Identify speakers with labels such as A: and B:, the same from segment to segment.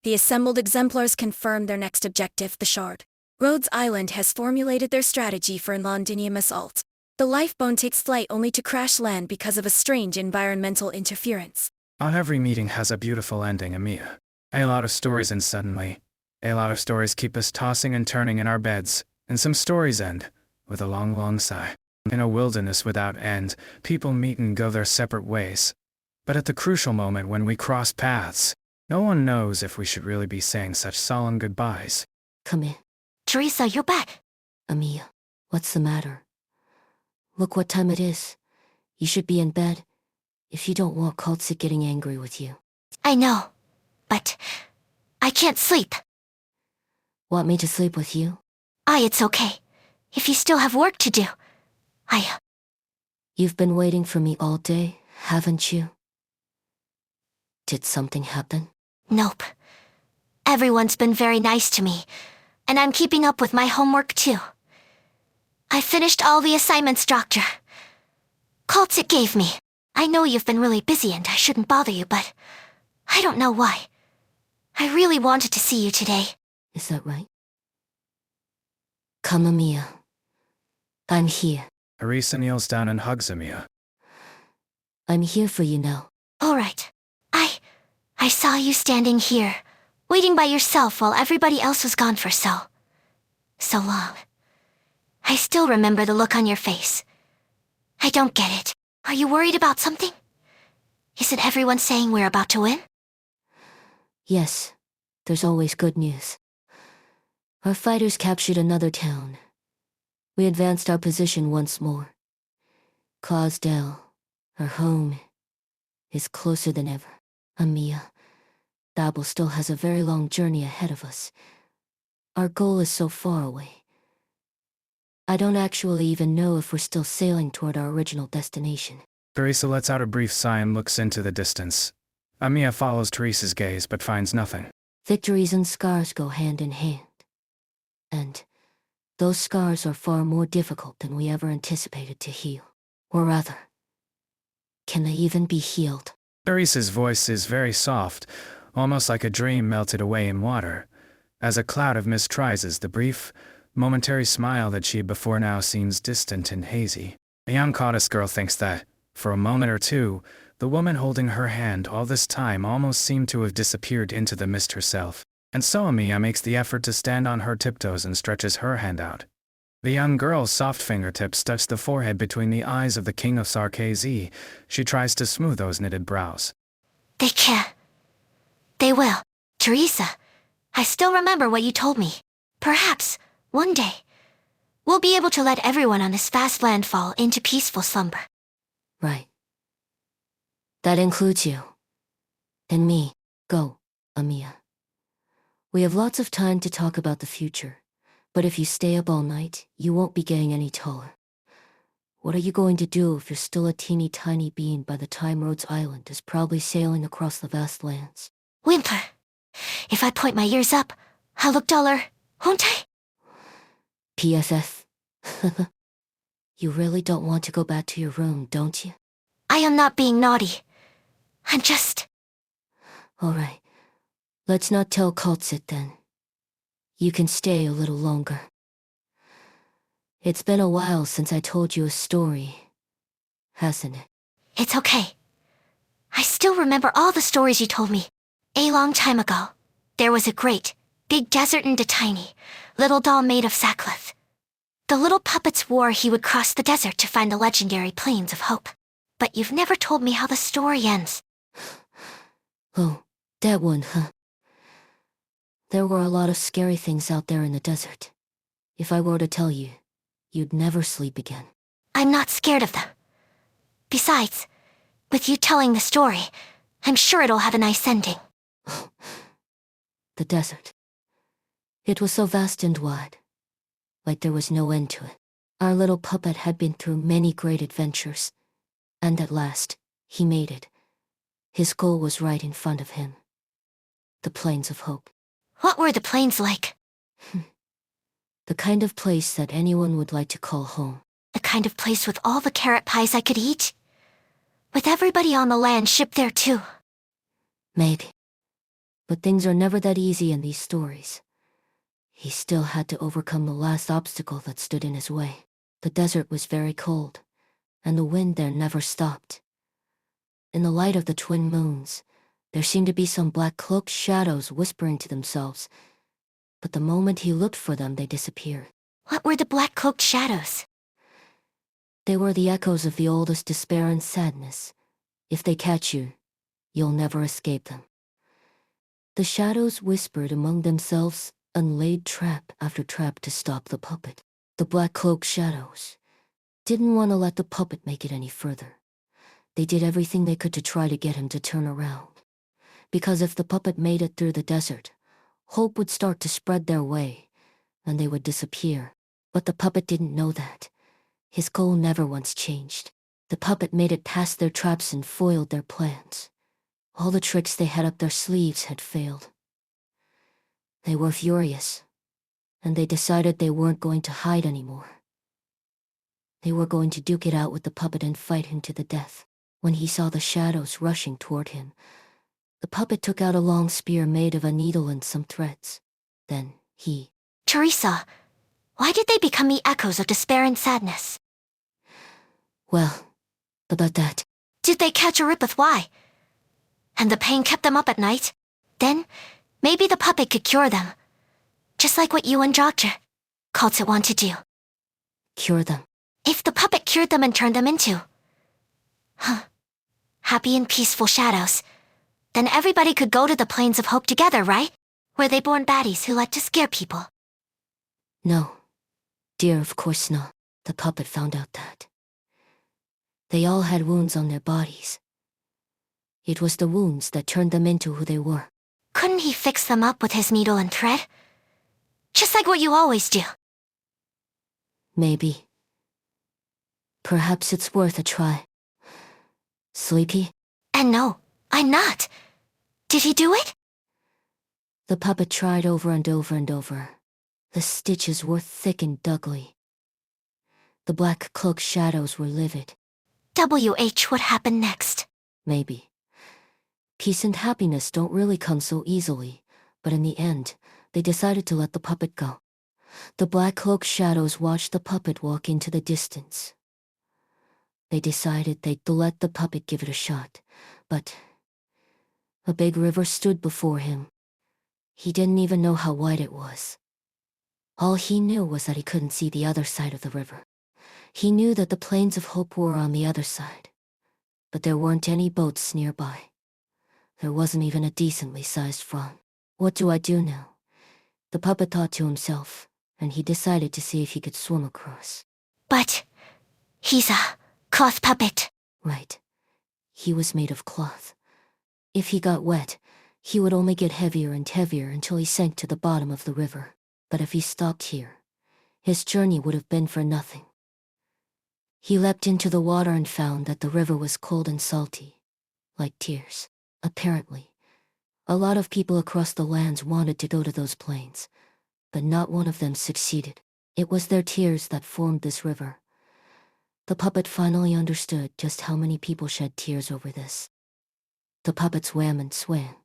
A: The assembled exemplars confirm their next objective, the Shard. Rhodes Island has formulated their strategy for a Londinium assault. The Lifebone takes flight only to crash land because of a strange environmental interference.
B: Not every meeting has a beautiful ending, Amiya. A lot of stories end suddenly. A lot of stories keep us tossing and turning in our beds, and some stories end with a long, long sigh. In a wilderness without end, people meet and go their separate ways. But at the crucial moment when we cross paths, no one knows if we should really be saying such solemn goodbyes.
C: Come in.
D: Teresa, you're back.
C: Amiya, what's the matter? Look what time it is. You should be in bed. If you don't want Kaltzik getting angry with you.
D: I know, but I can't sleep.
C: Want me to sleep with you?
D: It's okay. If you still have work to do.
C: You've been waiting for me all day, haven't you? Did something happen?
D: Nope. Everyone's been very nice to me, and I'm keeping up with my homework too. I finished all the assignments Dr. Kaltzik gave me. I know you've been really busy and I shouldn't bother you, but I don't know why. I really wanted to see you today.
C: Is that right? Come, Amiya. I'm here.
B: Teresa kneels down and hugs Amiya.
C: I'm here for you now.
D: All right. I saw you standing here, waiting by yourself while everybody else was gone for so long. I still remember the look on your face. I don't get it. Are you worried about something? Isn't everyone saying we're about to win?
C: Yes, there's always good news. Our fighters captured another town. We advanced our position once more. Cosdale, our home, is closer than ever. Amiya, Dabble still has a very long journey ahead of us. Our goal is so far away. I don't actually even know if we're still sailing toward our original destination.
B: Teresa lets out a brief sigh and looks into the distance. Amiya follows Teresa's gaze but finds nothing.
C: Victories and scars go hand in hand. And those scars are far more difficult than we ever anticipated to heal. Or rather, can they even be healed?
B: Teresa's voice is very soft, almost like a dream melted away in water, as a cloud of mist rises. The brief, momentary smile that she had before now seems distant and hazy. The young goddess girl thinks that, for a moment or two, the woman holding her hand all this time almost seemed to have disappeared into the mist herself. And so Amiya makes the effort to stand on her tiptoes and stretches her hand out. The young girl's soft fingertips touch the forehead between the eyes of the king of Sarkazi. She tries to smooth those knitted brows.
D: They can't. They will. Teresa, I still remember what you told me. Perhaps, one day, we'll be able to let everyone on this vast land fall into peaceful slumber.
C: Right. That includes you. And me. Go, Amiya. We have lots of time to talk about the future, but if you stay up all night, you won't be getting any taller. What are you going to do if you're still a teeny tiny being by the time Rhodes Island is probably sailing across the vast lands?
D: Whimper. If I point my ears up, I'll look duller, won't I?
C: PFF. You really don't want to go back to your room, don't you?
D: I am not being naughty. I'm just...
C: All right. Let's not tell Kaltzik then. You can stay a little longer. It's been a while since I told you a story, hasn't it?
D: It's okay. I still remember all the stories you told me. A long time ago, there was a great, big desert and a tiny, little doll made of sackcloth. The little puppet swore he would cross the desert to find the legendary Plains of Hope. But you've never told me how the story ends.
C: Oh, that one, huh? There were a lot of scary things out there in the desert. If I were to tell you, you'd never sleep again.
D: I'm not scared of them. Besides, with you telling the story, I'm sure it'll have a nice ending.
C: The desert. It was so vast and wide, like there was no end to it. Our little puppet had been through many great adventures, and at last, he made it. His goal was right in front of him. The Plains of Hope.
D: What were the plains like?
C: The kind of place that anyone would like to call home.
D: The kind of place with all the carrot pies I could eat? With everybody on the land shipped there too?
C: Maybe. But things are never that easy in these stories. He still had to overcome the last obstacle that stood in his way. The desert was very cold, and the wind there never stopped. In the light of the twin moons, there seemed to be some black-cloaked shadows whispering to themselves, but the moment he looked for them, they disappeared.
D: What were the black-cloaked shadows?
C: They were the echoes of the oldest despair and sadness. If they catch you, you'll never escape them. The shadows whispered among themselves and laid trap after trap to stop the puppet. The black-cloaked shadows didn't want to let the puppet make it any further. They did everything they could to try to get him to turn around. Because if the puppet made it through the desert, hope would start to spread their way, and they would disappear. But the puppet didn't know that. His goal never once changed. The puppet made it past their traps and foiled their plans. All the tricks they had up their sleeves had failed. They were furious, and they decided they weren't going to hide anymore. They were going to duke it out with the puppet and fight him to the death. When he saw the shadows rushing toward him, the puppet took out a long spear made of a needle and some threads. Then he...
D: Teresa, why did they become the echoes of despair and sadness?
C: Well, about that.
D: Did they catch a rip with why? And the pain kept them up at night? Then, maybe the puppet could cure them. Just like what you and Dr. Cultit want to do.
C: Cure them.
D: If the puppet cured them and turned them into... happy and peaceful shadows, then everybody could go to the Plains of Hope together, right? Were they born baddies who like to scare people?
C: No. Dear, of course not. The puppet found out that. They all had wounds on their bodies. It was the wounds that turned them into who they were.
D: Couldn't he fix them up with his needle and thread? Just like what you always do.
C: Maybe. Perhaps it's worth a try. Sleepy?
D: And no, I'm not. Did he do it?
C: The puppet tried over and over and over. The stitches were thick and ugly. The black cloaked shadows were livid.
D: What happened next?
C: Maybe. Peace and happiness don't really come so easily, but in the end, they decided to let the puppet go. The black cloaked shadows watched the puppet walk into the distance. They decided they'd let the puppet give it a shot, but a big river stood before him. He didn't even know how wide it was. All he knew was that he couldn't see the other side of the river. He knew that the Plains of Hope were on the other side, but there weren't any boats nearby. There wasn't even a decently sized frog. What do I do now? The puppet thought to himself, and he decided to see if he could swim across.
D: But he's a cloth puppet.
C: Right. He was made of cloth. If he got wet, he would only get heavier and heavier until he sank to the bottom of the river. But if he stopped here, his journey would have been for nothing. He leapt into the water and found that the river was cold and salty, like tears. Apparently, a lot of people across the lands wanted to go to those plains, but not one of them succeeded. It was their tears that formed this river. The puppet finally understood just how many people shed tears over this. The puppet swam and swam.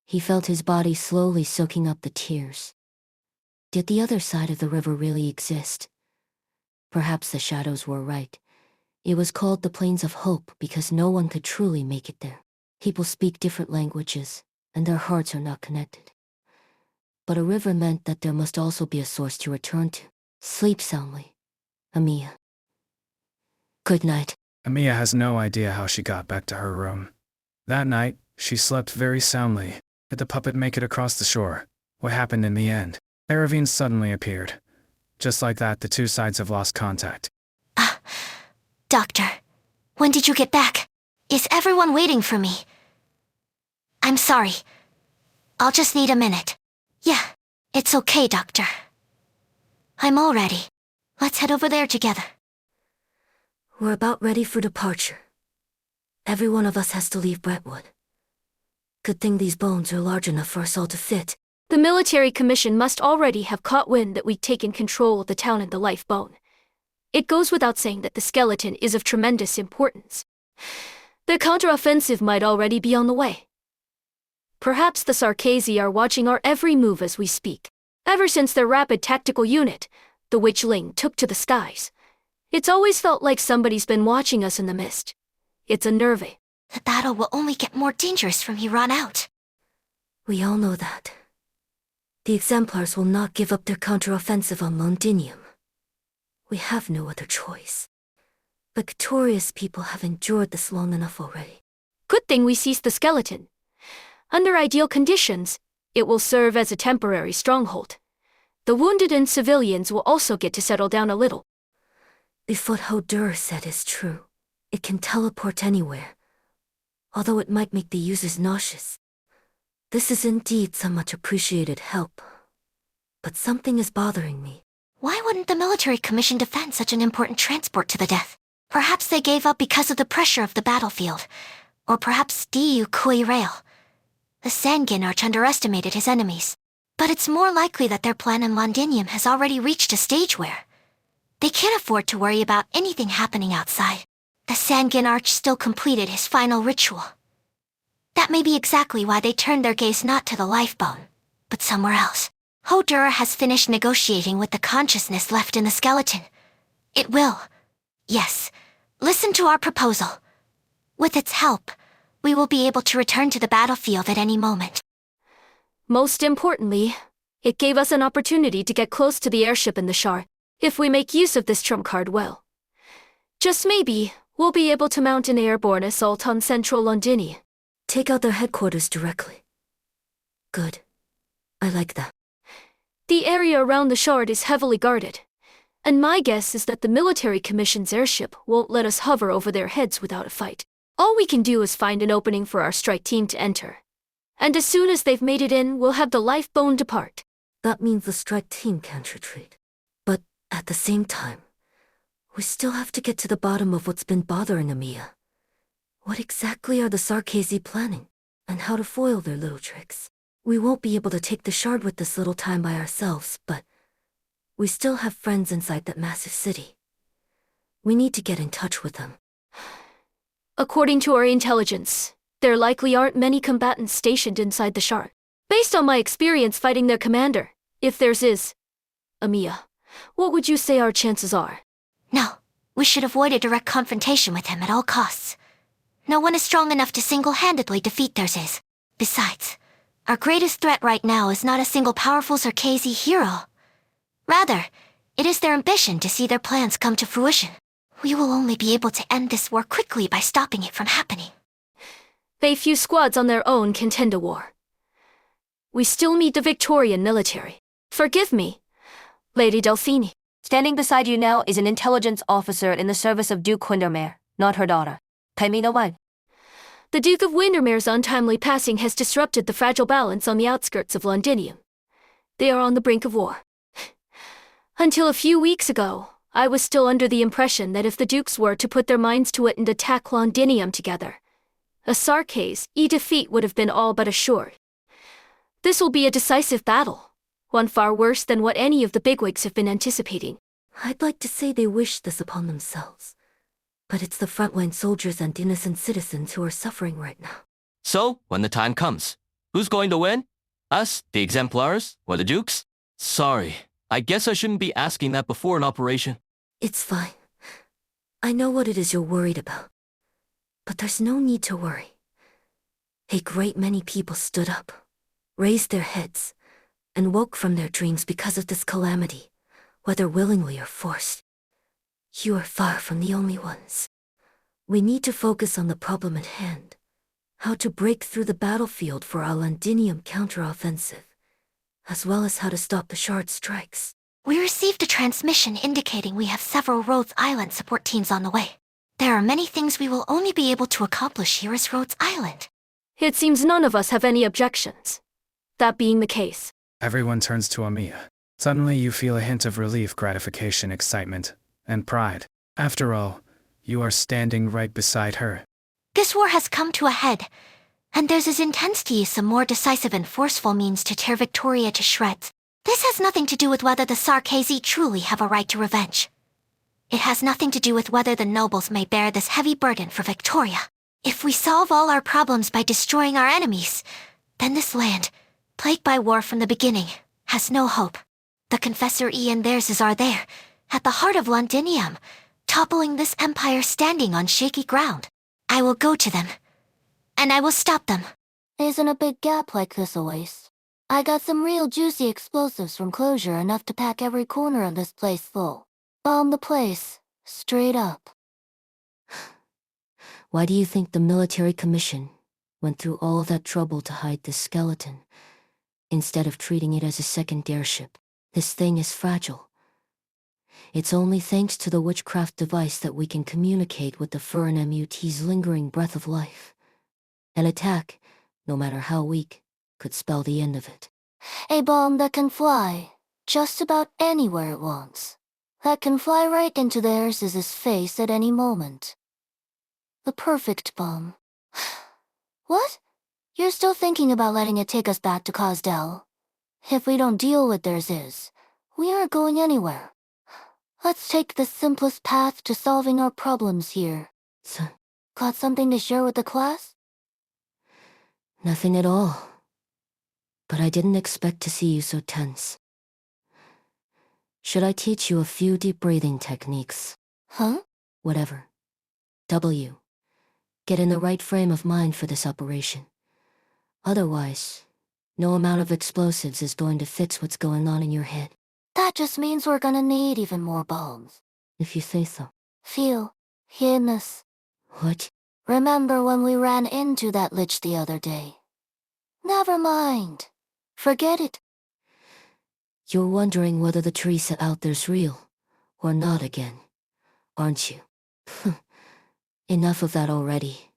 C: He felt his body slowly soaking up the tears. Did the other side of the river really exist? Perhaps the shadows were right. It was called the Plains of Hope because no one could truly make it there. People speak different languages, and their hearts are not connected. But a river meant that there must also be a source to return to. Sleep soundly, Amiya. Good night.
B: Amiya has no idea how she got back to her room. That night, she slept very soundly. Did the puppet make it across the shore? What happened in the end? A ravine suddenly appeared. Just like that, the two sides have lost contact.
D: Doctor, when did you get back? Is everyone waiting for me? I'm sorry. I'll just need a minute. Yeah, it's okay, Doctor. I'm all ready. Let's head over there together.
C: We're about ready for departure. Every one of us has to leave Brentwood. Good thing these bones are large enough for us all to fit.
E: The military commission must already have caught wind that we'd taken control of the town and the life bone. It goes without saying that the skeleton is of tremendous importance. The counteroffensive might already be on the way. Perhaps the Sarkazi are watching our every move as we speak. Ever since their rapid tactical unit, the Witchling, took to the skies, it's always felt like somebody's been watching us in the mist. It's unnerving.
D: The battle will only get more dangerous from here on out.
C: We all know that. The Exemplars will not give up their counteroffensive on Londinium. We have no other choice. Victorious people have endured this long enough already.
E: Good thing we seized the skeleton. Under ideal conditions, it will serve as a temporary stronghold. The wounded and civilians will also get to settle down a little.
C: If what Hodur said is true, it can teleport anywhere, although it might make the users nauseous. This is indeed some much appreciated help, but something is bothering me.
D: Why wouldn't the military commission defend such an important transport to the death? Perhaps they gave up because of the pressure of the battlefield. Or perhaps Diu Kui Rail. The Sangin Arch underestimated his enemies. But it's more likely that their plan in Londinium has already reached a stage where they can't afford to worry about anything happening outside. The Sangin Arch still completed his final ritual. That may be exactly why they turned their gaze not to the lifebone, but somewhere else. Hodur has finished negotiating with the consciousness left in the skeleton. It will, yes, listen to our proposal. With its help, we will be able to return to the battlefield at any moment.
E: Most importantly, it gave us an opportunity to get close to the airship in the Shard, if we make use of this trump card well. Just maybe, we'll be able to mount an airborne assault on central Londini.
C: Take out their headquarters directly. Good. I like that.
E: The area around the Shard is heavily guarded, and my guess is that the military commission's airship won't let us hover over their heads without a fight. All we can do is find an opening for our strike team to enter. And as soon as they've made it in, we'll have the lifebone depart.
C: That means the strike team can't retreat. But at the same time, we still have to get to the bottom of what's been bothering Amiya. What exactly are the Sarkazi planning, and how to foil their little tricks? We won't be able to take the Shard with this little time by ourselves, but we still have friends inside that massive city. We need to get in touch with them.
E: According to our intelligence, there likely aren't many combatants stationed inside the Shard. Based on my experience fighting their commander, if theirs is Amiya, what would you say our chances are?
D: No, we should avoid a direct confrontation with him at all costs. No one is strong enough to single-handedly defeat theirs is. Besides, our greatest threat right now is not a single powerful Sarkazi hero. Rather, it is their ambition to see their plans come to fruition. We will only be able to end this war quickly by stopping it from happening.
E: A few squads on their own can tend a war. We still need the Victorian military. Forgive me, Lady Delphine.
F: Standing beside you now is an intelligence officer in the service of Duke Windermere, not her daughter. Kaimino Wan.
E: The Duke of Windermere's untimely passing has disrupted the fragile balance on the outskirts of Londinium. They are on the brink of war. Until a few weeks ago, I was still under the impression that if the Dukes were to put their minds to it and attack Londinium together, a Sarkaz defeat would have been all but assured. This will be a decisive battle, one far worse than what any of the bigwigs have been anticipating.
C: I'd like to say they wish this upon themselves, but it's the frontline soldiers and innocent citizens who are suffering right now.
G: So, when the time comes, who's going to win? Us, the Exemplars, or the Dukes? Sorry, I guess I shouldn't be asking that before an operation.
C: It's fine. I know what it is you're worried about. But there's no need to worry. A great many people stood up, raised their heads, and woke from their dreams because of this calamity, whether willingly or forced. You are far from the only ones. We need to focus on the problem at hand, how to break through the battlefield for our Londinium counteroffensive, as well as how to stop the Shard strikes.
D: We received a transmission indicating we have several Rhodes Island support teams on the way. There are many things we will only be able to accomplish here as Rhodes Island.
E: It seems none of us have any objections. That being the case,
B: Everyone turns to Amiya. Suddenly you feel a hint of relief, gratification, excitement, and pride. After all, you are standing right beside her.
D: This war has come to a head, and there's as intense to use some more decisive and forceful means to tear Victoria to shreds. This has nothing to do with whether the Sarkazi truly have a right to revenge. It has nothing to do with whether the nobles may bear this heavy burden for Victoria. If we solve all our problems by destroying our enemies, then this land, plagued by war from the beginning, has no hope. The Confessor E and theirs are there, at the heart of Londinium, toppling this empire standing on shaky ground. I will go to them, and I will stop them.
C: Isn't a big gap like this a waste? I got some real juicy explosives from closure enough to pack every corner of this place full. Bomb the place, straight up. Why do you think the military commission went through all of that trouble to hide this skeleton, instead of treating it as a second airship? This thing is fragile. It's only thanks to the witchcraft device that we can communicate with the Furin MUT's lingering breath of life. An attack, no matter how weak, could spell the end of it. A bomb that can fly just about anywhere it wants. That can fly right into theirs' face at any moment. The perfect bomb. What? You're still thinking about letting it take us back to Cosdell? If we don't deal with theirs, we aren't going anywhere. Let's take the simplest path to solving our problems here. Got something to share with the class? Nothing at all. But I didn't expect to see you so tense. Should I teach you a few deep breathing techniques? Huh? Whatever. W. Get in the right frame of mind for this operation. Otherwise, no amount of explosives is going to fix what's going on in your head. That just means we're gonna need even more bombs. If you say so. Feel. Hearness. What? Remember when we ran into that lich the other day? Never mind. Forget it. You're wondering whether the Teresa out there's real or not again, aren't you? Enough of that already.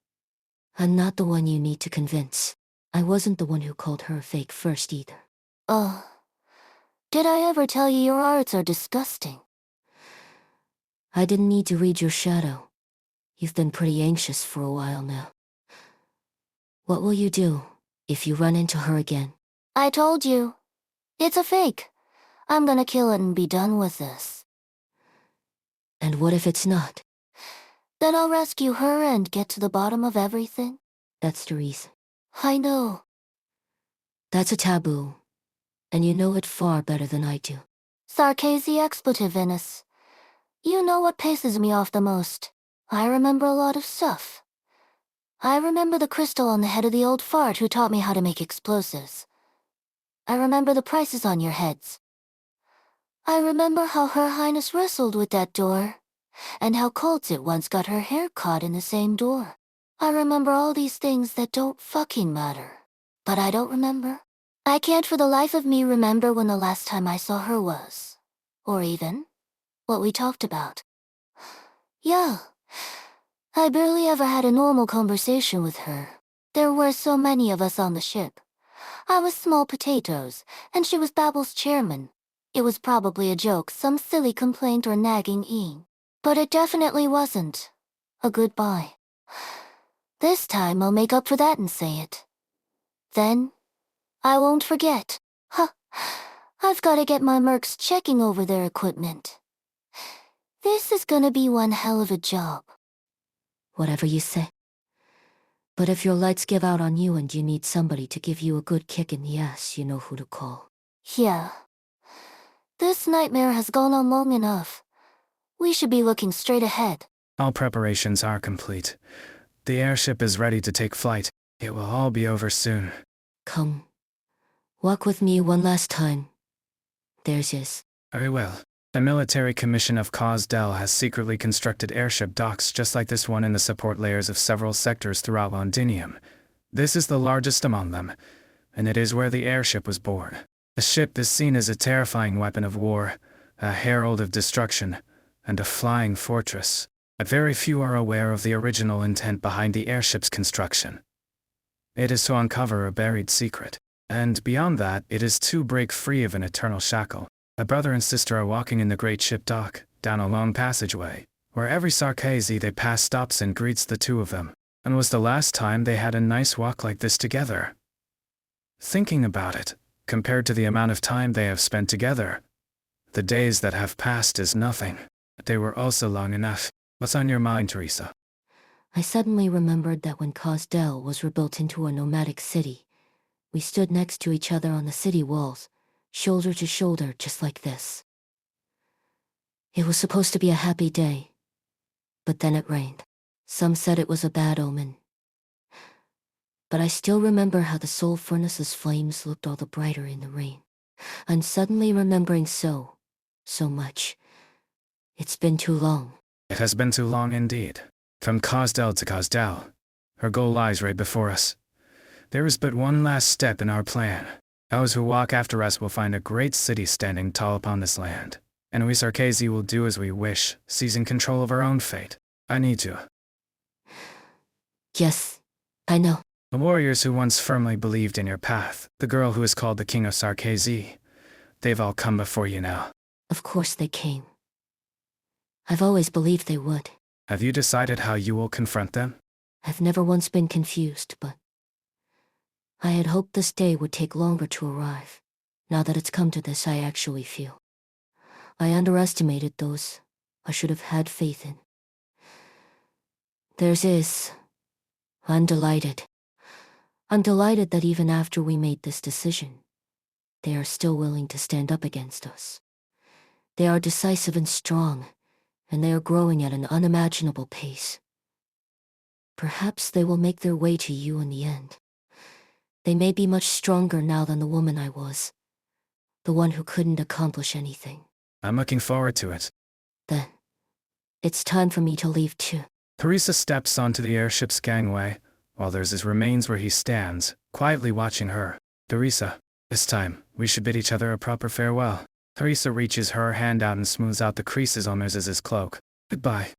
C: I'm not the one you need to convince. I wasn't the one who called her fake first either. Oh. Did I ever tell you your arts are disgusting? I didn't need to read your shadow. You've been pretty anxious for a while now. What will you do if you run into her again? I told you. It's a fake. I'm gonna kill it and be done with this. And what if it's not? Then I'll rescue her and get to the bottom of everything. That's the reason. I know. That's a taboo. And you know it far better than I do. Sarcasy expletive, Venus. You know what pisses me off the most. I remember a lot of stuff. I remember the crystal on the head of the old fart who taught me how to make explosives. I remember the prices on your heads. I remember how Her Highness wrestled with that door, and how Coltsit once got her hair caught in the same door. I remember all these things that don't fucking matter. But I don't remember. I can't for the life of me remember when the last time I saw her was. Or even what we talked about. Yeah. I barely ever had a normal conversation with her. There were so many of us on the ship. I was small potatoes, and she was Babel's chairman. It was probably a joke, some silly complaint or nagging een. But it definitely wasn't. A goodbye. This time I'll make up for that and say it. Then, I won't forget. Huh. I've gotta get my mercs checking over their equipment. This is gonna be one hell of a job. Whatever you say. But if your lights give out on you and you need somebody to give you a good kick in the ass, you know who to call. Yeah. This nightmare has gone on long enough. We should be looking straight ahead.
B: All preparations are complete. The airship is ready to take flight. It will all be over soon.
C: Come. Walk with me one last time. There's his.
B: Very well. The military commission of Cosdell has secretly constructed airship docks just like this one in the support layers of several sectors throughout Londinium. This is the largest among them, and it is where the airship was born. The ship is seen as a terrifying weapon of war, a herald of destruction, and a flying fortress. But very few are aware of the original intent behind the airship's construction. It is to uncover a buried secret, and beyond that, it is to break free of an eternal shackle. A brother and sister are walking in the great ship dock, down a long passageway, where every Sarkazi they pass stops and greets the two of them. And was the last time they had a nice walk like this together? Thinking about it, compared to the amount of time they have spent together, the days that have passed is nothing. But they were also long enough. What's on your mind, Teresa?
C: I suddenly remembered that when Cosdell was rebuilt into a nomadic city, We stood next to each other on the city walls, shoulder to shoulder, just like this. It was supposed to be a happy day, but then it rained. Some said it was a bad omen. But I still remember how the soul furnace's flames looked all the brighter in the rain. I'm suddenly remembering so much. It's been too long.
B: It has been too long indeed. From Cosdell to Cosdell, her goal lies right before us. There is but one last step in our plan. Those who walk after us will find a great city standing tall upon this land. And we Sarkazi will do as we wish, seizing control of our own fate. I need to.
C: Yes, I know.
B: The warriors who once firmly believed in your path, the girl who is called the King of Sarkazi, they've all come before you now.
C: Of course they came. I've always believed they would.
B: Have you decided how you will confront them?
C: I've never once been confused, but I had hoped this day would take longer to arrive. Now that it's come to this, I actually feel I underestimated those I should have had faith in. Theirs is. I'm delighted. I'm delighted that even after we made this decision, they are still willing to stand up against us. They are decisive and strong, and they are growing at an unimaginable pace. Perhaps they will make their way to you in the end. They may be much stronger now than the woman I was, the one who couldn't accomplish anything.
B: I'm looking forward to it.
C: Then, it's time for me to leave too.
B: Teresa steps onto the airship's gangway, while there's remains where he stands, quietly watching her. Teresa, this time, we should bid each other a proper farewell. Teresa reaches her hand out and smooths out the creases on Mrs.'s cloak. Goodbye.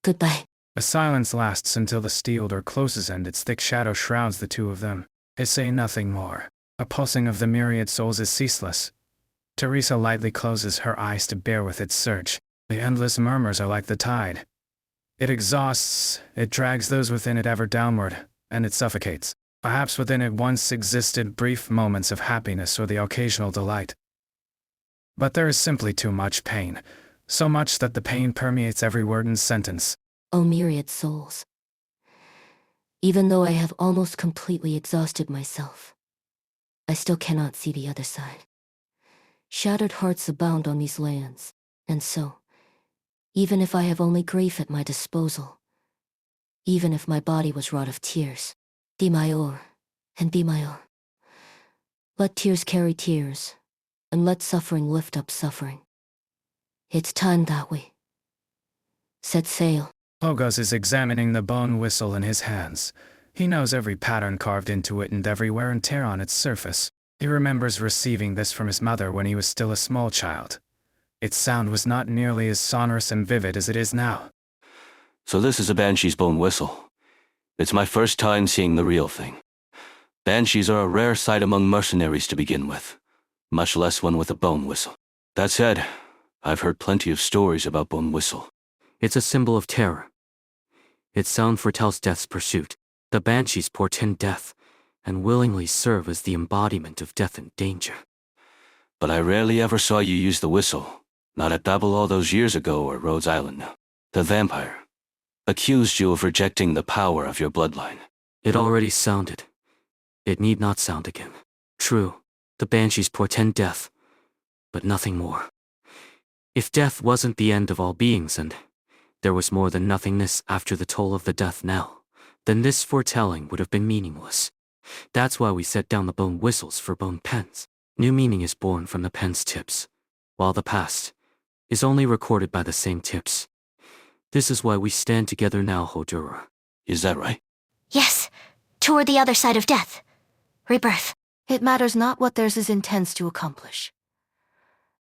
C: Goodbye.
B: A silence lasts until the steel door closes and its thick shadow shrouds the two of them. They say nothing more. A pulsing of the myriad souls is ceaseless. Teresa lightly closes her eyes to bear with its surge. The endless murmurs are like the tide. It exhausts, it drags those within it ever downward, and it suffocates. Perhaps within it once existed brief moments of happiness or the occasional delight. But there is simply too much pain, so much that the pain permeates every word and sentence.
C: O myriad souls. Even though I have almost completely exhausted myself, I still cannot see the other side. Shattered hearts abound on these lands, and so, even if I have only grief at my disposal, even if my body was wrought of tears, be my oar, and be my oar. Let tears carry tears, and let suffering lift up suffering. It's time that we set sail.
B: Logos is examining the bone whistle in his hands. He knows every pattern carved into it and every wear and tear on its surface. He remembers receiving this from his mother when he was still a small child. Its sound was not nearly as sonorous and vivid as it is now.
H: So this is a banshee's bone whistle. It's my first time seeing the real thing. Banshees are a rare sight among mercenaries to begin with, much less one with a bone whistle. That said, I've heard plenty of stories about bone whistle.
I: It's a symbol of terror. Its sound foretells death's pursuit. The banshees portend death, and willingly serve as the embodiment of death and danger.
H: But I rarely ever saw you use the whistle, not at Babel all those years ago or Rhodes Island. The vampire accused you of rejecting the power of your bloodline.
I: It already sounded. It need not sound again. True, the banshees portend death, but nothing more. If death wasn't the end of all beings and there was more than nothingness after the toll of the death knell, then this foretelling would have been meaningless. That's why we set down the bone whistles for bone pens. New meaning is born from the pen's tips, while the past is only recorded by the same tips. This is why we stand together now, Hodura.
H: Is that right?
D: Yes, toward the other side of death. Rebirth.
F: It matters not what theirs is intends to accomplish.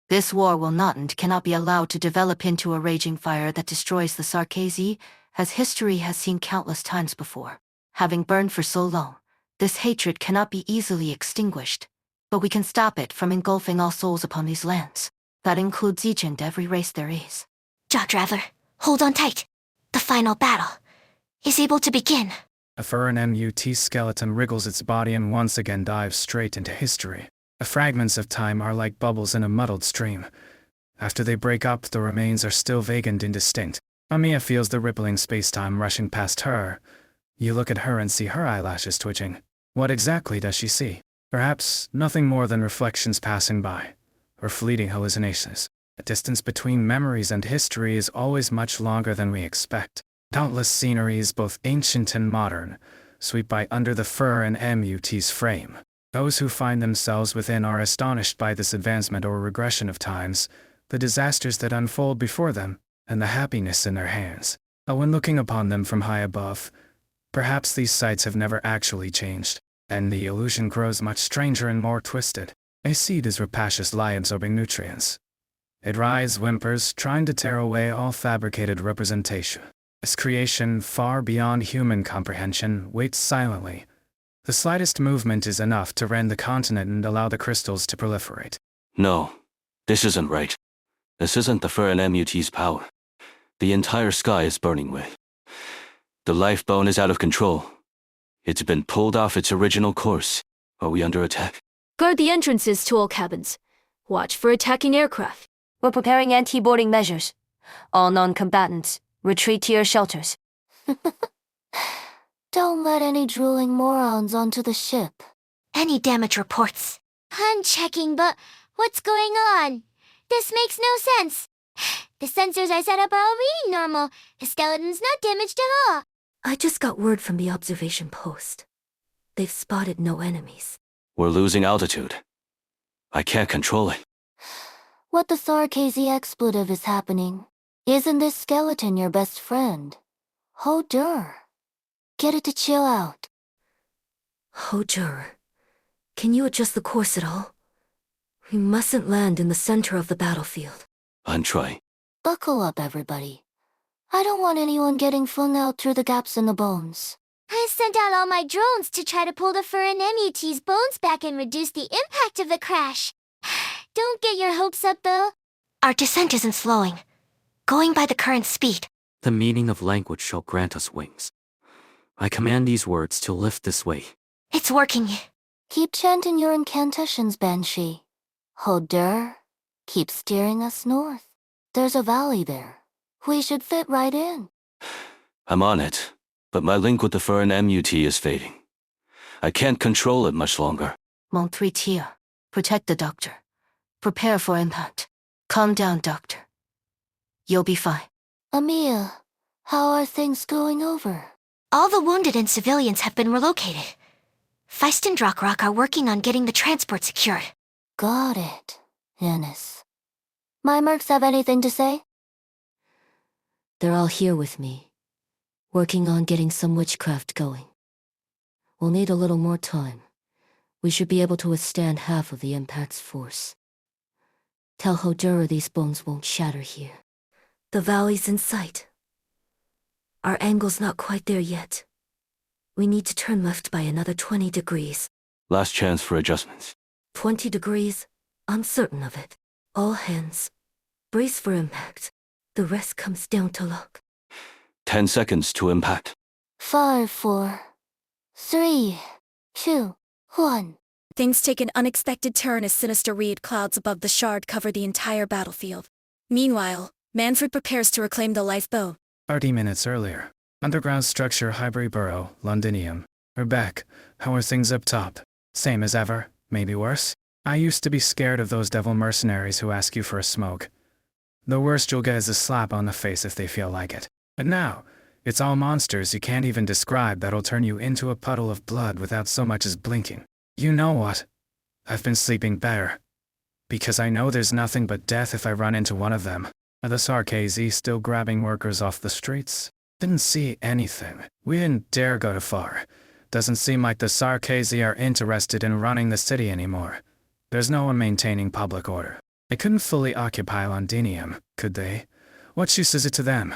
F: This war will not and cannot be allowed to develop into a raging fire that destroys the Sarkazi, as history has seen countless times before. Having burned for so long, this hatred cannot be easily extinguished, but we can stop it from engulfing all souls upon these lands. That includes each and every race there is.
D: Jawdraver, hold on tight. The final battle is able to begin.
B: A furren MUT skeleton wriggles its body and once again dives straight into history. The fragments of time are like bubbles in a muddled stream. After they break up, the remains are still vague and indistinct. Mamiya feels the rippling space-time rushing past her. You look at her and see her eyelashes twitching. What exactly does she see? Perhaps nothing more than reflections passing by, or fleeting hallucinations. The distance between memories and history is always much longer than we expect. Countless sceneries, both ancient and modern, sweep by under the fur and MUT's frame. Those who find themselves within are astonished by this advancement or regression of times, the disasters that unfold before them, and the happiness in their hands. But when looking upon them from high above, perhaps these sights have never actually changed, and the illusion grows much stranger and more twisted. A seed is rapacious lie absorbing nutrients. It writhes, whimpers, trying to tear away all fabricated representation. This creation, far beyond human comprehension, waits silently. The slightest movement is enough to rend the continent and allow the crystals to proliferate.
H: No, this isn't right. This isn't the Fur and MUT's power. The entire sky is burning with. The life bone is out of control. It's been pulled off its original course. Are we under attack?
E: Guard the entrances to all cabins. Watch for attacking aircraft.
C: We're preparing anti-boarding measures. All non-combatants, retreat to your shelters.
D: Don't let any drooling morons onto the ship. Any damage reports? I'm checking, but what's going on? This makes no sense. The sensors I set up are all reading normal. The skeleton's not damaged at all.
E: I just got word from the observation post. They've spotted no enemies.
H: We're losing altitude. I can't control it.
D: What the Sarkazy expletive is happening? Isn't this skeleton your best friend? Hodur. Get it to chill out.
E: Hodur, can you adjust the course at all? We mustn't land in the center of the battlefield.
H: I'm trying.
D: Buckle up, everybody. I don't want anyone getting flung out through the gaps in the bones. I sent out all my drones to try to pull the Fur and MUT's bones back and reduce the impact of the crash. Don't get your hopes up, though. Our descent isn't slowing. Going by the current speed.
I: The meaning of language shall grant us wings. I command these words to lift this way.
D: It's working. Keep chanting your incantations, Banshee. Hodur, keep steering us north. There's a valley there. We should fit right in.
H: I'm on it, but my link with the Fur and MUT is fading. I can't control it much longer.
F: Montretia, protect the doctor. Prepare for impact. Calm down, doctor. You'll be fine.
D: Amia, how are things going over? All the wounded and civilians have been relocated. Feist and Drockrock are working on getting the transport secured. Got it, Ennis. My mercs have anything to say?
C: They're all here with me, working on getting some witchcraft going. We'll need a little more time. We should be able to withstand half of the impact's force. Tell Hodura these bones won't shatter here. The valley's in sight. Our angle's not quite there yet. We need to turn left by another 20 degrees.
H: Last chance for adjustments.
C: 20 degrees? I'm certain of it. All hands, brace for impact. The rest comes down to luck.
H: 10 seconds to impact.
D: 5, 4, 3, 2, 1.
A: Things take an unexpected turn as sinister reed clouds above the shard cover the entire battlefield. Meanwhile, Manfred prepares to reclaim the lifeboat.
B: 30 minutes earlier. Underground structure Highbury Borough, Londinium. Rebecca, how are things up top? Same as ever, maybe worse? I used to be scared of those devil mercenaries who ask you for a smoke. The worst you'll get is a slap on the face if they feel like it. But now, it's all monsters you can't even describe that'll turn you into a puddle of blood without so much as blinking. You know what? I've been sleeping better. Because I know there's nothing but death if I run into one of them. Are the Sarkazy still grabbing workers off the streets? Didn't see anything. We didn't dare go too far. Doesn't seem like the Sarkazy are interested in running the city anymore. There's no one maintaining public order. They couldn't fully occupy Londinium, could they? What use is it to them?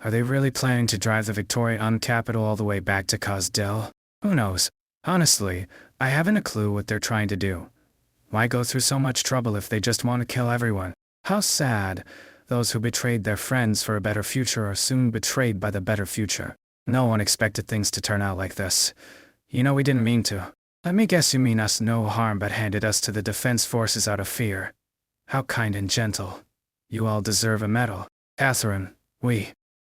B: Are they really planning to drive the Victorian capital all the way back to Cosdell? Who knows? Honestly, I haven't a clue what they're trying to do. Why go through so much trouble if they just want to kill everyone? How sad. Those who betrayed their friends for a better future are soon betrayed by the better future. No one expected things to turn out like this. You know we didn't mean to. Let me guess you mean us no harm but handed us to the defense forces out of fear. How kind and gentle. You all deserve a medal. Catherine,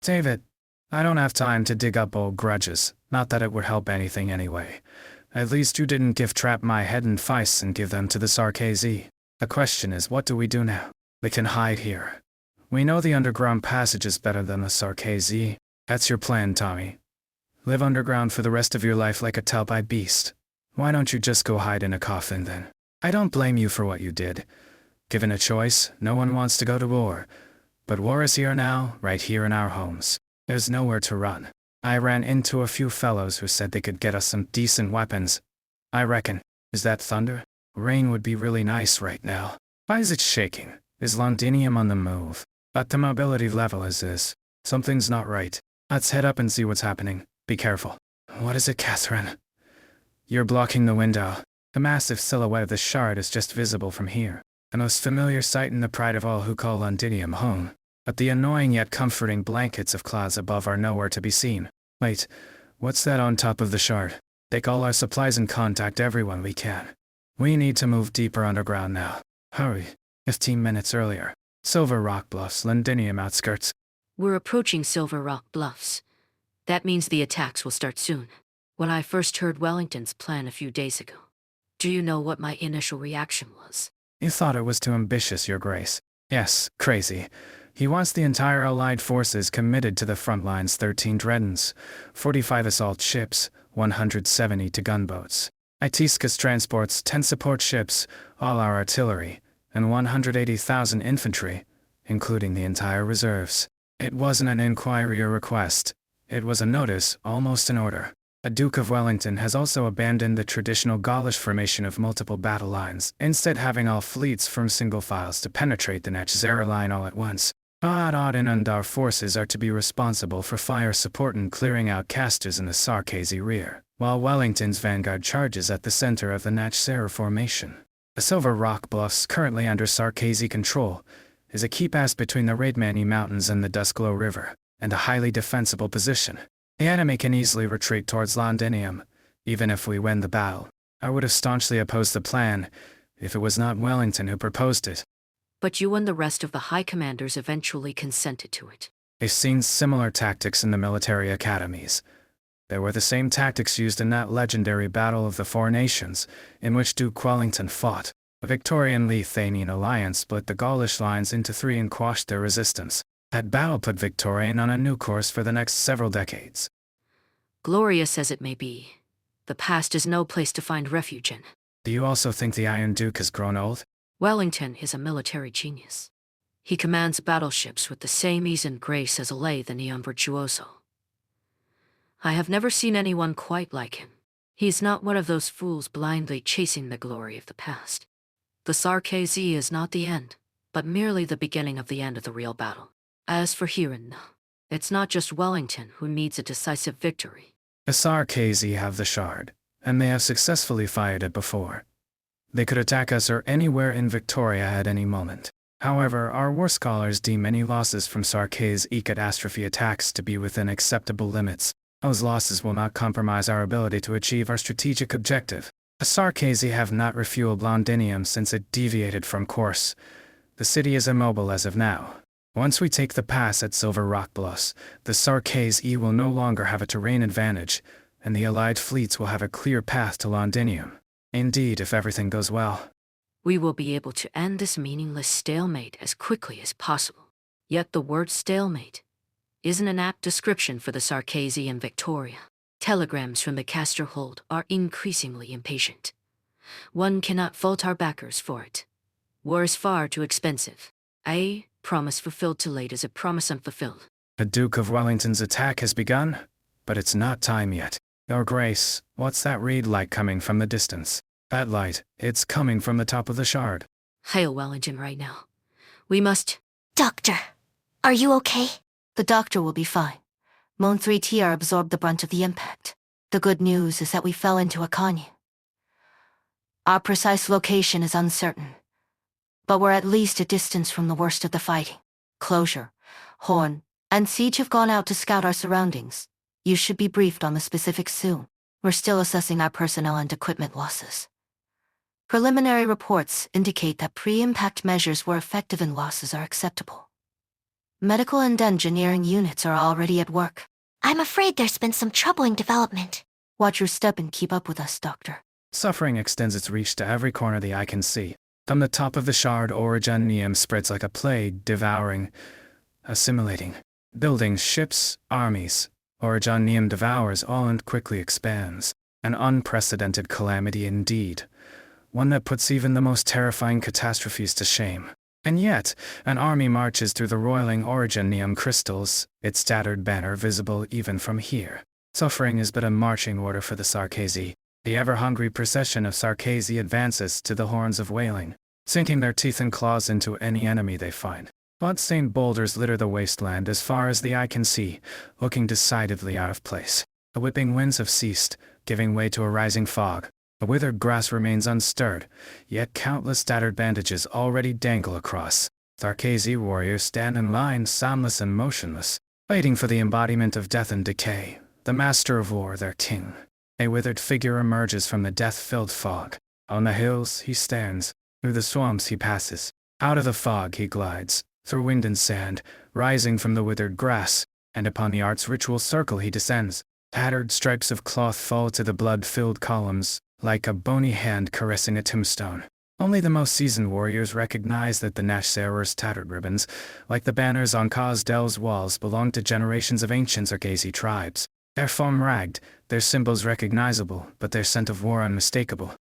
B: David, I don't have time to dig up old grudges. Not that it would help anything anyway. At least you didn't gift trap my head in Feist and give them to the Sarkazi. The question is, what do we do now? We can hide here. We know the underground passage is better than the Sarkazi. That's your plan, Tommy. Live underground for the rest of your life like a Talpi beast. Why don't you just go hide in a coffin then? I don't blame you for what you did. Given a choice, no one wants to go to war. But war is here now, right here in our homes. There's nowhere to run. I ran into a few fellows who said they could get us some decent weapons. I reckon. Is that thunder? Rain would be really nice right now. Why is it shaking? Is Londinium on the move? At the mobility level is this. Something's not right. Let's head up and see what's happening. Be careful. What is it, Catherine? You're blocking the window. The massive silhouette of the shard is just visible from here. The most familiar sight in the pride of all who call Londinium home. But the annoying yet comforting blankets of clouds above are nowhere to be seen. Wait, what's that on top of the shard? Take all our supplies and contact everyone we can. We need to move deeper underground now. Hurry. 15 minutes earlier. Silver Rock Bluffs, Londinium outskirts.
J: We're approaching Silver Rock Bluffs. That means the attacks will start soon. When I first heard Wellington's plan a few days ago, do you know what my initial reaction was?
B: You thought it was too ambitious, Your Grace. Yes, crazy. He wants the entire Allied forces committed to the front lines, 13 Dreadnoughts, 45 assault ships, 170 gunboats. Itiscus transports, 10 support ships, all our artillery, and 180,000 infantry, including the entire reserves. It wasn't an inquiry or request. It was a notice, almost an order. The Duke of Wellington has also abandoned the traditional Gaulish formation of multiple battle lines, instead having all fleets from single files to penetrate the Nachzera line all at once. Odin and our forces are to be responsible for fire support and clearing out casters in the Sarkazi rear, while Wellington's vanguard charges at the center of the Nachzera formation. The Silver Rock Bluffs, currently under Sarkazi control, is a key pass between the Raidmani Mountains and the Duskglow River, and a highly defensible position. The enemy can easily retreat towards Londinium, even if we win the battle. I would have staunchly opposed the plan, if it was not Wellington who proposed it.
J: But you and the rest of the high commanders eventually consented to it.
B: They've seen similar tactics in the military academies. They were the same tactics used in that legendary Battle of the Four Nations, in which Duke Wellington fought. The Victorian-Lithanian alliance split the Gaulish lines into three and quashed their resistance. That battle put Victorian on a new course for the next several decades.
J: Glorious as it may be, the past is no place to find refuge in.
B: Do you also think the Iron Duke has grown old?
J: Wellington is a military genius. He commands battleships with the same ease and grace as a lathe neon virtuoso. I have never seen anyone quite like him. He is not one of those fools blindly chasing the glory of the past. The Sarkazi is not the end, but merely the beginning of the end of the real battle. As for Huron, it's not just Wellington who needs a decisive victory.
B: The Sarkazi have the shard, and they have successfully fired it before. They could attack us or anywhere in Victoria at any moment. However, our war scholars deem any losses from Sarkazi catastrophe attacks to be within acceptable limits. Those losses will not compromise our ability to achieve our strategic objective. The Sarkazi have not refueled Londinium since it deviated from course. The city is immobile as of now. Once we take the pass at Silver Rock Bluffs, the Sarkazi will no longer have a terrain advantage, and the Allied fleets will have a clear path to Londinium. Indeed, if everything goes well.
J: We will be able to end this meaningless stalemate as quickly as possible. Yet the word stalemate isn't an apt description for the Sarkazi in Victoria. Telegrams from the Castor Hold are increasingly impatient. One cannot fault our backers for it. War is far too expensive. A promise fulfilled too late is a promise unfulfilled.
B: The Duke of Wellington's attack has begun, but it's not time yet. Your Grace, what's that reed light coming from the distance? That light, it's coming from the top of the shard.
J: Hail Wellington right now. We must...
D: Doctor, are you okay?
F: The doctor will be fine. Mon 3TR absorbed the brunt of the impact. The good news is that we fell into a canyon. Our precise location is uncertain, but we're at least a distance from the worst of the fighting. Closure, Horn, and Siege have gone out to scout our surroundings. You should be briefed on the specifics soon. We're still assessing our personnel and equipment losses. Preliminary reports indicate that pre-impact measures were effective and losses are acceptable. Medical and engineering units are already at work.
D: I'm afraid there's been some troubling development.
F: Watch your step and keep up with us, Doctor.
B: Suffering extends its reach to every corner the eye can see. From the top of the shard, Originium spreads like a plague, devouring, assimilating. Buildings, ships, armies. Originium devours all and quickly expands. An unprecedented calamity indeed. One that puts even the most terrifying catastrophes to shame. And yet, an army marches through the roiling Originium crystals, its tattered banner visible even from here. Suffering is but a marching order for the Sarkazi. The ever-hungry procession of Sarkazi advances to the horns of wailing, sinking their teeth and claws into any enemy they find. Blood-stained boulders litter the wasteland as far as the eye can see, looking decidedly out of place. The whipping winds have ceased, giving way to a rising fog. The withered grass remains unstirred, yet countless tattered bandages already dangle across. Sarkazi warriors stand in line, soundless and motionless, waiting for the embodiment of death and decay, the master of war, their king. A withered figure emerges from the death-filled fog. On the hills he stands, through the swamps he passes. Out of the fog he glides, through wind and sand, rising from the withered grass, and upon the art's ritual circle he descends. Tattered stripes of cloth fall to the blood-filled columns, like a bony hand caressing a tombstone. Only the most seasoned warriors recognize that the Nashzerer's tattered ribbons, like the banners on Kosdel's walls, belong to generations of ancient Sarkazi tribes. Their form ragged, their symbols recognizable, but their scent of war unmistakable.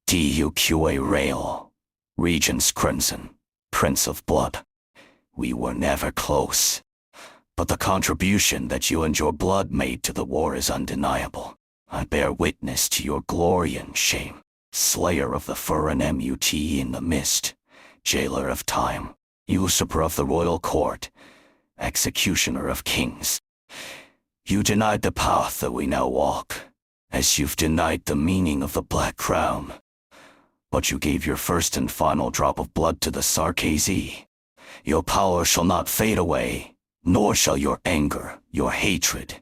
H: DUQA Rail, Regent's Crimson, Prince of Blood. We were never close. But the contribution that you and your blood made to the war is undeniable. I bear witness to your glory and shame. Slayer of the Furin Mut in the mist, jailer of time, usurper of the royal court, executioner of kings. You denied the path that we now walk, as you've denied the meaning of the Black Crown. But you gave your first and final drop of blood to the Sarkazi. Your power shall not fade away, nor shall your anger, your hatred,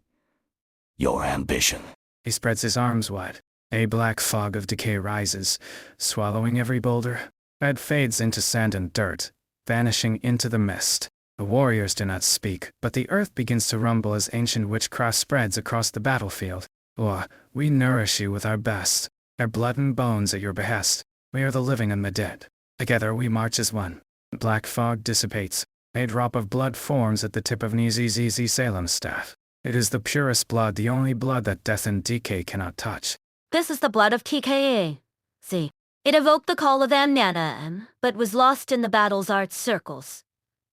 H: your ambition.
B: He spreads his arms wide. A black fog of decay rises, swallowing every boulder. It fades into sand and dirt, vanishing into the mist. The warriors do not speak, but the earth begins to rumble as ancient witchcraft spreads across the battlefield. We nourish you with our best, our blood and bones at your behest. We are the living and the dead. Together we march as one. The black fog dissipates. A drop of blood forms at the tip of Nizizizi Salem's staff. It is the purest blood, the only blood that death and decay cannot touch.
E: This is the blood of TKA. See, it evoked the call of Amnana, but was lost in the battle's arts circles.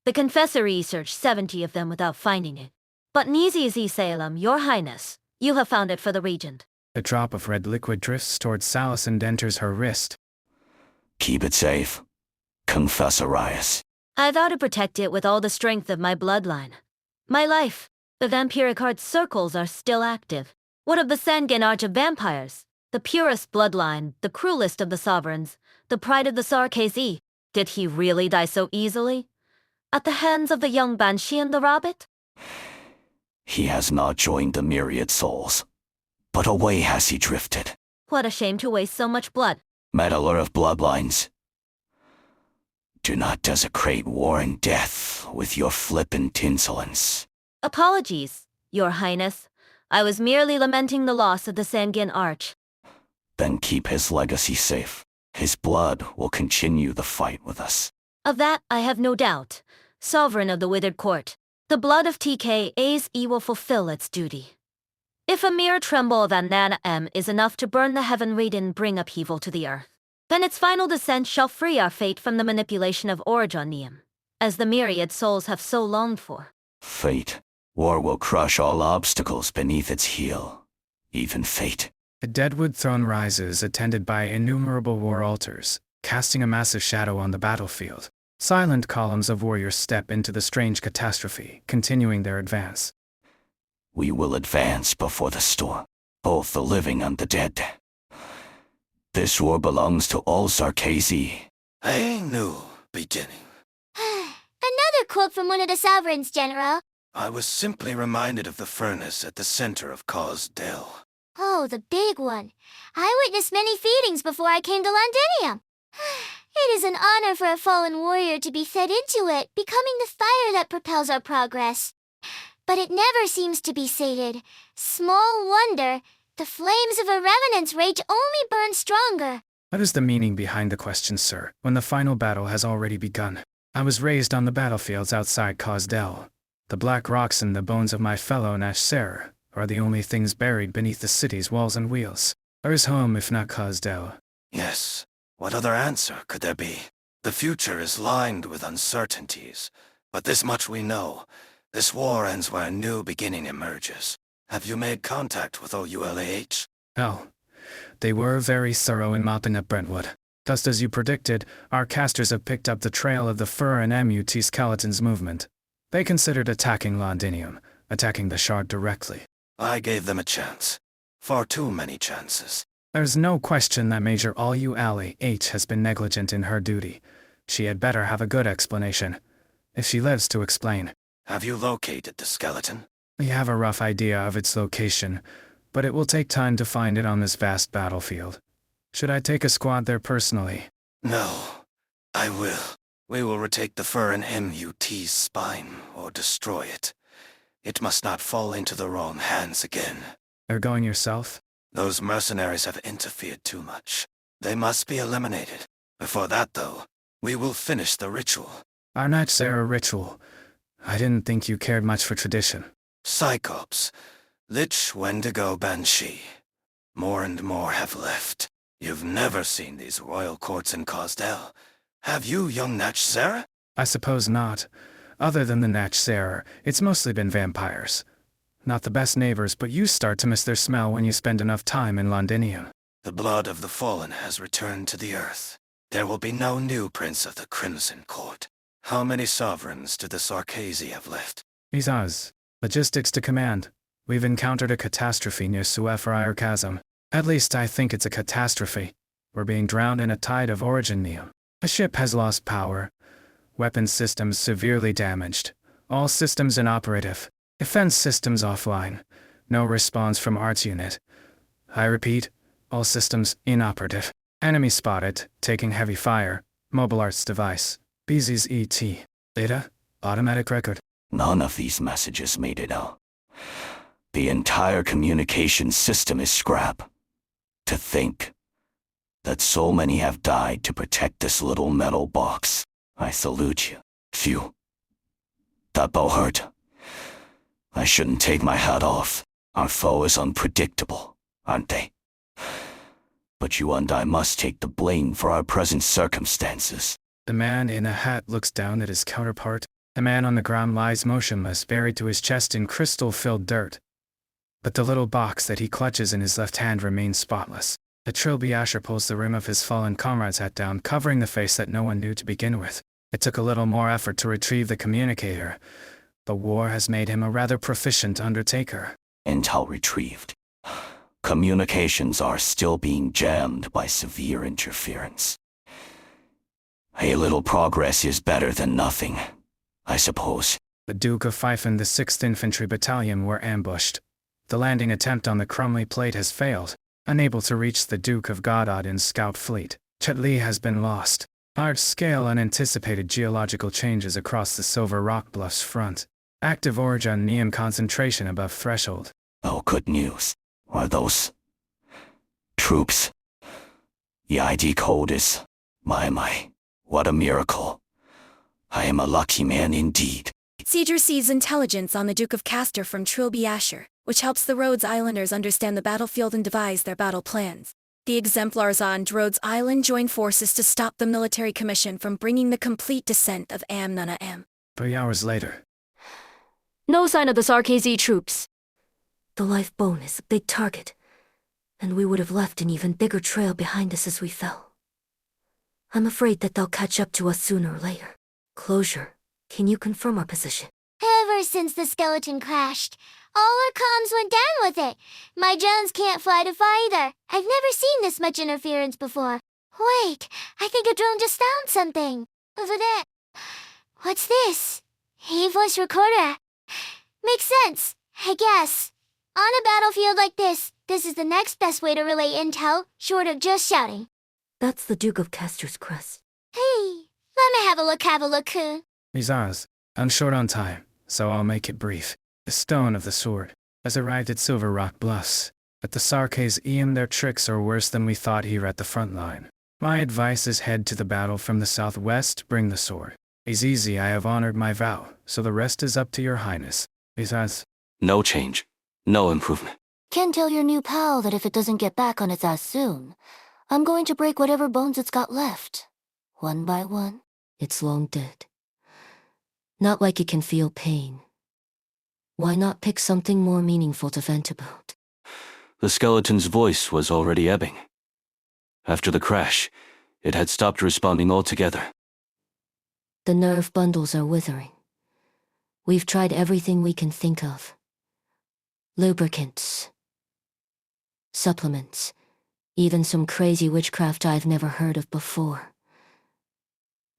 E: The confessory searched 70 of them without finding it. But Nizizi Salem, your highness, you have found it for the regent.
B: A drop of red liquid drifts towards Salis and enters her wrist.
H: Keep it safe. Confessorius.
E: I vow to protect it with all the strength of my bloodline. My life, the vampiric arts circles are still active. What of the Sanguine Arch of Vampires? The purest bloodline, the cruelest of the sovereigns, the pride of the Sarkazi. Did he really die so easily? At the hands of the young Banshee and the Rabbit?
H: He has not joined the myriad souls, but away has he drifted.
E: What a shame to waste so much blood.
H: Meddler of bloodlines. Do not desecrate war and death with your flippant insolence.
E: Apologies, your highness. I was merely lamenting the loss of the Sanguine Arch.
H: Then keep his legacy safe. His blood will continue the fight with us.
E: Of that I have no doubt. Sovereign of the Withered Court, the blood of TKA's E will fulfill its duty. If a mere tremble of Annana M is enough to burn the heaven reed and bring upheaval to the earth, then its final descent shall free our fate from the manipulation of Originium, as the myriad souls have so longed for.
H: Fate. War will crush all obstacles beneath its heel, even fate.
B: The Deadwood throne rises, attended by innumerable war altars, casting a massive shadow on the battlefield. Silent columns of warriors step into the strange catastrophe, continuing their advance.
H: We will advance before the storm, both the living and the dead. This war belongs to all Sarkazi.
K: A new beginning.
D: Another quote from one of the sovereigns, General.
K: I was simply reminded of the furnace at the center of Kosdel.
D: Oh, the big one. I witnessed many feedings before I came to Londinium. It is an honor for a fallen warrior to be fed into it, becoming the fire that propels our progress. but it never seems to be sated. Small wonder, the flames of a revenant's rage only burn stronger.
B: What is the meaning behind the question, sir, when the final battle has already begun? I was raised on the battlefields outside Cosdell. The black rocks and the bones of my fellow Nashser are the only things buried beneath the city's walls and wheels. Where is home if not Cosdell?
K: Yes. What other answer could there be? The future is lined with uncertainties, but this much we know. This war ends where a new beginning emerges. Have you made contact with OULAH?
B: Oh, they were very thorough in mopping up Brentwood. Just as you predicted, our casters have picked up the trail of the Fur and MUT Skeletons movement. They considered attacking Londinium, attacking the Shard directly.
K: I gave them a chance. Far too many chances.
B: There's no question that Major OULAH has been negligent in her duty. She had better have a good explanation, if she lives to explain.
K: Have you located the skeleton?
B: We have a rough idea of its location, but it will take time to find it on this vast battlefield. Should I take a squad there personally?
K: No, I will. We will retake the Fur and MUT's spine, or destroy it. It must not fall into the wrong hands again.
B: You're going yourself?
K: Those mercenaries have interfered too much. They must be eliminated. Before that, though, we will finish the ritual.
B: Our Nashser ritual. I didn't think you cared much for tradition.
K: Cyclops, Lich Wendigo Banshee. More and more have left. You've never seen these royal courts in Cosdell. Have you, young Nashser?
B: I suppose not. Other than the Nashser, it's mostly been vampires. Not the best neighbors, but you start to miss their smell when you spend enough time in Londinium.
K: The blood of the fallen has returned to the earth. There will be no new prince of the Crimson Court. How many sovereigns do the Sarkazi have left?
B: Izaz. Logistics to command. We've encountered a catastrophe near Suefrier Chasm. At least I think it's a catastrophe. We're being drowned in a tide of origin neum. A ship has lost power. Weapons systems severely damaged. All systems inoperative. Defense systems offline. No response from Arts Unit. I repeat, all systems inoperative. Enemy spotted, taking heavy fire. Mobile Arts device. BZ's ET. Data. Automatic record.
H: None of these messages made it out. The entire communication system is scrap. To think that so many have died to protect this little metal box. I salute you. Phew. That bow hurt. I shouldn't take my hat off. Our foe is unpredictable, aren't they? But you and I must take the blame for our present circumstances.
B: The man in a hat looks down at his counterpart. The man on the ground lies motionless, buried to his chest in crystal-filled dirt. But the little box that he clutches in his left hand remains spotless. The Trilby Asher pulls the rim of his fallen comrade's hat down, covering the face that no one knew to begin with. It took a little more effort to retrieve the communicator. The war has made him a rather proficient undertaker.
H: Intel retrieved. Communications are still being jammed by severe interference. A little progress is better than nothing, I suppose.
B: The Duke of Fife and the 6th Infantry Battalion were ambushed. The landing attempt on the Crumley Plate has failed. Unable to reach the Duke of Gododin's scout fleet, Chetli has been lost. Large-scale unanticipated geological changes across the Silver Rock Bluffs front. Active origin neum concentration above threshold.
H: Oh, good news. Are those troops? The ID code is... My, what a miracle. I am a lucky man indeed.
A: Seeger sees intelligence on the Duke of Castor from Trilby Asher, which helps the Rhodes Islanders understand the battlefield and devise their battle plans. The exemplars on Rhodes Island join forces to stop the military commission from bringing the complete descent of Amnuna M.
B: 3 hours later.
E: No sign of the Sarkazi troops.
C: The life bone is a big target, and we would have left an even bigger trail behind us as we fell. I'm afraid that they'll catch up to us sooner or later. Closure, can you confirm our position?
D: Ever since the skeleton crashed, all our comms went down with it. My drones can't fly to far either. I've never seen this much interference before. Wait, I think a drone just found something. Over there. What's this? A voice recorder. Makes sense, I guess. On a battlefield like this is the next best way to relay intel, short of just shouting.
C: That's the Duke of Castor's crest.
D: Hey, let me have a look.
B: Mizaz, I'm short on time, so I'll make it brief. The stone of the sword has arrived at Silver Rock Bluffs. At the Sarkaz their tricks are worse than we thought here at the front line. My advice is head to the battle from the southwest, bring the sword. It's easy, I have honored my vow, so the rest is up to your highness. Besides,
H: No change. No improvement.
C: Can tell your new pal that if it doesn't get back on its ass soon, I'm going to break whatever bones it's got left. One by one. It's long dead. Not like it can feel pain. Why not pick something more meaningful to vent about?
H: The skeleton's voice was already ebbing. After the crash, it had stopped responding altogether.
C: The nerve bundles are withering. We've tried everything we can think of. Lubricants. Supplements. Even some crazy witchcraft I've never heard of before.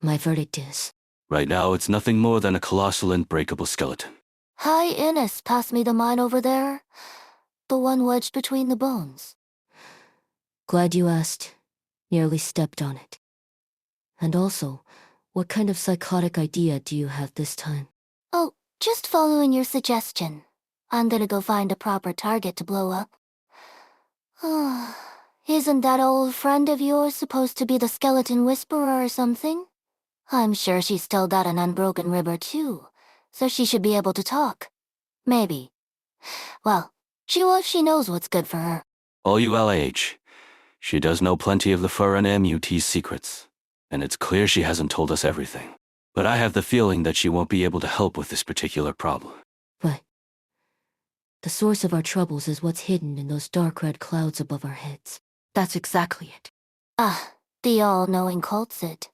C: My verdict is...
H: Right now, it's nothing more than a colossal and breakable skeleton.
C: Hi, Innes, pass me the mine over there. The one wedged between the bones. Glad you asked. Nearly stepped on it. And also, what kind of psychotic idea do you have this time? Oh, just following your suggestion. I'm gonna go find a proper target to blow up. Isn't that old friend of yours supposed to be the skeleton whisperer or something? I'm sure she's still got an unbroken rib or two, so she should be able to talk. Maybe. Well, she will if she knows what's good for her.
H: All you LH. She does know plenty of the Fur and MUT's secrets, and it's clear she hasn't told us everything. But I have the feeling that she won't be able to help with this particular problem.
C: But the source of our troubles is what's hidden in those dark red clouds above our heads. That's exactly it. The all-knowing cult Sid.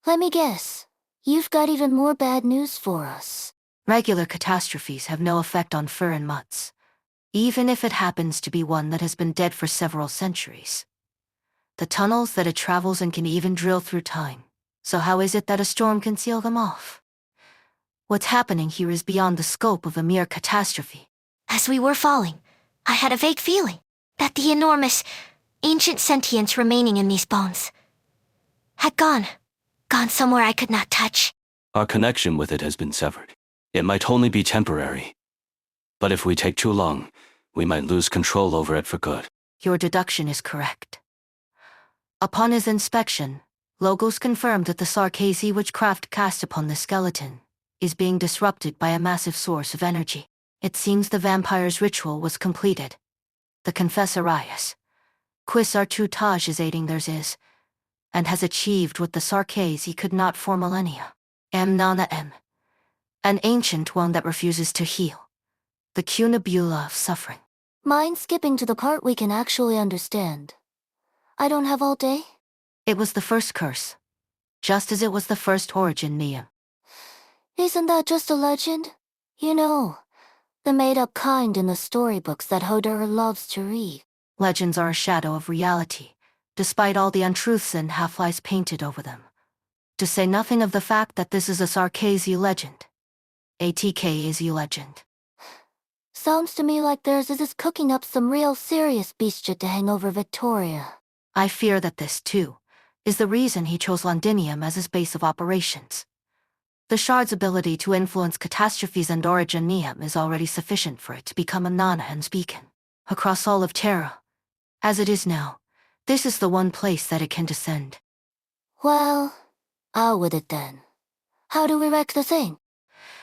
C: Let me guess. You've got even more bad news for us. Regular catastrophes have no effect on Fur and Mutts, even if it happens to be one that has been dead for several centuries. The tunnels that it travels in can even drill through time. So how is it that a storm can seal them off? What's happening here is beyond the scope of a mere catastrophe.
D: As we were falling, I had a vague feeling that the enormous, ancient sentience remaining in these bones had gone somewhere I could not touch.
H: Our connection with it has been severed. It might only be temporary. But if we take too long, we might lose control over it for good.
C: Your deduction is correct. Upon his inspection, Logos confirmed that the Sarkaz witchcraft cast upon the skeleton is being disrupted by a massive source of energy. It seems the vampire's ritual was completed. The Confessor Arias, Quis Artutage is aiding theirs is, and has achieved what the Sarkaz could not for millennia. Nana M. An ancient one that refuses to heal. The Cunabula of suffering. Mind skipping to the part we can actually understand? I don't have all day? It was the first curse, just as it was the first origin Neum. Isn't that just a legend? You know, the made-up kind in the storybooks that Hodor loves to read. Legends are a shadow of reality, despite all the untruths and half-lies painted over them. To say nothing of the fact that this is a Sarkaz legend. A TKAZ legend. Sounds to me like theirs is cooking up some real serious beast shit to hang over Victoria. I fear that this, too, is the reason he chose Londinium as his base of operations. The Shard's ability to influence catastrophes and Originium is already sufficient for it to become a Nanahan's beacon. Across all of Terra, as it is now, this is the one place that it can descend. Well, out with it then. How do we wreck the thing?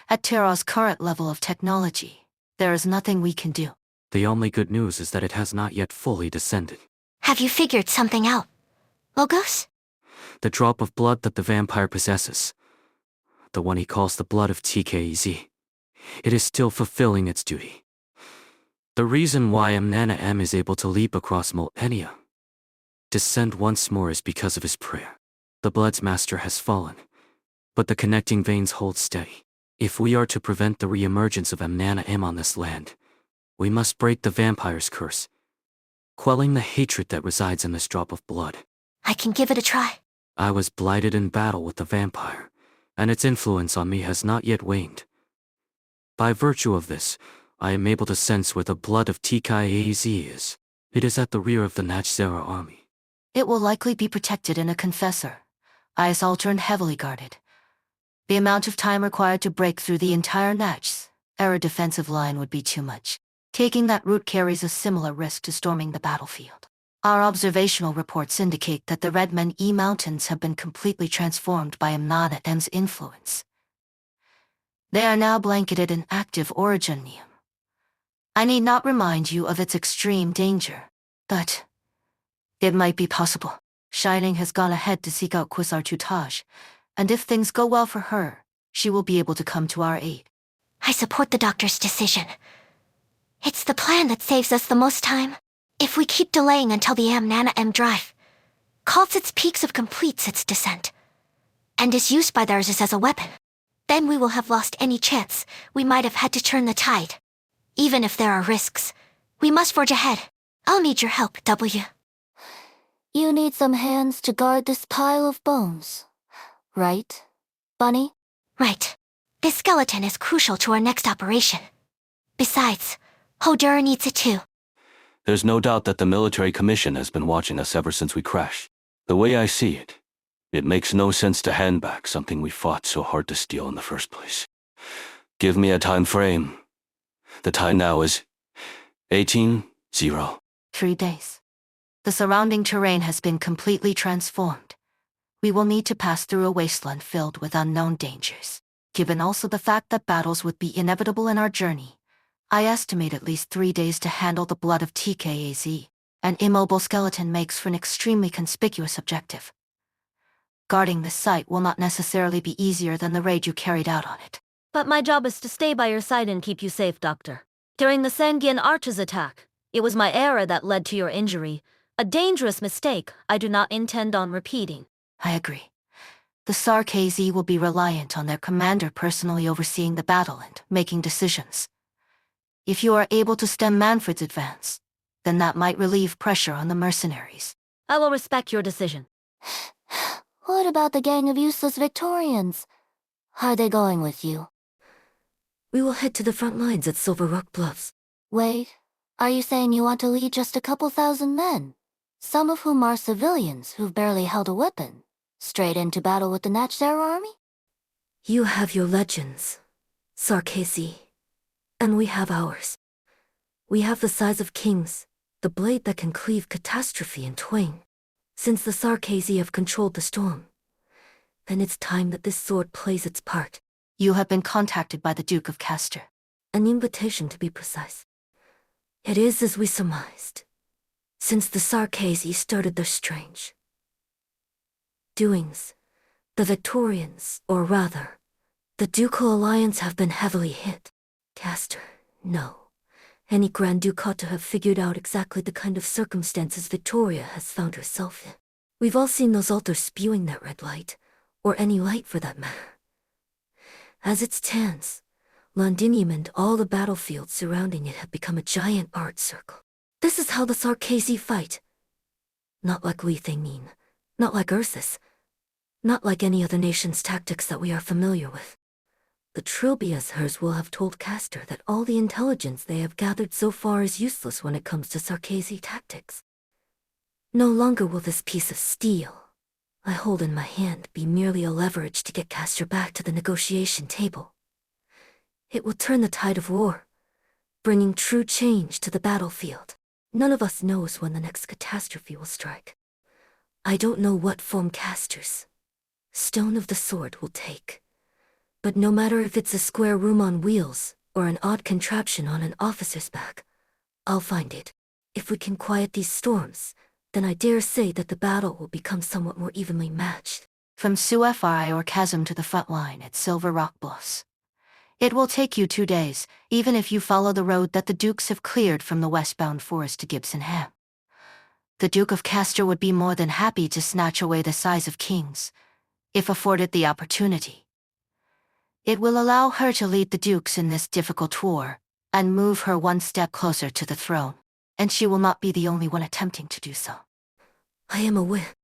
C: At Terra's current level of technology, there is nothing we can do.
I: The only good news is that it has not yet fully descended.
D: Have you figured something out, Logos?
I: The drop of blood that the vampire possesses, the one he calls the blood of TKEZ, it is still fulfilling its duty. The reason why Nana M is able to leap across millennia, descend once more, is because of his prayer. The blood's master has fallen, but the connecting veins hold steady. If we are to prevent the re-emergence of Nana M on this land, we must break the vampire's curse, quelling the hatred that resides in this drop of blood.
D: I can give it a try.
I: I was blighted in battle with the vampire, and its influence on me has not yet waned. By virtue of this, I am able to sense where the blood of TKAZ is. It is at the rear of the Nachzera army.
C: It will likely be protected in a confessor, eyes altar and heavily guarded. The amount of time required to break through the entire Natchez
F: Our defensive line would be too much. Taking that route carries a similar risk to storming the battlefield. Our observational reports indicate that the Redmen E Mountains have been completely transformed by Imnadet's influence. They are now blanketed in active orogenium. I need not remind you of its extreme danger, but it might be possible. Shining has gone ahead to seek out Quisar Tutage, and if things go well for her, she will be able to come to our aid.
D: I support the doctor's decision. It's the plan that saves us the most time. If we keep delaying until the Amnana drive calls its peaks of completes its descent, and is used by theirs as a weapon, then we will have lost any chance we might have had to turn the tide. Even if there are risks, we must forge ahead. I'll need your help, W.
C: You need some hands to guard this pile of bones, right, Bunny?
D: Right. This skeleton is crucial to our next operation. Besides, Hodur needs it too.
H: There's no doubt that the military commission has been watching us ever since we crashed. The way I see it, it makes no sense to hand back something we fought so hard to steal in the first place. Give me a time frame. The time now is 18:0.
F: 3 days. The surrounding terrain has been completely transformed. We will need to pass through a wasteland filled with unknown dangers. Given also the fact that battles would be inevitable in our journey, I estimate at least 3 days to handle the blood of TKAZ. An immobile skeleton makes for an extremely conspicuous objective. Guarding this site will not necessarily be easier than the raid you carried out on it.
L: But my job is to stay by your side and keep you safe, Doctor. During the Sangian Archers attack, it was my error that led to your injury. A dangerous mistake I do not intend on repeating.
F: I agree. The Sarkazi will be reliant on their commander personally overseeing the battle and making decisions. If you are able to stem Manfred's advance, then that might relieve pressure on the mercenaries.
L: I will respect your decision.
C: What about the gang of useless Victorians? Are they going with you?
E: We will head to the front lines at Silver Rock Bluffs.
C: Wait, are you saying you want to lead just a couple thousand men? Some of whom are civilians who've barely held a weapon, straight into battle with the Natchzera army?
E: You have your legends, Sarkazi, and we have ours. We have the size of kings, the blade that can cleave catastrophe in twain. Since the Sarkazi have controlled the storm, then it's time that this sword plays its part.
F: You have been contacted by the Duke of Castor.
E: An invitation, to be precise. It is as we surmised. Since the Sarkazi started their strange doings, the Victorians, or rather, the Ducal Alliance have been heavily hit. Castor, no. Any Grand Duke ought to have figured out exactly the kind of circumstances Victoria has found herself in. We've all seen those altars spewing that red light, or any light for that matter. As it stands, Londinium and all the battlefields surrounding it have become a giant art circle. This is how the Sarkazi fight. Not like Lithaemin, not like Ursus, not like any other nation's tactics that we are familiar with. The Trilbias hers will have told Castor that all the intelligence they have gathered so far is useless when it comes to Sarkazi tactics. No longer will this piece of steel I hold in my hand be merely a leverage to get Castor back to the negotiation table. It will turn the tide of war, bringing true change to the battlefield. None of us knows when the next catastrophe will strike. I don't know what form Castor's Stone of the Sword will take. But no matter if it's a square room on wheels, or an odd contraption on an officer's back, I'll find it. If we can quiet these storms, then I dare say that the battle will become somewhat more evenly matched.
F: From Sufi or Chasm to the front line at Silver Rock Bluffs. It will take you 2 days, even if you follow the road that the Dukes have cleared from the westbound forest to Gibson Ham. The Duke of Castor would be more than happy to snatch away the size of kings, if afforded the opportunity. It will allow her to lead the Dukes in this difficult war, and move her one step closer to the throne, and she will not be the only one attempting to do so.
E: I am aware.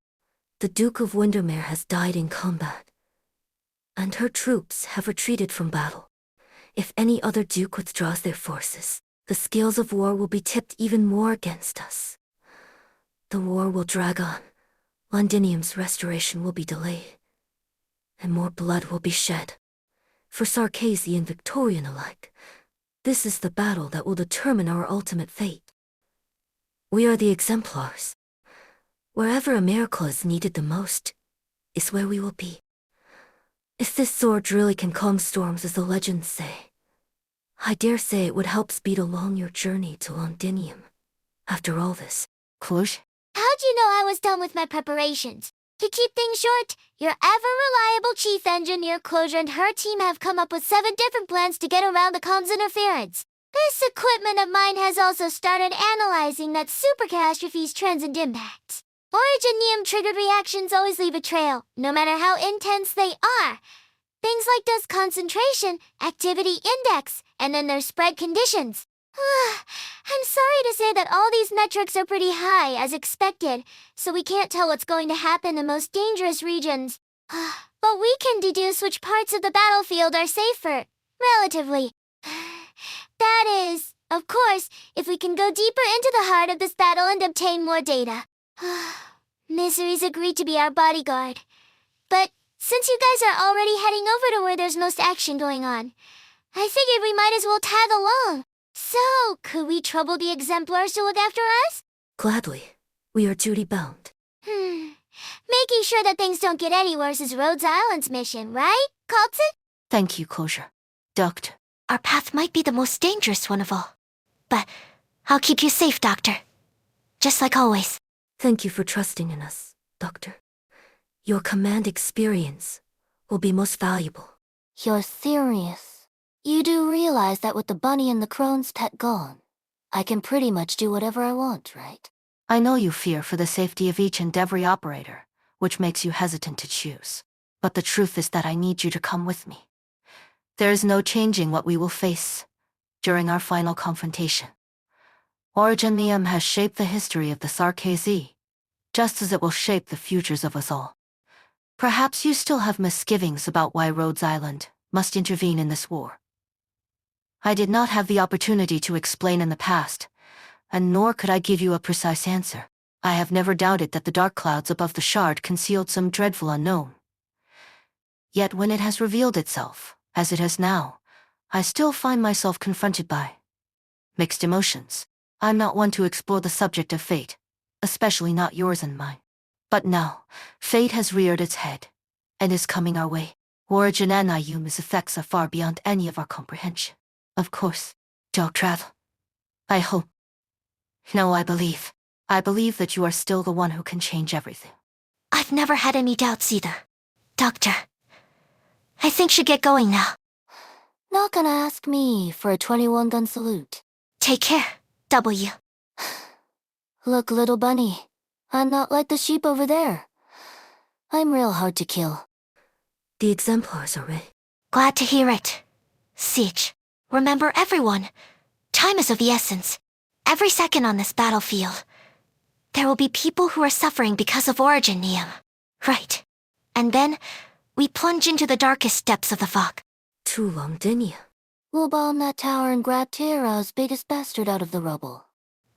E: The Duke of Windermere has died in combat, and her troops have retreated from battle. If any other Duke withdraws their forces, the scales of war will be tipped even more against us. The war will drag on, Londinium's restoration will be delayed, and more blood will be shed. For Sarkazi and Victorian alike,
C: This is the battle that will determine our ultimate fate. We are the exemplars. Wherever a miracle is needed the most is where we will be. If this sword really can calm storms as the legends say, I dare say it would help speed along your journey to Londinium. After all this,
F: Cluj?
D: How'd you know I was done with my preparations? To keep things short, your ever-reliable chief engineer Closure and her team have come up with 7 different plans to get around the comms interference. This equipment of mine has also started analyzing that super catastrophe's trends and impacts. Originium-triggered reactions always leave a trail, no matter how intense they are. Things like dust concentration, activity index, and then their spread conditions. I'm sorry to say that all these metrics are pretty high, as expected, so we can't tell what's going to happen in the most dangerous regions. But we can deduce which parts of the battlefield are safer, relatively. That is, of course, if we can go deeper into the heart of this battle and obtain more data. Misery's agreed to be our bodyguard. But since you guys are already heading over to where there's most action going on, I figured we might as well tag along. So, could we trouble the exemplars to look after us?
C: gladly. We are duty-bound.
D: Making sure that things don't get any worse is Rhodes Island's mission, right, Carlton?
F: Thank you, Closure. Doctor.
D: Our path might be the most dangerous one of all. But I'll keep you safe, Doctor. Just like always.
C: Thank you for trusting in us, Doctor. Your command experience will be most valuable.
L: You're serious. You do realize that with the bunny and the crone's pet gone, I can pretty much do whatever I want, right?
F: I know you fear for the safety of each and every operator, which makes you hesitant to choose. But the truth is that I need you to come with me. There is no changing what we will face during our final confrontation. Originium has shaped the history of the Sarkaz, just as it will shape the futures of us all. Perhaps you still have misgivings about why Rhodes Island must intervene in this war. I did not have the opportunity to explain in the past, and nor could I give you a precise answer. I have never doubted that the dark clouds above the shard concealed some dreadful unknown. Yet when it has revealed itself, as it has now, I still find myself confronted by mixed emotions. I'm not one to explore the subject of fate, especially not yours and mine. But now, fate has reared its head, and is coming our way. Origin and Ayuma's effects are far beyond any of our comprehension. Of course, don't travel. I hope. No, I believe. I believe that you are still the one who can change everything.
D: I've never had any doubts either. Doctor, I think should get going now.
L: Not gonna ask me for a 21-gun salute.
D: Take care, W.
L: Look, little bunny, I'm not like the sheep over there. I'm real hard to kill.
C: The exemplars are ready.
D: Glad to hear it. Siege, remember everyone. Time is of the essence. Every second on this battlefield. There will be people who are suffering because of Originium. Right. And then, we plunge into the darkest depths of the fog.
C: To Londinia.
L: We'll bomb that tower and grab Terra's biggest bastard out of the rubble.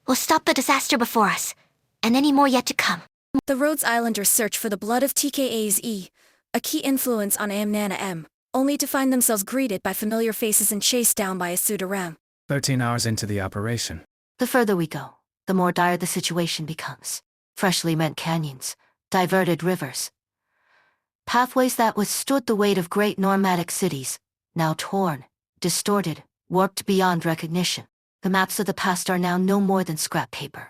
D: We'll stop the disaster before us, and any more yet to come.
A: The Rhodes Islanders search for the blood of TKA's E, a key influence on Amnana M, only to find themselves greeted by familiar faces and chased down by a Sudaram.
B: 13 hours into the operation.
F: The further we go, the more dire the situation becomes. Freshly met canyons, diverted rivers. Pathways that withstood the weight of great nomadic cities, now torn, distorted, warped beyond recognition. The maps of the past are now no more than scrap paper.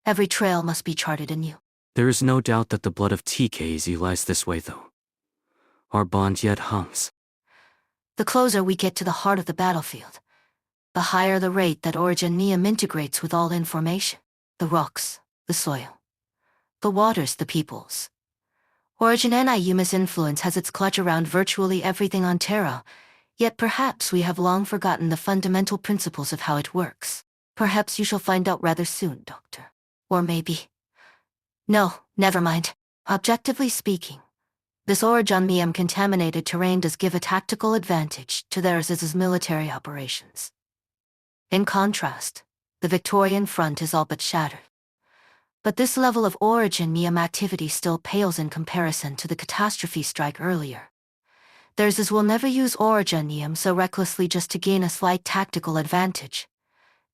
F: Every trail must be charted anew.
I: There is no doubt that the blood of TKZ lies this way, though. Our bond yet hums.
F: The closer we get to the heart of the battlefield, the higher the rate that Originium integrates with all information. The rocks, the soil, the waters, the peoples. Origin and Ayuma's influence has its clutch around virtually everything on Terra, yet perhaps we have long forgotten the fundamental principles of how it works. Perhaps you shall find out rather soon, Doctor. Or maybe... No, never mind. Objectively speaking, this Originium contaminated terrain does give a tactical advantage to theirs' military operations. In contrast, the Victorian front is all but shattered. But this level of Originium activity still pales in comparison to the catastrophe strike earlier. Theirs will never use originium so recklessly just to gain a slight tactical advantage.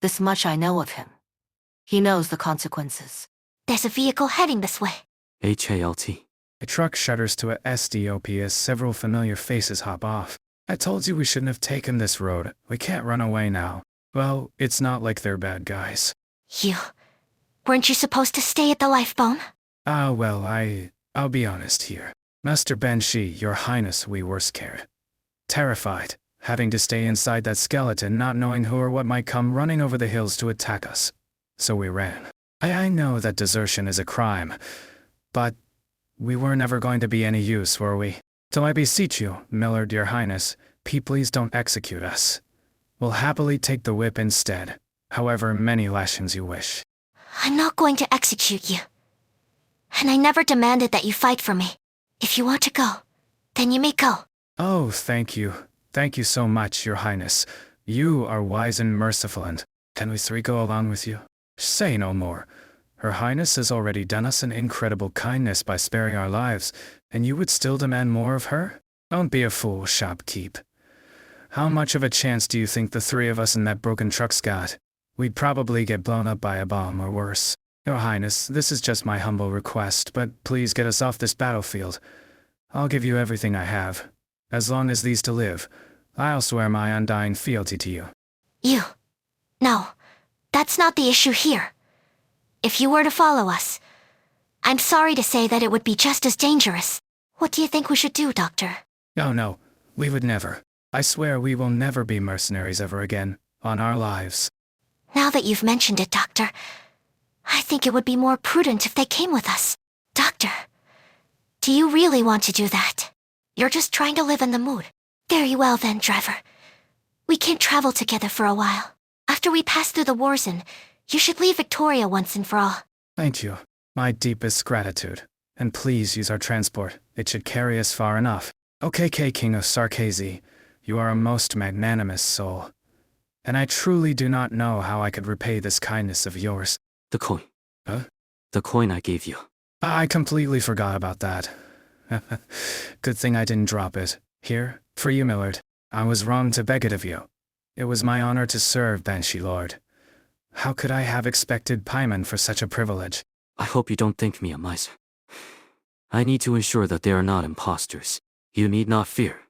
F: This much I know of him. He knows the consequences.
D: There's a vehicle heading this way.
I: HALT.
B: A truck shudders to a SDOP as several familiar faces hop off. I told you we shouldn't have taken this road. We can't run away now. Well, it's not like they're bad guys.
D: Weren't you supposed to stay at the Lifebone?
B: Well, I'll be honest here. Master Banshee, your highness, we were scared. Terrified, having to stay inside that skeleton, not knowing who or what might come running over the hills to attack us. So we ran. I know that desertion is a crime, but we were never going to be any use, were we? So I beseech you, Millard, your highness, please don't execute us. We'll happily take the whip instead, however many lashings you wish.
D: I'm not going to execute you. And I never demanded that you fight for me. If you want to go, then you may go.
B: Oh, thank you. Thank you so much, your highness. You are wise and merciful, and can we three go along with you? Say no more. Her highness has already done us an incredible kindness by sparing our lives, and you would still demand more of her? Don't be a fool, shopkeep. How much of a chance do you think the three of us in that broken truck's got? We'd probably get blown up by a bomb or worse. Your highness, this is just my humble request, but please get us off this battlefield. I'll give you everything I have. As long as these to live, I'll swear my undying fealty to you.
D: No, that's not the issue here. If you were to follow us, I'm sorry to say that it would be just as dangerous. What do you think we should do, Doctor?
B: Oh no, we would never. I swear we will never be mercenaries ever again, on our lives.
D: Now that you've mentioned it, Doctor, I think it would be more prudent if they came with us. Doctor, do you really want to do that? You're just trying to live in the mood. Very well then, driver. We can't travel together for a while. After we pass through the war zone, you should leave Victoria once and for all.
B: Thank you. My deepest gratitude. And please use our transport. It should carry us far enough. OKK King of Sarkazi, you are a most magnanimous soul. And I truly do not know how I could repay this kindness of yours.
I: The coin.
B: Huh?
I: The coin I gave you.
B: I completely forgot about that. Good thing I didn't drop it. Here, for you, Millard. I was wrong to beg it of you. It was my honor to serve, Banshee Lord. How could I have expected payment for such a privilege?
I: I hope you don't think me a miser. I need to ensure that they are not impostors. You need not fear.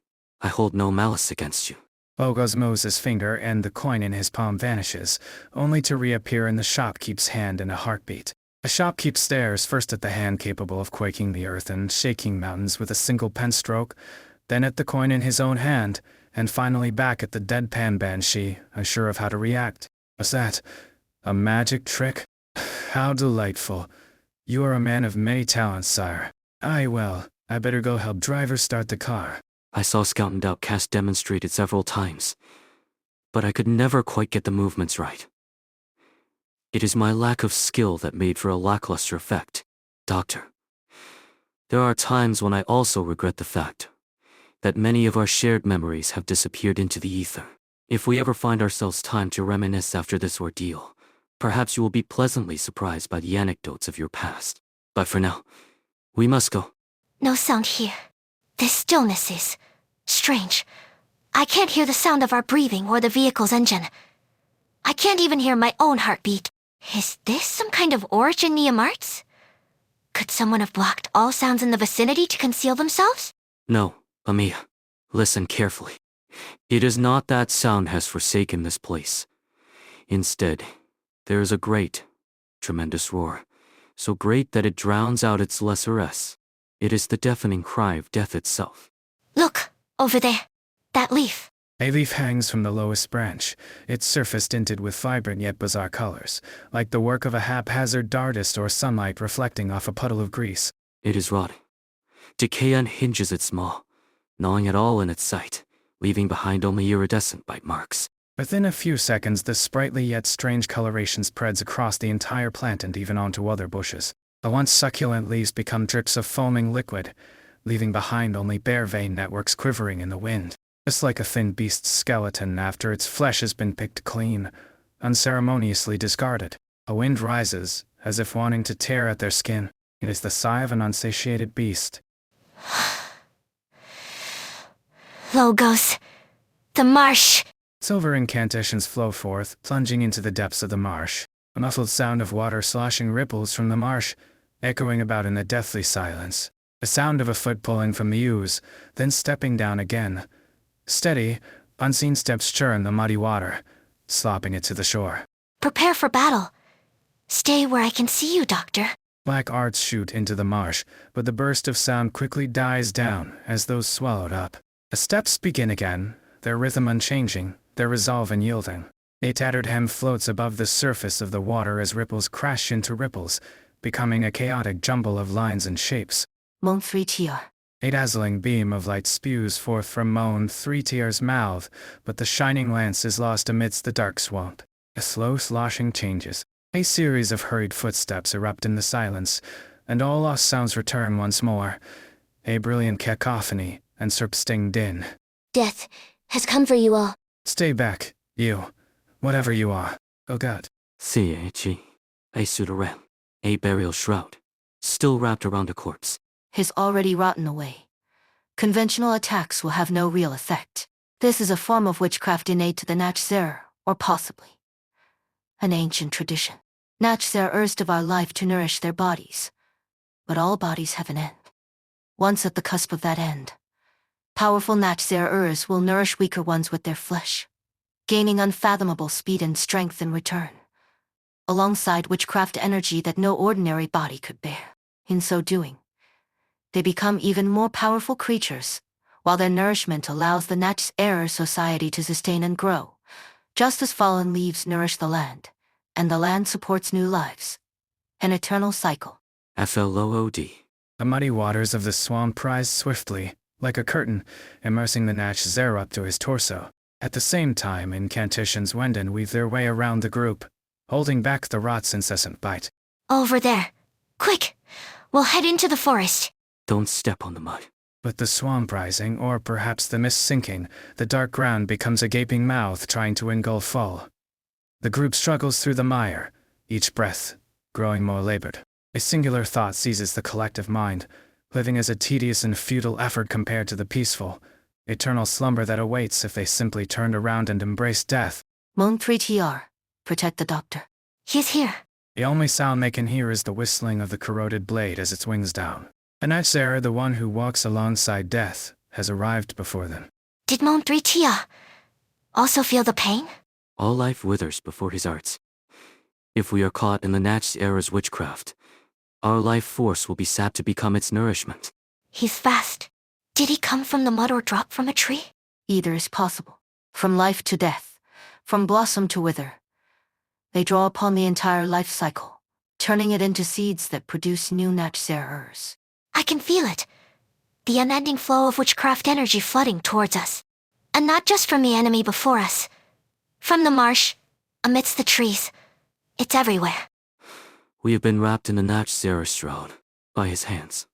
I: I hold no malice against you.
B: Bogo's moves his finger and the coin in his palm vanishes, only to reappear in the shopkeep's hand in a heartbeat. A shopkeep stares first at the hand capable of quaking the earth and shaking mountains with a single pen stroke, then at the coin in his own hand, and finally back at the deadpan Banshee, unsure of how to react. What's that? A magic trick? How delightful. You are a man of many talents, sire. Well, I better go help driver start the car.
I: I saw Scout and Outcast demonstrate it several times, but I could never quite get the movements right. It is my lack of skill that made for a lackluster effect, Doctor. There are times when I also regret the fact that many of our shared memories have disappeared into the ether. If we ever find ourselves time to reminisce after this ordeal, perhaps you will be pleasantly surprised by the anecdotes of your past. But for now, we must go.
D: No sound here. This stillness is strange. I can't hear the sound of our breathing or the vehicle's engine. I can't even hear my own heartbeat. Is this some kind of originium arts? Could someone have blocked all sounds in the vicinity to conceal themselves?
I: No, Amiya. Listen carefully. It is not that sound has forsaken this place. Instead, there is a great, tremendous roar, so great that it drowns out its lesser S. It is the deafening cry of death itself.
D: Look, over there. That leaf.
B: A leaf hangs from the lowest branch, its surface tinted with vibrant yet bizarre colors, like the work of a haphazard artist or sunlight reflecting off a puddle of grease.
I: It is rotting. Decay unhinges its maw, gnawing at all in its sight, leaving behind only iridescent bite marks.
B: Within a few seconds, the sprightly yet strange coloration spreads across the entire plant and even onto other bushes. The once succulent leaves become drips of foaming liquid, leaving behind only bare vein networks quivering in the wind. Just like a thin beast's skeleton after its flesh has been picked clean, unceremoniously discarded. A wind rises, as if wanting to tear at their skin. It is the sigh of an unsatiated beast.
D: Logos. The marsh.
B: Silver incantations flow forth, plunging into the depths of the marsh. A muffled sound of water sloshing ripples from the marsh, echoing about in the deathly silence. A sound of a foot pulling from the ooze, then stepping down again. Steady, unseen steps churn the muddy water, slopping it to the shore.
D: Prepare for battle. Stay where I can see you, Doctor.
B: Black arts shoot into the marsh, but the burst of sound quickly dies down as those swallowed up. The steps begin again, their rhythm unchanging, their resolve unyielding. A tattered hem floats above the surface of the water as ripples crash into ripples, becoming a chaotic jumble of lines and shapes.
F: Mon 3TR.
B: A dazzling beam of light spews forth from Moan 3TR's mouth, but the shining lance is lost amidst the dark swamp. A slow sloshing changes. A series of hurried footsteps erupt in the silence, and all lost sounds return once more. A brilliant cacophony and serpsting din.
D: Death has come for you all.
B: Stay back, you. Whatever you are. Oh God.
I: CAG. A pseudoram. A burial shroud. Still wrapped around a corpse.
F: Has already rotten away. Conventional attacks will have no real effect. This is a form of witchcraft innate to the Natchzer, or possibly an ancient tradition. Natchzer urged of our life to nourish their bodies. But all bodies have an end. Once at the cusp of that end, powerful Natchzer will nourish weaker ones with their flesh, gaining unfathomable speed and strength in return, alongside witchcraft energy that no ordinary body could bear. In so doing, they become even more powerful creatures, while their nourishment allows the Natchzer society to sustain and grow, just as fallen leaves nourish the land, and the land supports new lives. An eternal cycle.
I: FLOOD.
B: The muddy waters of the swamp rise swiftly, like a curtain, immersing the Natchzer up to his torso. At the same time, incantations wend and weave their way around the group, holding back the rot's incessant bite.
D: Over there. Quick! We'll head into the forest.
I: Don't step on the mud.
B: With the swamp rising, or perhaps the mist sinking, the dark ground becomes a gaping mouth trying to engulf all. The group struggles through the mire, each breath growing more labored. A singular thought seizes the collective mind, living as a tedious and futile effort compared to the peaceful, eternal slumber that awaits if they simply turned around and embraced death.
F: Mon 3TR. Protect the doctor.
D: He's here.
B: The only sound they can hear is the whistling of the corroded blade as it swings down. And Natchzer, the one who walks alongside death, has arrived before them.
D: Did Mon 3Tia also feel the pain?
I: All life withers before his arts. If we are caught in the Natchzer's witchcraft, our life force will be sapped to become its nourishment.
D: He's fast. Did he come from the mud or drop from a tree?
F: Either is possible. From life to death, from blossom to wither. They draw upon the entire life cycle, turning it into seeds that produce new Natchzerers.
D: I can feel it. The unending flow of witchcraft energy flooding towards us. And not just from the enemy before us. From the marsh, amidst the trees. It's everywhere.
I: We have been wrapped in a Natchzer shroud, by his hands.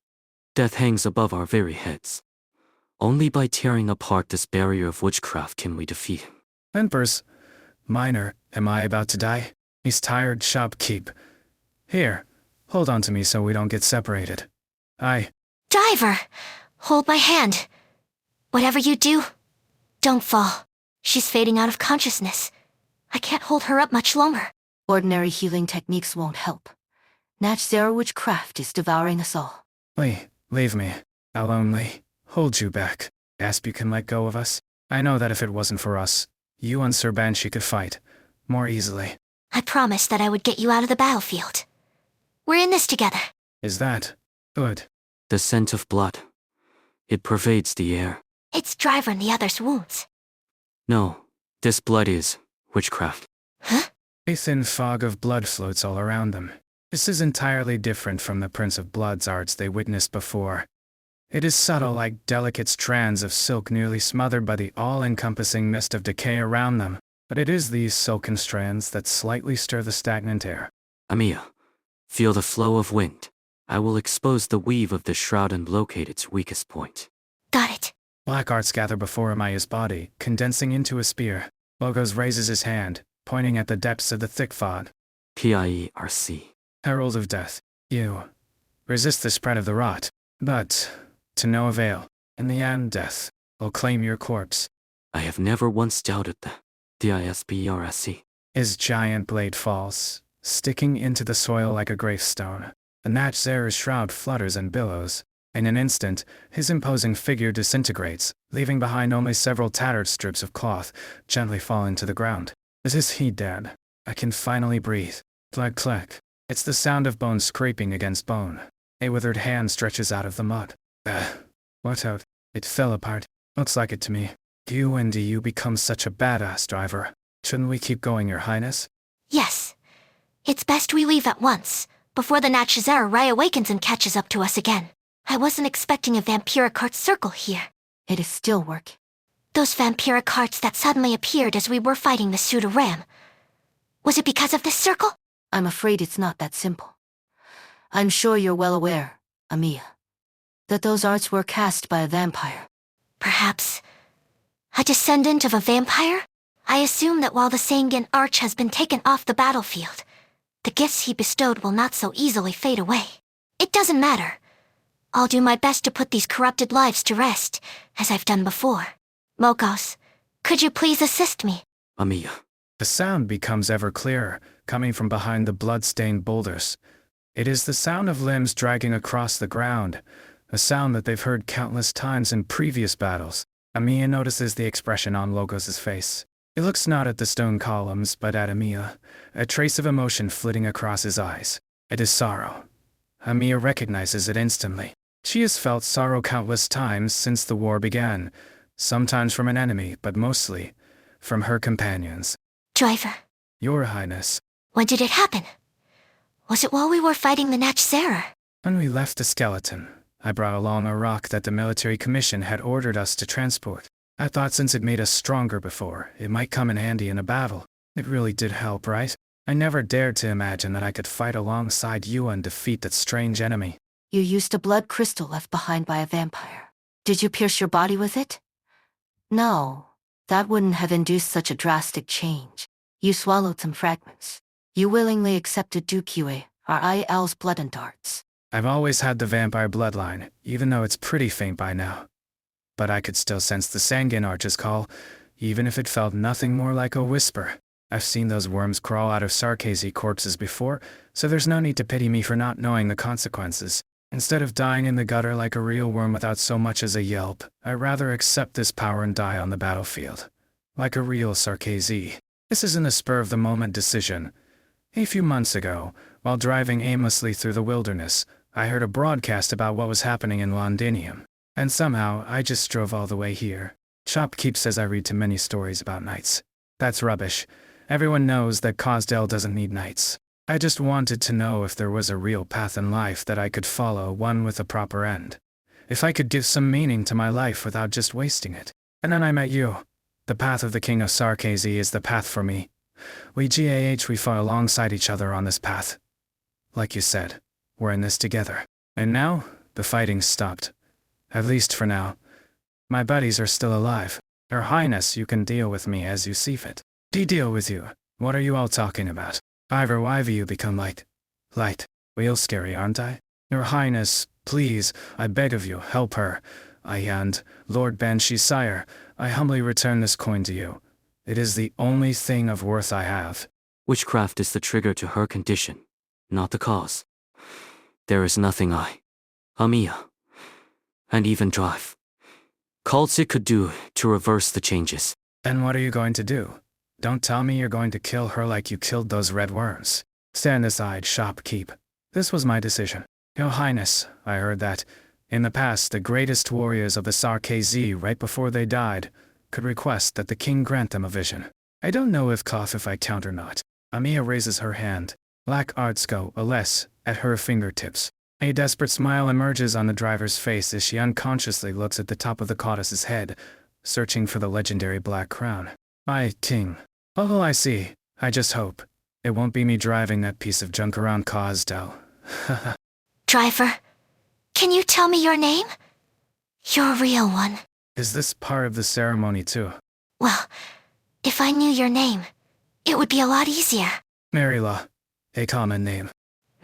I: Death hangs above our very heads. Only by tearing apart this barrier of witchcraft can we defeat him.
B: Vempers, Minor, am I about to die? He's tired, shopkeep. Here, hold on to me so we don't get separated.
D: Diver, hold my hand. Whatever you do, don't fall. She's fading out of consciousness. I can't hold her up much longer.
F: Ordinary healing techniques won't help. Natchzer witchcraft is devouring us all.
B: Leave me. I'll only hold you back. Asp you can let go of us. I know that if it wasn't for us, you and Sir Banshee could fight more easily.
D: I promised that I would get you out of the battlefield. We're in this together.
B: Is that good?
I: The scent of blood. It pervades the air.
D: It's Driver and the others' wounds.
I: No, this blood is witchcraft.
D: Huh?
B: A thin fog of blood floats all around them. This is entirely different from the Prince of Blood's arts they witnessed before. It is subtle, like delicate strands of silk nearly smothered by the all-encompassing mist of decay around them, but it is these silken strands that slightly stir the stagnant air.
I: Amiya, feel the flow of wind. I will expose the weave of the shroud and locate its weakest point.
D: Got it.
B: Black arts gather before Amaya's body, condensing into a spear. Logos raises his hand, pointing at the depths of the thick fog.
I: PIERC.
B: Herald of Death, you resist the spread of the rot, but to no avail. In the end, death I'll claim your corpse.
I: I have never once doubted the DISPRSC.
B: His giant blade falls, sticking into the soil like a gravestone. The Natchzera's shroud flutters and billows. In an instant, his imposing figure disintegrates, leaving behind only several tattered strips of cloth, gently falling to the ground. Is he dead? I can finally breathe. Clack clack. It's the sound of bone scraping against bone. A withered hand stretches out of the mud. What out? It fell apart. Looks like it to me. When do you become such a badass driver? Shouldn't we keep going, Your Highness?
D: Yes. It's best we leave at once, before the Natchzera reawakens and catches up to us again. I wasn't expecting a vampiric heart circle here.
F: It is still work.
D: Those vampiric hearts that suddenly appeared as we were fighting the pseudo-ram. Was it because of this circle?
F: I'm afraid it's not that simple. I'm sure you're well aware, Amiya, that those arts were cast by a vampire.
D: Perhaps a descendant of a vampire? I assume that while the Sangin Arch has been taken off the battlefield, the gifts he bestowed will not so easily fade away. It doesn't matter. I'll do my best to put these corrupted lives to rest, as I've done before. Mokos, could you please assist me?
I: Amiya.
B: The sound becomes ever clearer, coming from behind the blood-stained boulders. It is the sound of limbs dragging across the ground, a sound that they've heard countless times in previous battles. Amiya notices the expression on Logos' face. He looks not at the stone columns, but at Amiya, a trace of emotion flitting across his eyes. It is sorrow. Amiya recognizes it instantly. She has felt sorrow countless times since the war began, sometimes from an enemy, but mostly from her companions.
D: Driver.
B: Your Highness.
D: When did it happen? Was it while we were fighting the Natchzera?
B: When we left the skeleton, I brought along a rock that the military commission had ordered us to transport. I thought since it made us stronger before, it might come in handy in a battle. It really did help, right? I never dared to imagine that I could fight alongside you and defeat that strange enemy.
F: You used a blood crystal left behind by a vampire. Did you pierce your body with it? No, that wouldn't have induced such a drastic change. You swallowed some fragments. You willingly accepted Dukue, our IL's blood and darts.
B: I've always had the vampire bloodline, even though it's pretty faint by now. But I could still sense the Sangin Arch's call, even if it felt nothing more like a whisper. I've seen those worms crawl out of Sarkazi corpses before, so there's no need to pity me for not knowing the consequences. Instead of dying in the gutter like a real worm without so much as a yelp, I'd rather accept this power and die on the battlefield. Like a real Sarkazi. This isn't a spur-of-the-moment decision. A few months ago, while driving aimlessly through the wilderness, I heard a broadcast about what was happening in Londinium. And somehow, I just drove all the way here. Shopkeep says I read too many stories about knights. That's rubbish. Everyone knows that Cosdale doesn't need knights. I just wanted to know if there was a real path in life that I could follow, one with a proper end. If I could give some meaning to my life without just wasting it. And then I met you. The path of the King of Sarkazi is the path for me. We fought alongside each other on this path. Like you said, we're in this together. And now, the fighting's stopped. At least for now. My buddies are still alive. Your Highness, you can deal with me as you see fit. Deal with you. What are you all talking about? Ivor, why have you become light? Real scary, aren't I? Your Highness, please, I beg of you, help her. And, Lord Banshee's sire, I humbly return this coin to you. It is the only thing of worth I have.
I: Witchcraft is the trigger to her condition, not the cause. There is nothing Amiya, and even Drive, Kaltzik could do to reverse the changes.
B: Then what are you going to do? Don't tell me you're going to kill her like you killed those red worms. Stand aside, Shopkeep. This was my decision. Your Highness, I heard that, in the past, the greatest warriors of the Sarkazi, right before they died, could request that the king grant them a vision. I don't know if I count or not. Amiya raises her hand. Black arts go, alas, at her fingertips. A desperate smile emerges on the driver's face as she unconsciously looks at the top of the goddess's head, searching for the legendary black crown. King. Oh, I see. I just hope. It won't be me driving that piece of junk around Cosdale.
D: Driver, can you tell me your name? Your real one.
B: Is this part of the ceremony too?
D: Well, if I knew your name, it would be a lot easier.
B: Maryla. A common name.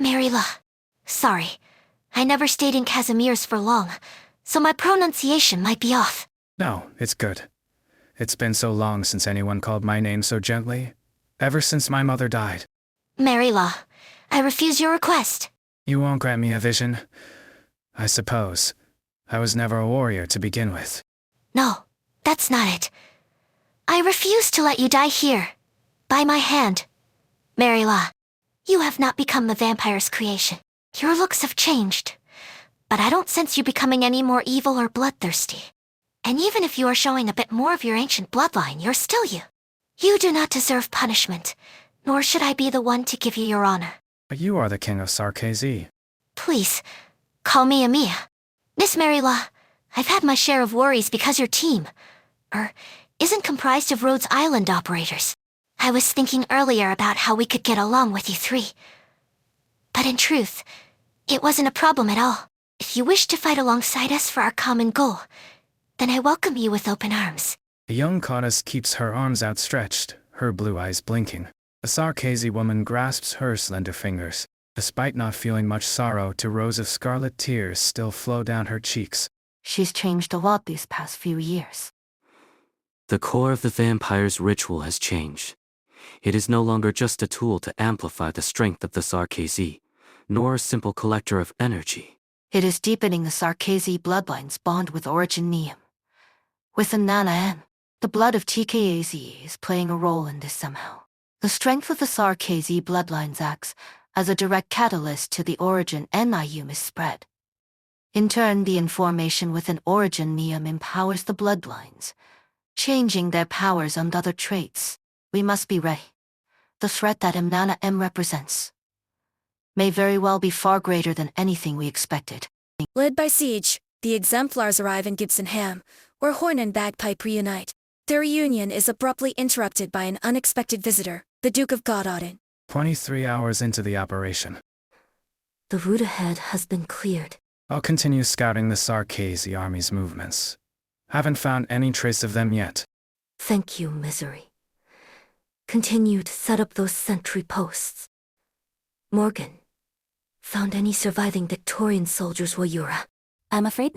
D: Maryla. Sorry. I never stayed in Casimir's for long, so my pronunciation might be off.
B: No, it's good. It's been so long since anyone called my name so gently. Ever since my mother died.
D: Mary Law, I refuse your request.
B: You won't grant me a vision? I suppose. I was never a warrior to begin with.
D: No, that's not it. I refuse to let you die here. By my hand. Mary Law, you have not become the vampire's creation. Your looks have changed. But I don't sense you becoming any more evil or bloodthirsty. And even if you are showing a bit more of your ancient bloodline, you're still you. You do not deserve punishment, nor should I be the one to give you your honor.
B: But you are the king of Sarkozy.
D: Please, call me Amia. Miss Mary Law, I've had my share of worries because your team, isn't comprised of Rhodes Island operators. I was thinking earlier about how we could get along with you three. But in truth, it wasn't a problem at all. If you wish to fight alongside us for our common goal, then I welcome you with open arms.
B: The young goddess keeps her arms outstretched, her blue eyes blinking. The Sarkozy woman grasps her slender fingers. Despite not feeling much sorrow, two rows of scarlet tears still flow down her cheeks.
F: She's changed a lot these past few years.
I: The core of the vampire's ritual has changed. It is no longer just a tool to amplify the strength of the Sarkozy, nor a simple collector of energy.
F: It is deepening the Sarkozy bloodline's bond with Origin Neum. With the Nana M, the blood of TKAZ is playing a role in this somehow. The strength of the Sarkozy bloodlines acts as a direct catalyst to the Origin Nium is spread. In turn, the information within Origin Neum empowers the bloodlines, changing their powers and other traits. We must be ready. The threat that Nana M represents may very well be far greater than anything we expected.
A: Led by Siege, the Exemplars arrive in Gibsonham, where Horn and Bagpipe reunite. Their reunion is abruptly interrupted by an unexpected visitor, the Duke of Gododin.
B: 23 hours into the operation.
C: The route ahead has been cleared.
B: I'll continue scouting the Sarkozy army's movements. Haven't found any trace of them yet.
C: Thank you, Misery. Continue to set up those sentry posts. Morgan, found any surviving Victorian soldiers while you were at?
M: I'm afraid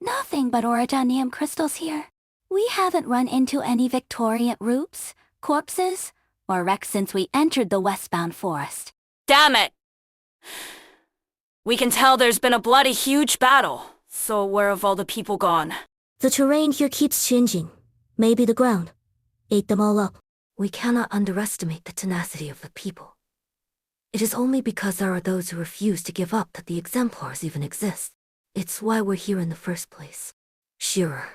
M: nothing but Originium crystals here. We haven't run into any Victorian roots, corpses, or wrecks since we entered the westbound forest.
N: Damn it! We can tell there's been a bloody huge battle, so where have all the people gone?
L: The terrain here keeps changing. Maybe the ground ate them all up.
C: We cannot underestimate the tenacity of the people. It is only because there are those who refuse to give up that the Exemplars even exist. It's why we're here in the first place. Shearer,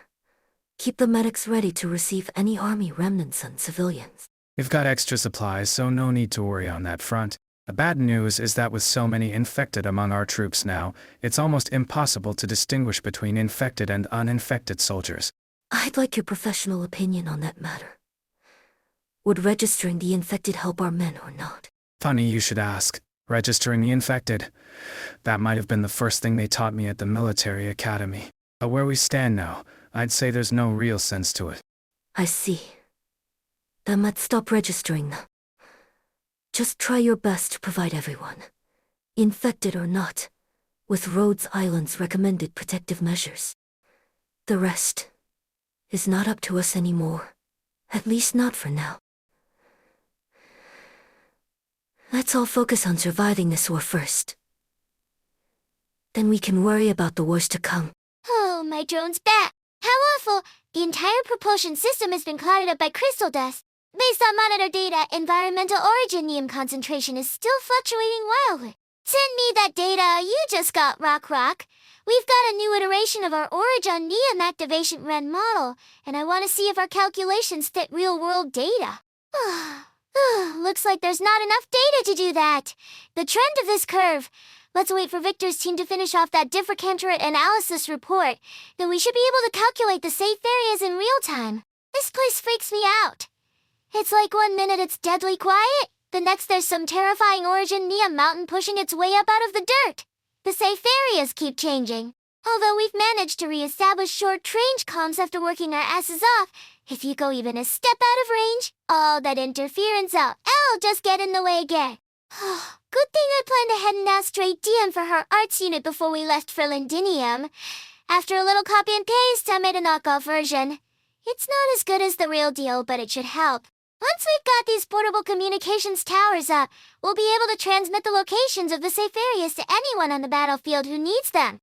C: keep the medics ready to receive any army remnants and civilians.
B: We've got extra supplies, so no need to worry on that front. The bad news is that with so many infected among our troops now, it's almost impossible to distinguish between infected and uninfected soldiers.
C: I'd like your professional opinion on that matter. Would registering the infected help our men or not?
B: Funny you should ask. Registering the infected. That might have been the first thing they taught me at the military academy. But where we stand now, I'd say there's no real sense to it.
C: I see. Then let's stop registering them. Just try your best to provide everyone, infected or not, with Rhodes Island's recommended protective measures. The rest is not up to us anymore, at least not for now. Let's all focus on surviving this war first. Then we can worry about the wars to come.
D: Oh, my drone's back. How awful! The entire propulsion system has been clouded up by crystal dust. Based on monitor data, environmental originium concentration is still fluctuating wildly. Send me that data you just got, Rock. We've got a new iteration of our originium activation ren model, and I want to see if our calculations fit real-world data. Looks like there's not enough data to do that. The trend of this curve. Let's wait for Victor's team to finish off that diffracantorate analysis report. Then we should be able to calculate the safe areas in real time. This place freaks me out. It's like 1 minute it's deadly quiet, the next there's some terrifying Origin Neum mountain pushing its way up out of the dirt. The safe areas keep changing. Although we've managed to re-establish short-range comms after working our asses off, if you go even a step out of range, all that interference I'll just get in the way again. Good thing I planned ahead and asked Straight DM for her arts unit before we left for Londinium. After a little copy and paste, I made a knockoff version. It's not as good as the real deal, but it should help. Once we've got these portable communications towers up, we'll be able to transmit the locations of the safe areas to anyone on the battlefield who needs them.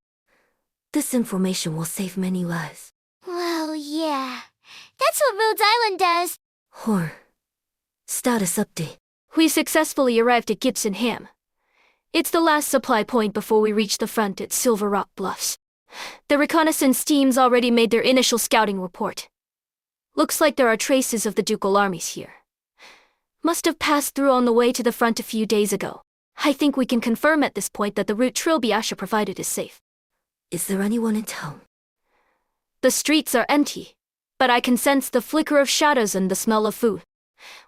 C: This information will save many lives.
D: Well, yeah. That's what Rhodes Island does.
C: Horn. Status update.
E: We successfully arrived at Gibson Ham. It's the last supply point before we reach the front at Silver Rock Bluffs. The reconnaissance teams already made their initial scouting report. Looks like there are traces of the ducal armies here. Must have passed through on the way to the front a few days ago. I think we can confirm at this point that the route Trilby Asha provided is safe.
C: Is there anyone in town?
E: The streets are empty, but I can sense the flicker of shadows and the smell of food.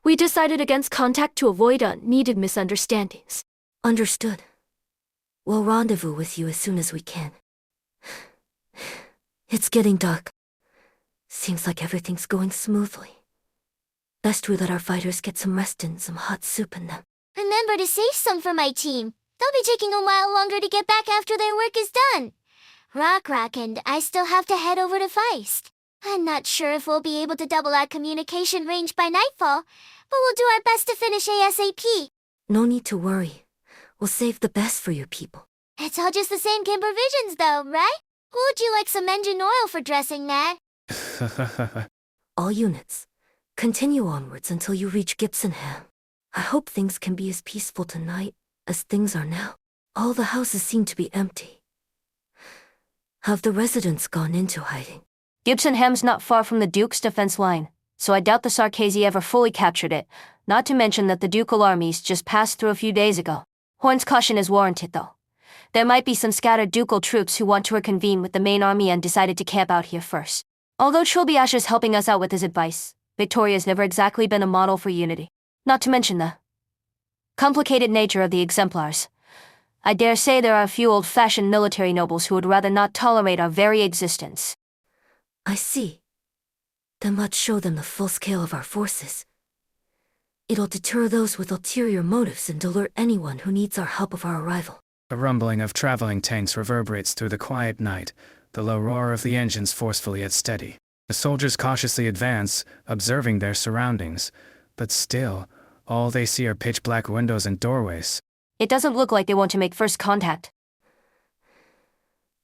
E: We decided against contact to avoid unneeded misunderstandings.
C: Understood. We'll rendezvous with you as soon as we can. It's getting dark. Seems like everything's going smoothly. Best we let our fighters get some rest and some hot soup in them.
D: Remember to save some for my team. They'll be taking a while longer to get back after their work is done. Rock and I still have to head over to Feist. I'm not sure if we'll be able to double our communication range by nightfall, but we'll do our best to finish ASAP.
C: No need to worry. We'll save the best for your people.
D: It's all just the same Kim provisions though, right? Would you like some engine oil for dressing that?
C: All units, continue onwards until you reach Gibson Ham. I hope things can be as peaceful tonight as things are now. All the houses seem to be empty. Have the residents gone into hiding?
O: Gibson Ham's not far from the Duke's defense line, so I doubt the Sarkazi ever fully captured it, not to mention that the ducal armies just passed through a few days ago. Horn's caution is warranted, though. There might be some scattered ducal troops who want to reconvene with the main army and decided to camp out here first. Although Trilby Asha is helping us out with his advice, Victoria's never exactly been a model for unity. Not to mention the complicated nature of the exemplars. I dare say there are a few old-fashioned military nobles who would rather not tolerate our very existence.
C: I see. Then let's show them the full scale of our forces. It'll deter those with ulterior motives and alert anyone who needs our help of our arrival.
B: The rumbling of traveling tanks reverberates through the quiet night, the low roar of the engines forcefully yet steady. The soldiers cautiously advance, observing their surroundings, but still, all they see are pitch-black windows and doorways.
O: It doesn't look like they want to make first contact.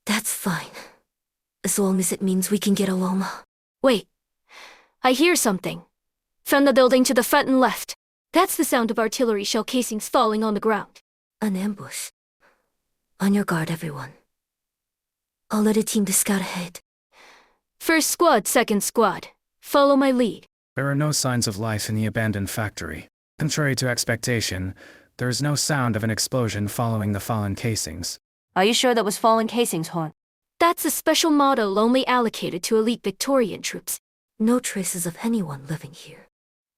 C: That's fine. As long as it means we can get a Loma.
E: Wait. I hear something. From the building to the front and left. That's the sound of artillery shell casings falling on the ground.
C: An ambush. On your guard, everyone. I'll let a team to scout ahead.
E: First squad, second squad. Follow my lead.
B: There are no signs of life in the abandoned factory. Contrary to expectation, there is no sound of an explosion following the fallen casings.
O: Are you sure that was fallen casings, Horn?
E: That's a special model only allocated to elite Victorian troops.
C: No traces of anyone living here.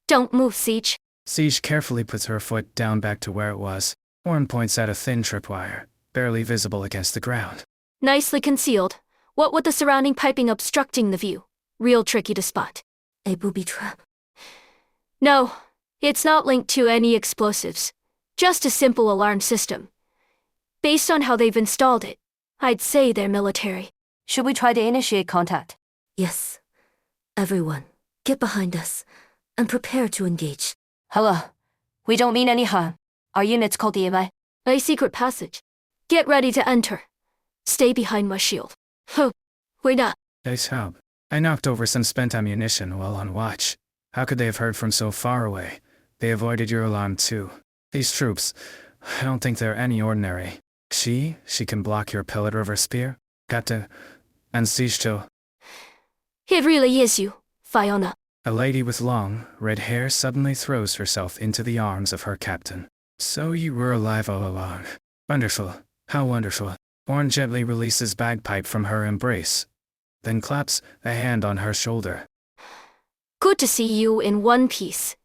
E: Don't move, Siege.
B: Siege carefully puts her foot down back to where it was. Horn points at a thin tripwire, barely visible against the ground.
E: Nicely concealed. What with the surrounding piping obstructing the view? Real tricky to spot.
C: A booby trap?
E: No, it's not linked to any explosives. Just a simple alarm system. Based on how they've installed it, I'd say they're military.
O: Should we try to initiate contact?
C: Yes. Everyone, get behind us, and prepare to engage.
O: Hello. We don't mean any harm. Our unit's called the
E: A secret passage. Get ready to enter. Stay behind my shield. Huh. We're not.
B: Nice help. I knocked over some spent ammunition while on watch. How could they have heard from so far away? They avoided your alarm too. These troops, I don't think they're any ordinary. She can block your Pellet River spear? Got to... and siege to...
E: It really is you, Fiona.
B: A lady with long, red hair suddenly throws herself into the arms of her captain. So you were alive all along. Wonderful. How wonderful. Horn gently releases bagpipe from her embrace, then claps a hand on her shoulder.
E: Good to see you in one piece.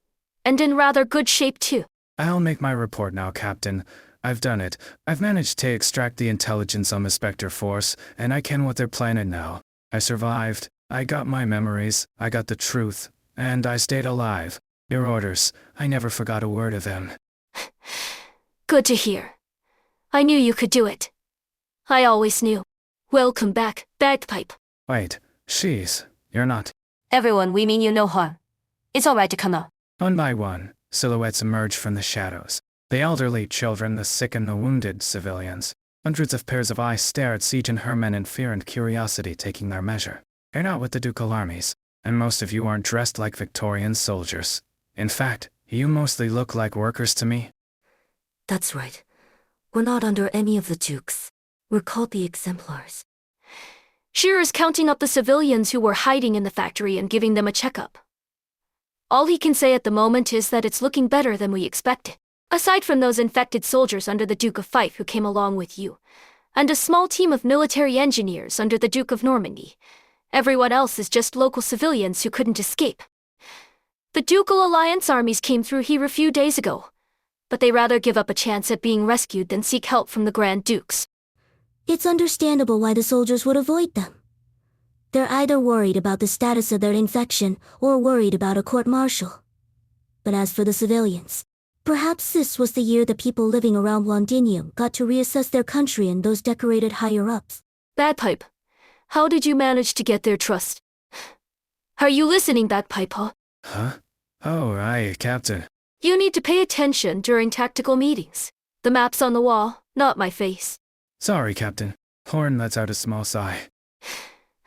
E: And in rather good shape too.
B: I'll make my report now, Captain. I've done it. I've managed to extract the intelligence on the Spectre Force, and I ken what they're planning now. I survived. I got my memories. I got the truth. And I stayed alive. Your orders. I never forgot a word of them.
E: Good to hear. I knew you could do it. I always knew. Welcome back, Bagpipe.
B: Wait, you're not.
O: Everyone, we mean you no harm. It's all right to come out.
B: One by one, silhouettes emerge from the shadows. The elderly, children, the sick and the wounded, civilians. Hundreds of pairs of eyes stare at Siege and her men in fear and curiosity taking their measure. You're not with the ducal armies, and most of you aren't dressed like Victorian soldiers. In fact, you mostly look like workers to me.
C: That's right. We're not under any of the dukes. We're called the Exemplars.
E: Shearer is counting up the civilians who were hiding in the factory and giving them a checkup. All he can say at the moment is that it's looking better than we expected. Aside from those infected soldiers under the Duke of Fife who came along with you, and a small team of military engineers under the Duke of Normandy, everyone else is just local civilians who couldn't escape. The Ducal Alliance armies came through here a few days ago, but they rather give up a chance at being rescued than seek help from the Grand Dukes.
L: It's understandable why the soldiers would avoid them. They're either worried about the status of their infection or worried about a court-martial. But as for the civilians, perhaps this was the year the people living around Londinium got to reassess their country and those decorated higher-ups.
E: Bagpipe, how did you manage to get their trust? Are you listening, Bagpipe, huh?
B: Huh? Oh, aye, Captain.
E: You need to pay attention during tactical meetings. The map's on the wall, not my face.
B: Sorry, Captain. Horn lets out a small sigh.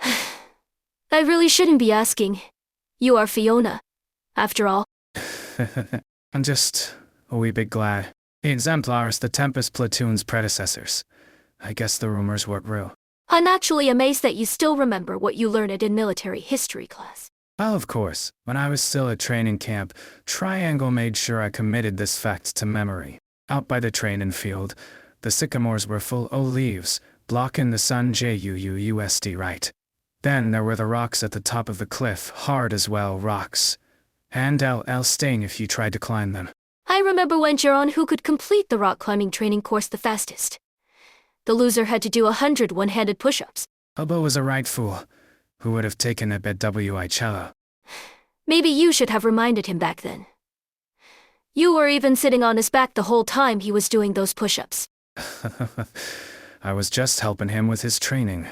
E: I really shouldn't be asking. You are Fiona, after all.
B: I'm just a wee bit glad. The Exemplars, the Tempest platoon's predecessors. I guess the rumors were real.
E: I'm actually amazed that you still remember what you learned in military history class.
B: Well, of course, when I was still at training camp, Triangle made sure I committed this fact to memory. Out by the training field, the sycamores were full o' leaves, blocking the sun JUUSD right. Then there were the rocks at the top of the cliff, hard as well rocks. And L sting if you tried to climb them.
E: I remember when Geron who could complete the rock climbing training course the fastest. The loser had to do 100 one-handed push-ups.
B: Hubbo was a right fool, who would have taken a bit W.I. cello.
E: Maybe you should have reminded him back then. You were even sitting on his back the whole time he was doing those push-ups.
B: I was just helping him with his training.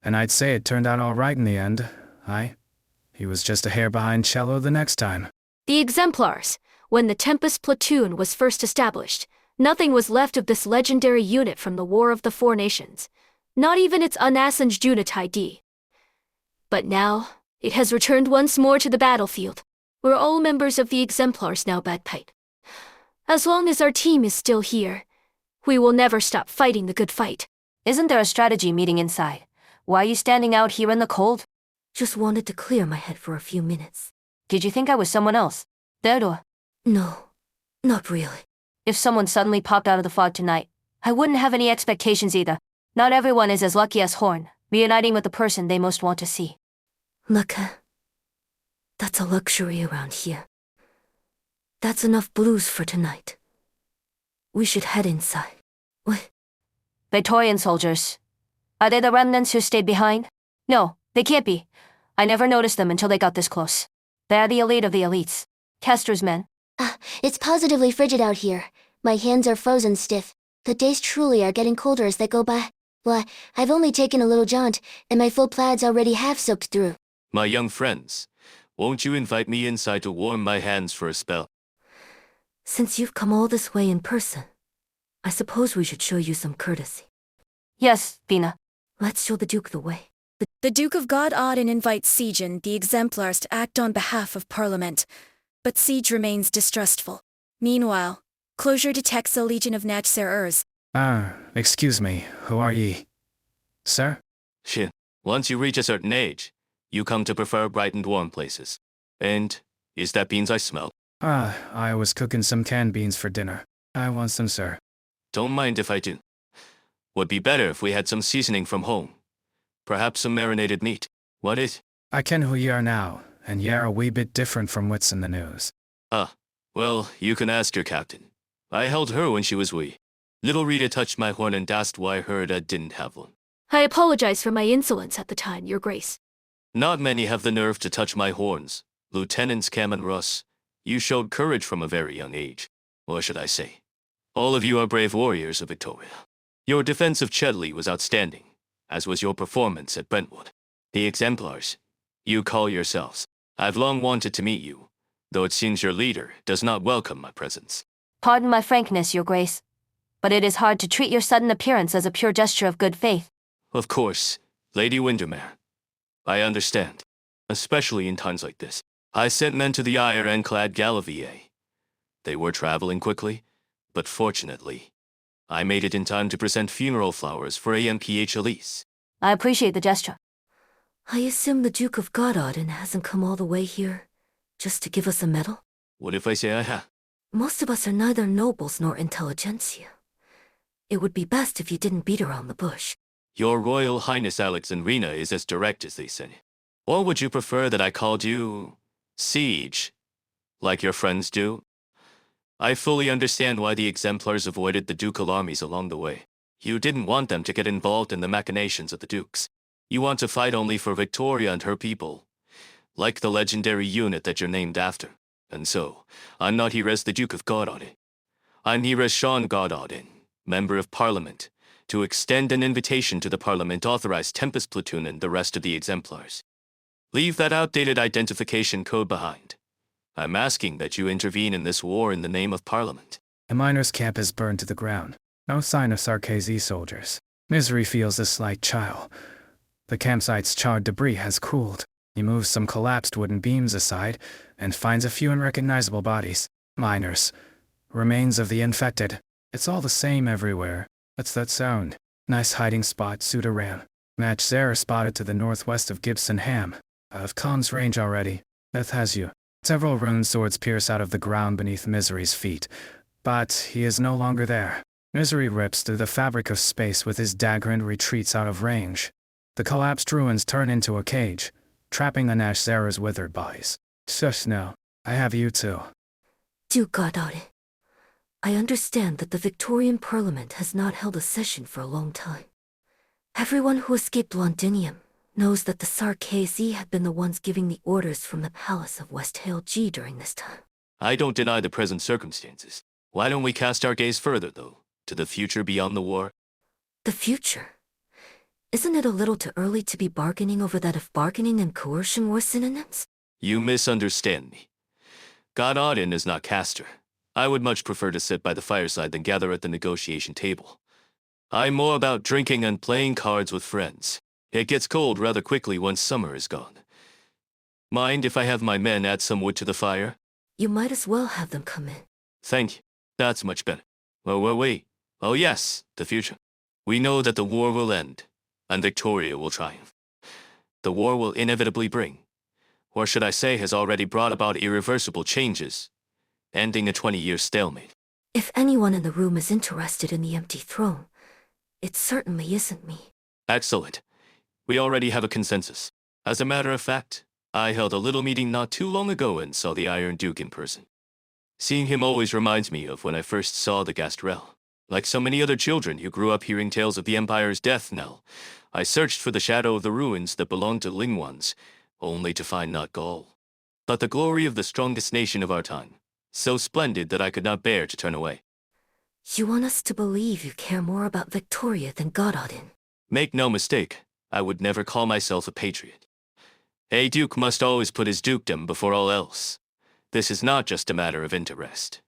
B: And I'd say it turned out all right in the end. He was just a hair behind cello the next time.
E: The Exemplars, when the Tempest platoon was first established, nothing was left of this legendary unit from the War of the Four Nations. Not even its unassenged unit ID. But now, it has returned once more to the battlefield. We're all members of the Exemplars now, Bagpipe. As long as our team is still here, we will never stop fighting the good fight.
O: Isn't there a strategy meeting inside? Why are you standing out here in the cold?
C: Just wanted to clear my head for a few minutes.
O: Did you think I was someone else? Dead or?
C: No, not really.
O: If someone suddenly popped out of the fog tonight, I wouldn't have any expectations either. Not everyone is as lucky as Horn, reuniting with the person they most want to see.
C: Lucky. That's a luxury around here. That's enough blues for tonight. We should head inside. What?
O: Victorian soldiers. Are they the remnants who stayed behind? No, they can't be. I never noticed them until they got this close. They're the elite of the elites. Kester's men.
D: It's positively frigid out here. My hands are frozen stiff. The days truly are getting colder as they go by. Why, I've only taken a little jaunt, and my full plaid's already half soaked through.
G: My young friends, won't you invite me inside to warm my hands for a spell?
C: Since you've come all this way in person, I suppose we should show you some courtesy.
O: Yes, Vina.
C: Let's show the Duke the way.
A: The Duke of God Auden invites Siege and the Exemplars to act on behalf of Parliament, but Siege remains distrustful. Meanwhile, Closure detects a legion of Natcher-ers.
B: Excuse me, who are ye? Sir?
G: Shit. Once you reach a certain age, you come to prefer bright and warm places. And is that beans I smell?
B: I was cooking some canned beans for dinner. I want some, sir.
G: Don't mind if I do. Would be better if we had some seasoning from home. Perhaps some marinated meat. What is?
B: I ken who ye are now, and ye are a wee bit different from what's in the news.
G: Well, you can ask your captain. I held her when she was wee. Little Rita touched my horn and asked why Herda didn't have one.
E: I apologize for my insolence at the time, Your Grace.
G: Not many have the nerve to touch my horns. Lieutenants Cam and Russ, you showed courage from a very young age. Or should I say, all of you are brave warriors of Victoria. Your defense of Chedley was outstanding. as was your performance at Brentwood. The exemplars you call yourselves. I've long wanted to meet you, though it seems your leader does not welcome my presence.
O: Pardon my frankness, Your Grace, but it is hard to treat your sudden appearance as a pure gesture of good faith.
G: Of course, Lady Windermere. I understand, especially in times like this. I sent men to the iron-clad Galavier. They were traveling quickly, but fortunately, I made it in time to present funeral flowers for AMPH Elise.
O: I appreciate the gesture.
C: I assume the Duke of Gododin hasn't come all the way here just to give us a medal?
G: What if I say I have?
C: Most of us are neither nobles nor intelligentsia. It would be best if you didn't beat around the bush.
G: Your Royal Highness Alexandrina is as direct as they say. Or would you prefer that I called you Siege, like your friends do? I fully understand why the exemplars avoided the ducal armies along the way. You didn't want them to get involved in the machinations of the dukes. You want to fight only for Victoria and her people, like the legendary unit that you're named after. And so, I'm not here as the Duke of Gododin. I'm here as Sean Gododin, Member of Parliament, to extend an invitation to the Parliament-authorized Tempest Platoon and the rest of the exemplars. Leave that outdated identification code behind. I'm asking that you intervene in this war in the name of Parliament.
B: The miners' camp is burned to the ground. No sign of Sarkazi soldiers. Misery feels a slight chill. The campsite's charred debris has cooled. He moves some collapsed wooden beams aside and finds a few unrecognizable bodies. Miners. Remains of the infected. It's all the same everywhere. What's that sound? Nice hiding spot, Sudaran. Match Zara spotted to the northwest of Gibson Ham. Out of Khan's range already. Death has you. Several rune swords pierce out of the ground beneath Misery's feet. But he is no longer there. Misery rips through the fabric of space with his dagger and retreats out of range. The collapsed ruins turn into a cage, trapping the Nash Zara's withered bodies. Shush now. I have you too.
C: Duke Gododin, I understand that the Victorian Parliament has not held a session for a long time. Everyone who escaped Londinium knows that the Sarkazi had been the ones giving the orders from the palace of West Hale G during this time.
G: I don't deny the present circumstances. Why don't we cast our gaze further, though, to the future beyond the war?
C: The future? Isn't it a little too early to be bargaining over that if bargaining and coercion were synonyms?
G: You misunderstand me. Gododin is not caster. I would much prefer to sit by the fireside than gather at the negotiation table. I'm more about drinking and playing cards with friends. It gets cold rather quickly once summer is gone. Mind if I have my men add some wood to the fire?
C: You might as well have them come in.
G: Thank you. That's much better. Oh, wait. Oh yes, the future. We know that the war will end, and Victoria will triumph. The war will inevitably bring, or should I say has already brought about irreversible changes, ending a 20-year stalemate.
C: If anyone in the room is interested in the empty throne, it certainly isn't me.
G: Excellent. We already have a consensus. As a matter of fact, I held a little meeting not too long ago and saw the Iron Duke in person. Seeing him always reminds me of when I first saw the Gastrel. Like so many other children who grew up hearing tales of the Empire's death knell, I searched for the shadow of the ruins that belonged to Lingwans, only to find not Gaul, but the glory of the strongest nation of our time, so splendid that I could not bear to turn away.
C: You want us to believe you care more about Victoria than Gododin?
G: Make no mistake, I would never call myself a patriot. A duke must always put his dukedom before all else. This is not just a matter of interest,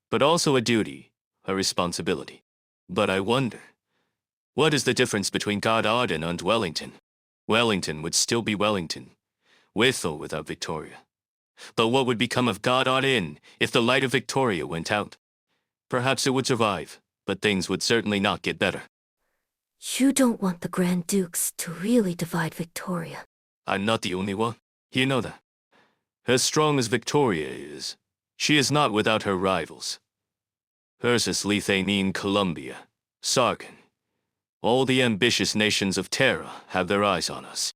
G: but also a duty, a responsibility. But I wonder, what is the difference between Gododin and Wellington? Wellington would still be Wellington, with or without Victoria. But what would become of Gododin if the light of Victoria went out? Perhaps it would survive, but things would certainly not get better.
C: You don't want the Grand Dukes to really divide Victoria.
G: I'm not the only one. You know that. As strong as Victoria is, she is not without her rivals. Hers is Lithuanian Columbia, Sargon. All the ambitious nations of Terra have their eyes on us.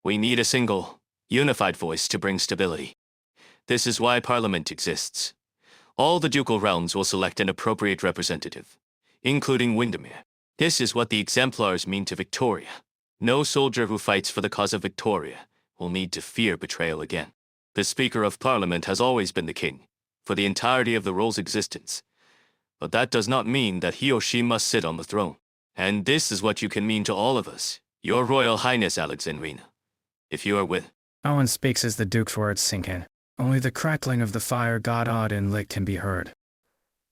G: We need a single, unified voice to bring stability. This is why Parliament exists. All the ducal realms will select an appropriate representative, including Windermere. This is what the exemplars mean to Victoria. No soldier who fights for the cause of Victoria will need to fear betrayal again. The Speaker of Parliament has always been the king, for the entirety of the role's existence. But that does not mean that he or she must sit on the throne. And this is what you can mean to all of us, Your Royal Highness Alex and Rena. If you are with...
B: Owen speaks as the Duke's words sink in. Only the crackling of the fire god Odd and lit can be heard.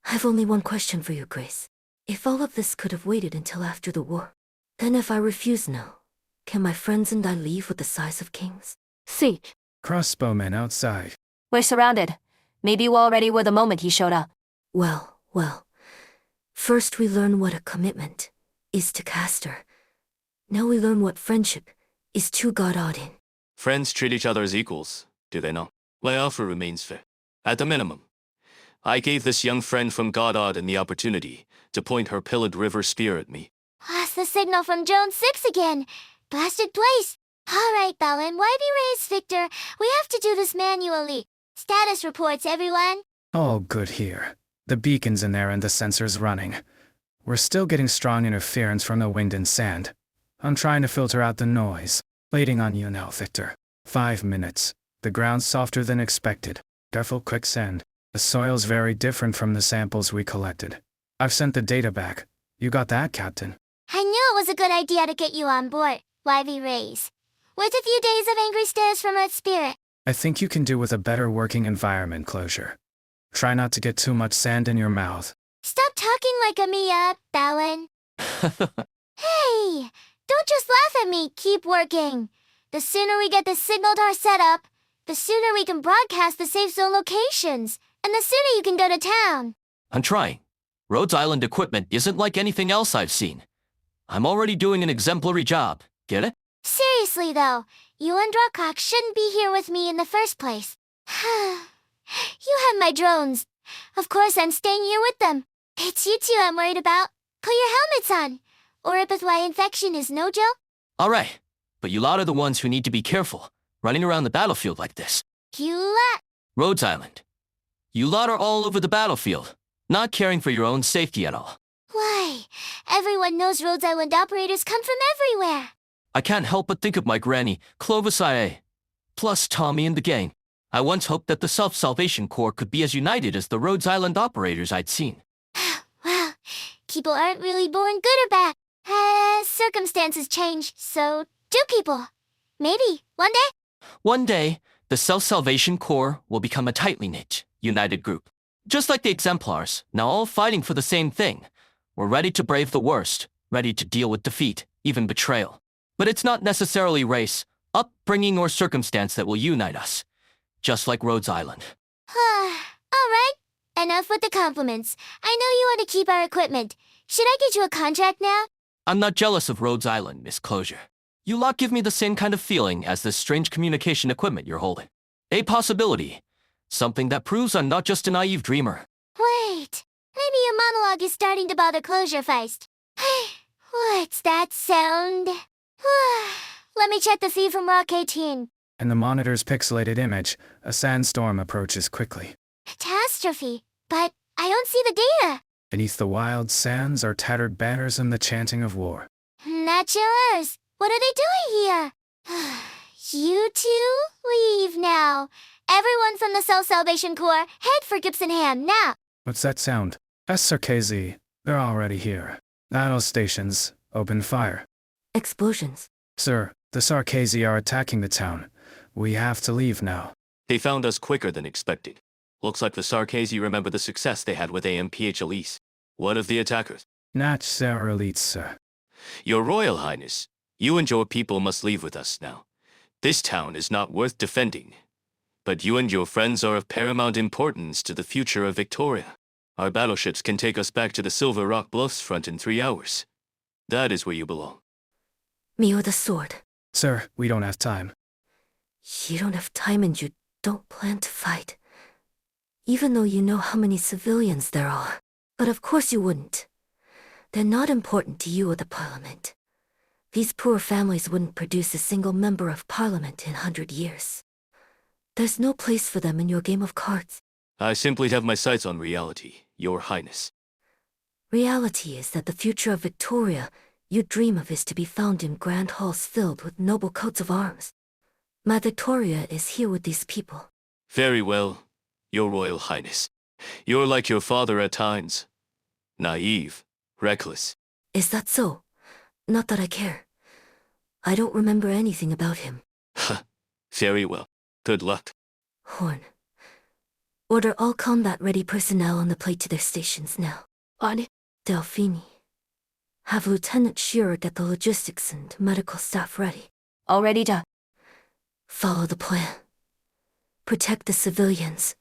C: I've only one question for you, Grace. If all of this could have waited until after the war, then if I refuse now, can my friends and I leave with the size of kings?
E: Siege.
B: Crossbowmen outside.
O: We're surrounded. Maybe you already were the moment he showed up.
C: Well. First we learn what a commitment is to Castor. Now we learn what friendship is to God Odin.
G: Friends treat each other as equals, do they not? My offer remains fair. At the minimum, I gave this young friend from God Odin the opportunity to point her pillared river spear at me.
D: That's the signal from Drone 6 again. Blasted place. All right, Balin, why be raised, Victor? We have to do this manually. Status reports, everyone.
B: All good here. The beacon's in there and the sensors running. We're still getting strong interference from the wind and sand. I'm trying to filter out the noise. Waiting on you now, Victor. 5 minutes. The ground's softer than expected. Careful quicksand. The soil's very different from the samples we collected. I've sent the data back. You got that, Captain?
D: I knew it was a good idea to get you on board, YV Rays. With a few days of angry stares from Earth Spirit.
B: I think you can do with a better working environment closure. Try not to get too much sand in your mouth.
D: Stop talking like a Mia, Balin. Hey, don't just laugh at me, keep working. The sooner we get this signal to our setup, the sooner we can broadcast the safe zone locations, and the sooner you can go to town.
H: I'm trying. Rhodes Island equipment isn't like anything else I've seen. I'm already doing an exemplary job. Get it?
D: Seriously, though, you and Drawcock shouldn't be here with me in the first place. You have my drones. Of course I'm staying here with them. It's you two I'm worried about. Put your helmets on. Oripith infection is no joke.
H: All right, but you lot are the ones who need to be careful, running around the battlefield like this.
D: You lot.
H: Rhodes Island. You lot are all over the battlefield, not caring for your own safety at all.
D: Why? Everyone knows Rhodes Island operators come from everywhere.
H: I can't help but think of my granny, Clovis IA, plus Tommy and the gang. I once hoped that the Self-Salvation Corps could be as united as the Rhodes Island operators I'd seen.
D: Well, people aren't really born good or bad. Circumstances change, so do people. Maybe, one day.
H: One day, the Self-Salvation Corps will become a tightly knit, united group. Just like the Exemplars, now all fighting for the same thing. We're ready to brave the worst, ready to deal with defeat, even betrayal. But it's not necessarily race, upbringing, or circumstance that will unite us. Just like Rhodes Island.
D: All right, enough with the compliments. I know you want to keep our equipment. Should I get you a contract now?
H: I'm not jealous of Rhodes Island, Miss Closure. You lot give me the same kind of feeling as this strange communication equipment you're holding. A possibility. Something that proves I'm not just a naive dreamer.
D: Wait, maybe your monologue is starting to bother Closure Feist. What's that sound? Let me check the feed from Rock 18.
B: In the monitor's pixelated image, a sandstorm approaches quickly.
D: Catastrophe, but I don't see the data.
B: Beneath the wild sands are tattered banners and the chanting of war.
D: Naturalers, what are they doing here? You two, leave now. Everyone from the Self-Salvation Corps, head for Gibsonham, now.
B: What's that sound? That's Sarkazy. They're already here. Battle stations, open fire.
C: Explosions.
B: Sir, the Sarkazy are attacking the town. We have to leave now.
G: They found us quicker than expected. Looks like the Sarkazy remember the success they had with AMPH Elise. What of the attackers?
B: Not Sarah Elite, sir.
G: Your Royal Highness, you and your people must leave with us now. This town is not worth defending. But you and your friends are of paramount importance to the future of Victoria. Our battleships can take us back to the Silver Rock Bluffs front in 3 hours. That is where you belong.
C: Me or the sword?
B: Sir, we don't have time.
C: You don't have time and you don't plan to fight. Even though you know how many civilians there are. But of course you wouldn't. They're not important to you or the Parliament. These poor families wouldn't produce a single member of Parliament in 100 years. There's no place for them in your game of cards.
G: I simply have my sights on reality, Your Highness.
C: Reality is that the future of Victoria you dream of is to be found in grand halls filled with noble coats of arms. My Victoria is here with these people.
G: Very well, Your Royal Highness. You're like your father at times. Naive, reckless.
C: Is that so? Not that I care. I don't remember anything about him.
G: Very well. Good luck.
C: Horn. Order all combat-ready personnel on the plate to their stations now.
E: On it.
C: Delphini. Have Lieutenant Shearer get the logistics and medical staff ready.
O: Already done.
C: Follow the plan. Protect the civilians.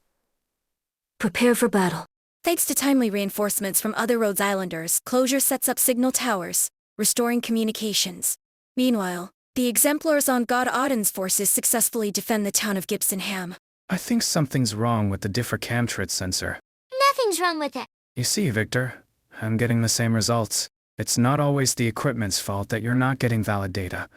C: Prepare for battle.
A: Thanks to timely reinforcements from other Rhodes Islanders, Closure sets up signal towers, restoring communications. Meanwhile, the exemplars on God Auden's forces successfully defend the town of Gibsonham.
B: I think something's wrong with the diffracamtrit sensor.
D: Nothing's wrong with it.
B: You see, Victor, I'm getting the same results. It's not always the equipment's fault that you're not getting valid data.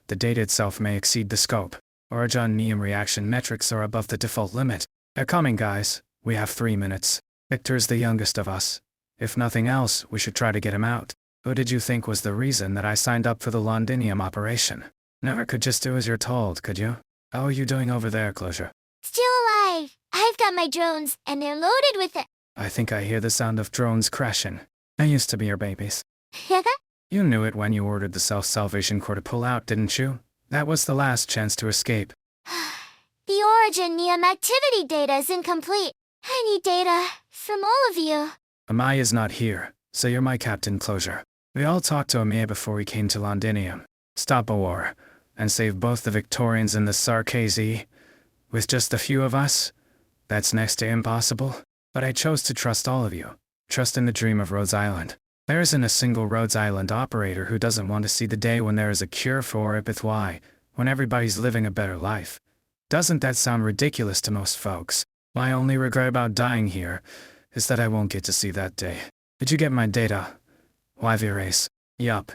B: The data itself may exceed the scope. Origin-Neum reaction metrics are above the default limit. They're coming, guys. We have 3 minutes. Victor's the youngest of us. If nothing else, we should try to get him out. Who did you think was the reason that I signed up for the Londinium operation? Never could just do as you're told, could you? How are you doing over there, Closure?
D: Still alive. I've got my drones, and they're loaded with it.
B: I think I hear the sound of drones crashing. I used to be your babies. You knew it when you ordered the self-salvation core to pull out, didn't you? That was the last chance to escape.
D: The Origin-Neum activity data is incomplete. I need data from all of you.
B: Amaya's not here, so you're my captain, Closure. We all talked to Amaya before we came to Londinium. Stop a war, and save both the Victorians and the Sarkazi. With just a few of us? That's next to impossible. But I chose to trust all of you. Trust in the dream of Rhodes Island. There isn't a single Rhodes Island operator who doesn't want to see the day when there is a cure for Epith-Y, when everybody's living a better life. Doesn't that sound ridiculous to most folks? My only regret about dying here is that I won't get to see that day. Did you get my data? Race. Yup.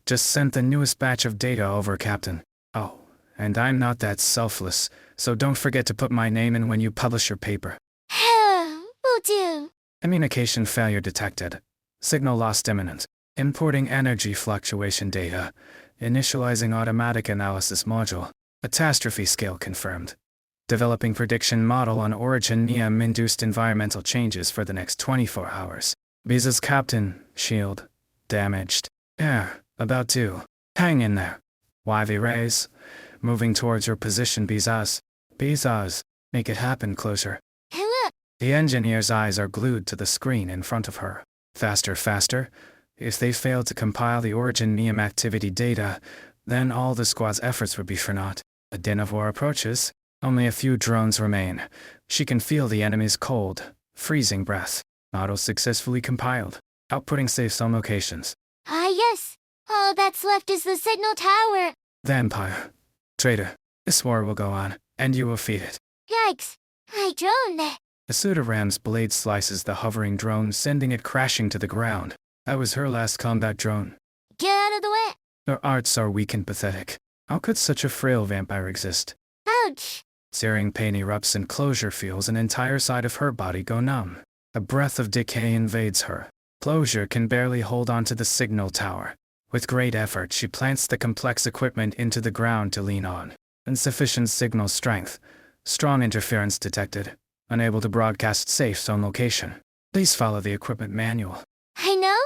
B: Just sent the newest batch of data over, Captain. Oh, and I'm not that selfless, so don't forget to put my name in when you publish your paper.
D: Will do.
B: Communication failure detected. Signal lost imminent. Importing energy fluctuation data. Initializing automatic analysis module. Catastrophe scale confirmed. Developing prediction model on Origin-Neum-induced environmental changes for the next 24 hours. Biza's captain, shield. Damaged. Yeah, about to. Hang in there. Rays. Moving towards your position, Bizaz. Bizaz. Make it happen, Closure. The engineer's eyes are glued to the screen in front of her. Faster, faster. If they fail to compile the Origin-Neum activity data, then all the squad's efforts would be for naught. A din of war approaches. Only a few drones remain. She can feel the enemy's cold, freezing breath. Model successfully compiled. Outputting safe zone locations.
D: Ah, yes. All that's left is the signal tower.
B: Vampire. Traitor. This war will go on, and you will feed it.
D: Yikes. My drone.
B: The Pseudoram's blade slices the hovering drone, sending it crashing to the ground. That was her last combat drone.
D: Get out of the way.
B: Her arts are weak and pathetic. How could such a frail vampire exist?
D: Ouch.
B: Searing pain erupts and Closure feels an entire side of her body go numb. A breath of decay invades her. Closure can barely hold onto the signal tower. With great effort, she plants the complex equipment into the ground to lean on. Insufficient signal strength. Strong interference detected. Unable to broadcast safe zone location. Please follow the equipment manual.
D: I know?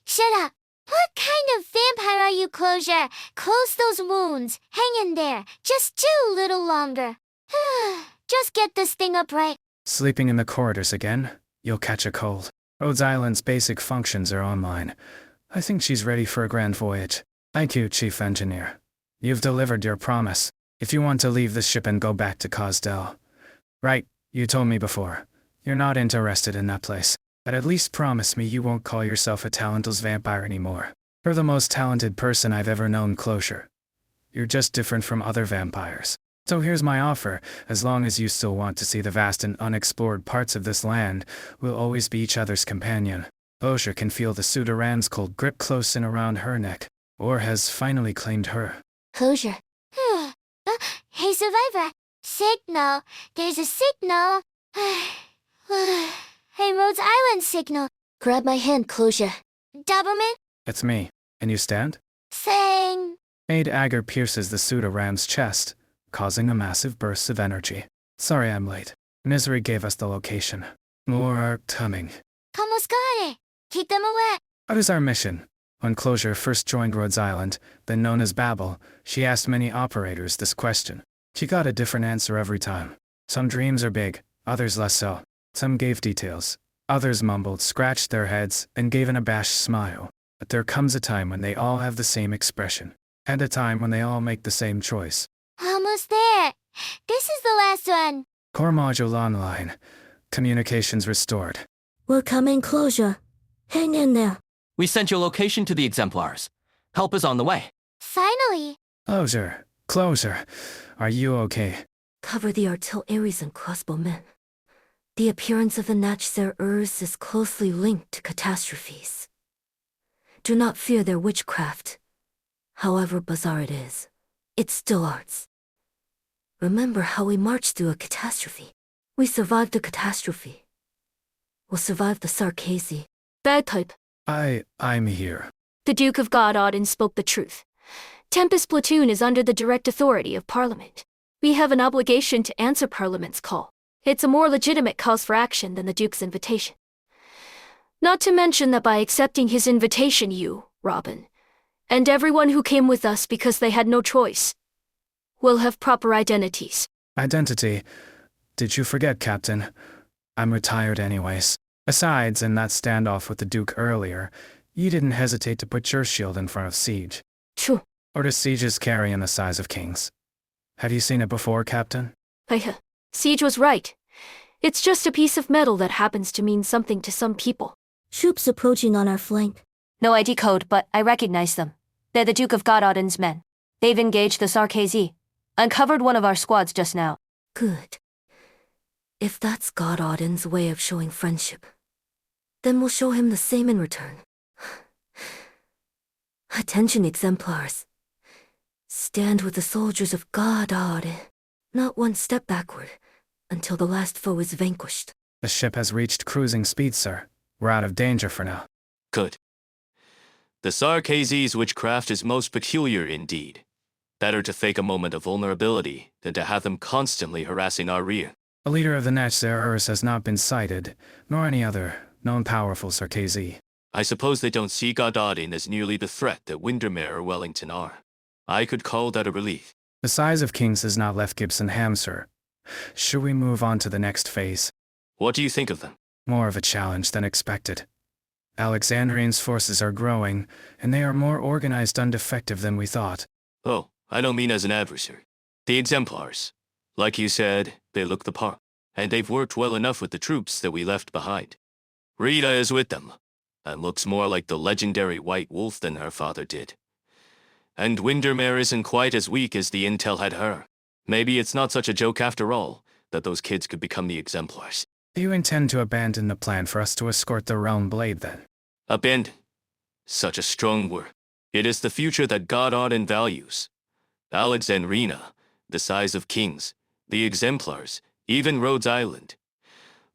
D: Shut up. What kind of vampire are you, Closure? Close those wounds. Hang in there. Just do a little longer. Just get this thing upright.
B: Sleeping in the corridors again? You'll catch a cold. Rhodes Island's basic functions are online. I think she's ready for a grand voyage. Thank you, Chief Engineer. You've delivered your promise. If you want to leave the ship and go back to Cosdell. Right, you told me before. You're not interested in that place. But at least promise me you won't call yourself a talentless vampire anymore. You're the most talented person I've ever known, Closure. You're just different from other vampires. So here's my offer. As long as you still want to see the vast and unexplored parts of this land, we'll always be each other's companion. Closure can feel the Pseudoram's cold grip close in around her neck. Or has finally claimed her.
D: Closure. Hey, Survivor. Signal. There's a signal. Hey, Rhodes Island signal.
C: Grab my hand, Closure.
D: Doubleman?
B: It's me. Can you stand?
D: Saying.
B: Maid Agar pierces the Pseudoram's chest, causing a massive burst of energy. Sorry I'm late. Misery gave us the location. More are coming.
D: Como scare. Keep them away.
B: What is our mission? When Closure first joined Rhodes Island, then known as Babel, she asked many operators this question. She got a different answer every time. Some dreams are big, others less so. Some gave details. Others mumbled, scratched their heads, and gave an abashed smile. But there comes a time when they all have the same expression. And a time when they all make the same choice.
D: Almost there. This is the last one.
B: Core module online. Communications restored.
L: We're coming, Closure. Hang in there.
P: We sent your location to the exemplars. Help is on the way.
D: Finally.
B: Closure. Are you okay?
C: Cover the artilleries and crossbowmen. The appearance of the Natchzer-Urs is closely linked to catastrophes. Do not fear their witchcraft. However bizarre it is, it's still arts. Remember how we marched through a catastrophe. We survived the catastrophe. We'll survive the Sarkazi.
E: Bad type.
B: I'm here.
E: The Duke of Gododin spoke the truth. Tempest Platoon is under the direct authority of Parliament. We have an obligation to answer Parliament's call. It's a more legitimate cause for action than the Duke's invitation. Not to mention that by accepting his invitation you, Robin, and everyone who came with us because they had no choice, will have proper identities.
B: Identity? Did you forget, Captain? I'm retired anyways. Besides, in that standoff with the Duke earlier, you didn't hesitate to put your shield in front of Siege.
E: True.
B: Or does Siege's carrying the size of kings? Have you seen it before, Captain?
E: Siege was right. It's just a piece of metal that happens to mean something to some people.
L: Troops approaching on our flank.
O: No ID code, but I recognize them. They're the Duke of Gododin's men. They've engaged the Sarkazi. Uncovered one of our squads just now.
C: Good. If that's Gododin's way of showing friendship, then we'll show him the same in return. Attention, exemplars. Stand with the soldiers of Gododin. Not one step backward, until the last foe is vanquished.
B: The ship has reached cruising speed, sir. We're out of danger for now.
G: Good. The Sarkazi's witchcraft is most peculiar indeed. Better to fake a moment of vulnerability than to have them constantly harassing our rear.
B: A leader of the Natchzer-Urs has not been sighted, nor any other known powerful Sarkazi.
G: I suppose they don't see Gododin as nearly the threat that Windermere or Wellington are. I could call that a relief.
B: The size of kings has not left Gibson Ham, sir. Should we move on to the next phase?
G: What do you think of them?
B: More of a challenge than expected. Alexandrian's forces are growing, and they are more organized and effective than we thought.
G: Oh, I don't mean as an adversary. The exemplars. Like you said, they look the part, and they've worked well enough with the troops that we left behind. Rita is with them, and looks more like the legendary White Wolf than her father did. And Windermere isn't quite as weak as the intel had her. Maybe it's not such a joke after all, that those kids could become the exemplars.
B: Do you intend to abandon the plan for us to escort the Realm Blade, then?
G: Abandon? Such a strong word. It is the future that Gododin values. Alexandrina, the size of kings, the exemplars, even Rhodes Island.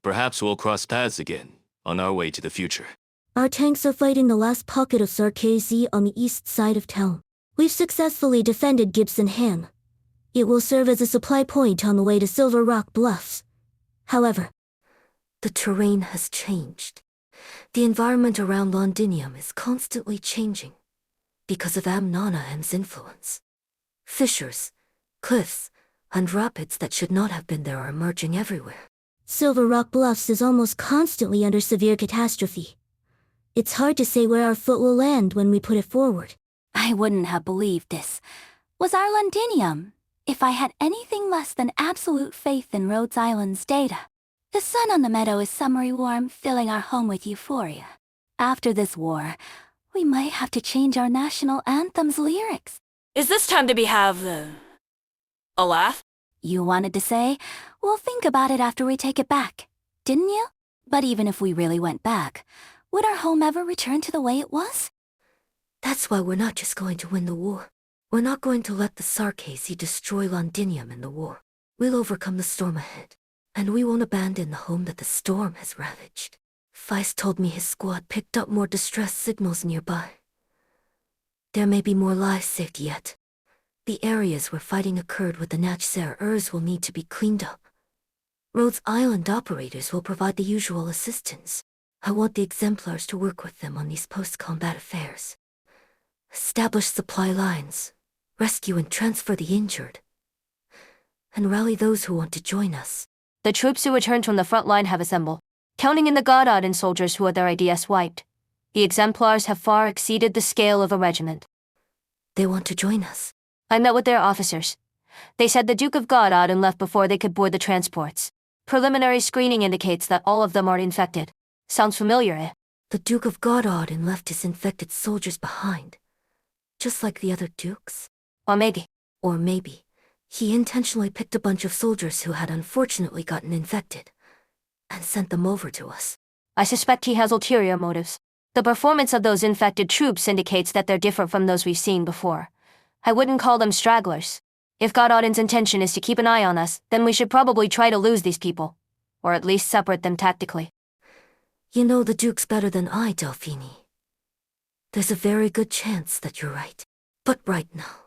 G: Perhaps we'll cross paths again, on our way to the future.
L: Our tanks are fighting the last pocket of Sarkazi on the east side of town. We've successfully defended Gibson Ham. It will serve as a supply point on the way to Silver Rock Bluffs. However,
C: the terrain has changed. The environment around Londinium is constantly changing because of Amnonahem's influence. Fissures, cliffs, and rapids that should not have been there are emerging everywhere.
L: Silver Rock Bluffs is almost constantly under severe catastrophe. It's hard to say where our foot will land when we put it forward.
M: I wouldn't have believed this was our Londinium if I had anything less than absolute faith in Rhodes Island's data. The sun on the meadow is summery warm, filling our home with euphoria. After this war, we might have to change our national anthem's lyrics.
N: Is this time to a laugh?
M: You wanted to say, we'll think about it after we take it back, didn't you? But even if we really went back, would our home ever return to the way it was?
C: That's why we're not just going to win the war. We're not going to let the Sarkazi destroy Londinium in the war. We'll overcome the storm ahead, and we won't abandon the home that the storm has ravaged. Feist told me his squad picked up more distress signals nearby. There may be more lives saved yet. The areas where fighting occurred with the Natchzer-Urs will need to be cleaned up. Rhodes Island operators will provide the usual assistance. I want the exemplars to work with them on these post-combat affairs. establish supply lines, rescue and transfer the injured, and rally those who want to join us.
O: The troops who returned from the front line have assembled, counting in the Goddard soldiers who had their IDS wiped. The exemplars have far exceeded the scale of a regiment.
C: They want to join us.
O: I met with their officers. They said the Duke of Goddard left before they could board the transports. Preliminary screening indicates that all of them are infected. Sounds familiar, eh?
C: The Duke of Goddard left his infected soldiers behind, just like the other dukes.
O: Or maybe.
C: Or maybe he intentionally picked a bunch of soldiers who had unfortunately gotten infected and sent them over to us.
O: I suspect he has ulterior motives. The performance of those infected troops indicates that they're different from those we've seen before. I wouldn't call them stragglers. If Goddard's intention is to keep an eye on us, then we should probably try to lose these people. Or at least separate them tactically.
C: You know the Dukes better than I, Delphini. There's a very good chance that you're right. But right now,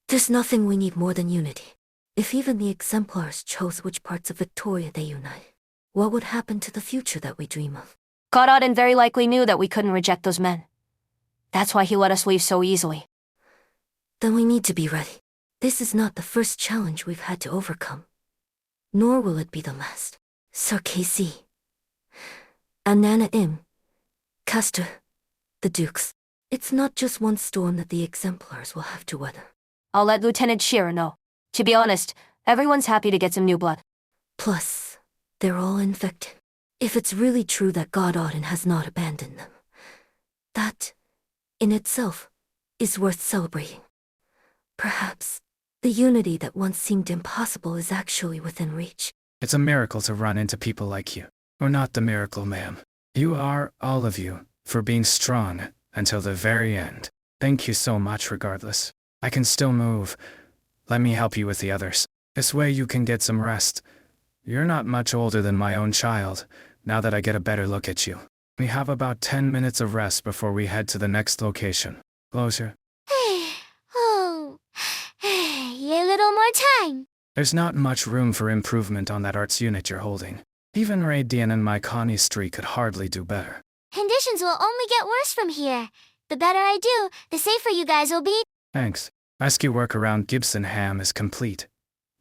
C: there's nothing we need more than unity. If even the exemplars chose which parts of Victoria they unite, what would happen to the future that we dream of?
O: Goddard very likely knew that we couldn't reject those men. That's why he let us leave so easily.
C: Then we need to be ready. This is not the first challenge we've had to overcome. Nor will it be the last. Sarkozy, Anana Castor, the Dukes. It's not just one storm that the exemplars will have to weather.
O: I'll let Lieutenant Shearer know. To be honest, everyone's happy to get some new blood.
C: Plus, they're all infected. If it's really true that Goddard has not abandoned them, that, in itself, is worth celebrating. Perhaps, the unity that once seemed impossible is actually within reach.
B: It's a miracle to run into people like you. Or not the miracle, ma'am. You are, all of you, for being strong until the very end. Thank you so much regardless. I can still move. Let me help you with the others. This way you can get some rest. You're not much older than my own child, now that I get a better look at you. We have about 10 minutes of rest before we head to the next location. Closer.
D: Oh, a little more time.
B: There's not much room for improvement on that arts unit you're holding. Even Radian and my Connie streak could hardly do better.
D: Conditions will only get worse from here. The better I do, the safer you guys will be.
B: Thanks. Rescue work around Gibson Ham is complete.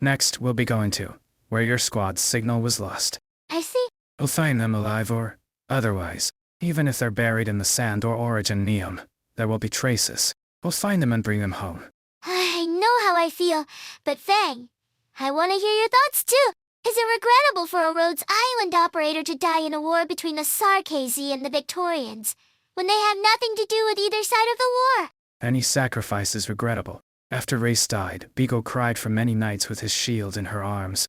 B: Next, we'll be going to where your squad's signal was lost.
D: I see.
B: We'll find them alive or otherwise. Even if they're buried in the sand or Origin Neum, there will be traces. We'll find them and bring them home.
D: I know how I feel, but Fang, I want to hear your thoughts too. Is it regrettable for a Rhodes Island operator to die in a war between the Sarkozy and the Victorians, when they have nothing to do with either side of the war?
B: Any sacrifice is regrettable. After Race died, Beagle cried for many nights with his shield in her arms.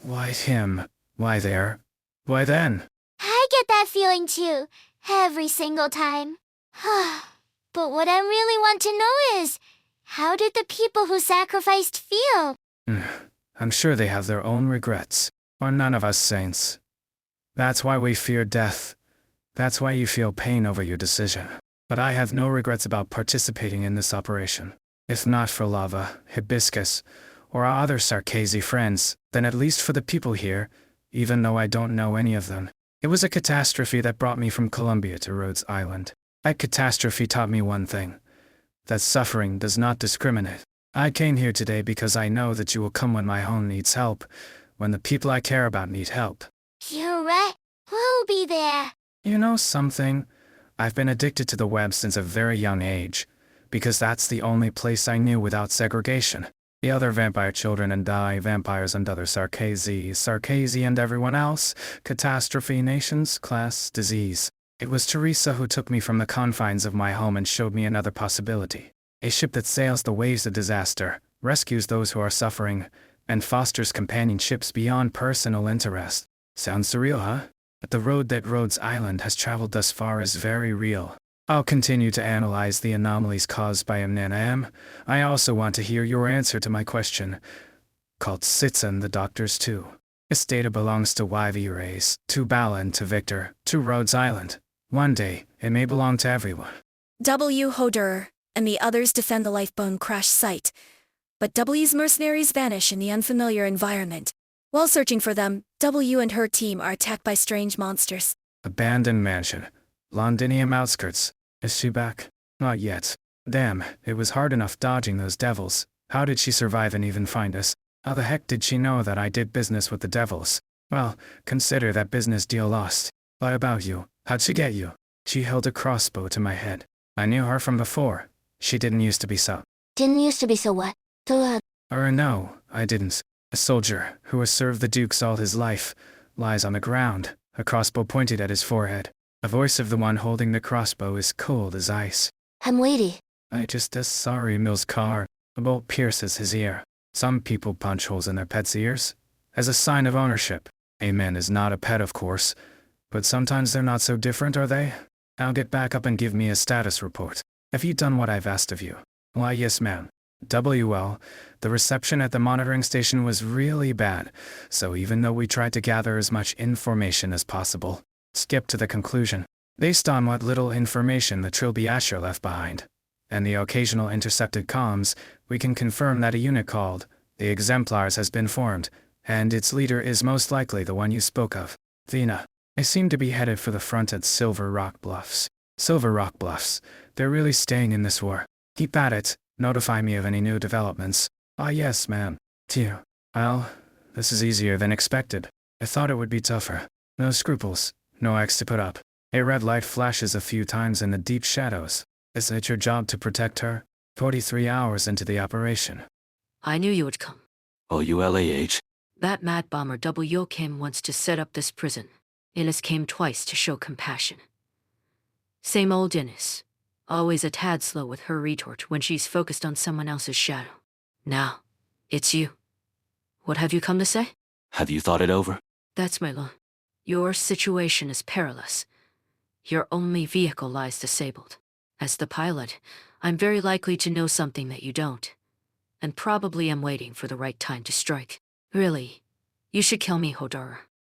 B: Why him? Why there? Why then?
D: I get that feeling too, every single time. But what I really want to know is, how did the people who sacrificed feel?
B: I'm sure they have their own regrets. Or none of us saints. That's why we fear death. That's why you feel pain over your decision. But I have no regrets about participating in this operation. If not for Lava, Hibiscus, or our other Sarkozy friends, then at least for the people here, even though I don't know any of them. It was a catastrophe that brought me from Columbia to Rhodes Island. That catastrophe taught me one thing. That suffering does not discriminate. I came here today because I know that you will come when my home needs help, when the people I care about need help.
D: You're right. We'll be there.
B: You know something? I've been addicted to the web since a very young age, because that's the only place I knew without segregation. The other vampire children and vampires and other Sarkozy and everyone else, catastrophe, nations, class, disease. It was Teresa who took me from the confines of my home and showed me another possibility. A ship that sails the waves of disaster, rescues those who are suffering, and fosters companionships beyond personal interest. Sounds surreal, huh? But the road that Rhodes Island has traveled thus far is very real. I'll continue to analyze the anomalies caused by Amnanam. I also want to hear your answer to my question, called Sitson the Doctors too. This data belongs to YV Rays, to Balan, to Victor, to Rhodes Island. One day, it may belong to everyone.
A: W. Hoderer and the others defend the Lifebone crash site, but W's mercenaries vanish in the unfamiliar environment. While searching for them, W and her team are attacked by strange monsters.
B: Abandoned mansion. Londinium outskirts. Is she back? Not yet. Damn, it was hard enough dodging those devils. How did she survive and even find us? How the heck did she know that I did business with the devils? Well, consider that business deal lost. Lie about you. How'd she get you? She held a crossbow to my head. I knew her from before. She didn't used to be so.
L: Didn't used to be so what?
B: No, I didn't. A soldier, who has served the Dukes all his life, lies on the ground, a crossbow pointed at his forehead. The voice of the one holding the crossbow is cold as ice.
L: I'm Lady.
B: I just as sorry Mill's car. A bolt pierces his ear. Some people punch holes in their pets' ears, as a sign of ownership. A man is not a pet, of course, but sometimes they're not so different, are they? Now get back up and give me a status report. Have you done what I've asked of you? Why, yes, ma'am. WL, the reception at the monitoring station was really bad, so even though we tried to gather as much information as possible, skip to the conclusion. Based on what little information the Trilby Asher left behind, and the occasional intercepted comms, we can confirm that a unit called the Exemplars has been formed, and its leader is most likely the one you spoke of, Vina. They seem to be headed for the front at Silver Rock Bluffs. Silver Rock Bluffs. They're really staying in this war. Keep at it. Notify me of any new developments. Ah yes, ma'am. Phew. Well, this is easier than expected. I thought it would be tougher. No scruples. No eggs to put up. A red light flashes a few times in the deep shadows. Is it your job to protect her? 43 hours into the operation.
J: I knew you would come.
H: OULAH.
J: That mad bomber W came once to set up this prison. Innes came twice to show compassion. Same old Innes. Always a tad slow with her retort when she's focused on someone else's shadow. Now, it's you. What have you come to say?
H: Have you thought it over?
J: That's my law. Your situation is perilous. Your only vehicle lies disabled. As the pilot, I'm very likely to know something that you don't. And probably am waiting for the right time to strike. Really, you should kill me, Hodor.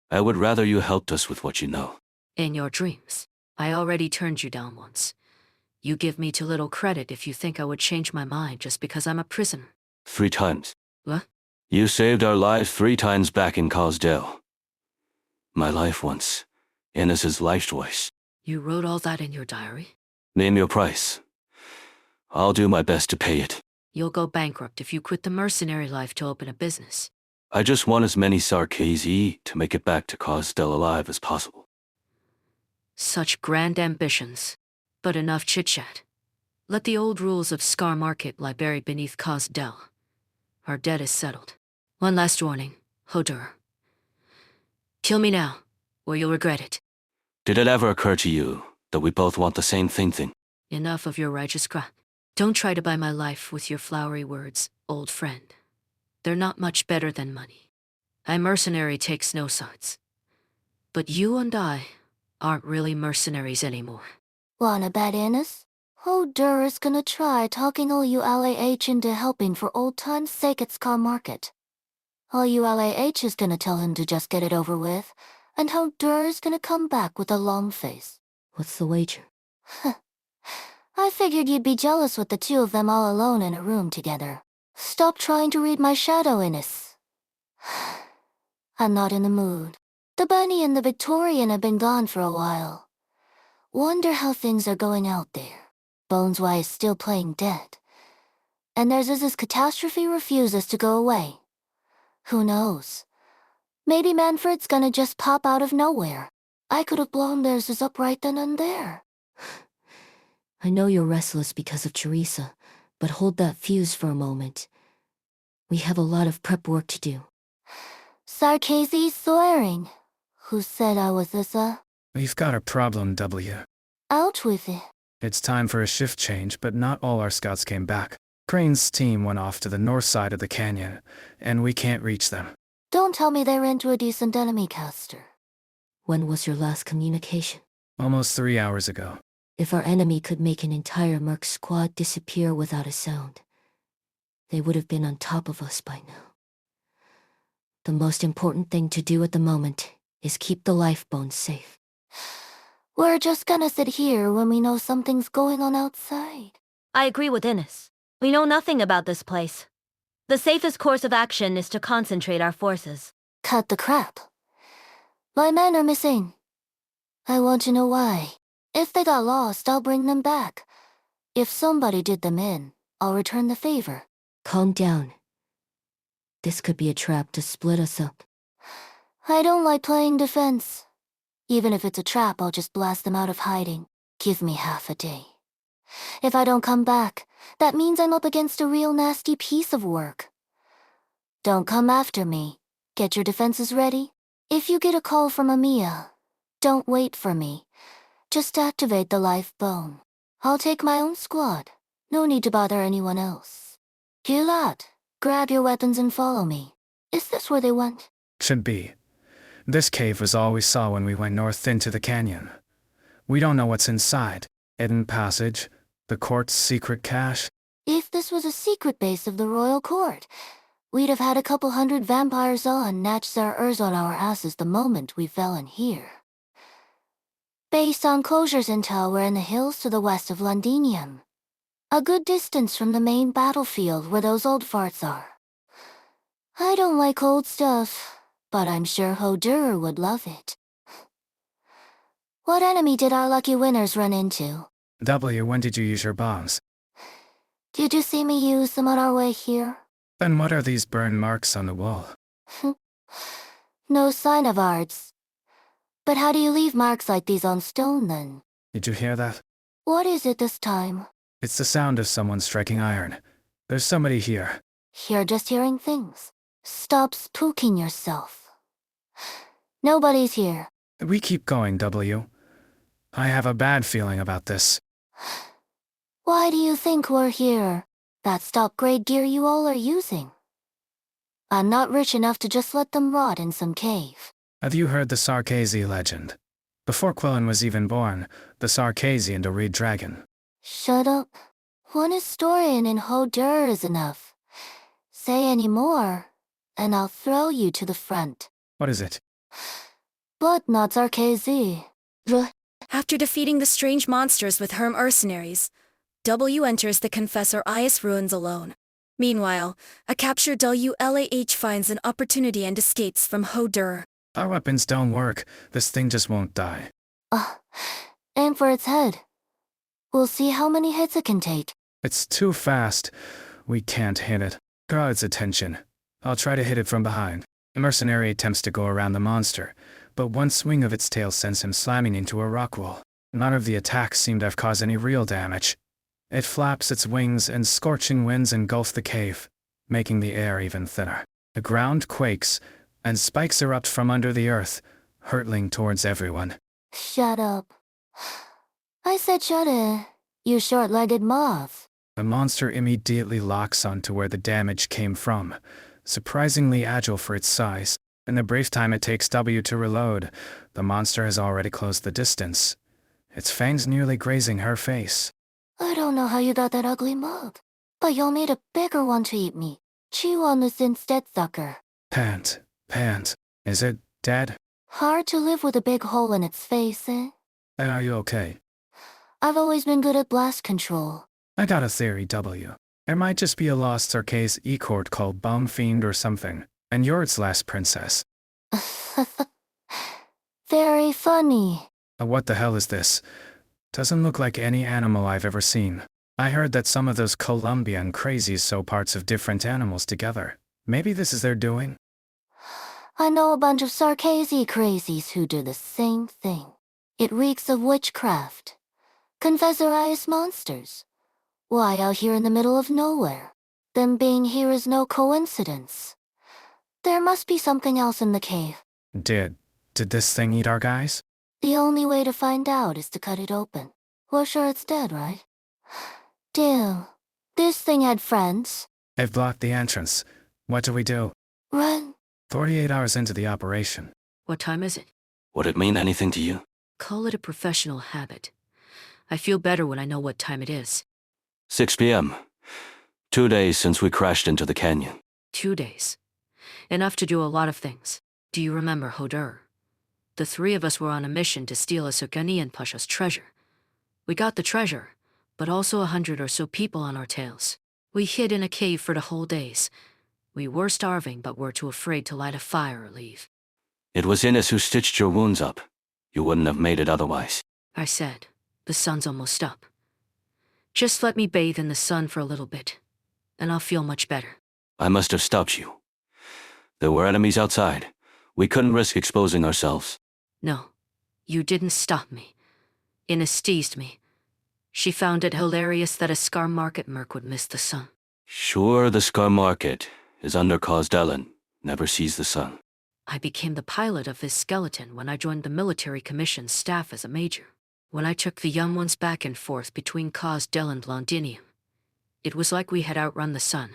H: I would rather you helped us with what you know.
J: In your dreams. I already turned you down once. You give me too little credit if you think I would change my mind just because I'm a prisoner.
H: 3 times.
J: What?
H: You saved our lives 3 times back in Cosdale. My life once. Innes's life twice.
J: You wrote all that in your diary?
H: Name your price. I'll do my best to pay it.
J: You'll go bankrupt if you quit the mercenary life to open a business.
H: I just want as many Sarkazi to make it back to Cosdale alive as possible.
J: Such grand ambitions. But enough chit-chat. Let the old rules of Scar Market lie buried beneath Cosdale. Our debt is settled. One last warning, Hodor. Kill me now, or you'll regret it.
H: Did it ever occur to you that we both want the same thing?
J: Enough of your righteous cry. Don't try to buy my life with your flowery words, old friend. They're not much better than money. A mercenary takes no sides. But you and I aren't really mercenaries anymore.
L: Wanna bet, Innes? Hodor is gonna try talking OULAH into helping for old time's sake at Scar Market. OULAH is gonna tell him to just get it over with, and Hodor is gonna come back with a long face.
C: What's the wager?
L: I figured you'd be jealous with the two of them all alone in a room together. Stop trying to read my shadow, Innes. I'm not in the mood. The Bunny and the Victorian have been gone for a while. Wonder how things are going out there. Boneswhy is still playing dead. And there's Iz's catastrophe refuses to go away. Who knows? Maybe Manfred's gonna just pop out of nowhere. I could have blown theirs up right then and there.
C: I know you're restless because of Teresa, but hold that fuse for a moment. We have a lot of prep work to do.
L: Sarkazi's swearing. Who said I was Isa?
B: We've got a problem, W.
L: Out with it.
B: It's time for a shift change, but not all our scouts came back. Crane's team went off to the north side of the canyon, and we can't reach them.
L: Don't tell me they ran into a decent enemy caster.
C: When was your last communication?
B: Almost 3 hours ago.
C: If our enemy could make an entire Merc squad disappear without a sound, they would have been on top of us by now. The most important thing to do at the moment is keep the lifebones safe.
L: We're just gonna sit here when we know something's going on outside.
Q: I agree with Innes. We know nothing about this place. The safest course of action is to concentrate our forces.
L: Cut the crap. My men are missing. I want to know why. If they got lost, I'll bring them back. If somebody did them in, I'll return the favor.
C: Calm down. This could be a trap to split us up.
L: I don't like playing defense. Even if it's a trap, I'll just blast them out of hiding. Give me half a day. If I don't come back, that means I'm up against a real nasty piece of work. Don't come after me. Get your defenses ready. If you get a call from Amiya, don't wait for me. Just activate the life bone. I'll take my own squad. No need to bother anyone else. Gilad, grab your weapons and follow me. Is this where they went?
B: Should be. This cave was all we saw when we went north into the canyon. We don't know what's inside. Hidden passage, the court's secret cache.
L: If this was a secret base of the royal court, we'd have had a couple hundred vampires on Natch their on our asses the moment we fell in here. Based on Closure's intel, we're in the hills to the west of Londinium. A good distance from the main battlefield where those old farts are. I don't like old stuff, but I'm sure Hodur would love it. What enemy did our lucky winners run into?
B: W, when did you use your bombs?
L: Did you see me use them on our way here?
B: Then what are these burn marks on the wall?
L: No sign of arts. But how do you leave marks like these on stone, then?
B: Did you hear that?
L: What is it this time?
B: It's the sound of someone striking iron. There's somebody here.
L: You're just hearing things. Stop spooking yourself. Nobody's here.
B: We keep going, W. I have a bad feeling about this.
L: Why do you think we're here? That's top-grade gear you all are using. I'm not rich enough to just let them rot in some cave.
B: Have you heard the Sarkazi legend? Before Quillen was even born, the Sarkazi and a Reed dragon.
L: Shut up. One historian in Hodur is enough. Say any more, and I'll throw you to the front.
B: What is it?
L: But not Sarkazi.
A: After defeating the strange monsters with her mercenaries, W enters the Confessor Ias ruins alone. Meanwhile, a captured WLAH finds an opportunity and escapes from Hodur.
B: Our weapons don't work. This thing just won't die.
L: Aim for its head. We'll see how many hits it can take.
B: It's too fast. We can't hit it. Draw its attention. I'll try to hit it from behind. The mercenary attempts to go around the monster, but one swing of its tail sends him slamming into a rock wall. None of the attacks seem to have caused any real damage. It flaps its wings and scorching winds engulf the cave, making the air even thinner. The ground quakes, and spikes erupt from under the earth, hurtling towards everyone.
L: Shut up. I said shut it, you short-legged moth.
B: The monster immediately locks onto where the damage came from, surprisingly agile for its size. In the brief time it takes W to reload, the monster has already closed the distance, its fangs nearly grazing her face.
L: I don't know how you got that ugly mug, but y'all made a bigger one to eat me. Chew on this instead, sucker.
B: Pant. Is it dead?
L: Hard to live with a big hole in its face, eh?
B: Are you okay?
L: I've always been good at blast control.
B: I got a theory, W. There might just be a lost Sarkaz E-Court called Bone Fiend or something, and you're its last princess.
L: Very funny.
B: What the hell is this? Doesn't look like any animal I've ever seen. I heard that some of those Colombian crazies sew parts of different animals together. Maybe this is their doing?
L: I know a bunch of Sarkazi crazies who do the same thing. It reeks of witchcraft. Confessor Ias monsters. Why out here in the middle of nowhere? Them being here is no coincidence. There must be something else in the cave.
B: Did this thing eat our guys?
L: The only way to find out is to cut it open. We're sure it's dead, right? Damn. This thing had friends.
B: They've blocked the entrance. What do we do?
L: Run.
B: 48 hours into the operation.
J: What time is it?
H: Would it mean anything to you?
J: Call it a professional habit. I feel better when I know what time it is.
H: 6 p.m. 2 days since we crashed into the canyon.
J: 2 days. Enough to do a lot of things. Do you remember Hodur? The three of us were on a mission to steal a Surganian Pasha's treasure. We got the treasure, but also 100 or so people on our tails. We hid in a cave for the whole days. We were starving, but were too afraid to light a fire or leave.
H: It was Ines who stitched your wounds up. You wouldn't have made it otherwise.
J: I said, the sun's almost up. Just let me bathe in the sun for a little bit, and I'll feel much better.
H: I must have stopped you. There were enemies outside. We couldn't risk exposing ourselves.
J: No, you didn't stop me. Ines teased me. She found it hilarious that a Scar Market merc would miss the sun.
H: Sure, the Scar Market is under Cosdellen, never sees the sun.
J: I became the pilot of this skeleton when I joined the military commission's staff as a major. When I took the young ones back and forth between Cosdell and Londinium, it was like we had outrun the sun.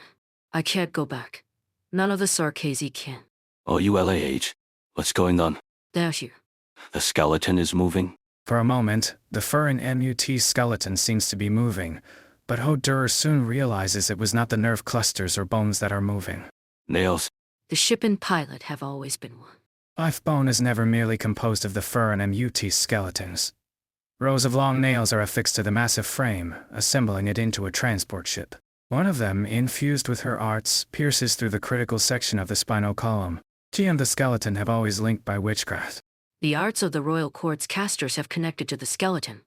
J: I can't go back. None of the Sarkazi can.
H: Oh, ULAH. What's going on?
J: They're here.
H: The skeleton is moving?
B: For a moment, the fur and MUT skeleton seems to be moving, but Hodur soon realizes it was not the nerve clusters or bones that are moving.
H: Nails?
J: The ship and pilot have always been one.
B: Life bone is never merely composed of the fur and MUT skeletons. Rows of long nails are affixed to the massive frame, assembling it into a transport ship. One of them, infused with her arts, pierces through the critical section of the spinal column. She and the skeleton have always linked by witchcraft.
J: The arts of the Royal Court's casters have connected to the skeleton.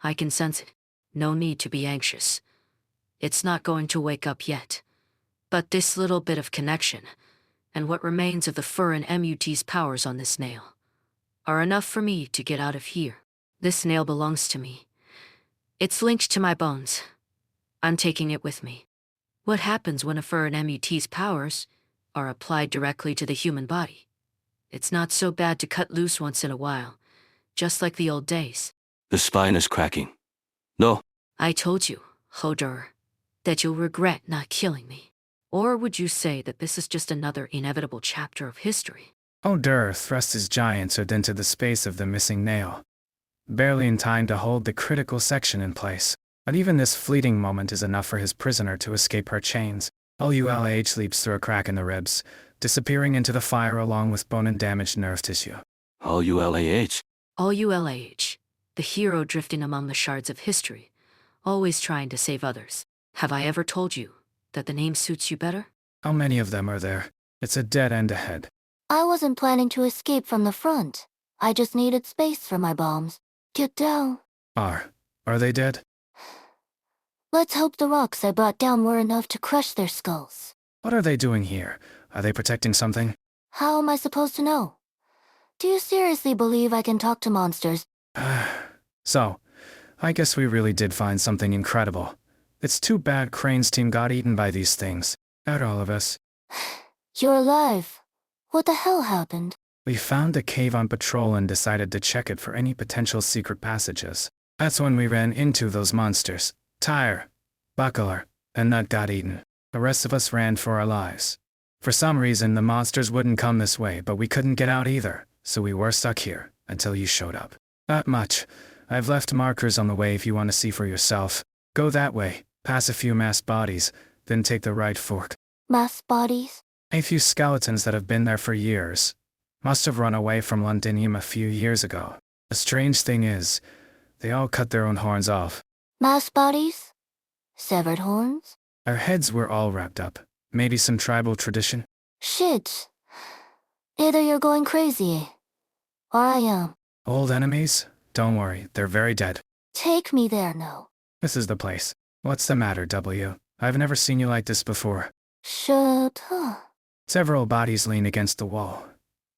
J: I can sense it. No need to be anxious. It's not going to wake up yet. But this little bit of connection, and what remains of the fur and MUT's powers on this nail, are enough for me to get out of here. This nail belongs to me. It's linked to my bones. I'm taking it with me. What happens when a fur and MUT's powers are applied directly to the human body? It's not so bad to cut loose once in a while, just like the old days.
H: The spine is cracking. No.
J: I told you, Hodur, that you'll regret not killing me. Or would you say that this is just another inevitable chapter of history?
B: Hodur thrusts his giant sword into the space of the missing nail, barely in time to hold the critical section in place. But even this fleeting moment is enough for his prisoner to escape her chains. ULAH leaps through a crack in the ribs, disappearing into the fire along with bone and damaged nerve tissue.
H: ULAH?
J: ULAH, the hero drifting among the shards of history, always trying to save others. Have I ever told you that the name suits you better?
B: How many of them are there? It's a dead end ahead.
L: I wasn't planning to escape from the front. I just needed space for my bombs. Get down.
B: Are they dead?
L: Let's hope the rocks I brought down were enough to crush their skulls.
B: What are they doing here? Are they protecting something?
L: How am I supposed to know? Do you seriously believe I can talk to monsters?
B: So, I guess we really did find something incredible. It's too bad Crane's team got eaten by these things. Not all of us.
L: You're alive. What the hell happened?
B: We found a cave on patrol and decided to check it for any potential secret passages. That's when we ran into those monsters. Tyre, Buckler, and Nut got eaten. The rest of us ran for our lives. For some reason, the monsters wouldn't come this way, but we couldn't get out either, so we were stuck here until you showed up. Not much. I've left markers on the way if you want to see for yourself. Go that way, pass a few mass bodies, then take the right fork.
L: Mass bodies?
B: A few skeletons that have been there for years. Must have run away from Londinium a few years ago. The strange thing is, they all cut their own horns off.
L: Mass bodies? Severed horns?
B: Our heads were all wrapped up. Maybe some tribal tradition?
L: Shit. Either you're going crazy, or I am.
B: Old enemies? Don't worry, they're very dead.
L: Take me there now.
B: This is the place. What's the matter, W? I've never seen you like this before.
L: Shut up.
B: Several bodies lean against the wall.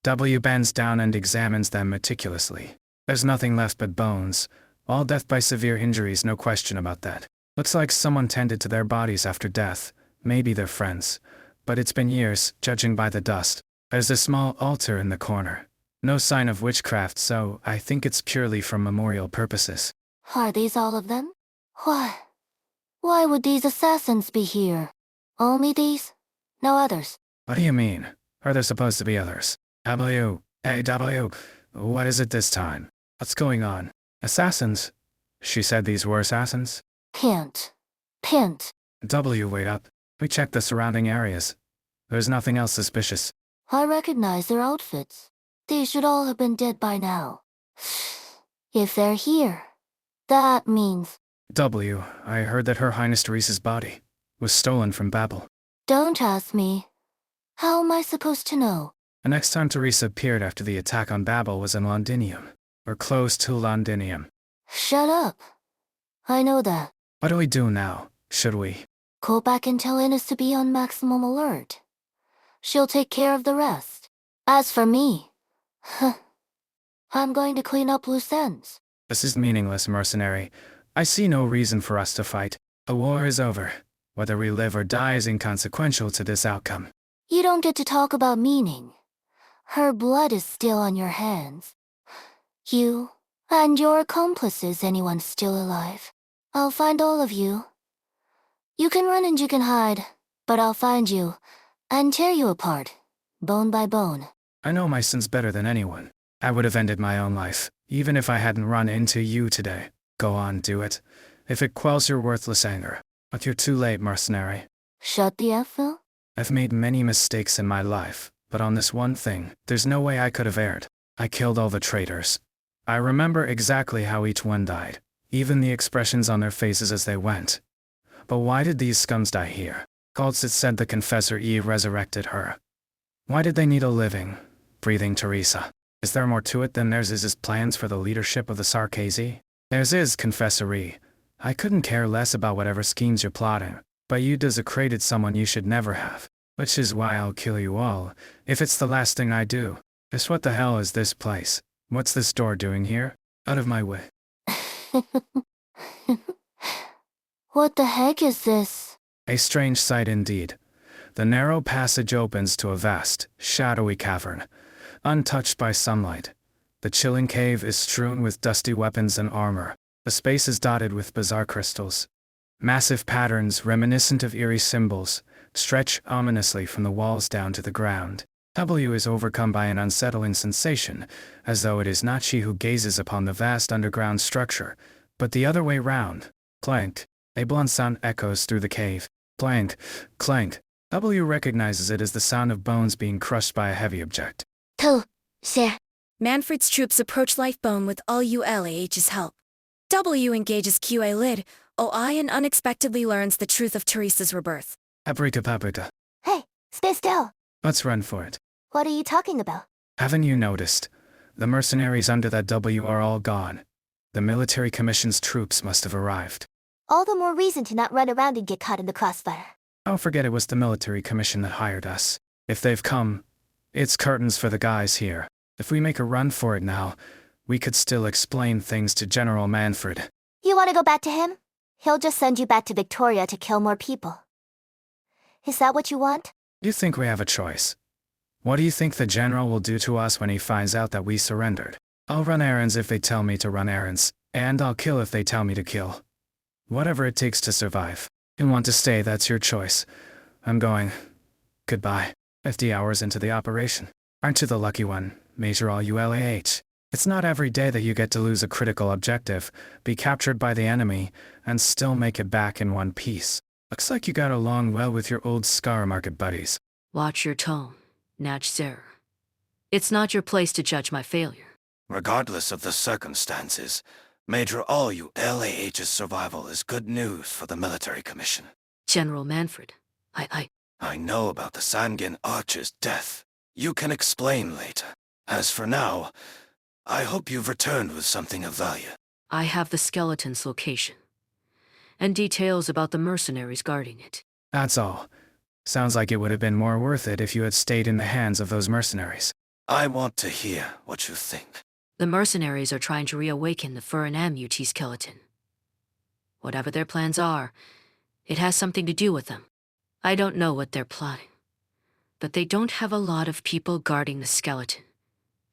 B: W bends down and examines them meticulously. There's nothing left but bones. All death by severe injuries, no question about that. Looks like someone tended to their bodies after death. Maybe they're friends. But it's been years, judging by the dust. There's a small altar in the corner. No sign of witchcraft, so I think it's purely for memorial purposes.
L: Are these all of them? Why? Why would these assassins be here? Only these? No others?
B: What do you mean? Are there supposed to be others? W, A.W., what is it this time? What's going on? Assassins? She said these were assassins?
L: Pint.
B: W, wait up. We checked the surrounding areas. There's nothing else suspicious.
L: I recognize their outfits. They should all have been dead by now. If they're here, that means...
B: W, I heard that Her Highness Teresa's body was stolen from Babel.
L: Don't ask me. How am I supposed to know?
B: The next time Teresa appeared after the attack on Babel was in Londinium, or close to Londinium.
L: Shut up. I know that.
B: What do we do now? Should we?
L: Go back and tell Ines to be on maximum alert. She'll take care of the rest. As for me, I'm going to clean up loose ends.
B: This is meaningless, mercenary. I see no reason for us to fight. The war is over. Whether we live or die is inconsequential to this outcome.
L: You don't get to talk about meaning. Her blood is still on your hands. You and your accomplices, anyone still alive. I'll find all of you. You can run and you can hide, but I'll find you and tear you apart, bone by bone.
B: I know my sins better than anyone. I would have ended my own life, even if I hadn't run into you today. Go on, do it. If it quells your worthless anger. But you're too late, mercenary.
L: Shut the F, Phil?
B: I've made many mistakes in my life, but on this one thing, there's no way I could have erred. I killed all the traitors. I remember exactly how each one died, even the expressions on their faces as they went. But why did these scums die here? Kaltsit said the Confessor E resurrected her. Why did they need a living, breathing Teresa? Is there more to it than theirs is his plans for the leadership of the Sarkazi? Theirs is, Confessor E. I couldn't care less about whatever schemes you're plotting, but you desecrated someone you should never have. Which is why I'll kill you all, if it's the last thing I do. Just what the hell is this place? What's this door doing here? Out of my way.
L: What the heck is this?
B: A strange sight indeed. The narrow passage opens to a vast, shadowy cavern, untouched by sunlight. The chilling cave is strewn with dusty weapons and armor. The space is dotted with bizarre crystals. Massive patterns, reminiscent of eerie symbols, stretch ominously from the walls down to the ground. W is overcome by an unsettling sensation, as though it is not she who gazes upon the vast underground structure, but the other way round. Clank. A blunt sound echoes through the cave. Clank, clank. W recognizes it as the sound of bones being crushed by a heavy object.
L: Sir.
A: Manfred's troops approach Lifebone with all ULAH's help. W engages QA Lid, OI and unexpectedly learns the truth of Teresa's rebirth.
B: Paprika.
L: Hey, stay still.
B: Let's run for it.
L: What are you talking about?
B: Haven't you noticed? The mercenaries under that W are all gone. The military commission's troops must have arrived.
L: All the more reason to not run around and get caught in the crossfire.
B: Don't forget it was the military commission that hired us. If they've come, it's curtains for the guys here. If we make a run for it now, we could still explain things to General Manfred.
L: You want to go back to him? He'll just send you back to Victoria to kill more people. Is that what you want?
B: You think we have a choice? What do you think the general will do to us when he finds out that we surrendered? I'll run errands if they tell me to run errands, and I'll kill if they tell me to kill. Whatever it takes to survive. You want to stay, that's your choice. I'm going. Goodbye. 50 hours into the operation. Aren't you the lucky one, Major All ULAH? It's not every day that you get to lose a critical objective, be captured by the enemy, and still make it back in one piece. Looks like you got along well with your old Scar Market buddies.
J: Watch your tone, Natch Sir. It's not your place to judge my failure.
K: Regardless of the circumstances, Major All ULAH's survival is good news for the military commission.
J: General Manfred,
K: I know about the Sangin Archer's death. You can explain later. As for now, I hope you've returned with something of value.
J: I have the skeleton's location, and details about the mercenaries guarding it.
B: That's all. Sounds like it would have been more worth it if you had stayed in the hands of those mercenaries.
K: I want to hear what you think.
J: The mercenaries are trying to reawaken the Furin Amuti skeleton. Whatever their plans are, it has something to do with them. I don't know what they're plotting, but they don't have a lot of people guarding the skeleton,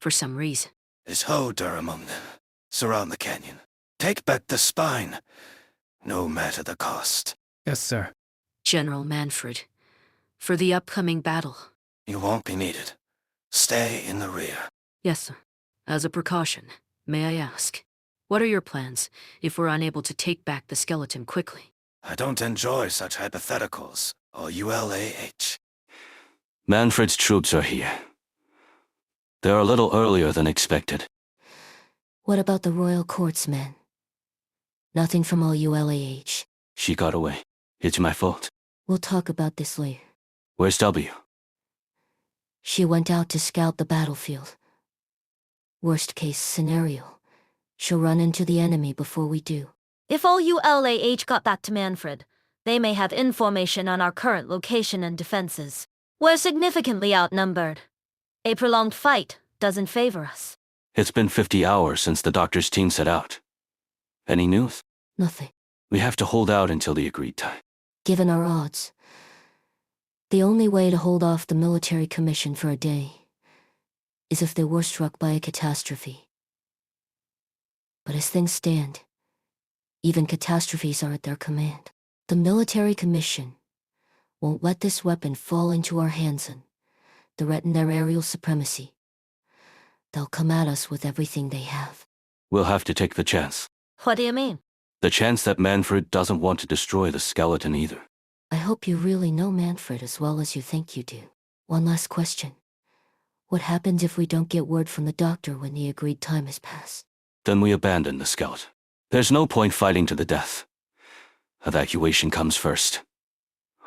J: for some reason.
K: Is Hoder among them? Surround the canyon. Take back the spine, no matter the cost.
B: Yes, sir.
J: General Manfred, for the upcoming battle.
K: You won't be needed. Stay in the rear.
J: Yes, sir. As a precaution, may I ask, what are your plans if we're unable to take back the skeleton quickly?
K: I don't enjoy such hypotheticals, or ULAH.
H: Manfred's troops are here. They're a little earlier than expected.
C: What about the royal courts, man? Nothing from all ULAH.
H: She got away. It's my fault.
C: We'll talk about this later.
H: Where's W?
C: She went out to scout the battlefield. Worst case scenario, she'll run into the enemy before we do.
Q: If OULAH got back to Manfred, they may have information on our current location and defenses. We're significantly outnumbered. A prolonged fight doesn't favor us.
H: It's been 50 hours since the doctor's team set out. Any news?
C: Nothing.
H: We have to hold out until the agreed time.
C: Given our odds, the only way to hold off the military commission for a day is if they were struck by a catastrophe. But as things stand, even catastrophes are at their command. The military commission won't let this weapon fall into our hands and threaten their aerial supremacy. They'll come at us with everything they have.
H: We'll have to take the chance.
Q: What do you mean?
H: The chance that Manfred doesn't want to destroy the skeleton either.
C: I hope you really know Manfred as well as you think you do. One last question. What happens if we don't get word from the doctor when the agreed time has passed?
H: Then we abandon the scout. There's no point fighting to the death. Evacuation comes first.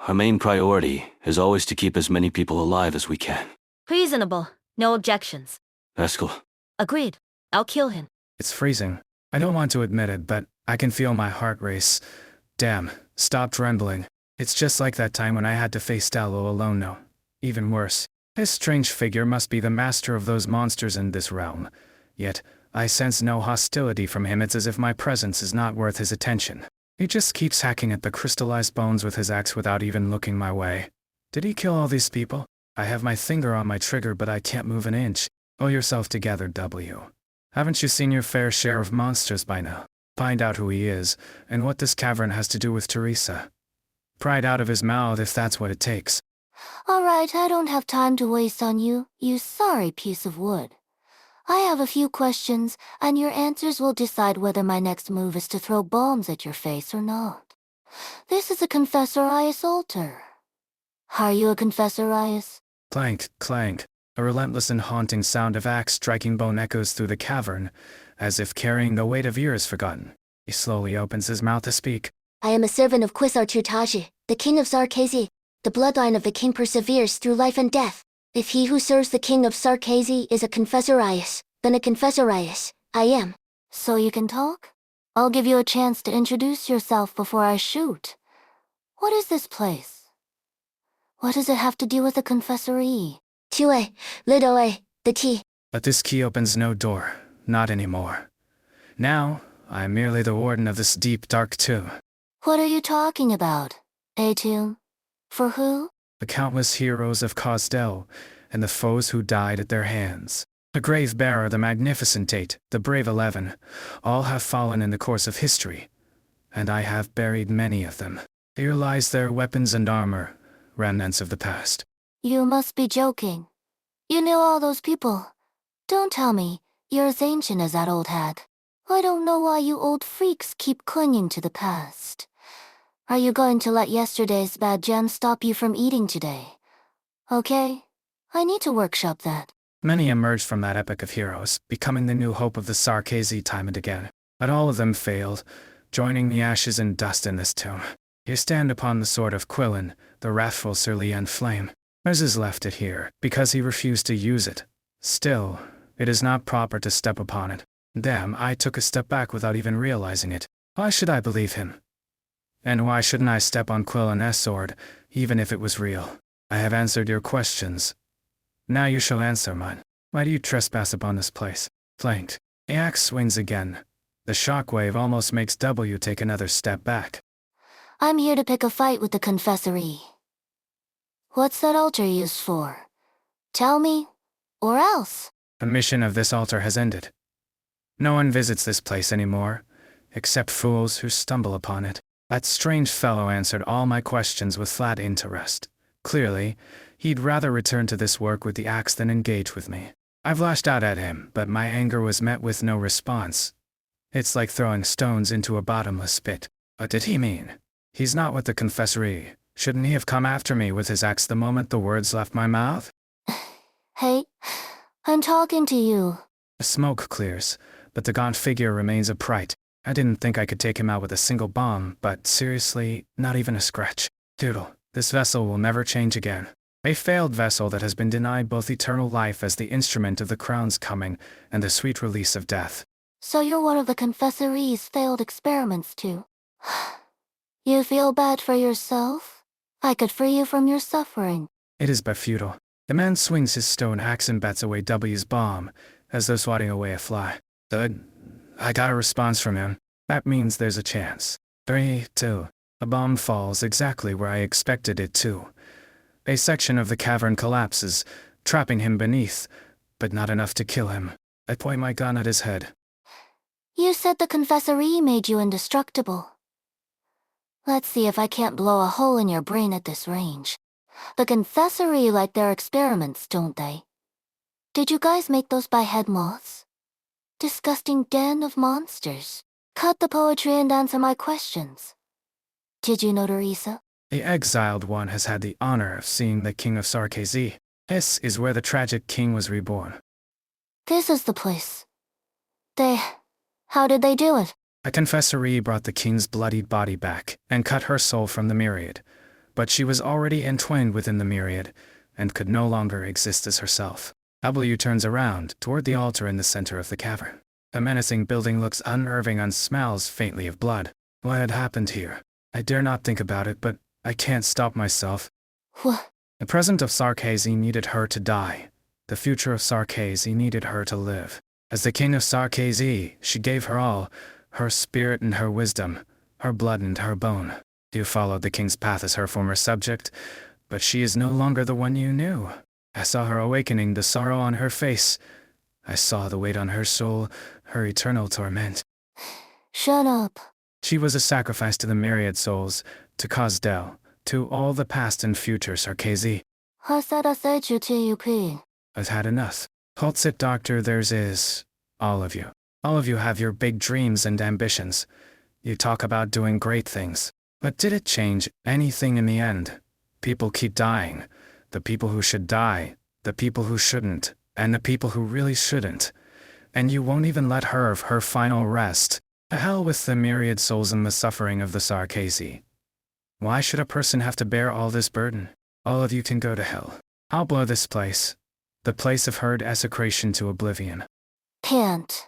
H: Our main priority is always to keep as many people alive as we can.
Q: Reasonable. No objections.
H: Eskel.
Q: Agreed. I'll kill him.
B: It's freezing. I don't want to admit it, but I can feel my heart race. Damn, stop trembling. It's just like that time when I had to face Dallo alone. No, even worse. This strange figure must be the master of those monsters in this realm. Yet, I sense no hostility from him. It's as if my presence is not worth his attention. He just keeps hacking at the crystallized bones with his axe without even looking my way. Did he kill all these people? I have my finger on my trigger, but I can't move an inch. Pull yourself together, W. Haven't you seen your fair share of monsters by now? Find out who he is, and what this cavern has to do with Teresa. Pry it out of his mouth if that's what it takes.
L: All right, I don't have time to waste on you, you sorry piece of wood. I have a few questions, and your answers will decide whether my next move is to throw bombs at your face or not. This is a Confessor Ias altar. Are you a Confessor Ias?
B: Clank, clank. A relentless and haunting sound of axe striking bone echoes through the cavern, as if carrying the weight of years forgotten. He slowly opens his mouth to speak.
D: I am a servant of Quisar Turtaji, the king of Sarkazi. The bloodline of the king perseveres through life and death. If he who serves the king of Sarkazi is a Confessor Ias, then a Confessor Ias, I am.
L: So you can talk? I'll give you a chance to introduce yourself before I shoot. What is this place? What does it have to do with a confessory?
D: Tue, Lidoe, the T.
B: But this key opens no door. Not anymore. Now, I'm merely the warden of this deep, dark tomb.
L: What are you talking about? A tomb? For who?
B: The countless heroes of Cosdell, and the foes who died at their hands. The grave bearer, the magnificent 8, the brave 11, all have fallen in the course of history, and I have buried many of them. Here lies their weapons and armor, remnants of the past.
L: You must be joking. You knew all those people. Don't tell me you're as ancient as that old hag. I don't know why you old freaks keep clinging to the past. Are you going to let yesterday's bad gems stop you from eating today? Okay, I need to workshop that.
B: Many emerged from that epic of heroes, becoming the new hope of the Sarkazi time and again. But all of them failed, joining the ashes and dust in this tomb. You stand upon the sword of Quillen, the wrathful Sir Lian Flame. Moses left it here, because he refused to use it. Still, it is not proper to step upon it. Damn, I took a step back without even realizing it. Why should I believe him? And why shouldn't I step on Quillen's sword, even if it was real? I have answered your questions. Now you shall answer mine. Why do you trespass upon this place? Flanked. The axe swings again. The shockwave almost makes W take another step back.
L: I'm here to pick a fight with the confessory. What's that altar used for? Tell me, or else.
B: The mission of this altar has ended. No one visits this place anymore, except fools who stumble upon it. That strange fellow answered all my questions with flat interest. Clearly, he'd rather return to this work with the axe than engage with me. I've lashed out at him, but my anger was met with no response. It's like throwing stones into a bottomless pit. What did he mean? He's not with the confessory. Shouldn't he have come after me with his axe the moment the words left my mouth?
L: Hey, I'm talking to you.
B: The smoke clears, but the gaunt figure remains upright. I didn't think I could take him out with a single bomb, but seriously, not even a scratch. Doodle, this vessel will never change again. A failed vessel that has been denied both eternal life as the instrument of the crown's coming and the sweet release of death.
L: So you're one of the Confessoree's failed experiments too. You feel bad for yourself? I could free you from your suffering.
B: It is but futile. The man swings his stone axe and bats away W's bomb, as though swatting away a fly. Good. I got a response from him. That means there's a chance. 3, 2. A bomb falls exactly where I expected it to. A section of the cavern collapses, trapping him beneath, but not enough to kill him. I point my gun at his head.
L: You said the Confessoree made you indestructible. Let's see if I can't blow a hole in your brain at this range. The Confessoree like their experiments, don't they? Did you guys make those by head moths? Disgusting den of monsters. Cut the poetry and answer my questions. Did you know Teresa?
B: The exiled one has had the honor of seeing the king of Sarkozy. This is where the tragic king was reborn.
L: This is the place. How did they do it?
B: A confessoree brought the king's bloodied body back and cut her soul from the myriad, but she was already entwined within the myriad and could no longer exist as herself. W turns around toward the altar in the center of the cavern. The menacing building looks unnerving and smells faintly of blood. What had happened here? I dare not think about it, but I can't stop myself.
L: What?
B: The present of Sarkozy needed her to die. The future of Sarkozy needed her to live. As the king of Sarkozy, she gave her all, her spirit and her wisdom, her blood and her bone. You followed the king's path as her former subject, but she is no longer the one you knew. I saw her awakening, the sorrow on her face. I saw the weight on her soul, her eternal torment.
L: Shut up.
B: She was a sacrifice to the myriad souls, to Cosdell, to all the past and future Sarkozy. I've had enough. Hold it, doctor, theirs is all of you. All of you have your big dreams and ambitions. You talk about doing great things. But did it change anything in the end? People keep dying. The people who should die, the people who shouldn't, and the people who really shouldn't. And you won't even let her have her final rest. To hell with the myriad souls and the suffering of the Sarkozy. Why should a person have to bear all this burden? All of you can go to hell. I'll blow this place. The place of herd execration to oblivion.
L: Can't.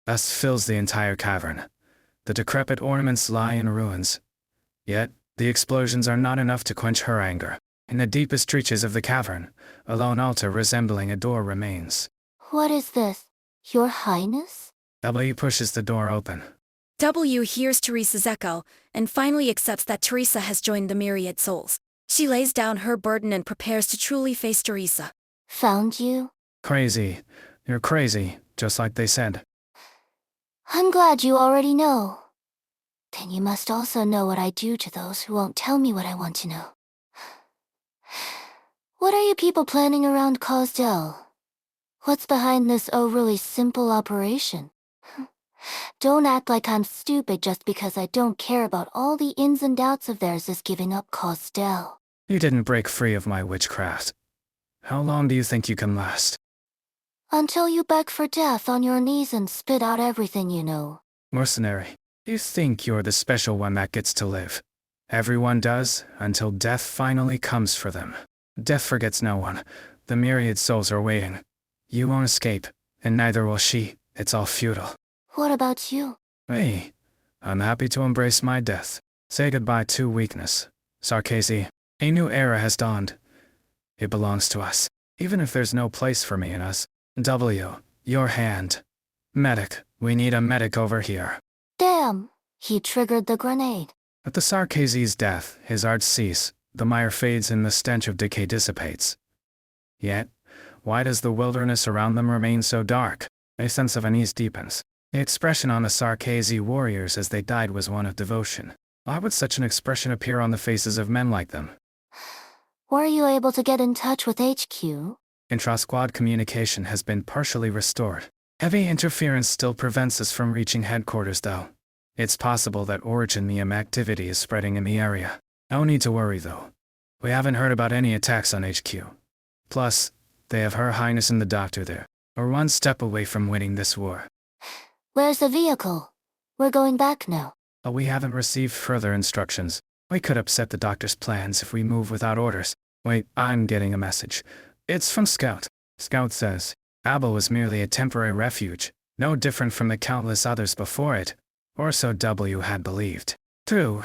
B: Dust fills the entire cavern. The decrepit ornaments lie in ruins. Yet, the explosions are not enough to quench her anger. In the deepest reaches of the cavern, a lone altar resembling a door remains.
L: What is this? Your Highness?
B: W pushes the door open.
A: W hears Teresa's echo, and finally accepts that Teresa has joined the myriad souls. She lays down her burden and prepares to truly face Teresa.
L: Found you?
B: Crazy. You're crazy, just like they said.
L: I'm glad you already know. Then you must also know what I do to those who won't tell me what I want to know. What are you people planning around Cosdell? What's behind this overly simple operation? Don't act like I'm stupid just because I don't care about all the ins and outs of theirs as giving up Cosdell.
B: You didn't break free of my witchcraft. How long do you think you can last?
L: Until you beg for death on your knees and spit out everything you know.
B: Mercenary, you think you're the special one that gets to live. Everyone does, until death finally comes for them. Death forgets no one. The myriad souls are waiting. You won't escape, and neither will she. It's all futile.
L: What about you?
B: Me? I'm happy to embrace my death. Say goodbye to weakness. Sarkozy, a new era has dawned. It belongs to us, even if there's no place for me in us. W, your hand. Medic, we need a medic over here.
L: Damn, he triggered the grenade.
B: At the Sarkozy's death, his art cease, the mire fades and the stench of decay dissipates. Yet, why does the wilderness around them remain so dark? A sense of unease deepens. The expression on the Sarkozy warriors as they died was one of devotion. Why would such an expression appear on the faces of men like them?
L: Were you able to get in touch with HQ?
B: Intra-squad communication has been partially restored. Heavy interference still prevents us from reaching headquarters though. It's possible that Origin Meme activity is spreading in the area. No need to worry though. We haven't heard about any attacks on HQ. Plus, they have Her Highness and the Doctor there. We're one step away from winning this war.
L: Where's the vehicle? We're going back now.
B: But we haven't received further instructions. We could upset the Doctor's plans if we move without orders. Wait, I'm getting a message. It's from Scout. Scout says, Abel was merely a temporary refuge. no different from the countless others before it, or so W had believed. True,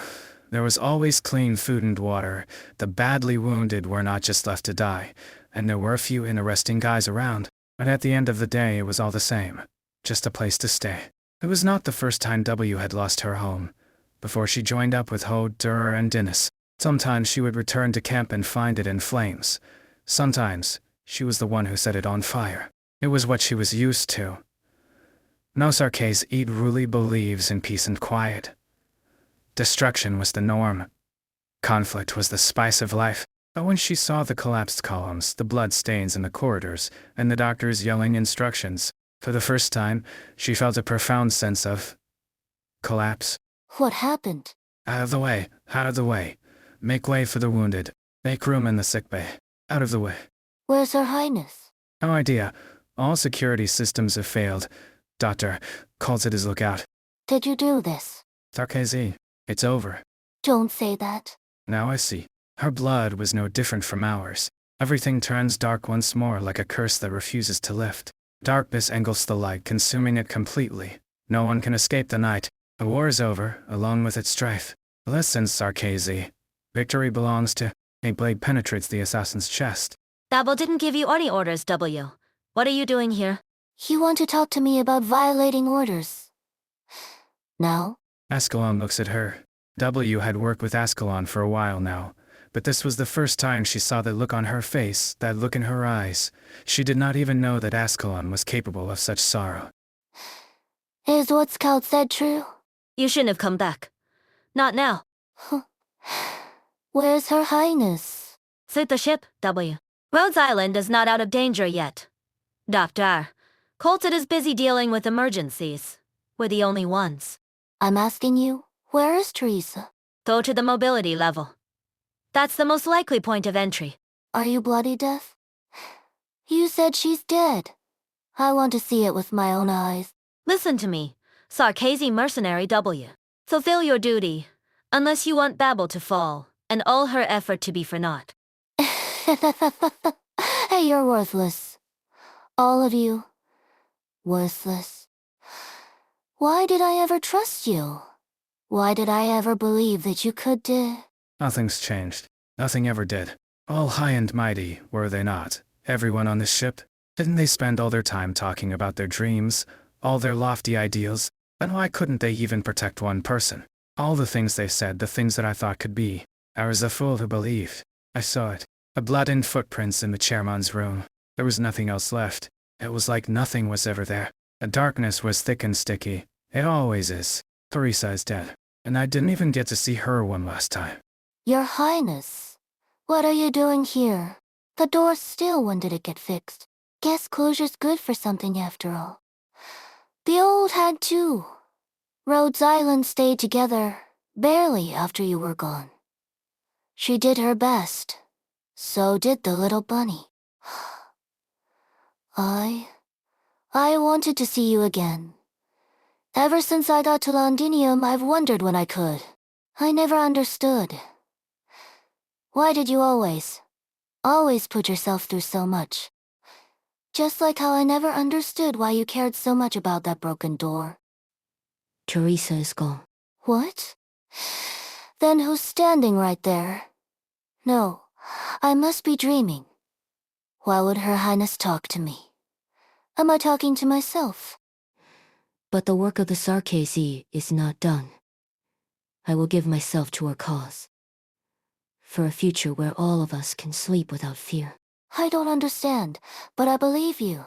B: there was always clean food and water, the badly wounded were not just left to die, and there were a few interesting guys around, but at the end of the day it was all the same, just a place to stay. It was not the first time W had lost her home. Before she joined up with Ho, Durer, and Dennis, sometimes she would return to camp and find it in flames. Sometimes, she was the one who set it on fire. It was what she was used to. No Sarkazi really believes in peace and quiet. Destruction was the norm. Conflict was the spice of life. But when she saw the collapsed columns, the blood stains in the corridors, and the doctors yelling instructions, for the first time, she felt a profound sense of collapse.
L: What happened?
B: Out of the way, out of the way. Make way for the wounded. Make room in the sickbay. Out of the way.
L: Where's Her Highness?
B: No idea. All security systems have failed. Doctor, calls it his lookout.
L: Did you do this?
B: Sarkazi, it's over.
L: Don't say that.
B: Now I see. Her blood was no different from ours. Everything turns dark once more like a curse that refuses to lift. Darkness engulfs the light, consuming it completely. No one can escape the night. The war is over, along with its strife. Listen, Sarkazi. Victory belongs to... A blade penetrates the assassin's chest.
Q: Dabo didn't give you any orders, W. What are you doing here?
L: You want to talk to me about violating orders? Now?
B: Ascalon looks at her. W had worked with Ascalon for a while now, but this was the first time she saw that look on her face, that look in her eyes. She did not even know that Ascalon was capable of such sorrow.
L: Is what Scout said true?
Q: You shouldn't have come back. Not now.
L: Where's Her Highness?
Q: Suit the ship, W. Rhodes Island is not out of danger yet. Doctor, Colton is busy dealing with emergencies. We're the only ones.
L: I'm asking you, where is Teresa?
Q: Go to the mobility level. That's the most likely point of entry.
L: Are you bloody deaf? You said she's dead. I want to see it with my own eyes.
Q: Listen to me, Sarkazi mercenary W. Fulfill your duty, unless you want Babel to fall, and all her effort to be for naught.
L: Hey, you're worthless. All of you. Worthless. Why did I ever trust you? Why did I ever believe that you could
B: Nothing's changed. Nothing ever did. All high and mighty, were they not? Everyone on this ship? Didn't they spend all their time talking about their dreams, all their lofty ideals? Then why couldn't they even protect one person? All the things they said, the things that I thought could be. I was a fool who believed. I saw it. The blood and footprints in the chairman's room. There was nothing else left. It was like nothing was ever there. The darkness was thick and sticky. It always is. Teresa is dead. And I didn't even get to see her one last time.
L: Your Highness, what are you doing here? The door's still. When did it get fixed? Guess closure's good for something after all. The old had too. Rhodes Island stayed together, barely after you were gone. She did her best. So did the little bunny. I wanted to see you again. Ever since I got to Londinium, I've wondered when I could. I never understood. Why did you always put yourself through so much? Just like how I never understood why you cared so much about that broken door.
C: Teresa is gone.
L: What? Then who's standing right there? No, I must be dreaming. Why would Her Highness talk to me? Am I talking to myself?
C: But the work of the Sarkazi is not done. I will give myself to our cause. For a future where all of us can sleep without fear.
L: I don't understand, but I believe you.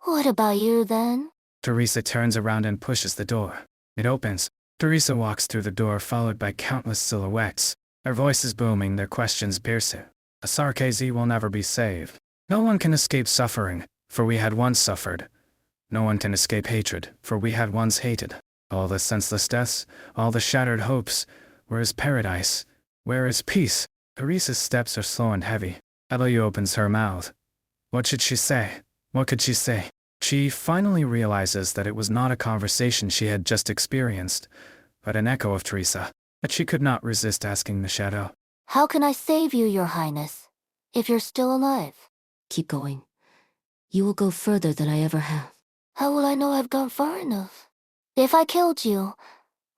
L: What about you then?
B: Teresa turns around and pushes the door. It opens. Teresa walks through the door, followed by countless silhouettes. Their voices booming, their questions piercing. A Sarkazi will never be saved. No one can escape suffering, for we had once suffered. No one can escape hatred, for we had once hated. All the senseless deaths, all the shattered hopes. Where is paradise? Where is peace? Teresa's steps are slow and heavy. Emily opens her mouth. What should she say? What could she say? She finally realizes that it was not a conversation she had just experienced, but an echo of Teresa, that she could not resist asking the shadow.
L: How can I save you, Your Highness, if you're still alive?
C: Keep going. You will go further than I ever have.
L: How will I know I've gone far enough? If I killed you,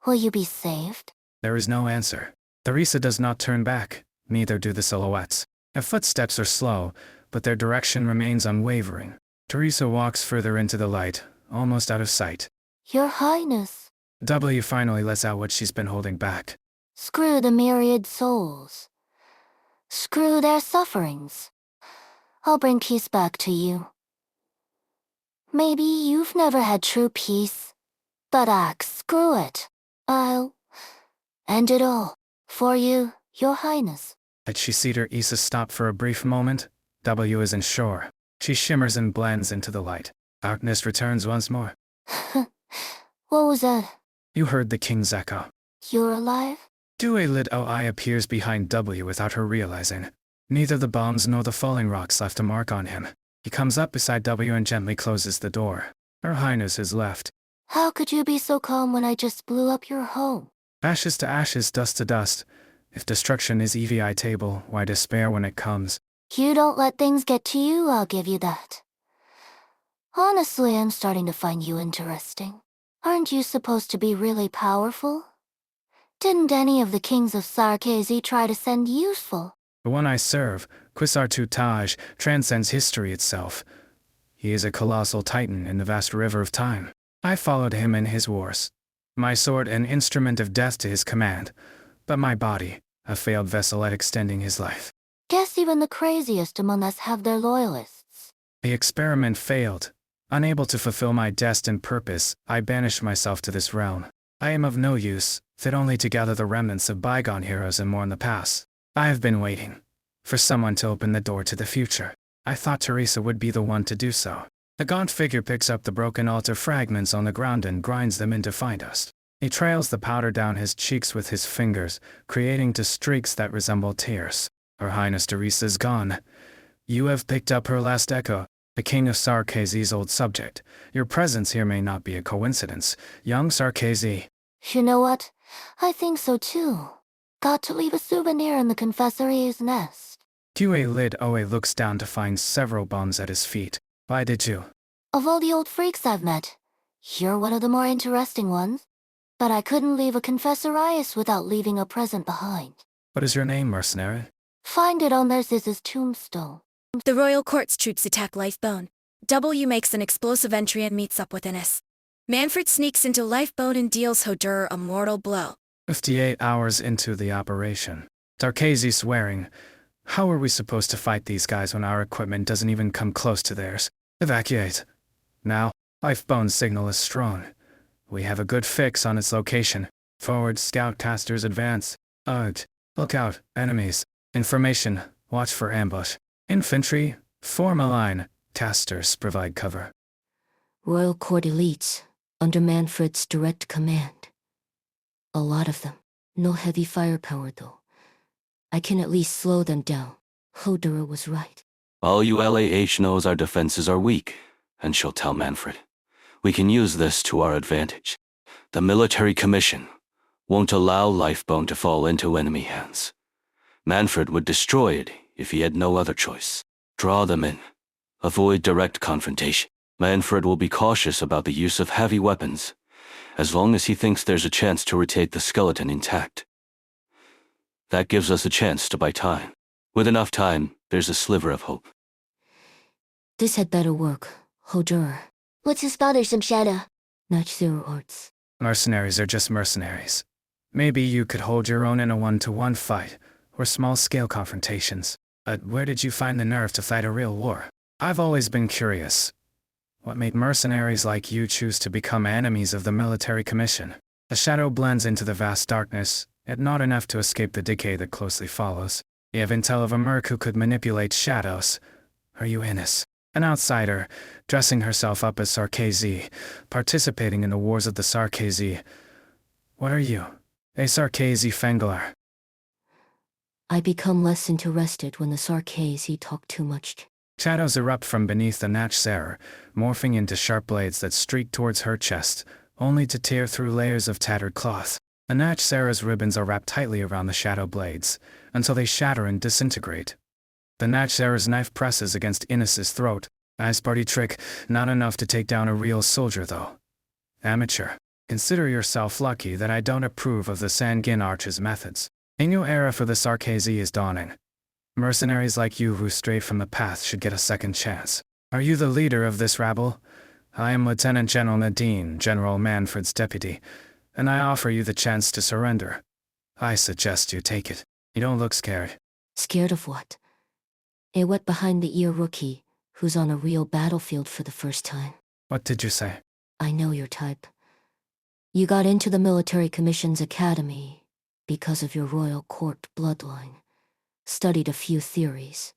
L: will you be saved?
B: There is no answer. Teresa does not turn back, neither do the silhouettes. Her footsteps are slow, but their direction remains unwavering. Teresa walks further into the light, almost out of sight.
L: Your Highness.
B: W finally lets out what she's been holding back.
L: Screw the myriad souls. Screw their sufferings. I'll bring peace back to you. Maybe you've never had true peace, but screw it. I'll end it all. For you, Your Highness.
B: Had she seen her Issa stop for a brief moment, W isn't sure. She shimmers and blends into the light. Darkness returns once more.
L: What was that?
B: You heard the king's echo.
L: You're alive?
B: Due lit OI appears behind W without her realizing. Neither the bombs nor the falling rocks left a mark on him. He comes up beside W and gently closes the door. Her Highness has left.
L: How could you be so calm when I just blew up your home?
B: Ashes to ashes, dust to dust. If destruction is EVI table, why despair when it comes?
L: You don't let things get to you, I'll give you that. Honestly, I'm starting to find you interesting. Aren't you supposed to be really powerful? Didn't any of the kings of Sarkazi try to send useful?
B: The one I serve, Quisartu Taj, transcends history itself. He is a colossal titan in the vast river of time. I followed him in his wars. My sword an instrument of death to his command, but my body, a failed vessel at extending his life.
L: Guess even the craziest among us have their loyalists.
B: The experiment failed. Unable to fulfill my destined purpose, I banished myself to this realm. I am of no use, fit only to gather the remnants of bygone heroes and mourn the past. I have been waiting for someone to open the door to the future. I thought Teresa would be the one to do so. The gaunt figure picks up the broken altar fragments on the ground and grinds them into fine dust. He trails the powder down his cheeks with his fingers, creating two streaks that resemble tears. Her Highness Teresa's gone. You have picked up her last echo, the king of Sarkazi's old subject. Your presence here may not be a coincidence. Young Sarkazi.
L: You know what? I think so too. Got to leave a souvenir in the confessor's nest.
B: QA Lid Oe looks down to find several bombs at his feet. Why did you?
L: Of all the old freaks I've met, you're one of the more interesting ones. But I couldn't leave a confessorius without leaving a present behind.
B: What is your name, mercenary?
L: Find it on their Ziz's tombstone.
A: The Royal Court's troops attack Lifebone. W makes an explosive entry and meets up with Innes. Manfred sneaks into Lifebone and deals Hodur a mortal blow.
B: 58 hours into the operation. Tarkazi swearing. How are we supposed to fight these guys when our equipment doesn't even come close to theirs? Evacuate. Now, Lifebone's signal is strong. We have a good fix on its location. Forward scoutcasters advance. UGT. Look out, enemies. Information. Watch for ambush. Infantry. Form a line. Casters provide cover.
C: Royal Court elites, under Manfred's direct command. A lot of them. No heavy firepower though. I can at least slow them down. Hodura was right.
H: All ULAH knows our defenses are weak, and she'll tell Manfred. We can use this to our advantage. The military commission won't allow Lifebone to fall into enemy hands. Manfred would destroy it if he had no other choice. Draw them in. Avoid direct confrontation. Manfred will be cautious about the use of heavy weapons, as long as he thinks there's a chance to rotate the skeleton intact. That gives us a chance to buy time. With enough time, there's a sliver of hope.
C: This had better work. Hodura.
L: What's his father, some shadow?
C: Not zero arts.
B: Mercenaries are just mercenaries. Maybe you could hold your own in a one-to-one fight, or small-scale confrontations. But where did you find the nerve to fight a real war? I've always been curious. What made mercenaries like you choose to become enemies of the military commission? The shadow blends into the vast darkness, yet not enough to escape the decay that closely follows. You have intel of a merc who could manipulate shadows. Are you Innes? An outsider, dressing herself up as Sarkazi, participating in the wars of the Sarkazi. What are you? A Sarkazi Fenglar.
C: I become less interested when the Sarkazi talk too much.
B: Shadows erupt from beneath the Natchsarer, morphing into sharp blades that streak towards her chest, only to tear through layers of tattered cloth. The Natchsarer's ribbons are wrapped tightly around the shadow blades, until they shatter and disintegrate. The Natchsarer's knife presses against Innes's throat, Nice party trick, not enough to take down a real soldier though. Amateur. Consider yourself lucky that I don't approve of the Sangin Archer's methods. A new era for the Sarkazi is dawning. Mercenaries like you who stray from the path should get a second chance. Are you the leader of this rabble? I am Lieutenant General Nadine, General Manfred's deputy, and I offer you the chance to surrender. I suggest you take it. You don't look scared.
C: Scared of what? A wet behind the ear rookie who's on a real battlefield for the first time.
B: What did you say?
C: I know your type. You got into the Military Commission's academy because of your royal court bloodline, studied a few theories,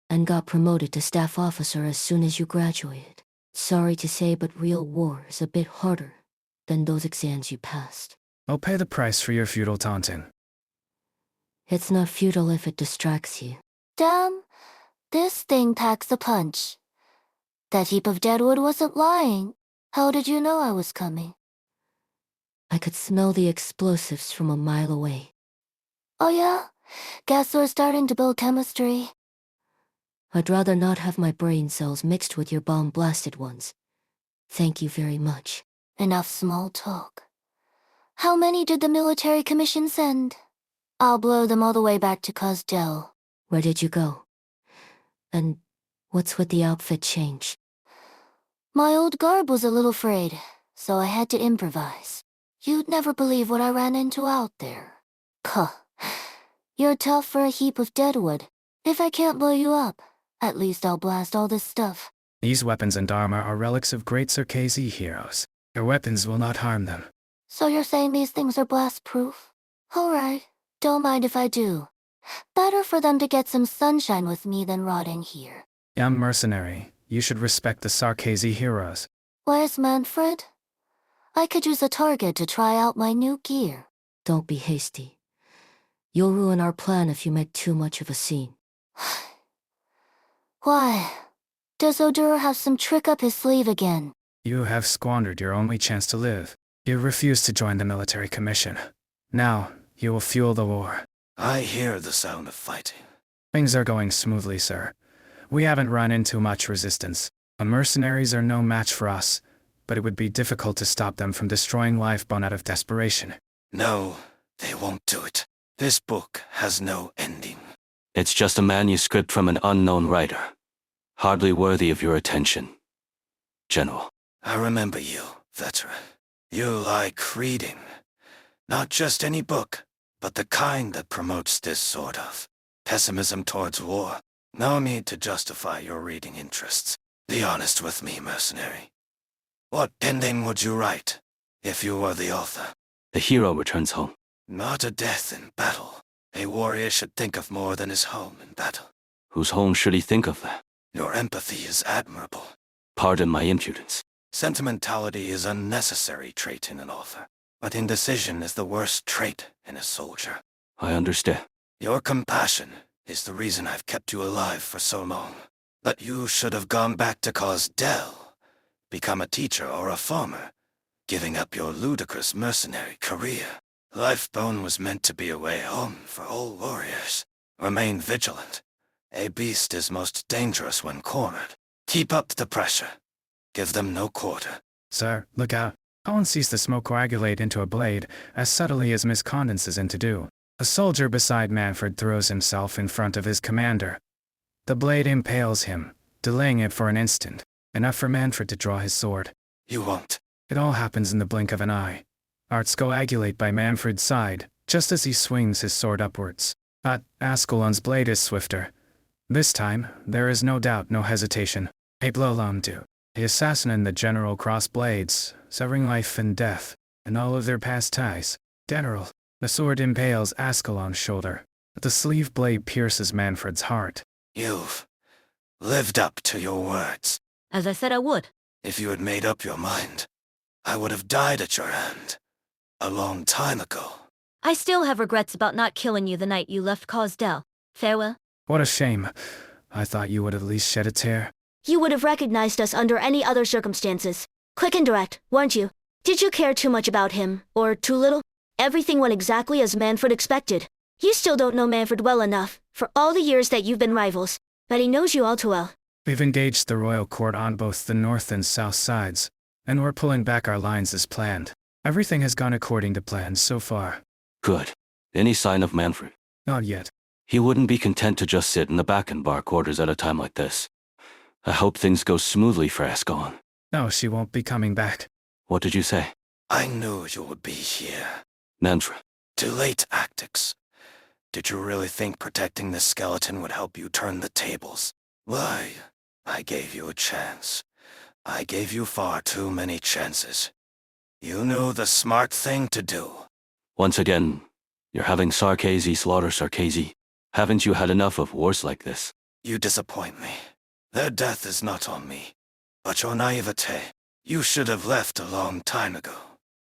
C: and got promoted to staff officer as soon as you graduated. Sorry to say, but real war is a bit harder than those exams you passed.
B: I'll pay the price for your futile taunting.
C: It's not futile if it distracts you.
M: Damn, this thing packs a punch. That heap of deadwood wasn't lying. How did you know I was coming?
C: I could smell the explosives from a mile away.
M: Oh yeah? Guess we're starting to build chemistry.
C: I'd rather not have my brain cells mixed with your bomb-blasted ones. Thank you very much.
M: Enough small talk. How many did the military commission send? I'll blow them all the way back to Cosdell.
C: Where did you go? And what's with the outfit change?
M: My old garb was a little frayed, so I had to improvise. You'd never believe what I ran into out there. Huh. You're tough for a heap of deadwood. If I can't blow you up, at least I'll blast all this stuff.
B: These weapons and armor are relics of great Circazi heroes. Your weapons will not harm them.
M: So you're saying these things are blast-proof? Alright, don't mind if I do. Better for them to get some sunshine with me than rotting here.
B: Young mercenary, you should respect the Sarkazi heroes.
M: Where's Manfred? I could use a target to try out my new gear.
C: Don't be hasty. You'll ruin our plan if you make too much of a scene.
M: Why? Does Odur have some trick up his sleeve again?
B: You have squandered your only chance to live. You refused to join the military commission. Now, you will fuel the war.
K: I hear the sound of fighting.
B: Things are going smoothly, sir. We haven't run into much resistance. The mercenaries are no match for us, but it would be difficult to stop them from destroying Lifebone out of desperation.
K: No, they won't do it. This book has no ending.
H: It's just a manuscript from an unknown writer. Hardly worthy of your attention, General.
K: I remember you, veteran. You like reading. Not just any book, but the kind that promotes this sort of pessimism towards war. No need to justify your reading interests. Be honest with me, mercenary. What ending would you write, if you were the author?
H: The hero returns home.
K: Not a death in battle. A warrior should think of more than his home in battle.
H: Whose home should he think of then?
K: Your empathy is admirable.
H: Pardon my impudence.
K: Sentimentality is a necessary trait in an author, but indecision is the worst trait in a soldier.
H: I understand.
K: Your compassion is the reason I've kept you alive for so long. But you should have gone back to Cosdell, become a teacher or a farmer, giving up your ludicrous mercenary career. Lifebone was meant to be a way home for all warriors. Remain vigilant. A beast is most dangerous when cornered. Keep up the pressure. Give them no quarter.
B: Sir, look out. Colin sees the smoke coagulate into a blade as subtly as Miss Condenses into dew. A soldier beside Manfred throws himself in front of his commander. The blade impales him, delaying it for an instant, enough for Manfred to draw his sword.
K: You won't.
B: It all happens in the blink of an eye. Arts coagulate by Manfred's side, just as he swings his sword upwards. But Ascalon's blade is swifter. This time, there is no doubt, no hesitation. A blow Lamdu. The assassin and the general cross blades, severing life and death, and all of their past ties. General. The sword impales Ascalon's shoulder. The sleeve blade pierces Manfred's heart.
K: You've lived up to your words.
Q: As I said I would.
K: If you had made up your mind, I would have died at your hand. A long time ago.
Q: I still have regrets about not killing you the night you left Cosdell. Farewell.
B: What a shame. I thought you would at least shed a tear.
E: You would have recognized us under any other circumstances. Quick and direct, weren't you? Did you care too much about him, or too little? Everything went exactly as Manfred expected. You still don't know Manfred well enough, for all the years that you've been rivals, but he knows you all too well.
B: We've engaged the royal court on both the north and south sides, and we're pulling back our lines as planned. Everything has gone according to plan so far.
H: Good. Any sign of Manfred?
B: Not yet.
H: He wouldn't be content to just sit in the back and bark orders at a time like this. I hope things go smoothly for Escon.
B: No, she won't be coming back.
H: What did you say?
K: I knew you would be here.
H: Manfred.
K: Too late, Actix. Did you really think protecting this skeleton would help you turn the tables? Why, I gave you a chance. I gave you far too many chances. You knew the smart thing to do.
H: Once again, you're having Sarkazy slaughter Sarkazy. Haven't you had enough of wars like this?
K: You disappoint me. Their death is not on me, but your naivete. You should have left a long time ago.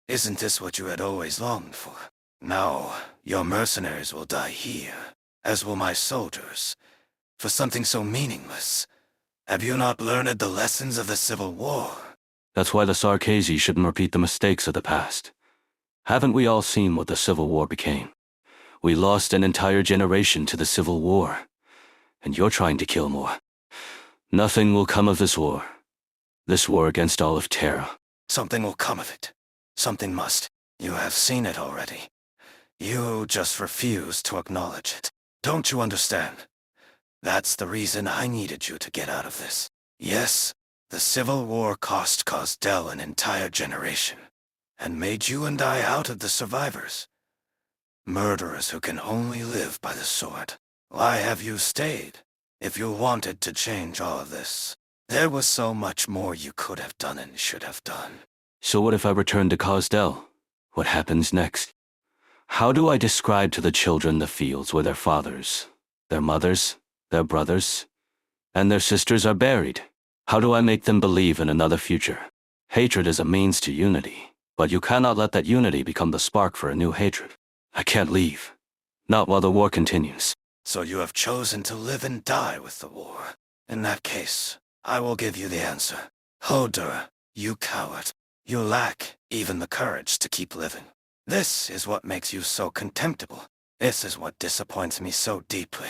K: Isn't this what you had always longed for? Now, your mercenaries will die here, as will my soldiers, for something so meaningless. Have you not learned the lessons of the Civil War?
H: That's why the Sarkazy shouldn't repeat the mistakes of the past. Haven't we all seen what the Civil War became? We lost an entire generation to the Civil War, and you're trying to kill more. Nothing will come of this war. This war against all of Terra.
K: Something will come of it. Something must. You have seen it already. You just refuse to acknowledge it. Don't you understand? That's the reason I needed you to get out of this. Yes, the Civil War cost Cosdell an entire generation, and made you and I out of the survivors. Murderers who can only live by the sword. Why have you stayed? If you wanted to change all of this, there was so much more you could have done and should have done.
H: So what if I return to Cosdell? What happens next? How do I describe to the children the fields where their fathers, their mothers, their brothers, and their sisters are buried? How do I make them believe in another future? Hatred is a means to unity, but you cannot let that unity become the spark for a new hatred. I can't leave. Not while the war continues.
K: So you have chosen to live and die with the war. In that case, I will give you the answer. Hodor, you coward. You lack even the courage to keep living. This is what makes you so contemptible. This is what disappoints me so deeply.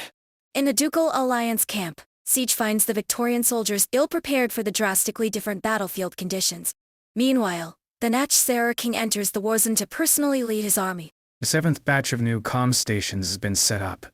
A: In the Ducal Alliance camp, Siege finds the Victorian soldiers ill-prepared for the drastically different battlefield conditions. Meanwhile, the Natch Sarer King enters the war zone to personally lead his army.
B: The 7th batch of new comm stations has been set up.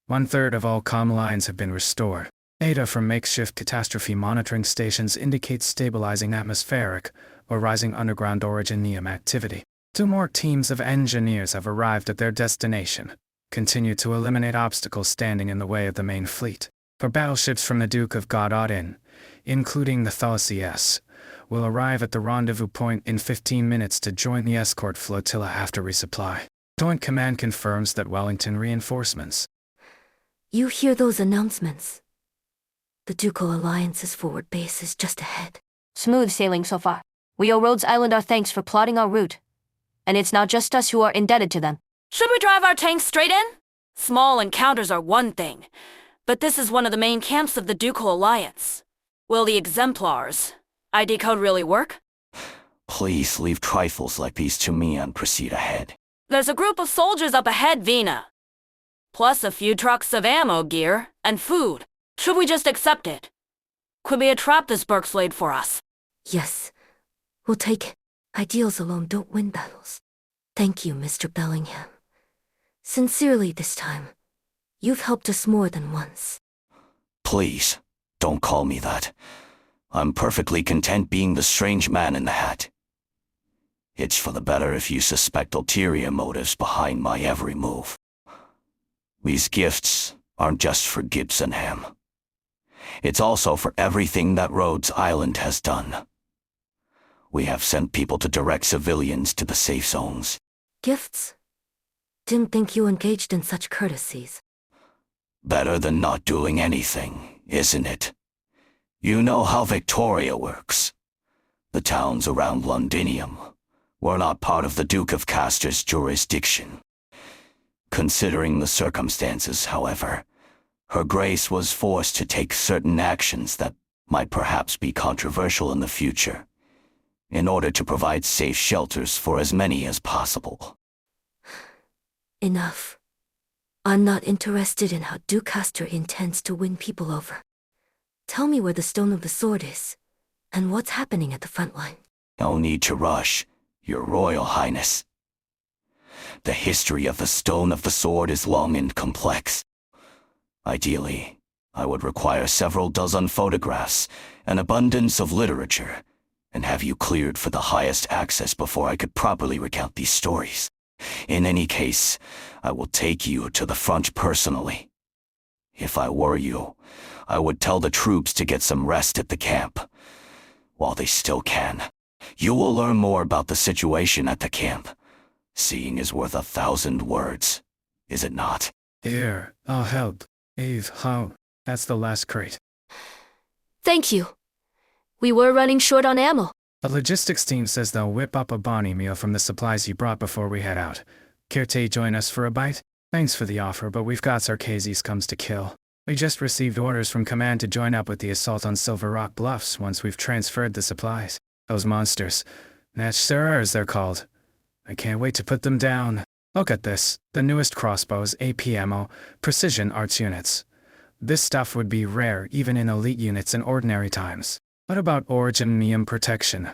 B: 1/3 of all comm lines have been restored. Data from makeshift catastrophe monitoring stations indicates stabilizing atmospheric or rising underground originium activity. 2 more teams of engineers have arrived at their destination, continue to eliminate obstacles standing in the way of the main fleet. For battleships from the Duke of Gododin, including the Thalassy S, will arrive at the rendezvous point in 15 minutes to join the escort flotilla after resupply. Joint Command confirms that Wellington reinforcements.
C: You hear those announcements? The Ducal Alliance's forward base is just ahead.
O: Smooth sailing so far. We owe Rhodes Island our thanks for plotting our route. And it's not just us who are indebted to them.
N: Should we drive our tanks straight in? Small encounters are one thing, but this is one of the main camps of the Ducal Alliance. Will the exemplars, ID code really work?
R: Please leave trifles like these to me and proceed ahead.
N: There's a group of soldiers up ahead, Vina. Plus a few trucks of ammo gear and food. Should we just accept it? Could be a trap this Burke's laid for us.
C: Yes, we'll take it. Ideals alone don't win battles. Thank you, Mr. Bellingham. Sincerely this time. You've helped us more than once.
R: Please, don't call me that. I'm perfectly content being the strange man in the hat. It's for the better if you suspect ulterior motives behind my every move. These gifts aren't just for Gibsonham. It's also for everything that Rhodes Island has done. We have sent people to direct civilians to the safe zones.
C: Gifts? Didn't think you engaged in such courtesies.
R: Better than not doing anything, isn't it? You know how Victoria works. The towns around Londinium were not part of the Duke of Castor's jurisdiction. Considering the circumstances, however, Her Grace was forced to take certain actions that might perhaps be controversial in the future, in order to provide safe shelters for as many as possible.
C: Enough. I'm not interested in how Duke Castor intends to win people over. Tell me where the Stone of the Sword is, and what's happening at the front line.
R: No need to rush, Your Royal Highness. The history of the Stone of the Sword is long and complex. Ideally, I would require several dozen photographs, an abundance of literature, and have you cleared for the highest access before I could properly recount these stories. In any case, I will take you to the front personally. If I were you, I would tell the troops to get some rest at the camp, while they still can. You will learn more about the situation at the camp. Seeing is worth 1,000 words, is it not?
B: Here, I'll help. Eve, how? That's the last crate.
E: Thank you. We were running short on ammo.
B: The logistics team says they'll whip up a Bonnie meal from the supplies you brought before we head out. Care to join us for a bite? Thanks for the offer, but we've got Sarkazes comes to kill. We just received orders from command to join up with the assault on Silver Rock Bluffs once we've transferred the supplies. Those monsters. Natchsurers, they're called. I can't wait to put them down. Look at this. The newest crossbows, APMO, precision arts units. This stuff would be rare even in elite units in ordinary times. What about originium protection?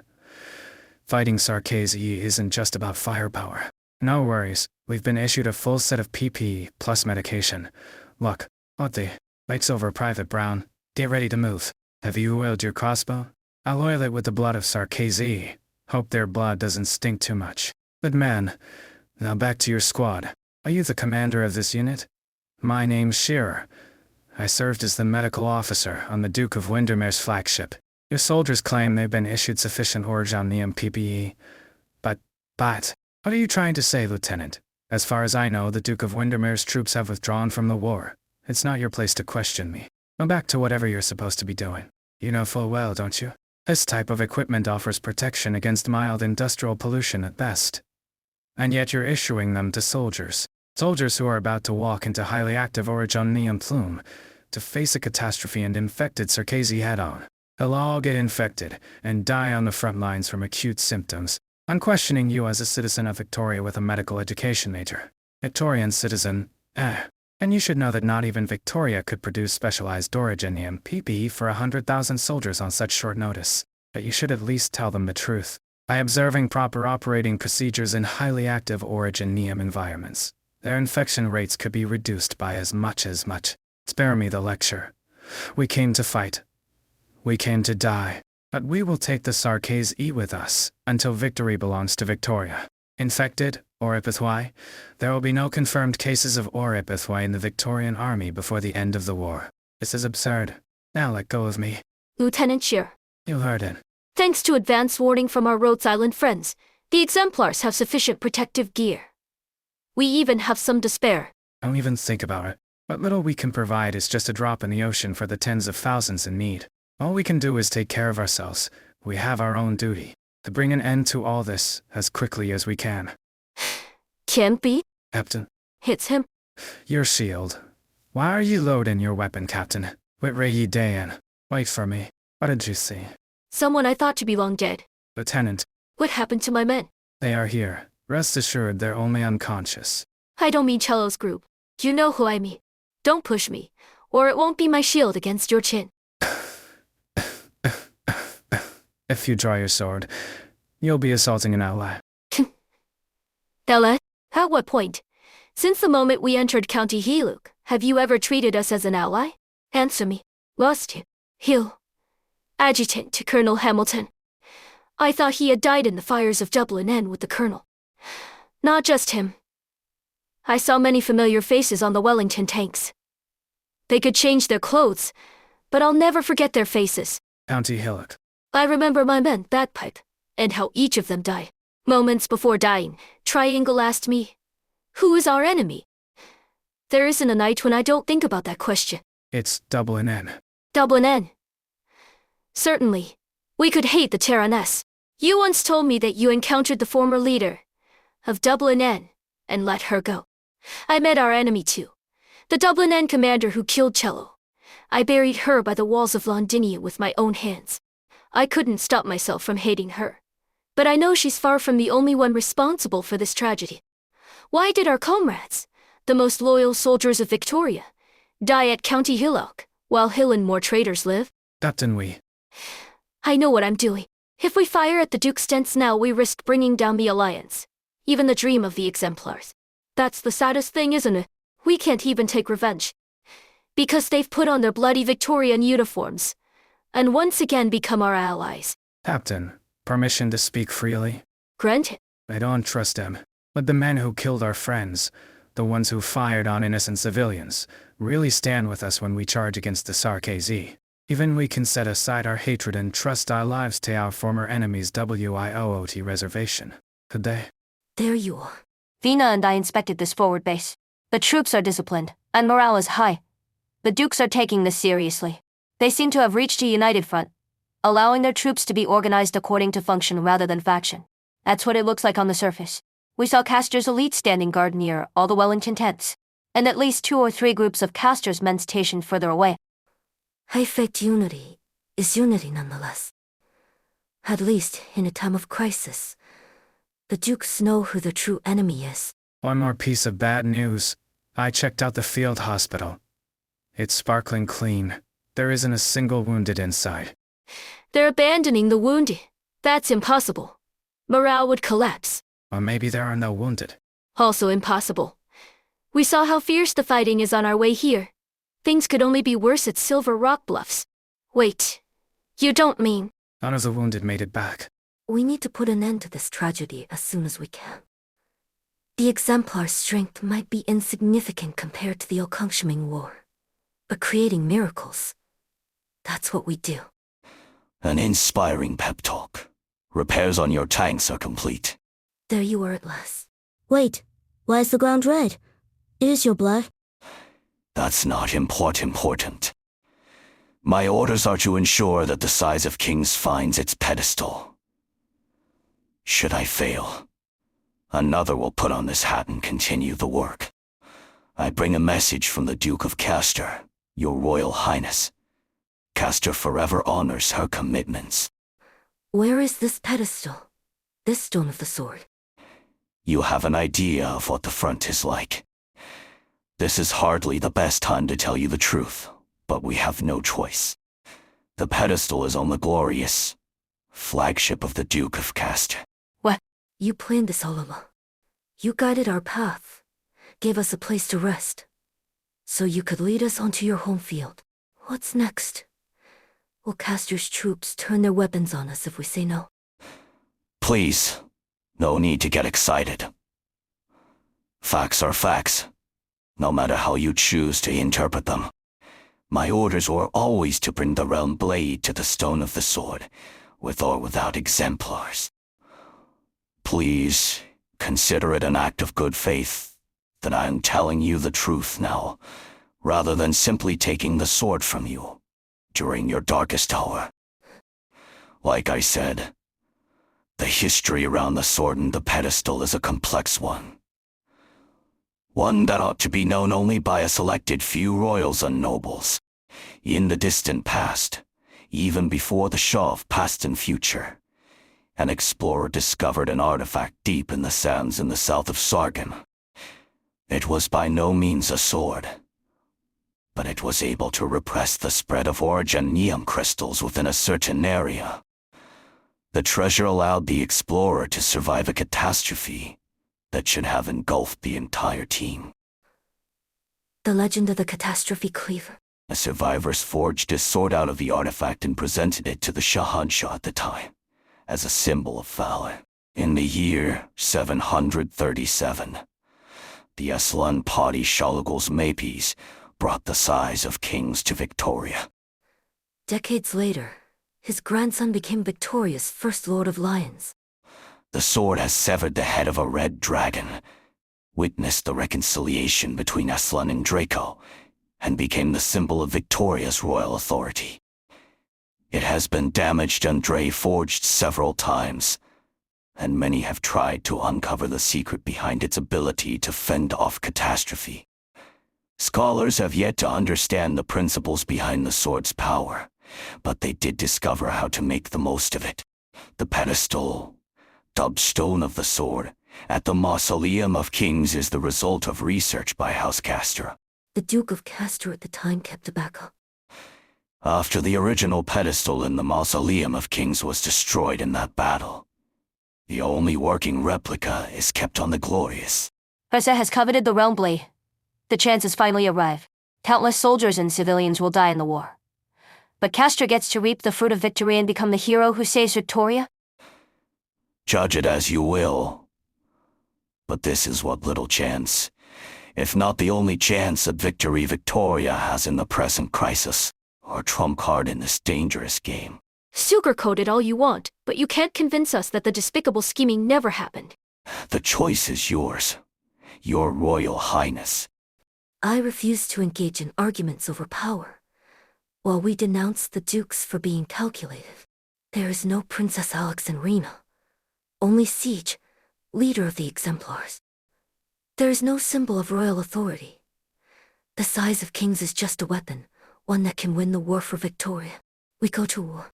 B: Fighting Sarkazi isn't just about firepower. No worries, we've been issued a full set of PPE plus medication. Look, Otti, lights over Private Brown. Get ready to move. Have you oiled your crossbow? I'll oil it with the blood of Sarkazi. Hope their blood doesn't stink too much. Good man. Now back to your squad. Are you the commander of this unit? My name's Shearer. I served as the medical officer on the Duke of Windermere's flagship. Your soldiers claim they've been issued sufficient originium PPE. But, what are you trying to say, Lieutenant? As far as I know, the Duke of Windermere's troops have withdrawn from the war. It's not your place to question me. Go back to whatever you're supposed to be doing. You know full well, don't you? This type of equipment offers protection against mild industrial pollution at best. And yet you're issuing them to soldiers. Soldiers who are about to walk into highly active originium plume, to face a catastrophe and infected Sarkazi head-on. They'll all get infected and die on the front lines from acute symptoms. I'm questioning you as a citizen of Victoria with a medical education major. Victorian citizen, And you should know that not even Victoria could produce specialized originium PPE for 100,000 soldiers on such short notice. But you should at least tell them the truth. By observing proper operating procedures in highly active originium environments, their infection rates could be reduced by as much. Spare me the lecture. We came to fight. We came to die. But we will take the Sarkazi with us, until victory belongs to Victoria. Infected, or epithwy, there will be no confirmed cases of epithwy in the Victorian army before the end of the war. This is absurd. Now let go of me.
E: Lieutenant Shear.
B: You heard it.
E: Thanks to advance warning from our Rhodes Island friends, the exemplars have sufficient protective gear. We even have some to spare.
B: Don't even think about it. What little we can provide is just a drop in the ocean for the tens of thousands in need. All we can do is take care of ourselves. We have our own duty to bring an end to all this as quickly as we can.
E: Can't be.
B: Captain.
E: Hits him.
B: Your shield. Why are you loading your weapon, Captain? Whitrayi Dayan. Wait for me. What did you see?
E: Someone I thought to be long dead.
B: Lieutenant.
E: What happened to my men?
B: They are here. Rest assured they're only unconscious.
E: I don't mean Cello's group. You know who I mean. Don't push me, or it won't be my shield against your chin.
B: If you draw your sword, you'll be assaulting an ally.
E: Ella, at what point? Since the moment we entered County Heluk, have you ever treated us as an ally? Answer me. Lost you. Hill. Adjutant to Colonel Hamilton. I thought he had died in the fires of Dublin End with the Colonel. Not just him. I saw many familiar faces on the Wellington tanks. They could change their clothes, but I'll never forget their faces.
B: County Hillock.
E: I remember my men, Bagpipe, and how each of them died. Moments before dying, Triangle asked me, "Who is our enemy?" There isn't a night when I don't think about that question.
B: It's Dublin N.
E: Dublin N. Certainly. We could hate the Terraness. You once told me that you encountered the former leader of Dublin N and let her go. I met our enemy too. The Dublin N commander who killed Cello. I buried her by the walls of Londinium with my own hands. I couldn't stop myself from hating her. But I know she's far from the only one responsible for this tragedy. Why did our comrades, the most loyal soldiers of Victoria, die at County Hillock, while Hill and more traitors live?
B: Captain,
E: I know what I'm doing. If we fire at the Duke's tents now, we risk bringing down the Alliance. Even the dream of the Exemplars. That's the saddest thing, isn't it? We can't even take revenge. Because they've put on their bloody Victorian uniforms. And once again become our allies.
B: Captain, permission to speak freely?
E: Granted.
B: I don't trust them. But the men who killed our friends, the ones who fired on innocent civilians, really stand with us when we charge against the Sarkozy. Even we can set aside our hatred and trust our lives to our former enemy's WIOOT reservation. Could they?
L: There you are.
O: Vina and I inspected this forward base. The troops are disciplined, and morale is high. The Dukes are taking this seriously. They seem to have reached a united front, allowing their troops to be organized according to function rather than faction. That's what it looks like on the surface. We saw Castor's elite standing guard near all the Wellington tents, and at least 2 or 3 groups of Castor's men stationed further away.
L: High-fact unity is unity nonetheless. At least in a time of crisis, the Dukes know who the true enemy is.
B: One more piece of bad news. I checked out the field hospital. It's sparkling clean. There isn't a single wounded inside.
E: They're abandoning the wounded. That's impossible. Morale would collapse.
B: Or maybe there are no wounded.
E: Also impossible. We saw how fierce the fighting is on our way here. Things could only be worse at Silver Rock Bluffs. Wait, you don't mean...
B: None of the wounded made it back.
L: We need to put an end to this tragedy as soon as we can. The Exemplar's strength might be insignificant compared to the Okangshiming War, but creating miracles, that's what we do.
R: An inspiring pep talk. Repairs on your tanks are complete.
L: There you are at last. Wait, why is the ground red? It is your blood.
R: That's not important. My orders are to ensure that the size of Kings finds its pedestal. Should I fail, another will put on this hat and continue the work. I bring a message from the Duke of Castor, Your Royal Highness. Castor forever honors her commitments.
L: Where is this pedestal? This stone of the sword?
R: You have an idea of what the front is like. This is hardly the best time to tell you the truth, but we have no choice. The pedestal is on the glorious flagship of the Duke of Castor.
L: What? You planned this all along. You guided our path, gave us a place to rest, so you could lead us onto your home field. What's next? Will Castor's troops turn their weapons on us if we say no?
R: Please, no need to get excited. Facts are facts, no matter how you choose to interpret them. My orders were always to bring the realm blade to the stone of the sword, with or without exemplars. Please, consider it an act of good faith that I am telling you the truth now, rather than simply taking the sword from you during your darkest hour. Like I said, the history around the sword and the pedestal is a complex one. One that ought to be known only by a selected few royals and nobles. In the distant past, even before the Shah of past and future, an explorer discovered an artifact deep in the sands in the south of Sargon. It was by no means a sword, but it was able to repress the spread of orogenium crystals within a certain area. The treasure allowed the explorer to survive a catastrophe that should have engulfed the entire team.
L: The legend of the catastrophe cleaver.
R: The survivors forged a sword out of the artifact and presented it to the Shahanshah at the time, as a symbol of valor. In the year 737, the Aslan Padi Shalagul's Mapes brought the size of kings to Victoria.
L: Decades later, his grandson became Victoria's first Lord of Lions.
R: The sword has severed the head of a red dragon, witnessed the reconciliation between Aslan and Draco, and became the symbol of Victoria's royal authority. It has been damaged and forged several times, and many have tried to uncover the secret behind its ability to fend off catastrophe. Scholars have yet to understand the principles behind the sword's power, but they did discover how to make the most of it. The pedestal, dubbed Stone of the Sword, at the Mausoleum of Kings is the result of research by House Castor.
L: The Duke of Castor at the time kept a backup.
R: After the original pedestal in the Mausoleum of Kings was destroyed in that battle, the only working replica is kept on the Glorious.
O: Persa has coveted the realm blade. The chance has finally arrived. Countless soldiers and civilians will die in the war. But Castor gets to reap the fruit of victory and become the hero who saves Victoria?
R: Judge it as you will. But this is what little chance, if not the only chance at victory Victoria has in the present crisis, or trump card in this dangerous game.
E: Sugarcoat it all you want, but you can't convince us that the despicable scheming never happened.
R: The choice is yours, Your Royal Highness.
C: I refuse to engage in arguments over power, while we denounce the dukes for being calculated. There is no Princess Alex and Rena, only Siege, leader of the Exemplars. There is no symbol of royal authority. The size of kings is just a weapon, one that can win the war for Victoria. We go to war.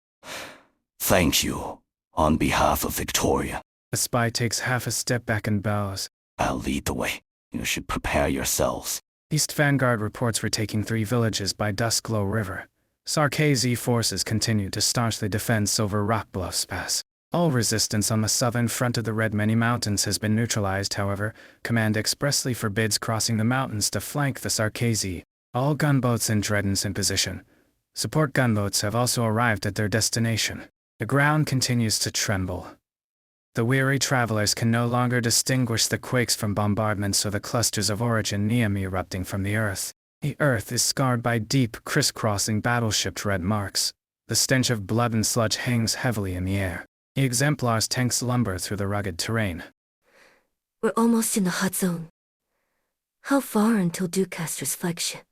R: Thank you, on behalf of Victoria.
B: The spy takes half a step back and bows.
R: I'll lead the way. You should prepare yourselves.
B: East Vanguard reports retaking 3 villages by Duskglow River. Sarkazi forces continue to staunchly defense over Rock Bluffs Pass. All resistance on the southern front of the Red Many Mountains has been neutralized, however. Command expressly forbids crossing the mountains to flank the Sarkazi. All gunboats in Dredden's in position. Support gunboats have also arrived at their destination. The ground continues to tremble. The weary travelers can no longer distinguish the quakes from bombardments or the clusters of origin Neum erupting from the earth. The earth is scarred by deep, crisscrossing battleship tread marks. The stench of blood and sludge hangs heavily in the air. The Exemplar's tanks lumber through the rugged terrain.
C: We're almost in the hot zone. How far until Ducaster's flagship?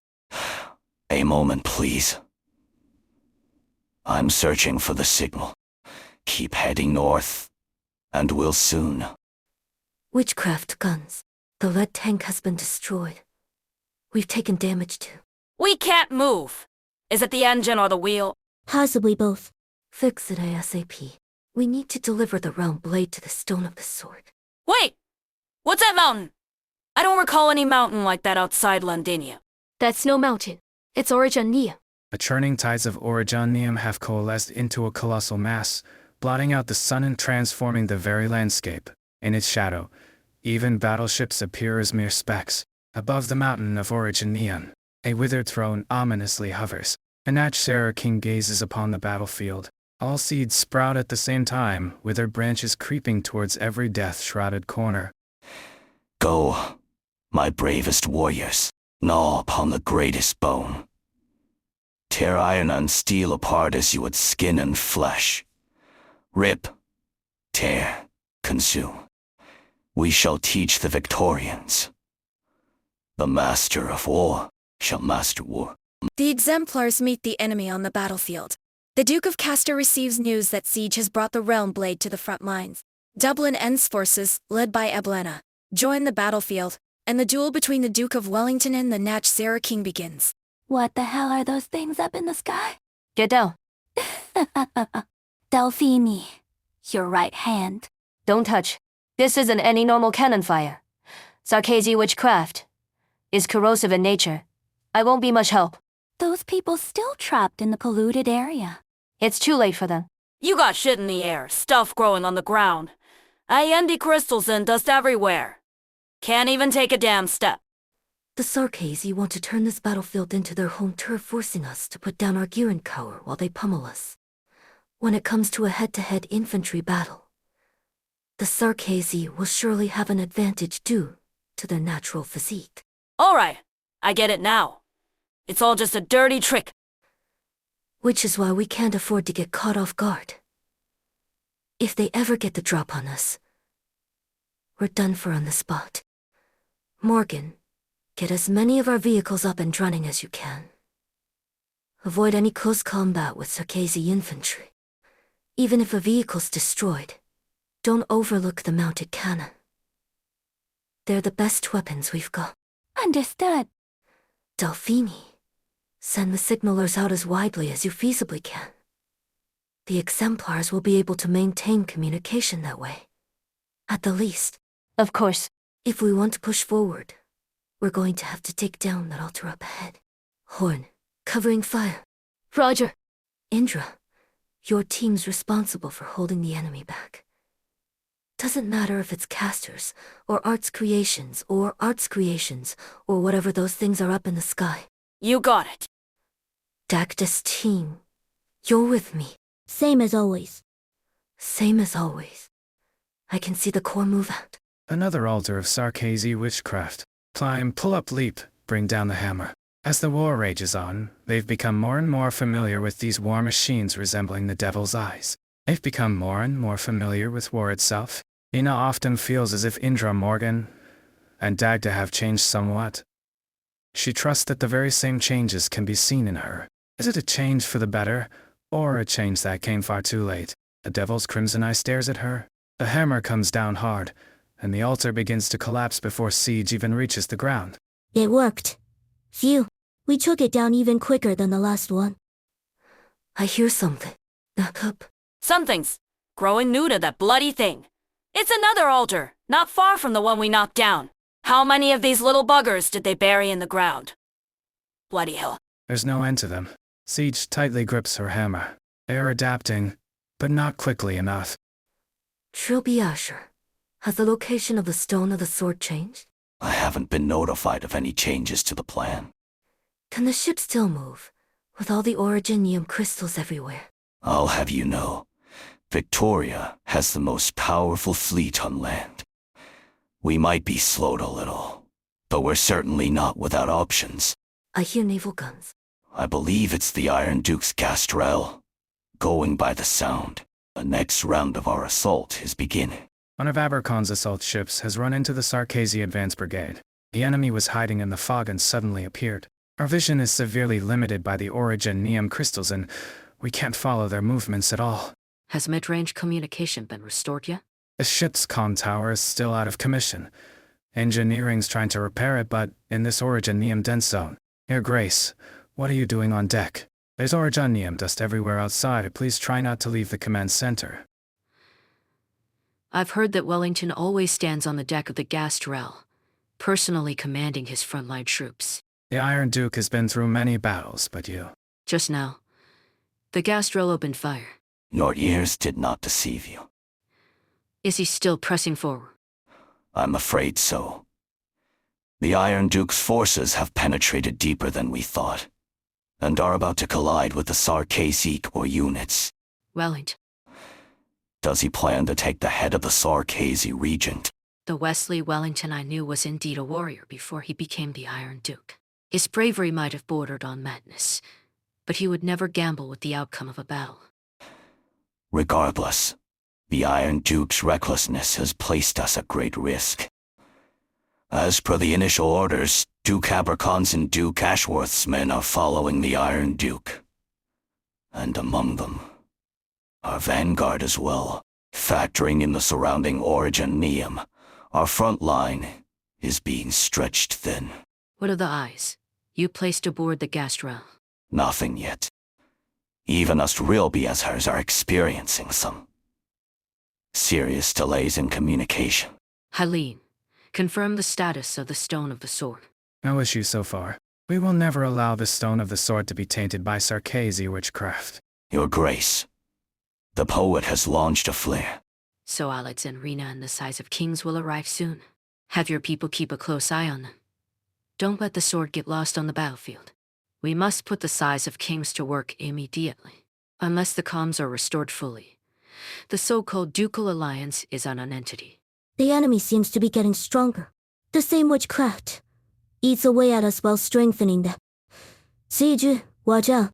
R: A moment, please. I'm searching for the signal. Keep heading north, and we'll soon.
C: Witchcraft guns. The red tank has been destroyed. We've taken damage too.
N: We can't move. Is it the engine or the wheel?
L: Possibly both.
C: Fix it ASAP. We need to deliver the realm blade to the Stone of the Sword.
N: Wait! What's that mountain? I don't recall any mountain like that outside Londinia.
E: That's no mountain. It's Origania.
B: The churning tides of Originium have coalesced into a colossal mass, blotting out the sun and transforming the very landscape. In its shadow, even battleships appear as mere specks. Above the mountain of Originium, a withered throne ominously hovers. A Natch Sarah King gazes upon the battlefield. All seeds sprout at the same time, withered branches creeping towards every death-shrouded corner.
R: Go, my bravest warriors, gnaw upon the greatest bone. Tear iron and steel apart as you would skin and flesh. Rip, tear, consume. We shall teach the Victorians. The master of war shall master war.
A: The Exemplars meet the enemy on the battlefield. The Duke of Castor receives news that Siege has brought the Realm Blade to the front lines. Dublin End's forces, led by Eblena, join the battlefield, and the duel between the Duke of Wellington and the Natch Sarah King begins.
M: What the hell are those things up in the sky?
O: Get down.
M: Delphini, your right hand.
O: Don't touch. This isn't any normal cannon fire. Sarkazi witchcraft is corrosive in nature. I won't be much help.
M: Those people still trapped in the polluted area.
O: It's too late for them.
N: You got shit in the air, stuff growing on the ground. Iendi crystals and dust everywhere. Can't even take a damn step.
C: The Sarkazi want to turn this battlefield into their home turf, forcing us to put down our gear and cower while they pummel us. When it comes to a head-to-head infantry battle, the Sarkazi will surely have an advantage due to their natural physique.
N: All right, I get it now. It's all just a dirty trick.
C: Which is why we can't afford to get caught off guard. If they ever get the drop on us, we're done for on the spot. Morgan, get as many of our vehicles up and running as you can. Avoid any close combat with Sarkazi infantry. Even if a vehicle's destroyed, don't overlook the mounted cannon. They're the best weapons we've got.
M: Understood.
C: Delphini, send the signalers out as widely as you feasibly can. The Exemplars will be able to maintain communication that way. At the least.
O: Of course.
C: If we want to push forward, we're going to have to take down that altar up ahead. Horn, covering fire.
E: Roger.
C: Indra, your team's responsible for holding the enemy back. Doesn't matter if it's casters, or arts creations, or whatever those things are up in the sky.
N: You got it.
C: Dagda's team, you're with me.
L: Same as always.
C: Same as always. I can see the core move out.
B: Another altar of Sarkazi witchcraft. Climb, pull up, leap, bring down the hammer. As the war rages on, they've become more and more familiar with these war machines resembling the devil's eyes. They've become more and more familiar with war itself. Ina often feels as if Indra Morgan and Dagda have changed somewhat. She trusts that the very same changes can be seen in her. Is it a change for the better, or a change that came far too late? The devil's crimson eye stares at her. The hammer comes down hard, and the altar begins to collapse before Siege even reaches the ground.
L: It worked. Phew. We took it down even quicker than the last one.
C: I hear something. Back up.
N: Something's growing new to that bloody thing. It's another altar, not far from the one we knocked down. How many of these little buggers did they bury in the ground? Bloody hell.
B: There's no end to them. Siege tightly grips her hammer. They are adapting, but not quickly enough.
C: Trilby Asher, has the location of the stone of the sword changed?
R: I haven't been notified of any changes to the plan.
C: Can the ship still move, with all the originium crystals everywhere?
R: I'll have you know, Victoria has the most powerful fleet on land. We might be slowed a little, but we're certainly not without options.
C: I hear naval guns.
R: I believe it's the Iron Duke's Gastrel. Going by the sound, the next round of our assault is beginning.
B: One of Abercorn's assault ships has run into the Sarkazi Advance Brigade. The enemy was hiding in the fog and suddenly appeared. Our vision is severely limited by the originium crystals and we can't follow their movements at all.
J: Has mid-range communication been restored yet?
B: The ship's comm tower is still out of commission. Engineering's trying to repair it, but in this originium dense zone. Your Grace, what are you doing on deck? There's originium dust everywhere outside. Please try not to leave the command center.
J: I've heard that Wellington always stands on the deck of the Gastrel, personally commanding his frontline troops.
B: The Iron Duke has been through many battles, but you...
J: Just now, the Gastrel opened fire.
R: Your ears did not deceive you.
J: Is he still pressing forward?
R: I'm afraid so. The Iron Duke's forces have penetrated deeper than we thought, and are about to collide with the Sarkazi core units.
J: Wellington.
R: Does he plan to take the head of the Sarkazi regent?
J: The Wesley Wellington I knew was indeed a warrior before he became the Iron Duke. His bravery might have bordered on madness, but he would never gamble with the outcome of a battle.
R: Regardless, the Iron Duke's recklessness has placed us at great risk. As per the initial orders, Duke Abercorn's and Duke Ashworth's men are following the Iron Duke. And among them, our vanguard as well. Factoring in the surrounding originium, our front line is being stretched thin.
J: What of the eyes you placed aboard the Gastrel?
R: Nothing yet. Even us real BSers are experiencing some serious delays in communication.
J: Helene, confirm the status of the Stone of the Sword.
B: No issue so far. We will never allow the Stone of the Sword to be tainted by Sarkazi witchcraft.
R: Your Grace, the poet has launched a flare.
J: So Alex and Rena and the Size of Kings will arrive soon. Have your people keep a close eye on them. Don't let the sword get lost on the battlefield. We must put the Size of Kings to work immediately. Unless the comms are restored fully, the so-called Ducal Alliance is a non-entity.
L: The enemy seems to be getting stronger. The same witchcraft eats away at us while strengthening them. Siege, watch out.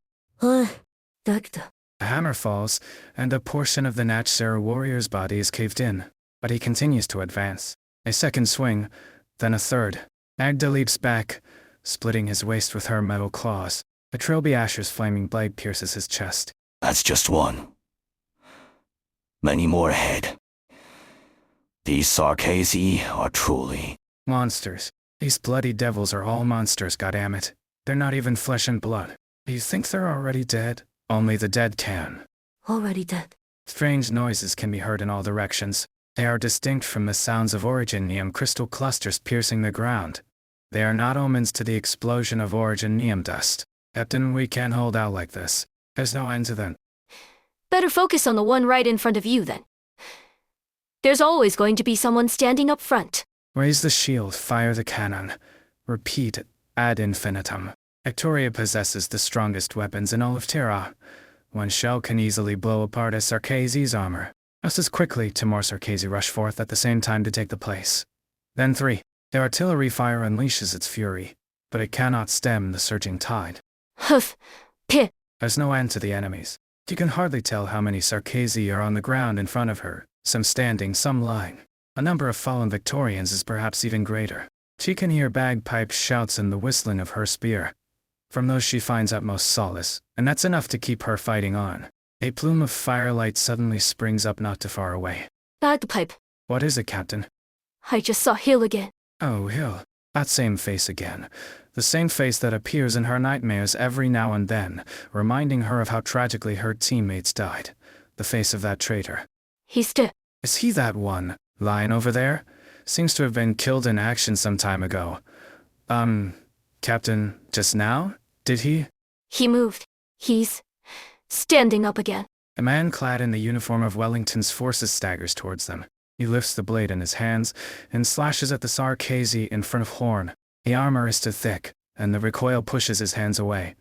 C: Dagda.
B: A hammer falls, and a portion of the Natchsara warrior's body is caved in, but he continues to advance. A second swing, then a third. Dagda leaps back, splitting his waist with her metal claws. A Trilby Asher's flaming blade pierces his chest.
R: That's just one. Many more ahead. These Sarkazi are truly...
B: monsters. These bloody devils are all monsters, goddammit. They're not even flesh and blood. Do you think they're already dead? Only the dead can.
C: Already dead.
B: Strange noises can be heard in all directions. They are distinct from the sounds of originium crystal clusters piercing the ground. They are not omens to the explosion of originium dust. Captain, we can't hold out like this. There's no end to them.
E: Better focus on the one right in front of you then. There's always going to be someone standing up front.
B: Raise the shield, fire the cannon. Repeat ad infinitum. Victoria possesses the strongest weapons in all of Terra. One shell can easily blow apart a Sarkazi's armor. Just as quickly, 2 more Sarkazi rush forth at the same time to take the place. Then 3. Their artillery fire unleashes its fury, but it cannot stem the surging tide.
E: Huff. Pit.
B: There's no end to the enemies. You can hardly tell how many Sarkazi are on the ground in front of her, some standing, some lying. A number of fallen Victorians is perhaps even greater. She can hear bagpipe shouts and the whistling of her spear. From those she finds utmost solace, and that's enough to keep her fighting on. A plume of firelight suddenly springs up not too far away.
E: Bagpipe.
B: What is it, Captain?
E: I just saw Hill again.
B: Oh, Hill. That same face again. The same face that appears in her nightmares every now and then, reminding her of how tragically her teammates died. The face of that traitor.
E: He's dead.
B: Is he that one, lying over there? Seems to have been killed in action some time ago. Captain, just now? Did he?
E: He moved. He's standing up again.
B: A man clad in the uniform of Wellington's forces staggers towards them. He lifts the blade in his hands and slashes at the Sarkazi in front of Horn. The armor is too thick, and the recoil pushes his hands away.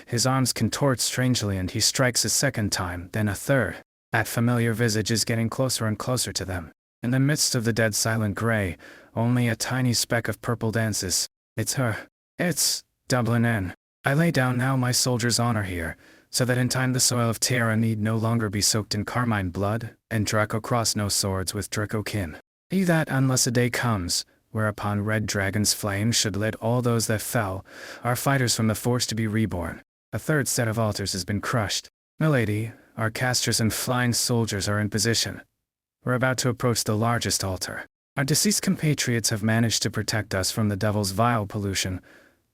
B: His arms contort strangely and he strikes a second time, then a third. That familiar visage is getting closer and closer to them. In the midst of the dead silent gray, only a tiny speck of purple dances. It's her. It's Dublin N. I lay down now my soldier's honor here, so that in time the soil of Terra need no longer be soaked in carmine blood, and Draco cross no swords with Draco kin. Be that unless a day comes, whereupon red dragon's flame should lead all those that fell, our fighters from the force to be reborn. A third set of altars has been crushed. Milady, our casters and flying soldiers are in position. We're about to approach the largest altar. Our deceased compatriots have managed to protect us from the devil's vile pollution,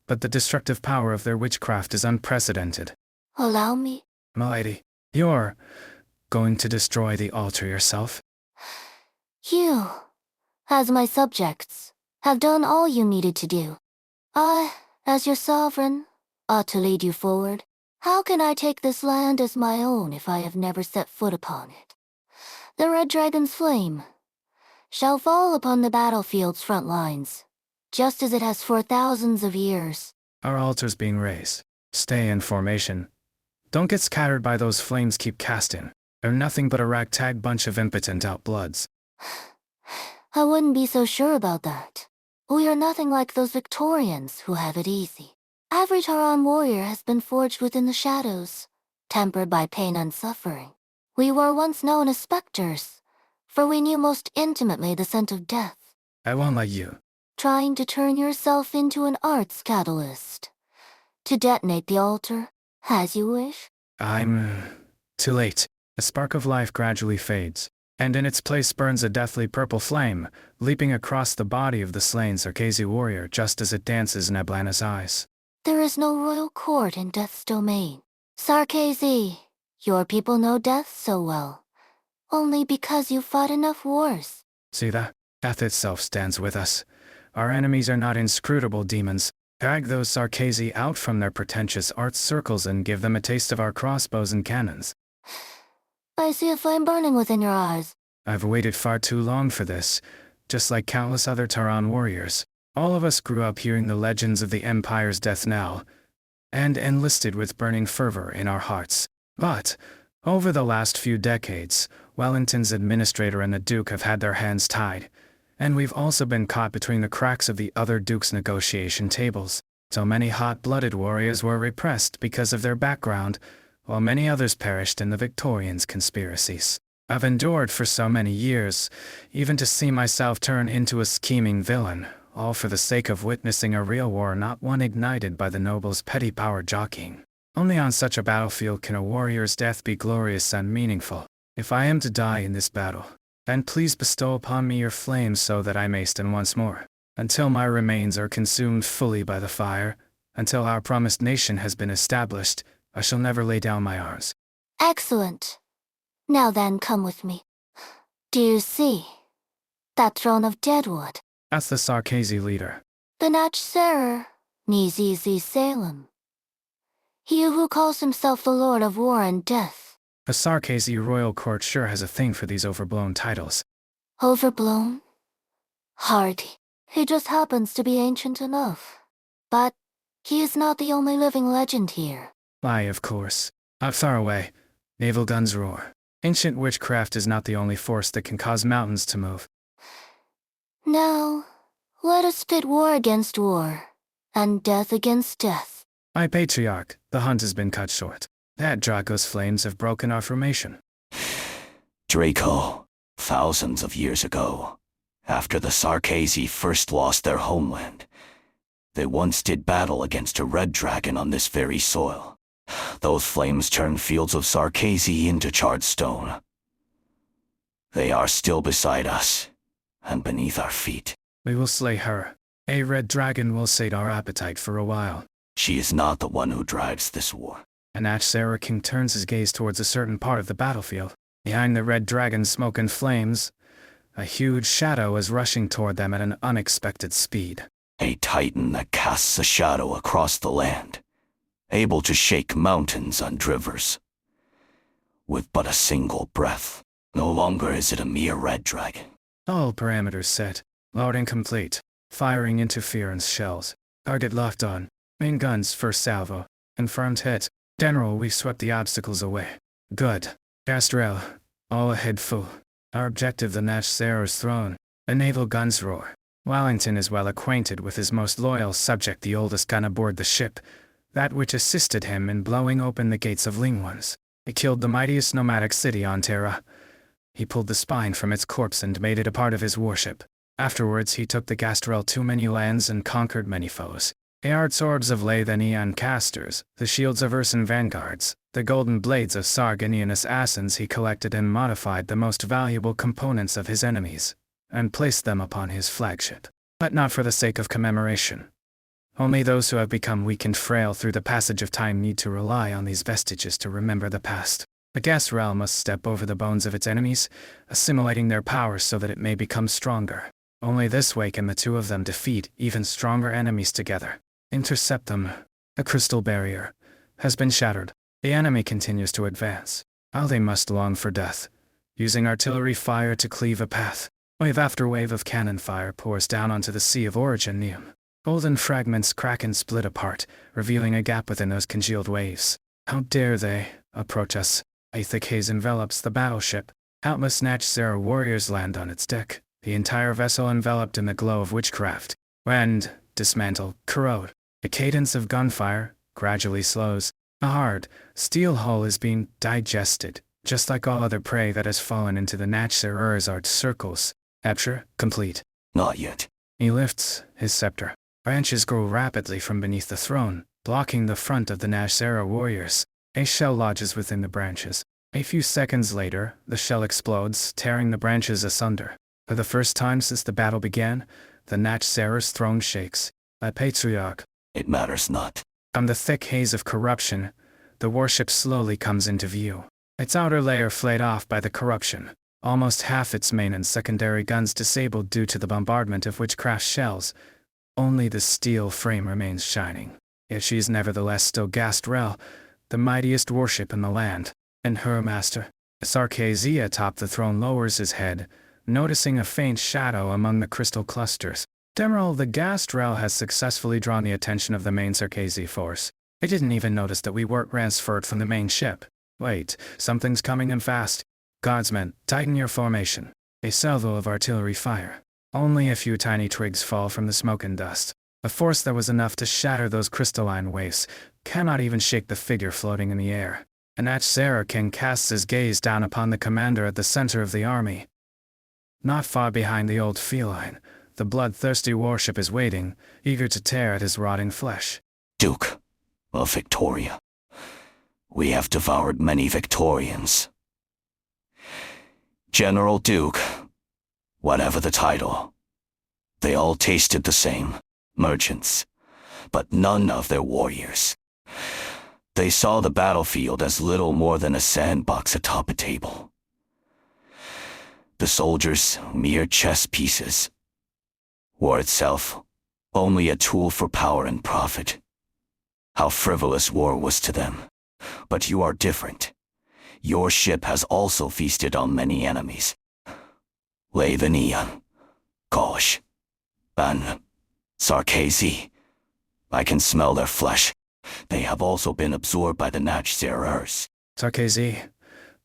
B: but the destructive power of their witchcraft is unprecedented.
L: Allow me?
B: Milady, you're going to destroy the altar yourself?
L: You, as my subjects, have done all you needed to do. I, as your sovereign, ought to lead you forward. How can I take this land as my own if I have never set foot upon it? The red dragon's flame shall fall upon the battlefield's front lines, just as it has for thousands of years.
B: Our altar's being raised. Stay in formation. Don't get scattered by those flames keep casting. They're nothing but a ragtag bunch of impotent outbloods.
L: I wouldn't be so sure about that. We are nothing like those Victorians who have it easy. Every Taran warrior has been forged within the shadows, tempered by pain and suffering. We were once known as specters, for we knew most intimately the scent of death.
B: I won't let you.
L: Trying to turn yourself into an arts catalyst. To detonate the altar, as you wish.
B: I'm too late. A spark of life gradually fades, and in its place burns a deathly purple flame, leaping across the body of the slain Sarkazi warrior just as it dances in Ablana's eyes.
L: There is no royal court in Death's domain. Sarkazi, your people know death so well, only because you fought enough wars.
B: See that? Death itself stands with us. Our enemies are not inscrutable demons. Drag those Sarkazi out from their pretentious arts circles and give them a taste of our crossbows and cannons.
L: I see a flame burning within your eyes.
B: I've waited far too long for this, just like countless other Taran warriors. All of us grew up hearing the legends of the Empire's death knell, and enlisted with burning fervor in our hearts. But, over the last few decades, Wellington's administrator and the Duke have had their hands tied, and we've also been caught between the cracks of the other Dukes' negotiation tables. So many hot-blooded warriors were repressed because of their background, while many others perished in the Victorians' conspiracies. I've endured for so many years, even to see myself turn into a scheming villain, all for the sake of witnessing a real war, not one ignited by the nobles' petty power jockeying. Only on such a battlefield can a warrior's death be glorious and meaningful. If I am to die in this battle, then please bestow upon me your flames so that I may stand once more. Until my remains are consumed fully by the fire, until our promised nation has been established, I shall never lay down my arms.
L: Excellent. Now then, come with me. Do you see that throne of deadwood?
B: That's the Sarkazi leader.
L: The Natch Serer, Nizizi Salem.
C: He who calls himself the Lord of War and Death.
B: The Sarkazi royal court sure has a thing for these overblown titles.
C: Overblown? Hardly. He just happens to be ancient enough. But he is not the only living legend here.
B: Lie, of course. Up far away, naval guns roar. Ancient witchcraft is not the only force that can cause mountains to move.
C: Now, let us pit war against war, and death against death.
B: My patriarch, the hunt has been cut short. That Draco's flames have broken our formation.
R: Draco, thousands of years ago, after the Sarkazi first lost their homeland, they once did battle against a red dragon on this very soil. Those flames turned fields of Sarkazi into charred stone. They are still beside us, and beneath our feet.
B: We will slay her. A red dragon will sate our appetite for a while.
R: She is not the one who drives this war.
B: And Sarah King turns his gaze towards a certain part of the battlefield. Behind the red dragon's smoke and flames, a huge shadow is rushing toward them at an unexpected speed.
R: A titan that casts a shadow across the land, able to shake mountains and rivers. With but a single breath, no longer is it a mere red dragon.
B: All parameters set. Loading complete. Firing interference shells. Target locked on. Main guns first salvo. Confirmed hit. General, we swept the obstacles away. Good. Castrel, all ahead full. Our objective, the Nash Sarah's throne. The naval guns roar. Wellington is well acquainted with his most loyal subject, the oldest gun aboard the ship, that which assisted him in blowing open the gates of Lingwans. He killed the mightiest nomadic city on Terra. He pulled the spine from its corpse and made it a part of his warship. Afterwards, he took the Gastrel to many lands and conquered many foes. The arts orbs of Lathan Eon casters, the shields of Ursan vanguards, the golden blades of Sargonianus assassins, he collected and modified the most valuable components of his enemies, and placed them upon his flagship. But not for the sake of commemoration. Only those who have become weak and frail through the passage of time need to rely on these vestiges to remember the past. The Gastrel must step over the bones of its enemies, assimilating their powers so that it may become stronger. Only this way can the two of them defeat even stronger enemies together. Intercept them. The crystal barrier has been shattered. The enemy continues to advance. How they must long for death, using artillery fire to cleave a path. Wave after wave of cannon fire pours down onto the Sea of Originium. Golden fragments crack and split apart, revealing a gap within those congealed waves. How dare they approach us? A thick haze envelops the battleship. Countless Natch Sarah warriors land on its deck, the entire vessel enveloped in the glow of witchcraft. Rend, dismantle, corrode. The cadence of gunfire gradually slows. A hard, steel hull is being digested, just like all other prey that has fallen into the Natch Sarah's art circles. Capture complete.
R: Not yet.
B: He lifts his scepter. Branches grow rapidly from beneath the throne, blocking the front of the Nash Sarah warriors. A shell lodges within the branches. A few seconds later, the shell explodes, tearing the branches asunder. For the first time since the battle began, the Natch Sarah's throne shakes. A patriarch.
R: It matters not.
B: From the thick haze of corruption, the warship slowly comes into view. Its outer layer flayed off by the corruption. Almost half its main and secondary guns disabled due to the bombardment of witchcraft shells. Only the steel frame remains shining. Yet she is nevertheless still Gastrel, the mightiest warship in the land. And her master, Sarkazi atop the throne, lowers his head, noticing a faint shadow among the crystal clusters. Admiral, the Gastrel has successfully drawn the attention of the main Sarkazi force. They didn't even notice that we weren't transferred from the main ship. Wait, something's coming in fast. Guardsmen, tighten your formation. A salvo of artillery fire. Only a few tiny twigs fall from the smoke and dust. A force that was enough to shatter those crystalline waves cannot even shake the figure floating in the air. And Natch Sarah King casts his gaze down upon the commander at the center of the army. Not far behind the old feline, the bloodthirsty warship is waiting, eager to tear at his rotting flesh.
R: Duke of Victoria. We have devoured many Victorians. General Duke, whatever the title, they all tasted the same, merchants, but none of their warriors. They saw the battlefield as little more than a sandbox atop a table. The soldiers, mere chess pieces. War itself, only a tool for power and profit. how frivolous war was to them. But you are different. Your ship has also feasted on many enemies. Lavinium, Kosh, Ban, Sarkazi. I can smell their flesh. They have also been absorbed by the Natch-Zer-Urs.
B: Sarkazi,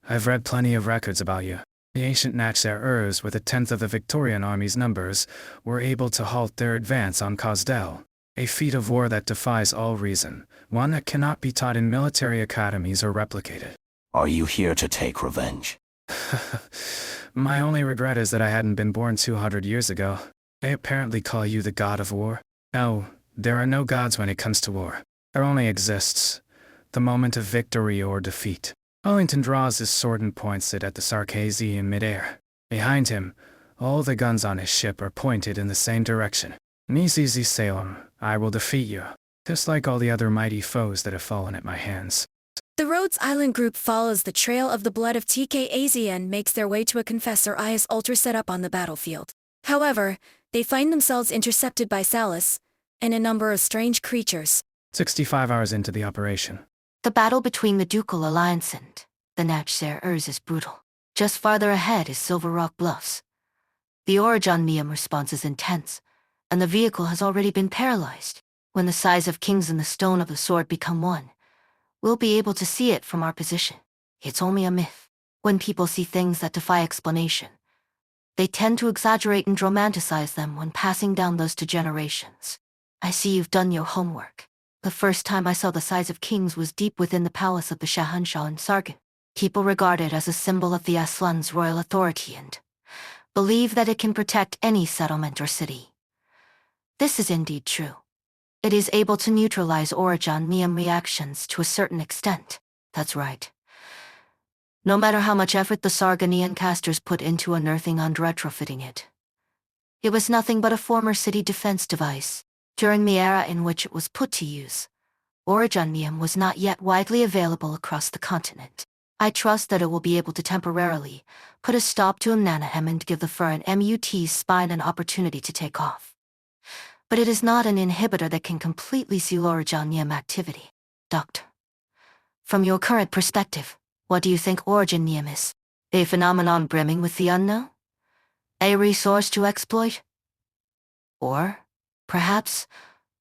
B: I've read plenty of records about you. The ancient Natch-Zer-Urs, with a tenth of the Victorian army's numbers, were able to halt their advance on Kazdel. A feat of war that defies all reason, one that cannot be taught in military academies or replicated.
R: Are you here to take revenge?
B: My only regret is that I hadn't been born 200 years ago. They apparently call you the god of war. No, there are no gods when it comes to war. There only exists the moment of victory or defeat. Wellington draws his sword and points it at the Sarkazi in midair. Behind him, all the guns on his ship are pointed in the same direction. Nisizi Salem, I will defeat you, just like all the other mighty foes that have fallen at my hands.
A: The Rhodes Island group follows the trail of the blood of TKAZ and makes their way to a Confessor Ias altar set up on the battlefield. However, they find themselves intercepted by Salus and a number of strange creatures.
B: 65 hours into the operation.
F: The battle between the Ducal Alliance and the Natch-Zer-Urs is brutal. Just farther ahead is Silver Rock Bluffs. The Originium response is intense, and the vehicle has already been paralyzed. When the size of kings and the stone of the sword become one, we'll be able to see it from our position. It's only a myth. When people see things that defy explanation, they tend to exaggerate and romanticize them when passing down those to generations. I see you've done your homework. The first time I saw the size of kings was deep within the palace of the Shahanshah in Sargon. People regard it as a symbol of the Aslan's royal authority and believe that it can protect any settlement or city. This is indeed true. It is able to neutralize Originium reactions to a certain extent. That's right. No matter how much effort the Sargonian casters put into unearthing and retrofitting it, it was nothing but a former city defense device. During the era in which it was put to use, Originium was not yet widely available across the continent. I trust that it will be able to temporarily put a stop to Amnanahem and give the Furin MUT's spine an opportunity to take off. But it is not an inhibitor that can completely seal Originium activity. Doctor, from your current perspective, what do you think Originium is? A phenomenon brimming with the unknown? A resource to exploit? Or perhaps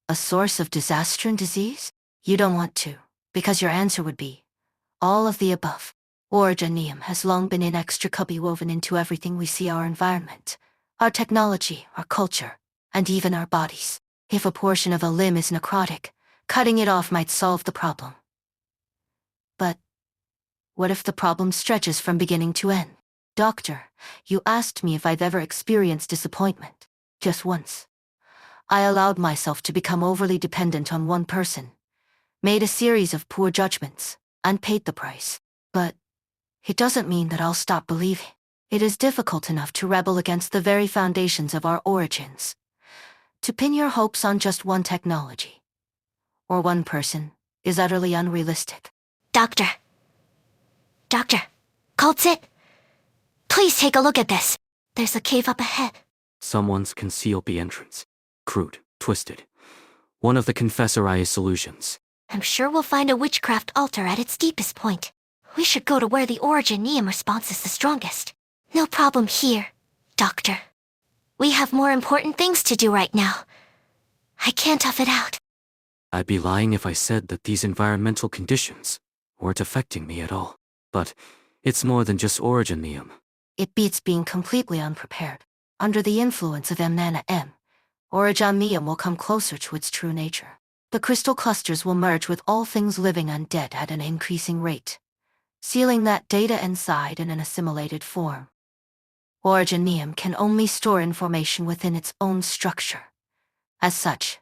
F: a source of disaster and disease? You don't want to, because your answer would be all of the above. Originium has long been inextricably woven into everything we see: our environment, our technology, our culture, and even our bodies. If a portion of a limb is necrotic, cutting it off might solve the problem. But what if the problem stretches from beginning to end? Doctor, you asked me if I've ever experienced disappointment. Just once. I allowed myself to become overly dependent on one person, made a series of poor judgments, and paid the price. But it doesn't mean that I'll stop believing. It is difficult enough to rebel against the very foundations of our origins. To pin your hopes on just one technology, or one person, is utterly unrealistic.
D: Doctor, Kultzit, please take a look at this. There's a cave up ahead.
I: Someone's concealed the entrance. Crude, twisted. One of the Confessor I's solutions.
D: I'm sure we'll find a witchcraft altar at its deepest point. We should go to where the Originium response is the strongest. No problem here, Doctor. We have more important things to do right now. I can't tough it out.
I: I'd be lying if I said that these environmental conditions weren't affecting me at all. But it's more than just Originium.
F: It beats being completely unprepared. Under the influence of Mnana M, Originium will come closer to its true nature. The crystal clusters will merge with all things living and dead at an increasing rate, sealing that data inside in an assimilated form. Originium can only store information within its own structure. As such,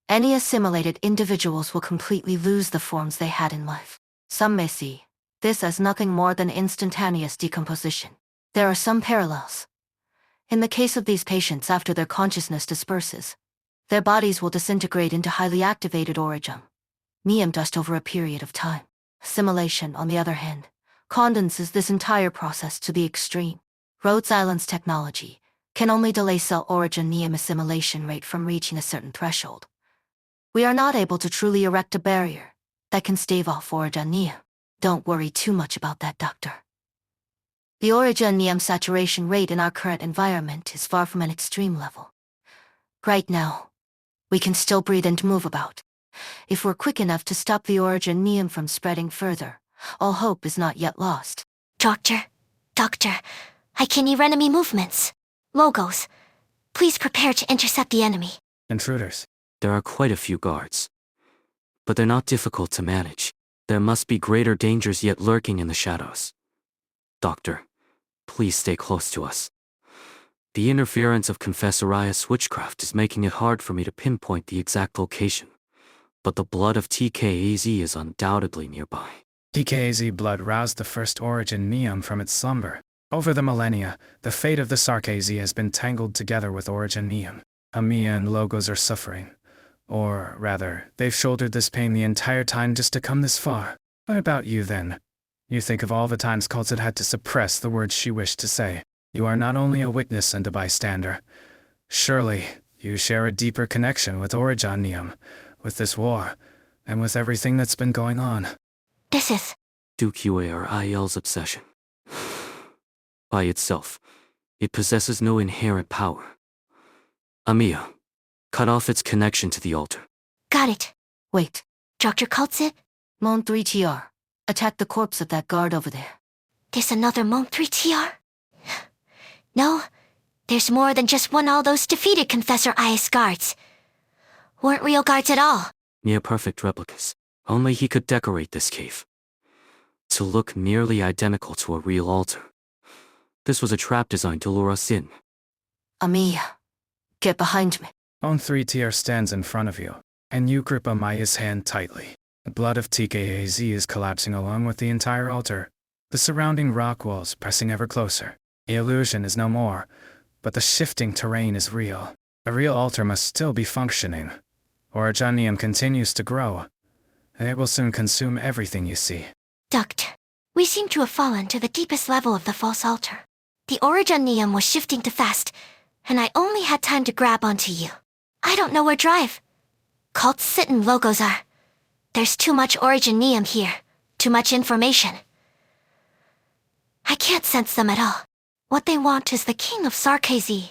F: any assimilated individuals will completely lose the forms they had in life. Some may see this as nothing more than instantaneous decomposition. There are some parallels. In the case of these patients, after their consciousness disperses, their bodies will disintegrate into highly activated Originium dust over a period of time. Assimilation, on the other hand, condenses this entire process to the extreme. Rhodes Island's technology can only delay cell Originium assimilation rate from reaching a certain threshold. We are not able to truly erect a barrier that can stave off originium. Don't worry too much about that, Doctor. The originium saturation rate in our current environment is far from an extreme level. Right now, we can still breathe and move about. If we're quick enough to stop the originium from spreading further, all hope is not yet lost.
D: Doctor, I can hear enemy movements. Logos, please prepare to intercept the enemy.
B: Intruders.
I: There are quite a few guards, but they're not difficult to manage. There must be greater dangers yet lurking in the shadows. Doctor, please stay close to us. The interference of Confessorius witchcraft is making it hard for me to pinpoint the exact location, but the blood of TKAZ is undoubtedly nearby.
B: TKAZ blood roused the first originium from its slumber. Over the millennia, the fate of the Sarkazi has been tangled together with originium. Amiya and Logos are suffering. Or, rather, they've shouldered this pain the entire time just to come this far. What about you, then? You think of all the times cults had to suppress the words she wished to say. You are not only a witness and a bystander. Surely, you share a deeper connection with originium, with this war, and with everything that's been going on.
D: This is
I: Duke Uarl's obsession. By itself, it possesses no inherent power. Amiya, cut off its connection to the altar.
D: Got it.
F: Wait.
D: Dr. Cultsit?
F: Mon 3TR. Attack the corpse of that guard over there.
D: There's another Mon 3TR? No, there's more than just one. All those defeated Confessor IS guards weren't real guards at all.
I: Near-perfect replicas. Only he could decorate this cave to look nearly identical to a real altar. This was a trap designed to lure us in.
F: Amiya, get behind me.
B: On 3TR stands in front of you, and you grip Amaya's hand tightly. The blood of TKAZ is collapsing along with the entire altar, the surrounding rock walls pressing ever closer. The illusion is no more, but the shifting terrain is real. A real altar must still be functioning. Originium continues to grow. It will soon consume everything you see.
D: Doctor, we seem to have fallen to the deepest level of the false altar. The originium was shifting too fast, and I only had time to grab onto you. I don't know where Drive, Cultsit and Logos are. There's too much originium here, too much information. I can't sense them at all. What they want is the king of Sarkazi.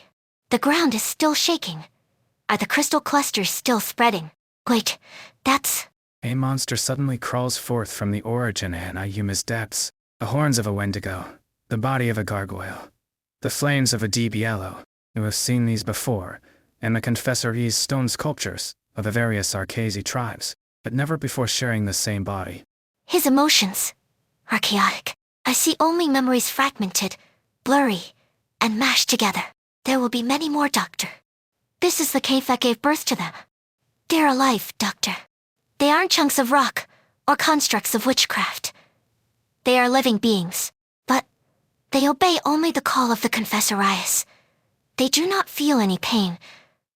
D: The ground is still shaking. Are the crystal clusters still spreading? Wait, that's...
B: A monster suddenly crawls forth from the origin and Ayuma's depths. The horns of a Wendigo, the body of a gargoyle, the flames of a DBLO. You have seen these before, and the Confessoree's stone sculptures of the various Sarkazi tribes, but never before sharing the same body.
D: His emotions are chaotic. I see only memories fragmented, blurry, and mashed together. There will be many more, Doctor. This is the cave that gave birth to them. They're alive, Doctor. They aren't chunks of rock or constructs of witchcraft. They are living beings, but they obey only the call of the Confessorius. They do not feel any pain,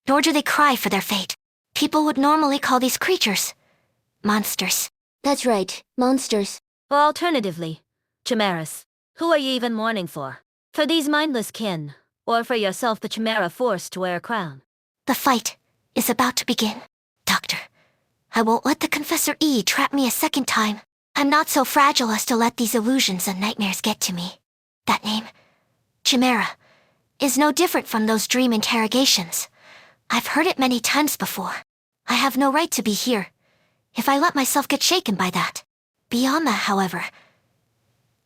D: nor do they cry for their fate. People would normally call these creatures monsters.
L: That's right, monsters.
Q: Or alternatively, chimeras. Who are you even mourning for? For these mindless kin, or for yourself, the chimera forced to wear a crown?
D: The fight is about to begin. Doctor, I won't let the Confessor E trap me a second time. I'm not so fragile as to let these illusions and nightmares get to me. That name, Chimera, is no different from those dream interrogations. I've heard it many times before. I have no right to be here, if I let myself get shaken by that. Beyond that, however,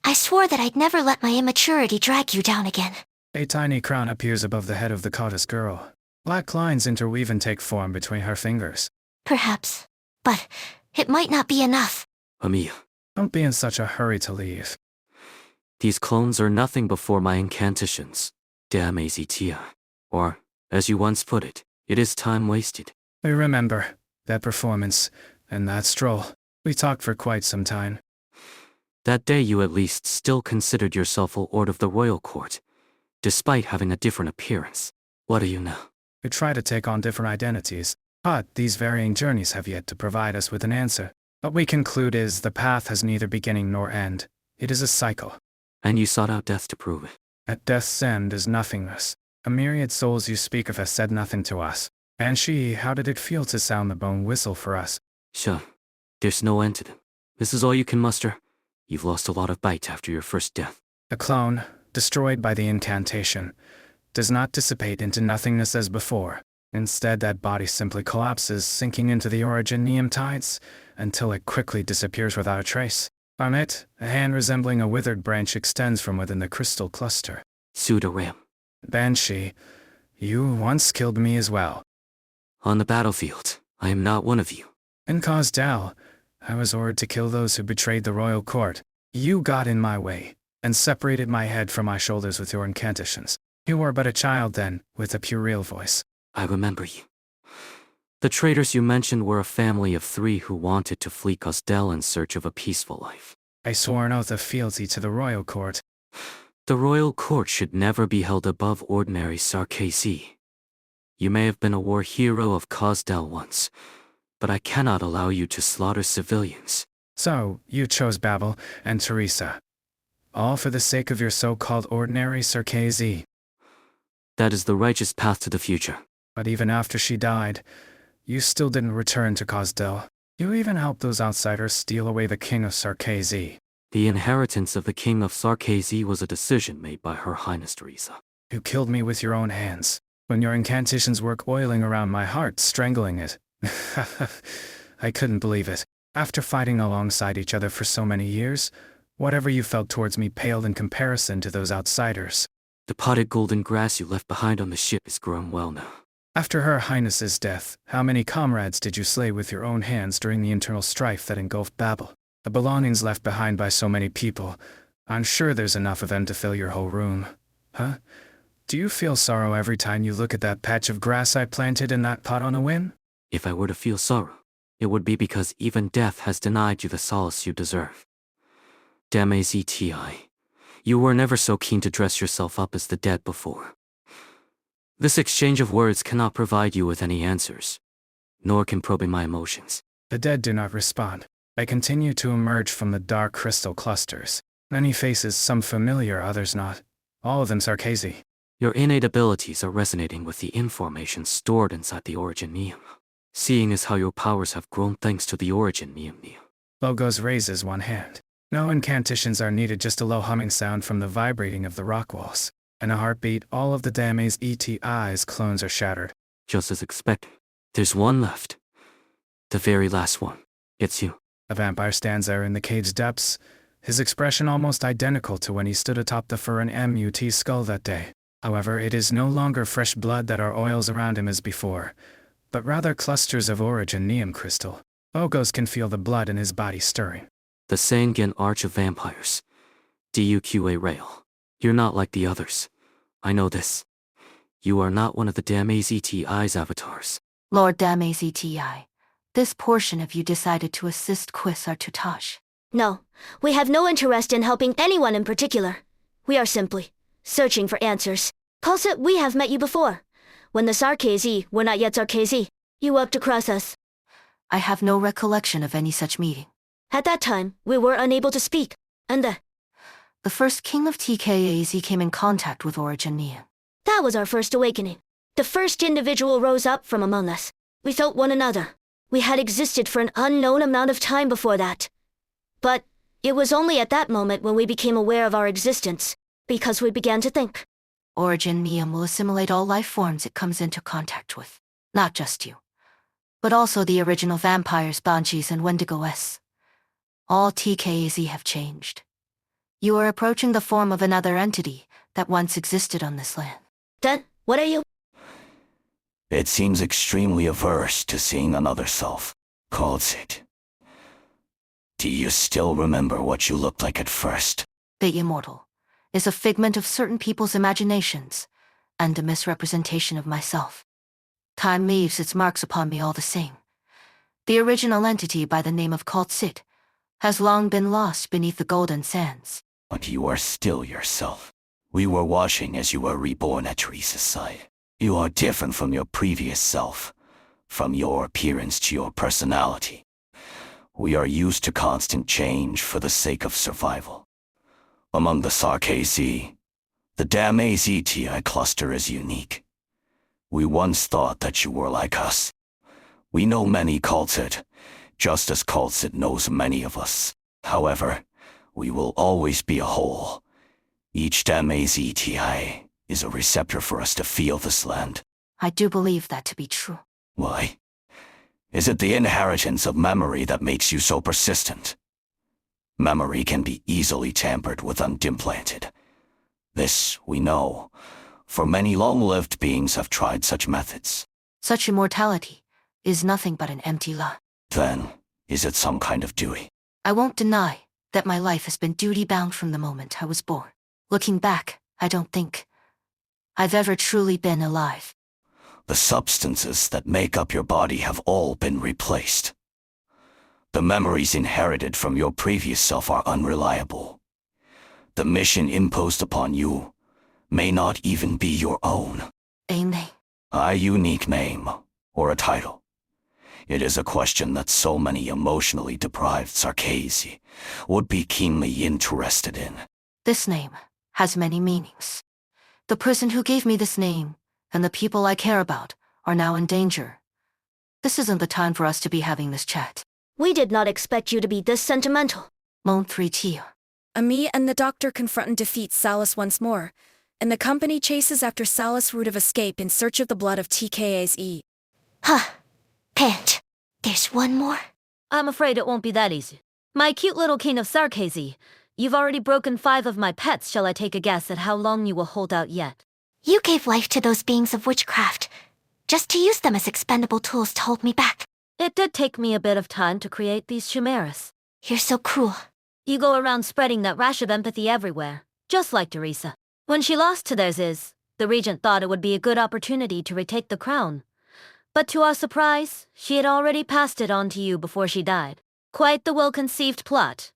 D: I swore that I'd never let my immaturity drag you down again.
B: A tiny crown appears above the head of the Cottis girl. Black lines interweave and take form between her fingers.
D: Perhaps, but it might not be enough.
I: Amiya,
B: Don't be in such a hurry to leave.
I: these clones are nothing before my incantations. Damn AZTI. Or, as you once put it, it is time wasted.
B: I remember that performance and that stroll. We talked for quite some time.
I: That day you at least still considered yourself a lord of the royal court, despite having a different appearance. What are you now?
B: We try to take on different identities, but these varying journeys have yet to provide us with an answer. What we conclude is the path has neither beginning nor end. It is a cycle.
I: And you sought out death to prove it.
B: At death's end is nothingness. A myriad souls you speak of has said nothing to us. Banshee, how did it feel to sound the bone whistle for us?
I: Sure. There's no end to them. This is all you can muster. You've lost a lot of bite after your first death.
B: A clone, destroyed by the incantation, does not dissipate into nothingness as before. Instead, that body simply collapses, sinking into the Originium tides, until it quickly disappears without a trace. On it, a hand resembling a withered branch extends from within the crystal cluster.
I: Pseudo-Ram.
B: Banshee, you once killed me as well.
I: On the battlefield, I am not one of you.
B: In Cosdell, I was ordered to kill those who betrayed the royal court. You got in my way, and separated my head from my shoulders with your incantations. You were but a child then, with a puerile voice.
I: I remember you. The traitors you mentioned were a family of 3 who wanted to flee Cosdell in search of a peaceful life.
B: I swore an oath of fealty to the royal court.
I: The royal court should never be held above ordinary Sarkezi. You may have been a war hero of Cosdell once, but I cannot allow you to slaughter civilians.
B: So, you chose Babel and Teresa. All for the sake of your so-called ordinary Sarkezi.
I: That is the righteous path to the future.
B: But even after she died, you still didn't return to Cosdell. You even helped those outsiders steal away the king of Sarkezi.
I: The inheritance of the king of Sarkezi was a decision made by Her Highness Teresa.
B: You killed me with your own hands, when your incantations were coiling around my heart, strangling it. I couldn't believe it. After fighting alongside each other for so many years, whatever you felt towards me paled in comparison to those outsiders.
I: The potted golden grass you left behind on the ship is grown well now.
B: After Her Highness's death, how many comrades did you slay with your own hands during the internal strife that engulfed Babel? The belongings left behind by so many people, I'm sure there's enough of them to fill your whole room. Huh? Do you feel sorrow every time you look at that patch of grass I planted in that pot on a whim?
I: If I were to feel sorrow, it would be because even death has denied you the solace you deserve. Damazti, you were never so keen to dress yourself up as the dead before. This exchange of words cannot provide you with any answers, nor can probing my emotions.
B: The dead do not respond. I continue to emerge from the dark crystal clusters. Many faces, some familiar, others not. All of them Sarkezi.
I: Your innate abilities are resonating with the information stored inside the Originium. Seeing as how your powers have grown thanks to the Originium.
B: Logos raises one hand. No incantations are needed, just a low humming sound from the vibrating of the rock walls. In a heartbeat, all of the Damazti's clones are shattered.
I: Just as expected. There's one left. The very last one. It's you.
B: A vampire stands there in the cave's depths, his expression almost identical to when he stood atop the Furin MUT skull that day. However, it is no longer fresh blood that are oils around him as before, but rather clusters of Originium crystal. Logos can feel the blood in his body stirring.
I: The Sangin Arch of Vampires. DUQA Rail. You're not like the others. I know this. You are not one of the Damazti's avatars.
F: Lord Damazti, this portion of you decided to assist Quis Artutash.
Q: No, we have no interest in helping anyone in particular. We are simply searching for answers. Kulsit, we have met you before. When the Sarkezi were not yet Sarkezi, you walked across us.
F: I have no recollection of any such meeting.
Q: At that time, we were unable to speak, and
F: the first king of TKAZ came in contact with Originium.
Q: That was our first awakening. The first individual rose up from among us. We felt one another. We had existed for an unknown amount of time before that. But it was only at that moment when we became aware of our existence, because we began to think.
F: Originium will assimilate all life forms it comes into contact with. Not just you, but also the original vampires, Banshees, and Wendigo-S. All TKAZ have changed. You are approaching the form of another entity that once existed on this land.
Q: Then, what are you?
R: It seems extremely averse to seeing another self. Calls it. Do you still remember what you looked like at first?
F: The immortal is a figment of certain people's imaginations, and a misrepresentation of myself. Time leaves its marks upon me all the same. The original entity by the name of Kaltsit has long been lost beneath the golden sands.
R: But you are still yourself. We were watching as you were reborn at Teresa's side. You are different from your previous self, from your appearance to your personality. We are used to constant change for the sake of survival. Among the Sarkezi, the Damazti cluster is unique. We once thought that you were like us. We know many Cultid, just as Cultid knows many of us. However, we will always be a whole. Each Damazeti is a receptor for us to feel this land.
F: I do believe that to be true.
R: Why? Is it the inheritance of memory that makes you so persistent? Memory can be easily tampered with and implanted. This we know, for many long-lived beings have tried such methods.
F: Such immortality is nothing but an empty lie.
R: Then, is it some kind of duty?
F: I won't deny that my life has been duty-bound from the moment I was born. Looking back, I don't think I've ever truly been alive.
R: The substances that make up your body have all been replaced. The memories inherited from your previous self are unreliable. The mission imposed upon you may not even be your own.
F: A name.
R: A unique name, or a title. It is a question that so many emotionally deprived Sarkazi would be keenly interested in.
F: This name has many meanings. The person who gave me this name and the people I care about are now in danger. This isn't the time for us to be having this chat.
Q: We did not expect you to be this sentimental.
F: Mon 3T.
A: Ami and the doctor confront and defeat Salus once more, and the company chases after Salus' route of escape in search of the blood of TKA's E.
D: Huh. Pant. There's one more?
E: I'm afraid it won't be that easy. My cute little king of Sarkazi, you've already broken 5 of my pets. Shall I take a guess at how long you will hold out yet?
D: You gave life to those beings of witchcraft, just to use them as expendable tools to hold me back.
E: It did take me a bit of time to create these chimeras.
D: You're so cruel.
E: You go around spreading that rash of empathy everywhere, just like Teresa. When she lost to theirs the regent thought it would be a good opportunity to retake the crown. But to our surprise, she had already passed it on to you before she died. Quite the well-conceived plot.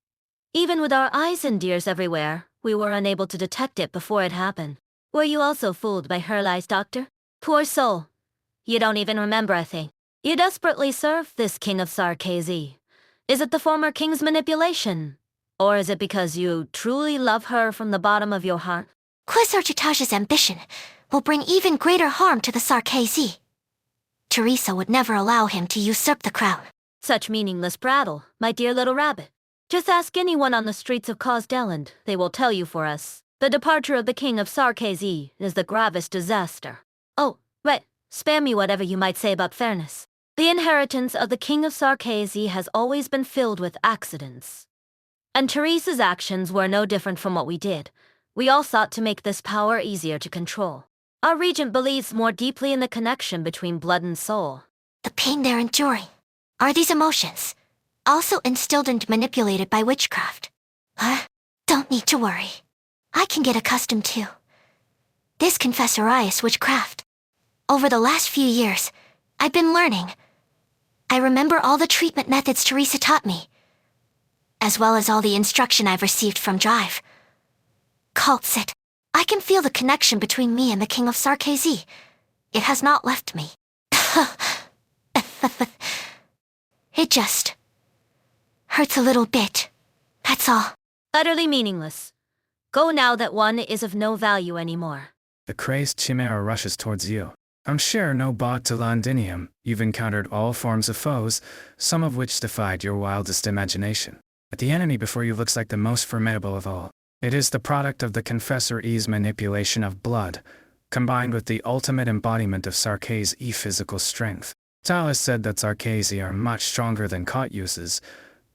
E: Even with our eyes and ears everywhere, we were unable to detect it before it happened. Were you also fooled by her lies, Doctor? Poor soul. You don't even remember a thing. You desperately serve this king of Sarkazi. Is it the former king's manipulation? Or is it because you truly love her from the bottom of your heart?
D: Quasarchitage's ambition will bring even greater harm to the Sarkazi. Teresa would never allow him to usurp the crown.
E: Such meaningless prattle, my dear little rabbit. Just ask anyone on the streets of Cosdeland, they will tell you for us. The departure of the king of Sarkazi is the gravest disaster. Oh, right, spare me whatever you might say about fairness. The inheritance of the king of Sarkazi has always been filled with accidents. And Teresa's actions were no different from what we did. We all sought to make this power easier to control. Our regent believes more deeply in the connection between blood and soul.
D: The pain they're enduring. Are these emotions also instilled and manipulated by witchcraft? Huh? Don't need to worry. I can get accustomed to this confessorious witchcraft. Over the last few years, I've been learning. I remember all the treatment methods Teresa taught me, as well as all the instruction I've received from Drive. Cultsit. I can feel the connection between me and the King of Sarkazi. It has not left me. It just hurts a little bit. That's all.
E: Utterly meaningless. Go now that one is of no value anymore.
B: The crazed chimera rushes towards you. I'm sure no bot to Londinium, you've encountered all forms of foes, some of which defied your wildest imagination. But the enemy before you looks like the most formidable of all. It is the product of the Confessor E's manipulation of blood, combined with the ultimate embodiment of Sarkazi E physical strength. Talus said that Sarkazi are much stronger than Kot uses,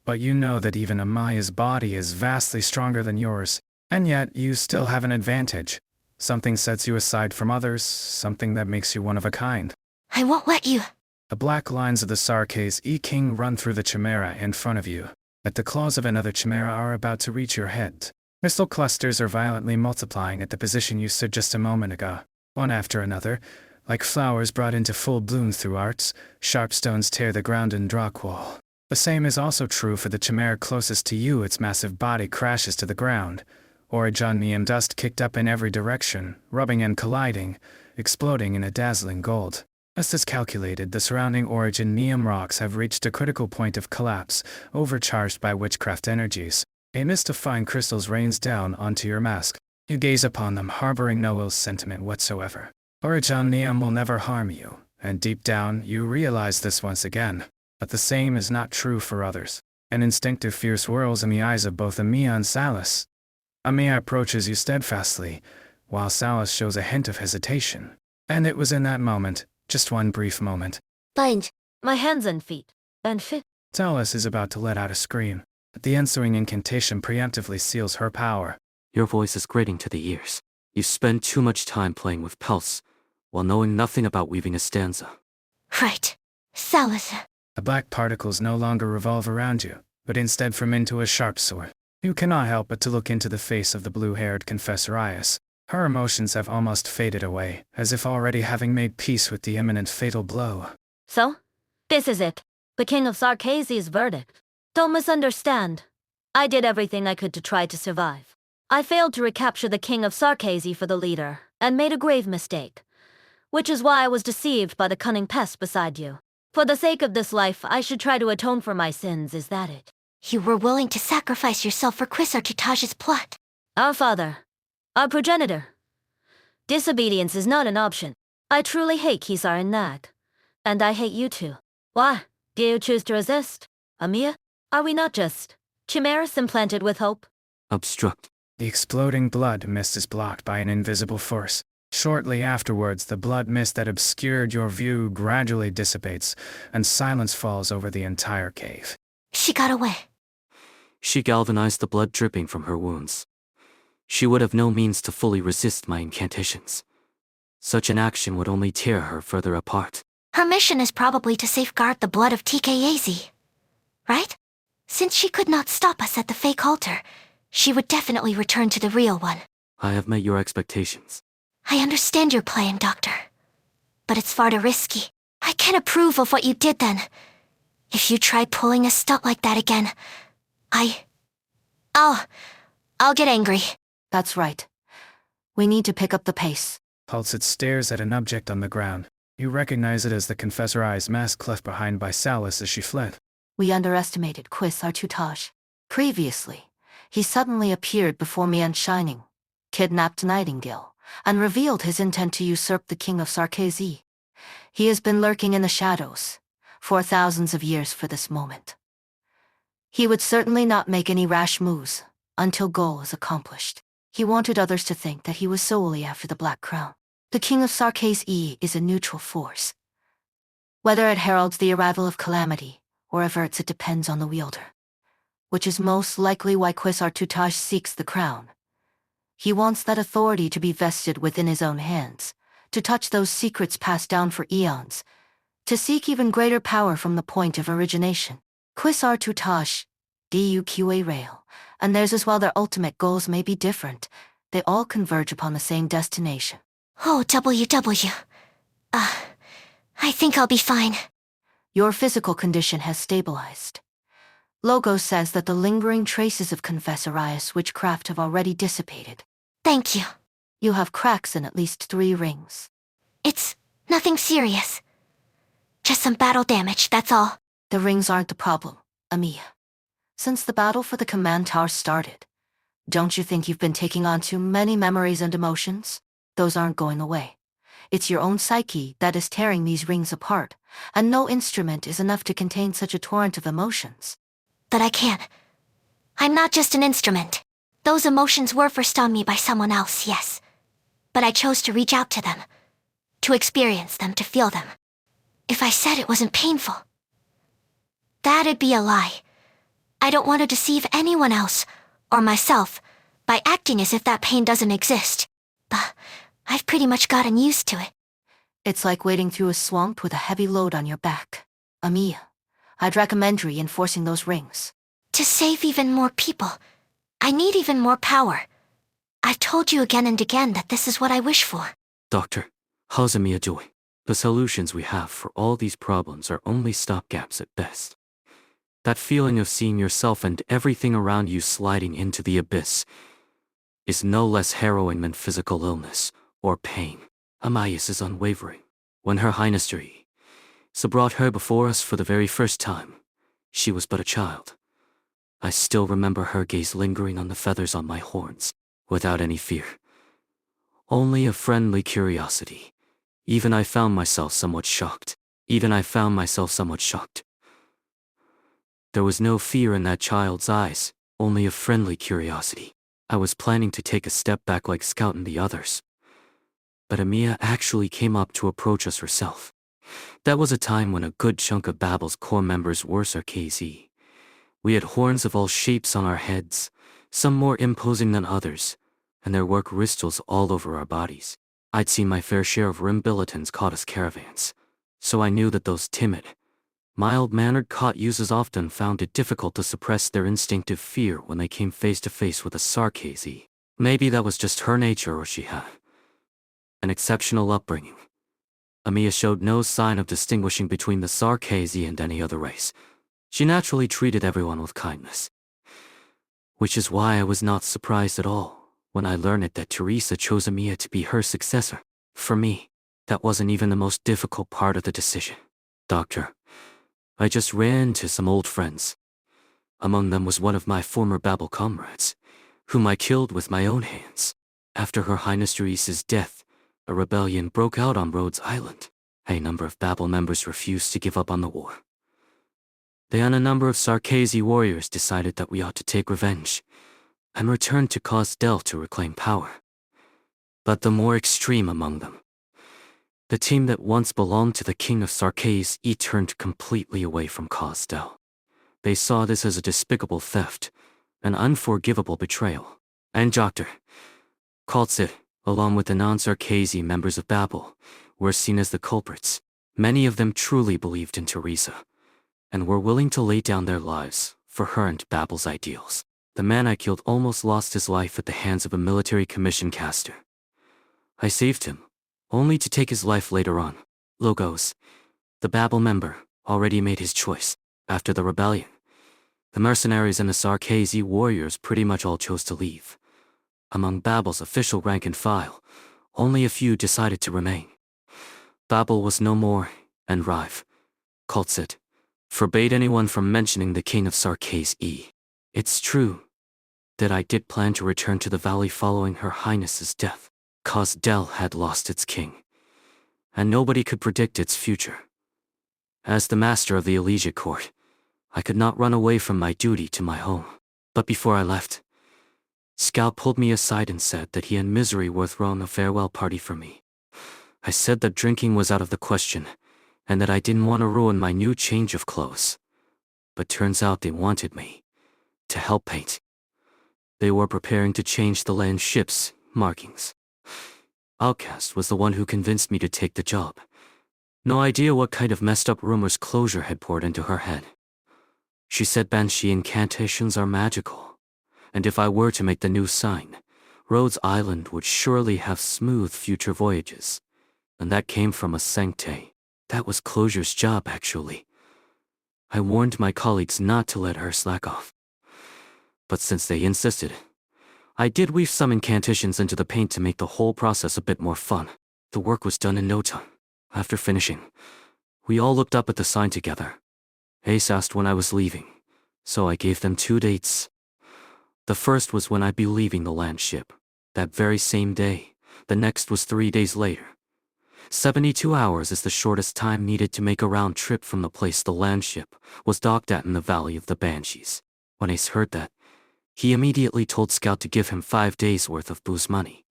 B: but you know that even Amaya's body is vastly stronger than yours, and yet you still have an advantage. Something sets you aside from others, something that makes you one of a kind.
D: I won't let you.
B: The black lines of the Sarkazi E King run through the chimera in front of you. At the claws of another chimera are about to reach your head. Missile clusters are violently multiplying at the position you stood just a moment ago. One after another, like flowers brought into full bloom through arts, sharp stones tear the ground in Drawqual. The same is also true for the chimera closest to you. Its massive body crashes to the ground. Originium dust kicked up in every direction, rubbing and colliding, exploding in a dazzling gold. Just as calculated, the surrounding Originium rocks have reached a critical point of collapse, overcharged by witchcraft energies. A mist of fine crystals rains down onto your mask. You gaze upon them, harboring no ill sentiment whatsoever. Originium will never harm you, and deep down, you realize this once again. But the same is not true for others. An instinctive fear swirls in the eyes of both Amiya and Salus. Amiya approaches you steadfastly, while Salus shows a hint of hesitation. And it was in that moment, just one brief moment.
O: Bind my hands and feet, and fit.
B: Salus is about to let out a scream, but the ensuing incantation preemptively seals her power.
I: Your voice is grating to the ears. You spend too much time playing with pulse, while knowing nothing about weaving a stanza.
D: Right. Salus.
B: The black particles no longer revolve around you, but instead form into a sharp sword. You cannot help but to look into the face of the blue-haired Confessor Ias. Her emotions have almost faded away, as if already having made peace with the imminent fatal blow.
O: So, this is it. The King of Sarkazi's verdict. Don't misunderstand. I did everything I could to try to survive. I failed to recapture the King of Sarkazi for the leader, and made a grave mistake. Which is why I was deceived by the cunning pest beside you. For the sake of this life, I should try to atone for my sins, is that it?
D: You were willing to sacrifice yourself for Quisar Tutaj's plot.
O: Our father. Our progenitor. Disobedience is not an option. I truly hate Kisar and Nag. And I hate you too. Why? Do you choose to resist? Amiya? Are we not just chimeras implanted with hope?
I: Obstruct.
B: The exploding blood mist is blocked by an invisible force. Shortly afterwards, the blood mist that obscured your view gradually dissipates, and silence falls over the entire cave.
D: She got away.
I: She galvanized the blood dripping from her wounds. She would have no means to fully resist my incantations. Such an action would only tear her further apart.
D: Her mission is probably to safeguard the blood of TKAZ. Right? Since she could not stop us at the fake altar, she would definitely return to the real one.
I: I have met your expectations.
D: I understand your plan, Doctor. But it's far too risky. I can't approve of what you did then. If you try pulling a stunt like that again, I'll get angry.
F: That's right. We need to pick up the pace.
B: Pulsed stares at an object on the ground. You recognize it as the Confessor Eye's mask left behind by Salus as she fled.
F: We underestimated Quisar Tutaj. Previously, he suddenly appeared before me unshining, kidnapped Nightingale, and revealed his intent to usurp the King of Sarkazi. He has been lurking in the shadows for thousands of years for this moment. He would certainly not make any rash moves until goal is accomplished. He wanted others to think that he was solely after the Black Crown. The King of Sarkazi is a neutral force. Whether it heralds the arrival of calamity or averts it depends on the wielder, which is most likely why Quisar Tutaj seeks the crown. He wants that authority to be vested within his own hands, to touch those secrets passed down for eons, to seek even greater power from the point of origination. Quisar Tutaj, DUQA Rail, and theirs as well. Their ultimate goals may be different. They all converge upon the same destination.
D: Oh, WW. I think I'll be fine.
F: Your physical condition has stabilized. Logo says that the lingering traces of Confessor Ias witchcraft have already dissipated.
D: Thank you.
F: You have cracks in at least 3 rings.
D: It's nothing serious. Just some battle damage, that's all.
F: The rings aren't the problem, Amiya. Since the battle for the command tower started, don't you think you've been taking on too many memories and emotions? Those aren't going away. It's your own psyche that is tearing these rings apart, and no instrument is enough to contain such a torrent of emotions.
D: But I can't. I'm not just an instrument. Those emotions were forced on me by someone else, yes. But I chose to reach out to them, to experience them, to feel them. If I said it wasn't painful, that'd be a lie. I don't want to deceive anyone else, or myself, by acting as if that pain doesn't exist. I've pretty much gotten used to it.
F: It's like wading through a swamp with a heavy load on your back. Amiya, I'd recommend reinforcing those rings.
D: To save even more people, I need even more power. I've told you again and again that this is what I wish for.
I: Doctor, how's Amiya doing? The solutions we have for all these problems are only stopgaps at best. That feeling of seeing yourself and everything around you sliding into the abyss is no less harrowing than physical illness or pain. Amias is unwavering. When Her Highness Juri brought her before us for the very first time, she was but a child. I still remember her gaze lingering on the feathers on my horns, without any fear. Only a friendly curiosity, Even I found myself somewhat shocked. There was no fear in that child's eyes, only a friendly curiosity. I was planning to take a step back like Scout and the others. But Amiya actually came up to approach us herself. That was a time when a good chunk of Babel's core members were Sarkazi. We had horns of all shapes on our heads, some more imposing than others, and there were crystals all over our bodies. I'd seen my fair share of Rimbilitans caught as caravans, so I knew that those timid, mild-mannered caught users often found it difficult to suppress their instinctive fear when they came face to face with a Sarkazi. Maybe that was just her nature, or she had an exceptional upbringing. Amiya showed no sign of distinguishing between the Sarkazi and any other race. She naturally treated everyone with kindness. Which is why I was not surprised at all when I learned that Teresa chose Amiya to be her successor. For me, that wasn't even the most difficult part of the decision. Doctor, I just ran into some old friends. Among them was one of my former Babel comrades, whom I killed with my own hands. After Her Highness Teresa's death, a rebellion broke out on Rhodes Island. A number of Babel members refused to give up on the war. They and a number of Sarkazi warriors decided that we ought to take revenge, and returned to Cosdell to reclaim power. But the more extreme among them, the team that once belonged to the King of Sarkazi, turned completely away from Cosdell. They saw this as a despicable theft, an unforgivable betrayal. And Doctor Kaltsit, along with the non-Sarkazi members of Babel, were seen as the culprits. Many of them truly believed in Teresa, and were willing to lay down their lives for her and Babel's ideals. The man I killed almost lost his life at the hands of a military commission caster. I saved him, only to take his life later on. Logos, the Babel member, already made his choice. After the rebellion, the mercenaries and the Sarkazi warriors pretty much all chose to leave. Among Babel's official rank and file, only a few decided to remain. Babel was no more, and Rive, Kaltsit, forbade anyone from mentioning the King of Sarkazi. It's true that I did plan to return to the valley following Her Highness's death. Cosdell had lost its king, and nobody could predict its future. As the master of the Elysia court, I could not run away from my duty to my home. But before I left, Scout pulled me aside and said that he and Misery were throwing a farewell party for me. I said that drinking was out of the question, and that I didn't want to ruin my new change of clothes. But turns out they wanted me to help paint. They were preparing to change the land ship's markings. Outcast was the one who convinced me to take the job. No idea what kind of messed up rumors Closure had poured into her head. She said Banshee incantations are magical, and if I were to make the new sign, Rhodes Island would surely have smooth future voyages. And that came from a Sancte. That was Closure's job, actually. I warned my colleagues not to let her slack off. But since they insisted, I did weave some incantations into the paint to make the whole process a bit more fun. The work was done in no time. After finishing, we all looked up at the sign together. Ace asked when I was leaving, so I gave them 2 dates. The first was when I'd be leaving the land ship, that very same day. The next was 3 days later. 72 hours is the shortest time needed to make a round trip from the place the land ship was docked at in the Valley of the Banshees. When Ace heard that, he immediately told Scout to give him 5 days' worth of booze money.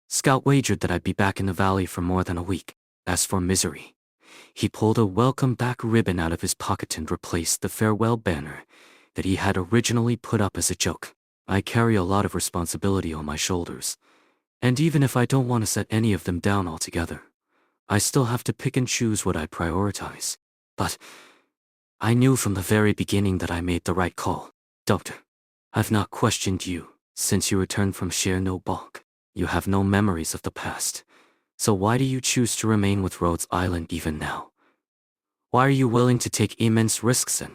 I: Scout wagered that I'd be back in the valley for more than a week. As for Misery, he pulled a welcome back ribbon out of his pocket and replaced the farewell banner that he had originally put up as a joke. I carry a lot of responsibility on my shoulders, and even if I don't want to set any of them down altogether, I still have to pick and choose what I prioritize. But I knew from the very beginning that I made the right call. Doctor, I've not questioned you since you returned from Shere No Balk. You have no memories of the past. So why do you choose to remain with Rhodes Island even now? Why are you willing to take immense risks and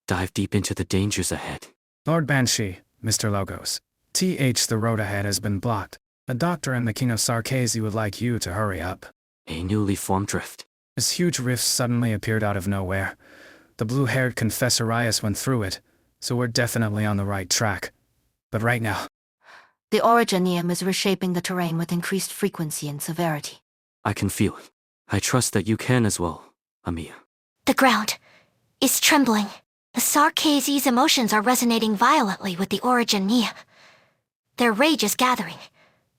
I: dive deep into the dangers ahead?
B: Lord Banshee, Mr. Logos. The road ahead has been blocked. A doctor and the King of Sarkazi would like you to hurry up.
I: A newly formed rift.
B: This huge rift suddenly appeared out of nowhere. The blue-haired Confessor Rias went through it, so we're definitely on the right track. But right now,
F: the Originium is reshaping the terrain with increased frequency and severity.
I: I can feel it. I trust that you can as well, Amiya.
D: The ground is trembling. The Sarkazy's emotions are resonating violently with the Origin Nia. Their rage is gathering,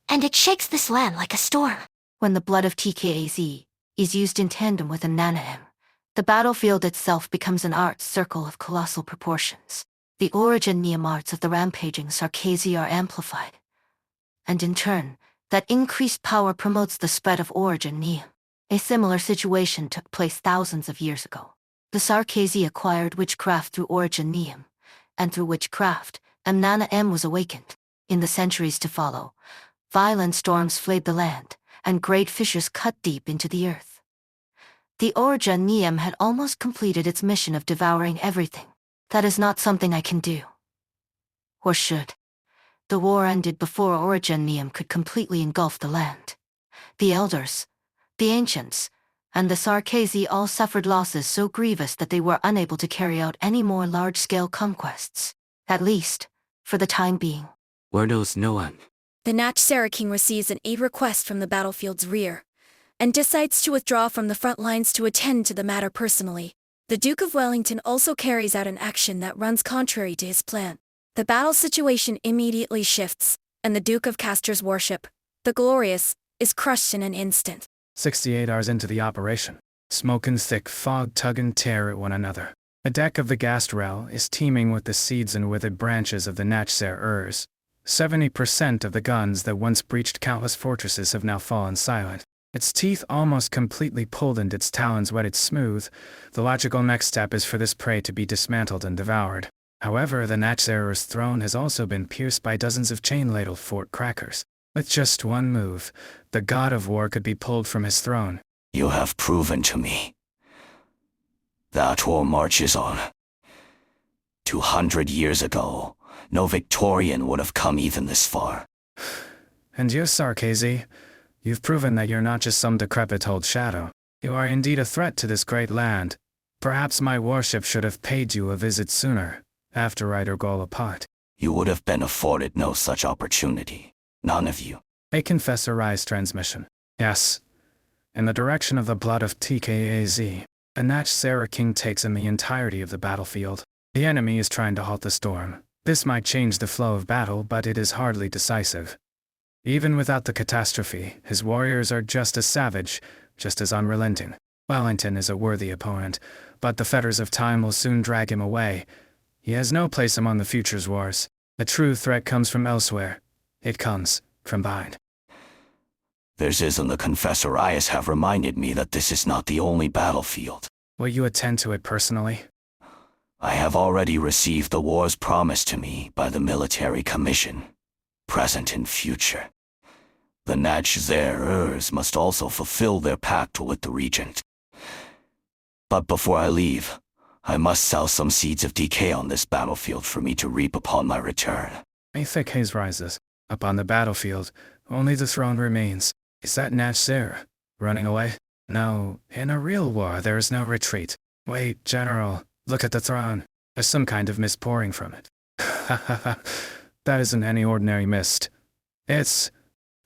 D: and it shakes this land like a storm.
F: When the blood of TKAZ is used in tandem with a Nanaim, the battlefield itself becomes an art circle of colossal proportions. The Origin Nia arts of the rampaging Sarkazy are amplified, and in turn, that increased power promotes the spread of Origin Nia. A similar situation took place thousands of years ago. The Sarkazy acquired witchcraft through Origin Niam, and through witchcraft, Amnana M was awakened. In the centuries to follow, violent storms flayed the land, and great fissures cut deep into the earth. The Origin Niam had almost completed its mission of devouring everything. That is not something I can do. Or should. The war ended before Origin Niam could completely engulf the land. The elders, the ancients, and the Sarkazy all suffered losses so grievous that they were unable to carry out any more large-scale conquests. At least, for the time being.
I: Where knows no one?
A: The Natch Sarah King receives an aid request from the battlefield's rear, and decides to withdraw from the front lines to attend to the matter personally. The Duke of Wellington also carries out an action that runs contrary to his plan. The battle situation immediately shifts, and the Duke of Castor's warship, the Glorious, is crushed in an instant.
B: 68 hours into the operation, smoke and thick fog tug and tear at one another. The deck of the Gastrel is teeming with the seeds and withered branches of the Natchser Urs. 70% of the guns that once breached countless fortresses have now fallen silent. Its teeth almost completely pulled and its talons wetted smooth. The logical next step is for this prey to be dismantled and devoured. However, the Natchser Urs throne has also been pierced by dozens of chain-ladled fort crackers. With just one move, the god of war could be pulled from his throne.
R: You have proven to me that war marches on. 200 years ago, no Victorian would have come even this far.
B: And you, Sarkazy, you've proven that you're not just some decrepit old shadow. You are indeed a threat to this great land. Perhaps my warship should have paid you a visit sooner, after Ryder Gol apart.
R: You would have been afforded no such opportunity. None of you.
B: A Confessor Rise transmission. Yes. In the direction of the blood of TKAZ, a Natch Sarah King takes in the entirety of the battlefield. The enemy is trying to halt the storm. This might change the flow of battle, but it is hardly decisive. Even without the catastrophe, his warriors are just as savage, just as unrelenting. Wellington is a worthy opponent, but the fetters of time will soon drag him away. He has no place among the future's wars. The true threat comes from elsewhere. It comes from behind.
R: Theirs and the Confessorias have reminded me that this is not the only battlefield.
B: Will you attend to it personally?
R: I have already received the wars promised to me by the military commission, present and future. The Natchser Urs must also fulfill their pact with the Regent. But before I leave, I must sow some seeds of decay on this battlefield for me to reap upon my return.
B: A thick haze rises. Upon the battlefield, only the throne remains. Is that Natchser running away? No, in a real war there is no retreat. Wait, General, look at the throne. There's some kind of mist pouring from it. That isn't any ordinary mist. It's...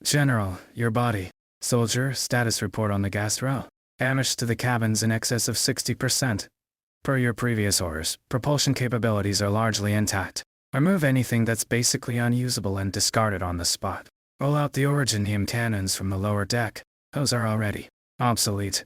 B: General, your body. Soldier, status report on the Gastrel. Damage to the cabins in excess of 60%. Per your previous orders, propulsion capabilities are largely intact. Remove anything that's basically unusable and discard it on the spot. Roll out the Originium cannons from the lower deck. Those are already obsolete,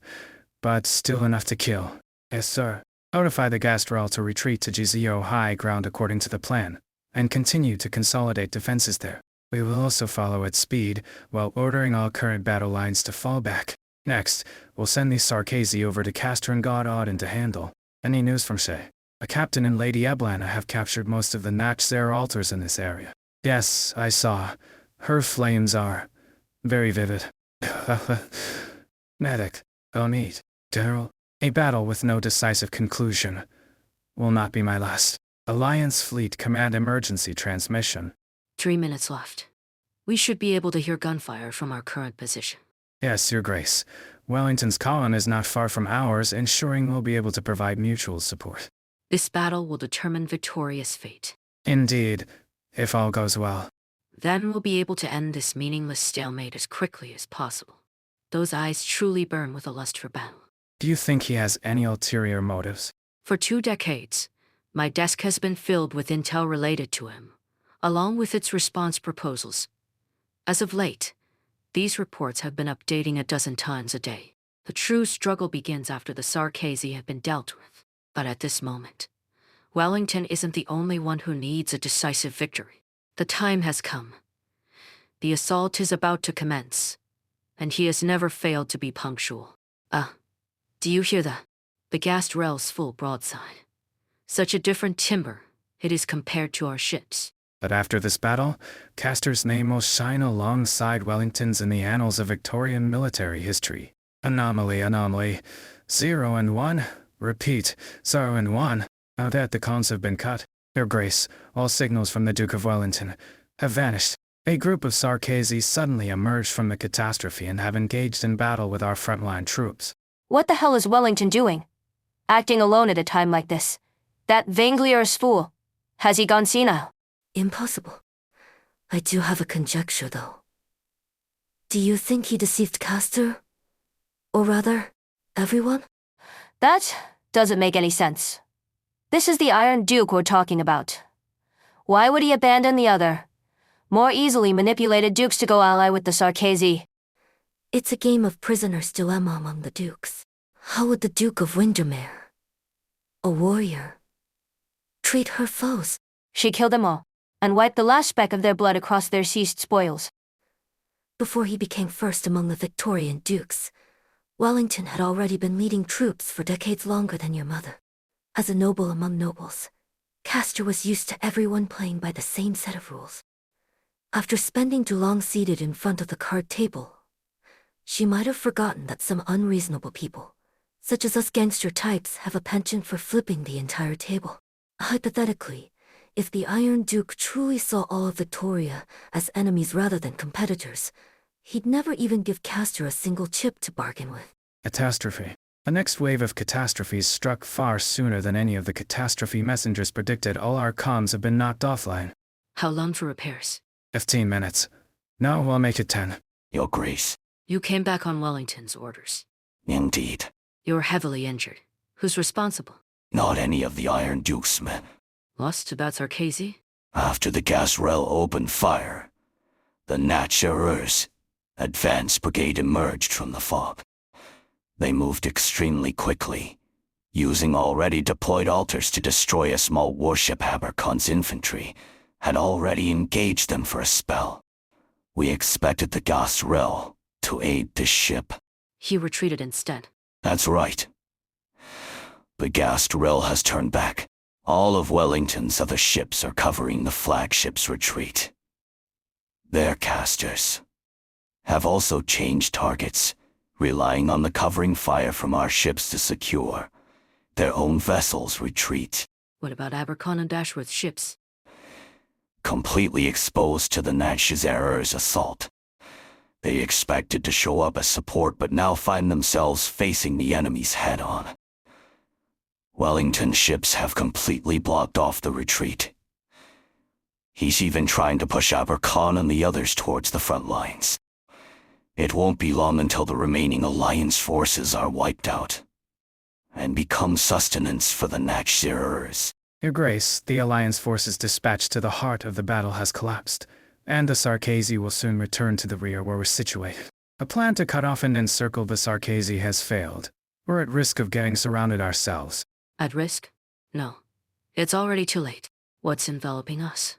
B: but still enough to kill. Yes, sir. Notify the Gastrel to retreat to G0 high ground according to the plan, and continue to consolidate defenses there. We will also follow at speed, while ordering all current battle lines to fall back. Next, we'll send the Sarkazy over to Castor and God Auden to handle. Any news from Shay? A captain and Lady Eblana have captured most of the Natchser altars in this area. Yes, I saw. Her flames are very vivid. Medic, I'll meet. General, a battle with no decisive conclusion will not be my last. Alliance Fleet Command Emergency Transmission.
J: 3 minutes left. We should be able to hear gunfire from our current position.
B: Yes, Your Grace. Wellington's column is not far from ours, ensuring we'll be able to provide mutual support.
J: This battle will determine Victoria's fate.
B: Indeed, if all goes well.
J: Then we'll be able to end this meaningless stalemate as quickly as possible. Those eyes truly burn with a lust for battle.
B: Do you think he has any ulterior motives?
J: For 2 decades, my desk has been filled with intel related to him, along with its response proposals. As of late, these reports have been updating a dozen times a day. The true struggle begins after the Sarkazi have been dealt with. But at this moment, Wellington isn't the only one who needs a decisive victory. The time has come. The assault is about to commence, and he has never failed to be punctual. Do you hear that? The gassed rail's full broadside. Such a different timber it is compared to our ships.
B: But after this battle, Castor's name will shine alongside Wellington's in the annals of Victorian military history. Anomaly, anomaly. 0 and 1. Repeat, 0 and 1. Now that the cons have been cut, Your Grace, all signals from the Duke of Wellington have vanished. A group of Sarkazi suddenly emerged from the catastrophe and have engaged in battle with our frontline troops.
O: What the hell is Wellington doing? Acting alone at a time like this. That vainglorious fool. Has he gone senile?
C: Impossible. I do have a conjecture, though. Do you think he deceived Castor? Or rather, everyone?
O: That doesn't make any sense. This is the Iron Duke we're talking about. Why would he abandon the other, more easily manipulated dukes to go ally with the Sarkazi?
C: It's a game of prisoner's dilemma among the dukes. How would the Duke of Windermere, a warrior, treat her foes?
O: She killed them all, and wiped the last speck of their blood across their seized spoils.
C: Before he became first among the Victorian dukes, Wellington had already been leading troops for decades longer than your mother. As a noble among nobles, Castor was used to everyone playing by the same set of rules. After spending too long seated in front of the card table, she might have forgotten that some unreasonable people, such as us gangster types, have a penchant for flipping the entire table. Hypothetically, if the Iron Duke truly saw all of Victoria as enemies rather than competitors, he'd never even give Castor a single chip to bargain with.
B: Catastrophe. The next wave of catastrophes struck far sooner than any of the catastrophe messengers predicted. All our comms have been knocked offline.
J: How long for repairs?
B: 15 minutes. No, we'll make it 10.
R: Your Grace.
J: You came back on Wellington's orders.
R: Indeed.
J: You're heavily injured. Who's responsible?
R: Not any of the Iron Duke's men.
J: Lost about Sarkazi?
R: After the gas rail opened fire, the Natcherers advanced brigade emerged from the fog. They moved extremely quickly, using already deployed altars to destroy a small warship. Abercon's infantry had already engaged them for a spell. We expected the gas rail to aid the ship.
J: He retreated instead.
R: That's right. The gas rail has turned back. All of Wellington's other ships are covering the flagship's retreat. Their casters have also changed targets, relying on the covering fire from our ships to secure their own vessels' retreat.
J: What about Abercon and Dashworth's ships?
R: Completely exposed to the Natcherers' assault. They expected to show up as support but now find themselves facing the enemies head-on. Wellington's ships have completely blocked off the retreat. He's even trying to push Abercon and the others towards the front lines. It won't be long until the remaining Alliance forces are wiped out and become sustenance for the Natcherers.
B: Your Grace, the Alliance forces dispatched to the heart of the battle has collapsed, and the Sarkazi will soon return to the rear where we're situated. A plan to cut off and encircle the Sarkazi has failed. We're at risk of getting surrounded ourselves.
J: At risk? No. It's already too late. What's enveloping us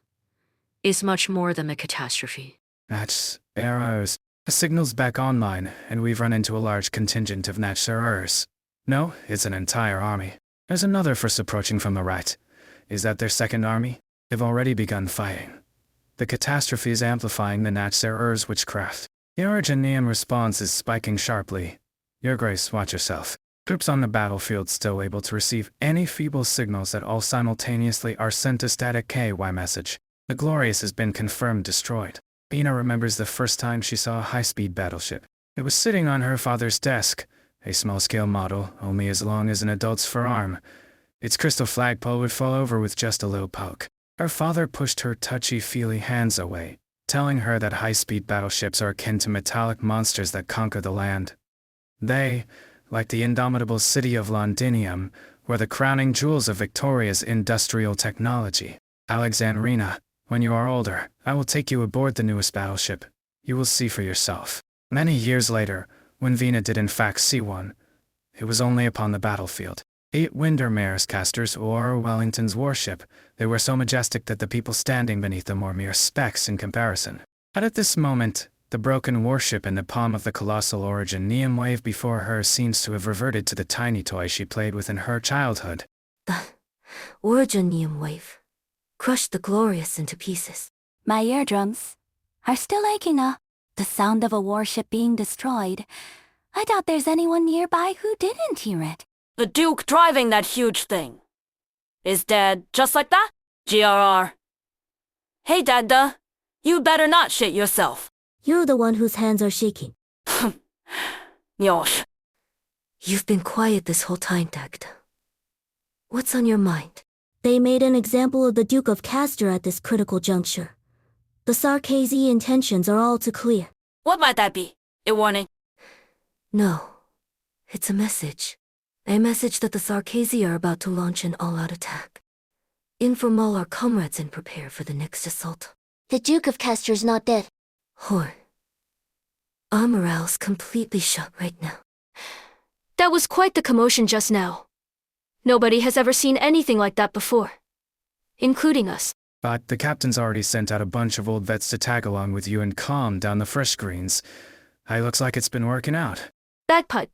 J: is much more than a catastrophe.
B: Natch errors. The signal's back online, and we've run into a large contingent of Natcherers. No, it's an entire army. There's another force approaching from the right. Is that their second army? They've already begun fighting. The catastrophe is amplifying the Natcherers' witchcraft. The Originian response is spiking sharply. Your Grace, watch yourself. Troops on the battlefield still able to receive any feeble signals that all simultaneously are sent a static KY message. The Glorious has been confirmed destroyed. Ina remembers the first time she saw a high-speed battleship. It was sitting on her father's desk, a small-scale model, only as long as an adult's forearm. Its crystal flagpole would fall over with just a little poke. Her father pushed her touchy-feely hands away, telling her that high-speed battleships are akin to metallic monsters that conquer the land. They, like the indomitable city of Londinium, were the crowning jewels of Victoria's industrial technology. Alexandrina, when you are older, I will take you aboard the newest battleship. You will see for yourself. Many years later, when Vina did in fact see one, it was only upon the battlefield. 8 Windermere's casters or Wellington's warship, they were so majestic that the people standing beneath them were mere specks in comparison. But at this moment, the broken warship in the palm of the colossal Originium wave before her seems to have reverted to the tiny toy she played with in her childhood.
C: The Originium wave crushed the Glorious into pieces.
M: My eardrums are still aching. The sound of a warship being destroyed. I doubt there's anyone nearby who didn't hear it.
N: The Duke driving that huge thing is dead just like that? GRR. Hey, Dada, you better not shit yourself.
L: You're the one whose hands are shaking.
N: Yosh.
C: You've been quiet this whole time, Dagda. What's on your mind?
L: They made an example of the Duke of Castor at this critical juncture. The Sarkazy intentions are all too clear.
N: What might that be? A warning?
C: No. It's a message. A message that the Sarkazy are about to launch an all-out attack. Inform all our comrades and prepare for the next assault.
Q: The Duke of Castor's not dead.
C: Horn. Our morale's completely shot right now.
E: That was quite the commotion just now. Nobody has ever seen anything like that before, including us.
B: But the captain's already sent out a bunch of old vets to tag along with you and calm down the fresh greens. It looks like it's been working out.
E: Bagpipe,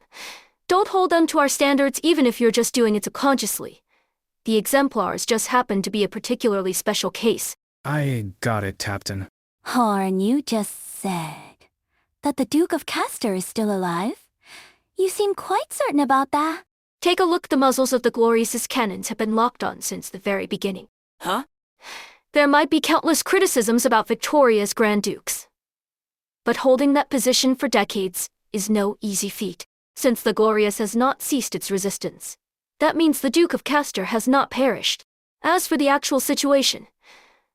E: don't hold on to our standards even if you're just doing it subconsciously. The exemplars just happen to be a particularly special case.
B: I got it, Captain.
M: Horn, you just said that the Duke of Castor is still alive? You seem quite certain about that.
E: Take a look. The muzzles of the Glorious's cannons have been locked on since the very beginning.
N: Huh?
E: There might be countless criticisms about Victoria's Grand Dukes. But holding that position for decades is no easy feat, since the Glorious has not ceased its resistance. That means the Duke of Castor has not perished. As for the actual situation,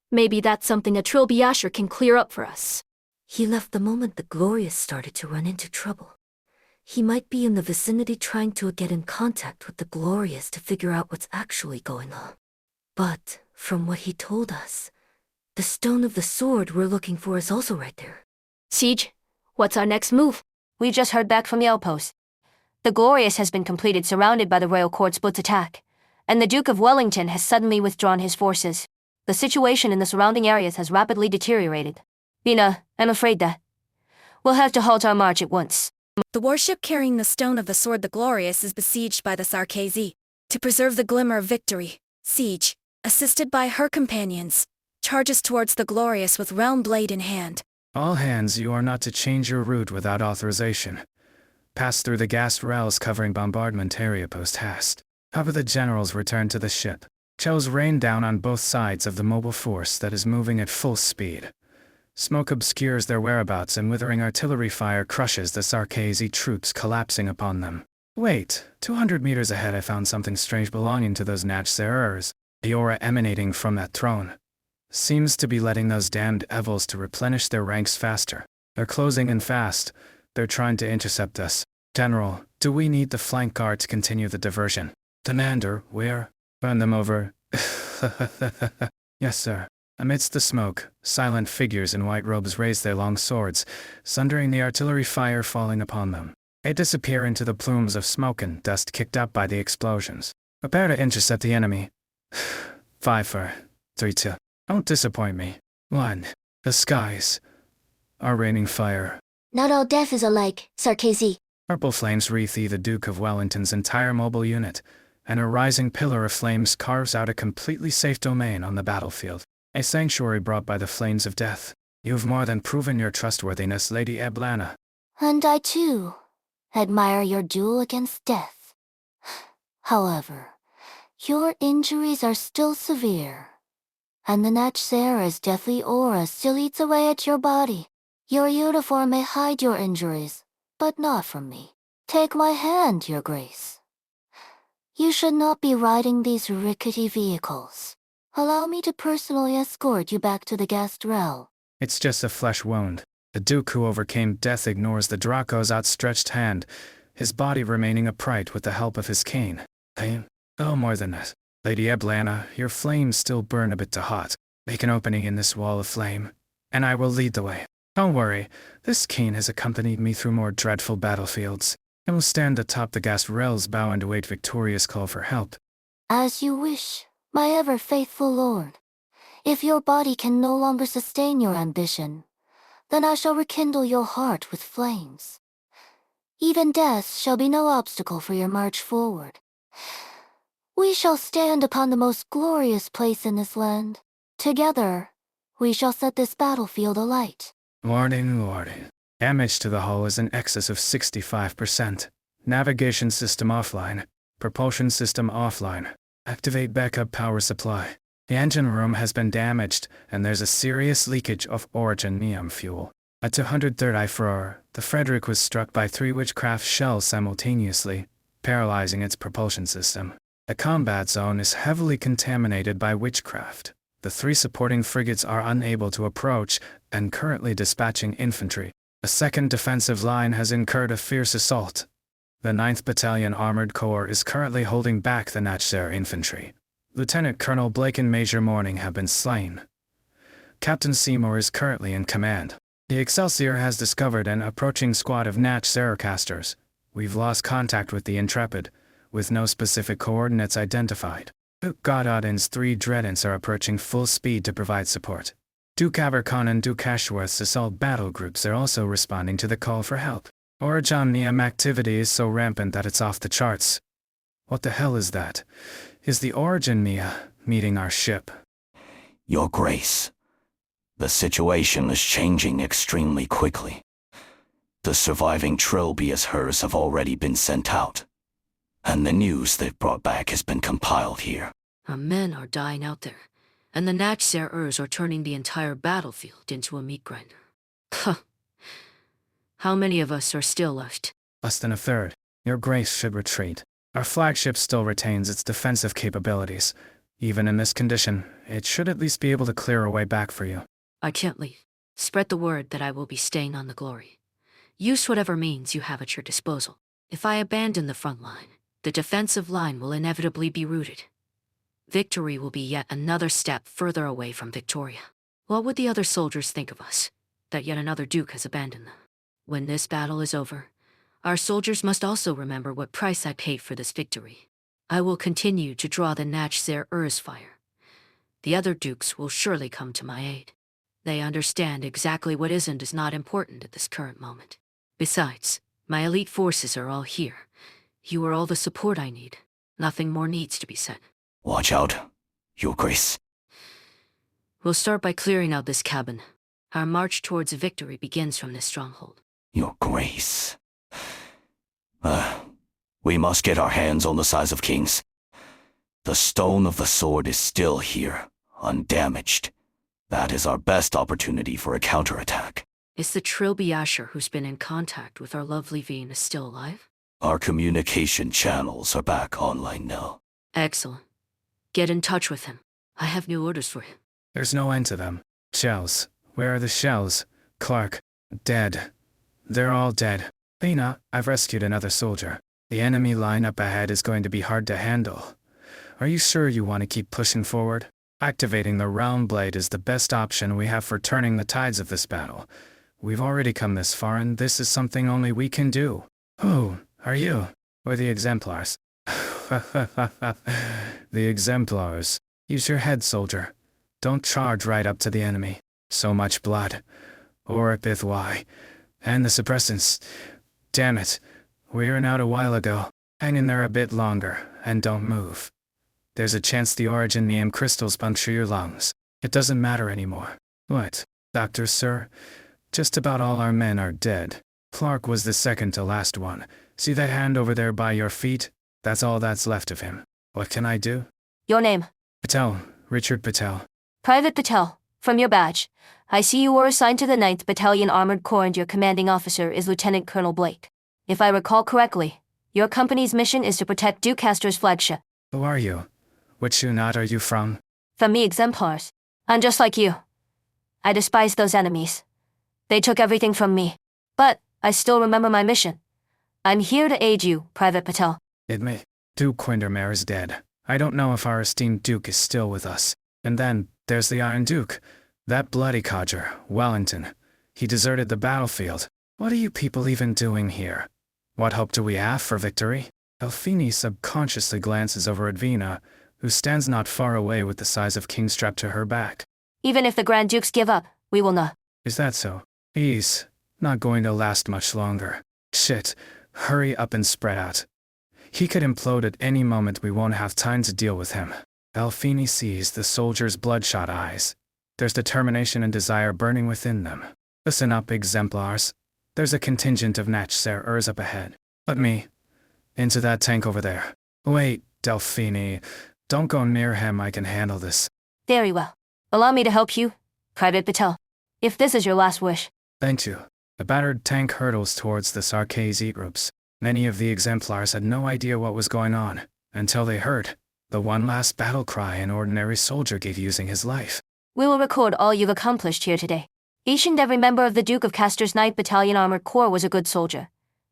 E: maybe that's something a Trilby-Asher can clear up for us.
C: He left the moment the Glorious started to run into trouble. He might be in the vicinity trying to get in contact with the Glorious to figure out what's actually going on. But, from what he told us, the stone of the sword we're looking for is also right there.
E: Siege, what's our next move?
O: We just heard back from the outpost. The Glorious has been completed, surrounded by the Royal Court Split's attack, and the Duke of Wellington has suddenly withdrawn his forces. The situation in the surrounding areas has rapidly deteriorated. Vina, I'm afraid that we'll have to halt our march at once.
A: The warship carrying the Stone of the Sword the Glorious is besieged by the Sarkazy. To preserve the glimmer of victory, Siege, assisted by her companions, charges towards the Glorious with Realm Blade in hand.
B: All hands, you are not to change your route without authorization. Pass through the gas rails covering bombardment area post-haste. Have the generals return to the ship. Shells rain down on both sides of the mobile force that is moving at full speed. Smoke obscures their whereabouts and withering artillery fire crushes the Sarkazy troops collapsing upon them. Wait, 200 meters ahead I found something strange belonging to those Natch-Zerers. The aura emanating from that throne seems to be letting those damned Evils to replenish their ranks faster. They're closing in fast. They're trying to intercept us. General, do we need the flank guard to continue the diversion? Commander, where? Burn them over. Yes, sir. Amidst the smoke, silent figures in white robes raise their long swords, sundering the artillery fire falling upon them. They disappear into the plumes of smoke and dust kicked up by the explosions. Prepare to intercept the enemy. 5, 4, 3, 2. Don't disappoint me. 1. The skies are raining fire.
Q: Not all death is alike, Sarkazy.
B: Purple flames wreath the Duke of Wellington's entire mobile unit, and a rising pillar of flames carves out a completely safe domain on the battlefield. A sanctuary brought by the flames of death. You've more than proven your trustworthiness, Lady Eblana.
M: And I too admire your duel against death. However, your injuries are still severe, and the Natch-Zerer's deathly aura still eats away at your body. Your uniform may hide your injuries, but not from me. Take my hand, Your Grace. You should not be riding these rickety vehicles. Allow me to personally escort you back to the Gastrel.
B: It's just a flesh wound. The Duke who overcame death ignores the Draco's outstretched hand, his body remaining upright with the help of his cane. Pain? Oh, more than that. Lady Eblana, your flames still burn a bit too hot. Make an opening in this wall of flame, and I will lead the way. Don't worry, this cane has accompanied me through more dreadful battlefields. I will stand atop the gas rails bow and await Victoria's call for help.
L: As you wish, my ever-faithful lord. If your body can no longer sustain your ambition, then I shall rekindle your heart with flames. Even death shall be no obstacle for your march forward. We shall stand upon the most glorious place in this land. Together, we shall set this battlefield alight.
B: Warning, warning. Damage to the hull is in excess of 65%. Navigation system offline. Propulsion system offline. Activate backup power supply. The engine room has been damaged, and there's a serious leakage of originium fuel. At 203rd IFROR, the Frederick was struck by 3 witchcraft shells simultaneously, paralyzing its propulsion system. The combat zone is heavily contaminated by witchcraft. The 3 supporting frigates are unable to approach and currently dispatching infantry. A second defensive line has incurred a fierce assault. The 9th Battalion Armored Corps is currently holding back the Natchez infantry. Lieutenant Colonel Blake and Major Morning have been slain. Captain Seymour is currently in command. The Excelsior has discovered an approaching squad of Natch Zarocasters. We've lost contact with the Intrepid, with no specific coordinates identified. Duke Gododin's 3 Dreadnoughts are approaching full speed to provide support. Duke Abercon and Duke Ashworth's assault battle groups are also responding to the call for help. Originium activity is so rampant that it's off the charts. What the hell is that? Is the Origin meeting our ship?
R: Your Grace, the situation is changing extremely quickly. The surviving Trilby hers have already been sent out, and the news they've brought back has been compiled here.
J: Our men are dying out there, and the Natchzerers are turning the entire battlefield into a meat grinder. Huh. How many of us are still left?
B: Less than a third. Your Grace should retreat. Our flagship still retains its defensive capabilities. Even in this condition, it should at least be able to clear a way back for you.
J: I can't leave. Spread the word that I will be staying on the Glory. Use whatever means you have at your disposal. If I abandon the front line, the defensive line will inevitably be routed. Victory will be yet another step further away from Victoria. What would the other soldiers think of us, that yet another Duke has abandoned them? When this battle is over, our soldiers must also remember what price I paid for this victory. I will continue to draw the Natchzerers' fire. The other Dukes will surely come to my aid. They understand exactly what is and is not important at this current moment. Besides, my elite forces are all here. You are all the support I need. Nothing more needs to be said.
R: Watch out, Your Grace.
J: We'll start by clearing out this cabin. Our march towards victory begins from this stronghold.
R: Your Grace. We must get our hands on the size of kings. The stone of the sword is still here, undamaged. That is our best opportunity for a counterattack.
J: Is the Trilby Asher who's been in contact with our lovely Venus still alive?
R: Our communication channels are back online now.
J: Excellent. Get in touch with him. I have new orders for him.
B: There's no end to them. Shells. Where are the shells? Clark. Dead. They're all dead. Lena, I've rescued another soldier. The enemy line up ahead is going to be hard to handle. Are you sure you want to keep pushing forward? Activating the round blade is the best option we have for turning the tides of this battle. We've already come this far, and this is something only we can do. Who are you? Or the Exemplars? The Exemplars. Use your head, soldier. Don't charge right up to the enemy. So much blood. Or why? And the suppressants. Damn it. We ran out a while ago. Hang in there a bit longer, and don't move. There's a chance the Originium crystals puncture your lungs. It doesn't matter anymore. What, doctor, sir? Just about all our men are dead. Clark was the second to last one. See that hand over there by your feet? That's all that's left of him. What can I do?
O: Your name?
B: Patel. Richard Patel.
O: Private Patel. From your badge, I see you were assigned to the 9th Battalion Armored Corps and your commanding officer is Lieutenant Colonel Blake. If I recall correctly, your company's mission is to protect Duke Astor's flagship.
B: Who are you? Which unit are you from?
O: From me Exemplars. I'm just like you. I despise those enemies. They took everything from me. But I still remember my mission. I'm here to aid you, Private Patel.
B: Duke Windermere is dead. I don't know if our esteemed Duke is still with us. And then, there's the Iron Duke. That bloody codger, Wellington. He deserted the battlefield. What are you people even doing here? What hope do we have for victory? Delphine subconsciously glances over at Vina, who stands not far away with the size of king strapped to her back.
O: Even if the Grand Dukes give up, we will not.
B: Is that so? He's not going to last much longer. Shit, hurry up and spread out. He could implode at any moment. We won't have time to deal with him. Delphine sees the soldier's bloodshot eyes. There's determination and desire burning within them. Listen up, exemplars. There's a contingent of Natch-Ser-Urs up ahead. Let me into that tank over there. Wait, Delphine. Don't go near him. I can handle this.
O: Very well. Allow me to help you, Private Patel. If this is your last wish.
B: Thank you. The battered tank hurtles towards the Sarkazi groups. Many of the exemplars had no idea what was going on, until they heard the one last battle cry an ordinary soldier gave using his life.
O: We will record all you've accomplished here today. Each and every member of the Duke of Castor's Knight Battalion Armored Corps was a good soldier,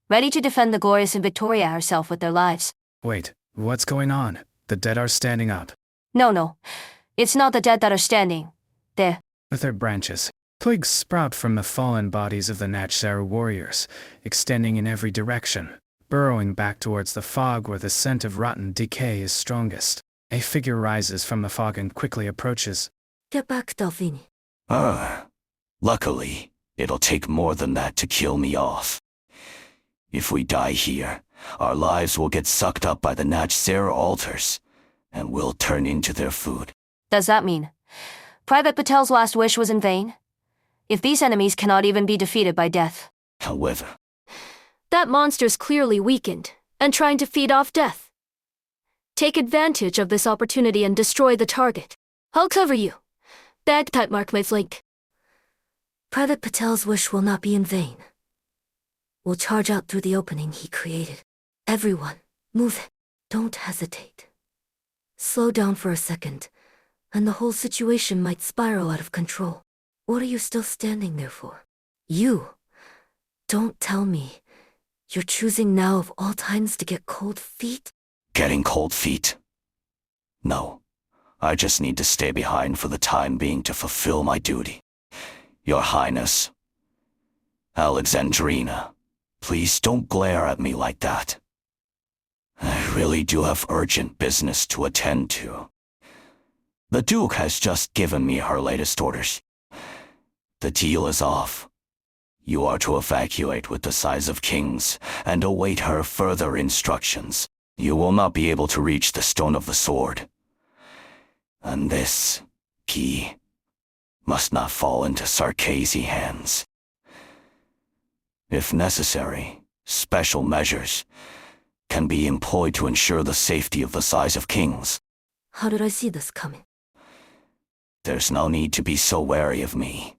O: ready to defend the glorious and Victoria herself with their lives.
B: Wait, what's going on? The dead are standing up.
O: No. It's not the dead that are standing. They're
B: with their branches. Twigs sprout from the fallen bodies of the Natch-Ser warriors, extending in every direction, burrowing back towards the fog where the scent of rotten decay is strongest. A figure rises from the fog and quickly approaches.
C: Get back, Delphine.
R: Luckily, it'll take more than that to kill me off. If we die here, our lives will get sucked up by the Natch-Ser altars, and we'll turn into their food.
O: Does that mean Private Patel's last wish was in vain? If these enemies cannot even be defeated by death.
R: However,
E: that monster's clearly weakened and trying to feed off death. Take advantage of this opportunity and destroy the target. I'll cover you. Bagpipe mark my flank.
C: Private Patel's wish will not be in vain. We'll charge out through the opening he created. Everyone, move it. Don't hesitate. Slow down for a second, and the whole situation might spiral out of control. What are you still standing there for? You! Don't tell me you're choosing now of all times to get cold feet?
R: Getting cold feet? No. I just need to stay behind for the time being to fulfill my duty. Your Highness. Alexandrina, please don't glare at me like that. I really do have urgent business to attend to. The Duke has just given me her latest orders. The deal is off. You are to evacuate with the size of kings and await her further instructions. You will not be able to reach the Stone of the Sword. And this key must not fall into Sarkazi hands. If necessary, special measures can be employed to ensure the safety of the size of kings.
C: How did I see this coming?
R: There's no need to be so wary of me.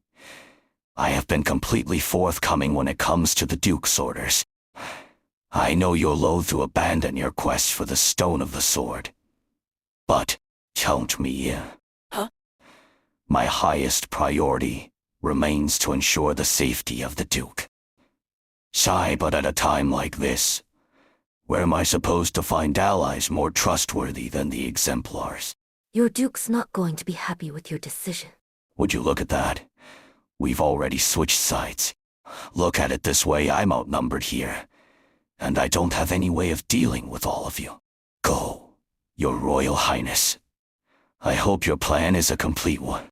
R: I have been completely forthcoming when it comes to the Duke's orders. I know you're loath to abandon your quest for the Stone of the Sword. But count me in.
N: Huh?
R: My highest priority remains to ensure the safety of the Duke. Sigh, but at a time like this, where am I supposed to find allies more trustworthy than the exemplars?
C: Your Duke's not going to be happy with your decision.
R: Would you look at that? We've already switched sides. Look at it this way, I'm outnumbered here, and I don't have any way of dealing with all of you. Go, Your Royal Highness. I hope your plan is a complete one.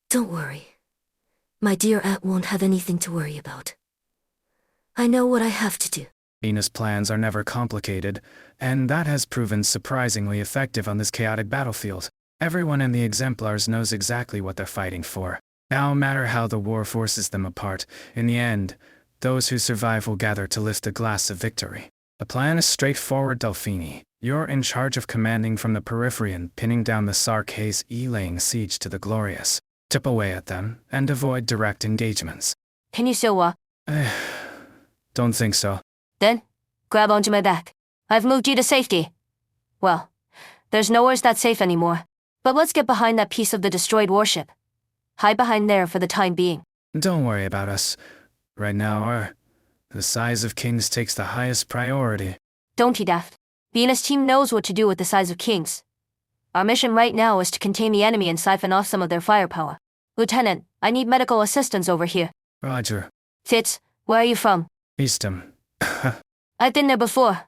C: Don't worry. My dear aunt won't have anything to worry about. I know what I have to do.
B: Venus' plans are never complicated, and that has proven surprisingly effective on this chaotic battlefield. Everyone in the exemplars knows exactly what they're fighting for. No matter how the war forces them apart, in the end, those who survive will gather to lift a glass of victory. The plan is straightforward, Delphine. You're in charge of commanding from the periphery and pinning down the Sarkazi, laying siege to the glorious. Chip away at them, and avoid direct engagements.
O: Can you still walk?
B: Don't think so.
O: Then, grab onto my back. I've moved you to safety. Well, there's nowhere that's safe anymore. But let's get behind that piece of the destroyed warship. Hide behind there for the time being.
B: Don't worry about us. Right now, the size of kings takes the highest priority.
O: Don't he, Daft? Venus team knows what to do with the size of kings. Our mission right now is to contain the enemy and siphon off some of their firepower. Lieutenant, I need medical assistance over here.
B: Roger.
O: Fitz, where are you from?
B: Eastham.
O: I've been there before.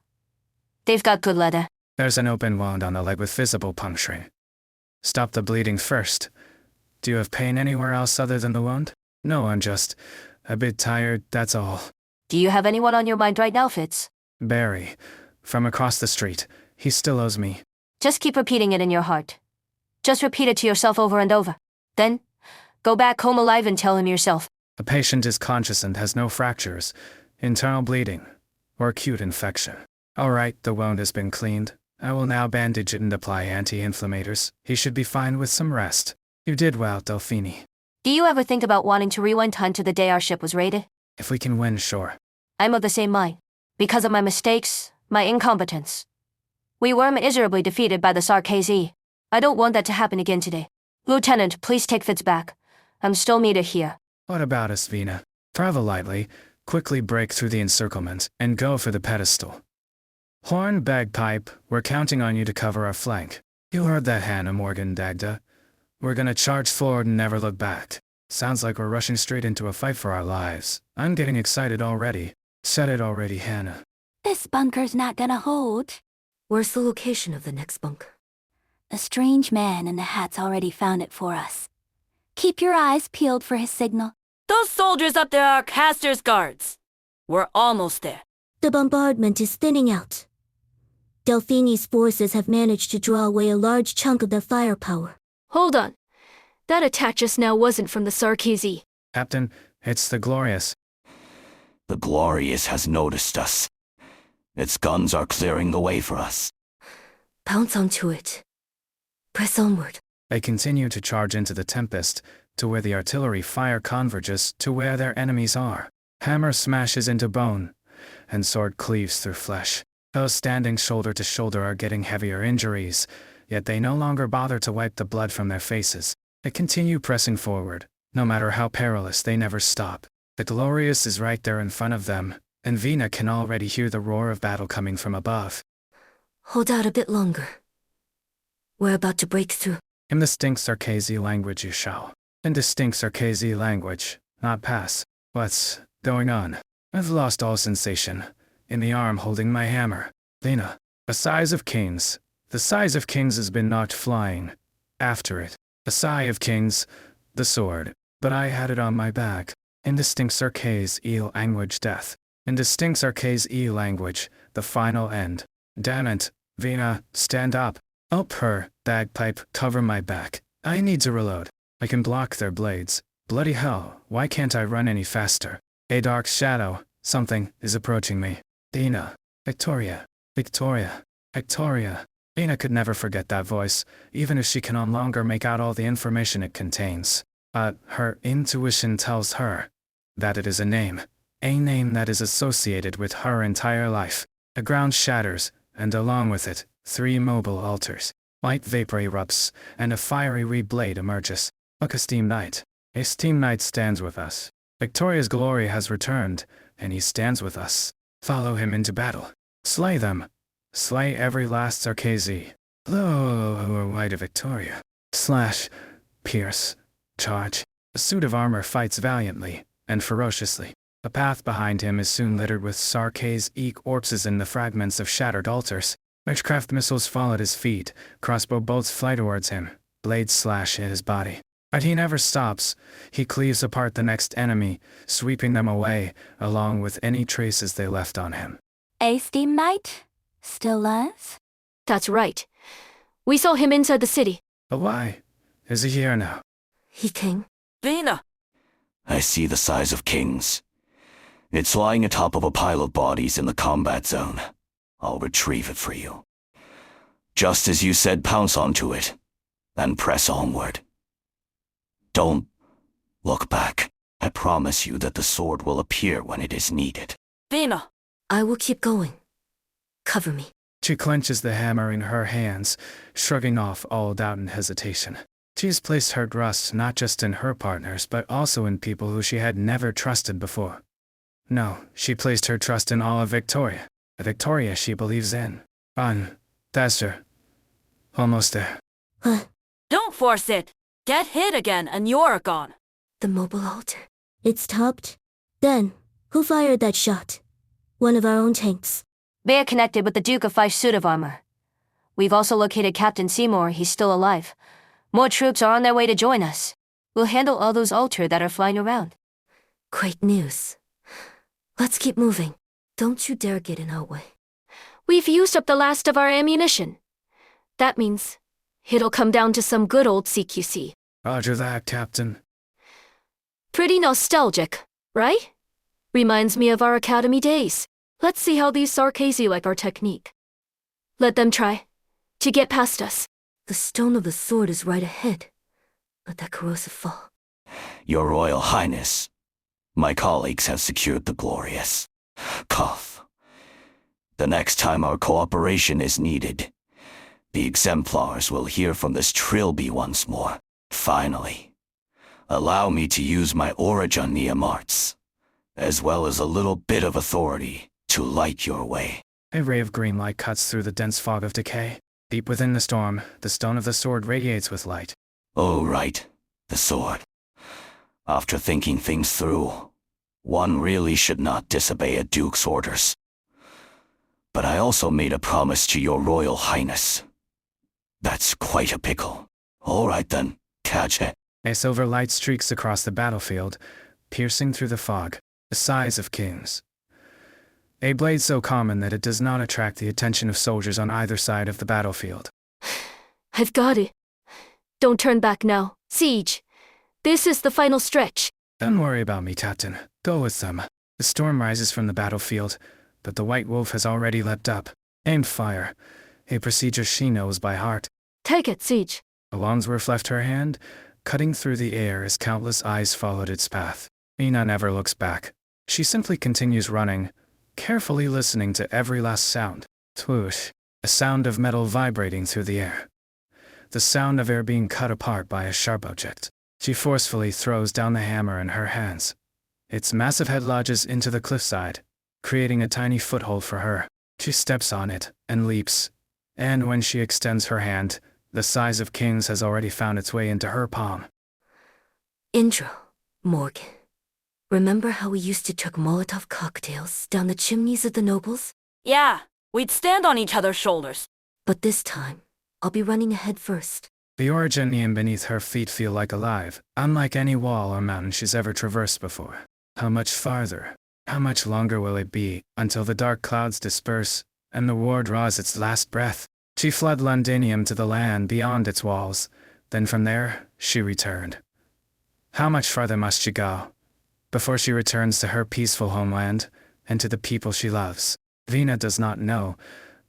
O: They've got good leather.
B: There's an open wound on the leg with visible puncturing. Stop the bleeding first. Do you have pain anywhere else other than the wound? No, I'm just a bit tired, that's all.
O: Do you have anyone on your mind right now, Fitz?
B: Barry. From across the street. He still owes me.
O: Just keep repeating it in your heart. Just repeat it to yourself over and over. Then, go back home alive and tell him yourself.
B: The patient is conscious and has no fractures, internal bleeding, or acute infection. All right, the wound has been cleaned. I will now bandage it and apply anti-inflammatories. He should be fine with some rest. You did well, Delphine.
O: Do you ever think about wanting to rewind time to the day our ship was raided?
B: If we can win, sure.
O: I'm of the same mind. Because of my mistakes, my incompetence. We were miserably defeated by the Sarkazi. I don't want that to happen again today. Lieutenant, please take Fitz back. I'm still needed here.
B: What about us, Vina? Travel lightly, quickly break through the encirclement, and go for the pedestal. Horn, bagpipe, we're counting on you to cover our flank. You heard that, Hannah Morgan Dagda. We're gonna charge forward and never look back. Sounds like we're rushing straight into a fight for our lives. I'm getting excited already. Said it already, Hannah.
M: This bunker's not gonna hold.
C: Where's the location of the next bunker?
M: A strange man in the hat's already found it for us. Keep your eyes peeled for his signal.
N: Those soldiers up there are Caster's guards. We're almost there.
L: The bombardment is thinning out. Delphini's forces have managed to draw away a large chunk of their firepower.
E: Hold on. That attack just now wasn't from the Sarkazi.
B: Captain, it's the Glorious.
R: The Glorious has noticed us. Its guns are clearing the way for us.
C: Pounce onto it. Press onward.
B: They continue to charge into the Tempest, to where the artillery fire converges to where their enemies are. Hammer smashes into bone, and sword cleaves through flesh. Those standing shoulder to shoulder are getting heavier injuries, yet they no longer bother to wipe the blood from their faces. They continue pressing forward. No matter how perilous, they never stop. The Glorious is right there in front of them, and Vina can already hear the roar of battle coming from above.
C: Hold out a bit longer. We're about to break through.
B: In distinct Sarkazi language, you shall. In distinct Sarkazi language, not pass. What's going on? I've lost all sensation. In the arm holding my hammer. Vina. The size of kings. The size of kings has been knocked flying. After it. The sigh of kings. The sword. But I had it on my back. Indistinct Sarkazi language death. Indistinct Sarkazi language, the final end. Damn it. Vina, stand up. Help her, bagpipe, cover my back. I need to reload. I can block their blades. Bloody hell, why can't I run any faster? A dark shadow, something, is approaching me. Vina. Victoria. Victoria. Victoria. Vina could never forget that voice, even if she can no longer make out all the information it contains. Her intuition tells her that it is a name that is associated with her entire life. The ground shatters, and along with it, 3 mobile altars. White vapor erupts, and a fiery red blade emerges. Look, a steam knight. A steam knight stands with us. Victoria's glory has returned, and he stands with us. Follow him into battle. Slay them. Slay every last Sarkazi. Lo, who are white of Victoria. Slash. Pierce. Charge. A suit of armor fights valiantly, and ferociously. The path behind him is soon littered with Sarkazi corpses and the fragments of shattered altars. Witchcraft missiles fall at his feet, crossbow bolts fly towards him, blades slash at his body. But he never stops. He cleaves apart the next enemy, sweeping them away, along with any traces they left on him.
M: A steam knight? Still alive?
E: That's right. We saw him inside the city.
B: But why? Is he here now?
C: He came.
N: Vina!
R: I see the size of kings. It's lying atop of a pile of bodies in the combat zone. I'll retrieve it for you. Just as you said, pounce onto it, and press onward. Don't look back. I promise you that the sword will appear when it is needed.
N: Vina!
C: I will keep going. Cover me.
B: She clenches the hammer in her hands, shrugging off all doubt and hesitation. She's placed her trust not just in her partners, but also in people who she had never trusted before. No, she placed her trust in all of Victoria. A Victoria she believes in. That's her. Almost there.
N: Don't force it. Get hit again and you're gone.
L: The mobile altar. It's topped. Then, who fired that shot? One of our own tanks.
O: They are connected with the Duke of Fife's suit of armor. We've also located Captain Seymour, he's still alive. More troops are on their way to join us. We'll handle all those altar that are flying around.
C: Great news. Let's keep moving. Don't you dare get in our way.
E: We've used up the last of our ammunition. That means it'll come down to some good old CQC.
B: Roger that, Captain.
E: Pretty nostalgic, right? Reminds me of our academy days. Let's see how these Sarkazi like our technique. Let them try to get past us.
C: The stone of the sword is right ahead. Let that corrosive fall.
R: Your Royal Highness, my colleagues have secured the glorious Cough. The next time our cooperation is needed, the exemplars will hear from this trilby once more. Finally, allow me to use my Originium arts, as well as a little bit of authority, to light your way.
B: A ray of green light cuts through the dense fog of decay. Deep within the storm, the stone of the sword radiates with light.
R: Oh, right, the sword. After thinking things through, one really should not disobey a duke's orders. But I also made a promise to your Royal Highness. That's quite a pickle. All right then, catch it.
B: A silver light streaks across the battlefield, piercing through the fog, the size of kings. A blade so common that it does not attract the attention of soldiers on either side of the battlefield.
E: I've got it. Don't turn back now. Siege. This is the final stretch.
B: Don't worry about me, Captain. Go with them. The storm rises from the battlefield, but the White Wolf has already leapt up. Aimed fire. A procedure she knows by heart.
E: Take it, Siege.
B: A Wandsworth left her hand, cutting through the air as countless eyes followed its path. Ina never looks back. She simply continues running, carefully listening to every last sound. Swoosh. A sound of metal vibrating through the air. The sound of air being cut apart by a sharp object. She forcefully throws down the hammer in her hands. Its massive head lodges into the cliffside, creating a tiny foothold for her. She steps on it and leaps. And when she extends her hand, the size of kings has already found its way into her palm.
C: Intro, Morgan. Remember how we used to chuck Molotov cocktails down the chimneys of the nobles?
N: Yeah, we'd stand on each other's shoulders.
C: But this time, I'll be running ahead first.
B: The Originium beneath her feet feel like alive, unlike any wall or mountain she's ever traversed before. How much farther? How much longer will it be until the dark clouds disperse and the war draws its last breath? She fled Londinium to the land beyond its walls. Then from there, she returned. How much farther must she go before she returns to her peaceful homeland and to the people she loves? Vina does not know,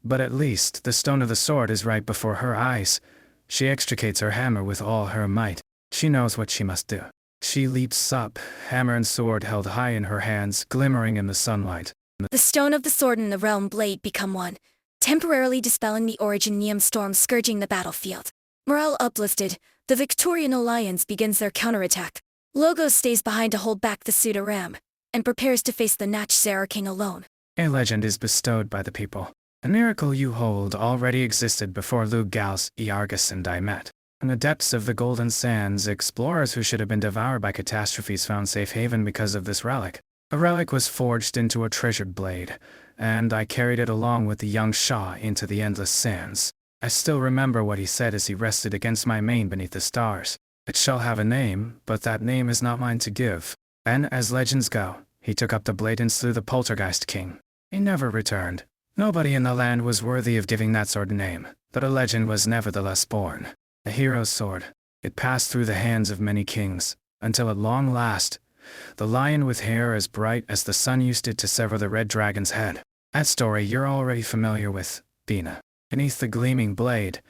B: but at least the stone of the sword is right before her eyes. She extricates her hammer with all her might. She knows what she must do. She leaps up, hammer and sword held high in her hands, glimmering in the sunlight.
A: The stone of the sword and the realm blade become one, temporarily dispelling the Originium storm scourging the battlefield. Morale uplifted, the Victorian Alliance begins their counterattack. Logos stays behind to hold back the Pseudo-Ram, and prepares to face the Natch Sarah King alone.
B: A legend is bestowed by the people. A miracle you hold already existed before Lug Gals, Iargus and I met. In the depths of the Golden Sands, explorers who should have been devoured by catastrophes found safe haven because of this relic. A relic was forged into a treasured blade, and I carried it along with the young Shah into the endless sands. I still remember what he said as he rested against my mane beneath the stars. It shall have a name, but that name is not mine to give. Then, as legends go, he took up the blade and slew the Poltergeist King. He never returned. Nobody in the land was worthy of giving that sword a name, but a legend was nevertheless born. A hero's sword. It passed through the hands of many kings, until at long last, the lion with hair as bright as the sun used it to sever the red dragon's head. That story you're already familiar with, Bina. Beneath the gleaming blade,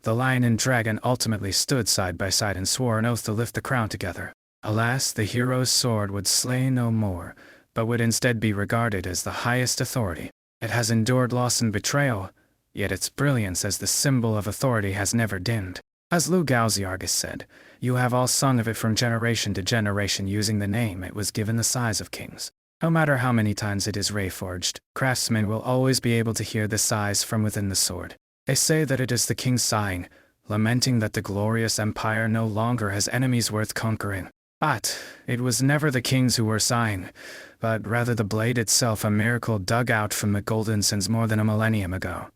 B: the lion and dragon ultimately stood side by side and swore an oath to lift the crown together. Alas, the hero's sword would slay no more, but would instead be regarded as the highest authority. It has endured loss and betrayal, yet its brilliance as the symbol of authority has never dimmed. As Lu Gao's Argus said, you have all sung of it from generation to generation using the name it was given the size of kings. No matter how many times it is ray-forged, craftsmen will always be able to hear the sighs from within the sword. They say that it is the king sighing, lamenting that the glorious empire no longer has enemies worth conquering. But it was never the kings who were sighing, but rather the blade itself, a miracle dug out from the golden sands more than a millennium ago.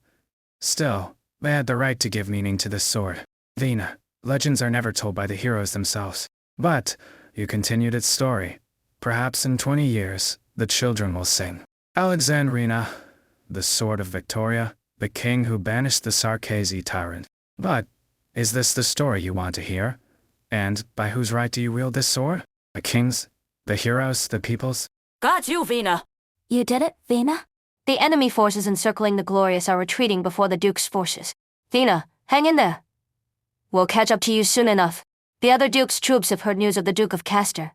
B: Still, they had the right to give meaning to this sword. Vina, legends are never told by the heroes themselves. But you continued its story. Perhaps in 20 years, the children will sing. Alexandrina, the sword of Victoria, the king who banished the Sarkazi tyrant. But is this the story you want to hear? And by whose right do you wield this sword? The kings? The heroes? The peoples?
N: Got you, Vina.
M: You did it, Vina?
O: The enemy forces encircling the Glorious are retreating before the Duke's forces. Vina, hang in there. We'll catch up to you soon enough. The other Duke's troops have heard news of the Duke of Castor,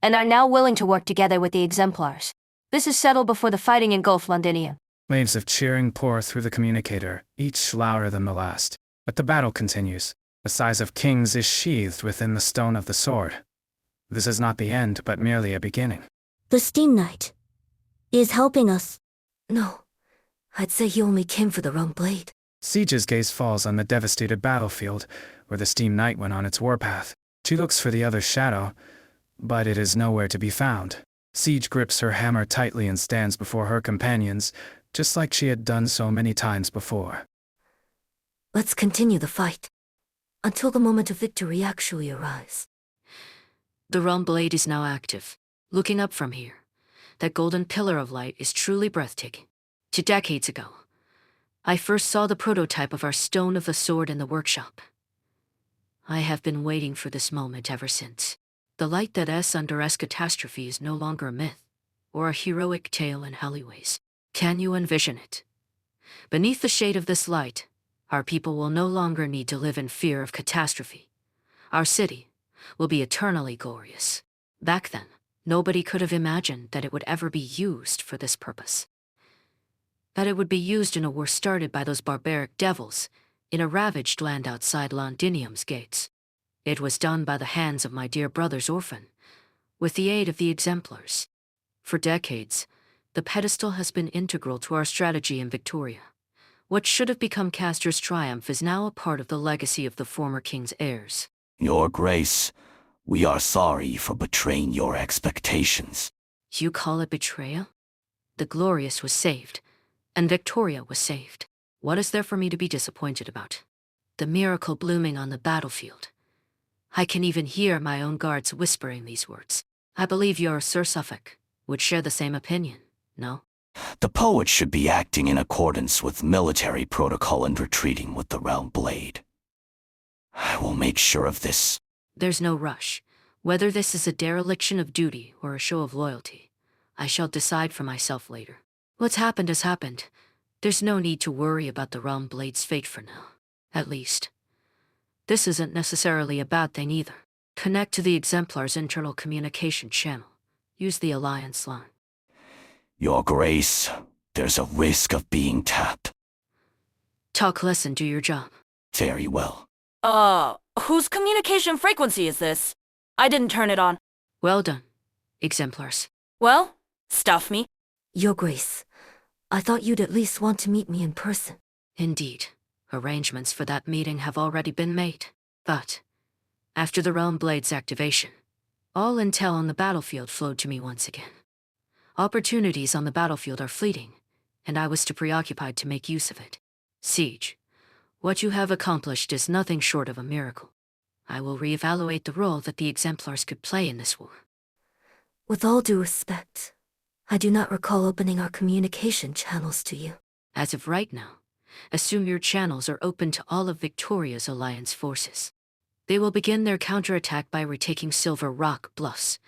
O: and are now willing to work together with the Exemplars. This is settled before the fighting engulf Londinium.
B: Waves of cheering pour through the communicator, each louder than the last. But the battle continues. The size of kings is sheathed within the stone of the sword. This is not the end, but merely a beginning.
L: The Steam Knight is helping us.
J: No, I'd say he only came for the wrong blade.
B: Siege's gaze falls on the devastated battlefield, where the Steam Knight went on its warpath. She looks for the other's shadow, but it is nowhere to be found. Siege grips her hammer tightly and stands before her companions, just like she had done so many times before.
J: Let's continue the fight, until the moment of victory actually arrives. The realm blade is now active. Looking up from here, that golden pillar of light is truly breathtaking. 2 decades ago, I first saw the prototype of our Stone of the Sword in the workshop. I have been waiting for this moment ever since. The light that S under S catastrophe is no longer a myth, or a heroic tale in alleyways. Can you envision it? Beneath the shade of this light, our people will no longer need to live in fear of catastrophe. Our city will be eternally glorious. Back then, nobody could have imagined that it would ever be used for this purpose. That it would be used in a war started by those barbaric devils in a ravaged land outside Londinium's gates. It was done by the hands of my dear brother's orphan, with the aid of the Exemplars. For decades, the pedestal has been integral to our strategy in Victoria. What should have become Castor's triumph is now a part of the legacy of the former king's heirs.
R: Your Grace, we are sorry for betraying your expectations.
J: You call it betrayal? The Glorious was saved, and Victoria was saved. What is there for me to be disappointed about? The miracle blooming on the battlefield. I can even hear my own guards whispering these words. I believe your Sir Suffolk would share the same opinion, no?
R: The poet should be acting in accordance with military protocol and retreating with the realm blade. I will make sure of this.
J: There's no rush. Whether this is a dereliction of duty or a show of loyalty, I shall decide for myself later. What's happened has happened. There's no need to worry about the realm blade's fate for now. At least, this isn't necessarily a bad thing either. Connect to the Exemplar's internal communication channel. Use the Alliance line.
R: Your Grace, there's a risk of being tapped.
J: Talk less and do your job.
R: Very well.
N: Whose communication frequency is this? I didn't turn it on.
J: Well done, Exemplars.
N: Well, stuff me.
J: Your Grace, I thought you'd at least want to meet me in person. Indeed, arrangements for that meeting have already been made. But, after the Realm Blade's activation, all intel on the battlefield flowed to me once again. Opportunities on the battlefield are fleeting, and I was too preoccupied to make use of it. Siege, what you have accomplished is nothing short of a miracle. I will reevaluate the role that the Exemplars could play in this war. With all due respect, I do not recall opening our communication channels to you. As of right now, assume your channels are open to all of Victoria's Alliance forces. They will begin their counterattack by retaking Silver Rock Bluffs.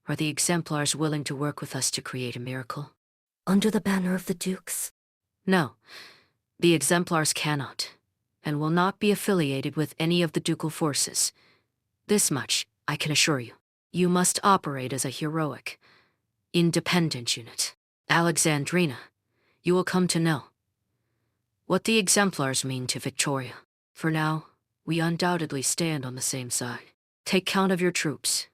J: Are the Exemplars willing to work with us to create a miracle? Under the banner of the Dukes? No, the Exemplars cannot, and will not be affiliated with any of the ducal forces. This much, I can assure you. You must operate as a heroic, independent unit. Alexandrina, you will come to know what the Exemplars mean to Victoria. For now, We undoubtedly stand on the same side. Take count of your troops.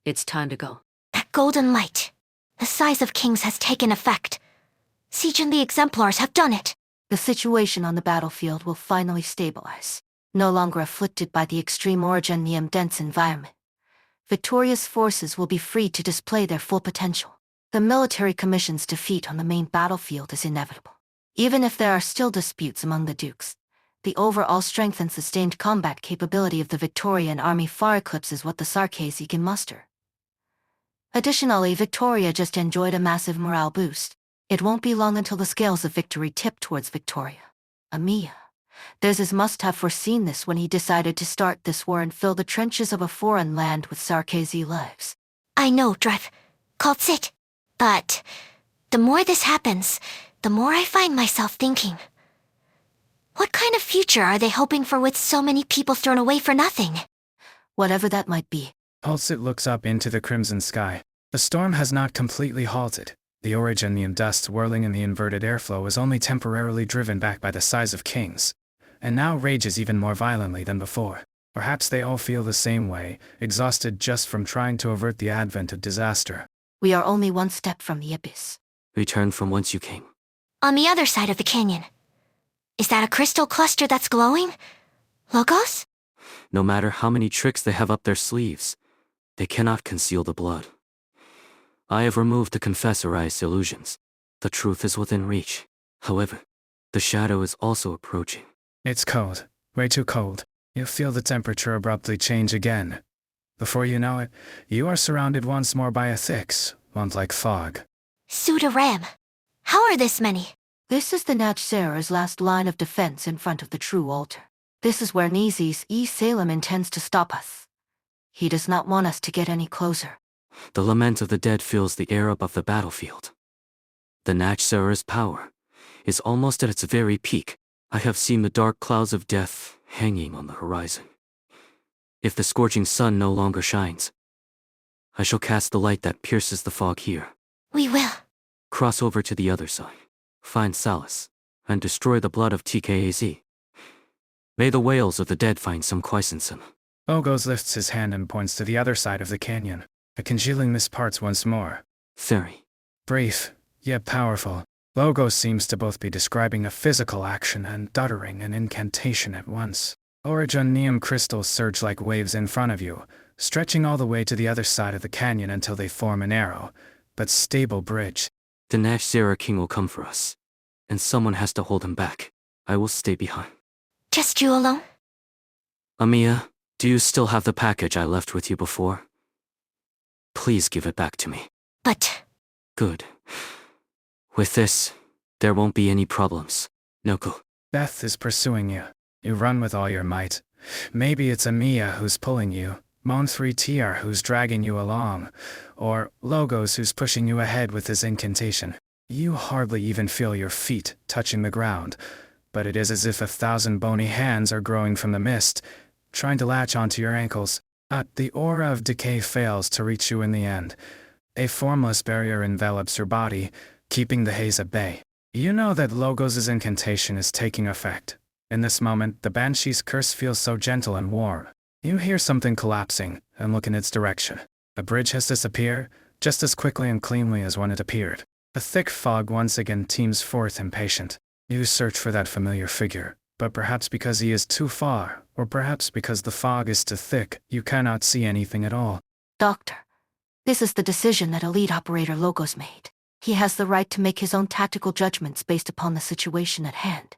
J: It's time to go.
D: That golden light. The size of kings has taken effect. Siege and the Exemplars have done it.
F: The situation on the battlefield will finally stabilize. No longer afflicted by the extreme orogenium dense environment, Victoria's forces will be free to display their full potential. The military commission's defeat on the main battlefield is inevitable. Even if there are still disputes among the dukes, the overall strength and sustained combat capability of the Victorian army far eclipses what the Sarkazi can muster. Additionally, Victoria just enjoyed a massive morale boost. It won't be long until the scales of victory tip towards Victoria. Amiya. Dezes must have foreseen this when he decided to start this war and fill the trenches of a foreign land with Sarkazi lives.
D: I know, Drive. Called it. But the more this happens, the more I find myself thinking. What kind of future are they hoping for with so many people thrown away for nothing?
F: Whatever that might be.
B: Holsit looks up into the crimson sky. The storm has not completely halted. The orogenium dust whirling in the inverted airflow is only temporarily driven back by the size of kings, and now rages even more violently than before. Perhaps they all feel the same way, exhausted just from trying to avert the advent of disaster.
F: We are only one step from the abyss.
I: Return from whence you came.
D: On the other side of the canyon. Is that a crystal cluster that's glowing? Logos?
I: No matter how many tricks they have up their sleeves, they cannot conceal the blood. I have removed the confessorized illusions. The truth is within reach. However, the shadow is also approaching.
B: It's cold. Way too cold. You'll feel the temperature abruptly change again. Before you know it, you are surrounded once more by a thick, swamp-like fog.
D: Sudaram. How are this many?
F: This is the Natchzerer's last line of defense in front of the true altar. This is where Nizis Salem intends to stop us. He does not want us to get any closer.
I: The lament of the dead fills the air above the battlefield. The Natchzerer's power is almost at its very peak. I have seen the dark clouds of death hanging on the horizon. If the scorching sun no longer shines, I shall cast the light that pierces the fog here.
D: We will.
I: Cross over to the other side, find solace, and destroy the blood of TKAZ. May the wails of the dead find some quiescence in.
B: Logos lifts his hand and points to the other side of the canyon. The congealing mist parts once more.
I: Theory.
B: Brief, yet powerful. Logos seems to both be describing a physical action and uttering an incantation at once. Orogenium crystals surge like waves in front of you, stretching all the way to the other side of the canyon until they form a narrow, but stable bridge.
I: The Natchzerer King will come for us, and someone has to hold him back. I will stay behind.
D: Just you alone?
I: Amiya, do you still have the package I left with you before? Please give it back to me.
D: But...
I: Good. With this, there won't be any problems. Noko.
B: Death is pursuing you. You run with all your might. Maybe it's Amiya who's pulling you, Mon3TR who's dragging you along, or Logos who's pushing you ahead with his incantation. You hardly even feel your feet touching the ground, but it is as if 1,000 bony hands are growing from the mist, trying to latch onto your ankles. The aura of decay fails to reach you in the end. A formless barrier envelops your body, keeping the haze at bay. You know that Logos' incantation is taking effect. In this moment, the Banshee's curse feels so gentle and warm. You hear something collapsing, and look in its direction. The bridge has disappeared, just as quickly and cleanly as when it appeared. The thick fog once again teems forth impatient. You search for that familiar figure, but perhaps because he is too far, or perhaps because the fog is too thick, you cannot see anything at all.
F: Doctor, this is the decision that Elite Operator Logos made. He has the right to make his own tactical judgments based upon the situation at hand.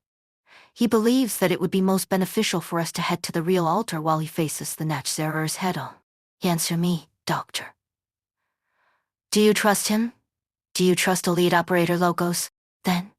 F: He believes that it would be most beneficial for us to head to the real altar while he faces the Natchzerers head-on. Answer me, Doctor. Do you trust him? Do you trust Elite Operator Logos? Then,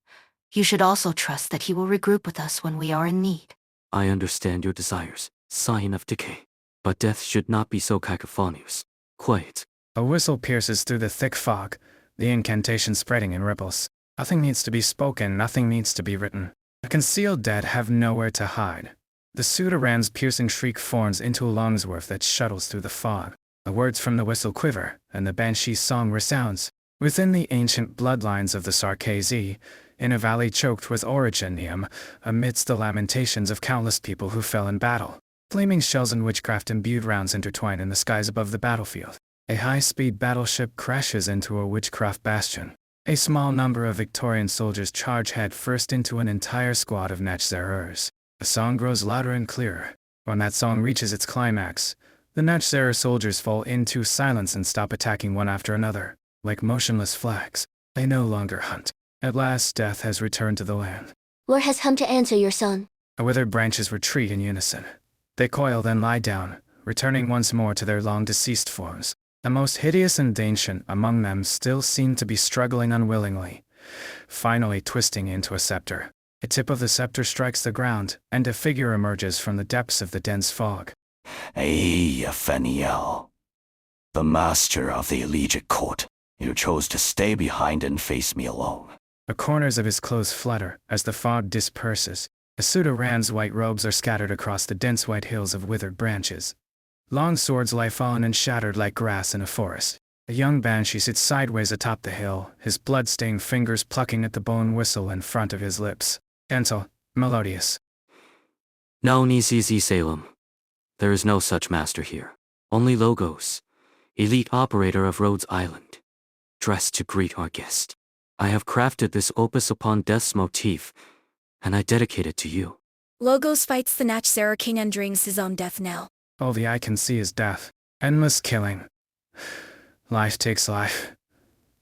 F: you should also trust that he will regroup with us when we are in need.
I: I understand your desires, sign of decay. But death should not be so cacophonous. Quiet.
B: A whistle pierces through the thick fog, the incantation spreading in ripples. Nothing needs to be spoken, nothing needs to be written. The concealed dead have nowhere to hide. The Sudaran's piercing shriek forms into a Longsworth that shuttles through the fog. The words from the whistle quiver, and the Banshee's song resounds. Within the ancient bloodlines of the Sarkazi, in a valley choked with orogenium, amidst the lamentations of countless people who fell in battle, Flaming shells and witchcraft-imbued rounds intertwine in the skies above the battlefield. A high-speed battleship crashes into a witchcraft bastion. A small number of Victorian soldiers charge head-first into an entire squad of Nachzerers. The song grows louder and clearer. When that song reaches its climax, the Nachzerer soldiers fall into silence and stop attacking one after another. Like motionless flags, they no longer hunt. At last, death has returned to the land.
L: War has come to answer your son.
B: The withered branches retreat in unison. They coil, then lie down, returning once more to their long-deceased forms. The most hideous and ancient among them still seem to be struggling unwillingly, finally twisting into a scepter. A tip of the scepter strikes the ground, and a figure emerges from the depths of the dense fog.
R: Feniel, the master of the Elegiac Court. You chose to stay behind and face me alone.
B: The corners of his clothes flutter as the fog disperses. The Pseudo-Rand's white robes are scattered across the dense white hills of withered branches. Long swords lie fallen and shattered like grass in a forest. A young banshee sits sideways atop the hill, his blood-stained fingers plucking at the bone whistle in front of his lips. Gentle, melodious.
I: No Nisizi Salem. There is no such master here. Only Logos, elite operator of Rhodes Island, dressed to greet our guest. I have crafted this opus upon death's motif, and I dedicate it to you.
A: Logos fights the Nachzerer king and rings his own death knell.
B: All the eye can see is death. Endless killing. Life takes life.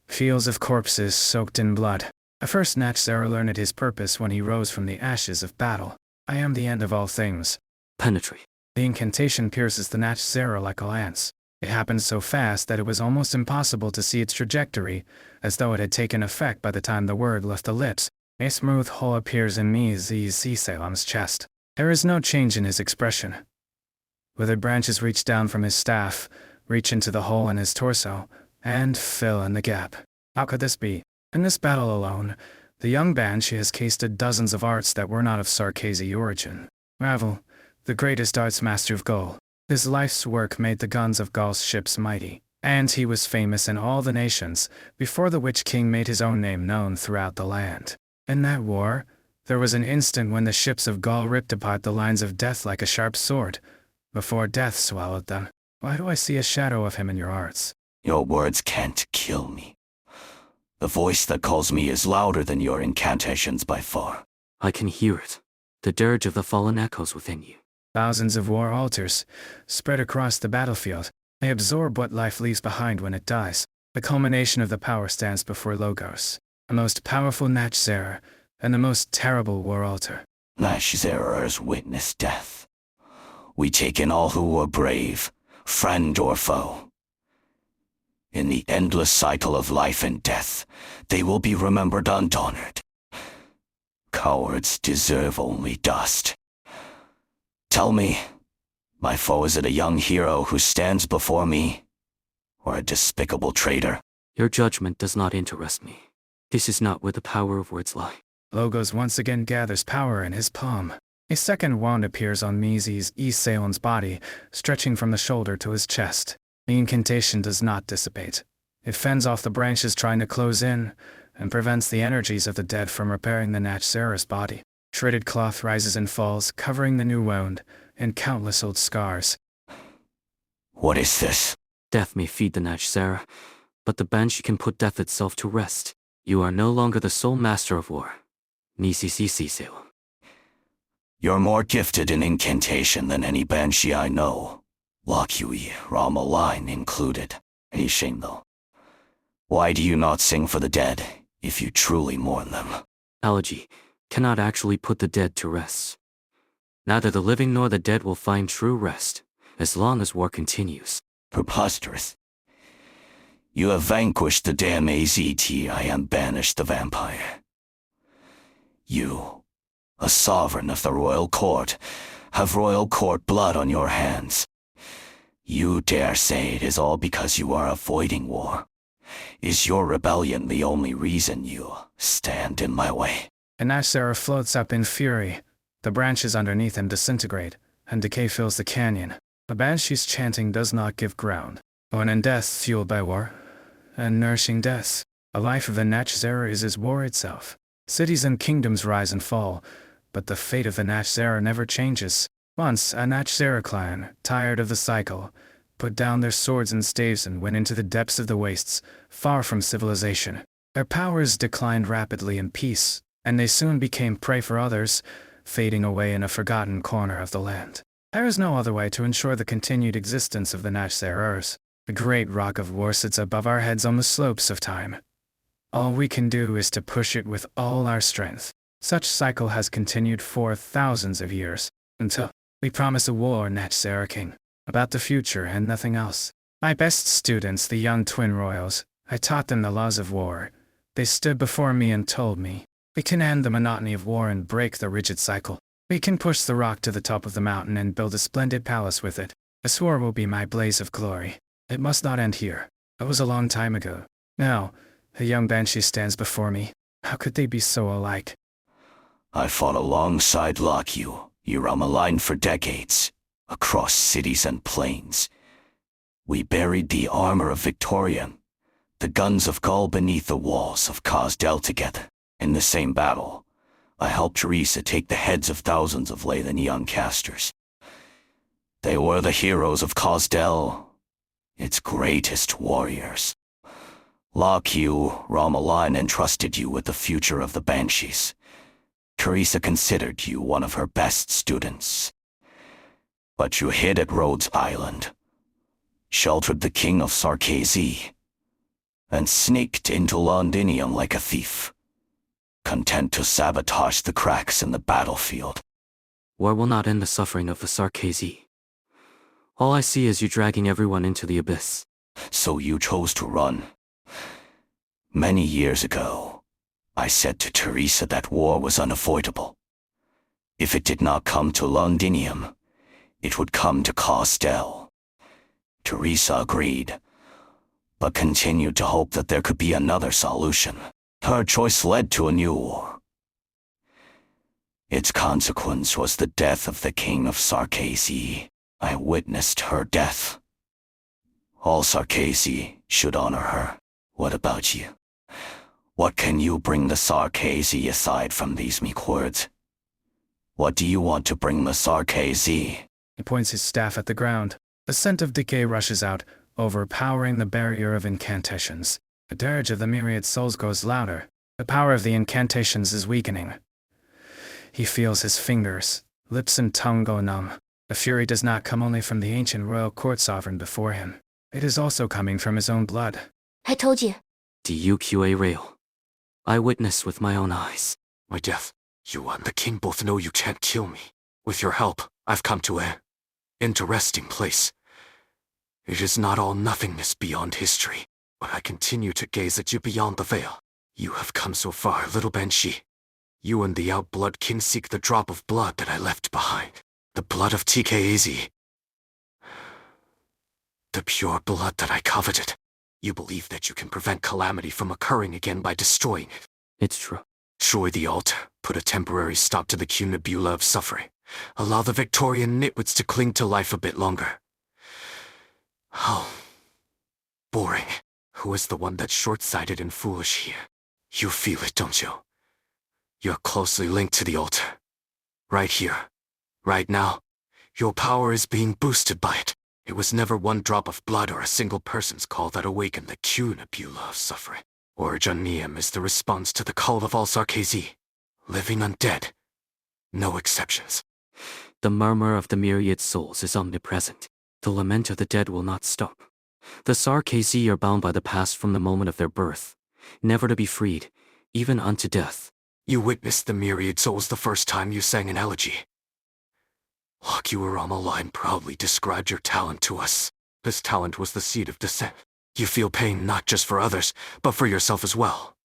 B: Fields of corpses soaked in blood. The first Nachzerer learned his purpose when he rose from the ashes of battle. I am the end of all things.
I: Penetrate.
B: The incantation pierces the Nachzerer like a lance. It happened so fast that it was almost impossible to see its trajectory, as though it had taken effect by the time the word left the lips. A smooth hole appears in Salem's chest. There is no change in his expression. Withered branches reach down from his staff, reach into the hole in his torso, and fill in the gap. How could this be? In this battle alone, the young banshee has casted dozens of arts that were not of Sarkazi origin. Ravel, the greatest arts master of Gaul. His life's work made the guns of Gaul's ships mighty, and he was famous in all the nations before the Witch King made his own name known throughout the land. In that war, there was an instant when the ships of Gaul ripped apart the lines of death like a sharp sword, before death swallowed them. Why do I see a shadow of him in your arts?
R: Your words can't kill me. The voice that calls me is louder than your incantations by far.
I: I can hear it. The dirge of the fallen echoes within you.
B: Thousands of war altars, spread across the battlefield. They absorb what life leaves behind when it dies. The culmination of the power stands before Logos, the most powerful Nachzerer, and the most terrible war altar.
R: Nachzerers witness death. We take in all who were brave, friend or foe. In the endless cycle of life and death, they will be remembered undhonored. Cowards deserve only dust. Tell me, my foe, is it a young hero who stands before me, or a despicable traitor?
I: Your judgment does not interest me. This is not where the power of words lie.
B: Logos once again gathers power in his palm. A second wand appears on Salem's body, stretching from the shoulder to his chest. The incantation does not dissipate. It fends off the branches trying to close in, and prevents the energies of the dead from repairing the Nachzerer's body. Shredded cloth rises and falls, covering the new wound, and countless old scars.
R: What is this?
I: Death may feed the Nachzerer, but the banshee can put death itself to rest. You are no longer the sole master of war. Salem.
R: You're more gifted in incantation than any banshee I know. Lockhui, Ramaline included. A shame though. Why do you not sing for the dead, if you truly mourn them?
I: Elegy cannot actually put the dead to rest. Neither the living nor the dead will find true rest, as long as war continues.
R: Preposterous. You have vanquished the damn AZT, I am banished the vampire. You, a sovereign of the royal court, have royal court blood on your hands. You dare say it is all because you are avoiding war. Is your rebellion the only reason you stand in my way?
B: And Nachzerer floats up in fury. The branches underneath him disintegrate, and decay fills the canyon. The banshee's chanting does not give ground. Born in death, fueled by war, and nourishing death. The life of the Nachzerer is as war itself. Cities and kingdoms rise and fall, but the fate of the Nachzerer never changes. Once, a Natchzera clan, tired of the cycle, put down their swords and staves and went into the depths of the wastes, far from civilization. Their powers declined rapidly in peace, and they soon became prey for others, fading away in a forgotten corner of the land. There is no other way to ensure the continued existence of the Natchzerers. The great rock of war sits above our heads on the slopes of time. All we can do is to push it with all our strength. Such cycle has continued for thousands of years, until we promise a war, Natchzera King, about the future and nothing else. My best students, the young twin royals, I taught them the laws of war. They stood before me and told me, we can end the monotony of war and break the rigid cycle. We can push the rock to the top of the mountain and build a splendid palace with it. This war will be my blaze of glory. It must not end here. That was a long time ago. Now, a young banshee stands before me. How could they be so alike?
R: I fought alongside Lockyu, your line for decades, across cities and plains. We buried the armor of Victorian, the guns of Gaul beneath the walls of Cosdel together. In the same battle, I helped Teresa take the heads of thousands of Lathan young casters. They were the heroes of Cosdel, its greatest warriors. Lockyu, Ramaline entrusted you with the future of the Banshees. Teresa considered you one of her best students. But you hid at Rhodes Island, sheltered the king of Sarkazi, and sneaked into Londinium like a thief, content to sabotage the cracks in the battlefield.
I: War will not end the suffering of the Sarkazi. All I see is you dragging everyone into the abyss.
R: So you chose to run. Many years ago, I said to Teresa that war was unavoidable. If it did not come to Londinium, it would come to Cosdel. Teresa agreed, but continued to hope that there could be another solution. Her choice led to a new war. Its consequence was the death of the king of Sarkazi. I witnessed her death. All Sarkazi should honor her. What about you? What can you bring the Sarkazi aside from these meek words? What do you want to bring the Sarkazi?
B: He points his staff at the ground. The scent of decay rushes out, overpowering the barrier of incantations. The dirge of the myriad souls grows louder. The power of the incantations is weakening. He feels his fingers, lips and tongue go numb. The fury does not come only from the ancient royal court sovereign before him. It is also coming from his own blood.
Q: I told you.
I: DUQA rail. I witnessed with my own eyes.
S: My death. You and the king both know you can't kill me. With your help, I've come to an interesting place. It is not all nothingness beyond history, but I continue to gaze at you beyond the veil. You have come so far, little Banshee. You and the outblood kin seek the drop of blood that I left behind. The blood of TKAZ. The pure blood that I coveted. You believe that you can prevent calamity from occurring again by destroying it.
I: It's true.
S: Destroy the altar, put a temporary stop to the cunibula of suffering. Allow the Victorian nitwits to cling to life a bit longer. Oh, boring. Who is the one that's short-sighted and foolish here? You feel it, don't you? You're closely linked to the altar. Right here. Right now. Your power is being boosted by it. It was never one drop of blood or a single person's call that awakened the cunibula of suffering. Originium is the response to the call of all Sarkazi. Living undead. No exceptions.
I: The murmur of the myriad souls is omnipresent. The lament of the dead will not stop. The Sarkazi are bound by the past from the moment of their birth, never to be freed, even unto death.
S: You witnessed the myriad souls the first time you sang an elegy. Lockyu proudly described your talent to us. This talent was the seed of descent. You feel pain not just for others, but for yourself as well.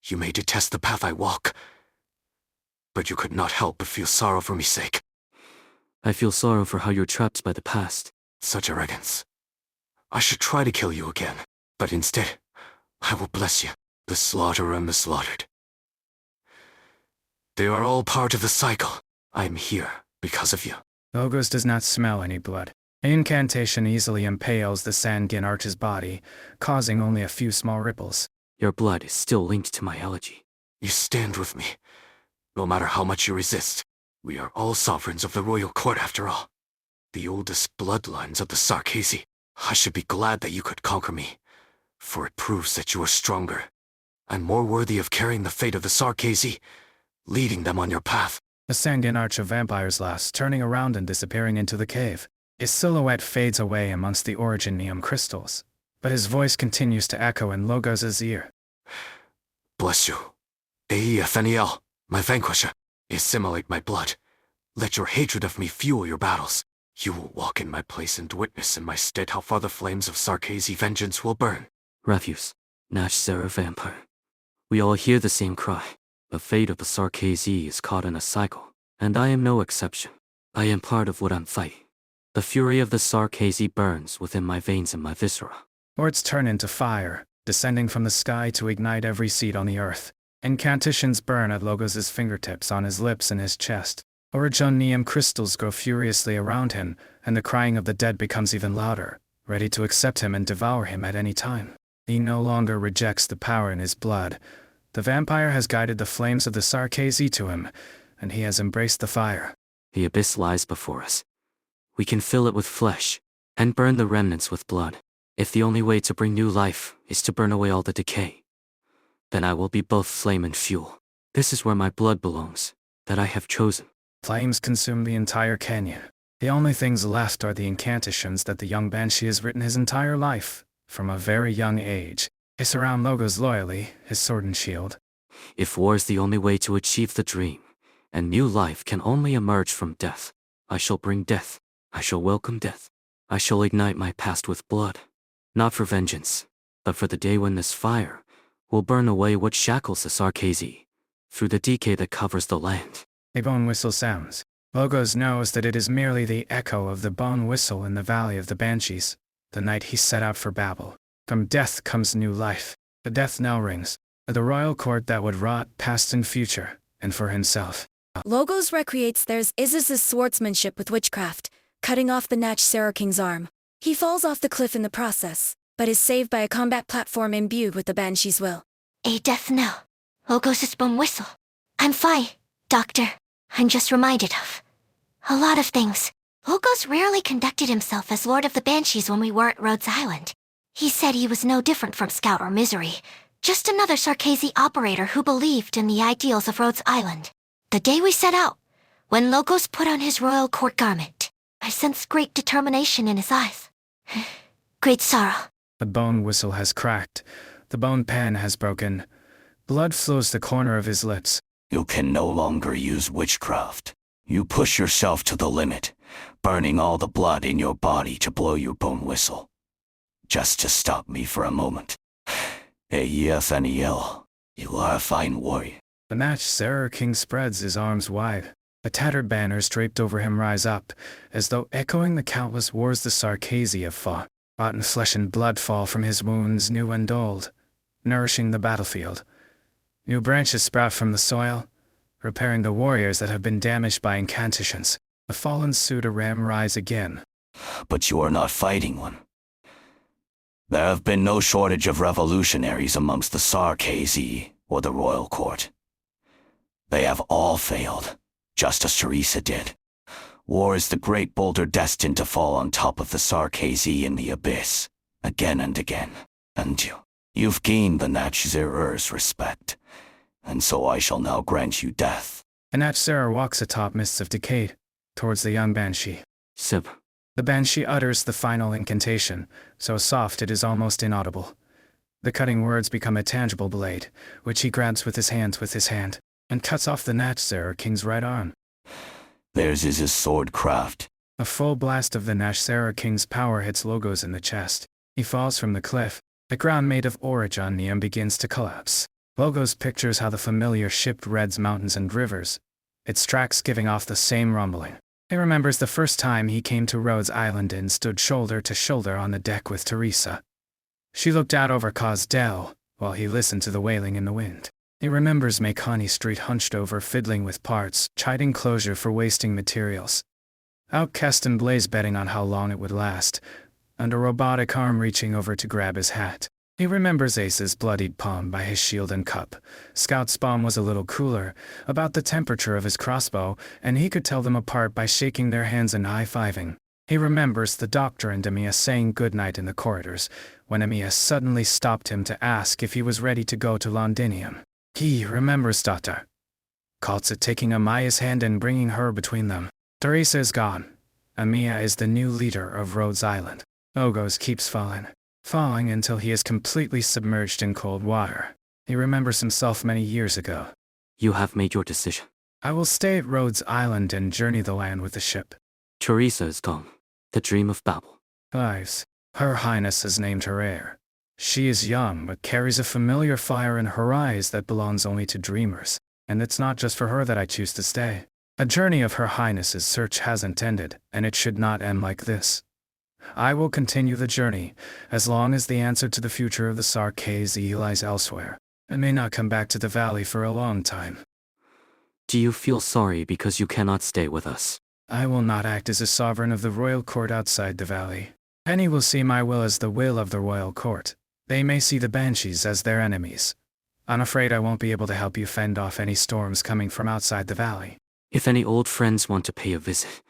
S: You may detest the path I walk, but you could not help but feel sorrow for me's sake.
I: I feel sorrow for how you're trapped by the past.
S: Such arrogance. I should try to kill you again, but instead, I will bless you, the slaughterer and the slaughtered. They are all part of the cycle. I am here because of you.
B: Logos does not smell any blood. Incantation easily impales the Sangin arch's body, causing only a few small ripples.
I: Your blood is still linked to my elegy.
S: You stand with me, no matter how much you resist. We are all sovereigns of the royal court after all. The oldest bloodlines of the Sarkezi. I should be glad that you could conquer me, for it proves that you are stronger and more worthy of carrying the fate of the Sarkezi, leading them on your path.
B: The Sanguine Arch of Vampires laughs, turning around and disappearing into the cave. His silhouette fades away amongst the originium crystals, but his voice continues to echo in Logos' ear.
S: Bless you. EP14, my vanquisher, assimilate my blood. Let your hatred of me fuel your battles. You will walk in my place and witness in my stead how far the flames of Sarkezi vengeance will burn.
I: Refuse. Nash Sarah Vampire. We all hear the same cry. The fate of the Sarkezi is caught in a cycle, and I am no exception. I am part of what I'm fighting. The fury of the Sarkezi burns within my veins and my viscera.
B: Words turn into fire, descending from the sky to ignite every seed on the earth. Incantations burn at Logos' fingertips, on his lips and his chest. Originium crystals grow furiously around him, and the crying of the dead becomes even louder, ready to accept him and devour him at any time. He no longer rejects the power in his blood. The vampire has guided the flames of the Sarkezi to him, and he has embraced the fire.
I: The abyss lies before us. We can fill it with flesh, and burn the remnants with blood. If the only way to bring new life is to burn away all the decay, then I will be both flame and fuel. This is where my blood belongs, that I have chosen.
B: Flames consume the entire canyon. The only things left are the incantations that the young banshee has written his entire life, from a very young age. They surround Logos loyally, his sword and shield.
I: If war is the only way to achieve the dream, and new life can only emerge from death, I shall bring death. I shall welcome death. I shall ignite my past with blood. Not for vengeance, but for the day when this fire will burn away what shackles the Sarkezi, through the decay that covers the land.
B: A bone whistle sounds. Logos knows that it is merely the echo of the bone whistle in the Valley of the Banshees, the night he set out for Babel. From death comes new life. The death knell rings, at the royal court that would rot past and future, and for himself.
A: Logos recreates theirs Isis' swordsmanship with witchcraft, cutting off the Natch Sarah King's arm. He falls off the cliff in the process, but is saved by a combat platform imbued with the Banshee's will.
D: A death knell. Logos' bone whistle. I'm fine, Doctor. I'm just reminded of a lot of things. Logos rarely conducted himself as Lord of the Banshees when we were at Rhodes Island. He said he was no different from Scout or Misery, just another Sarkezi operator who believed in the ideals of Rhodes Island. The day we set out, when Logos put on his royal court garment, I sensed great determination in his eyes. Great sorrow.
B: The bone whistle has cracked. The bone pan has broken. Blood flows the corner of his lips.
R: You can no longer use witchcraft. You push yourself to the limit, burning all the blood in your body to blow your bone whistle. Just to stop me for a moment. EP14, you are a fine warrior.
B: The Natch Sarah King spreads his arms wide. The tattered banners draped over him rise up, as though echoing the countless wars the Sarkezi have fought. Rotten flesh and blood fall from his wounds new and old, nourishing the battlefield. New branches sprout from the soil, repairing the warriors that have been damaged by incantations. The fallen pseudo-ram rise again.
R: But you are not fighting one. There have been no shortage of revolutionaries amongst the Sarkezi or the royal court. They have all failed, just as Teresa did. War is the great boulder destined to fall on top of the Sarkezi in the abyss, again and again. And you've gained the Natch Zerur's respect, and so I shall now grant you death.
B: And Natch Zerur walks atop mists of decay, towards the young banshee.
I: Sib.
B: The banshee utters the final incantation, so soft it is almost inaudible. The cutting words become a tangible blade, which he grabs with his hand, and cuts off the Natch Zerur King's right arm.
R: Theirs is his sword craft.
B: A full blast of the Natch Zerur King's power hits Logos in the chest. He falls from the cliff. The ground made of originium begins to collapse. Logos pictures how the familiar ship reds mountains and rivers, its tracks giving off the same rumbling. He remembers the first time he came to Rhodes Island and stood shoulder to shoulder on the deck with Teresa. She looked out over Cosdell, while he listened to the wailing in the wind. He remembers Makani Street hunched over fiddling with parts, chiding closure for wasting materials. Outcast and Blaze betting on how long it would last, and a robotic arm reaching over to grab his hat. He remembers Ace's bloodied palm by his shield and cup. Scout's bomb was a little cooler, about the temperature of his crossbow, and he could tell them apart by shaking their hands and high-fiving. He remembers the doctor and Emiya saying goodnight in the corridors, when Emiya suddenly stopped him to ask if he was ready to go to Londinium. He remembers Data. Kaltsit taking Amaya's hand and bringing her between them. Teresa is gone. Emiya is the new leader of Rhodes Island. Ogos keeps falling until he is completely submerged in cold water. He remembers himself many years ago.
I: You have made your decision.
B: I will stay at Rhodes Island and journey the land with the ship.
I: Teresa is gone. The dream of Babel.
B: Lives. Her Highness has named her heir. She is young, but carries a familiar fire in her eyes that belongs only to dreamers. And it's not just for her that I choose to stay. A journey of Her Highness's search hasn't ended, and it should not end like this. I will continue the journey, as long as the answer to the future of the Sarkazi lies elsewhere. I may not come back to the valley for a long time.
I: Do you feel sorry because you cannot stay with us?
B: I will not act as a sovereign of the royal court outside the valley. Many will see my will as the will of the royal court. They may see the banshees as their enemies. I'm afraid I won't be able to help you fend off any storms coming from outside the valley.
I: If any old friends want to pay a visit,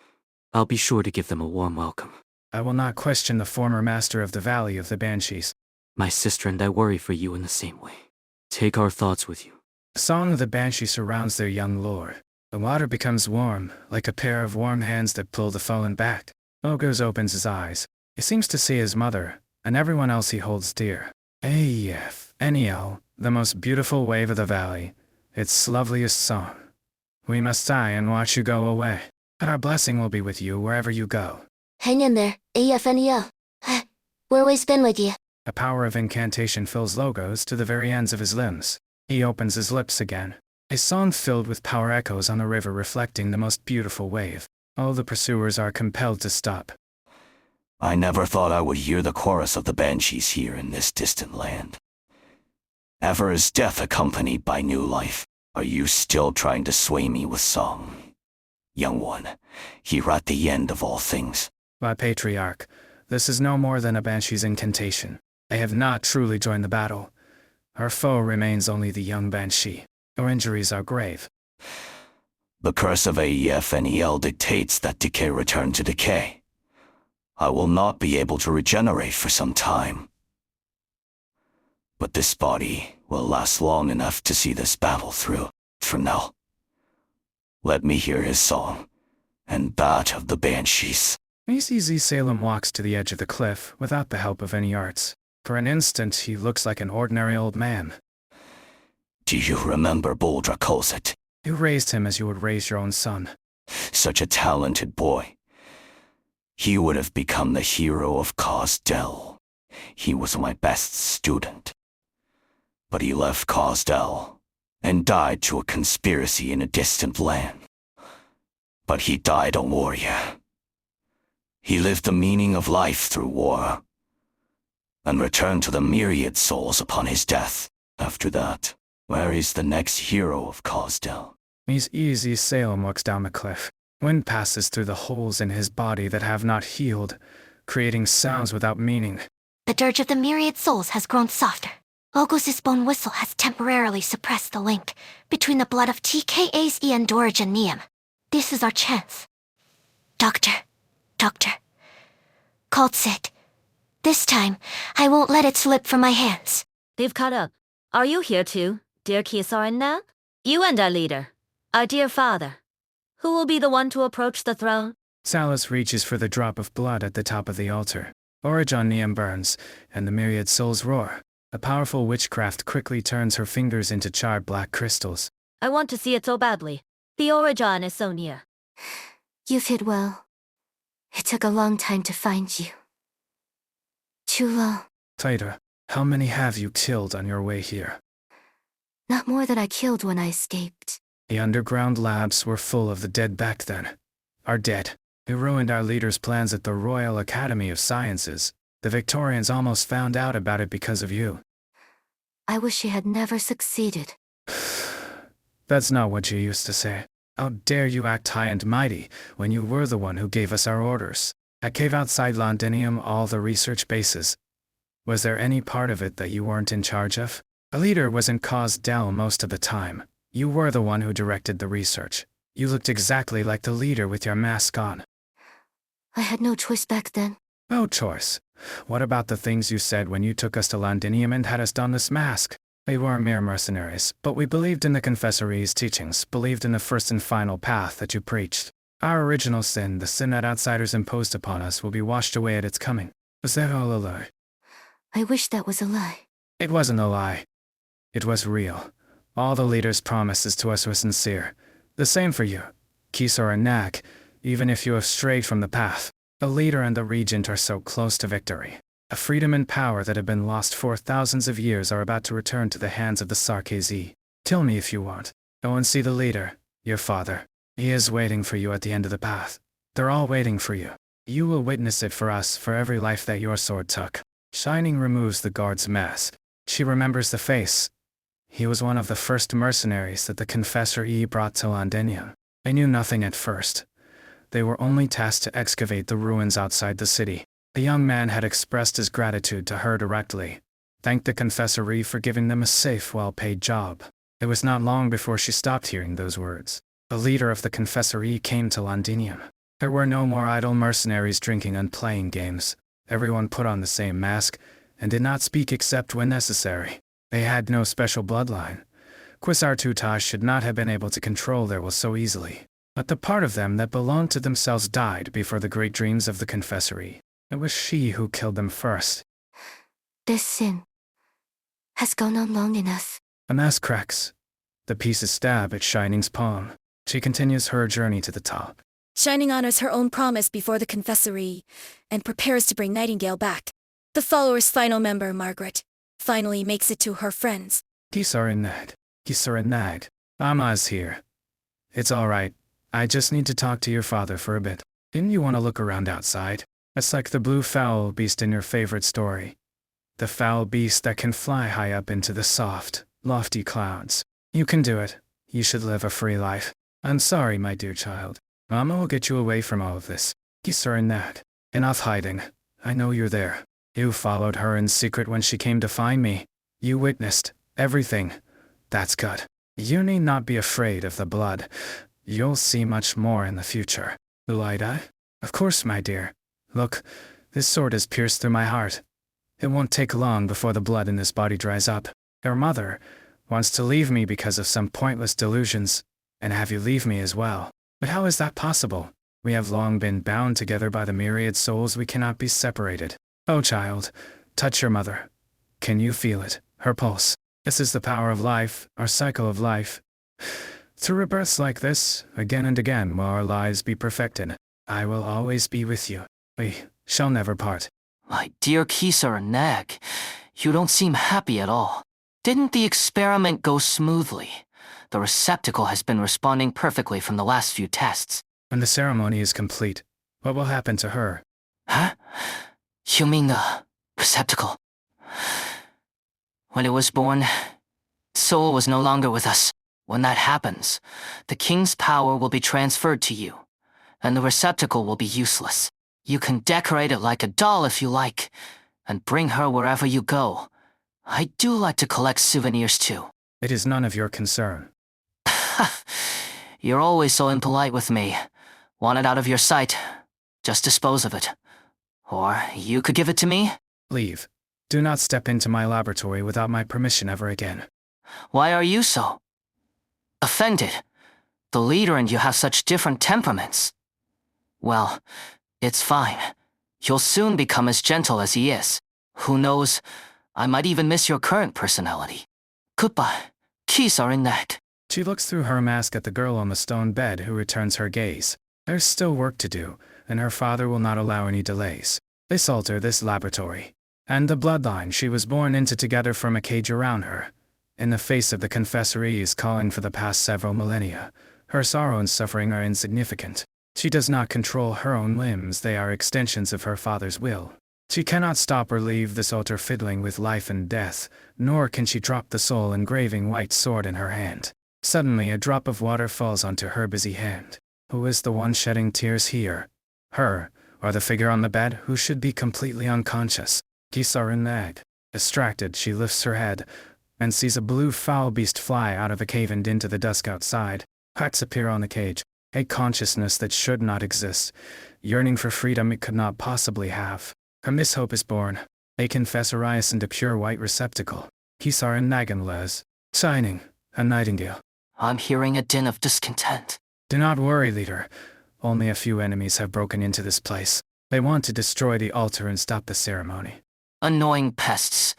I: I'll be sure to give them a warm welcome.
B: I will not question the former master of the Valley of the Banshees.
I: My sister and I worry for you in the same way. Take our thoughts with you.
B: The song of the Banshee surrounds their young lord. The water becomes warm, like a pair of warm hands that pull the fallen back. Ogos opens his eyes. He seems to see his mother, and everyone else he holds dear. AEF-NEL, the most beautiful wave of the valley. Its loveliest song. We must die and watch you go away. But our blessing will be with you wherever you go.
Q: Hang in there, AFNEL. We're always been with you.
B: A power of incantation fills Logos to the very ends of his limbs. He opens his lips again. A song filled with power echoes on the river reflecting the most beautiful wave. All the pursuers are compelled to stop.
R: I never thought I would hear the chorus of the banshees here in this distant land. Ever is death accompanied by new life. Are you still trying to sway me with song? Young one, here at the end of all things.
B: My patriarch, this is no more than a banshee's incantation. They have not truly joined the battle. Our foe remains only the young banshee. Our injuries are grave.
R: The curse of AEF-NEL dictates that decay return to decay. I will not be able to regenerate for some time. But this body will last long enough to see this battle through. For now, let me hear his song, and that of the banshees.
B: ACZ Salem walks to the edge of the cliff without the help of any arts. For an instant, he looks like an ordinary old man.
R: Do you remember Boldra Kolzit?
B: You raised him as you would raise your own son.
R: Such a talented boy. He would have become the hero of Cosdell. He was my best student. But he left Cosdell and died to a conspiracy in a distant land. But he died a warrior. He lived the meaning of life through war, and returned to the myriad souls upon his death. After that, where is the next hero of Cosdell?
B: He's easy. Salem walks down the cliff. Wind passes through the holes in his body that have not healed, creating sounds without meaning.
D: The dirge of the myriad souls has grown softer. Ogos' bone whistle has temporarily suppressed the link between the blood of TKA's and Dorigen Neum. This is our chance. Doctor. Kaltsit. This time, I won't let it slip from my hands.
Q: They've caught up. Are you here too, dear Kisarinna? You and our leader, our dear father. Who will be the one to approach the throne?
B: Salus reaches for the drop of blood at the top of the altar. Origen Neum burns, and the myriad souls roar. A powerful witchcraft quickly turns her fingers into charred black crystals.
Q: I want to see it so badly. The Origen is so near.
C: You've hid well. It took a long time to find you. Too long.
B: Fighter, how many have you killed on your way here?
C: Not more than I killed when I escaped.
B: The underground labs were full of the dead back then. Our dead. Who ruined our leader's plans at the Royal Academy of Sciences. The Victorians almost found out about it because of you.
C: I wish she had never succeeded.
B: That's not what you used to say. How dare you act high and mighty when you were the one who gave us our orders? At cave outside Londinium, all the research bases. Was there any part of it that you weren't in charge of? A leader was in Cause Dell most of the time. You were the one who directed the research. You looked exactly like the leader with your mask on.
C: I had no choice back then.
B: No choice. What about the things you said when you took us to Londinium and had us don this mask? We were mere mercenaries, but we believed in the Confessory's teachings, believed in the first and final path that you preached. Our original sin, the sin that outsiders imposed upon us, will be washed away at its coming. Was that all a lie?
C: I wish that was a lie.
B: It wasn't a lie. It was real. All the leaders' promises to us were sincere. The same for you, Kisor and Nag, even if you have strayed from the path. The leader and the regent are so close to victory. A freedom and power that have been lost for thousands of years are about to return to the hands of the Sarkezi. Kill me if you want. Go and see the leader, your father. He is waiting for you at the end of the path. They're all waiting for you. You will witness it for us, for every life that your sword took. Shining removes the guard's mask. She remembers the face. He was one of the first mercenaries that the Confessor E brought to Londinium. They knew nothing at first. They were only tasked to excavate the ruins outside the city. The young man had expressed his gratitude to her directly, thanked the Confessor E for giving them a safe, well-paid job. It was not long before she stopped hearing those words. The leader of the Confessor E came to Londinium. There were no more idle mercenaries drinking and playing games. Everyone put on the same mask, and did not speak except when necessary. They had no special bloodline. Quisar Tutaj should not have been able to control their will so easily. But the part of them that belonged to themselves died before the great dreams of the Confessory. It was she who killed them first.
C: This sin has gone on long in us.
B: A mask cracks. The pieces stab at Shining's palm. She continues her journey to the top.
A: Shining honors her own promise before the Confessory, and prepares to bring Nightingale back. The follower's final member, Margaret, finally makes it to her friends.
B: Kisar and Nag. Ama's here. It's all right. I just need to talk to your father for a bit. Didn't you want to look around outside? It's like the blue fowl beast in your favorite story. The fowl beast that can fly high up into the soft, lofty clouds. You can do it. You should live a free life. I'm sorry, my dear child. Mama will get you away from all of this. Kisar and Nag. Enough hiding. I know you're there. You followed her in secret when she came to find me. You witnessed everything. That's good. You need not be afraid of the blood. You'll see much more in the future. Will I die? Of course, my dear. Look, this sword has pierced through my heart. It won't take long before the blood in this body dries up. Your mother wants to leave me because of some pointless delusions, and have you leave me as well. But how is that possible? We have long been bound together by the myriad souls we cannot be separated. Oh, child, touch your mother. Can you feel it? Her pulse. This is the power of life, our cycle of life. Through rebirths like this, again and again, will our lives be perfected. I will always be with you. We shall never part.
P: My dear Kisar and Nag, you don't seem happy at all. Didn't the experiment go smoothly? The receptacle has been responding perfectly from the last few tests.
B: When the ceremony is complete, what will happen to her?
P: Huh? You mean the receptacle? When it was born, its soul was no longer with us. When that happens, the king's power will be transferred to you, and the receptacle will be useless. You can decorate it like a doll if you like, and bring her wherever you go. I do like to collect souvenirs too.
B: It is none of your concern.
P: You're always so impolite with me. Want it out of your sight, just dispose of it. Or you could give it to me?
B: Leave. Do not step into my laboratory without my permission ever again.
P: Why are you so offended? The leader and you have such different temperaments. Well, it's fine. You'll soon become as gentle as he is. Who knows, I might even miss your current personality. Goodbye. Kisar and Nag.
B: She looks through her mask at the girl on the stone bed who returns her gaze. There's still work to do, and her father will not allow any delays. This altar, this laboratory, and the bloodline she was born into together from a cage around her. In the face of the Confessories calling for the past several millennia, her sorrow and suffering are insignificant. She does not control her own limbs, they are extensions of her father's will. She cannot stop or leave this altar fiddling with life and death, nor can she drop the soul-engraving white sword in her hand. Suddenly a drop of water falls onto her busy hand. Who is the one shedding tears here? Her, or the figure on the bed who should be completely unconscious? Kisarun nag. Distracted, she lifts her head and sees a blue foul beast fly out of a cave and into the dusk outside. Hearts appear on the cage, a consciousness that should not exist, yearning for freedom it could not possibly have. Her mishope is born. They confess Arias into pure white receptacle. Kisarun Naganles. Signing, a nightingale.
P: I'm hearing a din of discontent.
B: Do not worry, leader. Only a few enemies have broken into this place. They want to destroy the altar and stop the ceremony.
P: Annoying pests.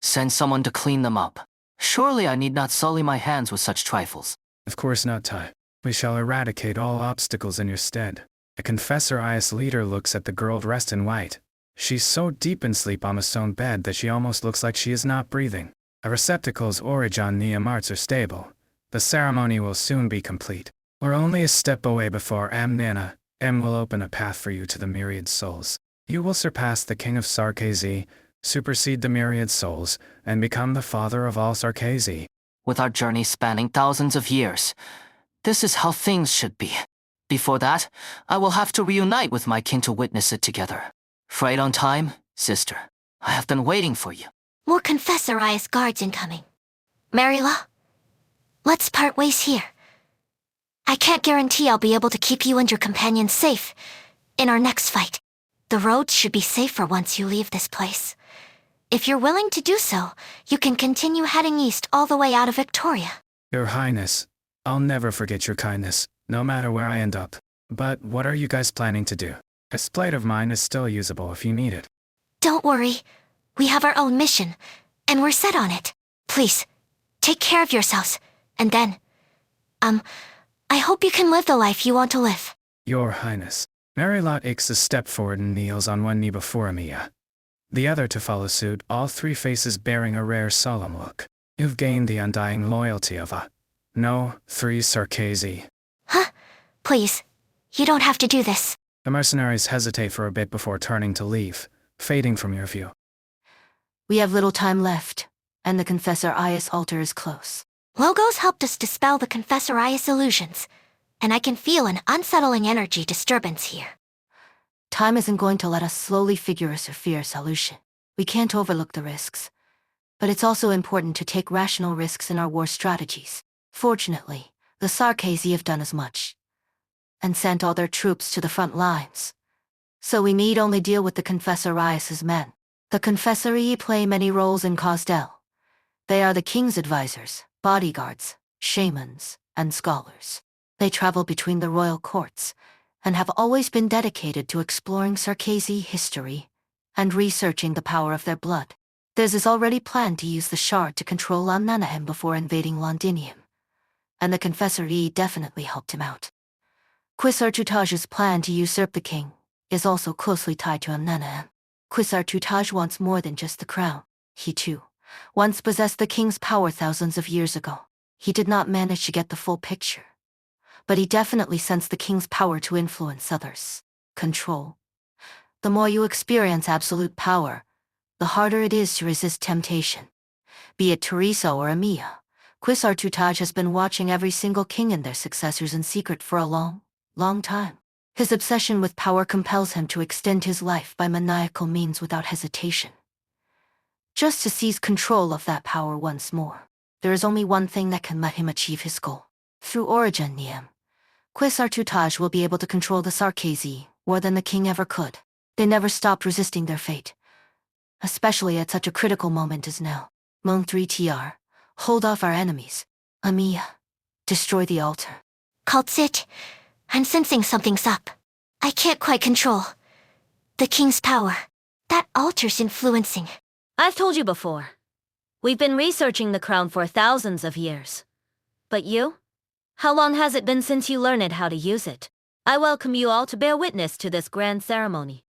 P: Send someone to clean them up. Surely I need not sully my hands with such trifles.
B: Of course not, Tai. We shall eradicate all obstacles in your stead. A Confessor Ias leader looks at the girl dressed in white. She's so deep in sleep on a stone bed that she almost looks like she is not breathing. A receptacle's origin Neomarts are stable. The ceremony will soon be complete. We're only a step away before Nana. Will open a path for you to the myriad souls. You will surpass the king of Sarkazi, supersede the myriad souls, and become the father of all Sarkazi.
P: With our journey spanning thousands of years, this is how things should be. Before that, I will have to reunite with my kin to witness it together. Right on time, sister. I have been waiting for you.
D: More Confessor Ias guards incoming. Maryla, let's part ways here. I can't guarantee I'll be able to keep you and your companions safe in our next fight. The roads should be safer once you leave this place. If you're willing to do so, you can continue heading east all the way out of Victoria.
B: Your Highness, I'll never forget your kindness, no matter where I end up. But what are you guys planning to do? A splite of mine is still usable if you need it.
D: Don't worry. We have our own mission, and we're set on it. Please, take care of yourselves, and then, I hope you can live the life you want to live.
B: Your Highness. Marylot aches a step forward and kneels on one knee before Amiya. The other to follow suit, all three faces bearing a rare solemn look. You've gained the undying loyalty of a... No, 3 Sarkazi.
D: Huh? Please, you don't have to do this.
B: The mercenaries hesitate for a bit before turning to leave, fading from your view.
F: We have little time left, and the Confessor Ias altar is close.
D: Logos helped us dispel the Confessor Ias illusions, and I can feel an unsettling energy disturbance here.
F: Time isn't going to let us slowly figure a severe solution. We can't overlook the risks. But it's also important to take rational risks in our war strategies. Fortunately, the Sarkazi have done as much, and sent all their troops to the front lines. So we need only deal with the Confessor Ias's men. The Confessorii play many roles in Cosdell. They are the king's advisors, bodyguards, shamans, and scholars. They travel between the royal courts, and have always been dedicated to exploring Sarkazi history and researching the power of their blood. Theirs is already planned to use the shard to control Amnanahem before invading Londinium, and the Confessorii definitely helped him out. Quisartutaj's plan to usurp the king is also closely tied to Amnanahem. Quisartutaj wants more than just the crown. He too once possessed the king's power thousands of years ago. He did not manage to get the full picture, but he definitely sensed the king's power to influence others. Control. The more you experience absolute power, the harder it is to resist temptation. Be it Teresa or Amiya, Quisartutaj has been watching every single king and their successors in secret for a long, long time. His obsession with power compels him to extend his life by maniacal means without hesitation, just to seize control of that power once more. There is only one thing that can let him achieve his goal. Through Origin Niem, Quisartutaj will be able to control the Sarkazi more than the king ever could. They never stopped resisting their fate, especially at such a critical moment as now. Mon 3TR, hold off our enemies. Amiya, destroy the altar.
D: Kaltsit, I'm sensing something's up. I can't quite control the king's power. That altar's influencing.
Q: I've told you before. We've been researching the crown for thousands of years. But you? How long has it been since you learned how to use it? I welcome you all to bear witness to this grand ceremony.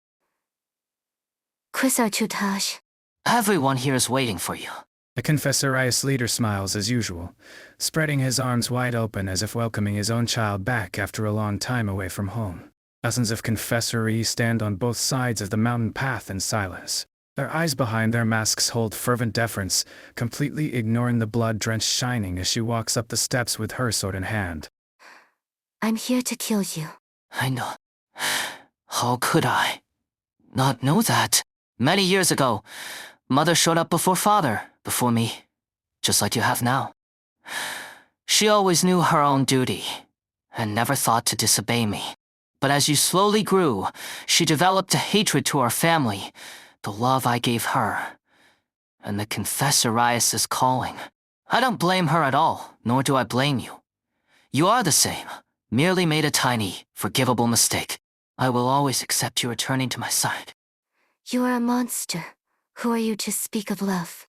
C: Quisartutaj.
P: Everyone here is waiting for you.
B: The Confessor Ias leader smiles as usual, spreading his arms wide open as if welcoming his own child back after a long time away from home. Dozens of Confessorii stand on both sides of the mountain path in silence. Their eyes behind their masks hold fervent deference, completely ignoring the blood-drenched Shining as she walks up the steps with her sword in hand.
C: I'm here to kill you.
P: I know. How could I not know that? Many years ago, Mother showed up before Father, before me, just like you have now. She always knew her own duty, and never thought to disobey me. But as you slowly grew, she developed a hatred to our family, the love I gave her, and the Confessor Rias's calling. I don't blame her at all, nor do I blame you. You are the same, merely made a tiny, forgivable mistake. I will always accept you returning to my side.
C: You are a monster. Who are you to speak of love?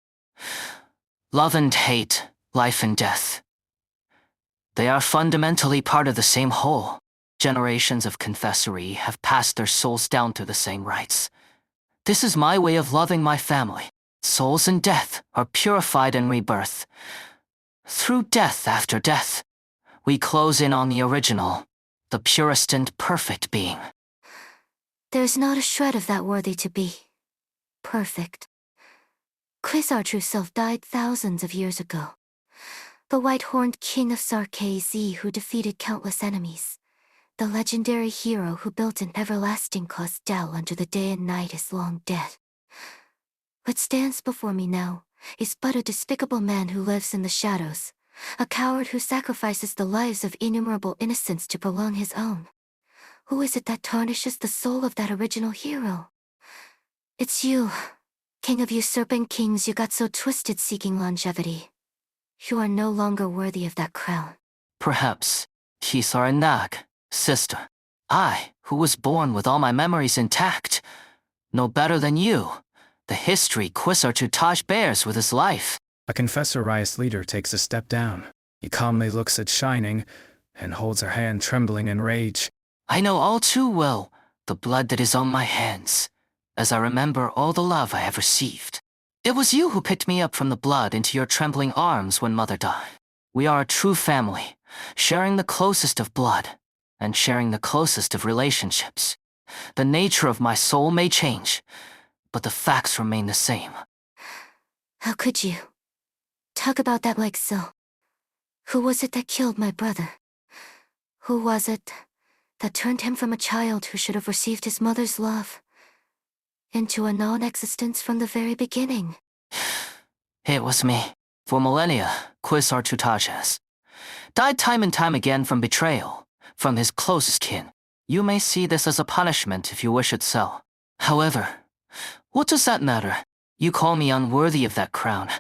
P: Love and hate, life and death. They are fundamentally part of the same whole. Generations of confessory have passed their souls down through the same rites. This is my way of loving my family. Souls in death are purified in rebirth. Through death after death, we close in on the original, the purest and perfect being.
C: There's not a shred of that worthy to be perfect. Quiz, our true self, died thousands of years ago. The white-horned king of Sarkaz who defeated countless enemies. The legendary hero who built an everlasting castell under the day and night is long dead. What stands before me now is but a despicable man who lives in the shadows, a coward who sacrifices the lives of innumerable innocents to prolong his own. Who is it that tarnishes the soul of that original hero? It's you, king of usurping kings. You got so twisted seeking longevity. You are no longer worthy of that crown.
P: Perhaps, Kisar and Nag, sister. I, who was born with all my memories intact, know better than you the history Quisar Tutaj bears with his life.
B: A Confessor Rias leader takes a step down. He calmly looks at Shining and holds her hand trembling in rage.
P: I know all too well the blood that is on my hands, as I remember all the love I have received. It was you who picked me up from the blood into your trembling arms when Mother died. We are a true family, sharing the closest of blood, and sharing the closest of relationships. The nature of my soul may change, but the facts remain the same.
C: How could you talk about that like so? Who was it that killed my brother? Who was it that turned him from a child who should have received his mother's love into a non-existence from the very beginning?
P: It was me. For millennia, Quisar Tutaj has died time and time again from betrayal, from his closest kin. You may see this as a punishment if you wish it so. However, what does that matter? You call me unworthy of that crown,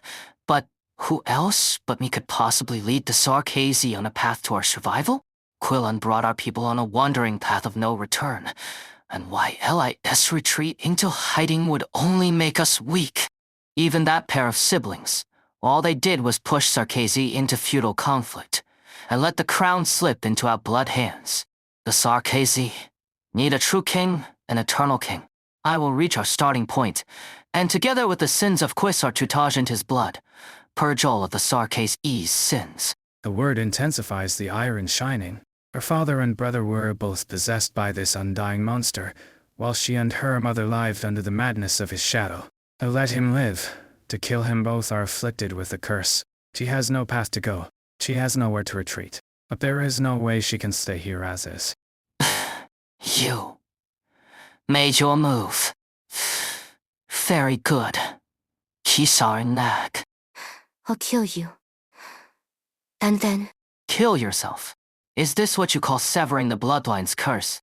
P: but who else but me could possibly lead the Sarkaz on a path to our survival? Quillan brought our people on a wandering path of no return, and why LIS retreat into hiding would only make us weak. Even that pair of siblings, all they did was push Sarkaz into feudal conflict, and let the crown slip into our blood hands. The Sarkaz need a true king, an eternal king. I will reach our starting point, and together with the sins of Quisar Tutaj and his blood, purge all of the Sarkaz's sins.
B: The word intensifies the ire in Shining. Her father and brother were both possessed by this undying monster, while she and her mother lived under the madness of his shadow. To let him live, to kill him, both are afflicted with the curse. She has no path to go. She has nowhere to retreat. But there is no way she can stay here as is.
P: You made your move. Very good. Kisar Nag.
C: I'll kill you. And then...
P: Kill yourself. Is this what you call severing the bloodline's curse?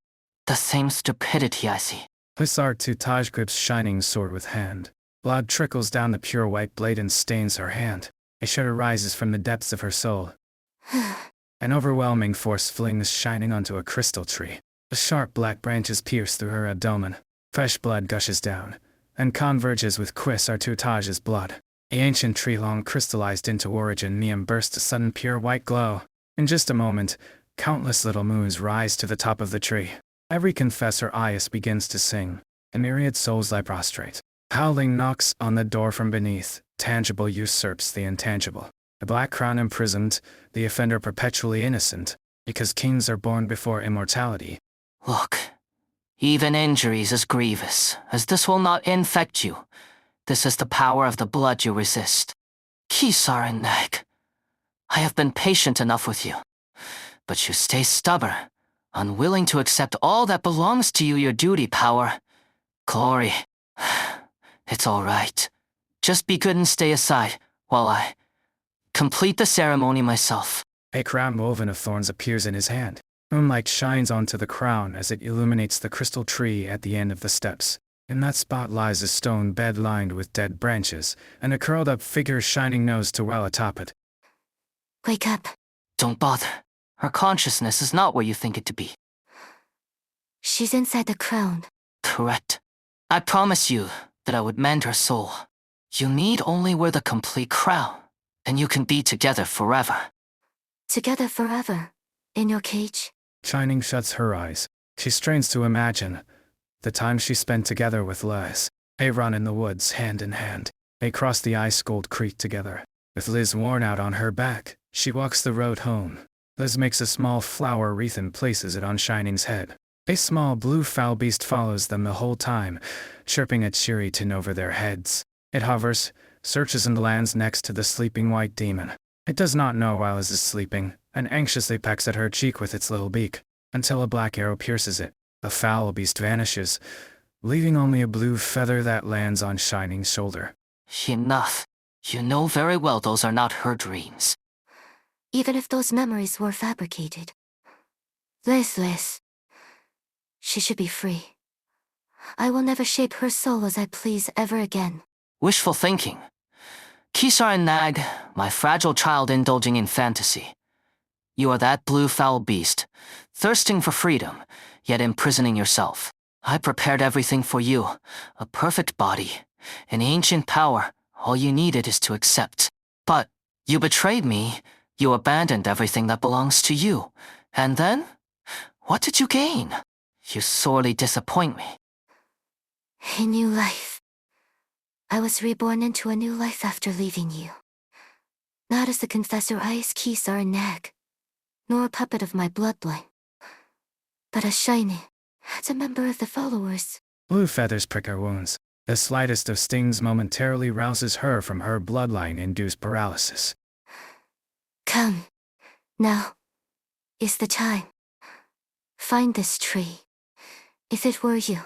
P: The same stupidity I see.
B: Quisar Tutaj grips Shining sword with hand. Blood trickles down the pure white blade and stains her hand. A shudder rises from the depths of her soul. An overwhelming force flings Shining onto a crystal tree. The sharp black branches pierce through her abdomen. Fresh blood gushes down, and converges with Quisar Tutaj's blood. The ancient tree long crystallized into origin Neum bursts a sudden pure white glow. In just a moment, countless little moons rise to the top of the tree. Every Confessor Ias begins to sing. A myriad souls lie prostrate. Howling knocks on the door from beneath. Tangible usurps the intangible. The black crown imprisoned, the offender perpetually innocent, because kings are born before immortality.
P: Look, even injuries as grievous, as this will not infect you. This is the power of the blood you resist. Kisar and Nag, I have been patient enough with you, but you stay stubborn, unwilling to accept all that belongs to you, your duty, power, glory. It's all right. Just be good and stay aside while I complete the ceremony myself.
B: A crown woven of thorns appears in his hand. Moonlight shines onto the crown as it illuminates the crystal tree at the end of the steps. In that spot lies a stone bed lined with dead branches, and a curled-up figure's shining nose to well atop it.
C: Wake up.
P: Don't bother. Her consciousness is not where you think it to be.
C: She's inside the crown.
P: Correct. I promise you that I would mend her soul. You need only wear the complete crown, and you can be together forever.
C: Together forever? In your cage?
B: Shining shuts her eyes. She strains to imagine the time she spent together with Liz. They run in the woods hand in hand. They cross the ice-cold creek together. With Liz worn out on her back, she walks the road home. Liz makes a small flower wreath and places it on Shining's head. A small blue fowl beast follows them the whole time, chirping its cheery tune over their heads. It hovers, searches and lands next to the sleeping white demon. It does not know while Liz is sleeping, and anxiously pecks at her cheek with its little beak, until a black arrow pierces it. The foul beast vanishes, leaving only a blue feather that lands on Shining's shoulder.
P: Enough. You know very well those are not her dreams.
C: Even if those memories were fabricated. Liz. She should be free. I will never shape her soul as I please ever again.
P: Wishful thinking. Kisar and Nag, my fragile child indulging in fantasy. You are that blue foul beast, thirsting for freedom, yet imprisoning yourself. I prepared everything for you, a perfect body, an ancient power. All you needed is to accept. But you betrayed me. You abandoned everything that belongs to you. And then? What did you gain? You sorely disappoint me.
C: A new life. I was reborn into a new life after leaving you. Not as the Confessor Ice Kisar and Nag, nor a puppet of my bloodline, but as Shining, as a member of the followers.
B: Blue feathers prick her wounds. The slightest of stings momentarily rouses her from her bloodline-induced paralysis.
C: Come. Now is the time. Find this tree. If it were you,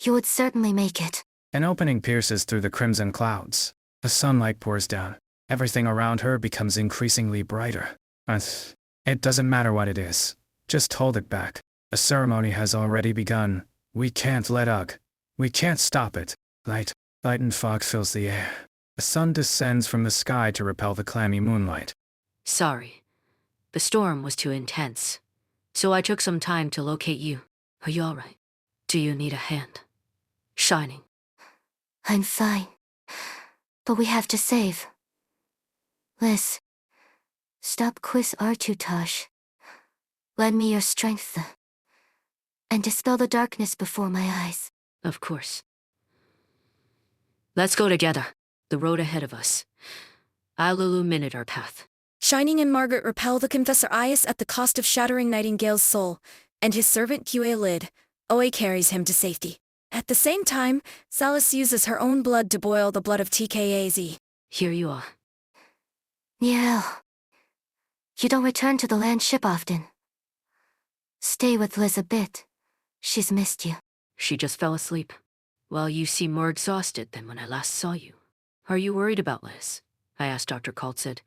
C: you would certainly make it.
B: An opening pierces through the crimson clouds. The sunlight pours down. Everything around her becomes increasingly brighter. It doesn't matter what it is. Just hold it back. The ceremony has already begun. We can't let up. We can't stop it. Light and fog fills the air. The sun descends from the sky to repel the clammy moonlight.
J: Sorry. The storm was too intense, so I took some time to locate you. Are you all right? Do you need a hand? Shining.
C: I'm fine. But we have to save. Liz, stop Quiz Artutosh. Lend me your strength, and dispel the darkness before my eyes.
J: Of course. Let's go together. The road ahead of us. I'll illuminate our path.
A: Shining and Margaret repel the Confessor Ias at the cost of shattering Nightingale's soul, and his servant Qa Lid. Oe carries him to safety. At the same time, Salis uses her own blood to boil the blood of TKAZ.
J: Here you are.
C: Niel, you don't return to the land ship often. Stay with Liz a bit. She's missed you.
J: She just fell asleep. Well, you seem more exhausted than when I last saw you. Are you worried about Liz? I asked Dr. Kaltzid.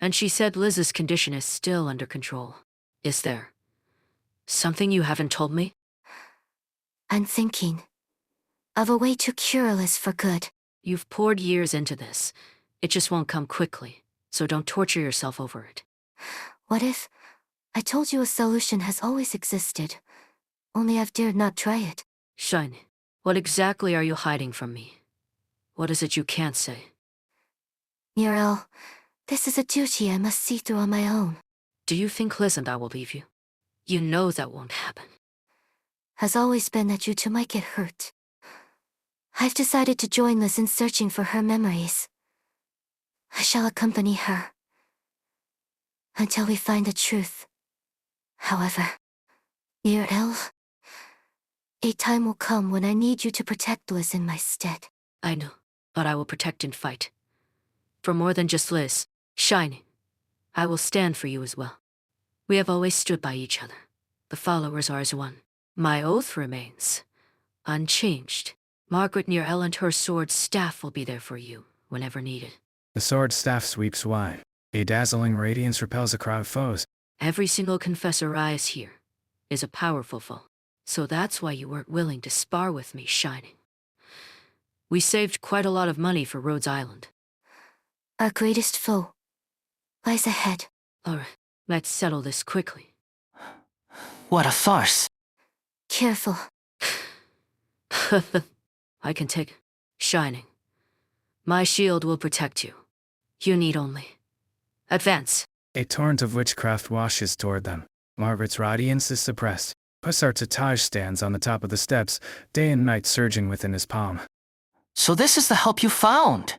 J: And she said Liz's condition is still under control. Is there something you haven't told me?
C: I'm thinking of a way to cure Liz for good.
J: You've poured years into this. It just won't come quickly, so don't torture yourself over it.
C: What if I told you a solution has always existed, only I've dared not try it?
J: Shine, what exactly are you hiding from me? What is it you can't say?
C: Nirel, this is a duty I must see through on my own.
J: Do you think Liz and I will leave you? You know that won't happen.
C: Has always been that you two might get hurt. I've decided to join Liz in searching for her memories. I shall accompany her until we find the truth. However, Nirel, a time will come when I need you to protect Liz in my stead.
J: I know, but I will protect and fight. For more than just Liz, Shining, I will stand for you as well. We have always stood by each other. The followers are as one. My oath remains unchanged. Margaret near Ellen, her sword staff will be there for you whenever needed.
B: The sword staff sweeps wide. A dazzling radiance repels a crowd of foes.
J: Every single confessor eyes here is a powerful foe. So that's why you weren't willing to spar with me, Shining. We saved quite a lot of money for Rhodes Island.
C: Our greatest foe lies ahead.
J: Alright, let's settle this quickly.
P: What a farce.
C: Careful.
J: I can take it. Shining. My shield will protect you. You need only advance.
B: A torrent of witchcraft washes toward them. Margaret's radiance is suppressed. Pusar stands on the top of the steps, day and night surging within his palm.
P: So this is the help you found.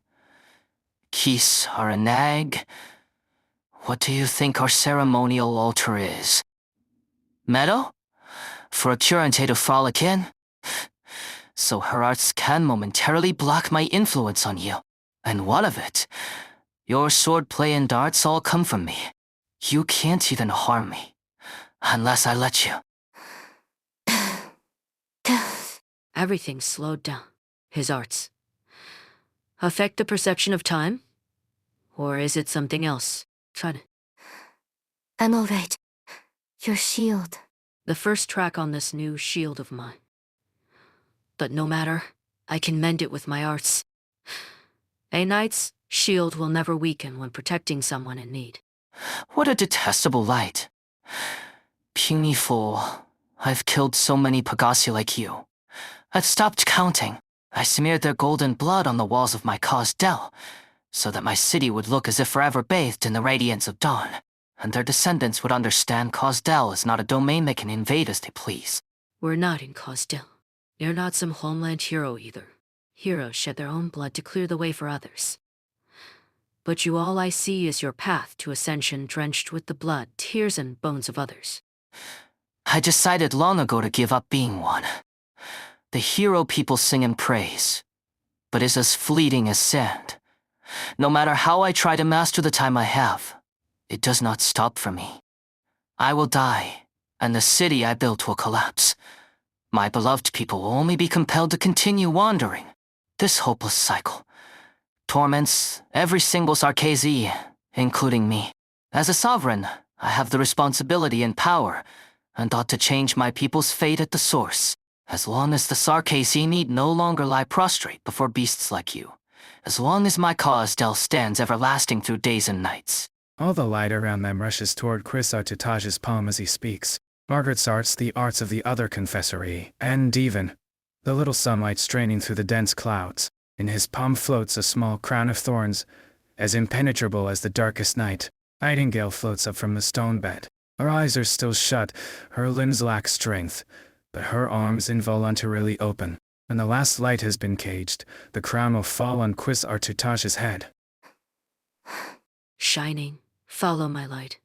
P: Keys are a nag. What do you think our ceremonial altar is? Meadow? For a Curante to frolic in? So her arts can momentarily block my influence on you. And what of it? Your swordplay and darts all come from me. You can't even harm me. Unless I let you.
J: Everything slowed down. His arts. Affect the perception of time? Or is it something else? Try to...
C: I'm all right. Your shield.
J: The first track on this new shield of mine. But no matter, I can mend it with my arts. A knight's shield will never weaken when protecting someone in need.
P: What a detestable light. Puny fool. I've killed so many Pegasi like you. I've stopped counting. I smeared their golden blood on the walls of my Causdell, so that my city would look as if forever bathed in the radiance of dawn, and their descendants would understand Causdell is not a domain they can invade as they please.
J: We're not in Causdell. You're not some homeland hero either. Heroes shed their own blood to clear the way for others. But you, all I see is your path to ascension drenched with the blood, tears, and bones of others.
P: I decided long ago to give up being one. The hero people sing and praise, but is as fleeting as sand. No matter how I try to master the time I have, it does not stop for me. I will die, and the city I built will collapse. My beloved people will only be compelled to continue wandering. This hopeless cycle torments every single Sarkazi, including me. As a sovereign, I have the responsibility and power, and ought to change my people's fate at the source. As long as the Sarkazi need no longer lie prostrate before beasts like you. As long as my Causdell stands everlasting through days and nights.
B: All the light around them rushes toward Chris Artutaj's palm as he speaks. Margaret's arts, the arts of the other confessory, and even the little sunlight straining through the dense clouds. In his palm floats a small crown of thorns, as impenetrable as the darkest night. Nightingale floats up from the stone bed. Her eyes are still shut, her limbs lack strength, but her arms involuntarily open. When the last light has been caged, the crown will fall on Quiz Artutaj's head.
J: Shining, follow my light.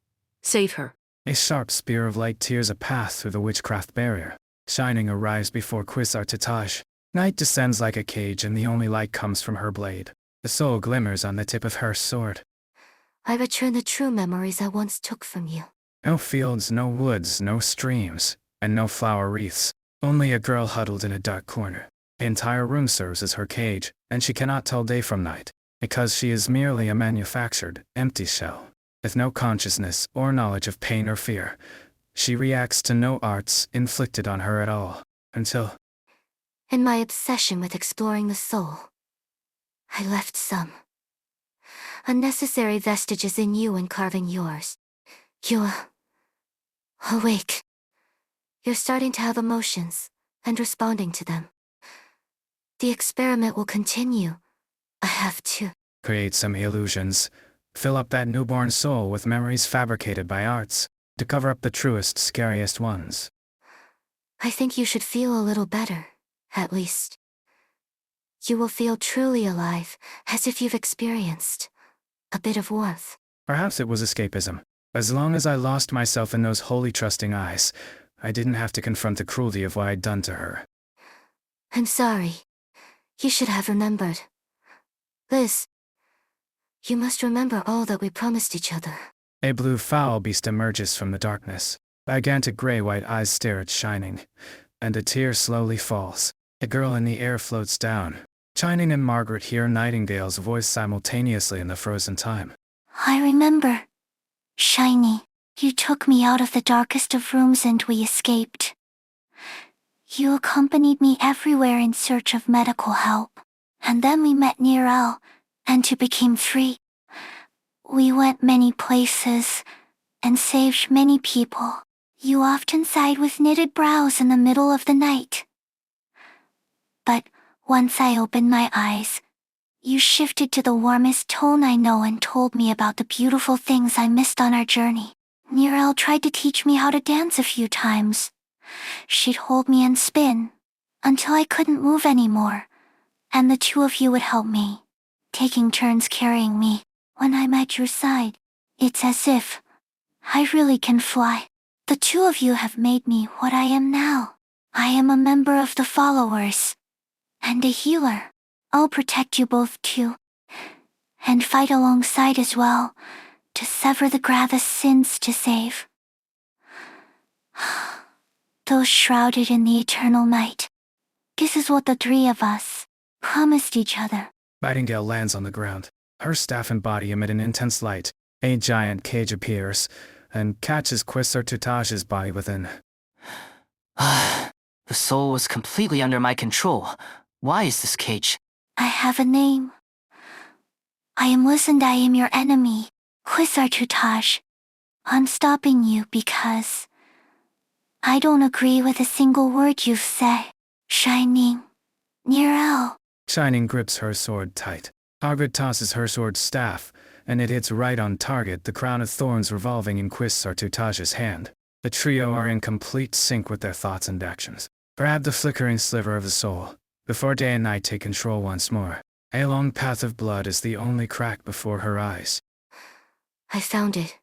J: Save her.
B: A sharp spear of light tears a path through the witchcraft barrier. Shining arrives before Quiz Artutaj. Night descends like a cage and the only light comes from her blade. The soul glimmers on the tip of her sword.
C: I return the true memories I once took from you.
B: No fields, no woods, no streams, and no flower wreaths. Only a girl huddled in a dark corner. The entire room serves as her cage, and she cannot tell day from night, because she is merely a manufactured, empty shell. With no consciousness or knowledge of pain or fear, she reacts to no arts inflicted on her at all, until...
C: In my obsession with exploring the soul, I left some unnecessary vestiges in you in carving yours. You're awake. You're starting to have emotions and responding to them. The experiment will continue. I have to
B: create some illusions. Fill up that newborn soul with memories fabricated by arts, to cover up the truest, scariest ones.
C: I think you should feel a little better, at least. You will feel truly alive, as if you've experienced a bit of warmth.
B: Perhaps it was escapism. As long as I lost myself in those holy trusting eyes, I didn't have to confront the cruelty of what I'd done to her.
C: I'm sorry. You should have remembered. Liz, you must remember all that we promised each other.
B: A blue foul beast emerges from the darkness. Gigantic gray-white eyes stare at Shining, and a tear slowly falls. The girl in the air floats down. Chining and Margaret hear Nightingale's voice simultaneously in the frozen time.
M: I remember. Shiny, you took me out of the darkest of rooms and we escaped. You accompanied me everywhere in search of medical help. And then we met Nirel, and you became free. We went many places, and saved many people. You often sighed with knitted brows in the middle of the night. But once I opened my eyes, you shifted to the warmest tone I know and told me about the beautiful things I missed on our journey. Nirel tried to teach me how to dance a few times. She'd hold me and spin, until I couldn't move anymore, and the two of you would help me, taking turns carrying me. When I'm at your side, it's as if I really can fly. The two of you have made me what I am now. I am a member of the followers, and a healer. I'll protect you both too, and fight alongside as well, to sever the gravest sins to save. Those shrouded in the eternal night. This is what the three of us promised each other.
B: Nightingale lands on the ground. Her staff and body emit an intense light. A giant cage appears, and catches Quisar Tutage's body within.
P: The soul was completely under my control. Why is this cage?
M: I have a name. I am listened. I am your enemy, Quisar Tutage. I'm stopping you because I don't agree with a single word you've said. Shining. Nirel.
B: Shining grips her sword tight. Margaret tosses her sword's staff, and it hits right on target, the crown of thorns revolving in Quisar Tutage's hand. The trio are in complete sync with their thoughts and actions. Grab the flickering sliver of the soul, before day and night take control once more. A long path of blood is the only crack before her eyes.
C: I found it.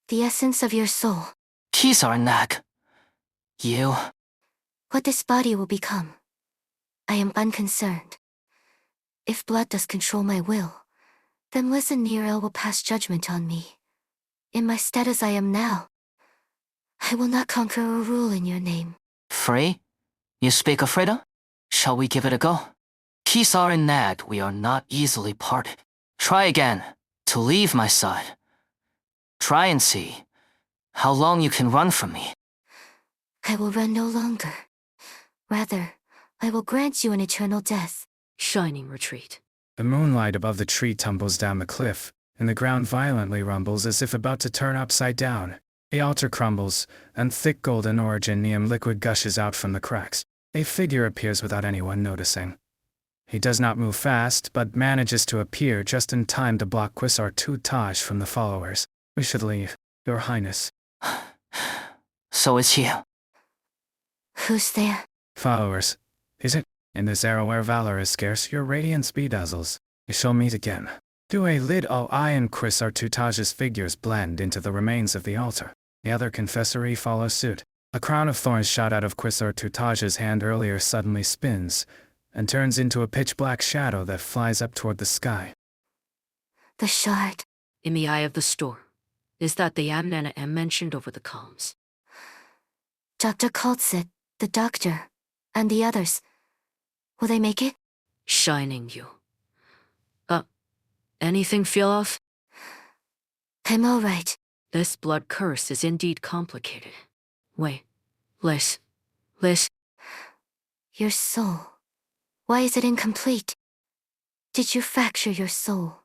C: The essence of your soul.
P: Kisarnak. You.
C: What this body will become. I am unconcerned. If blood does control my will, then listen, Nirel will pass judgment on me. In my stead as I am now, I will not conquer or rule in your name.
P: Frey? You speak of Freda? Shall we give it a go? Kisar and Nag, we are not easily parted. Try again, to leave my side. Try and see how long you can run from me.
C: I will run no longer. Rather, I will grant you an eternal death.
J: Shining retreat.
B: The moonlight above the tree tumbles down the cliff, and the ground violently rumbles as if about to turn upside down. The altar crumbles, and thick golden originium liquid gushes out from the cracks. A figure appears without anyone noticing. He does not move fast, but manages to appear just in time to block Quisar Tutage from the followers. We should leave, Your Highness.
P: So is he.
C: Who's there?
B: Followers. Is it? In this era where valor is scarce, your radiance bedazzles. We shall meet again. Do a lid all eye and Quisar Tutage's figures blend into the remains of the altar. The other confessory follows suit. A crown of thorns shot out of Quisar Tutage's hand earlier suddenly spins, and turns into a pitch-black shadow that flies up toward the sky.
C: The shard.
J: In the eye of the storm. Is that the Amnana M mentioned over the comms?
C: Dr. Kaltsit, the doctor, and the others. Will they make it?
J: Shining you. Anything feel off?
C: I'm all right.
J: This blood curse is indeed complicated. Wait, Liz.
C: Your soul. Why is it incomplete? Did you fracture your soul?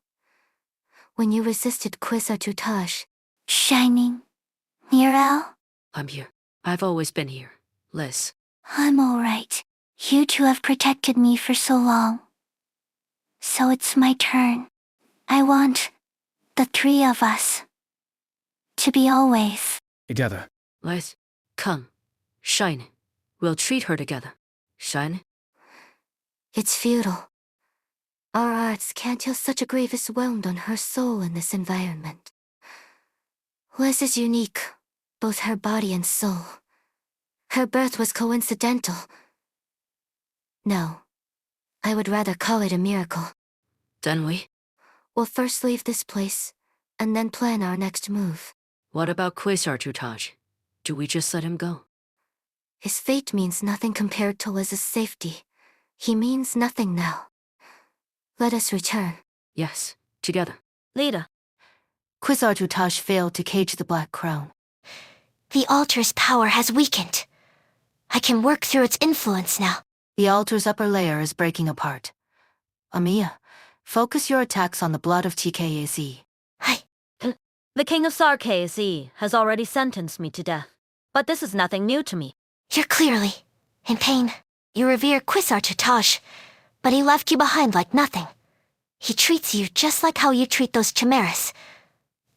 C: When you resisted Quisar Tutage?
M: Shining. Nirel?
J: I'm here. I've always been here, Liz.
M: I'm all right. You two have protected me for so long. So it's my turn. I want the three of us to be always
B: Together.
J: Liz, come. Shining. We'll treat her together. Shining?
C: It's futile. Our arts can't heal such a grievous wound on her soul in this environment. Liz is unique, both her body and soul. Her birth was coincidental. No, I would rather call it a miracle.
J: Then
C: We'll first leave this place, and then plan our next move.
J: What about Quasar Tutage? Do we just let him go?
C: His fate means nothing compared to Liz's safety. He means nothing now. Let us return.
J: Yes, together.
Q: Leader.
F: Quisartutage failed to cage the Black Crown.
D: The altar's power has weakened. I can work through its influence now.
F: The altar's upper layer is breaking apart. Amiya, focus your attacks on the blood of TKAZ.
N: The King of Sarkaz has already sentenced me to death. But this is nothing new to me.
D: You're clearly in pain. You revere Quisartutage, but he left you behind like nothing. He treats you just like how you treat those chimeras.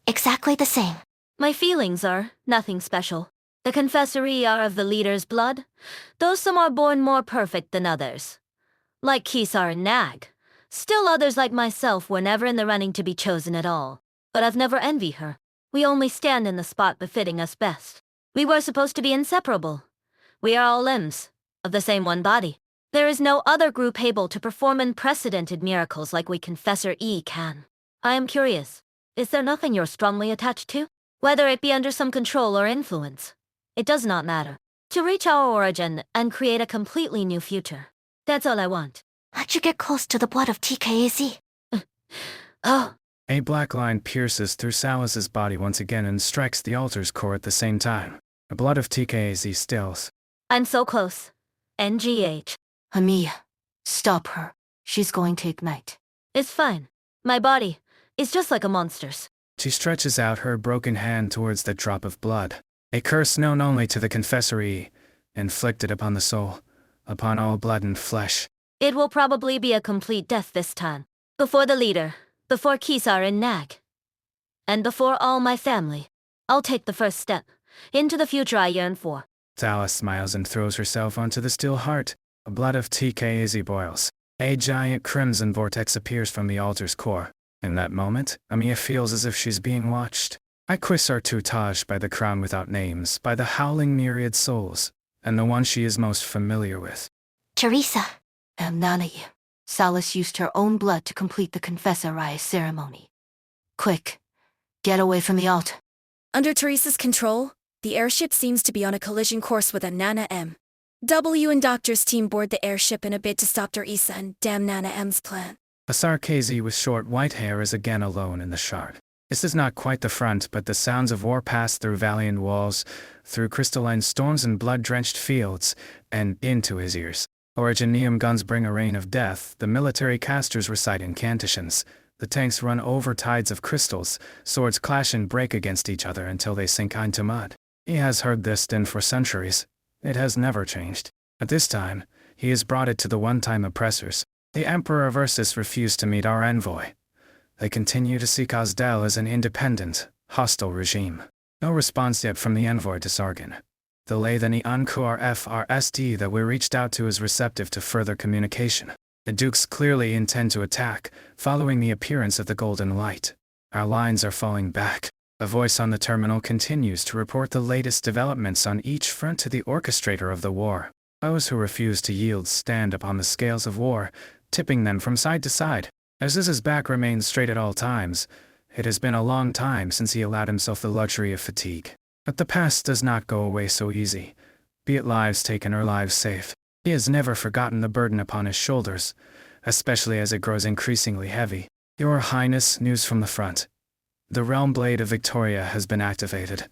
D: Exactly the same.
N: My feelings are nothing special. The confessory are of the leader's blood, though some are born more perfect than others. Like Kisar and Nag. Still others like myself were never in the running to be chosen at all. But I've never envied her. We only stand in the spot befitting us best. We were supposed to be inseparable. We are all limbs, of the same one body. There is no other group able to perform unprecedented miracles like we Confessor E can. I am curious, is there nothing you're strongly attached to? Whether it be under some control or influence. It does not matter. To reach our origin and create a completely new future. That's all I want.
D: How'd you get close to the blood of TKAZ?
N: Oh.
B: A black line pierces through Salus's body once again and strikes the altar's core at the same time. The blood of TKAZ stills.
N: I'm so close. NGH.
F: Amiya, stop her. She's going to ignite.
N: It's fine. My body is just like a monster's.
B: She stretches out her broken hand towards the drop of blood. A curse known only to the confessory, inflicted upon the soul, upon all blood and flesh.
N: It will probably be a complete death this time. Before the leader, before Kisar and Nag, and before all my family. I'll take the first step, into the future I yearn for.
B: Salus smiles and throws herself onto the still heart. The blood of TKAZ boils. A giant crimson vortex appears from the altar's core. In that moment, Amiya feels as if she's being watched. I Quisartutage by the crown without names, by the howling myriad souls, and the one she is most familiar with.
D: Teresa.
F: Amnanayi. Salus used her own blood to complete the Confessoria's ceremony. Quick, get away from the altar.
A: Under Teresa's control, the airship seems to be on a collision course with a Nana M. W and Doctor's team board the airship in a bid to stop Teresa and damn Nana M's plan.
B: A Sarkazi with short white hair is again alone in the shard. This is not quite the front, but the sounds of war pass through valiant walls, through crystalline storms and blood-drenched fields, and into his ears. Originium guns bring a rain of death, the military casters recite incantations, the tanks run over tides of crystals, swords clash and break against each other until they sink into mud. He has heard this din for centuries. It has never changed. At this time, he has brought it to the one-time oppressors. The Emperor Versus refused to meet our envoy. They continue to see Kazdel as an independent, hostile regime. No response yet from the envoy to Sargon. The Lathani Ankur FRST that we reached out to is receptive to further communication. The Dukes clearly intend to attack, following the appearance of the Golden Light. Our lines are falling back. A voice on the terminal continues to report the latest developments on each front to the orchestrator of the war. Those who refuse to yield stand upon the scales of war, tipping them from side to side. As his back remains straight at all times, it has been a long time since he allowed himself the luxury of fatigue. But the past does not go away so easy, be it lives taken or lives saved. He has never forgotten the burden upon his shoulders, especially as it grows increasingly heavy. Your Highness, news from the front. The Realm Blade of Victoria has been activated.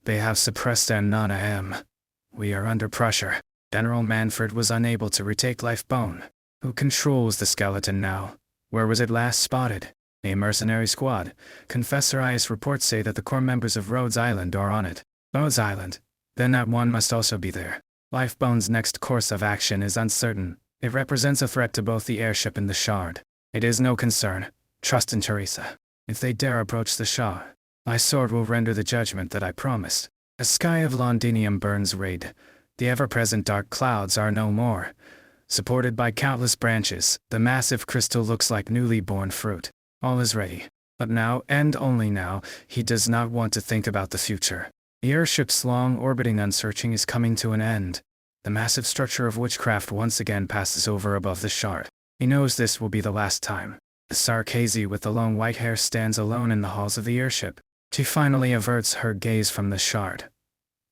B: They have suppressed Nana M. We are under pressure. General Manfred was unable to retake Lifebone. Who controls the skeleton now? Where was it last spotted? A mercenary squad. Confessorius reports say that the core members of Rhodes Island are on it. Rhodes Island? Then that one must also be there. Lifebone's next course of action is uncertain. It represents a threat to both the airship and the shard. It is no concern. Trust in Teresa. If they dare approach the Shah, my sword will render the judgment that I promised. A sky of Londinium burns red. The ever-present dark clouds are no more. Supported by countless branches, the massive crystal looks like newly born fruit. All is ready. But now, and only now, he does not want to think about the future. The airship's long orbiting unsearching is coming to an end. The massive structure of witchcraft once again passes over above the shard. He knows this will be the last time. The Sarkazi with the long white hair stands alone in the halls of the airship. She finally averts her gaze from the shard.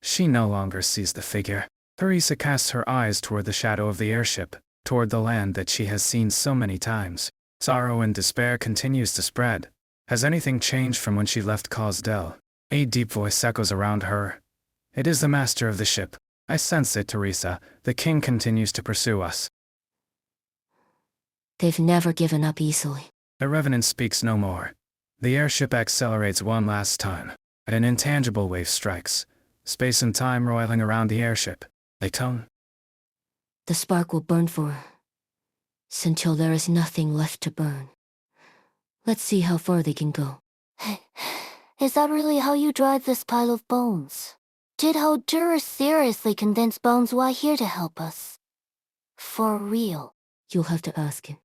B: She no longer sees the figure. Teresa casts her eyes toward the shadow of the airship, toward the land that she has seen so many times. Sorrow and despair continues to spread. Has anything changed from when she left Cosdell? A deep voice echoes around her. It is the master of the ship. I sense it, Teresa. The king continues to pursue us.
C: They've never given up easily.
B: The Revenant speaks no more. The airship accelerates one last time. An intangible wave strikes. Space and time roiling around the airship. They tone.
C: The spark will burn for us until there is nothing left to burn. Let's see how far they can go.
L: Is that really how you drive this pile of bones? Did Hodur seriously convince Bones why here to help us? For real?
C: You'll have to ask him.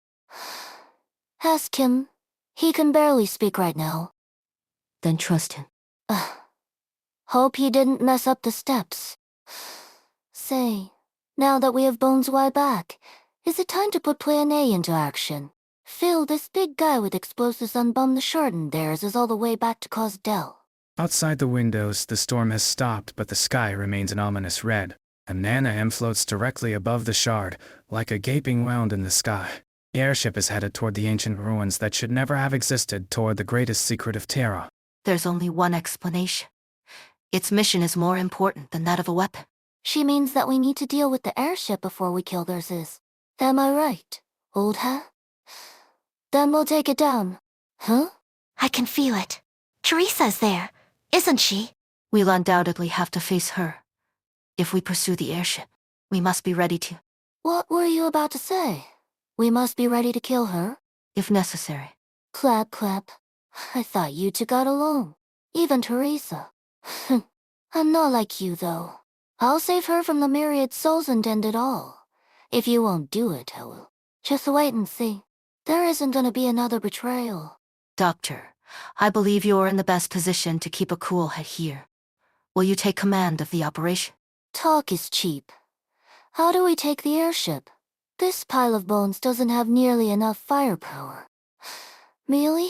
L: Ask him. He can barely speak right now.
C: Then trust him.
L: Hope he didn't mess up the steps. Say, now that we have Bones Y back, is it time to put Plan A into action? Phil, this big guy with explosives unbomb the shard and theirs is all the way back to Cosdell.
B: Outside the windows, the storm has stopped, but the sky remains an ominous red. A Nana-M floats directly above the shard, like a gaping wound in the sky. The airship is headed toward the ancient ruins that should never have existed, toward the greatest secret of Terra.
F: There's only one explanation. Its mission is more important than that of a weapon.
L: She means that we need to deal with the airship before we kill theirs. Am I right, old hat? Then we'll take it down. Huh?
D: I can feel it. Teresa's there, isn't she?
F: We'll undoubtedly have to face her. If we pursue the airship, we must be ready to.
L: What were you about to say? We must be ready to kill her?
F: If necessary.
L: Clap, clap. I thought you two got along. Even Teresa. I'm not like you, though. I'll save her from the myriad souls and end it all. If you won't do it, I will. Just wait and see. There isn't gonna be another betrayal.
F: Doctor, I believe you're in the best position to keep a cool head here. Will you take command of the operation?
L: Talk is cheap. How do we take the airship? This pile of bones doesn't have nearly enough firepower. Mealy,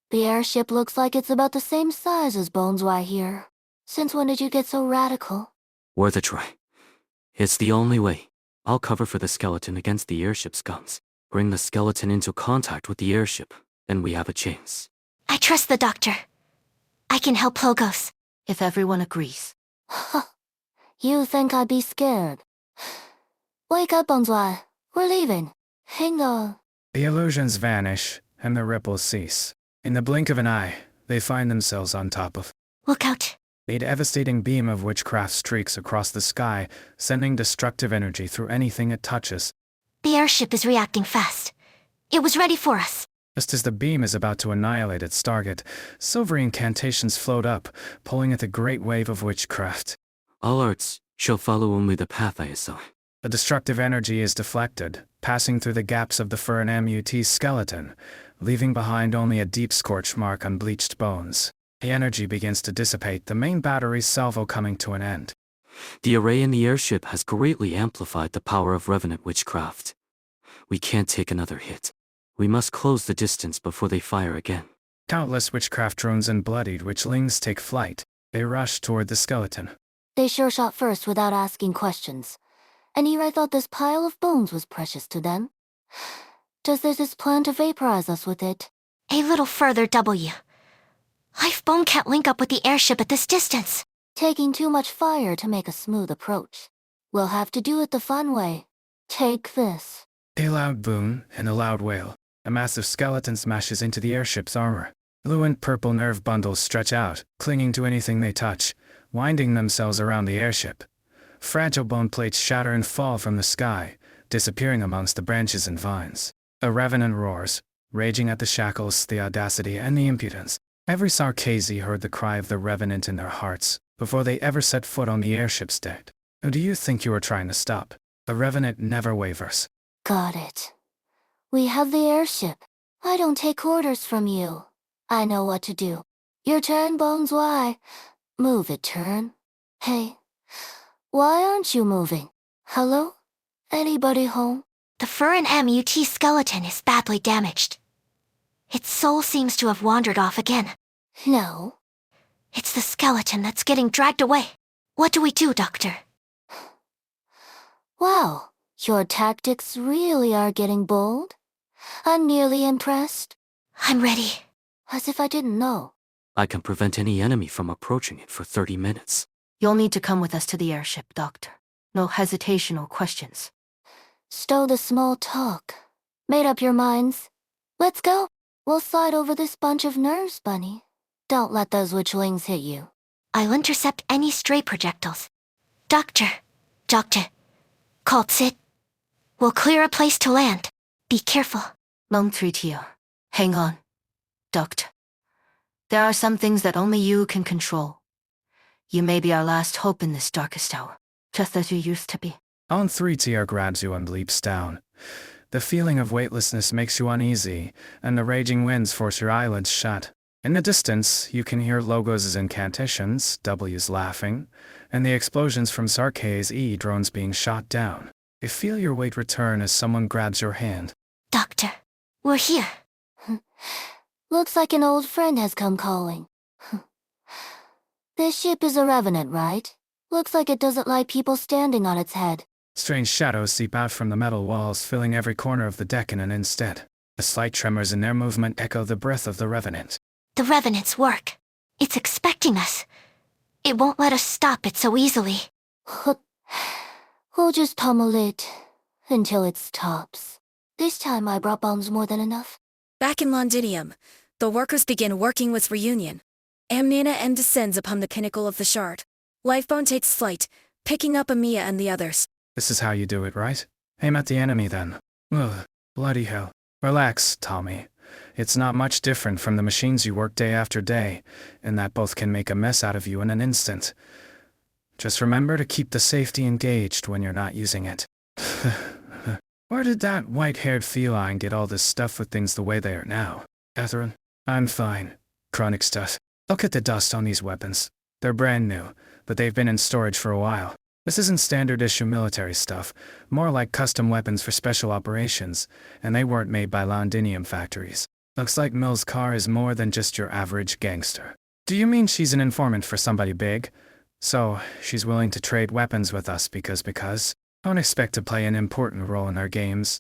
L: the airship looks like it's about the same size as Bones Y here. Since when did you get so radical?
I: Worth a try. It's the only way. I'll cover for the skeleton against the airship's guns. Bring the skeleton into contact with the airship, and we have a chance.
D: I trust the doctor. I can help Logos.
F: If everyone agrees.
L: You think I'd be scared? Wake up, Bones Y. We're leaving. Hang on.
B: The illusions vanish, and the ripples cease. In the blink of an eye, they find themselves on top of.
D: Look out.
B: A devastating beam of witchcraft streaks across the sky, sending destructive energy through anything it touches.
D: The airship is reacting fast. It was ready for us.
B: Just as the beam is about to annihilate its target, silvery incantations float up, pulling at the great wave of witchcraft.
I: All arts shall follow only the path I assign.
B: The destructive energy is deflected, passing through the gaps of the fur and MUT's skeleton, leaving behind only a deep scorch mark on bleached bones. The energy begins to dissipate, the main battery's salvo coming to an end.
I: The array in the airship has greatly amplified the power of Revenant witchcraft. We can't take another hit. We must close the distance before they fire again.
B: Countless witchcraft drones and bloodied witchlings take flight. They rush toward the skeleton.
L: They sure shot first without asking questions. And I thought this pile of bones was precious to them. Does this plan to vaporize us with it?
D: A little further, W. Life Bone can't link up with the airship at this distance.
L: Taking too much fire to make a smooth approach. We'll have to do it the fun way. Take this.
B: A loud boom and a loud wail. A massive skeleton smashes into the airship's armor. Blue and purple nerve bundles stretch out, clinging to anything they touch, winding themselves around the airship. Fragile bone plates shatter and fall from the sky, disappearing amongst the branches and vines. A revenant roars, raging at the shackles, the audacity, and the impudence. Every Sarkazi heard the cry of the revenant in their hearts, before they ever set foot on the airship's deck. Who do you think you are trying to stop? The revenant never wavers.
L: Got it. We have the airship. I don't take orders from you. I know what to do. Your turn, Bones Y. Move it, turn. Hey. Why aren't you moving? Hello? Anybody home?
D: The fur and MUT skeleton is badly damaged. Its soul seems to have wandered off again.
L: No.
D: It's the skeleton that's getting dragged away. What do we do, Doctor?
M: Wow, your tactics really are getting bold. I'm nearly impressed.
D: I'm ready.
M: As if I didn't know.
I: I can prevent any enemy from approaching it for 30 minutes.
F: You'll need to come with us to the airship, Doctor. No hesitation or questions.
M: Stow the small talk. Made up your minds? Let's go. We'll slide over this bunch of nerves, Bunny. Don't let those witchlings hit you.
D: I'll intercept any stray projectiles. Doctor. Called Sit. We'll clear a place to land. Be careful.
F: Long Trio. Hang on. Doctor. There are some things that only you can control. You may be our last hope in this darkest hour, just as you used to be.
B: On 3TR grabs you and leaps down. The feeling of weightlessness makes you uneasy, and the raging winds force your eyelids shut. In the distance, you can hear Logos' incantations, W's laughing, and the explosions from Sarkay's E drones being shot down. You feel your weight return as someone grabs your hand.
D: Doctor, we're here.
M: Looks like an old friend has come calling. This ship is a revenant, right? Looks like it doesn't like people standing on its head.
B: Strange shadows seep out from the metal walls, filling every corner of the deck in an instant. The slight tremors in their movement echo the breath of the Revenant.
D: The Revenant's work. It's expecting us. It won't let us stop it so easily.
M: We'll just pummel it until it stops. This time I brought bombs more than enough.
A: Back in Londinium, the workers begin working with Reunion. Amnina M descends upon the pinnacle of the shard. Lifebone takes flight, picking up Amiya and the others.
B: This is how you do it, right? Aim at the enemy then. Ugh, bloody hell. Relax, Tommy. It's not much different from the machines you work day after day, and that both can make a mess out of you in an instant. Just remember to keep the safety engaged when you're not using it. Where did that white-haired feline get all this stuff with things the way they are now? Catherine? I'm fine. Chronic stuff. Look at the dust on these weapons. They're brand new, but they've been in storage for a while. This isn't standard-issue military stuff, more like custom weapons for special operations, and they weren't made by Londinium factories. Looks like Mill's car is more than just your average gangster. Do you mean she's an informant for somebody big? So, she's willing to trade weapons with us because? Don't expect to play an important role in our games.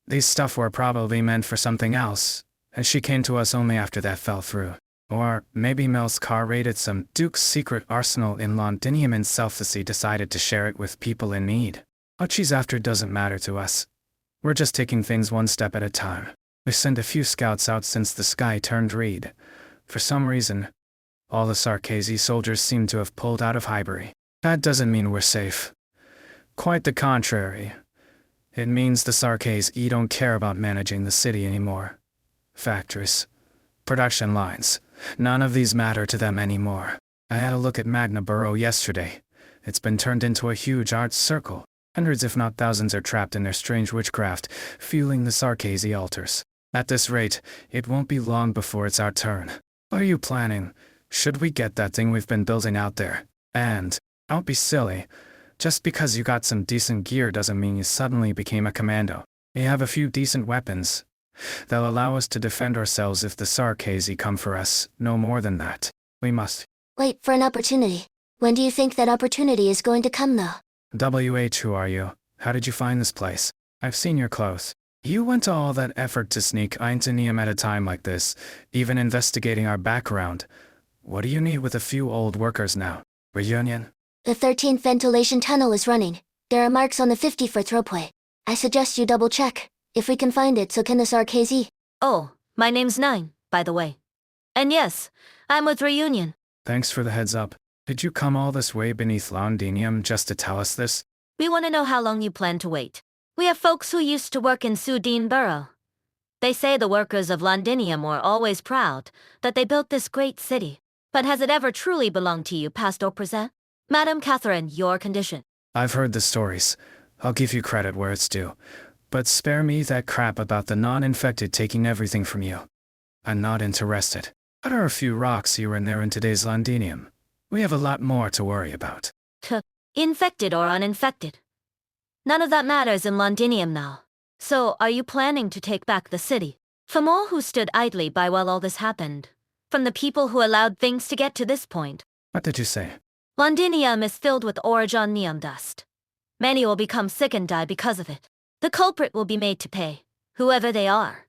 B: These stuff were probably meant for something else, and she came to us only after that fell through. Or maybe Mel's car raided some Duke's secret arsenal in Londinium and selflessly decided to share it with people in need. What she's after doesn't matter to us. We're just taking things one step at a time. We sent a few scouts out since the sky turned red. For some reason, all the Sarkazi soldiers seem to have pulled out of Highbury. That doesn't mean we're safe. Quite the contrary. It means the Sarkazi don't care about managing the city anymore. Factories. Production lines. None of these matter to them anymore. I had a look at Magna Borough yesterday. It's been turned into a huge art circle. Hundreds if not thousands are trapped in their strange witchcraft, fueling the Sarkazi altars. At this rate, it won't be long before it's our turn. What are you planning? Should we get that thing we've been building out there? And, don't be silly. Just because you got some decent gear doesn't mean you suddenly became a commando. You have a few decent weapons. They'll allow us to defend ourselves if the Sarkazi come for us, no more than that. We must.
D: Wait for an opportunity. When do you think that opportunity is going to come, though?
B: WH, who are you? How did you find this place? I've seen your clothes. You went to all that effort to sneak Eintonium at a time like this, even investigating our background. What do you need with a few old workers now? Reunion?
D: The 13th ventilation tunnel is running. There are marks on the 54th ropeway. I suggest you double-check. If we can find it, so can the Sarkazi.
N: Oh, my name's Nine, by the way. And yes, I'm with Reunion.
B: Thanks for the heads up. Did you come all this way beneath Londinium just to tell us this?
N: We want to know how long you plan to wait. We have folks who used to work in Sudine Borough. They say the workers of Londinium were always proud that they built this great city. But has it ever truly belonged to you past au present? Madame Catherine, your condition.
B: I've heard the stories. I'll give you credit where it's due. But spare me that crap about the non-infected taking everything from you. I'm not interested. What are a few rocks here and there in today's Londinium? We have a lot more to worry about.
N: Infected or uninfected. None of that matters in Londinium now. So, are you planning to take back the city? From all who stood idly by while all this happened. From the people who allowed things to get to this point.
B: What did you say?
N: Londinium is filled with origonium dust. Many will become sick and die because of it. The culprit will be made to pay, whoever they are,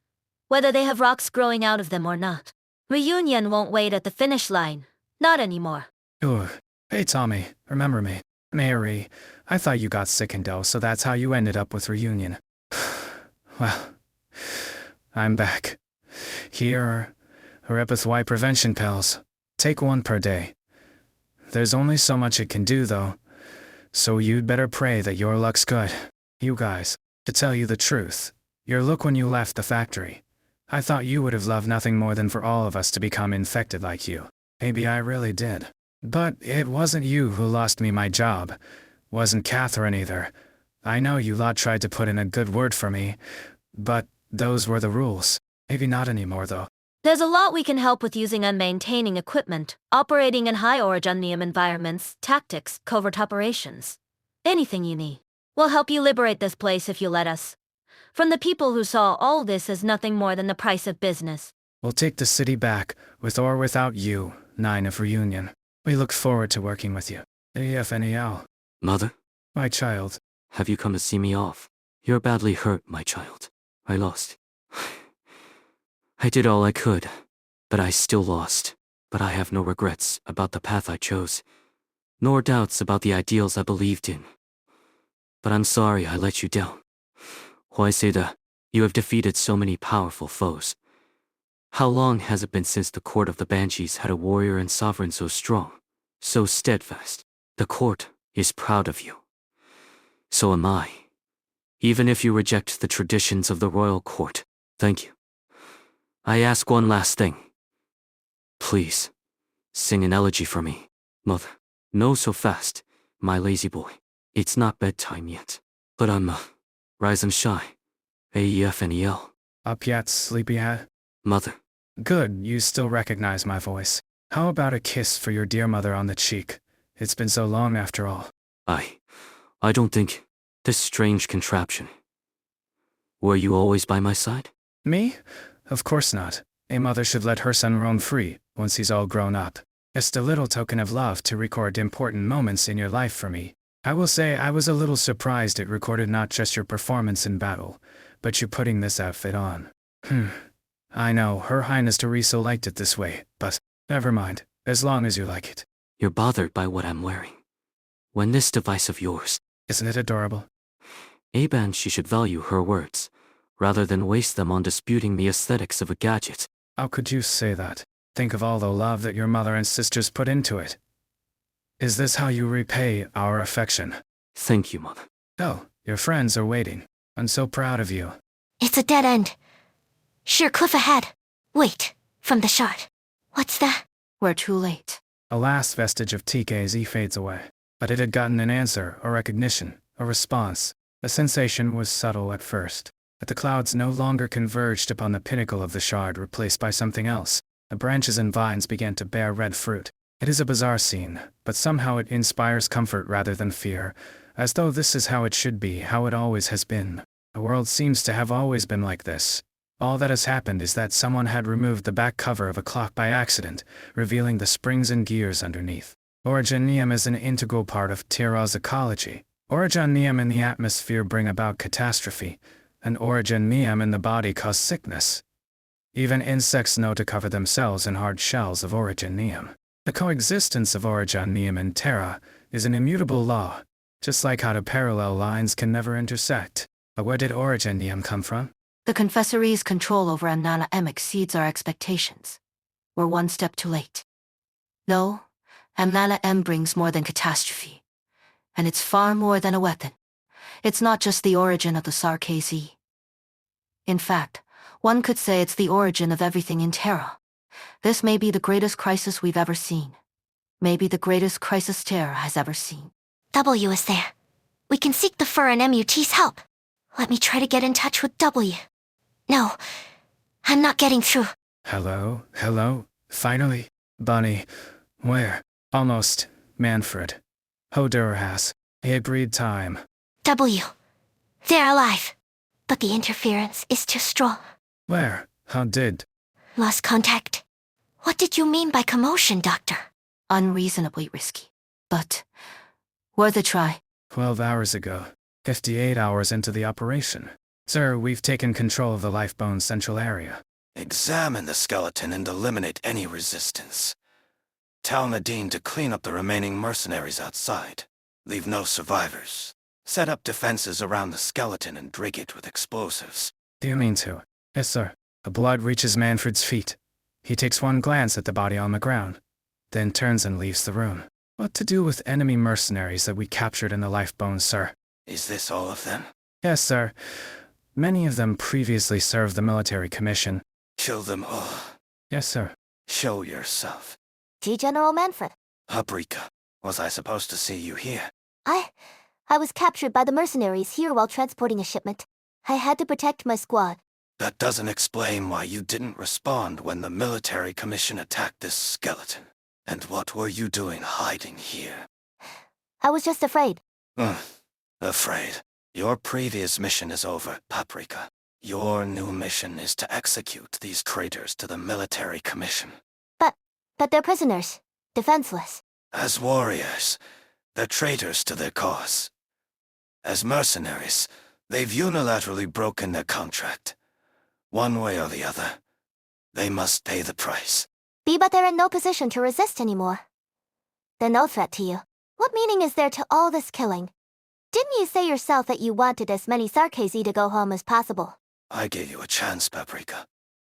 N: whether they have rocks growing out of them or not. Reunion won't wait at the finish line. Not anymore.
B: Ooh. Hey, Tommy, remember me? Mary, I thought you got sick and ill, so that's how you ended up with Reunion. Well, I'm back. Here are Epith Y prevention pills. Take one per day. There's only so much it can do, though. So you'd better pray that your luck's good. You guys, to tell you the truth, your look when you left the factory. I thought you would have loved nothing more than for all of us to become infected like you. Maybe I really did. But it wasn't you who lost me my job. Wasn't Catherine either. I know you lot tried to put in a good word for me, but those were the rules. Maybe not anymore, though.
N: There's a lot we can help with using and maintaining equipment, operating in high originium environments, tactics, covert operations. Anything you need. We'll help you liberate this place if you let us. From the people who saw all this as nothing more than the price of business.
B: We'll take the city back, with or without you, 9 of Reunion. We look forward to working with you. AFNEL.
I: Mother?
B: My child.
I: Have you come to see me off? You're badly hurt, my child. I lost. I did all I could, but I still lost. But I have no regrets about the path I chose, nor doubts about the ideals I believed in. But I'm sorry I let you down. Hoiseda, you have defeated so many powerful foes. How long has it been since the court of the Banshees had a warrior and sovereign so strong, so steadfast? The court is proud of you. So am I. Even if you reject the traditions of the royal court, thank you. I ask one last thing. Please, sing an elegy for me, Mother. No so fast, my lazy boy. It's not bedtime yet. But I'm, rise and shine. AEFNEL.
B: Up yet, sleepyhead?
I: Mother.
B: Good, you still recognize my voice. How about a kiss for your dear mother on the cheek? It's been so long after all.
I: I don't think... This strange contraption. Were you always by my side?
B: Me? Of course not. A mother should let her son roam free, once he's all grown up. Just a little token of love to record important moments in your life for me. I will say I was a little surprised it recorded not just your performance in battle, but you putting this outfit on. I know, Her Highness Teresa liked it this way, but never mind, as long as you like it.
I: You're bothered by what I'm wearing. When this device of yours...
B: Isn't it adorable?
I: She should value her words, rather than waste them on disputing the aesthetics of a gadget.
B: How could you say that? Think of all the love that your mother and sisters put into it. Is this how you repay our affection?
I: Thank you, Mother.
B: Oh, your friends are waiting. I'm so proud of you.
D: It's a dead end. Sheer cliff ahead. Wait, from the shard. What's that?
F: We're too late.
B: A last vestige of TKZ fades away. But it had gotten an answer, a recognition, a response. The sensation was subtle at first. But the clouds no longer converged upon the pinnacle of the shard, replaced by something else. The branches and vines began to bear red fruit. It is a bizarre scene, but somehow it inspires comfort rather than fear, as though this is how it should be, how it always has been. The world seems to have always been like this. All that has happened is that someone had removed the back cover of a clock by accident, revealing the springs and gears underneath. Originium is an integral part of Terra's ecology. Originium in the atmosphere bring about catastrophe, and originium in the body cause sickness. Even insects know to cover themselves in hard shells of originium. The coexistence of originium and Terra is an immutable law, just like how the parallel lines can never intersect. But where did originium come from?
F: The Confessory's control over Amnana M exceeds our expectations. We're one step too late. No, Amnana M brings more than catastrophe. And it's far more than a weapon. It's not just the origin of the Sarkaz. In fact, one could say it's the origin of everything in Terra. This may be the greatest crisis we've ever seen. Maybe the greatest crisis Terra has ever seen.
D: W is there. We can seek the Fur and MUT's help. Let me try to get in touch with W. No, I'm not getting through.
B: Hello? Finally? Bunny. Where? Almost. Manfred. Hodurhas. He agreed time.
D: W. They're alive. But the interference is too strong.
B: Where? How did?
D: Lost contact. What did you mean by commotion, Doctor?
F: Unreasonably risky. But worth a try.
B: 12 hours ago. 58 hours into the operation. Sir, we've taken control of the Lifebone's central area.
K: Examine the skeleton and eliminate any resistance. Tell Nadine to clean up the remaining mercenaries outside. Leave no survivors. Set up defenses around the skeleton and rig it with explosives.
B: Do you mean to? Yes, sir. The blood reaches Manfred's feet. He takes one glance at the body on the ground, then turns and leaves the room. What to do with enemy mercenaries that we captured in the Lifebone, sir?
K: Is this all of them?
B: Yes, sir. Many of them previously served the military commission.
K: Kill them all.
B: Yes, sir.
K: Show yourself.
D: General Manfred.
K: Paprika, was I supposed to see you here?
D: I was captured by the mercenaries here while transporting a shipment. I had to protect my squad.
K: That doesn't explain why you didn't respond when the military commission attacked this skeleton. And what were you doing hiding here?
D: I was just afraid.
K: Afraid. Your previous mission is over, Paprika. Your new mission is to execute these traitors to the military commission.
D: But they're prisoners. Defenseless.
K: As warriors, they're traitors to their cause. As mercenaries, they've unilaterally broken their contract. One way or the other, they must pay the price.
D: But they're in no position to resist anymore. They're no threat to you. What meaning is there to all this killing? Didn't you say yourself that you wanted as many Sarkazi to go home as possible?
K: I gave you a chance, Paprika.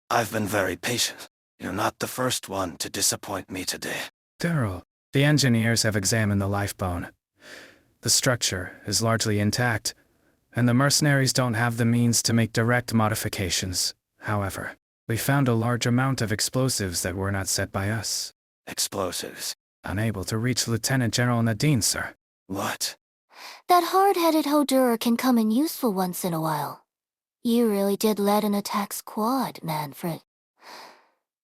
K: I've been very patient. You're not the first one to disappoint me today.
B: Daryl, the engineers have examined the Lifebone. The structure is largely intact, and the mercenaries don't have the means to make direct modifications. However, we found a large amount of explosives that were not set by us.
K: Explosives?
B: Unable to reach Lieutenant General Nadine, sir.
K: What?
L: That hard-headed Hodur can come in useful once in a while. You really did lead an attack squad, Manfred.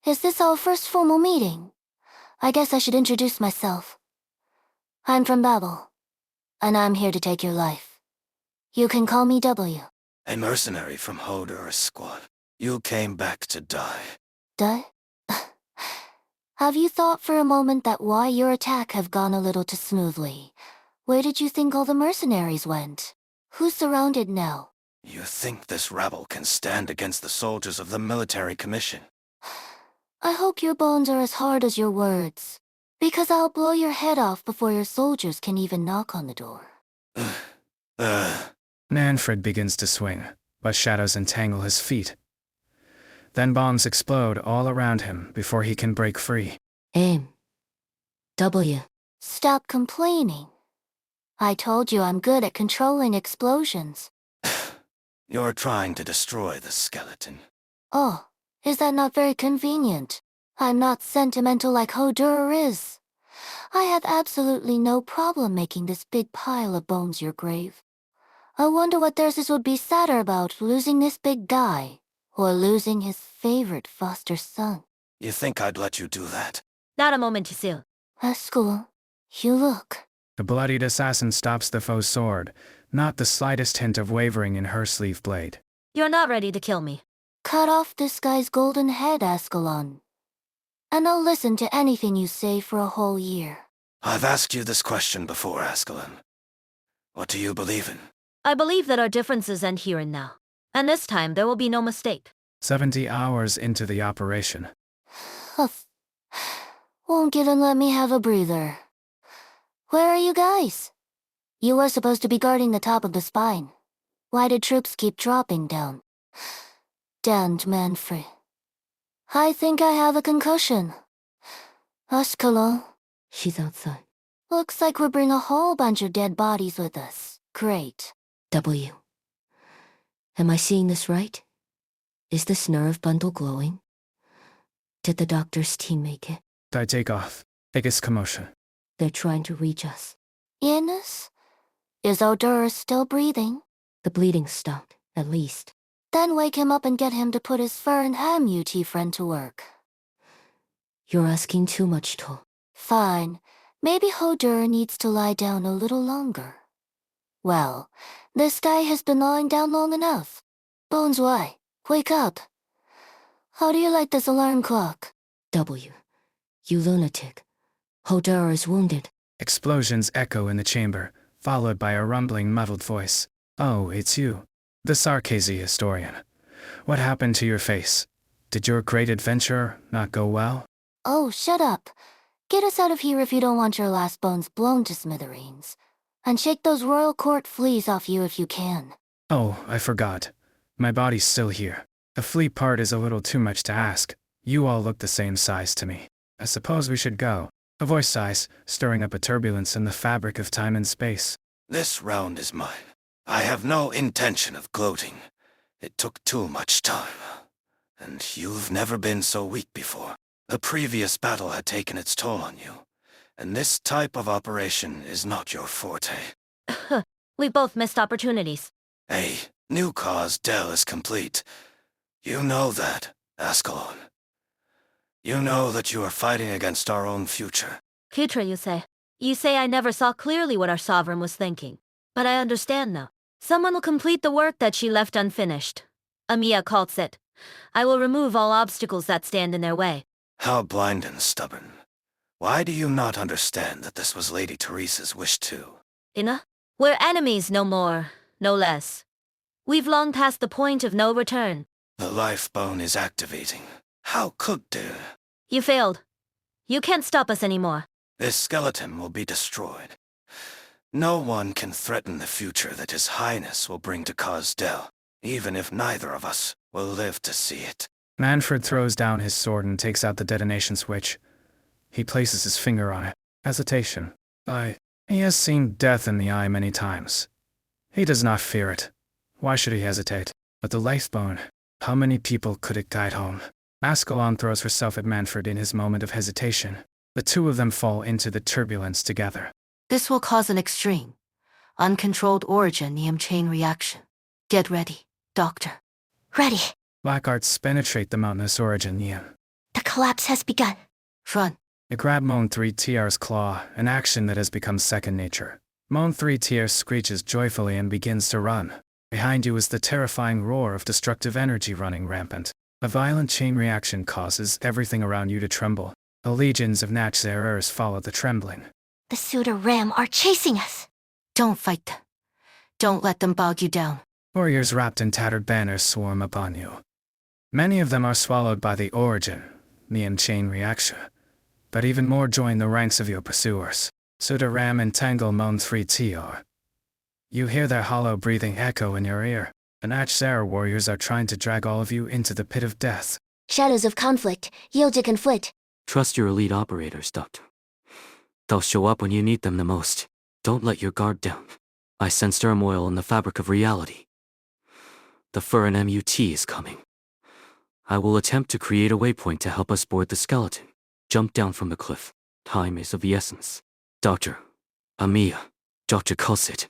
L: Is this our first formal meeting? I guess I should introduce myself. I'm from Babel, and I'm here to take your life. You can call me W.
K: A mercenary from Hodur's squad. You came back to die.
L: Die? Have you thought for a moment that why your attack have gone a little too smoothly? Where did you think all the mercenaries went? Who's surrounded now?
K: You think this rabble can stand against the soldiers of the military commission?
L: I hope your bones are as hard as your words, because I'll blow your head off before your soldiers can even knock on the door.
B: Manfred begins to swing, but shadows entangle his feet. Then bombs explode all around him before he can break free.
L: Aim. W. Stop complaining. I told you I'm good at controlling explosions.
K: You're trying to destroy the skeleton.
L: Oh, is that not very convenient? I'm not sentimental like Hodur is. I have absolutely no problem making this big pile of bones your grave. I wonder what theirs would be sadder about, losing this big guy, or losing his favorite foster son.
K: You think I'd let you do that?
N: Not a moment, Cecile.
L: That's cool. You look.
B: The bloodied assassin stops the foe's sword, not the slightest hint of wavering in her sleeve blade.
N: You're not ready to kill me.
L: Cut off this guy's golden head, Ascalon. And I'll listen to anything you say for a whole year.
K: I've asked you this question before, Ascalon. What do you believe in?
N: I believe that our differences end here and now. And this time, there will be no mistake.
B: 70 hours into the operation.
L: Won't even let me have a breather. Where are you guys? You were supposed to be guarding the top of the spine. Why did troops keep dropping down? Damned Manfred. I think I have a concussion. Ascalon. She's outside. Looks like we bring a whole bunch of dead bodies with us. Great. W. Am I seeing this right? Is this nerve bundle glowing? Did the doctor's team make it?
B: I take off. Biggest commotion.
L: They're trying to reach us. Ines? Is Hodur still breathing? The bleeding stopped, at least. Then wake him up and get him to put his fur and amuti friend to work. You're asking too much, Tol. Fine. Maybe Hodur needs to lie down a little longer. Well, this guy has been lying down long enough. Bones, why? Wake up. How do you like this alarm clock? W. You lunatic. Hodur is wounded.
B: Explosions echo in the chamber, followed by a rumbling, muffled voice. "Oh, it's you. The Sarkazy historian. What happened to your face? Did your great adventure not go well?"
M: Oh, shut up. Get us out of here if you don't want your last bones blown to smithereens. And shake those royal court fleas off you if you can.
B: "Oh, I forgot. My body's still here. The flea part is a little too much to ask. You all look the same size to me. I suppose we should go." A voice sighs, stirring up a turbulence in the fabric of time and space.
K: This round is mine. I have no intention of gloating. It took too much time. And you've never been so weak before. The previous battle had taken its toll on you. And this type of operation is not your forte.
N: We both missed opportunities.
K: A new cause Del is complete. You know that, Ascalon. You know that you are fighting against our own future.
N: Future, you say? You say I never saw clearly what our sovereign was thinking. But I understand now. Someone will complete the work that she left unfinished. Amiya calls it. I will remove all obstacles that stand in their way.
K: How blind and stubborn. Why do you not understand that this was Lady Teresa's wish too?
N: Ina? We're enemies, no more, no less. We've long passed the point of no return.
K: The life bone is activating. How could there?
N: You failed. You can't stop us anymore.
K: This skeleton will be destroyed. No one can threaten the future that His Highness will bring to Cause Del, even if neither of us will live to see it.
B: Manfred throws down his sword and takes out the detonation switch. He places his finger on it. Hesitation. He has seen death in the eye many times. He does not fear it. Why should he hesitate? But the life bone, how many people could it guide home? Ascalon throws herself at Manfred in his moment of hesitation. The two of them fall into the turbulence together.
F: This will cause an extreme, uncontrolled origin Neum chain reaction. Get ready, Doctor.
D: Ready.
B: Black arts penetrate the mountainous origin Neum.
D: The collapse has begun.
F: Run.
B: They grab Moan 3TR's claw, an action that has become second nature. Moan 3TR screeches joyfully and begins to run. Behind you is the terrifying roar of destructive energy running rampant. A violent chain reaction causes everything around you to tremble. The legions of Natch-Zerers follow the trembling.
D: The Suda Ram are chasing us.
F: Don't fight them. Don't let them bog you down.
B: Warriors wrapped in tattered banners swarm upon you. Many of them are swallowed by the origin, Neum chain reaction. But even more join the ranks of your pursuers. Suda Ram entangle Moan 3TR. You hear their hollow breathing echo in your ear. The Natch-Zerer warriors are trying to drag all of you into the pit of death.
Q: Shadows of conflict, yield to conflict.
I: Trust your elite operators, Doctor. They'll show up when you need them the most. Don't let your guard down. I sense turmoil in the fabric of reality. The Furin MUT is coming. I will attempt to create a waypoint to help us board the skeleton. Jump down from the cliff. Time is of the essence. Doctor, Amiya, Dr. Kulsit.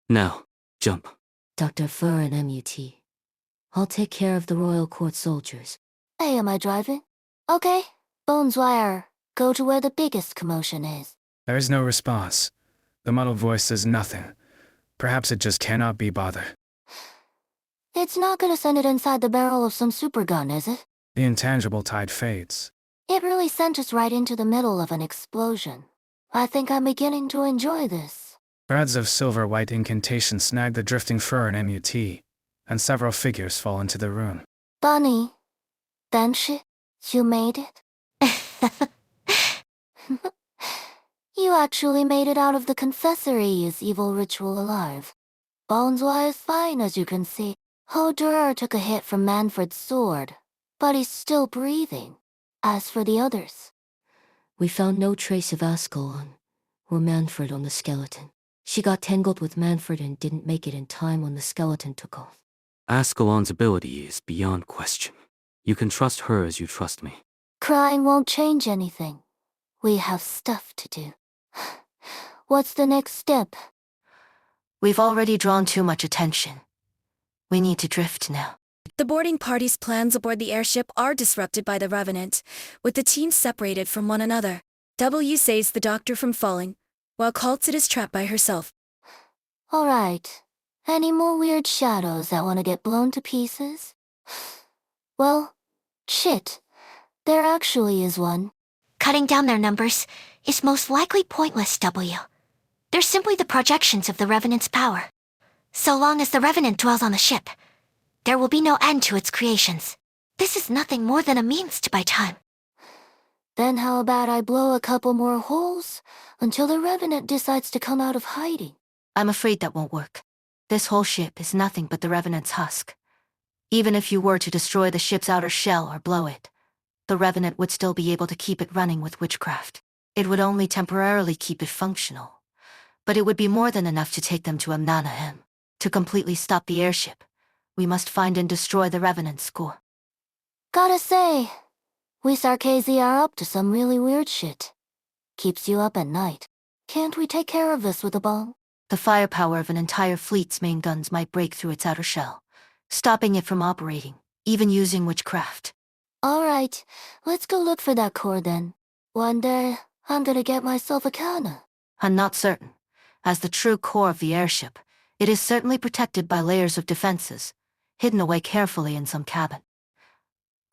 I: Now, jump.
C: Dr. Fur and MUT. I'll take care of the Royal Court soldiers.
M: Hey, am I driving? Okay. Bones Wire, go to where the biggest commotion is.
B: There is no response. The muddled voice says nothing. Perhaps it just cannot be bothered.
M: It's not gonna send it inside the barrel of some supergun, is it?
B: The intangible tide fades.
M: It really sent us right into the middle of an explosion. I think I'm beginning to enjoy this.
B: Threads of silver-white incantation snag the drifting fur in MUT, and several figures fall into the ruin.
M: Bunny, Banshee, you made it? You actually made it out of the confessory's evil ritual alive. Boneswire is fine, as you can see. Hodur took a hit from Manfred's sword, but he's still breathing. As for the others,
C: We found no trace of Ascalon or Manfred on the skeleton. She got tangled with Manfred and didn't make it in time when the skeleton took off.
I: Ascalon's ability is beyond question. You can trust her as you trust me.
M: crying won't change anything. We have stuff to do. What's the next step?
F: We've already drawn too much attention. We need to drift now.
A: The boarding party's plans aboard the airship are disrupted by the Revenant, with the teams separated from one another. W saves the doctor from falling, while Kultsit is trapped by herself.
M: All right. Any more weird shadows that want to get blown to pieces? Well, shit. There actually is one.
D: Cutting down their numbers is most likely pointless, W. They're simply the projections of the Revenant's power. So long as the Revenant dwells on the ship, there will be no end to its creations. This is nothing more than a means to buy time.
C: Then how about I blow a couple more holes until the Revenant decides to come out of hiding? I'm afraid that won't work. This whole ship is nothing but the Revenant's husk. Even if you were to destroy the ship's outer shell or blow it, the Revenant would still be able to keep it running with witchcraft. It would only temporarily keep it functional. But it would be more than enough to take them to Amnanahem. To completely stop the airship, we must find and destroy the Revenant's core.
L: Gotta say, we Sarkazi are up to some really weird shit. Keeps you up at night. Can't we take care of this with a bomb?
C: The firepower of an entire fleet's main guns might break through its outer shell, stopping it from operating, even using witchcraft.
L: Alright, let's go look for that core then. One day, I'm gonna get myself a cannon.
C: I'm not certain. As the true core of the airship, it is certainly protected by layers of defenses, hidden away carefully in some cabin.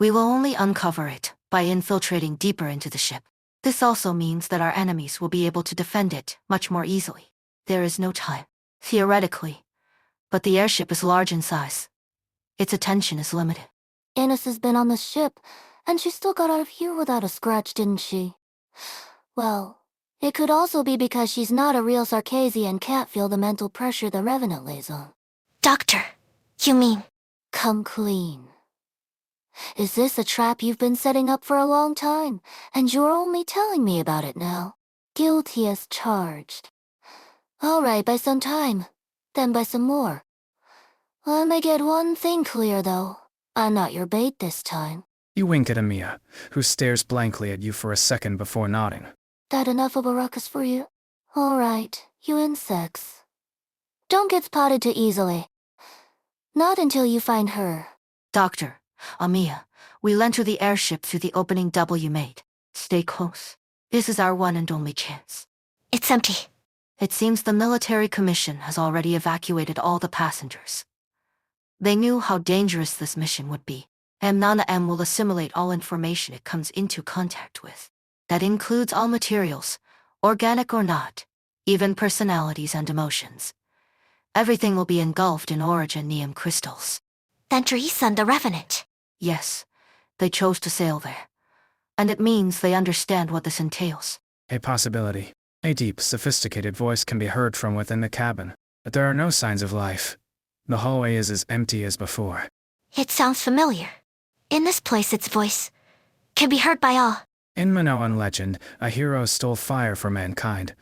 C: We will only uncover it by infiltrating deeper into the ship. This also means that our enemies will be able to defend it much more easily. There is no time, theoretically, but the airship is large in size. Its attention is limited.
L: Ines has been on the ship, and she still got out of here without a scratch, didn't she? Well, it could also be because she's not a real Sarkazi and can't feel the mental pressure the Revenant lays on.
D: Doctor, you mean?
L: Come clean. Is this a trap you've been setting up for a long time, and you're only telling me about it now? Guilty as charged. Alright, buy some time, then buy some more. Let me get one thing clear, though. I'm not your bait this time.
B: You wink at Amiya, who stares blankly at you for a second before nodding.
L: That enough of a ruckus for you? Alright, you insects. Don't get spotted too easily. Not until you find her.
C: Doctor, Amiya, we'll enter the airship through the opening double you made. Stay close. This is our one and only chance.
D: It's empty.
C: It seems the military commission has already evacuated all the passengers. They knew how dangerous this mission would be. Amnanahem will assimilate all information it comes into contact with. That includes all materials, organic or not, even personalities and emotions. Everything will be engulfed in originium crystals.
D: Then Teresa and the Revenant.
C: Yes, they chose to sail there. And it means they understand what this entails.
B: A possibility. A deep, sophisticated voice can be heard from within the cabin, but there are no signs of life. The hallway is as empty as before.
D: It sounds familiar. In this place, its voice can be heard by all.
B: In Minoan legend, a hero stole fire for mankind,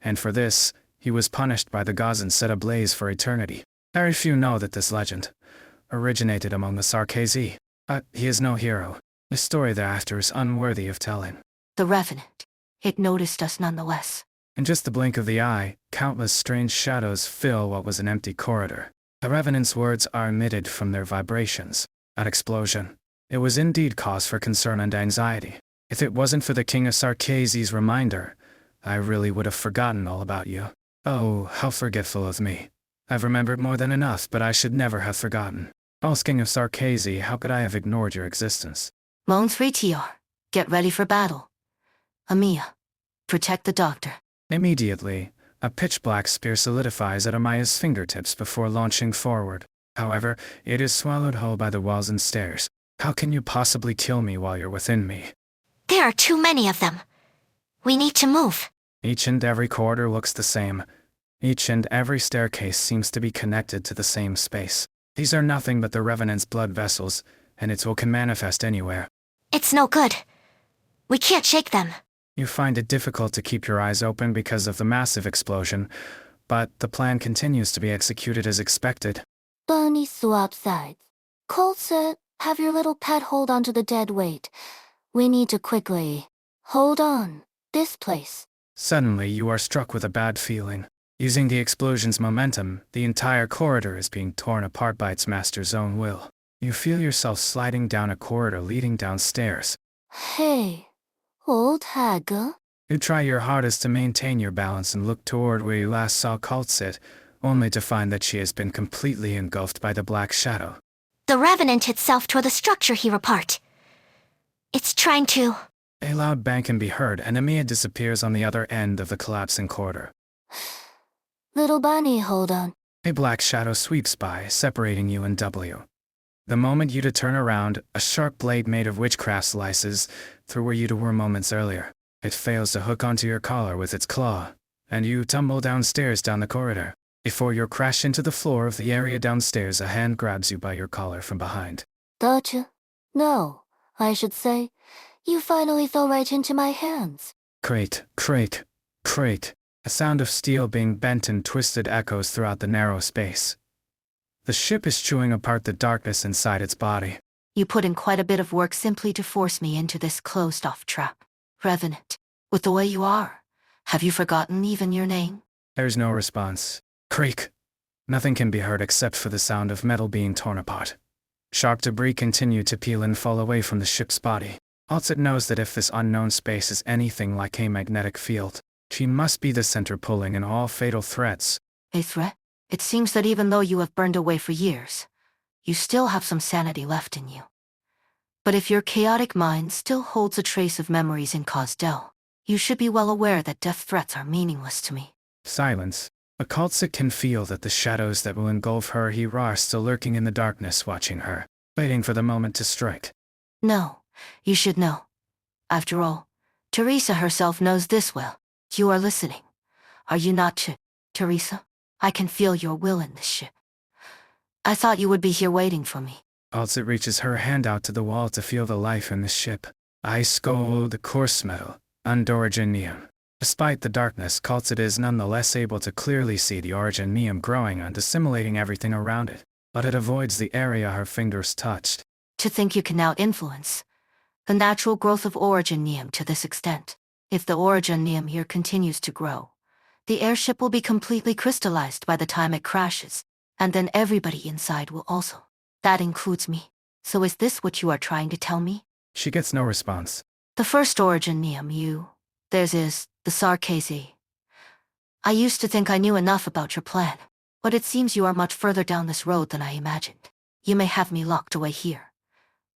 B: and for this, he was punished by the gods and set ablaze for eternity. Very few know that this legend originated among the Sarkazi. He is no hero. The story thereafter is unworthy of telling.
C: The Revenant. It noticed us nonetheless.
B: In just the blink of the eye, countless strange shadows fill what was an empty corridor. The Revenant's words are emitted from their vibrations. An explosion. It was indeed cause for concern and anxiety. If it wasn't for the King of Sarkazi's reminder, I really would have forgotten all about you. Oh, how forgetful of me. I've remembered more than enough, but I should never have forgotten. False King of Sarkazi, how could I have ignored your existence?
C: Moans free TR. Get ready for battle. Amiya, protect the doctor.
B: Immediately, a pitch-black spear solidifies at Amaya's fingertips before launching forward. However, it is swallowed whole by the walls and stairs. How can you possibly kill me while you're within me?
D: There are too many of them. We need to move.
B: Each and every corridor looks the same. Each and every staircase seems to be connected to the same space. These are nothing but the Revenant's blood vessels, and its will can manifest anywhere.
D: It's no good. We can't shake them.
B: You find it difficult to keep your eyes open because of the massive explosion, but the plan continues to be executed as expected.
L: Bunny swap sides. Colt said, have your little pet hold onto the dead weight. We need to quickly hold on. This place.
B: Suddenly, you are struck with a bad feeling. Using the explosion's momentum, the entire corridor is being torn apart by its master's own will. You feel yourself sliding down a corridor leading downstairs.
L: Hey, old Haga.
B: You try your hardest to maintain your balance and look toward where you last saw Colt sit, only to find that she has been completely engulfed by the black shadow.
D: The Revenant itself tore the structure here apart. It's trying to...
B: A loud bang can be heard, and Amiya disappears on the other end of the collapsing corridor.
L: Little bunny, hold on.
B: A black shadow sweeps by, separating you and W. The moment you to turn around, a sharp blade made of witchcraft slices through where you were moments earlier. It fails to hook onto your collar with its claw, and you tumble downstairs down the corridor. Before you crash into the floor of the area downstairs, a hand grabs you by your collar from behind.
L: Gotcha. No, I should say, you finally fell right into my hands.
B: Crate, crate, crate. A sound of steel being bent and twisted echoes throughout the narrow space. The ship is chewing apart the darkness inside its body.
F: You put in quite a bit of work simply to force me into this closed-off trap. Revenant, with the way you are, have you forgotten even your name?
B: There's no response. Creak. Nothing can be heard except for the sound of metal being torn apart. Sharp debris continue to peel and fall away from the ship's body. Altsit knows that if this unknown space is anything like a magnetic field, she must be the center pulling in all fatal threats.
F: A threat? It seems that even though you have burned away for years, you still have some sanity left in you. But if your chaotic mind still holds a trace of memories in Cosdell, you should be well aware that death threats are meaningless to me.
B: Silence. Occaltsit can feel that the shadows that will engulf her are still lurking in the darkness, watching her, waiting for the moment to strike.
F: No, you should know. After all, Teresa herself knows this well. You are listening. Are you not, Teresa? I can feel your will in this ship. I thought you would be here waiting for me.
B: Altsit reaches her hand out to the wall to feel the life in the ship. Ice gold, coarse metal, undoriginium. Despite the darkness, Caltsit is nonetheless able to clearly see the originium growing and assimilating everything around it, but it avoids the area her fingers touched.
F: To think you can now influence the natural growth of originium to this extent. If the originium here continues to grow, the airship will be completely crystallized by the time it crashes, and then everybody inside will also. That includes me. So is this what you are trying to tell me?
B: She gets no response.
F: The first originium theirs is the Sarkazi. I used to think I knew enough about your plan, but it seems you are much further down this road than I imagined. You may have me locked away here,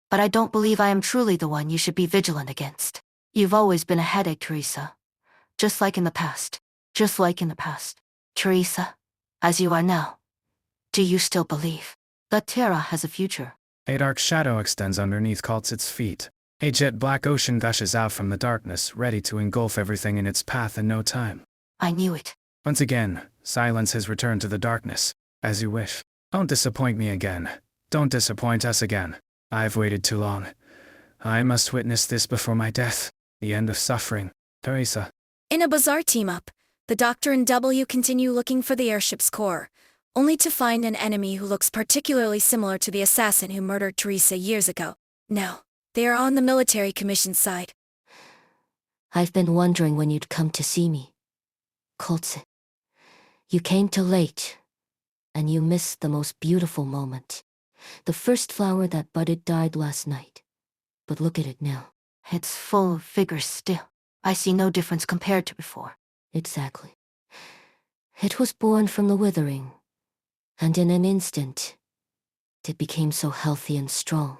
F: but I don't believe I am truly the one you should be vigilant against. You've always been a headache, Teresa. Just like in the past. Just like in the past. Teresa, as you are now, do you still believe that Terra has a future?
B: A dark shadow extends underneath Caltsit's feet. A jet black ocean gushes out from the darkness, ready to engulf everything in its path in no time.
F: I knew it.
B: Once again, silence has returned to the darkness. As you wish. Don't disappoint me again. Don't disappoint us again. I've waited too long. I must witness this before my death. The end of suffering. Teresa.
A: In a bizarre team-up, the Doctor and W continue looking for the airship's core, only to find an enemy who looks particularly similar to the assassin who murdered Teresa years ago. No, they are on the military commission side.
C: I've been wondering when you'd come to see me. Coltsit. You came too late, and you missed the most beautiful moment. The first flower that budded died last night. But look at it now.
F: It's full of vigor still. I see no difference compared to before.
C: Exactly. It was born from the withering, and in an instant, it became so healthy and strong.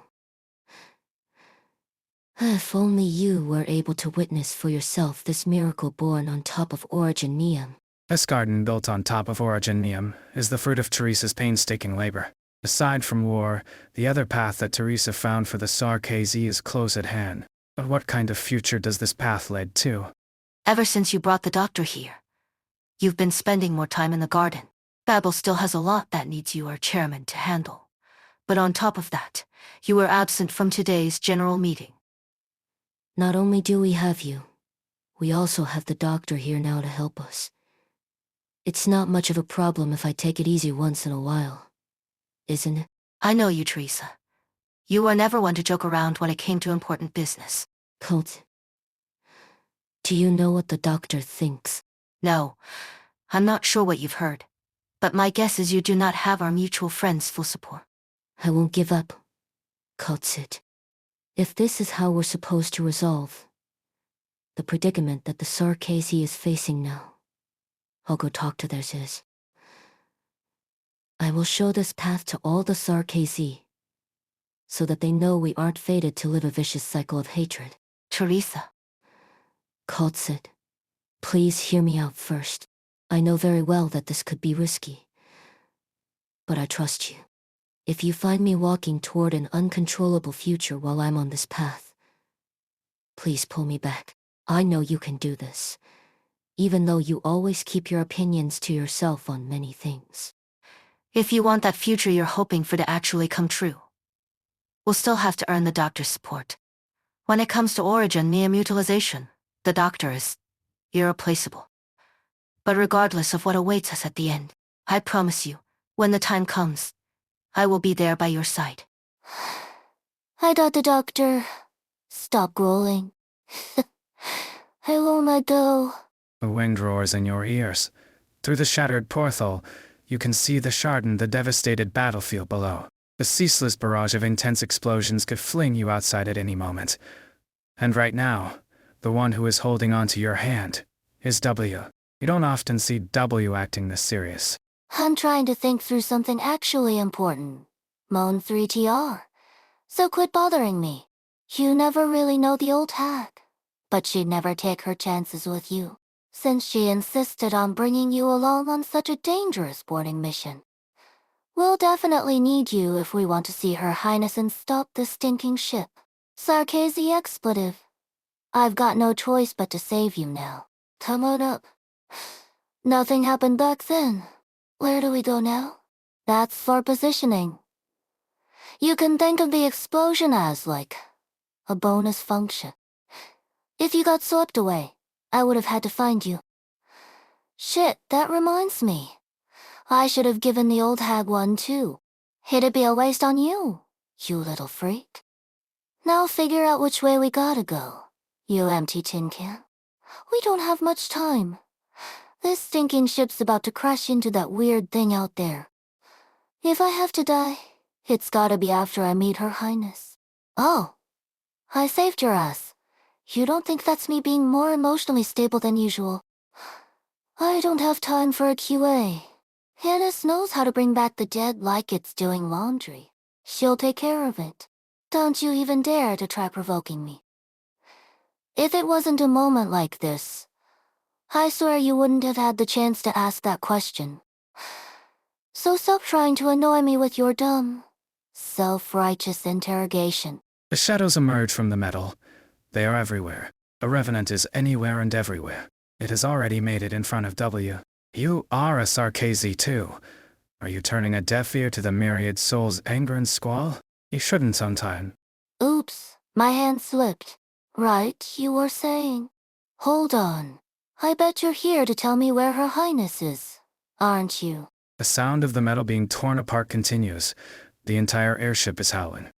C: If only you were able to witness for yourself this miracle born on top of Originium.
B: This garden built on top of Originium is the fruit of Teresa's painstaking labor. Aside from war, the other path that Teresa found for the Sarkazi is close at hand. But what kind of future does this path lead to?
F: Ever since you brought the doctor here, you've been spending more time in the garden. Babel still has a lot that needs you, our chairman, to handle. But on top of that, you were absent from today's general meeting.
C: Not only do we have you, we also have the doctor here now to help us. It's not much of a problem if I take it easy once in a while, isn't it?
F: I know you, Teresa. You were never one to joke around when it came to important business.
C: Colt, do you know what the doctor thinks?
F: No, I'm not sure what you've heard. But my guess is you do not have our mutual friend's full support.
C: I won't give up, Coltsit. If this is how we're supposed to resolve the predicament that the Sarkazi is facing now, I'll go talk to their Ziz. I will show this path to all the Sarkazi, so that they know we aren't fated to live a vicious cycle of hatred.
F: Teresa.
C: Coltsit, please hear me out first. I know very well that this could be risky, but I trust you. If you find me walking toward an uncontrollable future while I'm on this path, please pull me back. I know you can do this, even though you always keep your opinions to yourself on many things.
F: If you want that future you're hoping for to actually come true, we'll still have to earn the doctor's support. When it comes to origin via mutilization, the doctor is irreplaceable. But regardless of what awaits us at the end, I promise you, when the time comes, I will be there by your side.
L: I thought the doctor... Stop growling. I won't let go.
B: The wind roars in your ears. Through the shattered porthole, you can see the shard and the devastated battlefield below. A ceaseless barrage of intense explosions could fling you outside at any moment. And right now, the one who is holding onto your hand is W. You don't often see W acting this serious.
L: I'm trying to think through something actually important. Moan 3TR. So quit bothering me. You never really know the old hag. But she'd never take her chances with you, since she insisted on bringing you along on such a dangerous boarding mission. We'll definitely need you if we want to see Her Highness and stop this stinking ship. Sarkazy expletive. I've got no choice but to save you now. Come on up. Nothing happened back then. Where do we go now? That's for positioning. You can think of the explosion as, like, a bonus function. If you got swept away, I would have had to find you. Shit, that reminds me. I should have given the old hag one too. It'd be a waste on you, you little freak. Now figure out which way we gotta go, you empty tin can. We don't have much time. This stinking ship's about to crash into that weird thing out there. If I have to die, it's gotta be after I meet Her Highness. Oh, I saved your ass. You don't think that's me being more emotionally stable than usual? I don't have time for a QA. Hannah knows how to bring back the dead like it's doing laundry. She'll take care of it. Don't you even dare to try provoking me. If it wasn't a moment like this, I swear you wouldn't have had the chance to ask that question. So stop trying to annoy me with your dumb, self-righteous interrogation.
B: The shadows emerge from the metal. They are everywhere. A revenant is anywhere and everywhere. It has already made it in front of W. You are a Sarkazy too. Are you turning a deaf ear to the myriad souls' anger and squall? You shouldn't sometime.
L: Oops, my hand slipped. Right, you were saying. Hold on. I bet you're here to tell me where Her Highness is, aren't you?
B: The sound of the metal being torn apart continues. The entire airship is howling.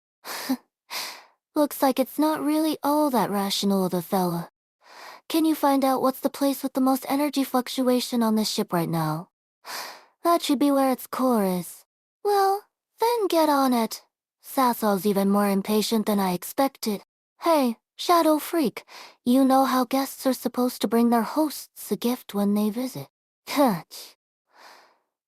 L: Looks like it's not really all that rational of a fella. Can you find out what's the place with the most energy fluctuation on this ship right now? That should be where its core is. Well, then get on it. Sassol's even more impatient than I expected. Hey, Shadow Freak, you know how guests are supposed to bring their hosts a gift when they visit.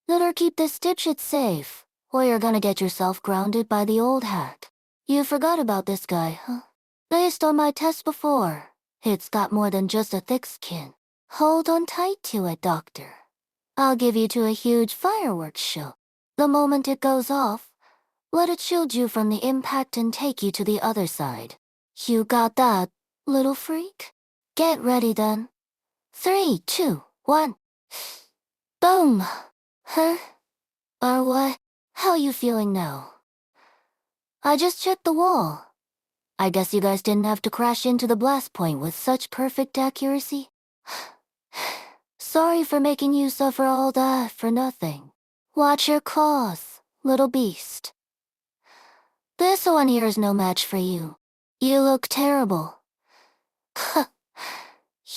L: Better keep this dipshit safe, or you're gonna get yourself grounded by the old hag. You forgot about this guy, huh? Based on my test before, it's got more than just a thick skin. Hold on tight to it, Doctor. I'll give you to a huge fireworks show. The moment it goes off, let it shield you from the impact and take you to the other side. You got that, little freak? Get ready then. 3, 2, 1. Boom! Huh? Or what? How you feeling now? I just checked the wall. I guess you guys didn't have to crash into the blast point with such perfect accuracy. Sorry for making you suffer all that for nothing. Watch your claws, little beast. This one here is no match for you. You look terrible.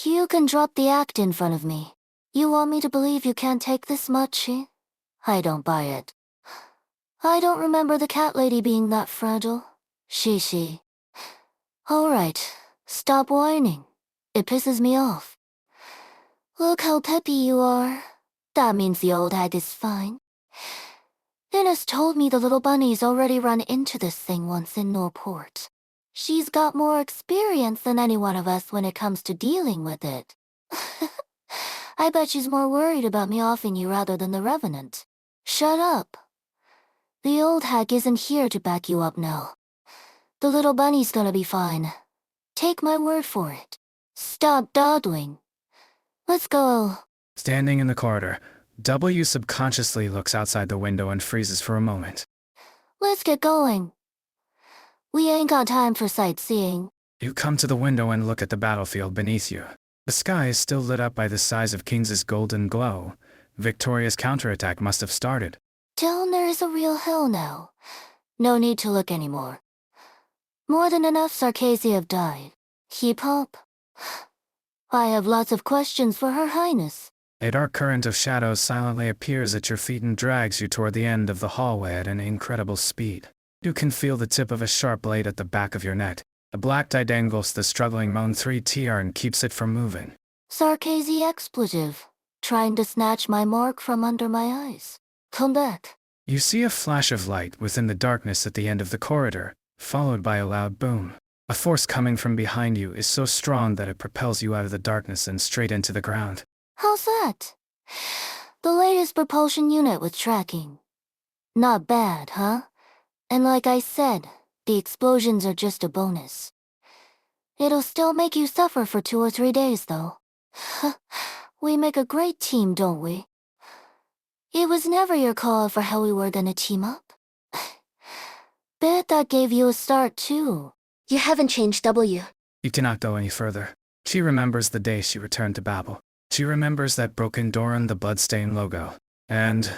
L: You can drop the act in front of me. You want me to believe you can't take this much, eh? I don't buy it. I don't remember the cat lady being that fragile. She. Alright, stop whining. It pisses me off. Look how peppy you are. That means the old hag is fine. Ines told me the little bunny's already run into this thing once in Norport. She's got more experience than any one of us when it comes to dealing with it. I bet she's more worried about me offing you rather than the Revenant. Shut up. The old hag isn't here to back you up now. The little bunny's gonna be fine. Take my word for it. Stop dawdling. Let's go.
B: Standing in the corridor, W subconsciously looks outside the window and freezes for a moment.
L: Let's get going. We ain't got time for sightseeing.
B: You come to the window and look at the battlefield beneath you. The sky is still lit up by the size of Kings's golden glow. Victoria's counterattack must have started.
L: Down there is a real hell now. No need to look anymore. More than enough Sarkazi have died. Keep up. I have lots of questions for Her Highness.
B: A dark current of shadows silently appears at your feet and drags you toward the end of the hallway at an incredible speed. You can feel the tip of a sharp blade at the back of your neck. A black die dangles the struggling Moan 3TR and keeps it from moving.
L: Sarkazi expletive. Trying to snatch my mark from under my eyes. Come back.
B: You see a flash of light within the darkness at the end of the corridor, followed by a loud boom. A force coming from behind you is so strong that it propels you out of the darkness and straight into the ground.
L: How's that? The latest propulsion unit with tracking. Not bad, huh? And like I said, the explosions are just a bonus. It'll still make you suffer for 2 or 3 days, though. We make a great team, don't we? It was never your call for how we were gonna team up. Bet that gave you a start, too.
Q: You haven't changed, W.
B: You cannot go any further. She remembers the day she returned to Babel. She remembers that broken door and the bloodstained logo. And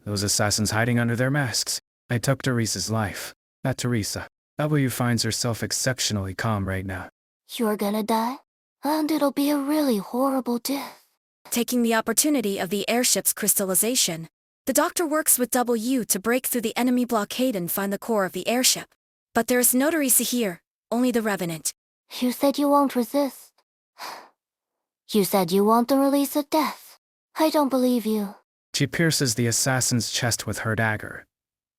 B: those assassins hiding under their masks. I took Teresa's life. That Teresa. W finds herself exceptionally calm right now.
L: You're gonna die? And it'll be a really horrible death.
A: Taking the opportunity of the airship's crystallization, the Doctor works with W to break through the enemy blockade and find the core of the airship. But there is no Teresa here, only the Revenant.
L: You said you won't resist. You said you want the release of death. I don't believe you.
B: She pierces the assassin's chest with her dagger,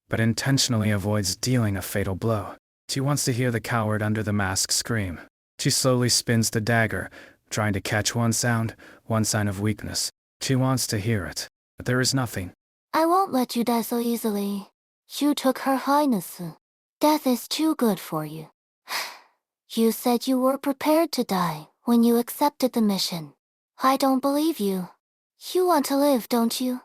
B: but intentionally avoids dealing a fatal blow. She wants to hear the coward under the mask scream. She slowly spins the dagger, trying to catch one sound, one sign of weakness. She wants to hear it, but there is nothing.
L: I won't let you die so easily. You took Her Highness. Death is too good for you. You said you were prepared to die when you accepted the mission. I don't believe you. You want to live, don't you?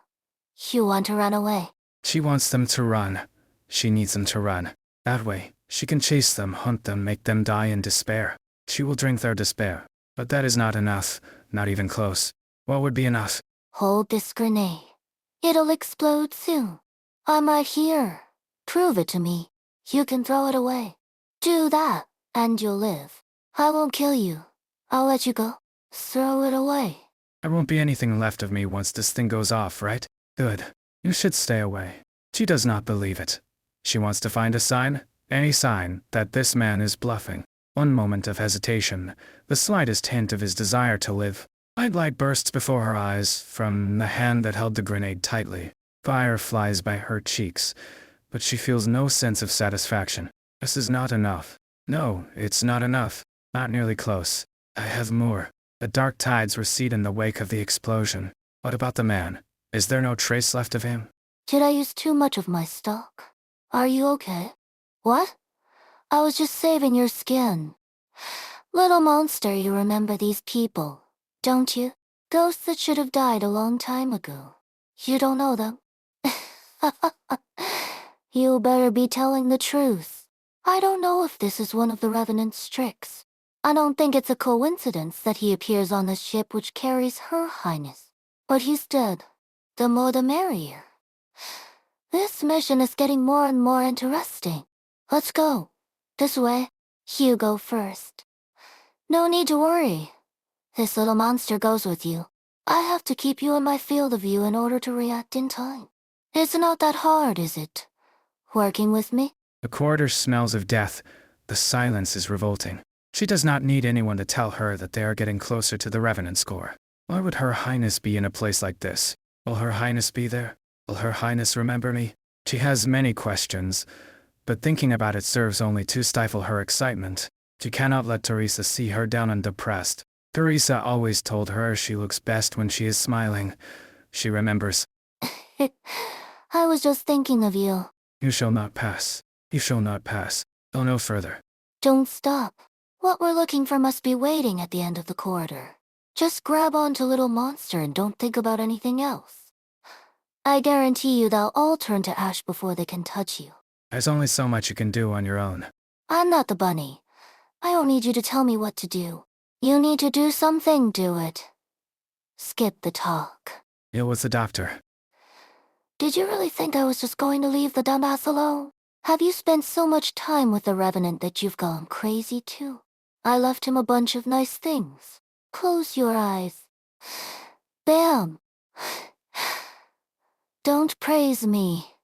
L: You want to run away.
B: She wants them to run. She needs them to run. That way, she can chase them, hunt them, make them die in despair. She will drink their despair. But that is not enough, not even close. What would be enough?
L: Hold this grenade. It'll explode soon. I'm right here. Prove it to me. You can throw it away. Do that, and you'll live. I won't kill you. I'll let you go. Throw it away.
B: There won't be anything left of me once this thing goes off, right? Good. You should stay away. She does not believe it. She wants to find a sign, any sign, that this man is bluffing. One moment of hesitation, the slightest hint of his desire to live. White light bursts before her eyes from the hand that held the grenade tightly. Fire flies by her cheeks, but she feels no sense of satisfaction. This is not enough. No, it's not enough. Not nearly close. I have more. The dark tides recede in the wake of the explosion. What about the man? Is there no trace left of him?
L: Did I use too much of my stock? Are you okay? What? I was just saving your skin. Little monster, you remember these people, don't you? Ghosts that should have died a long time ago. You don't know them? You better be telling the truth. I don't know if this is one of the Revenant's tricks. I don't think it's a coincidence that he appears on the ship which carries Her Highness. But he's dead. The more the merrier. This mission is getting more and more interesting. Let's go. This way. You go first. No need to worry. This little monster goes with you. I have to keep you in my field of view in order to react in time. It's not that hard, is it? Working with me?
B: The corridor smells of death. The silence is revolting. She does not need anyone to tell her that they are getting closer to the Revenant score. Why would Her Highness be in a place like this? Will Her Highness be there? Will Her Highness remember me? She has many questions, but thinking about it serves only to stifle her excitement. She cannot let Teresa see her down and depressed. Teresa always told her she looks best when she is smiling. She remembers.
L: I was just thinking of you.
B: You shall not pass. You shall not pass. Go no further.
L: Don't stop. What we're looking for must be waiting at the end of the corridor. Just grab onto little monster and don't think about anything else. I guarantee you they'll all turn to ash before they can touch you.
B: There's only so much you can do on your own.
L: I'm not the bunny. I don't need you to tell me what to do. You need to do something, do it. Skip the talk.
B: Deal with the doctor.
L: Did you really think I was just going to leave the dumbass alone? Have you spent so much time with the Revenant that you've gone crazy too? I left him a bunch of nice things. Close your eyes. Bam! Don't praise me.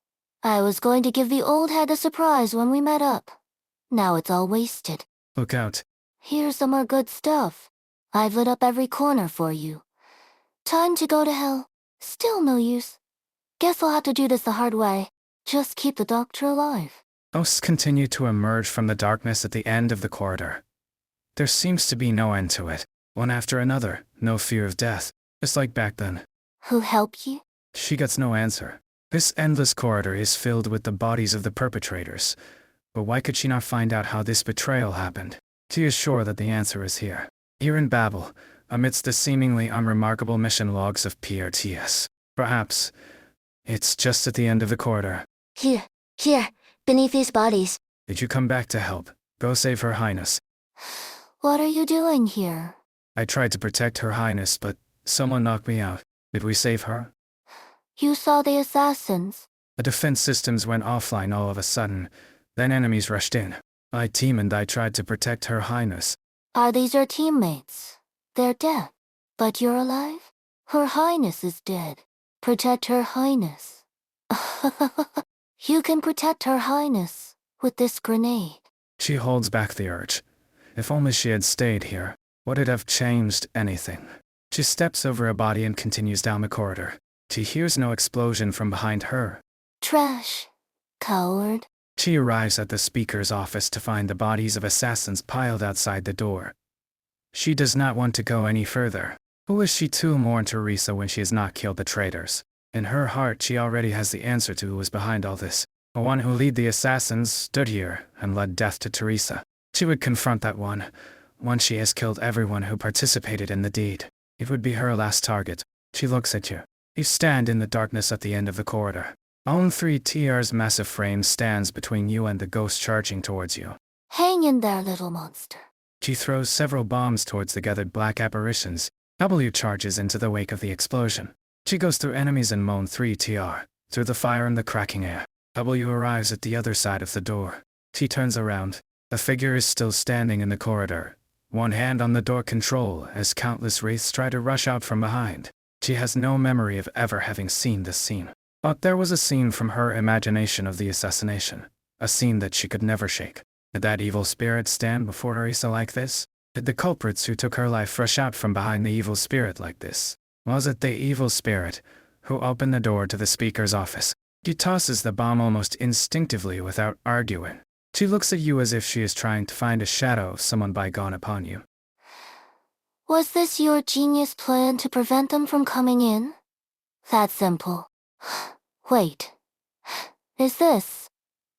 L: I was going to give the old hag a surprise when we met up. Now it's all wasted.
B: Look out.
L: Here's some more good stuff. I've lit up every corner for you. Time to go to hell. Still no use. Guess I'll have to do this the hard way. Just keep the doctor alive.
B: Ghosts continue to emerge from the darkness at the end of the corridor. There seems to be no end to it. One after another, no fear of death. Just like back then.
L: Who helped you?
B: She gets no answer. This endless corridor is filled with the bodies of the perpetrators. But why could she not find out how this betrayal happened? She is sure that the answer is here. Here in Babel, amidst the seemingly unremarkable mission logs of PRTS. Perhaps it's just at the end of the corridor.
L: Here, beneath these bodies.
B: Did you come back to help? Go save Her Highness.
L: What are you doing here?
B: I tried to protect Her Highness, but someone knocked me out. Did we save her?
L: You saw the assassins.
B: The defense systems went offline all of a sudden. Then enemies rushed in. My team and I tried to protect Her Highness.
L: Are these your teammates? They're dead. But you're alive? Her Highness is dead. Protect Her Highness. You can protect Her Highness with this grenade.
B: She holds back the urge. If only she had stayed here, would it have changed anything? She steps over a body and continues down the corridor. She hears no explosion from behind her.
L: Trash. Coward.
B: She arrives at the speaker's office to find the bodies of assassins piled outside the door. She does not want to go any further. Who is she to mourn Teresa when she has not killed the traitors? In her heart, she already has the answer to who was behind all this. The one who led the assassins stood here and led death to Teresa. She would confront that one. Once she has killed everyone who participated in the deed, it would be her last target. She looks at you. You stand in the darkness at the end of the corridor. Own 3TR's massive frame stands between you and the ghost charging towards you.
L: Hang in there, little monster.
B: She throws several bombs towards the gathered black apparitions. W charges into the wake of the explosion. She goes through enemies and Moan 3TR, through the fire and the cracking air. W arrives at the other side of the door. She turns around. The figure is still standing in the corridor, one hand on the door control as countless wraiths try to rush out from behind. She has no memory of ever having seen this scene. But there was a scene from her imagination of the assassination, a scene that she could never shake. Did that evil spirit stand before Teresa like this? Did the culprits who took her life rush out from behind the evil spirit like this? Was it the evil spirit who opened the door to the speaker's office? She tosses the bomb almost instinctively without arguing. She looks at you as if she is trying to find a shadow of someone bygone upon you.
L: Was this your genius plan to prevent them from coming in? That simple. Wait. Is this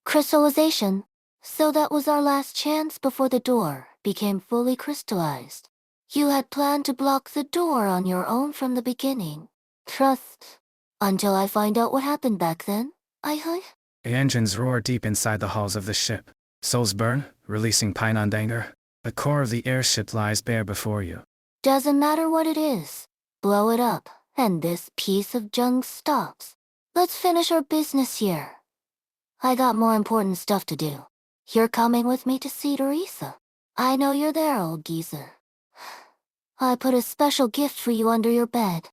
L: crystallization? So that was our last chance before the door became fully crystallized. You had planned to block the door on your own from the beginning. Trust. Until I find out what happened back then, I.
B: The engines roar deep inside the halls of the ship. Souls burn, releasing Pinond anger. The core of the airship lies bare before you.
L: Doesn't matter what it is. Blow it up, and this piece of junk stops. Let's finish our business here. I got more important stuff to do. You're coming with me to see Teresa. I know you're there, old geezer. I put a special gift for you under your bed.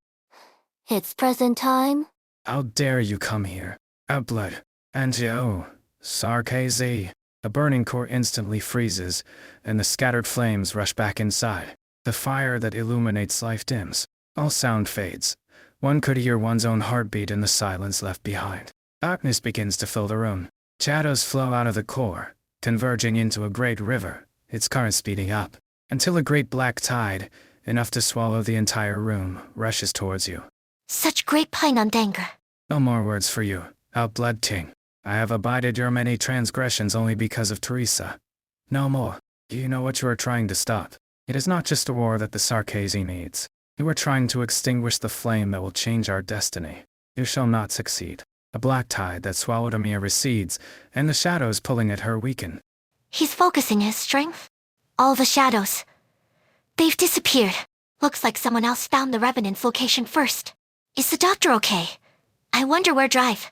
L: It's present time.
B: How dare you come here? Outblood. And yo, Sarkazy. The burning core instantly freezes, and the scattered flames rush back inside. The fire that illuminates life dims. All sound fades. One could hear one's own heartbeat in the silence left behind. Darkness begins to fill the room. Shadows flow out of the core, converging into a great river, its current speeding up, until a great black tide, enough to swallow the entire room, rushes towards you.
D: Such great pine on anger.
B: No more words for you, outblood king. I have abided your many transgressions only because of Teresa. No more. You know what you are trying to stop. It is not just a war that the Sarkazi needs. You are trying to extinguish the flame that will change our destiny. You shall not succeed. A black tide that swallowed Amia recedes, and the shadows pulling at her weaken.
D: He's focusing his strength. All the shadows. They've disappeared. Looks like someone else found the Revenant's location first. Is the doctor okay? I wonder where Drive,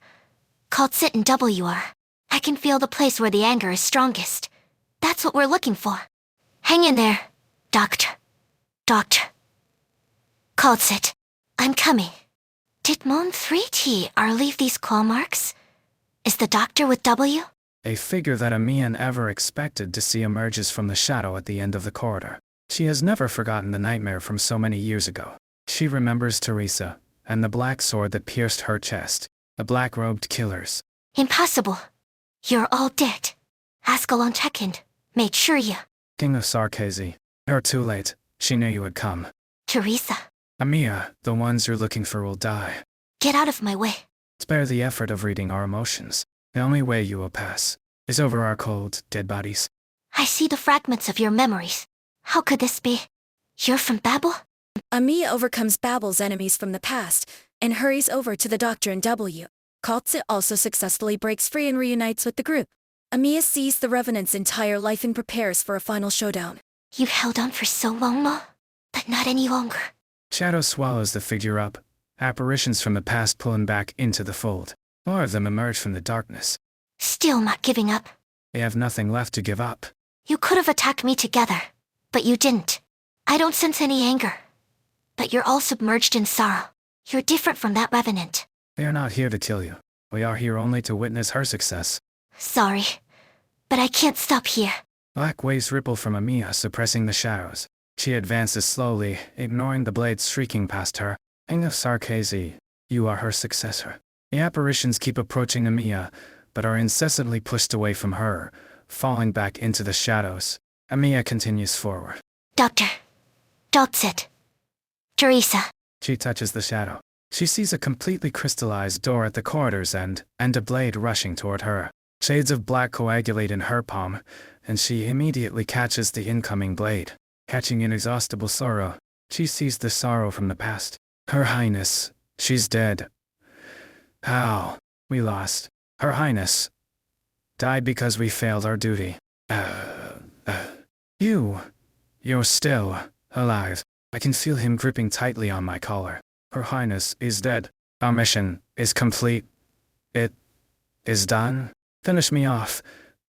D: called Sit and W are. I can feel the place where the anger is strongest. That's what we're looking for. Hang in there, Doctor. Doctor. Called Sit. I'm coming. Did Moon 3T leave these claw marks? Is the doctor with W?
B: A figure that Amian ever expected to see emerges from the shadow at the end of the corridor. She has never forgotten the nightmare from so many years ago. She remembers Teresa, and the black sword that pierced her chest. The black-robed killers.
D: Impossible. You're all dead. Ascalon check-in. Made sure you.
B: King of Sarkazi. You're too late. She knew you would come.
D: Teresa.
B: Amia, the ones you're looking for will die.
D: Get out of my way.
B: Spare the effort of reading our emotions. The only way you will pass is over our cold, dead bodies.
D: I see the fragments of your memories. How could this be? You're from Babel?
A: Amia overcomes Babel's enemies from the past and hurries over to the doctor in W. Kaltze also successfully breaks free and reunites with the group. Amia sees the Revenant's entire life and prepares for a final showdown.
D: You held on for so long, Mo, but not any longer.
B: Shadow swallows the figure up. Apparitions from the past pull him back into the fold. More of them emerge from the darkness.
D: Still not giving up.
B: They have nothing left to give up.
D: You could have attacked me together, but you didn't. I don't sense any anger. But you're all submerged in sorrow. You're different from that Revenant.
B: We are not here to kill you. We are here only to witness her success.
D: Sorry, but I can't stop here.
B: Black waves ripple from Amia, suppressing the shadows. She advances slowly, ignoring the blades shrieking past her. King of Sarkazi, you are her successor. The apparitions keep approaching Amia, but are incessantly pushed away from her, falling back into the shadows. Amia continues forward.
D: Doctor. Don't sit. Teresa.
B: She touches the shadow. She sees a completely crystallized door at the corridor's end, and a blade rushing toward her. Shades of black coagulate in her palm, and she immediately catches the incoming blade. Catching inexhaustible sorrow, she sees the sorrow from the past. Her Highness, she's dead. How? We lost. Her Highness died because we failed our duty. You're still alive. I can feel him gripping tightly on my collar. Her Highness is dead. Our mission is complete. It is done. Finish me off.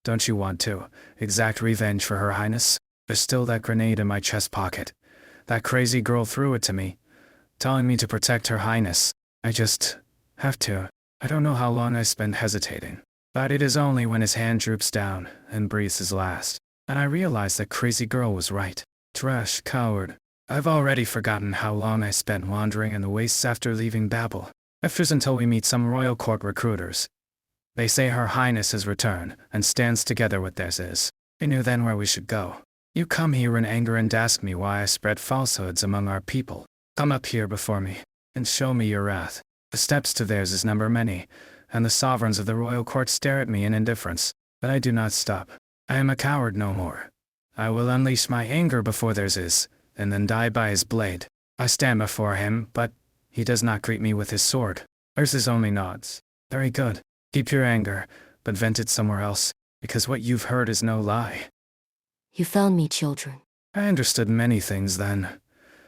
B: Don't you want to exact revenge for Her Highness? There's still that grenade in my chest pocket. That crazy girl threw it to me, telling me to protect Her Highness. I just have to. I don't know how long I spend hesitating, but it is only when his hand droops down and breathes his last, and I realize that crazy girl was right. Trash, coward. I've already forgotten how long I spent wandering in the wastes after leaving Babel. After until we meet some royal court recruiters. They say Her Highness has returned and stands together with theirs is. I knew then where we should go. You come here in anger and ask me why I spread falsehoods among our people. Come up here before me and show me your wrath. The steps to theirs is number many, and the sovereigns of the royal court stare at me in indifference. But I do not stop. I am a coward no more. I will unleash my anger before theirs is, and then die by his blade. I stand before him, but he does not greet me with his sword. Ursus only nods. Very good. Keep your anger, but vent it somewhere else, because what you've heard is no lie.
C: You found me, children.
B: I understood many things then.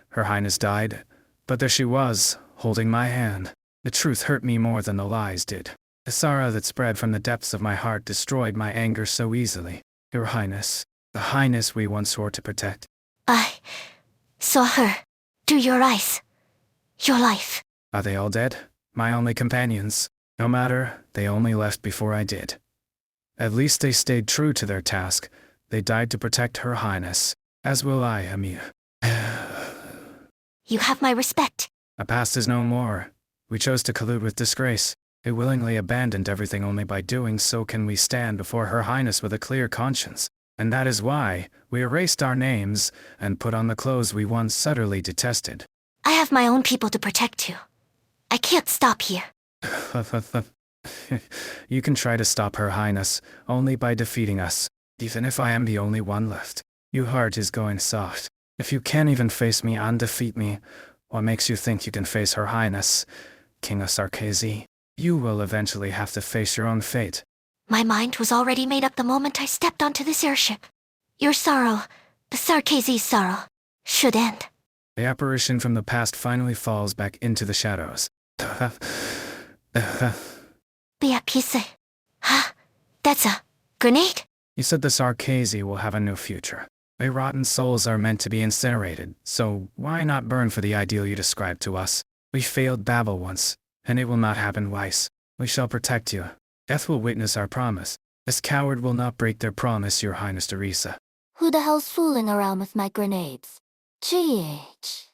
B: Her Highness died, but there she was, holding my hand. The truth hurt me more than the lies did. The sorrow that spread from the depths of my heart destroyed my anger so easily. Your Highness, the Highness we once swore to protect.
D: I saw her through your eyes. Your life.
B: Are they all dead? My only companions. No matter, they only left before I did. At least they stayed true to their task. They died to protect Her Highness, as will I, Amir.
D: You have my respect.
B: A past is no more. We chose to collude with disgrace. They willingly abandoned everything. Only by doing so can we stand before Her Highness with a clear conscience. And that is why we erased our names and put on the clothes we once utterly detested.
D: I have my own people to protect too. I can't stop here.
B: You can try to stop Her Highness only by defeating us, even if I am the only one left. Your heart is going soft. If you can't even face me and defeat me, what makes you think you can face Her Highness, King of Sarkazi? You will eventually have to face your own fate.
D: My mind was already made up the moment I stepped onto this airship. Your sorrow, the Sarkazi's sorrow, should end.
B: The apparition from the past finally falls back into the shadows.
D: Be at peace. Huh? That's a grenade?
B: You said the Sarkazi will have a new future. Their rotten souls are meant to be incinerated, so why not burn for the ideal you described to us? We failed Babel once, and it will not happen twice. We shall protect you. Death will witness our promise. This coward will not break their promise, Your Highness Teresa.
L: Who the hell's fooling around with my grenades? GH.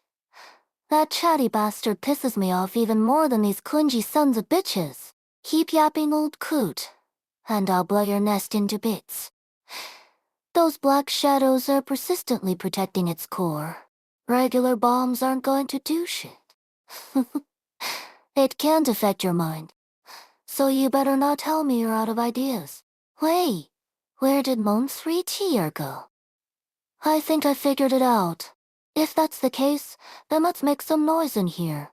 L: That chatty bastard pisses me off even more than these clingy sons of bitches. Keep yapping, old coot, and I'll blow your nest into bits. Those black shadows are persistently protecting its core. Regular bombs aren't going to do shit. It can't affect your mind. So you better not tell me you're out of ideas. Wait, where did Mon3 go? I think I figured it out. If that's the case, then let's make some noise in here.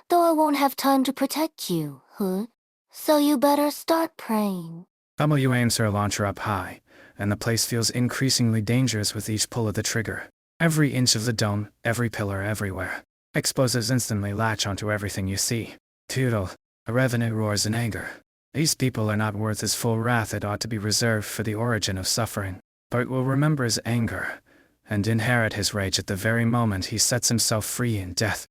L: Though I won't have time to protect you, huh? So you better start praying.
B: Hummel, aims her launcher up high, and the place feels increasingly dangerous with each pull of the trigger. Every inch of the dome, every pillar, everywhere. Explosives instantly latch onto everything you see. Toodle, a revenant roars in anger. These people are not worth his full wrath. It ought to be reserved for the origin of suffering. But will remember his anger, and inherit his rage at the very moment he sets himself free in death.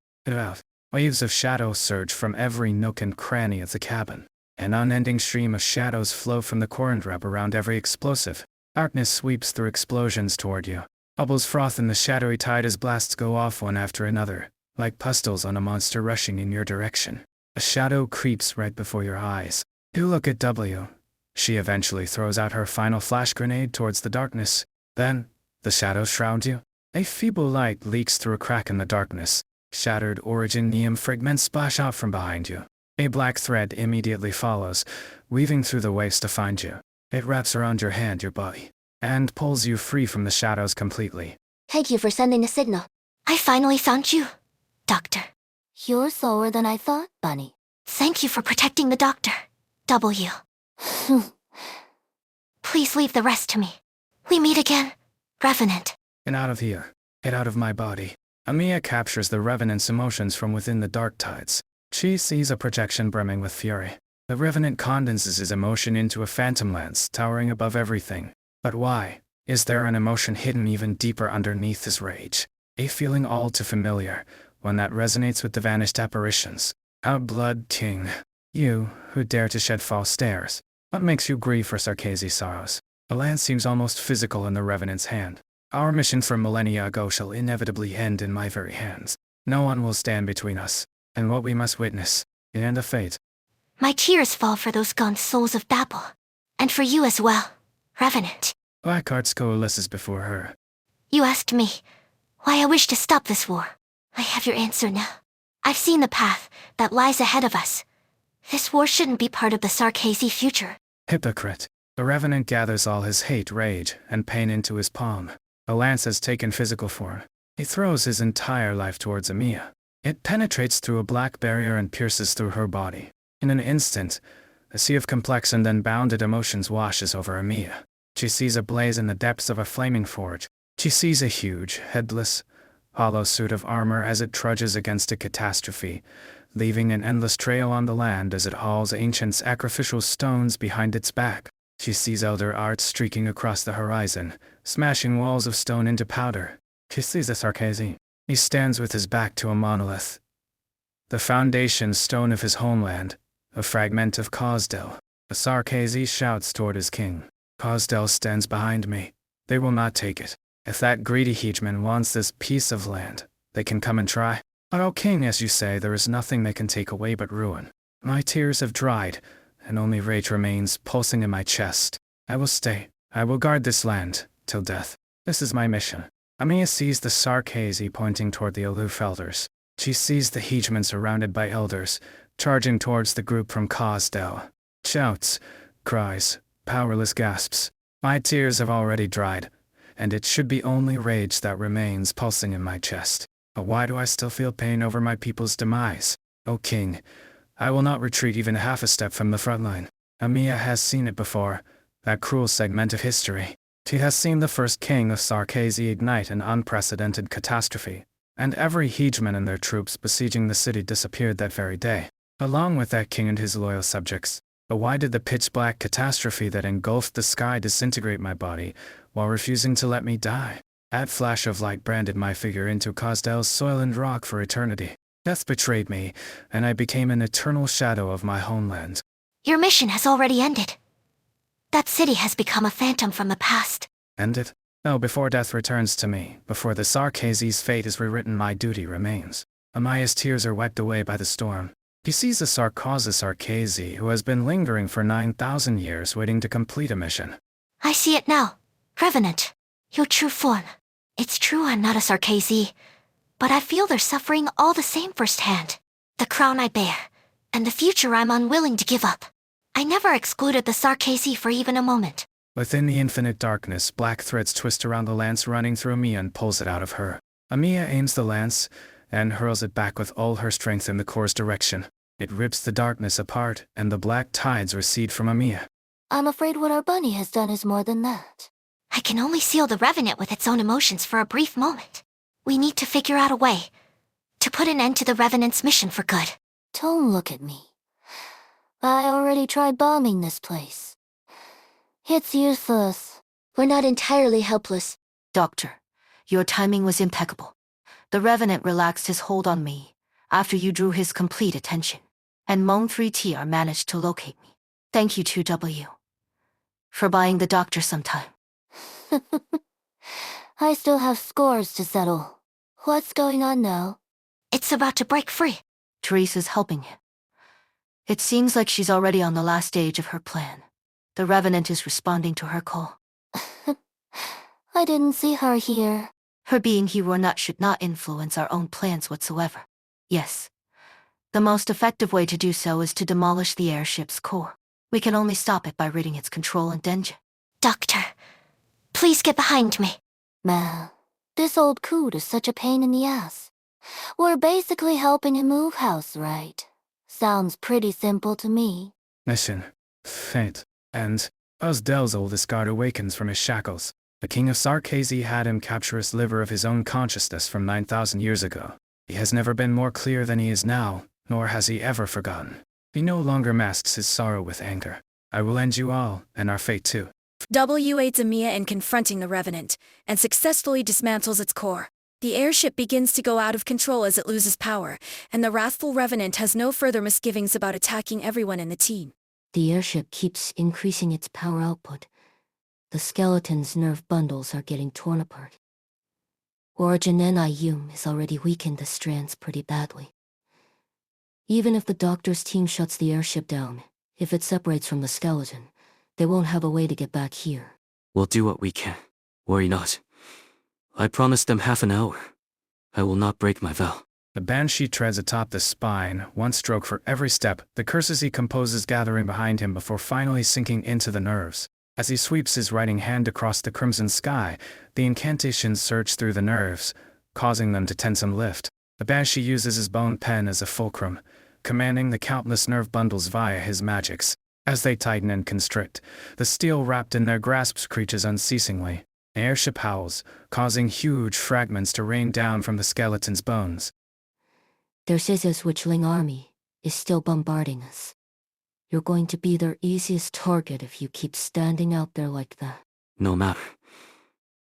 B: Waves of shadow surge from every nook and cranny of the cabin. An unending stream of shadows flow from the current wrap around every explosive. Darkness sweeps through explosions toward you. Bubbles froth in the shadowy tide as blasts go off one after another, like pustules on a monster rushing in your direction. A shadow creeps right before your eyes. You look at W. She eventually throws out her final flash grenade towards the darkness. Then, the shadow shrouds you. A feeble light leaks through a crack in the darkness. Shattered originium fragments splash out from behind you. A black thread immediately follows, weaving through the waves to find you. It wraps around your hand, your body, and pulls you free from the shadows completely.
D: Thank you for sending a signal. I finally found you, Doctor.
L: You're slower than I thought, Bunny.
D: Thank you for protecting the Doctor, W. Please leave the rest to me. We meet again, Revenant.
B: Get out of here. Get out of my body. Amiya captures the Revenant's emotions from within the dark tides. She sees a projection brimming with fury. The Revenant condenses his emotion into a phantom lance, towering above everything. But why? Is there an emotion hidden even deeper underneath his rage? A feeling all too familiar, one that resonates with the vanished apparitions. Our blood king. You, who dare to shed false stares. What makes you grieve for Sarkazi's sorrows? The lance seems almost physical in the Revenant's hand. Our mission from millennia ago shall inevitably end in my very hands. No one will stand between us, and what we must witness, the end of fate.
D: My tears fall for those gone souls of Babel. And for you as well, Revenant.
B: Blackheart's coalesces before her.
D: You asked me why I wish to stop this war. I have your answer now. I've seen the path that lies ahead of us. This war shouldn't be part of the Sarkazi future.
B: Hypocrite. The Revenant gathers all his hate, rage, and pain into his palm. The lance has taken physical form. He throws his entire life towards Amiya. It penetrates through a black barrier and pierces through her body. In an instant, a sea of complex and unbounded emotions washes over Amiya. She sees a blaze in the depths of a flaming forge. She sees a huge, headless, hollow suit of armor as it trudges against a catastrophe, leaving an endless trail on the land as it hauls ancient sacrificial stones behind its back. She sees elder art streaking across the horizon, smashing walls of stone into powder. She sees the Sarkazi. He stands with his back to a monolith. The foundation stone of his homeland, a fragment of Cosdell. The Sarkazi shouts toward his king. Cosdell stands behind me. They will not take it. If that greedy heatman wants this piece of land, they can come and try. But, O king, as you say, there is nothing they can take away but ruin. My tears have dried, and only rage remains pulsing in my chest. I will stay. I will guard this land, till death. This is my mission. Amiya sees the Sarkazi pointing toward the aloof elders. She sees the Hegemon surrounded by elders, charging towards the group from Kazdel. Shouts, cries, powerless gasps. My tears have already dried, and it should be only rage that remains pulsing in my chest. But why do I still feel pain over my people's demise? O King, I will not retreat even half a step from the front line. Amiya has seen it before, that cruel segment of history. She has seen the first king of Sarkazi ignite an unprecedented catastrophe, and every Hegemon and their troops besieging the city disappeared that very day, along with that king and his loyal subjects. But why did the pitch-black catastrophe that engulfed the sky disintegrate my body, while refusing to let me die? That flash of light branded my figure into Kazdel's soil and rock for eternity. Death betrayed me, and I became an eternal shadow of my homeland.
D: Your mission has already ended. That city has become a phantom from the past.
B: Ended? No, before death returns to me, before the Sarkazi's fate is rewritten, my duty remains. Amaya's tears are wiped away by the storm. He sees a Sarkazi who has been lingering for 9,000 years waiting to complete a mission.
D: I see it now. Revenant. Your true form. It's true I'm not a Sarkazi, but I feel their suffering all the same firsthand. The crown I bear, and the future I'm unwilling to give up. I never excluded the Sarkazi for even a moment.
B: Within the infinite darkness, black threads twist around the lance running through Amiya and pulls it out of her. Amiya aims the lance, and hurls it back with all her strength in the core's direction. It rips the darkness apart, and the black tides recede from Amiya.
L: I'm afraid what our bunny has done is more than that.
D: I can only seal the Revenant with its own emotions for a brief moment. We need to figure out a way to put an end to the Revenant's mission for good.
L: Don't look at me. I already tried bombing this place. It's useless.
Q: We're not entirely helpless.
F: Doctor, your timing was impeccable. The Revenant relaxed his hold on me after you drew his complete attention, and Mong 3TR managed to locate me. Thank you, 2W, for buying the doctor some time.
L: I still have scores to settle. What's going on now?
D: It's about to break free.
F: Teresa's helping him. It seems like she's already on the last stage of her plan. The Revenant is responding to her call.
L: I didn't see her here.
F: Her being here or not should not influence our own plans whatsoever. Yes. The most effective way to do so is to demolish the airship's core. We can only stop it by ridding its control and engine.
D: Doctor, please get behind me.
L: Man, this old coot is such a pain in the ass. We're basically helping him move house, right? Sounds pretty simple to me.
B: Mission. Fate. And Uzdel's oldest guard awakens from his shackles. The king of Sarkazi had him capture a sliver of his own consciousness from 9,000 years ago. He has never been more clear than he is now, nor has he ever forgotten. He no longer masks his sorrow with anger. I will end you all, and our fate too.
A: W aids Amiya in confronting the Revenant, and successfully dismantles its core. The airship begins to go out of control as it loses power, and the wrathful Revenant has no further misgivings about attacking everyone in the team.
C: The airship keeps increasing its power output. The skeleton's nerve bundles are getting torn apart. Origin NIUM has already weakened the strands pretty badly. Even if the doctor's team shuts the airship down, if it separates from the skeleton, they won't have a way to get back here.
I: We'll do what we can. Worry not. I promised them half an hour. I will not break my vow.
B: The Banshee treads atop the spine, one stroke for every step, the curses he composes gathering behind him before finally sinking into the nerves. As he sweeps his writing hand across the crimson sky, the incantations surge through the nerves, causing them to tense and lift. The Banshee uses his bone pen as a fulcrum, commanding the countless nerve bundles via his magics. As they tighten and constrict, the steel wrapped in their grasp screeches unceasingly. The airship howls, causing huge fragments to rain down from the skeleton's bones.
C: Their Scissors Witchling army is still bombarding us. You're going to be their easiest target if you keep standing out there like that.
I: No matter.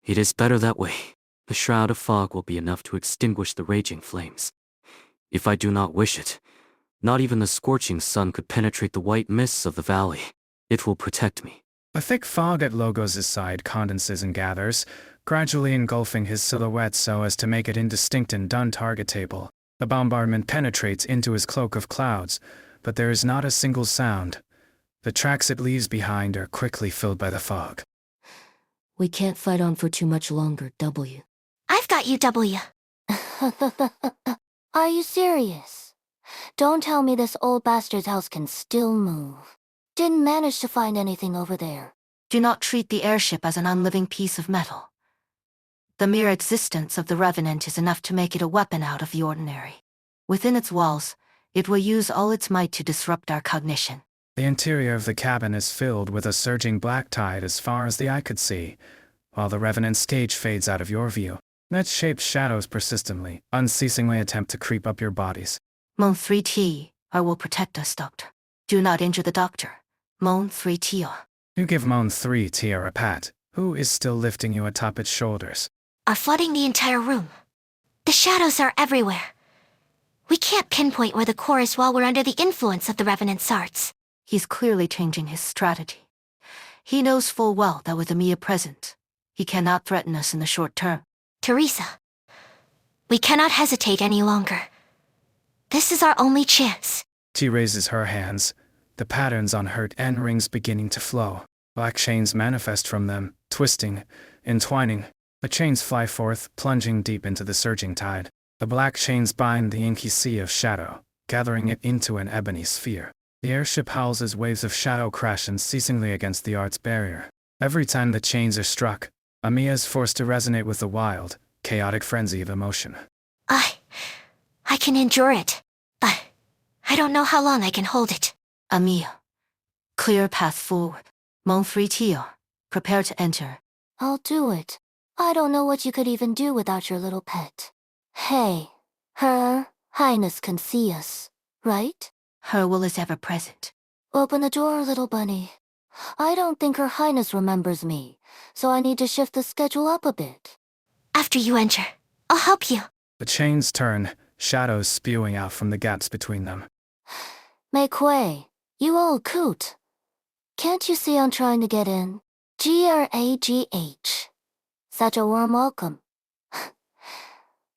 I: It is better that way. The shroud of fog will be enough to extinguish the raging flames. If I do not wish it, not even the scorching sun could penetrate the white mists of the valley. It will protect me.
B: A thick fog at Logos' side condenses and gathers, gradually engulfing his silhouette so as to make it indistinct and untargetable. The bombardment penetrates into his cloak of clouds, but there is not a single sound. The tracks it leaves behind are quickly filled by the fog.
C: We can't fight on for too much longer, W.
D: I've got you, W.
M: Are you serious? Don't tell me this old bastard's house can still move. Didn't manage to find anything over there.
F: Do not treat the airship as an unliving piece of metal. The mere existence of the Revenant is enough to make it a weapon out of the ordinary. Within its walls, it will use all its might to disrupt our cognition.
B: The interior of the cabin is filled with a surging black tide as far as the eye could see, while the Revenant's stage fades out of your view. Net-shaped shadows persistently, unceasingly attempt to creep up your bodies.
F: Moan 3T, I will protect us, Doctor. Do not injure the Doctor. Moan 3T.
B: You give Moan 3T a pat, who is still lifting you atop its shoulders.
D: Are flooding the entire room. The shadows are everywhere. We can't pinpoint where the core is while we're under the influence of the Revenant's arts.
F: He's clearly changing his strategy. He knows full well that with Amiya present, he cannot threaten us in the short term.
D: Teresa, we cannot hesitate any longer. This is our only chance.
B: She raises her hands, the patterns on her end rings beginning to flow. Black chains manifest from them, twisting, entwining. The chains fly forth, plunging deep into the surging tide. The black chains bind the inky sea of shadow, gathering it into an ebony sphere. The airship howls as waves of shadow crash unceasingly against the art's barrier. Every time the chains are struck, Amiya is forced to resonate with the wild, chaotic frenzy of emotion.
D: I can endure it, but I don't know how long I can hold it.
F: Amiya, clear path forward. Moan 3T, prepare to enter.
M: I'll do it. I don't know what you could even do without your little pet. Hey, Her Highness can see us, right?
F: Her will is ever present.
M: Open the door, little bunny. I don't think Her Highness remembers me, so I need to shift the schedule up a bit.
D: After you enter, I'll help you.
B: The chains turn, shadows spewing out from the gaps between them.
M: Mei Kuei, you old coot. Can't you see I'm trying to get in? Gragh. Such a warm welcome.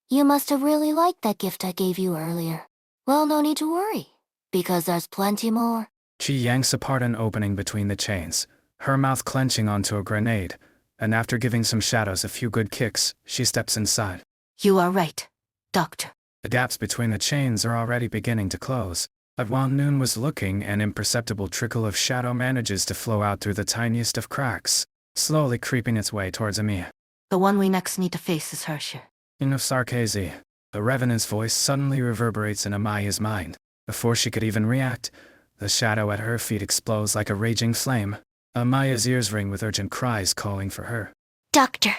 M: You must have really liked that gift I gave you earlier. Well, no need to worry, because there's plenty more.
B: She yanks apart an opening between the chains, her mouth clenching onto a grenade, and after giving some shadows a few good kicks, she steps inside.
F: You are right, Doctor.
B: The gaps between the chains are already beginning to close. But while Noon was looking, an imperceptible trickle of shadow manages to flow out through the tiniest of cracks, slowly creeping its way towards Amiya.
F: The one we next need to face is Hershey.
B: In of Sarkazi, the Revenant's voice suddenly reverberates in Amaya's mind. Before she could even react, the shadow at her feet explodes like a raging flame. Amaya's ears ring with urgent cries calling for her.
D: Doctor,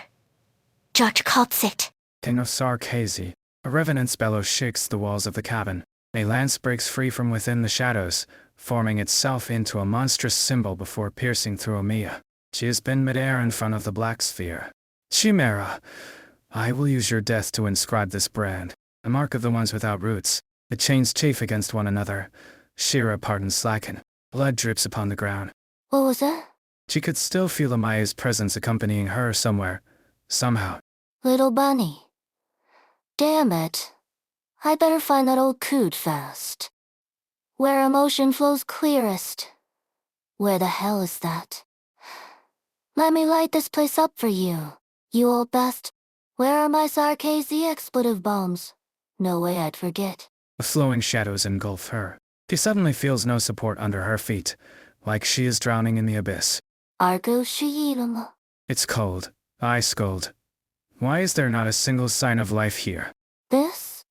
D: George Kaltsit.
B: In of Sarkazi, a Revenant's bellow shakes the walls of the cabin. A lance breaks free from within the shadows, forming itself into a monstrous symbol before piercing through Amiya. She has been midair in front of the black sphere. Chimera, I will use your death to inscribe this brand, a mark of the ones without roots. The chains chafe against one another. Sheer apart and slacken. Blood drips upon the ground.
M: What was that?
B: She could still feel Amaya's presence accompanying her somewhere, somehow.
M: Little bunny. Damn it. I better find that old coot fast. Where emotion flows clearest. Where the hell is that? Let me light this place up for you, you old best. Where are my Sarkazi expletive bombs? No way I'd forget.
B: The flowing shadows engulf her. She suddenly feels no support under her feet, like she is drowning in the abyss.
M: Argo Shiilama.
B: It's cold, ice cold. Why is there not a single sign of life here?
M: This?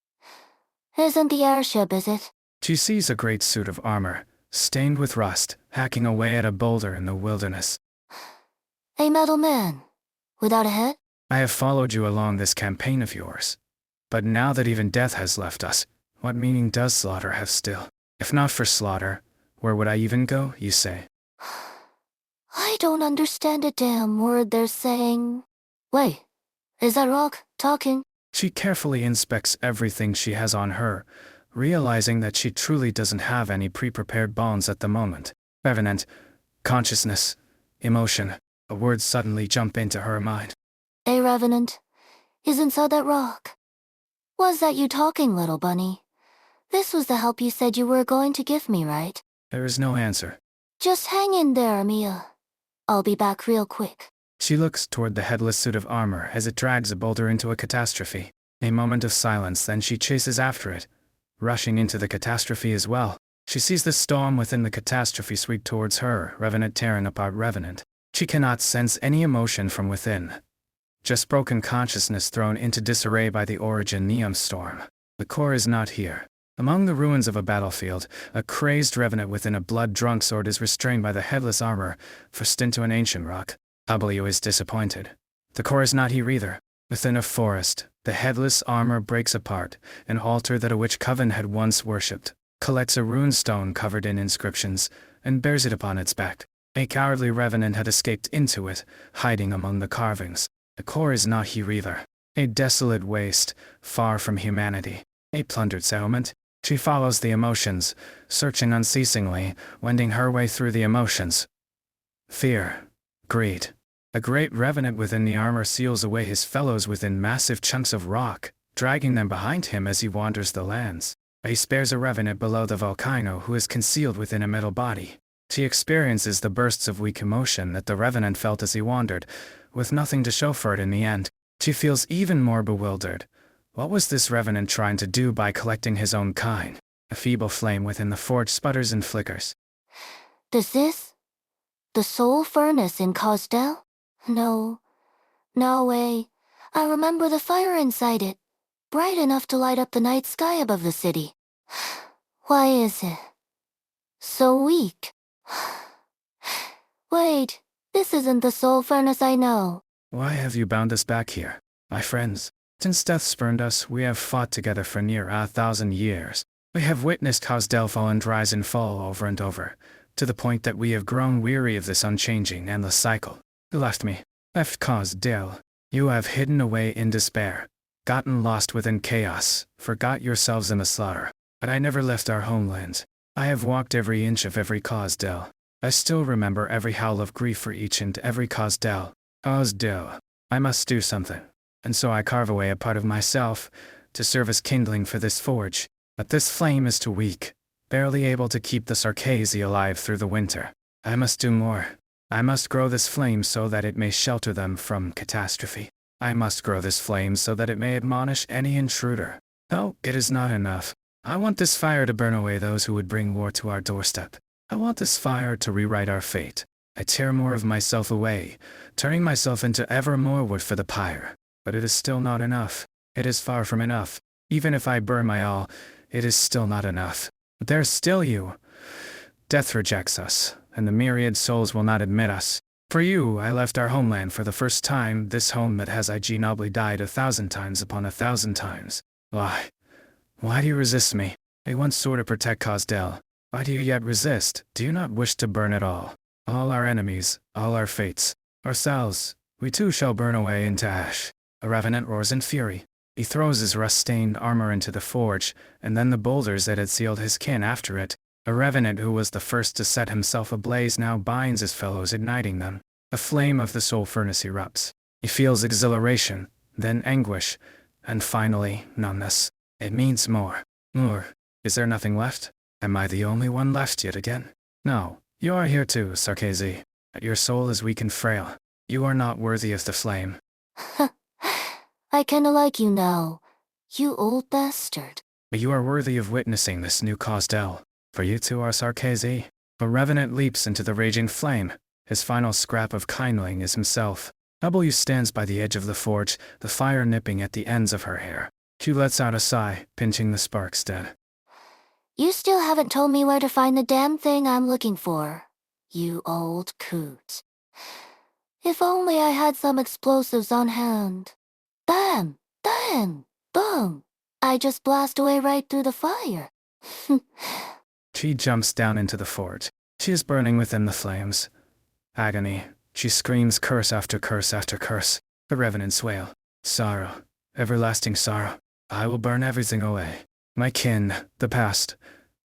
M: Isn't the airship, is it?
B: She sees a great suit of armor, stained with rust, hacking away at a boulder in the wilderness.
M: A metal man. Without a head?
B: I have followed you along this campaign of yours. But now that even death has left us, what meaning does slaughter have still? If not for slaughter, where would I even go, you say?
M: I don't understand a damn word they're saying. Wait, is that Rock talking?
B: She carefully inspects everything she has on her, realizing that she truly doesn't have any pre-prepared bonds at the moment. Revenant, consciousness, emotion, the words suddenly jump into her mind.
M: A revenant is inside that rock. Was that you talking, little bunny? This was the help you said you were going to give me, right?
B: There is no answer.
M: Just hang in there, Amiya. I'll be back real quick.
B: She looks toward the headless suit of armor as it drags a boulder into a catastrophe. A moment of silence, then she chases after it, rushing into the catastrophe as well. She sees the storm within the catastrophe sweep towards her, Revenant tearing apart Revenant. She cannot sense any emotion from within. Just broken consciousness thrown into disarray by the origin Neum storm. The core is not here. Among the ruins of a battlefield, a crazed Revenant within a blood-drunk sword is restrained by the headless armor, forced into an ancient rock. W is disappointed. The core is not here either. Within a forest, the headless armor breaks apart. An altar that a witch coven had once worshipped collects a rune stone covered in inscriptions, and bears it upon its back. A cowardly Revenant had escaped into it, hiding among the carvings. The core is not here either. A desolate waste, far from humanity. A plundered settlement. She follows the emotions, searching unceasingly, wending her way through the emotions. Fear. Greed. A great Revenant within the armor seals away his fellows within massive chunks of rock, dragging them behind him as he wanders the lands. He spares a Revenant below the volcano who is concealed within a metal body. She experiences the bursts of weak emotion that the Revenant felt as he wandered, with nothing to show for it in the end. She feels even more bewildered. What was this Revenant trying to do by collecting his own kind? A feeble flame within the forge sputters and flickers.
L: Does this? The soul furnace in Cosdell? No. No way. I remember the fire inside it. Bright enough to light up the night sky above the city. Why is it so weak? Wait, this isn't the soul furnace I know.
B: Why have you bound us back here, my friends? Since death spurned us, we have fought together for near 1,000 years. We have witnessed Cosdell fall and rise and fall over and over, to the point that we have grown weary of this unchanging, endless cycle. You left me, left Cosdell. You have hidden away in despair, gotten lost within chaos, forgot yourselves in the slaughter. But I never left our homelands. I have walked every inch of every Cosdell. I still remember every howl of grief for each and every Cosdell. Cosdell. I must do something. And so I carve away a part of myself, to serve as kindling for this forge. But this flame is too weak, barely able to keep the Sarkazi alive through the winter. I must do more. I must grow this flame so that it may shelter them from catastrophe. I must grow this flame so that it may admonish any intruder. No, it is not enough. I want this fire to burn away those who would bring war to our doorstep. I want this fire to rewrite our fate. I tear more of myself away, turning myself into ever more wood for the pyre. But it is still not enough. It is far from enough. Even if I burn my all, it is still not enough. But there's still you. Death rejects us, and the myriad souls will not admit us. For you, I left our homeland for the first time, this home that has ignobly died 1,000 times upon 1,000 times. Why? Why do you resist me? I once swore to protect Cosdell. Why do you yet resist? Do you not wish to burn it all? All our enemies, all our fates, ourselves, we too shall burn away into ash. A Revenant roars in fury. He throws his rust-stained armor into the forge, and then the boulders that had sealed his kin after it. A Revenant who was the first to set himself ablaze now binds his fellows, igniting them. A flame of the soul furnace erupts. He feels exhilaration, then anguish, and finally, numbness. It means more. More. Is there nothing left? Am I the only one left yet again? No. You are here too, Sarkazi. But your soul is weak and frail. You are not worthy of the flame.
L: I kinda like you now, you old bastard.
B: But you are worthy of witnessing this new Cosdell. For you too are Sarkazi. A Revenant leaps into the raging flame. His final scrap of kindling is himself. W stands by the edge of the forge, the fire nipping at the ends of her hair. She lets out a sigh, pinching the sparks dead.
L: You still haven't told me where to find the damn thing I'm looking for, you old coot. If only I had some explosives on hand. Bam! Bam! Boom! I just blast away right through the fire.
B: She jumps down into the forge. She is burning within the flames. Agony. She screams curse after curse after curse. The Revenants wail. Sorrow. Everlasting sorrow. I will burn everything away. My kin, the past,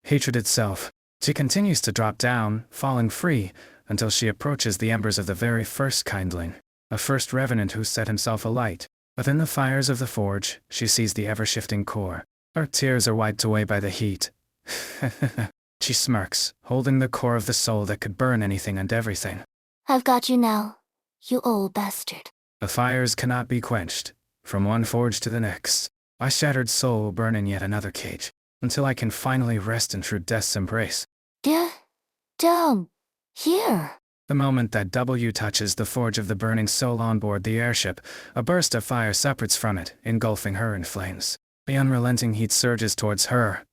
B: hatred itself. She continues to drop down, falling free, until she approaches the embers of the very first kindling, a first Revenant who set himself alight. Within the fires of the forge, she sees the ever-shifting core. Her tears are wiped away by the heat. She smirks, holding the core of the soul that could burn anything and everything.
L: I've got you now. You old bastard.
B: The fires cannot be quenched. From one forge to the next, my shattered soul will burn in yet another cage, until I can finally rest in true death's embrace.
L: Down. Here.
B: The moment that W touches the forge of the burning soul on board the airship, a burst of fire separates from it, engulfing her in flames. The unrelenting heat surges towards her.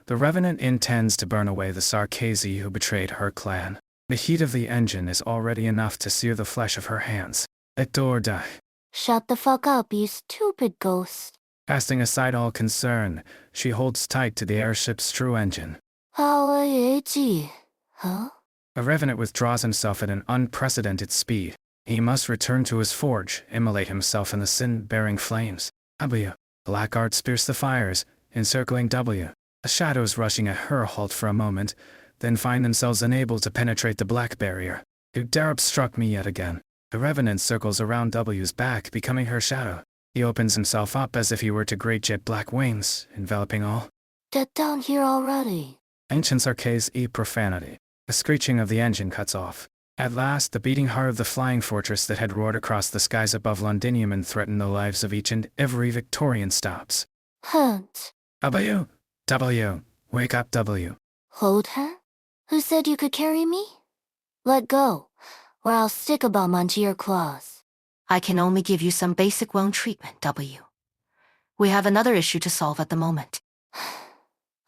B: The Revenant intends to burn away the Sarkazi who betrayed her clan. The heat of the engine is already enough to sear the flesh of her hands. Let do or die.
L: Shut the fuck up, you stupid ghost.
B: Casting aside all concern, she holds tight to the airship's true engine.
L: Huh?
B: A Revenant withdraws himself at an unprecedented speed. He must return to his forge, immolate himself in the sin-bearing flames. W. Black arts pierce the fires, encircling W. The shadows rushing at her halt for a moment, then find themselves unable to penetrate the black barrier. You dare obstruct me yet again. The Revenant circles around W's back, becoming her shadow. He opens himself up as if he were to great jet black wings, enveloping all.
L: Get down here already.
B: Ancient Sarkazi profanity. The screeching of the engine cuts off. At last, the beating heart of the flying fortress that had roared across the skies above Londinium and threatened the lives of each and every Victorian stops.
L: Hunt.
B: W! Wake up, W.
L: Hold her? Who said you could carry me? Let go, or I'll stick a bomb onto your claws.
F: I can only give you some basic wound treatment, W. We have another issue to solve at the moment.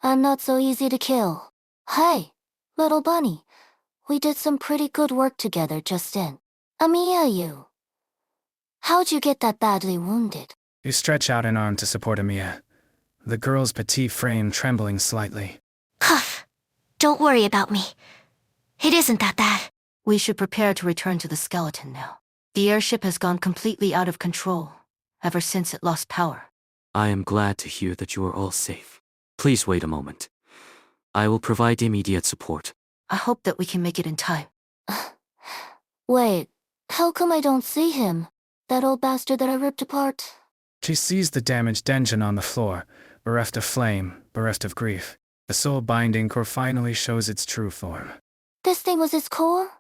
L: I'm not so easy to kill. Hey, little bunny. We did some pretty good work together just in. Amiya, how'd you get that badly wounded?
B: You stretch out an arm to support Amiya, the girl's petite frame trembling slightly.
D: Huff. Don't worry about me. It isn't that bad.
F: We should prepare to return to the skeleton now. The airship has gone completely out of control, ever since it lost power.
I: I am glad to hear that you are all safe. Please wait a moment. I will provide immediate support.
F: I hope that we can make it in time.
L: Wait, how come I don't see him? That old bastard that I ripped apart?
B: She sees the damaged engine on the floor, bereft of flame, bereft of grief. The soul-binding core finally shows its true form.
L: This thing was his core?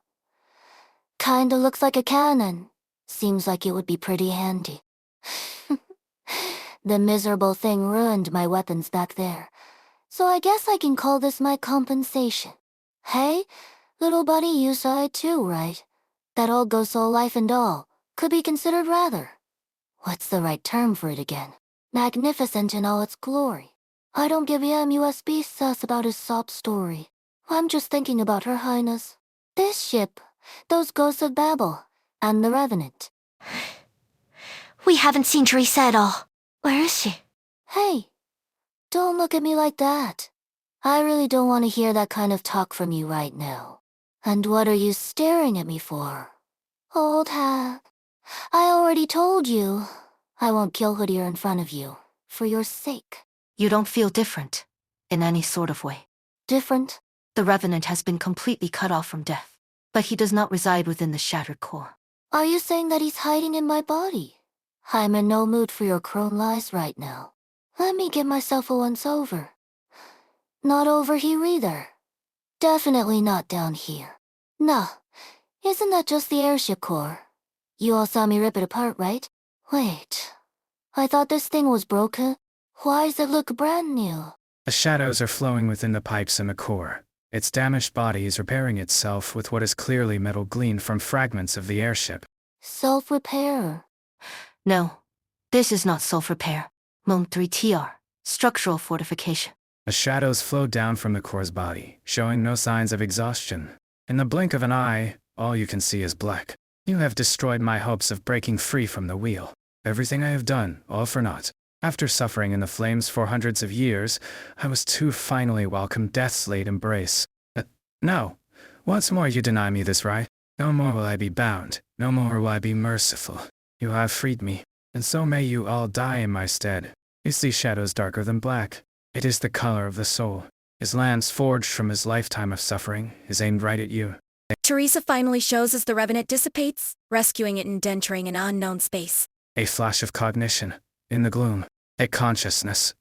L: Kinda looks like a cannon. Seems like it would be pretty handy. The miserable thing ruined my weapons back there. So I guess I can call this my compensation. Hey, little buddy, you saw it too, right? That old ghost soul life and all could be considered rather. What's the right term for it again? Magnificent in all its glory. I don't give a MUSB sus about his sob story. I'm just thinking about Her Highness. This ship, those ghosts of Babel, and the Revenant.
D: We haven't seen Teresa at all. Where is she?
L: Hey, don't look at me like that. I really don't want to hear that kind of talk from you right now. And what are you staring at me for? Old hag. I already told you. I won't kill Hoodier in front of you, for your sake.
F: You don't feel different, in any sort of way.
L: Different?
F: The Revenant has been completely cut off from death, but he does not reside within the shattered core.
L: Are you saying that he's hiding in my body? I'm in no mood for your crone lies right now. Let me get myself a once-over. Not over here either. Definitely not down here. Nah, isn't that just the airship core? You all saw me rip it apart, right? Wait, I thought this thing was broken. Why does it look brand new?
B: The shadows are flowing within the pipes in the core. Its damaged body is repairing itself with what is clearly metal gleaned from fragments of the airship.
L: Self-repair.
F: No, this is not self-repair. Moon 3TR, structural fortification.
B: The shadows flow down from the core's body, showing no signs of exhaustion. In the blink of an eye, all you can see is black. You have destroyed my hopes of breaking free from the wheel. Everything I have done, all for naught. After suffering in the flames for hundreds of years, I was to finally welcome death's late embrace. No. Once more you deny me this right. No more will I be bound. No more will I be merciful. You have freed me, and so may you all die in my stead. You see shadows darker than black. It is the color of the soul. His lance forged from his lifetime of suffering is aimed right at you.
A: Teresa finally shows as the Revenant dissipates, rescuing it and entering an unknown space.
B: A flash of cognition. In the gloom, a consciousness.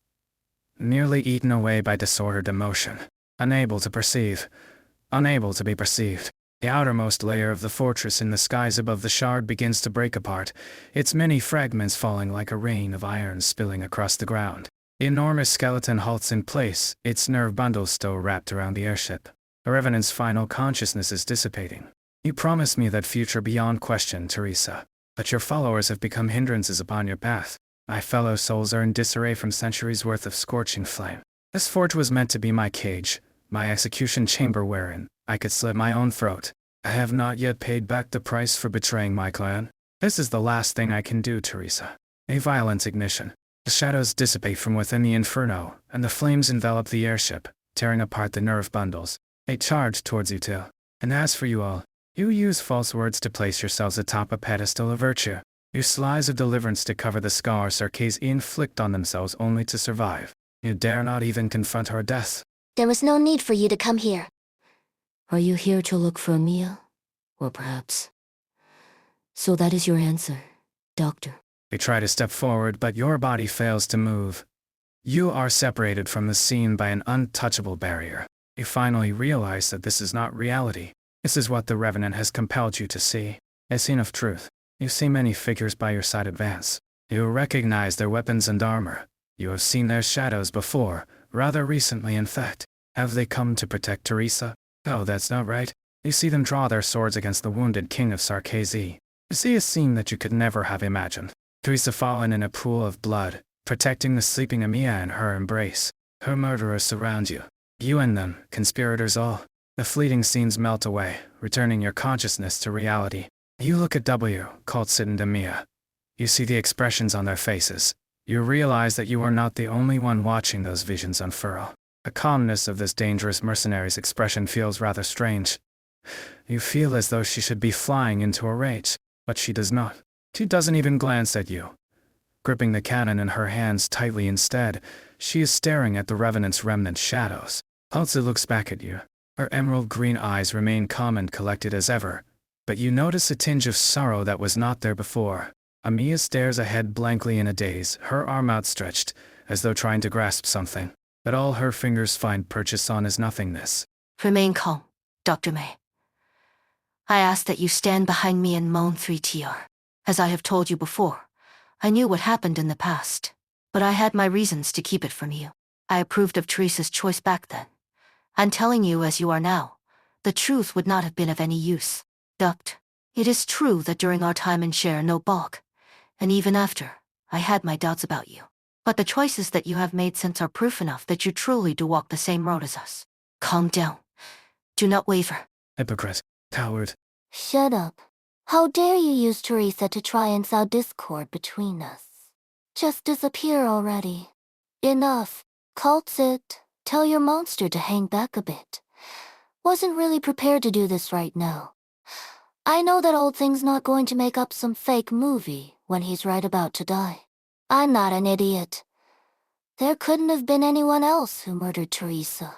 B: Nearly eaten away by disordered emotion. Unable to perceive. Unable to be perceived. The outermost layer of the fortress in the skies above the shard begins to break apart, its many fragments falling like a rain of iron spilling across the ground. The enormous skeleton halts in place, its nerve bundles still wrapped around the airship. The Revenant's final consciousness is dissipating. You promised me that future beyond question, Teresa. But your followers have become hindrances upon your path. My fellow souls are in disarray from centuries worth of scorching flame. This forge was meant to be my cage, my execution chamber wherein I could slit my own throat. I have not yet paid back the price for betraying my clan. This is the last thing I can do, Teresa. A violent ignition. The shadows dissipate from within the inferno, and the flames envelop the airship, tearing apart the nerve bundles. They charge towards you too. And as for you all, you use false words to place yourselves atop a pedestal of virtue. Use lies of deliverance to cover the scars Sarkazee inflict on themselves only to survive. You dare not even confront her death.
D: There was no need for you to come here.
C: Are you here to look for Mia? Or perhaps... So that is your answer, Doctor.
B: They try to step forward, but your body fails to move. You are separated from the scene by an untouchable barrier. You finally realize that this is not reality. This is what the Revenant has compelled you to see. A scene of truth. You see many figures by your side advance. You recognize their weapons and armor. You have seen their shadows before, rather recently in fact. Have they come to protect Teresa? Oh, that's not right. You see them draw their swords against the wounded king of Sarkazee. You see a scene that you could never have imagined. Teresa fallen in a pool of blood, protecting the sleeping Amiya in her embrace. Her murderers surround you. You and them, conspirators all. The fleeting scenes melt away, returning your consciousness to reality. You look at W, Coltsit and Amiya. You see the expressions on their faces. You realize that you are not the only one watching those visions unfurl. The calmness of this dangerous mercenary's expression feels rather strange. You feel as though she should be flying into a rage, but she does not. She doesn't even glance at you. Gripping the cannon in her hands tightly instead, she is staring at the Revenant's remnant shadows. Coltsit looks back at you. Her emerald green eyes remain calm and collected as ever, but you notice a tinge of sorrow that was not there before. Amiya stares ahead blankly in a daze, her arm outstretched, as though trying to grasp something, but all her fingers find purchase on is nothingness.
F: Remain calm, Dr. May. I ask that you stand behind me and moan 3TR. As I have told you before, I knew what happened in the past, but I had my reasons to keep it from you. I approved of Teresa's choice back then. I'm telling you as you are now, the truth would not have been of any use. Duct, it is true that during our time in Share no Bog, and even after, I had my doubts about you. But the choices that you have made since are proof enough that you truly do walk the same road as us. Calm down. Do not waver.
B: Hypocrite. Coward.
M: Shut up. How dare you use Teresa to try and sow discord between us? Just disappear already. Enough. Coltsit, tell your monster to hang back a bit. Wasn't really prepared to do this right now. I know that old thing's not going to make up some fake movie when he's right about to die. I'm not an idiot. There couldn't have been anyone else who murdered Teresa.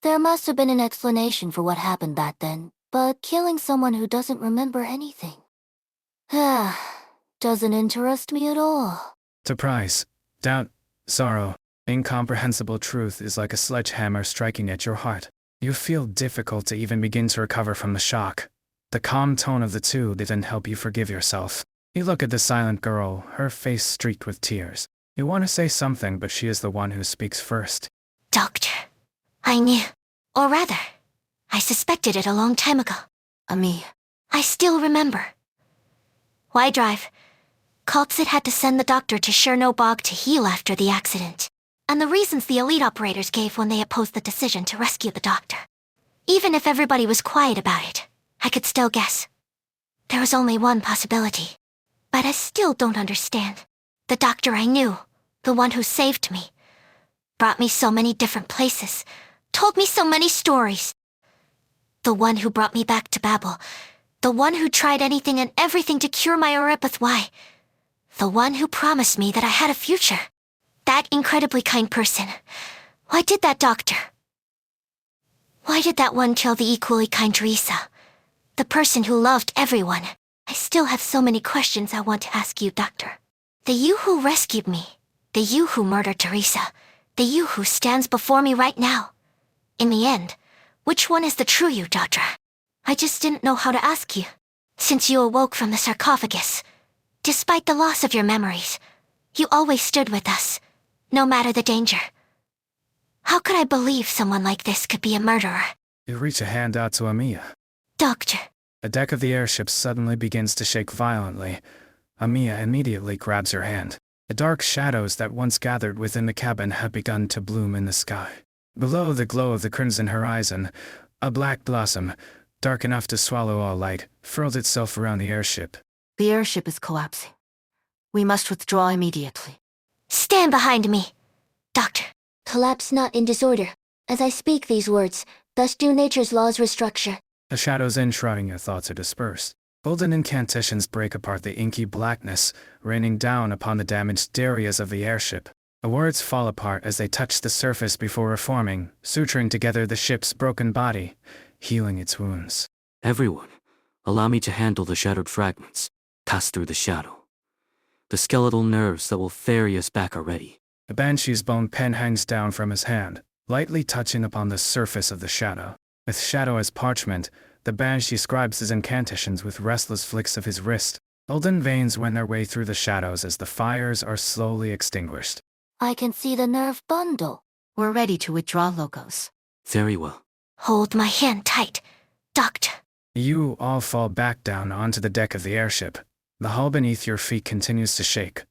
M: There must have been an explanation for what happened back then, but killing someone who doesn't remember anything... doesn't interest me at all.
B: Surprise, doubt, sorrow, incomprehensible truth is like a sledgehammer striking at your heart. You feel difficult to even begin to recover from the shock. The calm tone of the two didn't help you forgive yourself. You look at the silent girl, her face streaked with tears. You want to say something, but she is the one who speaks first.
D: Doctor, I knew. Or rather, I suspected it a long time ago.
F: Ami.
D: I still remember. Why drive? Coltsit had to send the doctor to Cherno Bog to heal after the accident. And the reasons the elite operators gave when they opposed the decision to rescue the doctor. Even if everybody was quiet about it, I could still guess. There was only one possibility. But I still don't understand. The doctor I knew, the one who saved me, brought me so many different places, told me so many stories. The one who brought me back to Babel, the one who tried anything and everything to cure my Oripith. Why? The one who promised me that I had a future. That incredibly kind person. Why did that doctor? Why did that one kill the equally kind Teresa? The person who loved everyone. I still have so many questions I want to ask you, Doctor. The you who rescued me. The you who murdered Teresa. The you who stands before me right now. In the end, which one is the true you, Doctor? I just didn't know how to ask you. Since you awoke from the sarcophagus, despite the loss of your memories, you always stood with us, no matter the danger. How could I believe someone like this could be a murderer?
B: You reach a hand out to Amiya.
D: Doctor.
B: The deck of the airship suddenly begins to shake violently. Amiya immediately grabs her hand. The dark shadows that once gathered within the cabin have begun to bloom in the sky. Below the glow of the crimson horizon, a black blossom, dark enough to swallow all light, furled itself around the airship.
F: The airship is collapsing. We must withdraw immediately.
D: Stand behind me, Doctor.
Q: Collapse not in disorder. As I speak these words, thus do nature's laws restructure.
B: The shadows enshrouding your thoughts are dispersed. Golden incantations break apart the inky blackness, raining down upon the damaged areas of the airship. The words fall apart as they touch the surface before reforming, suturing together the ship's broken body, healing its wounds.
I: Everyone, allow me to handle the shattered fragments. Pass through the shadow. The skeletal nerves that will ferry us back are ready.
B: The banshee's bone pen hangs down from his hand, lightly touching upon the surface of the shadow. With shadow as parchment, the banshee scribes his incantations with restless flicks of his wrist. Golden veins wend their way through the shadows as the fires are slowly extinguished.
L: I can see the nerve bundle.
F: We're ready to withdraw, Logos.
I: Very well.
D: Hold my hand tight, Doctor.
B: You all fall back down onto the deck of the airship. The hull beneath your feet continues to shake,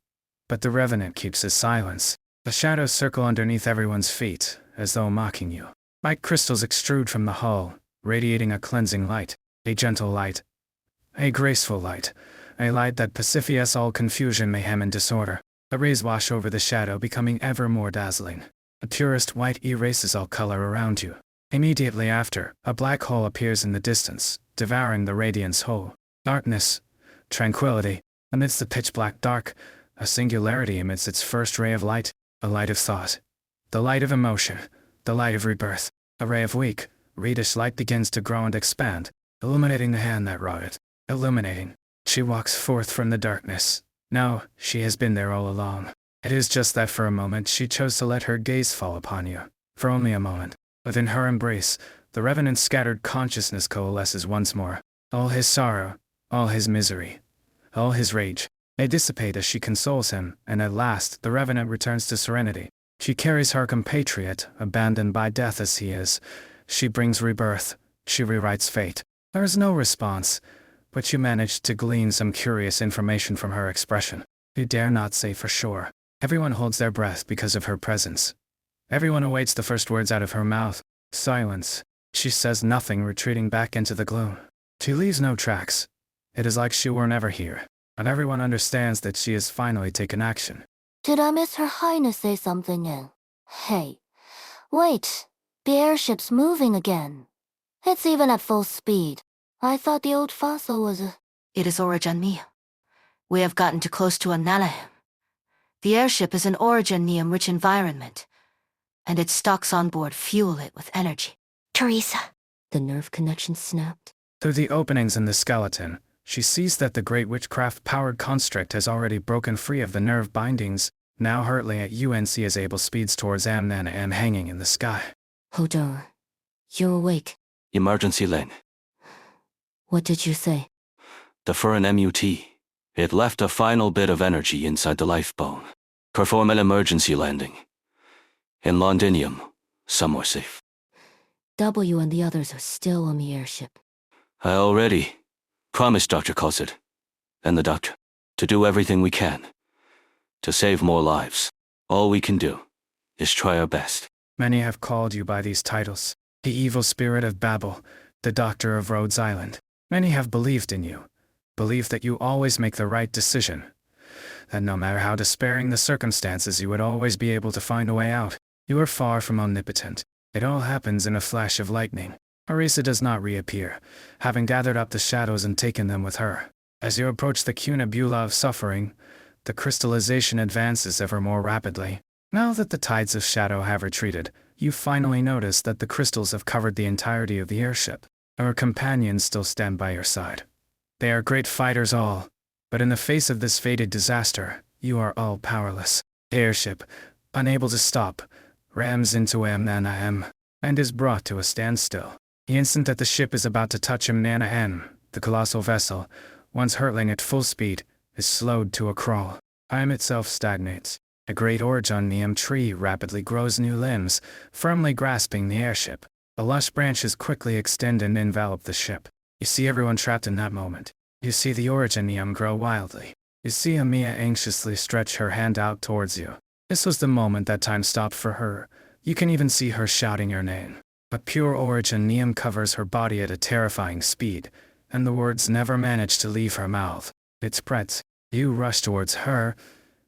B: but the Revenant keeps his silence. The shadows circle underneath everyone's feet, as though mocking you. White crystals extrude from the hull, radiating a cleansing light, a gentle light, a graceful light, a light that pacifies all confusion, mayhem, and disorder. The rays wash over the shadow, becoming ever more dazzling. The purest white erases all color around you. Immediately after, a black hole appears in the distance, devouring the radiance whole. Darkness, tranquility, amidst the pitch-black dark, a singularity emits its first ray of light, a light of thought, the light of emotion, the light of rebirth. A ray of weak, reddish light begins to grow and expand, illuminating the hand that wrought it. Illuminating. She walks forth from the darkness. No, she has been there all along. It is just that for a moment she chose to let her gaze fall upon you. For only a moment. Within her embrace, the Revenant's scattered consciousness coalesces once more. All his sorrow, all his misery, all his rage, they dissipate as she consoles him, and at last the Revenant returns to serenity. She carries her compatriot, abandoned by death as he is. She brings rebirth. She rewrites fate. There is no response, but you manage to glean some curious information from her expression. You dare not say for sure. Everyone holds their breath because of her presence. Everyone awaits the first words out of her mouth. Silence. She says nothing, retreating back into the gloom. She leaves no tracks. It is like she were never here. And everyone understands that she has finally taken action.
L: Did I miss Her Highness say something in? Hey. Wait. The airship's moving again. It's even at full speed. I thought the old fossil was a...
F: It is Origenium. We have gotten too close to a Nanahem. The airship is an Origenium-rich environment, and its stocks on board fuel it with energy.
D: Teresa.
C: The nerve connection snapped.
B: Through the openings in the skeleton, she sees that the great witchcraft-powered construct has already broken free of the nerve bindings, now hurtling at UNC as Abel speeds towards Amnanaam hanging in the sky.
C: Hodor, you're awake.
H: Emergency lane.
C: What did you say?
H: The Furin MUT. It left a final bit of energy inside the life bone. Perform an emergency landing. In Londinium, somewhere safe.
C: W and the others are still on the airship.
H: I already promised Dr. Cosset, and the doctor, to do everything we can. To save more lives. All we can do is try our best.
B: Many have called you by these titles. The evil spirit of Babel, the doctor of Rhodes Island. Many have believed in you. Believed that you always make the right decision. That no matter how despairing the circumstances, you would always be able to find a way out. You are far from omnipotent. It all happens in a flash of lightning. Arisa does not reappear, having gathered up the shadows and taken them with her. As you approach the cunibula of suffering, the crystallization advances ever more rapidly. Now that the tides of shadow have retreated, you finally notice that the crystals have covered the entirety of the airship. Our companions still stand by your side. They are great fighters all, but in the face of this fated disaster, you are all powerless. The airship, unable to stop, rams into Amnanaam, and is brought to a standstill. The instant that the ship is about to touch him, Nana N, the colossal vessel, once hurtling at full speed, is slowed to a crawl. Time itself stagnates. A great origonium tree rapidly grows new limbs, firmly grasping the airship. The lush branches quickly extend and envelop the ship. You see everyone trapped in that moment. You see the origonium grow wildly. You see Amiya anxiously stretch her hand out towards you. This was the moment that time stopped for her. You can even see her shouting your name. But pure origonium covers her body at a terrifying speed, and the words never manage to leave her mouth. It spreads. You rush towards her,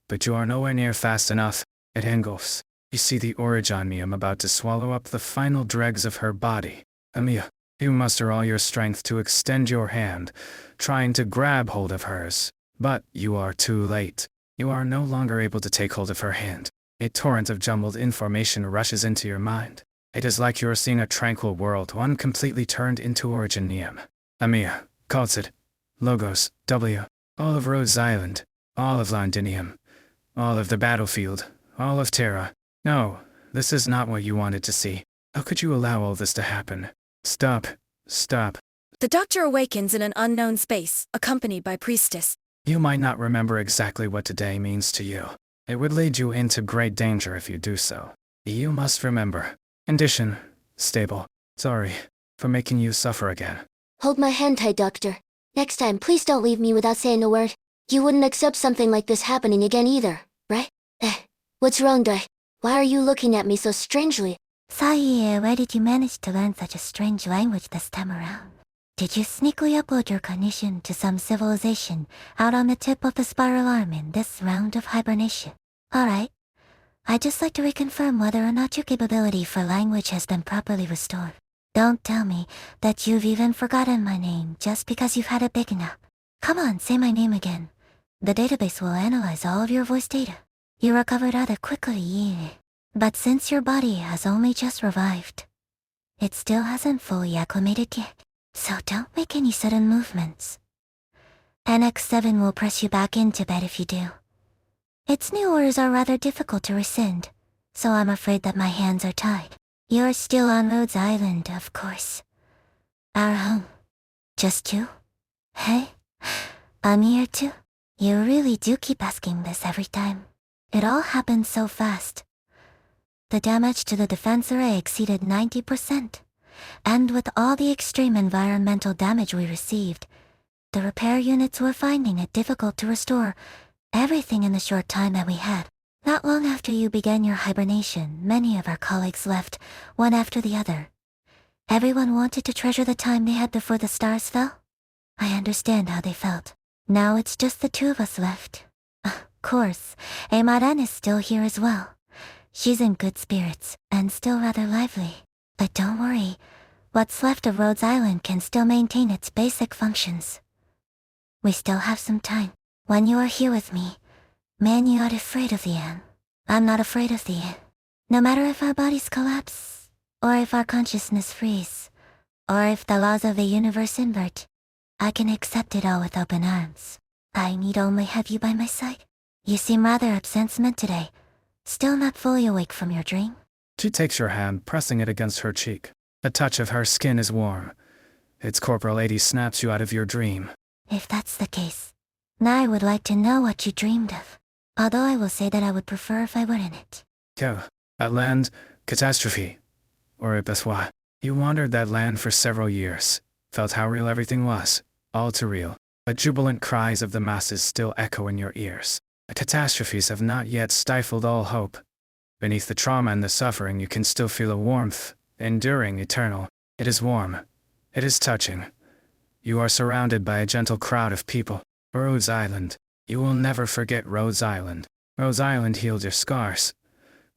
B: but you are nowhere near fast enough. It engulfs. You see the origonium about to swallow up the final dregs of her body. Amiya, you muster all your strength to extend your hand, trying to grab hold of hers. But you are too late. You are no longer able to take hold of her hand. A torrent of jumbled information rushes into your mind. It is like you are seeing a tranquil world, one completely turned into origonium. Amiya, Kaltsid, Logos, W, all of Rhodes Island, all of Londinium, all of the battlefield, all of Terra. No, this is not what you wanted to see. How could you allow all this to happen? Stop. Stop.
A: The doctor awakens in an unknown space, accompanied by Priestess.
B: You might not remember exactly what today means to you. It would lead you into great danger if you do so. You must remember. Condition. Stable. Sorry for making you suffer again.
D: Hold my hand tight, Doctor. Next time, please don't leave me without saying a word. You wouldn't accept something like this happening again either, right? What's wrong, Dai? Why are you looking at me so strangely?
M: Saie, where did you manage to learn such a strange language this time around? Did you sneakily upload your cognition to some civilization out on the tip of the spiral arm in this round of hibernation? Alright. I'd just like to reconfirm whether or not your capability for language has been properly restored. Don't tell me that you've even forgotten my name just because you've had a big nap. Come on, say my name again. The database will analyze all of your voice data. You recovered rather quickly, yeah. But since your body has only just revived, it still hasn't fully acclimated yet. So don't make any sudden movements. NX7 will press you back into bed if you do. Its new orders are rather difficult to rescind, so I'm afraid that my hands are tied. You're still on Rhodes Island, of course. Our home. Just you? Hey? I'm here too. You really do keep asking this every time. It all happened so fast. The damage to the defense array exceeded 90%. And with all the extreme environmental damage we received, the repair units were finding it difficult to restore everything in the short time that we had. Not long after you began your hibernation, many of our colleagues left, one after the other. Everyone wanted to treasure the time they had before the stars fell. I understand how they felt. Now it's just the two of us left. Of course, Amaran is still here as well. She's in good spirits, and still rather lively. But don't worry, what's left of Rhodes Island can still maintain its basic functions. We still have some time. When you are here with me, man, you aren't afraid of the end. I'm not afraid of the end. No matter if our bodies collapse, or if our consciousness freeze, or if the laws of the universe invert, I can accept it all with open arms. I need only have you by my side. You seem rather absent today, still not fully awake from your dream.
B: She takes your hand, pressing it against her cheek. The touch of her skin is warm. Its corporal lady snaps you out of your dream.
M: If that's the case, now I would like to know what you dreamed of. Although I will say that I would prefer if I were in it.
B: That land, catastrophe. Or Ibaswa. You wandered that land for several years, felt how real everything was, all too real. But jubilant cries of the masses still echo in your ears. The catastrophes have not yet stifled all hope. Beneath the trauma and the suffering, you can still feel a warmth, enduring, eternal. It is warm. It is touching. You are surrounded by a gentle crowd of people. Rhodes Island. You will never forget Rhodes Island. Rhodes Island healed your scars.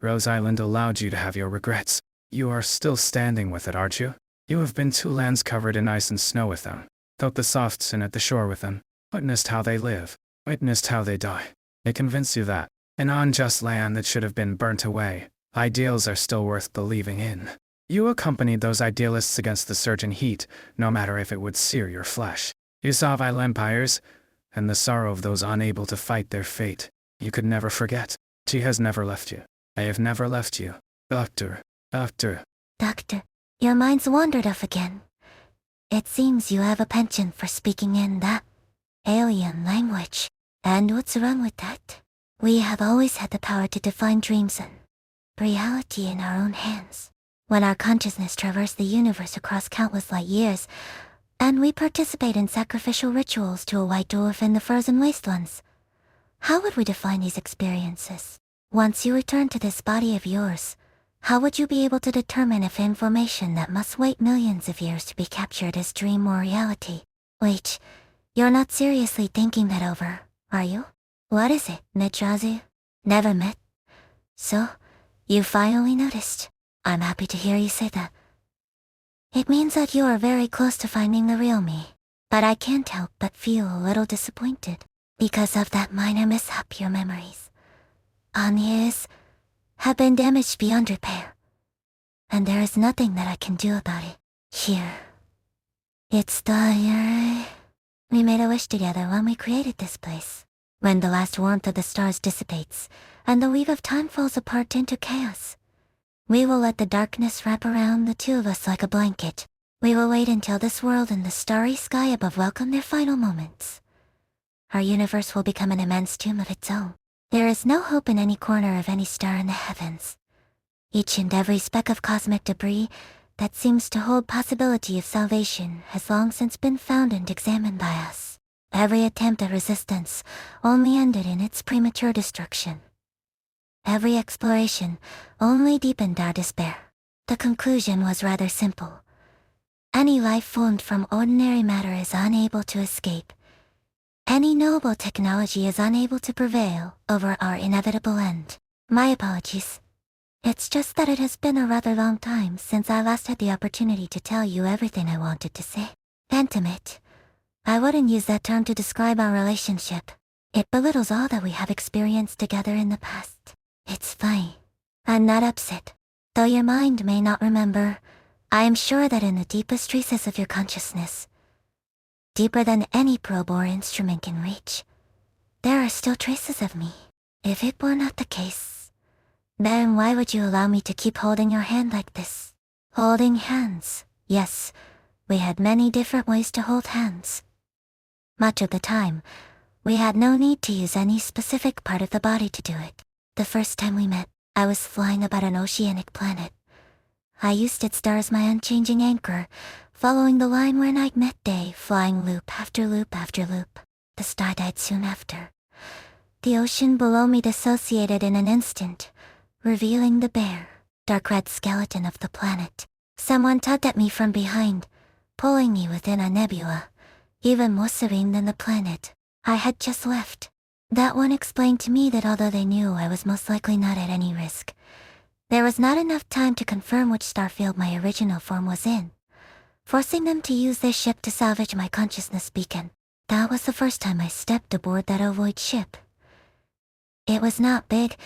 B: Rhodes Island allowed you to have your regrets. You are still standing with it, aren't you? You have been to lands covered in ice and snow with them. Felt the soft sin at the shore with them. Witnessed how they live. Witnessed how they die. They convince you that an unjust land that should have been burnt away, ideals are still worth believing in. You accompanied those idealists against the surging heat, no matter if it would sear your flesh. You saw vile empires, and the sorrow of those unable to fight their fate. You could never forget. She has never left you. I have never left you. Doctor.
M: Doctor,
L: Your mind's wandered off again. It seems you have a penchant for speaking in that alien language. And what's wrong with that? We have always had the power to define dreams and reality in our own hands. When our consciousness traversed the universe across countless light years, and we participate in sacrificial rituals to a white dwarf in the frozen wastelands, how would we define these experiences? Once you return to this body of yours, how would you be able to determine if information that must wait millions of years to be captured is dream or reality? Wait, you're not seriously thinking that over, are you? What is it, Mitrazu? Never met? So, you finally noticed. I'm happy to hear you say that. It means that you are very close to finding the real me. But I can't help but feel a little disappointed. Because of that minor mishap, your memories on years have been damaged beyond repair. And there is nothing that I can do about it. Here. It's the year we made a wish together when we created this place. When the last warmth of the stars dissipates, and the weave of time falls apart into chaos, we will let the darkness wrap around the two of us like a blanket. We will wait until this world and the starry sky above welcome their final moments. Our universe will become an immense tomb of its own. There is no hope in any corner of any star in the heavens. Each and every speck of cosmic debris that seems to hold possibility of salvation has long since been found and examined by us. Every attempt at resistance only ended in its premature destruction. Every exploration only deepened our despair. The conclusion was rather simple. Any life formed from ordinary matter is unable to escape. Any noble technology is unable to prevail over our inevitable end. My apologies. It's just that it has been a rather long time since I last had the opportunity to tell you everything I wanted to say. Intimate. I wouldn't use that term to describe our relationship. It belittles all that we have experienced together in the past. It's fine. I'm not upset. Though your mind may not remember, I am sure that in the deepest recesses of your consciousness, deeper than any probe or instrument can reach, there are still traces of me. If it were not the case, then why would you allow me to keep holding your hand like this? Holding hands. Yes, we had many different ways to hold hands. Much of the time, we had no need to use any specific part of the body to do it. The first time we met, I was flying about an oceanic planet. I used its star as my unchanging anchor, following the line where night met day, flying loop after loop after loop. The star died soon after. The ocean below me dissociated in an instant, revealing the bare, dark red skeleton of the planet. Someone tugged at me from behind, pulling me within a nebula, even more serene than the planet I had just left. That one explained to me that although they knew I was most likely not at any risk, there was not enough time to confirm which starfield my original form was in, forcing them to use their ship to salvage my consciousness beacon. That was the first time I stepped aboard that ovoid ship. It was not big,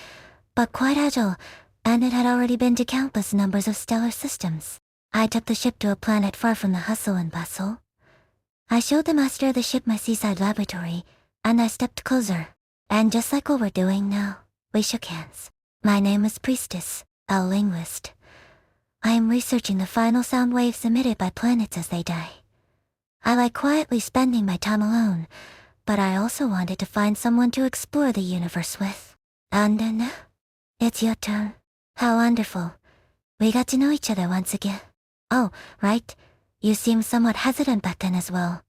L: but quite agile, and it had already been to countless numbers of stellar systems. I took the ship to a planet far from the hustle and bustle. I showed the master of the ship my seaside laboratory, and I stepped closer. And just like what we're doing now, we shook hands. My name is Priestess, a linguist. I am researching the final sound waves emitted by planets as they die. I like quietly spending my time alone, but I also wanted to find someone to explore the universe with. And now, it's your turn. How wonderful. We got to know each other once again. Oh, right. You seemed somewhat hesitant back then as well.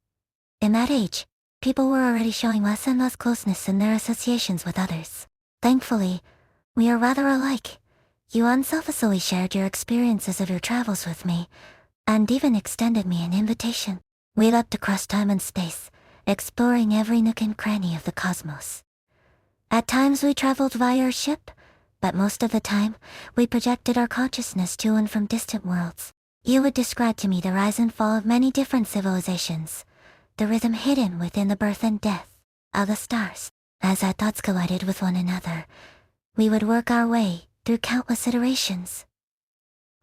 L: In that age, people were already showing less and less closeness in their associations with others. Thankfully, we are rather alike. You unselfishly shared your experiences of your travels with me, and even extended me an invitation. We leapt across time and space, exploring every nook and cranny of the cosmos. At times we traveled via your ship, but most of the time, we projected our consciousness to and from distant worlds. You would describe to me the rise and fall of many different civilizations, the rhythm hidden within the birth and death of the stars. As our thoughts collided with one another, we would work our way through countless iterations.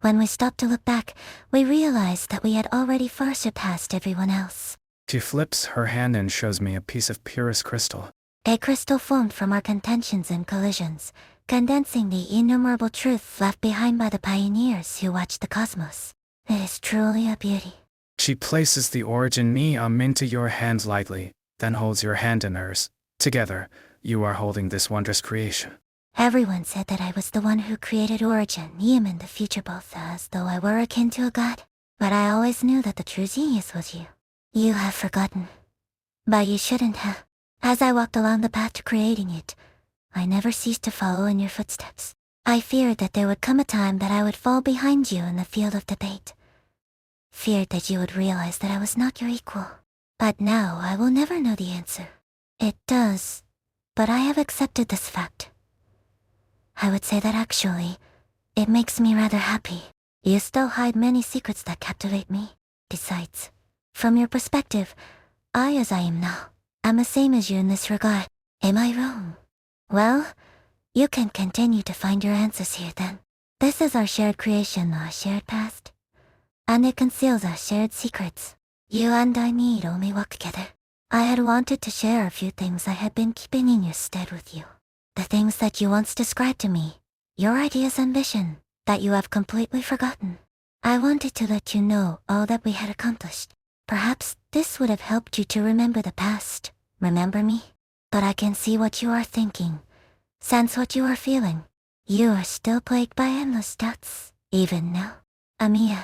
L: When we stopped to look back, we realized that we had already far surpassed everyone else.
B: She flips her hand and shows me a piece of purest crystal.
L: A crystal formed from our contentions and collisions, condensing the innumerable truth left behind by the pioneers who watched the cosmos. It is truly a beauty.
B: She places the origin Neum into your hand lightly, then holds your hand in hers. Together, you are holding this wondrous creation.
L: Everyone said that I was the one who created Origin, Neum in the future both as though I were akin to a god. But I always knew that the true genius was you. You have forgotten. But you shouldn't have. As I walked along the path to creating it, I never ceased to follow in your footsteps. I feared that there would come a time that I would fall behind you in the field of debate. Feared that you would realize that I was not your equal. But now I will never know the answer. It does, but I have accepted this fact. I would say that actually, it makes me rather happy. You still hide many secrets that captivate me. Besides, from your perspective, I, as I am now, am the same as you in this regard. Am I wrong? Well, you can continue to find your answers here then. This is our shared creation, our shared past. And it conceals our shared secrets. You and I need only walk together. I had wanted to share a few things I had been keeping in your stead with you. The things that you once described to me. Your ideas and vision that you have completely forgotten. I wanted to let you know all that we had accomplished. Perhaps this would have helped you to remember the past. Remember me? But I can see what you are thinking. Sense what you are feeling. You are still plagued by endless doubts, even now. Amiya,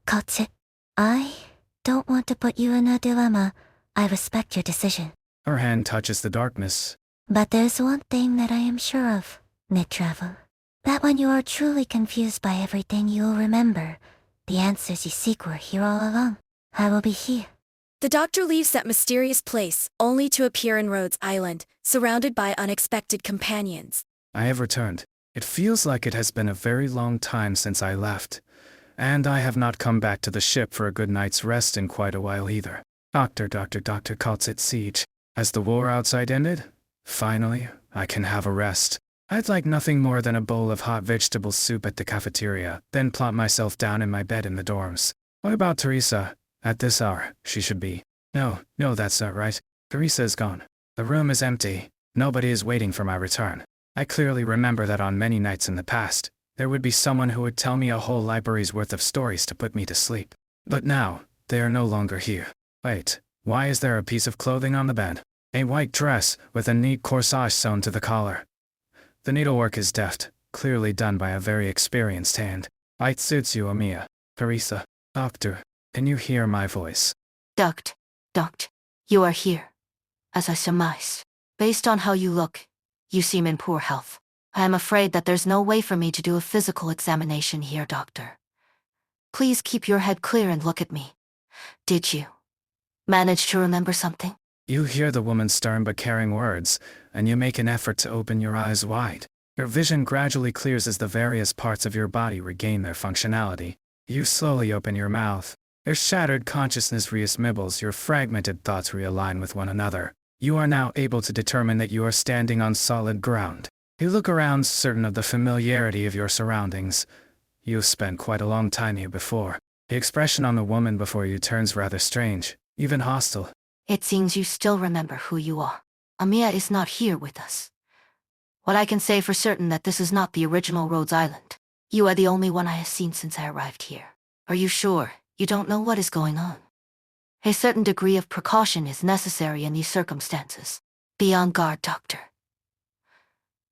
L: Kotsu, I don't want to put you in a dilemma. I respect your decision.
B: Her hand touches the darkness.
L: But there's one thing that I am sure of, mid-travel. That when you are truly confused by everything, you will remember the answers you seek were here all along. I will be here.
A: The doctor leaves that mysterious place, only to appear in Rhodes Island, surrounded by unexpected companions.
B: I have returned. It feels like it has been a very long time since I left. And I have not come back to the ship for a good night's rest in quite a while either. Doctor calls it siege. Has the war outside ended? Finally, I can have a rest. I'd like nothing more than a bowl of hot vegetable soup at the cafeteria, then plop myself down in my bed in the dorms. What about Teresa? At this hour, she should be. No, that's not right. Teresa is gone. The room is empty. Nobody is waiting for my return. I clearly remember that on many nights in the past, there would be someone who would tell me a whole library's worth of stories to put me to sleep. But now, they are no longer here. Wait, why is there a piece of clothing on the bed? A white dress with a neat corsage sewn to the collar. The needlework is deft, clearly done by a very experienced hand. It suits you, Amiya. Teresa. Doctor, can you hear my voice?
F: Doctor, you are here. As I surmised. Based on how you look, you seem in poor health. I am afraid that there's no way for me to do a physical examination here, Doctor. Please keep your head clear and look at me. Did you manage to remember something?
B: You hear the woman's stern but caring words, and you make an effort to open your eyes wide. Your vision gradually clears as the various parts of your body regain their functionality. You slowly open your mouth. Your shattered consciousness reassembles, your fragmented thoughts realign with one another. You are now able to determine that you are standing on solid ground. You look around, certain of the familiarity of your surroundings. You've spent quite a long time here before. The expression on the woman before you turns rather strange, even hostile.
F: It seems you still remember who you are. Amiya is not here with us. What I can say for certain that this is not the original Rhodes Island. You are the only one I have seen since I arrived here. Are you sure you don't know what is going on? A certain degree of precaution is necessary in these circumstances. Be on guard, Doctor.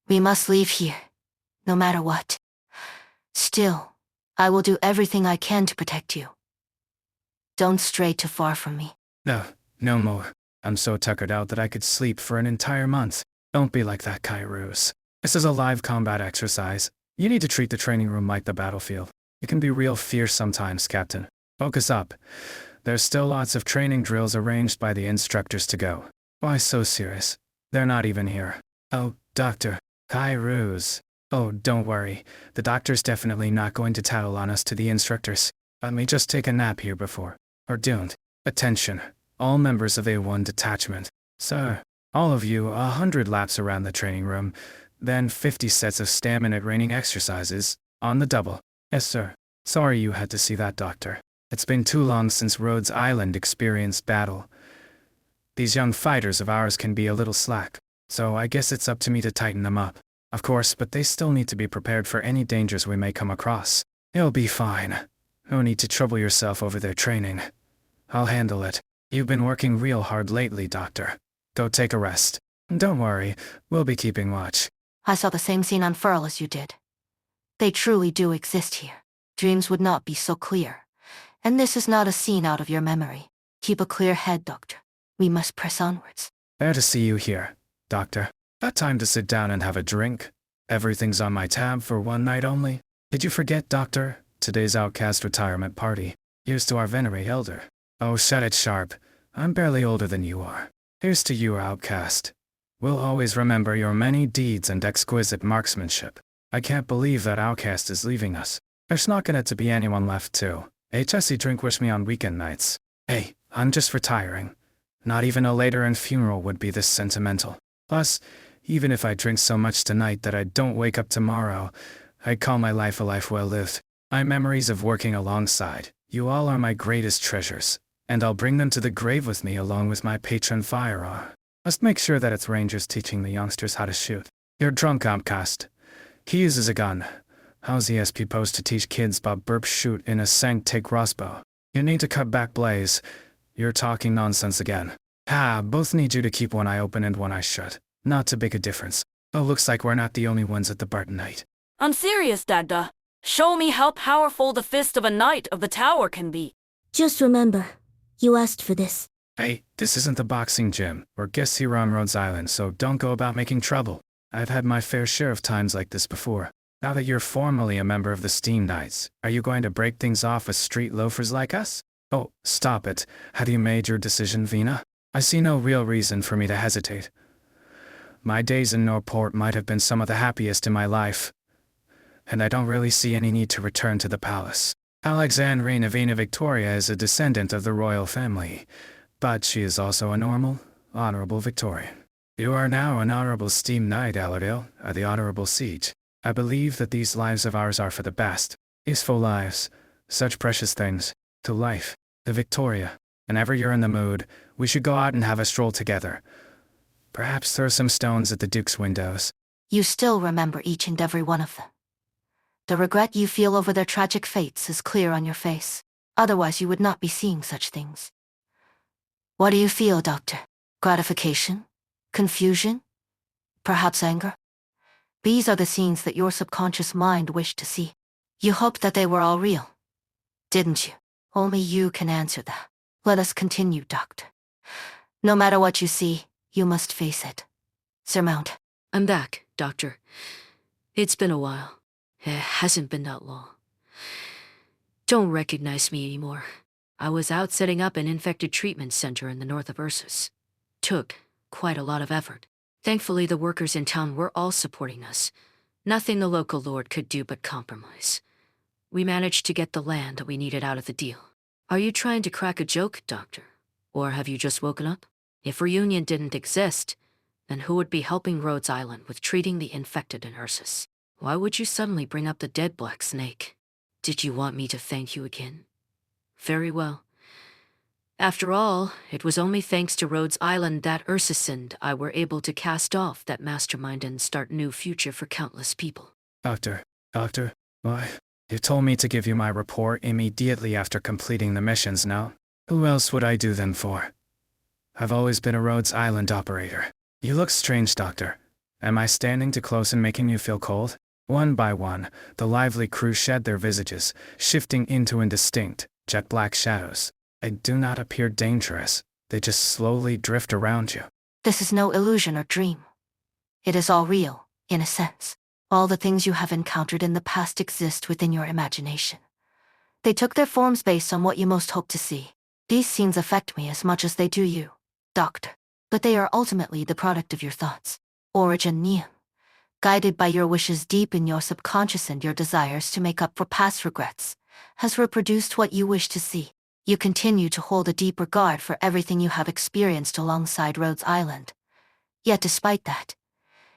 F: We must leave here, no matter what. Still, I will do everything I can to protect you. Don't stray too far from me.
B: No more. I'm so tuckered out that I could sleep for an entire month. Don't be like that, Kairos. This is a live combat exercise. You need to treat the training room like the battlefield. It can be real fierce sometimes, Captain. Focus up. There's still lots of training drills arranged by the instructors to go. Why so serious? They're not even here. Oh, Doctor. Kairos. Oh, don't worry. The doctor's definitely not going to tattle on us to the instructors. Let me just take a nap here before. Or don't. Attention. All members of A1 detachment. Sir, all of you, 100 laps around the training room, then 50 sets of stamina draining exercises, on the double. Yes, sir. Sorry you had to see that, Doctor. It's been too long since Rhodes Island experienced battle. These young fighters of ours can be a little slack, so I guess it's up to me to tighten them up. Of course, but they still need to be prepared for any dangers we may come across. It'll be fine. No need to trouble yourself over their training. I'll handle it. You've been working real hard lately, Doctor. Go take a rest. Don't worry, we'll be keeping watch.
F: I saw the same scene unfurl as you did. They truly do exist here. Dreams would not be so clear. And this is not a scene out of your memory. Keep a clear head, Doctor. We must press onwards.
B: Glad to see you here, Doctor. Got time to sit down and have a drink? Everything's on my tab for one night only. Did you forget, Doctor? Today's outcast retirement party. Here's to our venerate elder. Oh, shut it sharp. I'm barely older than you are. Here's to you, outcast. We'll always remember your many deeds and exquisite marksmanship. I can't believe that outcast is leaving us. There's not gonna to be anyone left too. HSC drink wish me on weekend nights. Hey, I'm just retiring. Not even a later-in funeral would be this sentimental. Plus, even if I drink so much tonight that I don't wake up tomorrow, I'd call my life a life well lived. My memories of working alongside you all are my greatest treasures, and I'll bring them to the grave with me along with my patron firearm. Must make sure that it's Rangers teaching the youngsters how to shoot. You're drunk, outcast. He uses a gun. How's the SP supposed to teach kids about burp shoot in a sank-take crossbow? You need to cut back, Blaze. You're talking nonsense again. Both need you to keep one eye open and one eye shut. Not too big a difference. Oh, looks like we're not the only ones at the bar tonight.
T: I'm serious, Dagda. Show me how powerful the fist of a knight of the tower can be.
L: Just remember, you asked for this.
B: Hey, this isn't the boxing gym. We're guests here on Rhodes Island, so don't go about making trouble. I've had my fair share of times like this before. Now that you're formally a member of the Steam Knights, are you going to break things off with street loafers like us? Oh, stop it. Have you made your decision, Vina? I see no real reason for me to hesitate. My days in Norport might have been some of the happiest in my life, and I don't really see any need to return to the palace. Alexandrina Vina Victoria is a descendant of the royal family, but she is also a normal, honorable Victorian. You are now an honorable Steam Knight, Aladale, at the Honorable Siege. I believe that these lives of ours are for the best. Peaceful lives, such precious things, to life, to Victoria. Whenever you're in the mood, we should go out and have a stroll together. Perhaps throw some stones at the Duke's windows.
F: You still remember each and every one of them. The regret you feel over their tragic fates is clear on your face. Otherwise you would not be seeing such things. What do you feel, Doctor? Gratification? Confusion? Perhaps anger? These are the scenes that your subconscious mind wished to see. You hoped that they were all real, didn't you? Only you can answer that. Let us continue, Doctor. No matter what you see, you must face it. Surmount.
J: I'm back, Doctor. It's been a while. It hasn't been that long. Don't recognize me anymore. I was out setting up an infected treatment center in the north of Ursus. Took quite a lot of effort. Thankfully, the workers in town were all supporting us. Nothing the local lord could do but compromise. We managed to get the land that we needed out of the deal. Are you trying to crack a joke, Doctor? Or have you just woken up? If reunion didn't exist, then who would be helping Rhodes Island with treating the infected in Ursus? Why would you suddenly bring up the dead Black Snake? Did you want me to thank you again? Very well. After all, it was only thanks to Rhodes Island that Ursus and I were able to cast off that mastermind and start new future for countless people.
B: Doctor, why? You told me to give you my report immediately after completing the missions, no? Who else would I do them for? I've always been a Rhodes Island operator. You look strange, Doctor. Am I standing too close and making you feel cold? One by one, the lively crew shed their visages, shifting into indistinct, jet-black shadows. They do not appear dangerous. They just slowly drift around you.
F: This is no illusion or dream. It is all real, in a sense. All the things you have encountered in the past exist within your imagination. They took their forms based on what you most hope to see. These scenes affect me as much as they do you, Doctor. But they are ultimately the product of your thoughts. Origin Neum. Guided by your wishes deep in your subconscious and your desires to make up for past regrets, has reproduced what you wish to see. You continue to hold a deep regard for everything you have experienced alongside Rhodes Island. Yet despite that,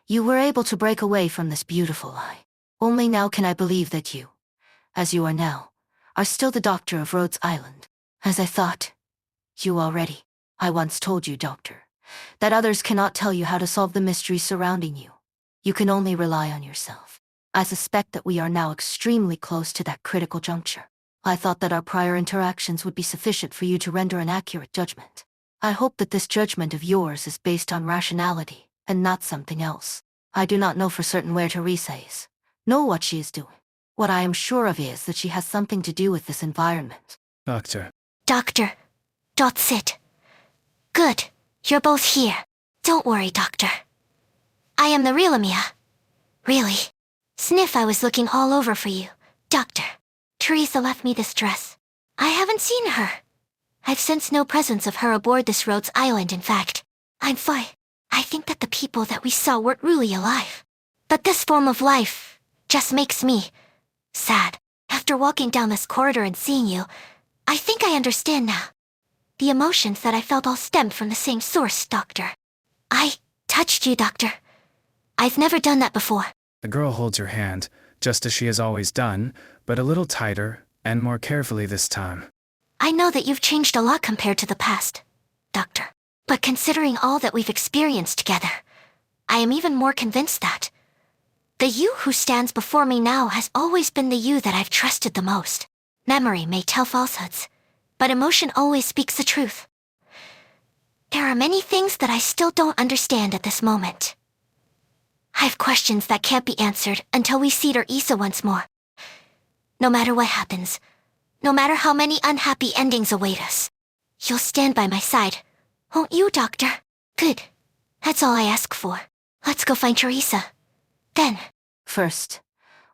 F: you were able to break away from this beautiful lie. Only now can I believe that you, as you are now, are still the Doctor of Rhodes Island. As I thought, you already. I once told you, Doctor, that others cannot tell you how to solve the mysteries surrounding you. You can only rely on yourself. I suspect that we are now extremely close to that critical juncture. I thought that our prior interactions would be sufficient for you to render an accurate judgment. I hope that this judgment of yours is based on rationality, and not something else. I do not know for certain where Teresa is, nor what she is doing. What I am sure of is that she has something to do with this environment.
B: Doctor.
D: Doctor, that's it. Good, you're both here. Don't worry, Doctor. I am the real Amiya. Really. Sniff, I was looking all over for you, Doctor. Teresa left me this dress. I haven't seen her. I've sensed no presence of her aboard this Rhodes Island, in fact. I'm fine. I think that the people that we saw weren't really alive. But this form of life just makes me sad. After walking down this corridor and seeing you, I think I understand now. The emotions that I felt all stemmed from the same source, Doctor. I touched you, Doctor. I've never done that before.
B: The girl holds your hand, just as she has always done, but a little tighter, and more carefully this time.
D: I know that you've changed a lot compared to the past, Doctor. But considering all that we've experienced together, I am even more convinced that the you who stands before me now has always been the you that I've trusted the most. Memory may tell falsehoods, but emotion always speaks the truth. There are many things that I still don't understand at this moment. I have questions that can't be answered until we see Teresa once more. No matter what happens, no matter how many unhappy endings await us, you'll stand by my side, won't you, Doctor? Good. That's all I ask for. Let's go find Teresa. Then.
F: First,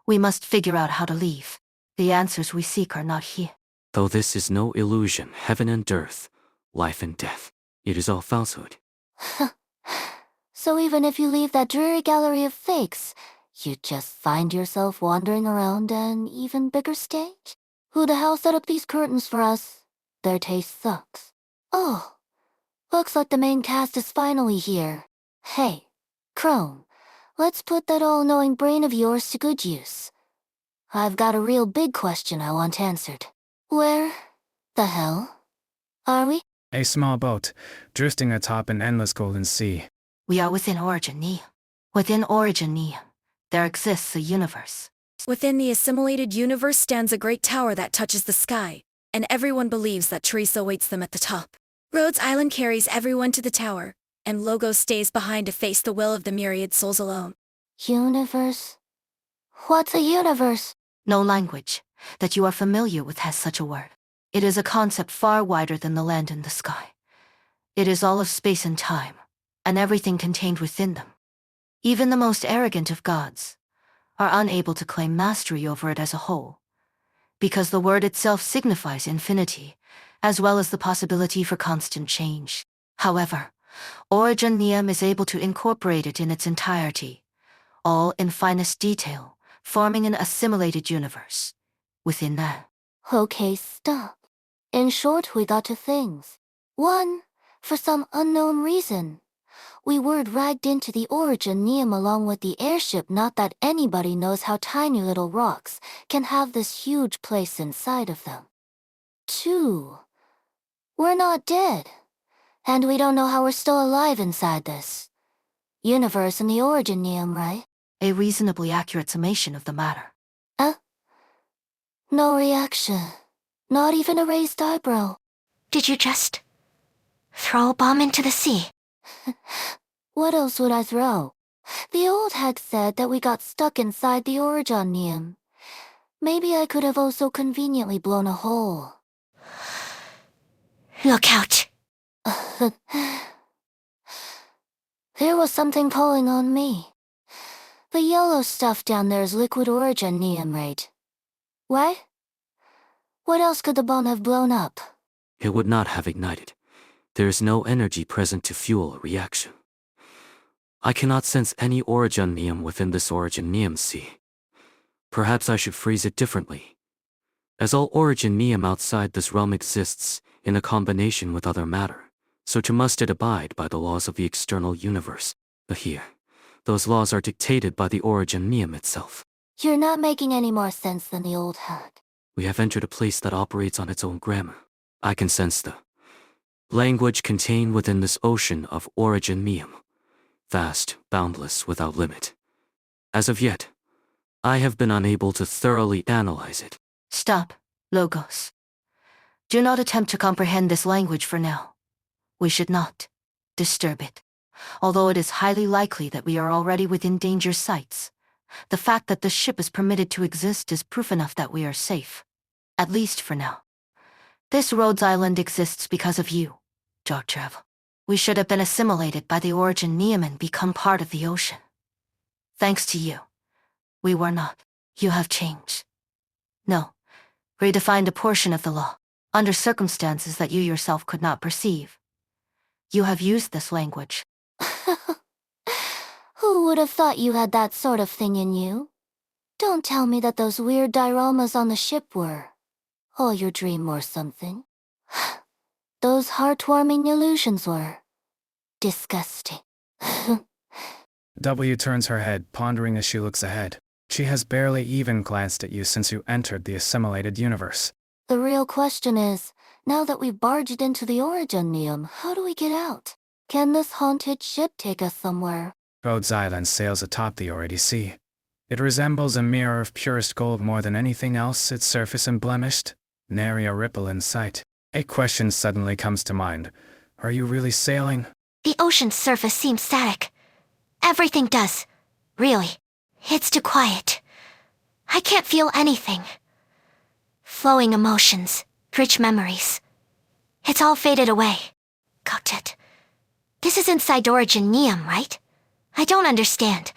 F: we must figure out how to leave. The answers we seek are not here.
I: Though this is no illusion, heaven and earth, life and death, it is all falsehood.
M: So even if you leave that dreary gallery of fakes, you just find yourself wandering around an even bigger stage? Who the hell set up these curtains for us? Their taste sucks. Oh, looks like the main cast is finally here. Hey, Crone, let's put that all-knowing brain of yours to good use. I've got a real big question I want answered. Where the hell are we?
B: A small boat, drifting atop an endless golden sea.
F: We are within Origin Neum. Within Origin Neum, there exists a universe.
A: Within the assimilated universe stands a great tower that touches the sky, and everyone believes that Teresa waits them at the top. Rhodes Island carries everyone to the tower, and Logo stays behind to face the will of the myriad souls alone.
M: Universe? What's a universe?
F: No language that you are familiar with has such a word. It is a concept far wider than the land and the sky. It is all of space and time, and everything contained within them. Even the most arrogant of gods are unable to claim mastery over it as a whole, because the word itself signifies infinity, as well as the possibility for constant change. However, Origin Neum is able to incorporate it in its entirety, all in finest detail, forming an assimilated universe. Within that.
M: Okay, stop. In short, we got two things. One, for some unknown reason, we were dragged into the Origin Neum along with the airship, not that anybody knows how tiny little rocks can have this huge place inside of them. Two, we're not dead, and we don't know how we're still alive inside this universe in the Origin Neum, right?
F: A reasonably accurate summation of the matter.
M: No reaction. Not even a raised eyebrow.
D: Did you just throw a bomb into the sea?
M: What else would I throw? The old hag said that we got stuck inside the Origin Neum. Maybe I could have also conveniently blown a hole.
D: Look out.
M: There was something pulling on me. The yellow stuff down there is liquid Origin Neum, right? What? What else could the bomb have blown up?
I: It would not have ignited. There is no energy present to fuel a reaction. I cannot sense any Origin Neum within this Origin Neum sea. Perhaps I should phrase it differently. As all Origin Neum outside this realm exists in a combination with other matter, so too must it abide by the laws of the external universe. But here, those laws are dictated by the Origin Neum itself.
M: You're not making any more sense than the old hag.
I: We have entered a place that operates on its own grammar. I can sense the language contained within this ocean of Origin Neum. Vast, boundless, without limit. As of yet, I have been unable to thoroughly analyze it.
F: Stop. Logos. Do not attempt to comprehend this language for now. We should not disturb it. Although it is highly likely that we are already within danger sights, the fact that the ship is permitted to exist is proof enough that we are safe. At least for now. This Rhodes Island exists because of you, Dark Travel. We should have been assimilated by the Origin Neum and become part of the ocean. Thanks to you, we were not. You have changed. No, redefined a portion of the law, under circumstances that you yourself could not perceive. You have used this language.
L: Who would have thought you had that sort of thing in you? Don't tell me that those weird dioramas on the ship were all your dream or something. Those heartwarming illusions were disgusting.
B: W turns her head, pondering as she looks ahead. She has barely even glanced at you since you entered the assimilated universe.
L: The real question is, now that we've barged into the Origin Neum, how do we get out? Can this haunted ship take us somewhere?
B: Rhodes Island sails atop the already sea. It resembles a mirror of purest gold more than anything else, its surface unblemished, nary a ripple in sight. A question suddenly comes to mind. Are you really sailing?
D: The ocean's surface seems static. Everything does. Really. It's too quiet. I can't feel anything. Flowing emotions, rich memories. It's all faded away. Got it. This is inside Origin Neum, right? I don't understand.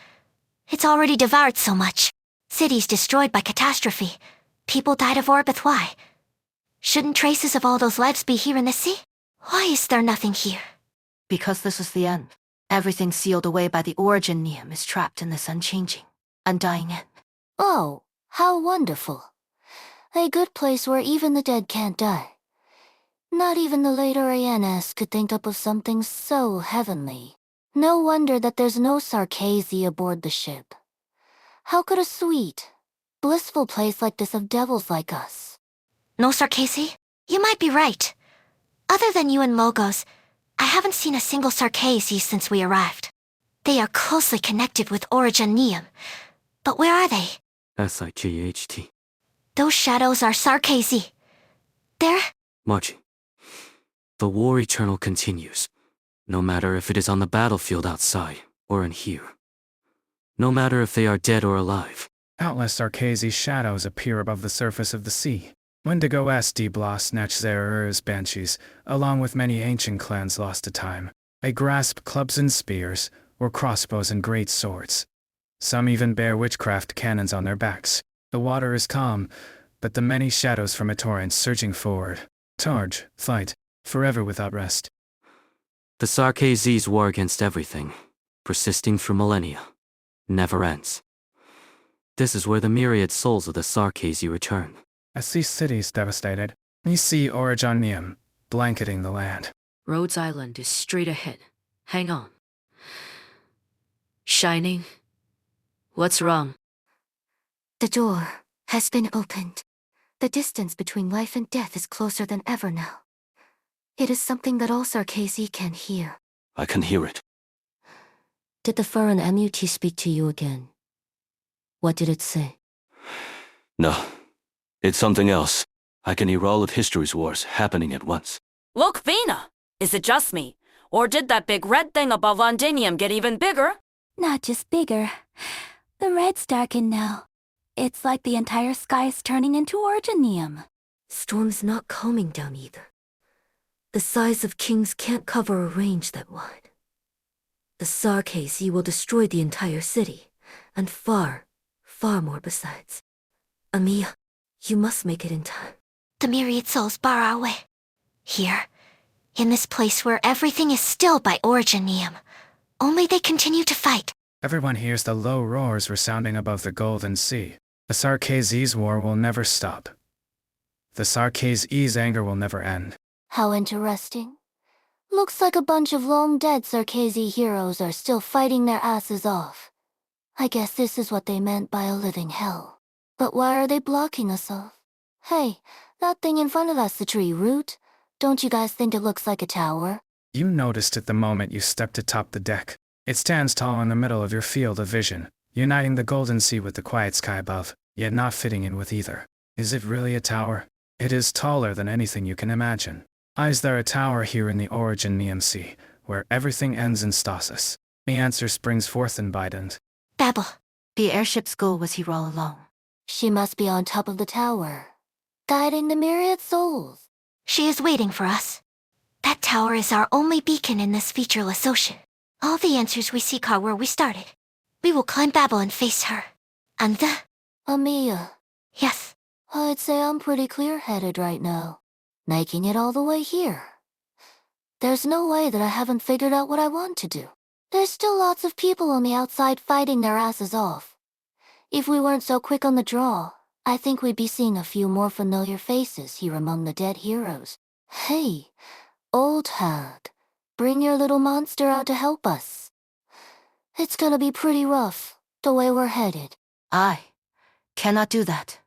D: It's already devoured so much. Cities destroyed by catastrophe. People died of orbith. Why? Shouldn't traces of all those lives be here in the sea? Why is there nothing here?
F: Because this is the end. Everything sealed away by the Origin Neum is trapped in this unchanging, undying end.
L: Oh, how wonderful. A good place where even the dead can't die. Not even the later ANS could think up of something so heavenly. No wonder that there's no Sarkazi aboard the ship. How could a sweet, blissful place like this have devils like us?
D: No Sarkazi? You might be right. Other than you and Logos, I haven't seen a single Sarkazi since we arrived. They are closely connected with Origin Neum. But where are they?
I: SIGHT.
D: Those shadows are Sarkazi. They're...
I: Margie. The war eternal continues, no matter if it is on the battlefield outside or in here. No matter if they are dead or alive.
B: Countless Sarkazi shadows appear above the surface of the sea. Wendigo SD Blas Nachzerers banshees, along with many ancient clans lost to time. They grasp clubs and spears, or crossbows and great swords. Some even bear witchcraft cannons on their backs. The water is calm, but the many shadows from a torrent surging forward. Charge, fight, forever without rest.
I: The Sarkazis war against everything, persisting through millennia. Never ends. This is where the myriad souls of the Sarkazi return.
B: I see cities devastated. You see Origin Neum blanketing the land.
J: Rhodes Island is straight ahead. Hang on. Shining? What's wrong?
C: The door has been opened. The distance between life and death is closer than ever now. It is something that all Sarkazi can hear.
H: I can hear it.
C: Did the Furin MUT speak to you again? What did it say?
H: No. It's something else. I can hear all of history's wars happening at once.
T: Look, Vina! Is it just me? Or did that big red thing above Londinium get even bigger?
M: Not just bigger. The red's darkened now. It's like the entire sky is turning into Origin Neum.
C: Storm's not calming down either. The size of kings can't cover a range that wide. The Sarkazi will destroy the entire city, and far, far more besides. Amiya, you must make it in time.
D: The myriad souls bar our way. Here, in this place where everything is still by Origin Neum. Only they continue to fight.
B: Everyone hears the low roars resounding above the golden sea. The Sarkazi's war will never stop. The Sarkazi's anger will never end.
L: How interesting. Looks like a bunch of long-dead Sarkazi heroes are still fighting their asses off. I guess this is what they meant by a living hell. But why are they blocking us off? Hey, that thing in front of us, the tree root. Don't you guys think it looks like a tower?
B: You noticed it the moment you stepped atop the deck. It stands tall in the middle of your field of vision, uniting the golden sea with the quiet sky above, yet not fitting in with either. Is it really a tower? It is taller than anything you can imagine. Is there a tower here in the Origin Sea, where everything ends in stasis? The answer springs forth in Bident.
D: Babel.
F: The airship's goal was here all along.
M: She must be on top of the tower, guiding the myriad souls.
D: She is waiting for us. That tower is our only beacon in this featureless ocean. All the answers we seek are where we started. We will climb Babel and face her. And the...
M: Amiya.
D: Yes.
M: I'd say I'm pretty clear-headed right now. Making it all the way here. There's no way that I haven't figured out what I want to do. There's still lots of people on the outside fighting their asses off. If we weren't so quick on the draw, I think we'd be seeing a few more familiar faces here among the dead heroes. Hey, old hag, bring your little monster out to help us. It's gonna be pretty rough, the way we're headed.
F: I cannot do that.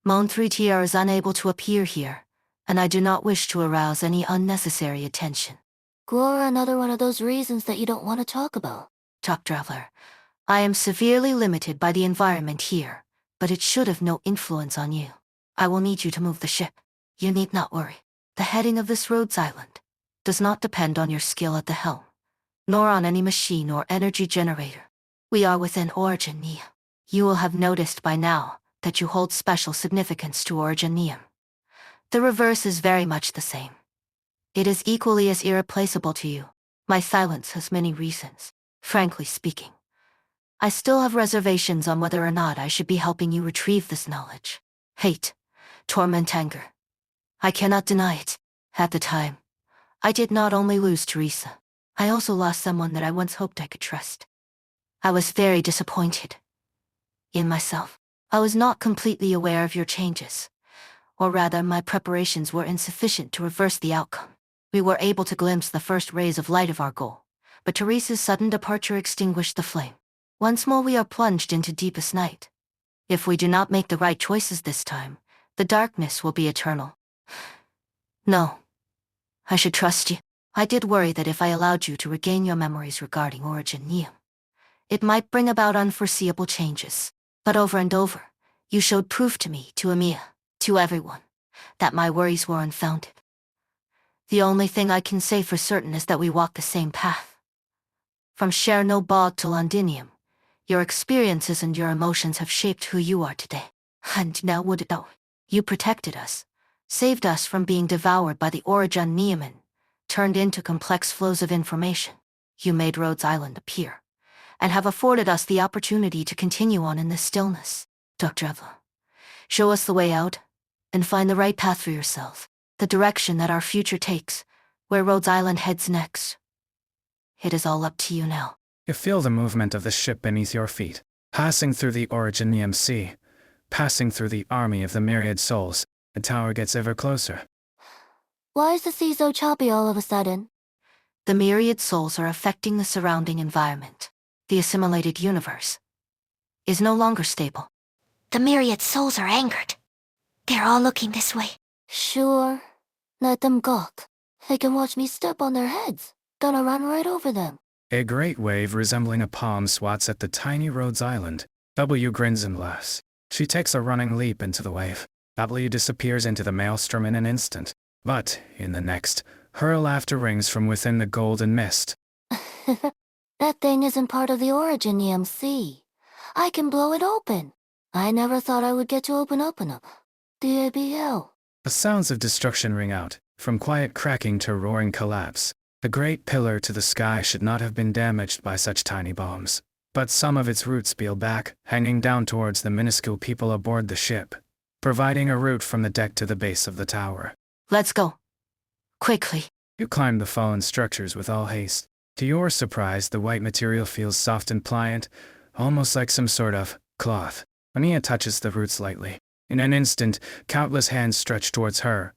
F: Mon 3TR is unable to appear here, and I do not wish to arouse any unnecessary attention.
M: Glora, another one of those reasons that you don't want to talk about.
F: Talk Traveler, I am severely limited by the environment here, but it should have no influence on you. I will need you to move the ship. You need not worry. The heading of this Rhodes Island does not depend on your skill at the helm, nor on any machine or energy generator. We are within Origin Neum. You will have noticed by now that you hold special significance to Origin Neum. The reverse is very much the same. It is equally as irreplaceable to you. My silence has many reasons. Frankly speaking, I still have reservations on whether or not I should be helping you retrieve this knowledge. Hate, torment, anger. I cannot deny it. At the time, I did not only lose Teresa, I also lost someone that I once hoped I could trust. I was very disappointed in myself. I was not completely aware of your changes, or rather my preparations were insufficient to reverse the outcome. We were able to glimpse the first rays of light of our goal, but Teresa's sudden departure extinguished the flame. Once more we are plunged into deepest night. If we do not make the right choices this time, the darkness will be eternal. No, I should trust you. I did worry that if I allowed you to regain your memories regarding Origin Neum, it might bring about unforeseeable changes. But over and over, you showed proof to me, to Amiya, to everyone, that my worries were unfounded. The only thing I can say for certain is that we walk the same path. From Cherno Bog to Londinium, your experiences and your emotions have shaped who you are today. And now would it know? You protected us, saved us from being devoured by the Origin Neum, turned into complex flows of information. You made Rhodes Island appear, and have afforded us the opportunity to continue on in this stillness. Dr. Eva, show us the way out, and find the right path for yourself. The direction that our future takes, where Rhodes Island heads next. It is all up to you now.
B: You feel the movement of the ship beneath your feet, passing through the Origin Sea, passing through the army of the myriad souls. The tower gets ever closer.
M: Why is the sea so choppy all of a sudden?
F: The myriad souls are affecting the surrounding environment. The assimilated universe is no longer stable.
D: The myriad souls are angered. They're all looking this way.
M: Sure. Let them gawk. They can watch me step on their heads. Gonna run right over them.
B: A great wave resembling a palm swats at the tiny Rhodes Island. W grins and laughs. She takes a running leap into the wave. W disappears into the maelstrom in an instant. But, in the next, her laughter rings from within the golden mist.
M: That thing isn't part of the Origin Neum Sea. I can blow it open. I never thought I would get to open up the ABL.
B: The sounds of destruction ring out, from quiet cracking to roaring collapse. The great pillar to the sky should not have been damaged by such tiny bombs, but some of its roots peel back, hanging down towards the minuscule people aboard the ship, providing a route from the deck to the base of the tower.
F: Let's go. Quickly.
B: You climb the fallen structures with all haste. To your surprise, the white material feels soft and pliant, almost like some sort of cloth. Amiya touches the roots lightly. In an instant, countless hands stretch towards her.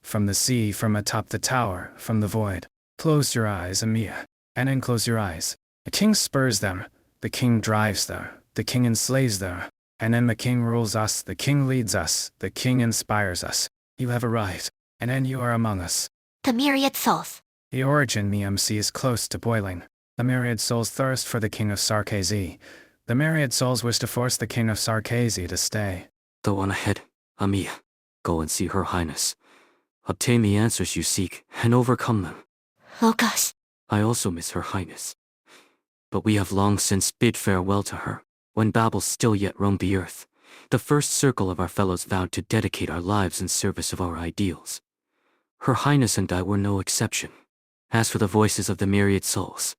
B: From the sea, from atop the tower, from the void. Close your eyes, Amiya, and then close your eyes. The king spurs them, the king drives them, the king enslaves them, and then the king rules us, the king leads us, the king inspires us. You have arrived, and then you are among us.
D: The myriad souls.
B: The Origin Neum Sea is close to boiling. The myriad souls thirst for the king of Sarkazi. The myriad souls wish to force the king of Sarkazi to stay.
I: The one ahead, Amiya. Go and see Her Highness. Obtain the answers you seek, and overcome them.
D: Oh gosh.
I: I also miss Her Highness. But we have long since bid farewell to her. When Babel still yet roamed the earth, the first circle of our fellows vowed to dedicate our lives in service of our ideals. Her Highness and I were no exception. As for the voices of the myriad souls,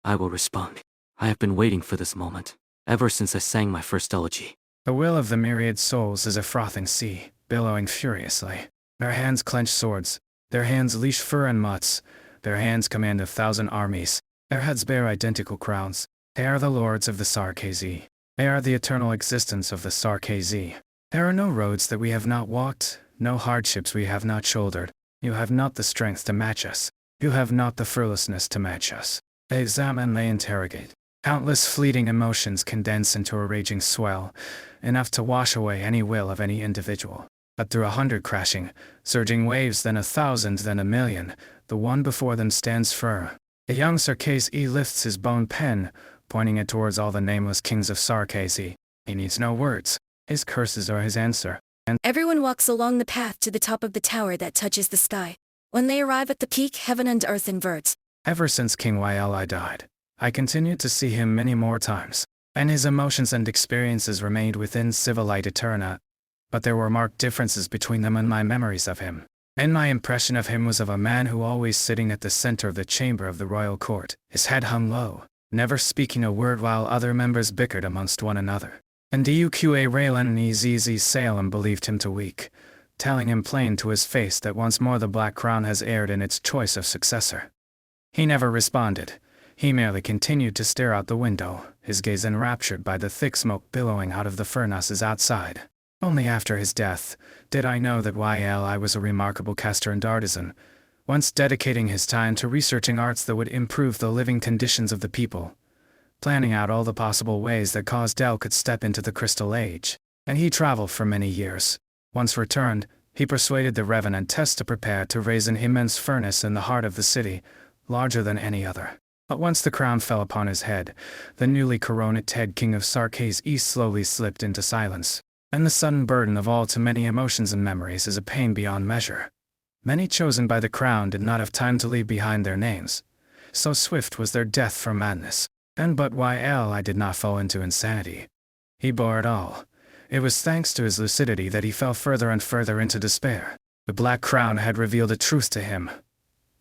I: I will respond. I have been waiting for this moment, ever since I sang my first elegy.
B: The will of the myriad souls is a frothing sea, billowing furiously. Their hands clench swords, their hands leash fur and mutts, their hands command 1,000 armies, their heads bear identical crowns. They are the lords of the Sarkazi. They are the eternal existence of the Sarkazi. There are no roads that we have not walked, no hardships we have not shouldered. You have not the strength to match us. You have not the fearlessness to match us. They examine, they interrogate. Countless fleeting emotions condense into a raging swell, enough to wash away any will of any individual. But through 100 crashing, surging waves, then 1,000, then 1,000,000, the one before them stands firm. A young Sarkazi lifts his bone pen, pointing it towards all the nameless kings of Sarkazi. He needs no words. His curses are his answer. And
A: everyone walks along the path to the top of the tower that touches the sky. When they arrive at the peak, heaven and earth invert.
B: Ever since King Yli died, I continued to see him many more times, and his emotions and experiences remained within Civilite Eterna, but there were marked differences between them and my memories of him. And my impression of him was of a man who always sitting at the center of the chamber of the royal court, his head hung low, never speaking a word while other members bickered amongst one another. And Duqa Raylan and Ezizi Salem believed him to weak, telling him plain to his face that once more the Black Crown has erred in its choice of successor. He never responded. He merely continued to stare out the window, his gaze enraptured by the thick smoke billowing out of the furnaces outside. Only after his death did I know that Yli was a remarkable caster and artisan, once dedicating his time to researching arts that would improve the living conditions of the people, planning out all the possible ways that Causdell could step into the Crystal Age. And he traveled for many years. Once returned, he persuaded the Revenantess to prepare to raise an immense furnace in the heart of the city, larger than any other. But once the crown fell upon his head, the newly coronated king of Sarkazi slowly slipped into silence. And the sudden burden of all too many emotions and memories is a pain beyond measure. Many chosen by the crown did not have time to leave behind their names. So swift was their death from madness. And but Yli did not fall into insanity. He bore it all. It was thanks to his lucidity that he fell further and further into despair. The Black Crown had revealed a truth to him,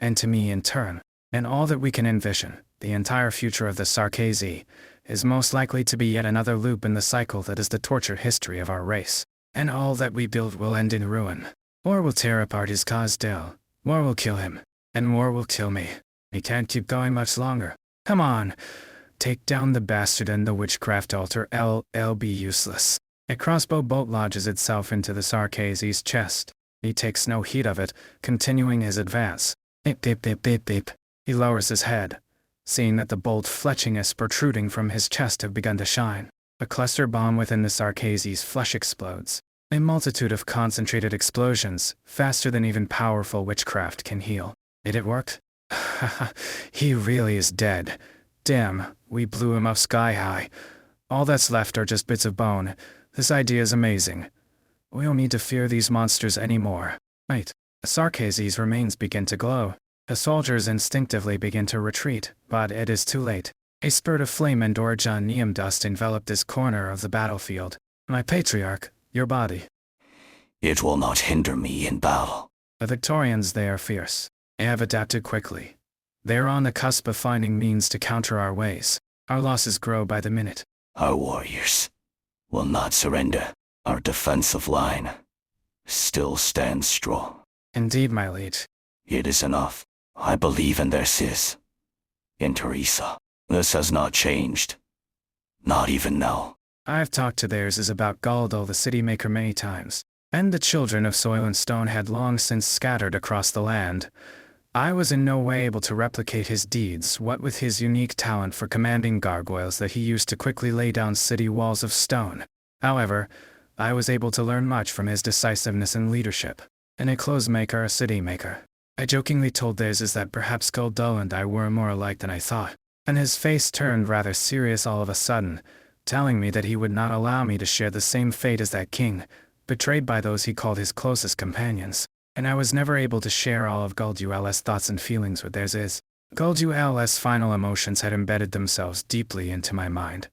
B: and to me in turn. And all that we can envision, the entire future of the Sarkazi, is most likely to be yet another loop in the cycle that is the tortured history of our race. And all that we build will end in ruin. War will tear apart his Causdell. War will kill him. And war will kill me. He can't keep going much longer. Come on. Take down the bastard and the witchcraft altar. L be useless. A crossbow bolt lodges itself into the Sarkazi's chest. He takes no heed of it, continuing his advance. Beep beep beep beep beep. He lowers his head, seeing that the bolt fletchings protruding from his chest have begun to shine. A cluster bomb within the Sarkazi's flesh explodes. A multitude of concentrated explosions, faster than even powerful witchcraft can heal. It worked? He really is dead. Damn, we blew him up sky high. All that's left are just bits of bone. This idea is amazing. We don't need to fear these monsters anymore. Wait, the Sarkazi's remains begin to glow. The soldiers instinctively begin to retreat, but it is too late. A spurt of flame and orgonium dust enveloped this corner of the battlefield. My patriarch, your body.
R: It will not hinder me in battle.
B: The Victorians, they are fierce. They have adapted quickly. They are on the cusp of finding means to counter our ways. Our losses grow by the minute.
R: Our warriors will not surrender. Our defensive line still stands strong.
B: Indeed, my liege.
R: It is enough. I believe in their sis. In Teresa. This has not changed. Not even now.
B: I've talked to theirs about Galdal the city maker many times, and the children of Soil and Stone had long since scattered across the land. I was in no way able to replicate his deeds, what with his unique talent for commanding gargoyles that he used to quickly lay down city walls of stone. However, I was able to learn much from his decisiveness and leadership. And a clothes maker, a city maker. I jokingly told theirs that perhaps Galdal and I were more alike than I thought, and his face turned rather serious all of a sudden, telling me that he would not allow me to share the same fate as that king, betrayed by those he called his closest companions, and I was never able to share all of Gulduel's thoughts and feelings with theirs. Gulduel's final emotions had embedded themselves deeply into my mind.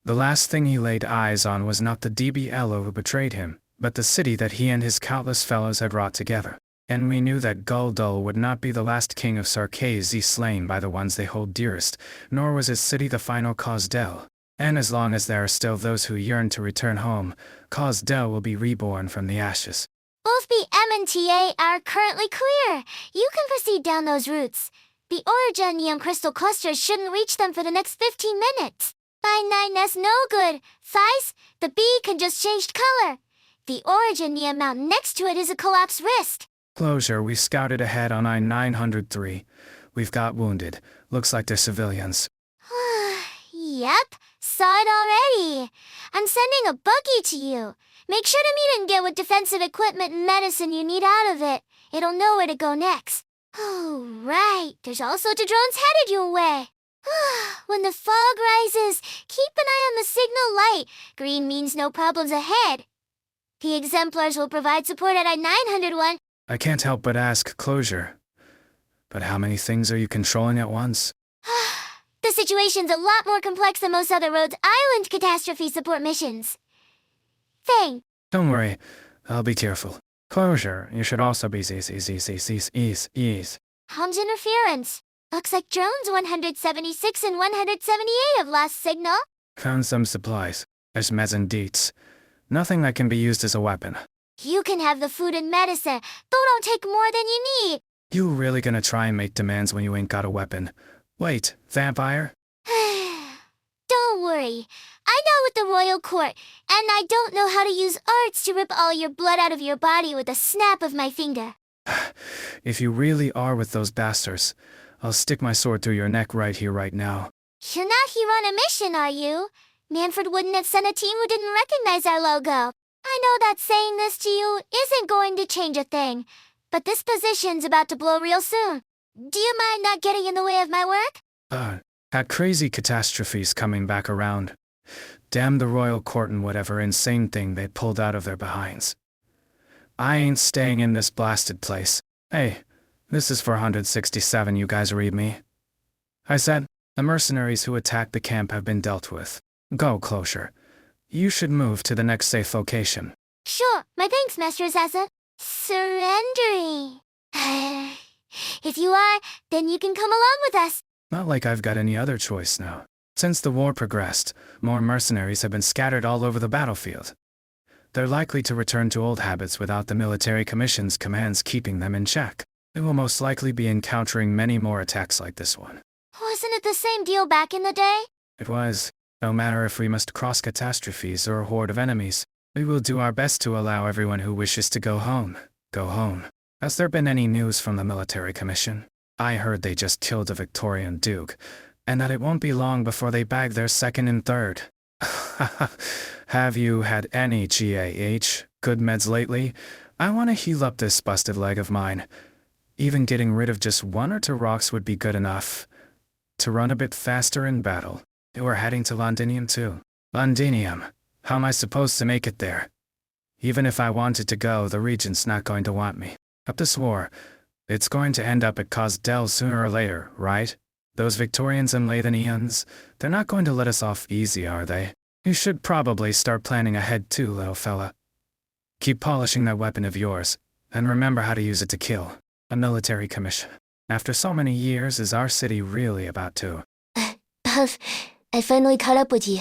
B: The last thing he laid eyes on was not the DBLO who betrayed him, but the city that he and his countless fellows had wrought together. And we knew that Guldul would not be the last king of Sarkazi slain by the ones they hold dearest, nor was his city the final Kazdel. And as long as there are still those who yearn to return home, Kazdel will be reborn from the ashes.
D: Both BM and TA are currently clear. You can proceed down those routes. The Origenium crystal clusters shouldn't reach them for the next 15 minutes. 99's no good. Thighs, the B can just change color. The Origenium mountain next to it is a collapsed wrist.
B: Closure, we scouted ahead on I-903. We've got wounded. Looks like they're civilians.
D: Yep, saw it already. I'm sending a buggy to you. Make sure to meet and get what defensive equipment and medicine you need out of it. It'll know where to go next. Oh, right. There's also the drones headed your way. When the fog rises, keep an eye on the signal light. Green means no problems ahead. The exemplars will provide support at I-901.
B: I can't help but ask, Closure. But how many things are you controlling at once?
D: The situation's a lot more complex than most other Rhodes Island catastrophe support missions. Thing.
B: Don't worry, I'll be careful. Closure, you should also be ease.
D: Comms interference. Looks like drones 176 and 178 have lost signal.
B: Found some supplies. There's meds and deets. Nothing that can be used as a weapon.
D: You can have the food and medicine, though don't take more than you need.
B: You really gonna try and make demands when you ain't got a weapon? Wait, vampire?
D: Don't worry. I know with the royal court, and I don't know how to use arts to rip all your blood out of your body with a snap of my finger.
B: If you really are with those bastards, I'll stick my sword through your neck right here, right now.
D: You're not here on a mission, are you? Manfred wouldn't have sent a team who didn't recognize our logo. I know that saying this to you isn't going to change a thing, but this position's about to blow real soon. Do you mind not getting in the way of my work?
B: That crazy catastrophe's coming back around. Damn the royal court and whatever insane thing they pulled out of their behinds. I ain't staying in this blasted place. Hey, this is 467, you guys read me? I said, the mercenaries who attacked the camp have been dealt with. Go, Closure. You should move to the next safe location.
D: Sure, my thanks, Master Assassin. Surrendering. If you are, then you can come along with us.
B: Not like I've got any other choice now. Since the war progressed, more mercenaries have been scattered all over the battlefield. They're likely to return to old habits without the military commission's commands keeping them in check. They will most likely be encountering many more attacks like this one.
D: Wasn't it the same deal back in the day?
B: It was. No matter if we must cross catastrophes or a horde of enemies, we will do our best to allow everyone who wishes to go home. Has there been any news from the military commission? I heard they just killed a Victorian duke, and that it won't be long before they bag their second and third. Have you had any GAH, good meds lately? I want to heal up this busted leg of mine. Even getting rid of just 1 or 2 rocks would be good enough. To run a bit faster in battle. We're heading to Londinium too. Londinium? How am I supposed to make it there? Even if I wanted to go, the Regent's not going to want me. Up this war, it's going to end up at Kazdel sooner or later, right? Those Victorians and Lathanians, they're not going to let us off easy, are they? You should probably start planning ahead too, little fella. Keep polishing that weapon of yours, and remember how to use it to kill. A military commission. After so many years, is our city really about to?
D: Puff, I finally caught up with you.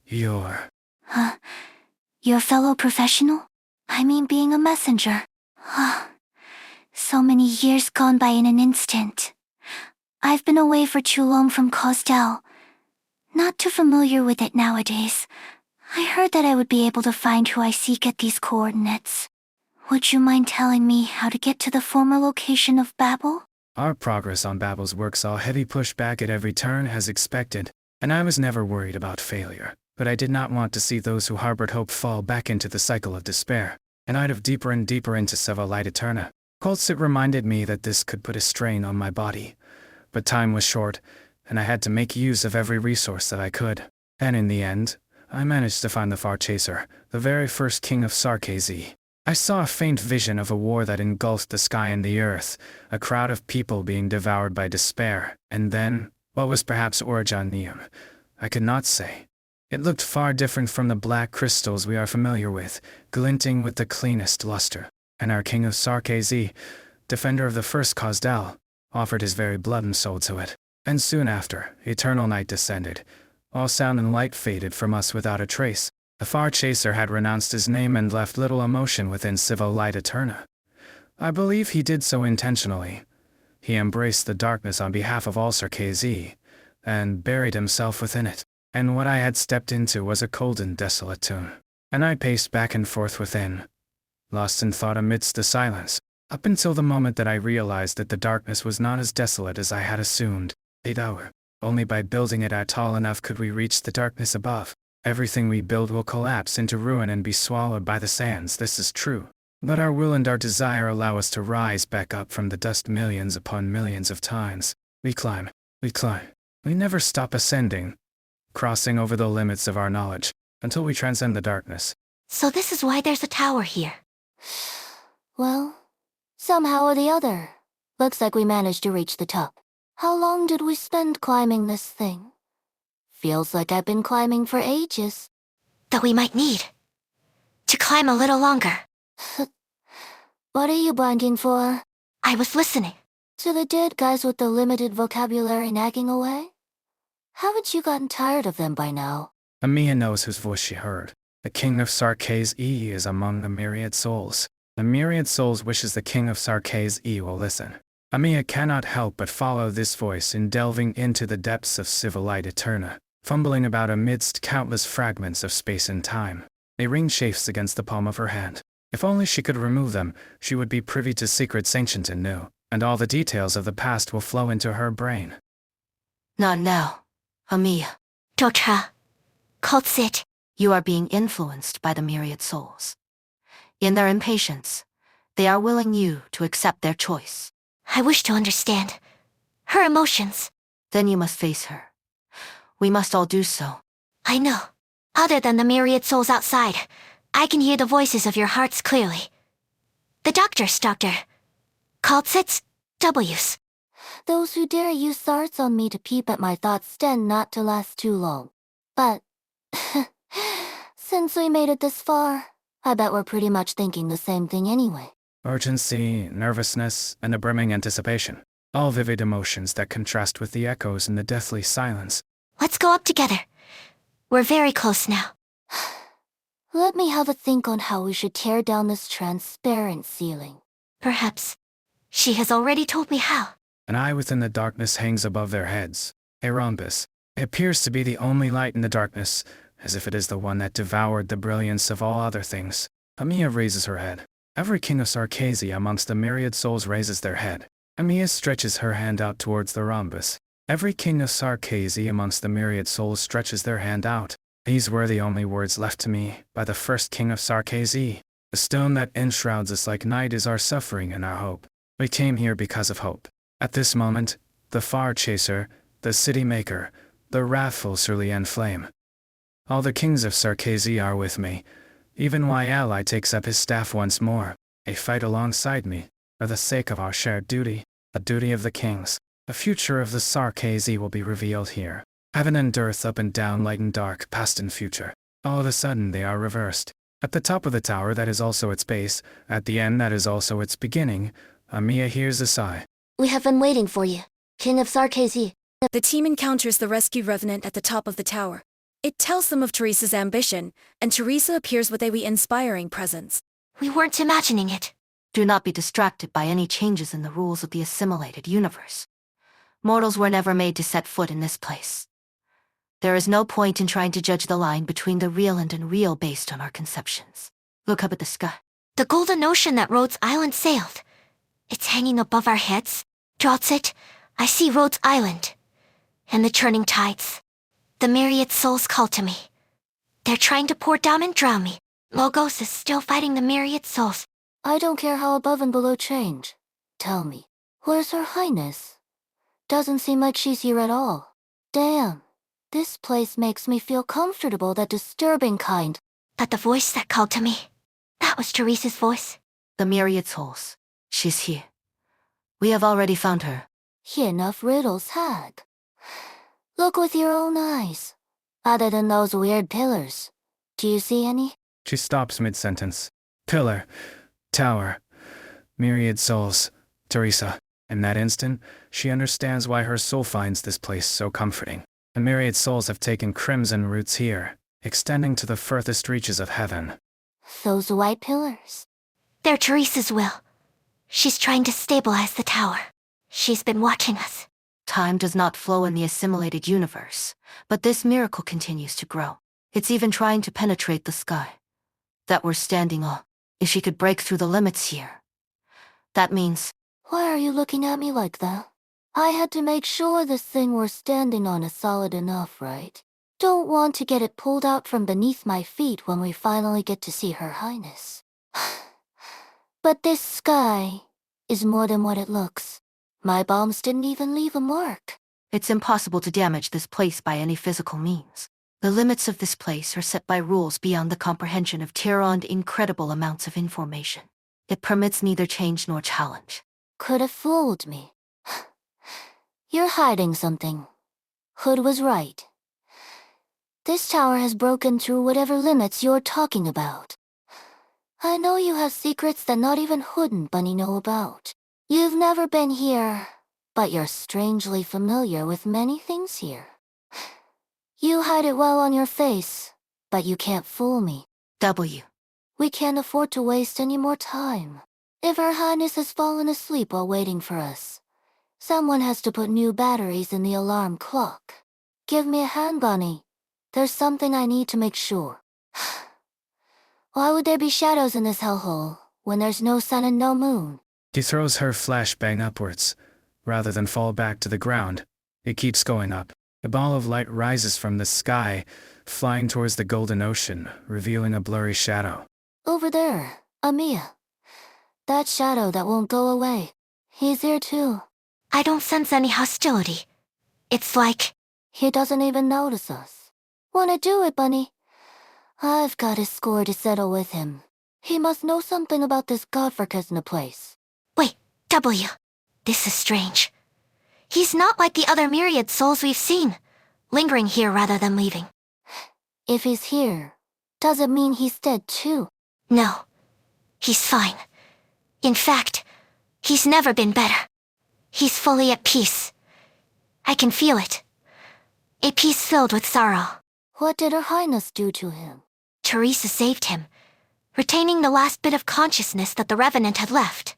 B: You're...
M: Huh? You're a fellow professional? I mean being a messenger. So many years gone by in an instant. I've been away for too long from Kazdel. Not too familiar with it nowadays. I heard that I would be able to find who I seek at these coordinates. Would you mind telling me how to get to the former location of Babel?
B: Our progress on Babel's work saw heavy pushback at every turn as expected, and I was never worried about failure. But I did not want to see those who harbored hope fall back into the cycle of despair, and I'd have deeper and deeper into Sevalite Eterna. Coltsit reminded me that this could put a strain on my body. But time was short, and I had to make use of every resource that I could. And in the end, I managed to find the Far Chaser, the very first king of Sarkazi. I saw a faint vision of a war that engulfed the sky and the earth, a crowd of people being devoured by despair, and then, what was perhaps Originium? I could not say. It looked far different from the black crystals we are familiar with, glinting with the cleanest luster. And our king of Sarkazi, defender of the first Kazdal, offered his very blood and soul to it. And soon after, eternal night descended. All sound and light faded from us without a trace. The Far Chaser had renounced his name and left little emotion within Civil Light Eterna. I believe he did so intentionally. He embraced the darkness on behalf of all Sarkazi, and buried himself within it. And what I had stepped into was a cold and desolate tomb. And I paced back and forth within, lost in thought amidst the silence, up until the moment that I realized that the darkness was not as desolate as I had assumed. Only by building it out tall enough could we reach the darkness above. Everything we build will collapse into ruin and be swallowed by the sands, this is true. But our will and our desire allow us to rise back up from the dust millions upon millions of times. We climb. We never stop ascending, crossing over the limits of our knowledge, until we transcend the darkness.
D: So this is why there's a tower here.
C: Well, somehow or the other, looks like we managed to reach the top. How long did we spend climbing this thing? Feels like I've been climbing for ages.
D: That we might need to climb a little longer.
C: What are you blanking for?
D: I was listening.
C: To the dead guys with the limited vocabulary nagging away? Haven't you gotten tired of them by now?
B: Amiya knows whose voice she heard. The king of Sarkazi is among the myriad souls. The myriad souls wishes the king of Sarkazi will listen. Amiya cannot help but follow this voice in delving into the depths of Civil Light Eterna, fumbling about amidst countless fragments of space and time. A ring chafes against the palm of her hand. If only she could remove them, she would be privy to secrets ancient and new, and all the details of the past will flow into her brain.
F: Not now, Amiya.
D: Dotra. Kultsit.
F: You are being influenced by the myriad souls. In their impatience, they are willing you to accept their choice.
D: I wish to understand her emotions.
F: Then you must face her. We must all do so.
D: I know. Other than the myriad souls outside, I can hear the voices of your hearts clearly. The doctor's doctor. Kultsit's W's.
C: Those who dare use darts on me to peep at my thoughts tend not to last too long. But, since we made it this far, I bet we're pretty much thinking the same thing anyway.
B: Urgency, nervousness, and a brimming anticipation. All vivid emotions that contrast with the echoes in the deathly silence.
D: Let's go up together. We're very close now.
C: Let me have a think on how we should tear down this transparent ceiling.
D: Perhaps. She has already told me how.
B: An eye within the darkness hangs above their heads. A rhombus. It appears to be the only light in the darkness, as if it is the one that devoured the brilliance of all other things. Amiya raises her head. Every king of Sarkazi amongst the myriad souls raises their head. Amiya stretches her hand out towards the rhombus. Every king of Sarkazi amongst the myriad souls stretches their hand out. These were the only words left to me by the first king of Sarkazi. The stone that enshrouds us like night is our suffering and our hope. We came here because of hope. At this moment, the Far Chaser, the City Maker, the wrathful Surlian Flame. All the kings of Sarkazi are with me. Even Ally takes up his staff once more, a fight alongside me, for the sake of our shared duty, the duty of the kings. The future of the Sarkazi will be revealed here. Heaven and earth, up and down, light and dark, past and future. All of a sudden they are reversed. At the top of the tower that is also its base, at the end that is also its beginning, Amiya hears a sigh.
L: We have been waiting for you, King of Sarkazi.
A: The team encounters the rescued revenant at the top of the tower. It tells them of Teresa's ambition, and Teresa appears with a inspiring presence.
D: We weren't imagining it.
F: Do not be distracted by any changes in the rules of the assimilated universe. Mortals were never made to set foot in this place. There is no point in trying to judge the line between the real and unreal based on our conceptions. Look up at the sky.
D: The golden ocean that Rhodes Island sailed. It's hanging above our heads. Drawtsit, I see Rhodes Island. And the churning tides. The myriad souls call to me. They're trying to pour down and drown me. Logos is still fighting the myriad souls.
C: I don't care how above and below change. Tell me, where's Her Highness? Doesn't seem like she's here at all. Damn,
M: This place makes me feel comfortable, that disturbing kind.
D: But the voice that called to me, that was Teresa's voice.
F: The myriad souls. She's here. We have already found her.
M: Enough riddles, Hag. Look with your own eyes. Other than those weird pillars, do you see any?
B: She stops mid-sentence. Pillar. Tower. Myriad souls. Teresa. In that instant, she understands why her soul finds this place so comforting. The myriad souls have taken crimson roots here, extending to the furthest reaches of heaven.
M: Those white pillars?
D: They're Teresa's will. She's trying to stabilize the tower. She's been watching us.
F: Time does not flow in the assimilated universe, but this miracle continues to grow. It's even trying to penetrate the sky that we're standing on. If she could break through the limits here, that means...
M: Why are you looking at me like that? I had to make sure this thing we're standing on is solid enough, right? Don't want to get it pulled out from beneath my feet when we finally get to see Her Highness. But this sky is more than what it looks. My bombs didn't even leave a mark.
F: It's impossible to damage this place by any physical means. The limits of this place are set by rules beyond the comprehension of Tyrann's incredible amounts of information. It permits neither change nor challenge.
M: Could have fooled me. You're hiding something. Hood was right. This tower has broken through whatever limits you're talking about. I know you have secrets that not even Hood and Bunny know about. You've never been here, but you're strangely familiar with many things here. You hide it well on your face, but you can't fool me.
F: W.
M: We can't afford to waste any more time. If Her Highness has fallen asleep while waiting for us, someone has to put new batteries in the alarm clock. Give me a hand, Bunny. There's something I need to make sure. Why would there be shadows in this hellhole when there's no sun and no moon?
B: She throws her flashbang upwards, rather than fall back to the ground. It keeps going up. A ball of light rises from the sky, flying towards the golden ocean, revealing a blurry shadow.
M: Over there, Amiya. That shadow that won't go away. He's here too.
D: I don't sense any hostility. It's like...
M: He doesn't even notice us. Wanna do it, Bunny? I've got a score to settle with him. He must know something about this godforsaken place.
D: Wait, W. This is strange. He's not like the other myriad souls we've seen, lingering here rather than leaving.
M: If he's here, does it mean he's dead too?
D: No. He's fine. In fact, he's never been better. He's fully at peace. I can feel it. A peace filled with sorrow.
M: What did Her Highness do to him?
D: Teresa saved him, retaining the last bit of consciousness that the Revenant had left.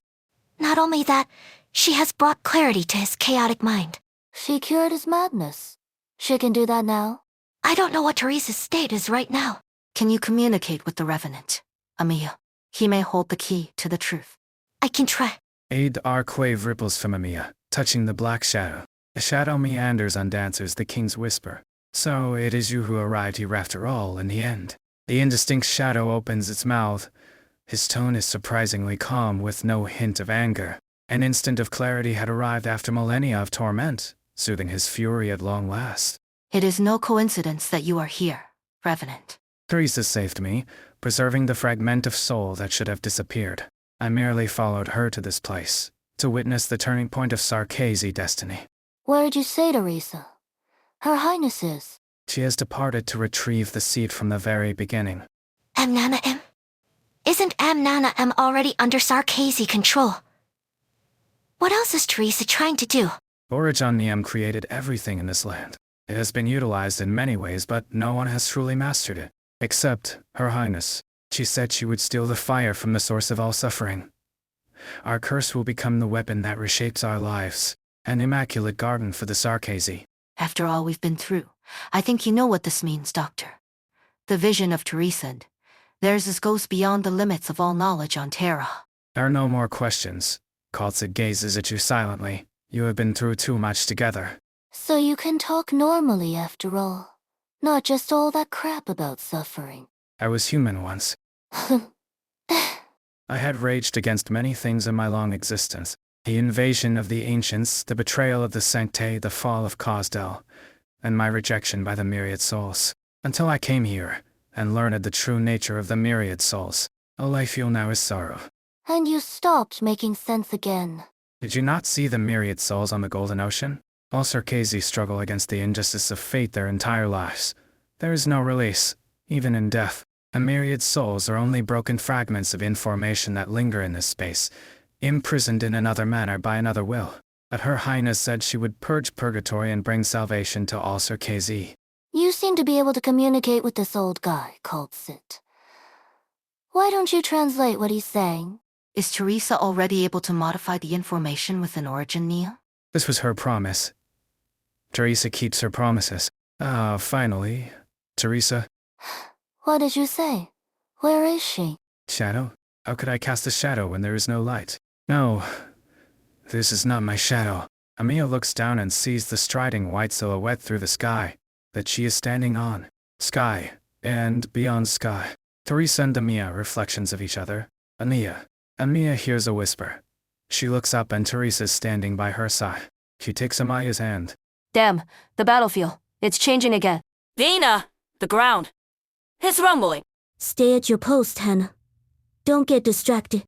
D: Not only that, she has brought clarity to his chaotic mind.
M: She cured his madness. She can do that now?
D: I don't know what Teresa's state is right now.
F: Can you communicate with the Revenant, Amiya? He may hold the key to the truth.
D: I can try.
B: Aid Arquave ripples from Amiya, touching the black shadow. The shadow meanders and answers the king's whisper. So it is you who arrived here after all, in the end. The indistinct shadow opens its mouth. His tone is surprisingly calm, with no hint of anger. An instant of clarity had arrived after millennia of torment, soothing his fury at long last.
F: It is no coincidence that you are here, Revenant.
B: Teresa saved me, preserving the fragment of soul that should have disappeared. I merely followed her to this place, to witness the turning point of Sarkazi destiny.
M: Where'd you say Teresa? Her Highness is.
B: She has departed to retrieve the seed from the very beginning.
D: Amnana M? Isn't Amnana M already under Sarkazi control? What else is Teresa trying to do?
B: Orijon Niem created everything in this land. It has been utilized in many ways, but no one has truly mastered it. Except Her Highness. She said she would steal the fire from the source of all suffering. Our curse will become the weapon that reshapes our lives. An immaculate garden for the Sarkazi.
F: After all we've been through, I think you know what this means, Doctor. The vision of Teresa. Theirs goes beyond the limits of all knowledge on Terra.
B: There are no more questions. Kaltsid gazes at you silently. You have been through too much together.
M: So you can talk normally after all. Not just all that crap about suffering.
B: I was human once. I had raged against many things in my long existence. The invasion of the ancients, the betrayal of the Sancte, the fall of Cosdell. and my rejection by the myriad souls. Until I came here, and learned the true nature of the myriad souls, all I feel now is sorrow.
L: And you stopped making sense again.
B: Did you not see the myriad souls on the Golden Ocean? All Sarkazi struggle against the injustice of fate their entire lives. There is no release, even in death. A myriad souls are only broken fragments of information that linger in this space, imprisoned in another manner by another will. But Her Highness said she would purge purgatory and bring salvation to all Sarkazi.
L: You seem to be able to communicate with this old guy called Sit. Why don't you translate what he's saying?
F: Is Teresa already able to modify the information within Origin Nia?
B: This was her promise. Teresa keeps her promises. Finally. Teresa.
L: What did you say? Where is she?
B: Shadow? How could I cast a shadow when there is no light? No. This is not my shadow. Amiya looks down and sees the striding white silhouette through the sky that she is standing on. Sky. And beyond sky. Teresa and Amiya reflections of each other. Amiya hears a whisper. She looks up and Teresa's standing by her side. She takes Amaya's hand.
O: Damn, the battlefield. It's changing again.
T: Vina! The ground. It's rumbling.
L: Stay at your post, Hannah. Don't get distracted.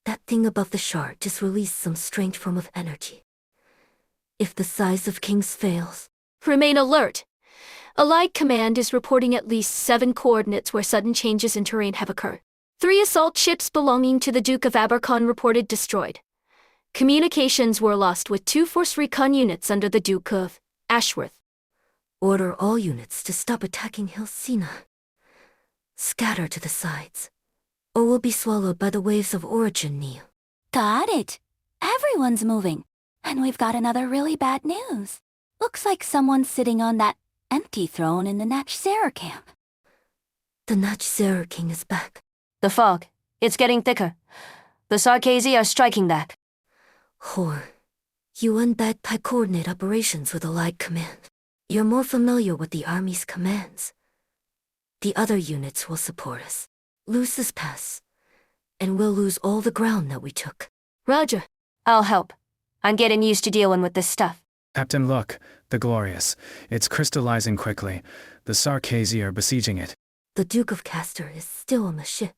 J: That thing above the shard just released some strange form of energy. If the size of Kings fails...
E: Remain alert. Allied Command is reporting at least 7 coordinates where sudden changes in terrain have occurred. 3 assault ships belonging to the Duke of Abercorn reported destroyed. Communications were lost with 2 force recon units under the Duke of Ashworth.
J: Order all units to stop attacking Hilsina. Scatter to the sides, or we'll be swallowed by the waves of Origin Nia.
M: Got it. Everyone's moving. And we've got another really bad news. Looks like someone's sitting on that empty throne in the Natchzera camp.
J: The Natchzera King is back.
O: The fog. It's getting thicker. The Sarkazi are striking back.
J: Hor, you unbagged Pi coordinate operations with Allied Command. You're more familiar with the Army's commands. The other units will support us. Lose this pass, and we'll lose all the ground that we took.
E: Roger.
O: I'll help. I'm getting used to dealing with this stuff.
B: Captain, look. The Glorious. It's crystallizing quickly. The Sarkazi are besieging it.
J: The Duke of Castor is still on the ship.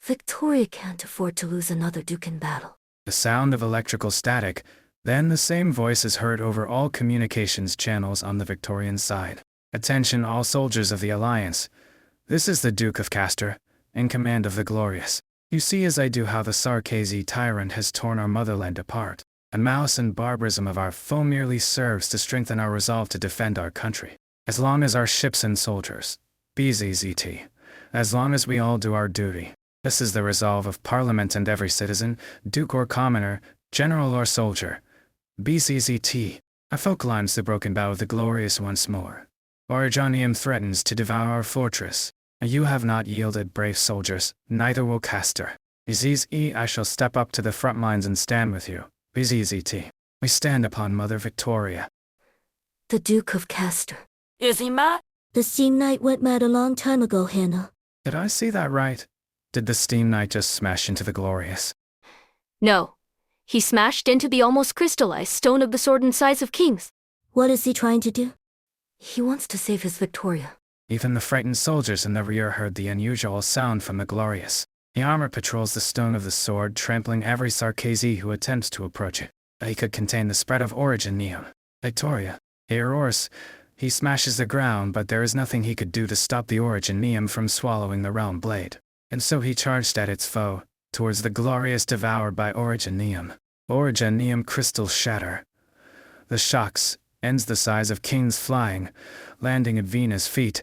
J: Victoria can't afford to lose another Duke in battle.
B: The sound of electrical static. Then the same voice is heard over all communications channels on the Victorian side. Attention all soldiers of the Alliance. This is the Duke of Castor, in command of the Glorious. You see as I do how the Sarkazi tyrant has torn our motherland apart. And malice and barbarism of our foe merely serves to strengthen our resolve to defend our country. As long as our ships and soldiers, BZZT, as long as we all do our duty. This is the resolve of Parliament and every citizen, Duke or commoner, general or soldier. BZZT. I focalize the broken bow of the Glorious once more. Originium threatens to devour our fortress. You have not yielded, brave soldiers, neither will Castor. BZZ, I shall step up to the front lines and stand with you. BZZT. We stand upon Mother Victoria.
J: The Duke of Castor.
T: Is he mad?
L: The Steam Knight went mad a long time ago, Hannah.
B: Did I see that right? Did the Steam Knight just smash into the Glorious?
E: No. He smashed into the almost crystallized stone of the sword and size of Kings.
L: What is he trying to do?
J: He wants to save his Victoria.
B: Even the frightened soldiers in the rear heard the unusual sound from the Glorious. The armor patrols the stone of the sword, trampling every Sarkazi who attempts to approach it. He could contain the spread of Origin Nia. Victoria. He roars. He smashes the ground, but there is nothing he could do to stop the Origin Neum from swallowing the realm blade. And so he charged at its foe, towards the Glorious devoured by Origin Neum. Origin Neum crystals shatter. The shocks, ends the size of Kings flying, landing at Vina's feet,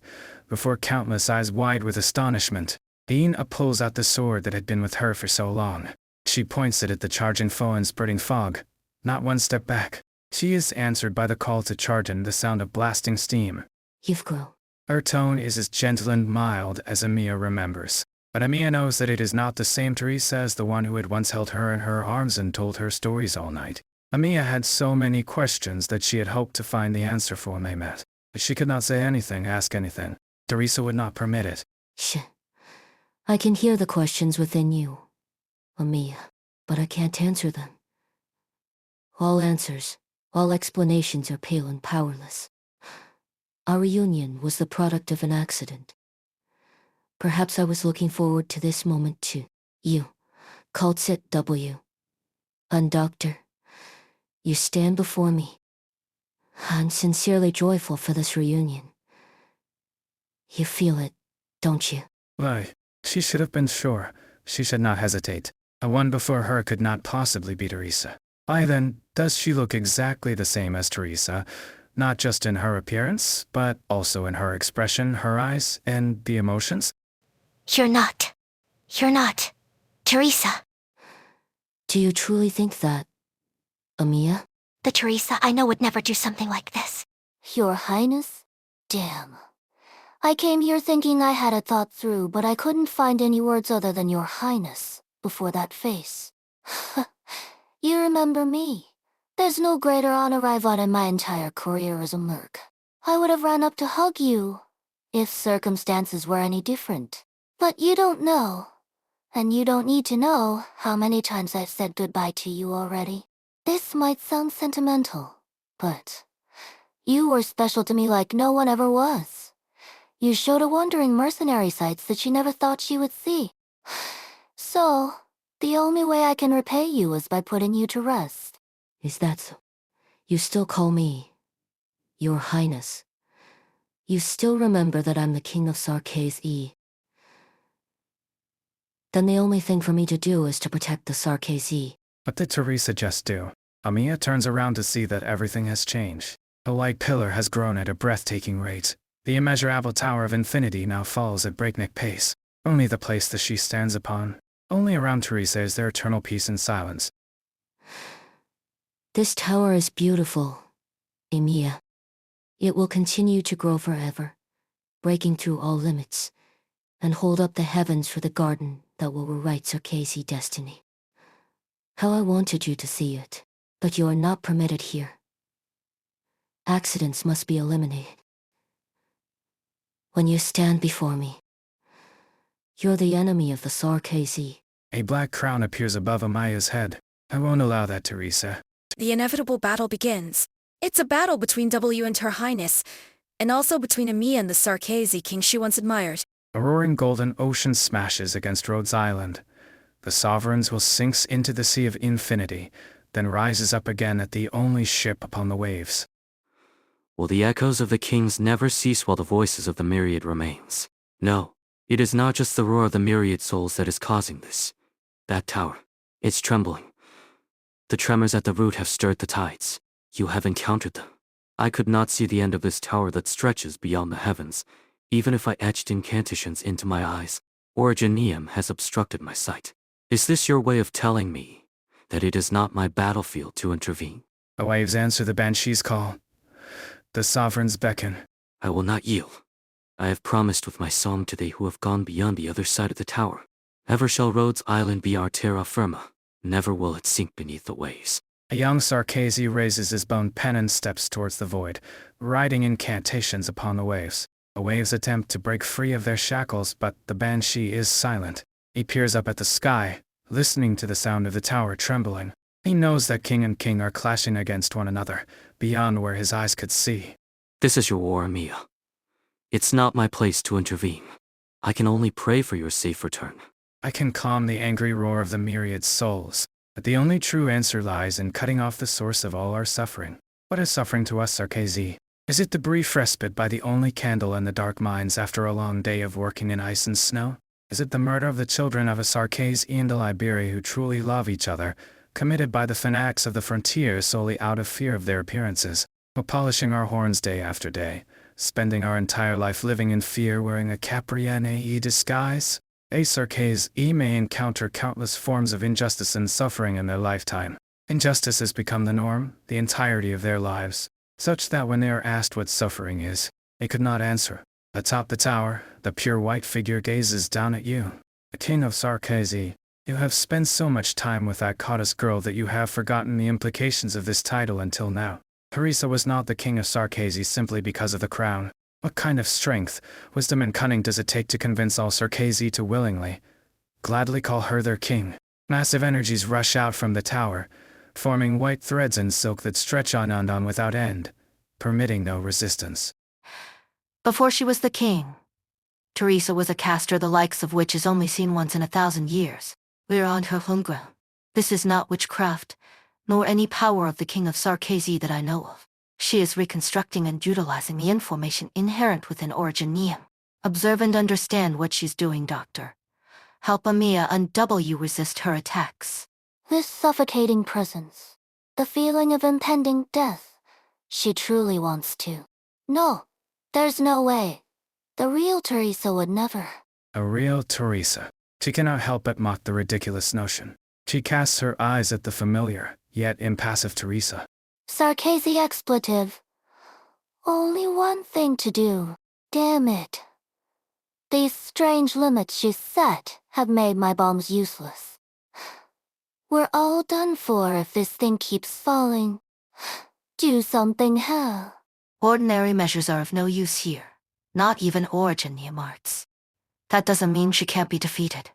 B: before countless eyes wide with astonishment. Vina pulls out the sword that had been with her for so long. She points it at the charging foe and spurting fog. Not one step back. She is answered by the call to charge and the sound of blasting steam.
J: You've grown.
B: Her tone is as gentle and mild as Amiya remembers. But Amiya knows that it is not the same Teresa as the one who had once held her in her arms and told her stories all night. Amiya had so many questions that she had hoped to find the answer for when they met. But she could not say anything, ask anything. Teresa would not permit it.
J: Shh. I can hear the questions within you, Amiya, but I can't answer them. All answers, all explanations are pale and powerless.
C: Our reunion was the product of an accident. Perhaps I was looking forward to this moment too. You, Cultsit W. And Doctor, you stand before me. I'm sincerely joyful for this reunion. You feel it, don't you?
B: Why, she should have been sure. She should not hesitate. A one before her could not possibly be Teresa. Why then, does she look exactly the same as Teresa, not just in her appearance, but also in her expression, her eyes, and the emotions?
D: You're not. You're not. Teresa.
C: Do you truly think that, Amiya?
D: The Teresa I know would never do something like this.
M: Your Highness? Damn. I came here thinking I had it thought through, but I couldn't find any words other than Your Highness before that face. You remember me. There's no greater honor I've won in my entire career as a merc. I would have ran up to hug you, if circumstances were any different. But you don't know. And you don't need to know how many times I've said goodbye to you already. This might sound sentimental, but you were special to me like no one ever was. You showed a wandering mercenary sights that she never thought she would see. So, the only way I can repay you is by putting you to rest.
C: Is that so? You still call me Your Highness. You still remember that I'm the King of Sarkaz-e. Then the only thing for me to do is to protect the Sarkaz-e.
B: What did Teresa just do? Amiya turns around to see that everything has changed. The white pillar has grown at a breathtaking rate. The immeasurable tower of infinity now falls at breakneck pace. Only the place that she stands upon. Only around Teresa is there eternal peace and silence.
C: This tower is beautiful, Amiya. It will continue to grow forever, breaking through all limits, and hold up the heavens for the garden that will rewrite Sarkaz-e destiny. How I wanted you to see it, but you are not permitted here. Accidents must be eliminated. When you stand before me, you're the enemy of the Sarkaz-e.
B: A black crown appears above Amiya's head. I won't allow that, Teresa.
A: The inevitable battle begins. It's a battle between W and Her Highness, and also between Amiya and the Sarkaz-e king she once admired.
B: A roaring golden ocean smashes against Rhodes Island. The Sovereigns will sink into the sea of infinity, then rises up again at the only ship upon the waves.
I: Will the echoes of the kings never cease while the voices of the myriad remains? No, it is not just the roar of the myriad souls that is causing this. That tower, it's trembling. The tremors at the root have stirred the tides. You have encountered them. I could not see the end of this tower that stretches beyond the heavens, even if I etched incantations into my eyes, or a Genium has obstructed my sight. Is this your way of telling me that it is not my battlefield to intervene?
B: The waves answer the Banshee's call. The Sovereigns beckon.
I: I will not yield. I have promised with my song to they who have gone beyond the other side of the tower. Ever shall Rhodes Island be our terra firma. Never will it sink beneath the waves.
B: A young Sarkaz-e raises his bone pen and steps towards the void, writing incantations upon the waves. The waves attempt to break free of their shackles, but the Banshee is silent. He peers up at the sky, listening to the sound of the tower trembling. He knows that king and king are clashing against one another, beyond where his eyes could see.
I: This is your war, Amiya. It's not my place to intervene. I can only pray for your safe return.
B: I can calm the angry roar of the myriad souls, but the only true answer lies in cutting off the source of all our suffering. What is suffering to us, Sarkaz-e? Is it the brief respite by the only candle in the dark mines after a long day of working in ice and snow? Is it the murder of the children of a Sarkaz-e and a Liberia who truly love each other, committed by the fanatics of the frontier solely out of fear of their appearances, or polishing our horns day after day, spending our entire life living in fear wearing a Capriane disguise? A Sarkaz-e may encounter countless forms of injustice and suffering in their lifetime. Injustice has become the norm, the entirety of their lives, such that when they are asked what suffering is, they could not answer. Atop the tower, the pure white figure gazes down at you. The king of Sarkaz-e, you have spent so much time with that Goddess girl that you have forgotten the implications of this title until now. Teresa was not the king of Sarkaz-e simply because of the crown. What kind of strength, wisdom and cunning does it take to convince all Sarkaz-e to willingly, gladly call her their king? Massive energies rush out from the tower, forming white threads and silk that stretch on and on without end, permitting no resistance.
F: Before she was the king, Teresa was a caster the likes of which is only seen once in 1,000 years. We're on her home ground. This is not witchcraft, nor any power of the king of Sarkazi that I know of. She is reconstructing and utilizing the information inherent within Originium. Observe and understand what she's doing, Doctor. Help Amia and W resist her attacks.
M: This suffocating presence, the feeling of impending death, she truly wants to. No, there's no way. The real Teresa would never.
B: A real Teresa. She cannot help but mock the ridiculous notion. She casts her eyes at the familiar, yet impassive Teresa.
M: Sarkazi expletive. Only one thing to do. Damn it. These strange limits she's set have made my bombs useless. We're all done for if this thing keeps falling. Do something, hell.
F: Ordinary measures are of no use here. Not even Originium arts. That doesn't mean she can't be defeated.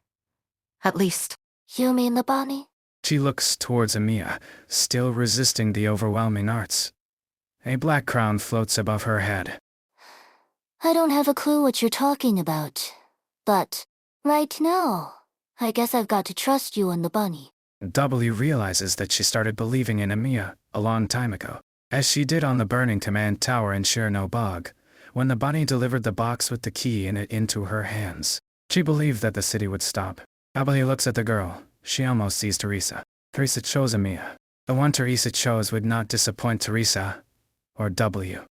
F: At least.
M: You mean the bunny?
B: She looks towards Amia, still resisting the overwhelming arts. A black crown floats above her head.
M: I don't have a clue what you're talking about. But, right now, I guess I've got to trust you and the bunny.
B: W realizes that she started believing in Amia a long time ago, as she did on the burning command tower in Cherno Bog, when the bunny delivered the box with the key in it into her hands. She believed that the city would stop. W looks at the girl. She almost sees Teresa. Teresa chose Amia. The one Teresa chose would not disappoint Teresa or W.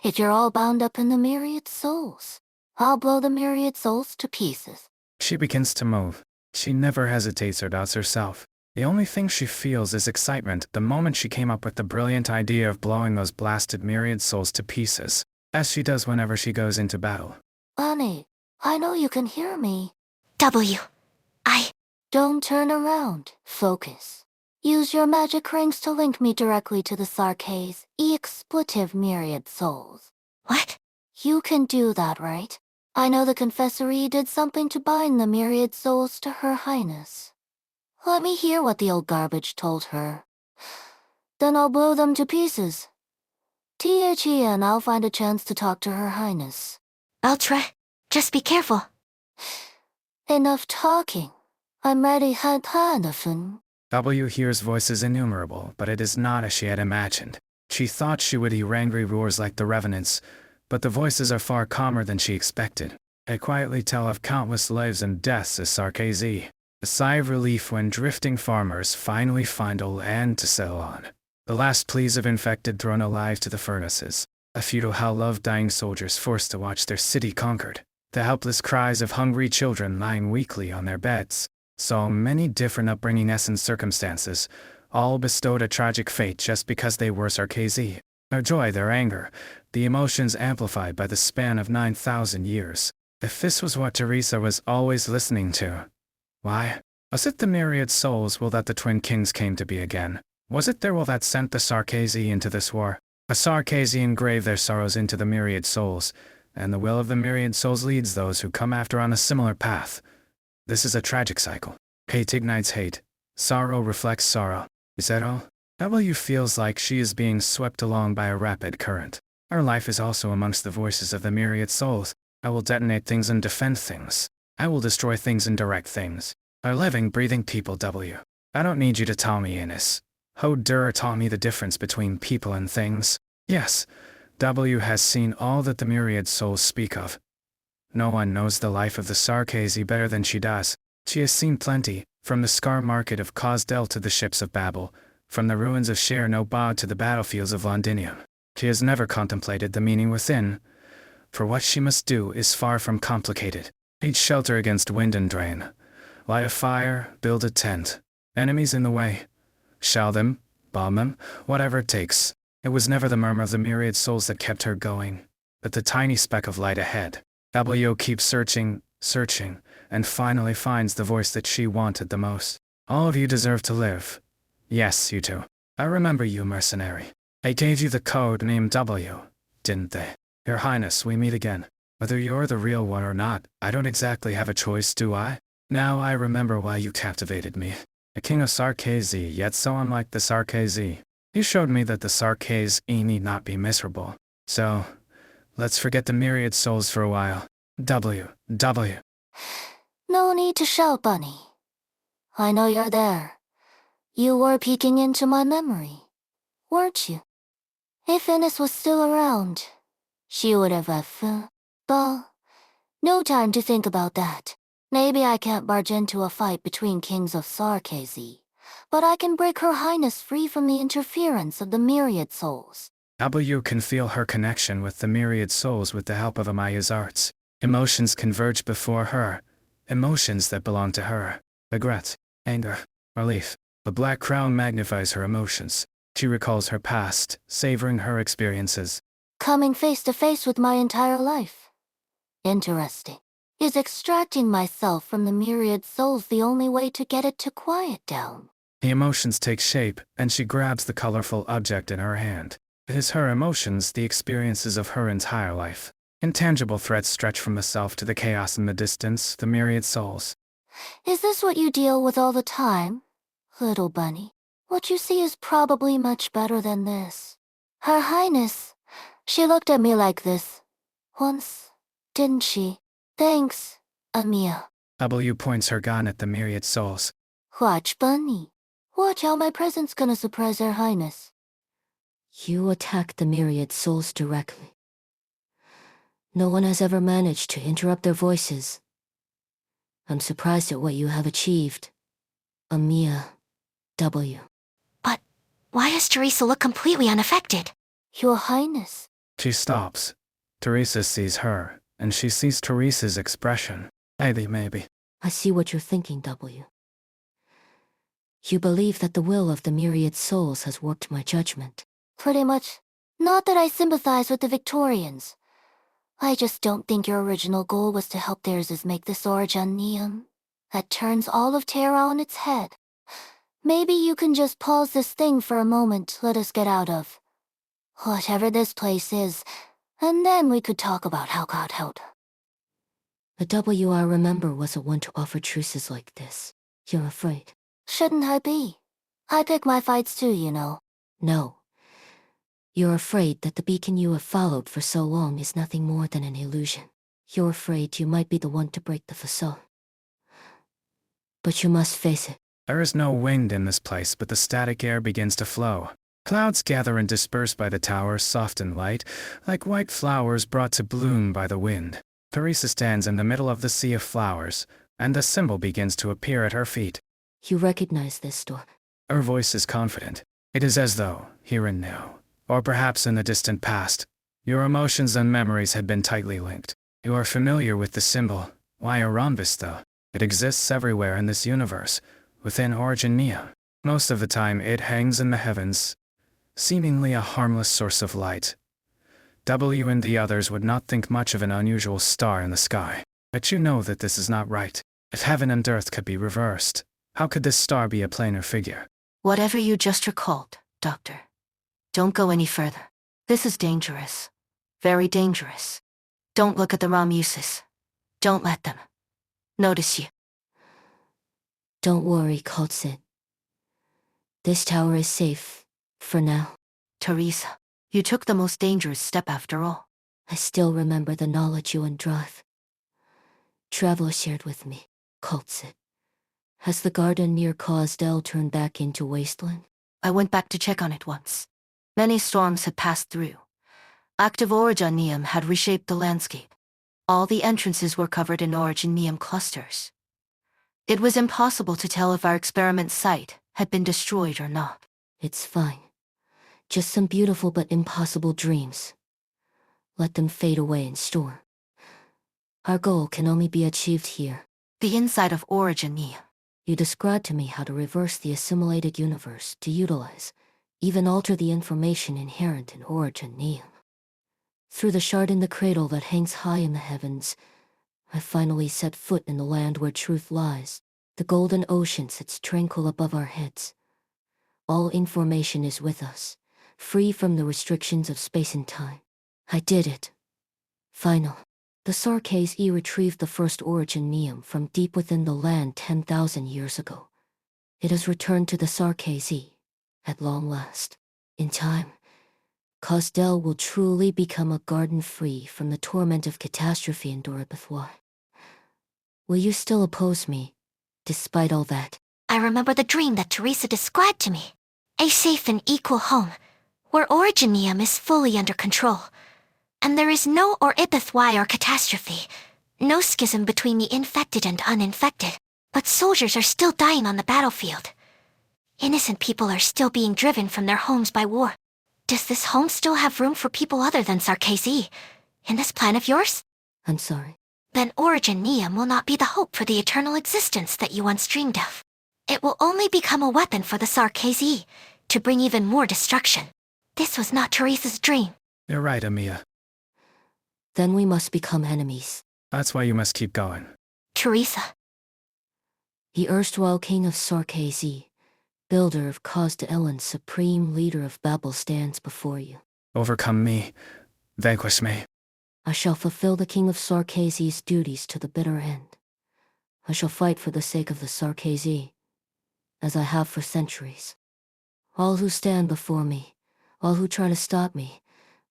M: If you're all bound up in the myriad souls, I'll blow the myriad souls to pieces.
B: She begins to move. She never hesitates or doubts herself. The only thing she feels is excitement the moment she came up with the brilliant idea of blowing those blasted myriad souls to pieces, as she does whenever she goes into battle.
M: Bunny, I know you can hear me.
D: W.
M: Don't turn around. Focus. Use your magic rings to link me directly to the Sarkaze, expletive myriad souls.
D: What?
M: You can do that, right? I know the Confessory did something to bind the myriad souls to Her Highness. Let me hear what the old garbage told her. Then I'll blow them to pieces. THE and I'll find a chance to talk to Her Highness.
D: I'll try. Just be careful.
M: Enough talking. I'm ready, Hadhanafun.
B: W hears voices innumerable, but it is not as she had imagined. She thought she would hear angry roars like the revenants, but the voices are far calmer than she expected. They quietly tell of countless lives and deaths as Sarkazi. A sigh of relief when drifting farmers finally find a land to settle on. The last pleas of infected thrown alive to the furnaces. A futile howl of dying soldiers forced to watch their city conquered. The helpless cries of hungry children lying weakly on their beds. So many different upbringings and circumstances, all bestowed a tragic fate just because they were Sarkazi. Their joy, their anger, the emotions amplified by the span of 9,000 years. If this was what Teresa was always listening to, why? Was it the myriad souls will that the twin kings came to be again? Was it their will that sent the Sarkazi into this war? The Sarkazi engrave their sorrows into the myriad souls, and the will of the myriad souls leads those who come after on a similar path. This is a tragic cycle. Hate ignites hate. Sorrow reflects sorrow. Is that all? W feels like she is being swept along by a rapid current. Her life is also amongst the voices of the myriad souls. I will detonate things and defend things. I will destroy things and direct things. Our living, breathing people, W. I don't need you to tell me, Ines. Ho Dur taught me the difference between people and things. Yes, W has seen all that the myriad souls speak of. No one knows the life of the Sarkazi better than she does. She has seen plenty, from the scar market of Kosdel to the ships of Babel, from the ruins of Cherno Bog to the battlefields of Londinium. She has never contemplated the meaning within, for what she must do is far from complicated. Each shelter against wind and drain. Light a fire, build a tent. Enemies in the way. Shell them, bomb them, whatever it takes. It was never the murmur of the myriad souls that kept her going, but the tiny speck of light ahead. W keeps searching, and finally finds the voice that she wanted the most. All of you deserve to live. Yes, you two. I remember you, mercenary. I gave you the code named W, didn't they? Your Highness, we meet again. Whether you're the real one or not, I don't exactly have a choice, do I? Now I remember why you captivated me. A king of Sarkazi, yet so unlike the Sarkazi. You showed me that the Sarkazi need not be miserable. So, Let's forget the myriad souls for a while. W.
M: No need to shout, Bunny. I know you're there. You were peeking into my memory, weren't you? If Ines was still around, she would have left. But no time to think about that. Maybe I can't barge into a fight between kings of Sarkazi, but I can break Her Highness free from the interference of the myriad souls.
B: W can feel her connection with the myriad souls with the help of Amaya's arts. Emotions converge before her, emotions that belong to her. Regret, anger, relief. The black crown magnifies her emotions. She recalls her past, savoring her experiences.
M: Coming face to face with my entire life. Interesting. Is extracting myself from the myriad souls the only way to get it to quiet down?
B: The emotions take shape, and she grabs the colorful object in her hand. It is her emotions, the experiences of her entire life. Intangible threads stretch from the self to the chaos in the distance, the myriad souls.
M: Is this what you deal with all the time? Little bunny, what you see is probably much better than this. Her Highness, she looked at me like this. Once, didn't she? Thanks, Amia.
B: W points her gun at the myriad souls.
M: Watch, Bunny. Watch how my present's gonna surprise Her Highness.
C: You attacked the myriad souls directly. No one has ever managed to interrupt their voices. I'm surprised at what you have achieved. Amia, W.
D: But why does Teresa look completely unaffected?
M: Your Highness.
B: She stops. Teresa sees her, and she sees Teresa's expression. Maybe.
C: I see what you're thinking, W. You believe that the will of the myriad souls has warped my judgment.
M: Pretty much. Not that I sympathize with the Victorians. I just don't think your original goal was to help theirs is make this Originium that turns all of Terra on its head. Maybe you can just pause this thing for a moment, let us get out of whatever this place is, and then we could talk about how God helped.
C: The W I remember wasn't one to offer truces like this. You're afraid.
M: Shouldn't I be? I pick my fights too, you know.
C: No. You're afraid that the beacon you have followed for so long is nothing more than an illusion. You're afraid you might be the one to break the facade. But you must face it.
B: There is no wind in this place, but the static air begins to flow. Clouds gather and disperse by the tower, soft and light, like white flowers brought to bloom by the wind. Teresa stands in the middle of the sea of flowers, and a symbol begins to appear at her feet.
C: You recognize this storm.
B: Her voice is confident. It is as though, here and now, or perhaps in the distant past, your emotions and memories had been tightly linked. You are familiar with the symbol. Why a rhombus, though? It exists everywhere in this universe, within Origenia. Most of the time it hangs in the heavens, seemingly a harmless source of light. W and the others would not think much of an unusual star in the sky. But you know that this is not right. If heaven and earth could be reversed, how could this star be a planar figure?
F: Whatever you just recalled, Doctor. Don't go any further. This is dangerous. Very dangerous. Don't look at the Ramuses. Don't let them notice you.
C: Don't worry, Kaltsit. This tower is safe, for now.
F: Teresa, you took the most dangerous step after all.
C: I still remember the knowledge you and Drive Traveler shared with me, Kaltsit. Has the garden near Causdell turned back into wasteland?
F: I went back to check on it once. Many storms had passed through. Active Originium had reshaped the landscape. All the entrances were covered in Originium clusters. It was impossible to tell if our experiment site had been destroyed or not.
C: It's fine. Just some beautiful but impossible dreams. Let them fade away in storm. Our goal can only be achieved here.
F: The inside of Originium.
C: You described to me how to reverse the assimilated universe to utilize, even alter the information inherent in Originium. Through the shard in the cradle that hangs high in the heavens, I finally set foot in the land where truth lies. The golden ocean sits tranquil above our heads. All information is with us, free from the restrictions of space and time. I did it. Final. The Sarkazi retrieved the first Originium from deep within the land 10,000 years ago. It has returned to the Sarkazi, at long last. In time, Cosdell will truly become a garden free from the torment of catastrophe endured before. Will you still oppose me, despite all that?
D: I remember the dream that Teresa described to me. A safe and equal home, where Originium is fully under control. And there is no Oribithwy or catastrophe, no schism between the infected and uninfected. But soldiers are still dying on the battlefield. Innocent people are still being driven from their homes by war. Does this home still have room for people other than Sarkazi, in this plan of yours?
C: I'm sorry.
D: Then Originium will not be the hope for the eternal existence that you once dreamed of. It will only become a weapon for the Sarkazi, to bring even more destruction. This was not Teresa's dream.
B: You're right, Amiya.
C: Then we must become enemies.
B: That's why you must keep going.
D: Teresa.
C: The erstwhile king of Sarkazi, builder of Cosdell, supreme leader of Babel, stands before you.
B: Overcome me. Vanquish me.
C: I shall fulfill the king of Sarkazi's duties to the bitter end. I shall fight for the sake of the Sarkazi, as I have for centuries. All who stand before me, all who try to stop me,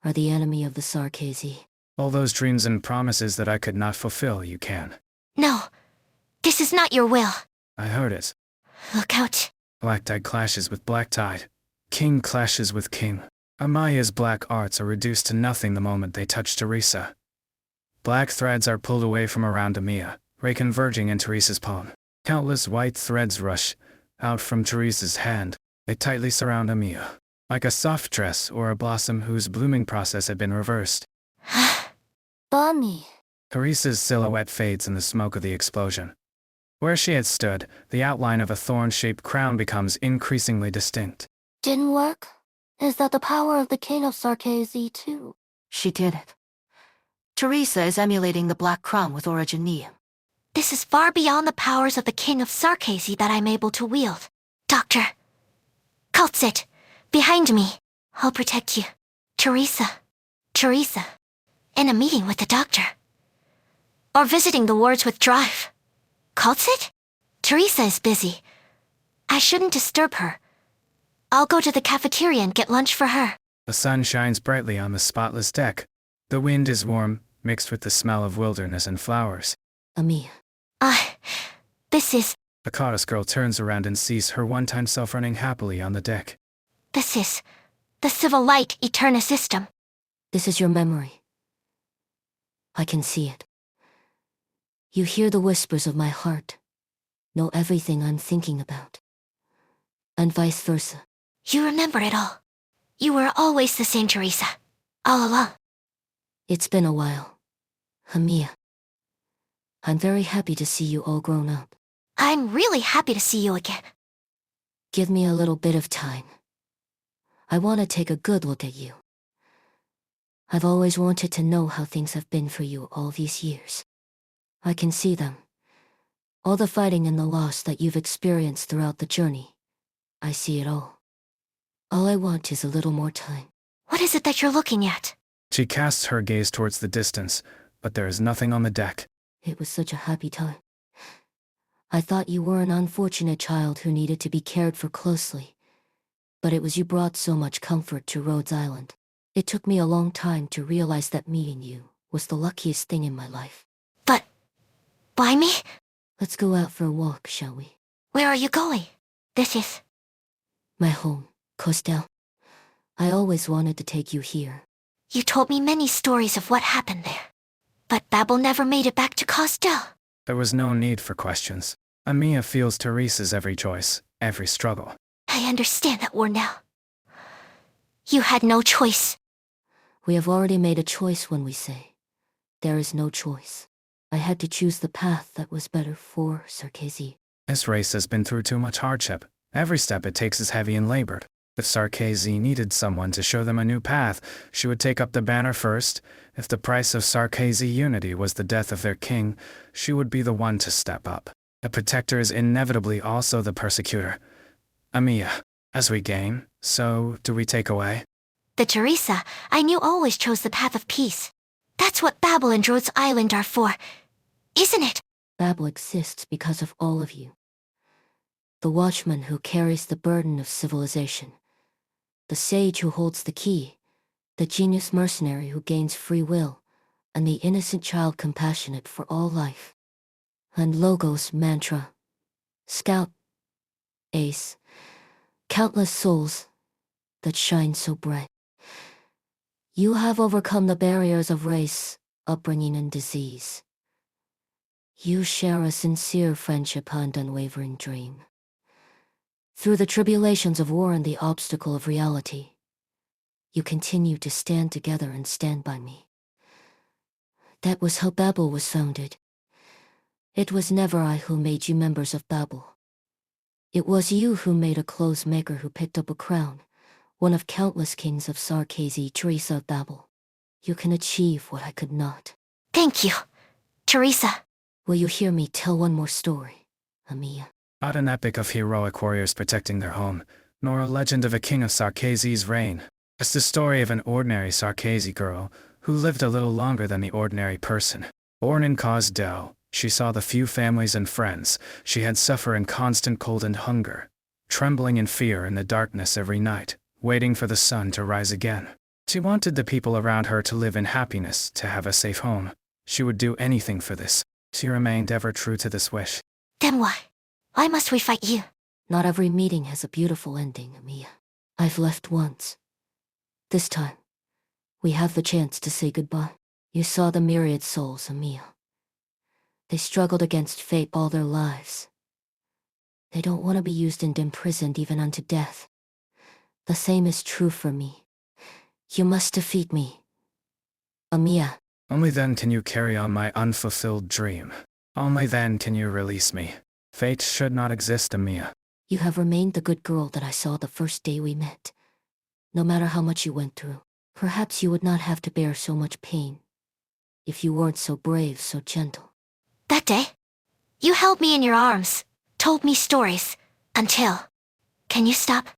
C: are the enemy of the Sarkazi.
B: All those dreams and promises that I could not fulfill, you can.
D: No, this is not your will.
B: I heard it.
D: Look out.
B: Black tide clashes with black tide. King clashes with king. Amaya's black arts are reduced to nothing the moment they touch Teresa. Black threads are pulled away from around Amiya, reconverging in Teresa's palm. Countless white threads rush out from Teresa's hand. They tightly surround Amiya, like a soft dress or a blossom whose blooming process had been reversed.
M: Bonnie.
B: Teresa's silhouette fades in the smoke of the explosion. Where she had stood, the outline of a thorn-shaped crown becomes increasingly distinct.
M: Didn't work? Is that the power of the king of Sarkazi too?
F: She did it. Teresa is emulating the Black Crown with Originium.
D: This is far beyond the powers of the king of Sarkazi that I'm able to wield. Doctor. Cultsit, behind me. I'll protect you. Teresa. Teresa. In a meeting with the doctor. Or visiting the wards with Drive. Cultsit? Teresa is busy. I shouldn't disturb her. I'll go to the cafeteria and get lunch for her.
B: The sun shines brightly on the spotless deck. The wind is warm, mixed with the smell of wilderness and flowers.
C: Amiya.
D: This is...
B: The Cottis girl turns around and sees her one-time self running happily on the deck.
D: This is... the Civil Light Eterna system.
C: This is your memory. I can see it. You hear the whispers of my heart, know everything I'm thinking about. And vice versa.
D: You remember it all. You were always the same Teresa. All along.
C: It's been a while. Amiya. I'm very happy to see you all grown up.
D: I'm really happy to see you again.
C: Give me a little bit of time. I want to take a good look at you. I've always wanted to know how things have been for you all these years. I can see them. All the fighting and the loss that you've experienced throughout the journey. I see it all. All I want is a little more time.
D: What is it that you're looking at?
B: She casts her gaze towards the distance, but there is nothing on the deck.
C: It was such a happy time. I thought you were an unfortunate child who needed to be cared for closely. But it was you brought so much comfort to Rhodes Island. It took me a long time to realize that meeting you was the luckiest thing in my life.
D: But... why me?
C: Let's go out for a walk, shall we?
D: Where are you going? This is...
C: my home, Cosdell. I always wanted to take you here.
D: You told me many stories of what happened there. But Babel never made it back to Cosdell.
B: There was no need for questions. Amiya feels Teresa's every choice, every struggle.
D: I understand that war now. You had no choice.
C: We have already made a choice when we say, there is no choice. I had to choose the path that was better for Sarkazi.
B: This race has been through too much hardship. Every step it takes is heavy and labored. If Sarkazi needed someone to show them a new path, she would take up the banner first. If the price of Sarkazi unity was the death of their king, she would be the one to step up. The protector is inevitably also the persecutor. Amiya, as we gain, so do we take away?
D: The Teresa I knew always chose the path of peace. That's what Babel and Rhodes Island are for, isn't it?
C: Babel exists because of all of you. The watchman who carries the burden of civilization. The sage who holds the key, The genius mercenary who gains free will, and the innocent child compassionate for all life. And Logos mantra, Scout, Ace, countless souls that shine so bright. You have overcome the barriers of race, upbringing, and disease. You share a sincere friendship and unwavering dream. Through the tribulations of war and the obstacle of reality, you continue to stand together and stand by me. That was how Babel was founded. It was never I who made you members of Babel. It was you who made a clothes maker who picked up a crown, one of countless kings of Sarkazi, Teresa of Babel. You can achieve what I could not.
D: Thank you, Teresa.
C: Will you hear me tell one more story, Amiya?
B: Not an epic of heroic warriors protecting their home, nor a legend of a king of Sarkazi's reign. It's the story of an ordinary Sarkazi girl who lived a little longer than the ordinary person. Born in Kazdel, she saw the few families and friends she had suffer in constant cold and hunger, trembling in fear in the darkness every night, waiting for the sun to rise again. She wanted the people around her to live in happiness, to have a safe home. She would do anything for this. She remained ever true to this wish.
D: Then why? Why must we fight you?
C: Not every meeting has a beautiful ending, Amiya. I've left once. This time, we have the chance to say goodbye. You saw the myriad souls, Amiya. They struggled against fate all their lives. They don't want to be used and imprisoned even unto death. The same is true for me. You must defeat me, Amiya.
B: Only then can you carry on my unfulfilled dream. Only then can you release me. Fate should not exist, Amiya.
C: You have remained the good girl that I saw the first day we met. No matter how much you went through, perhaps you would not have to bear so much pain if you weren't so brave, so gentle.
D: That day, you held me in your arms, told me stories, until... Can you stop?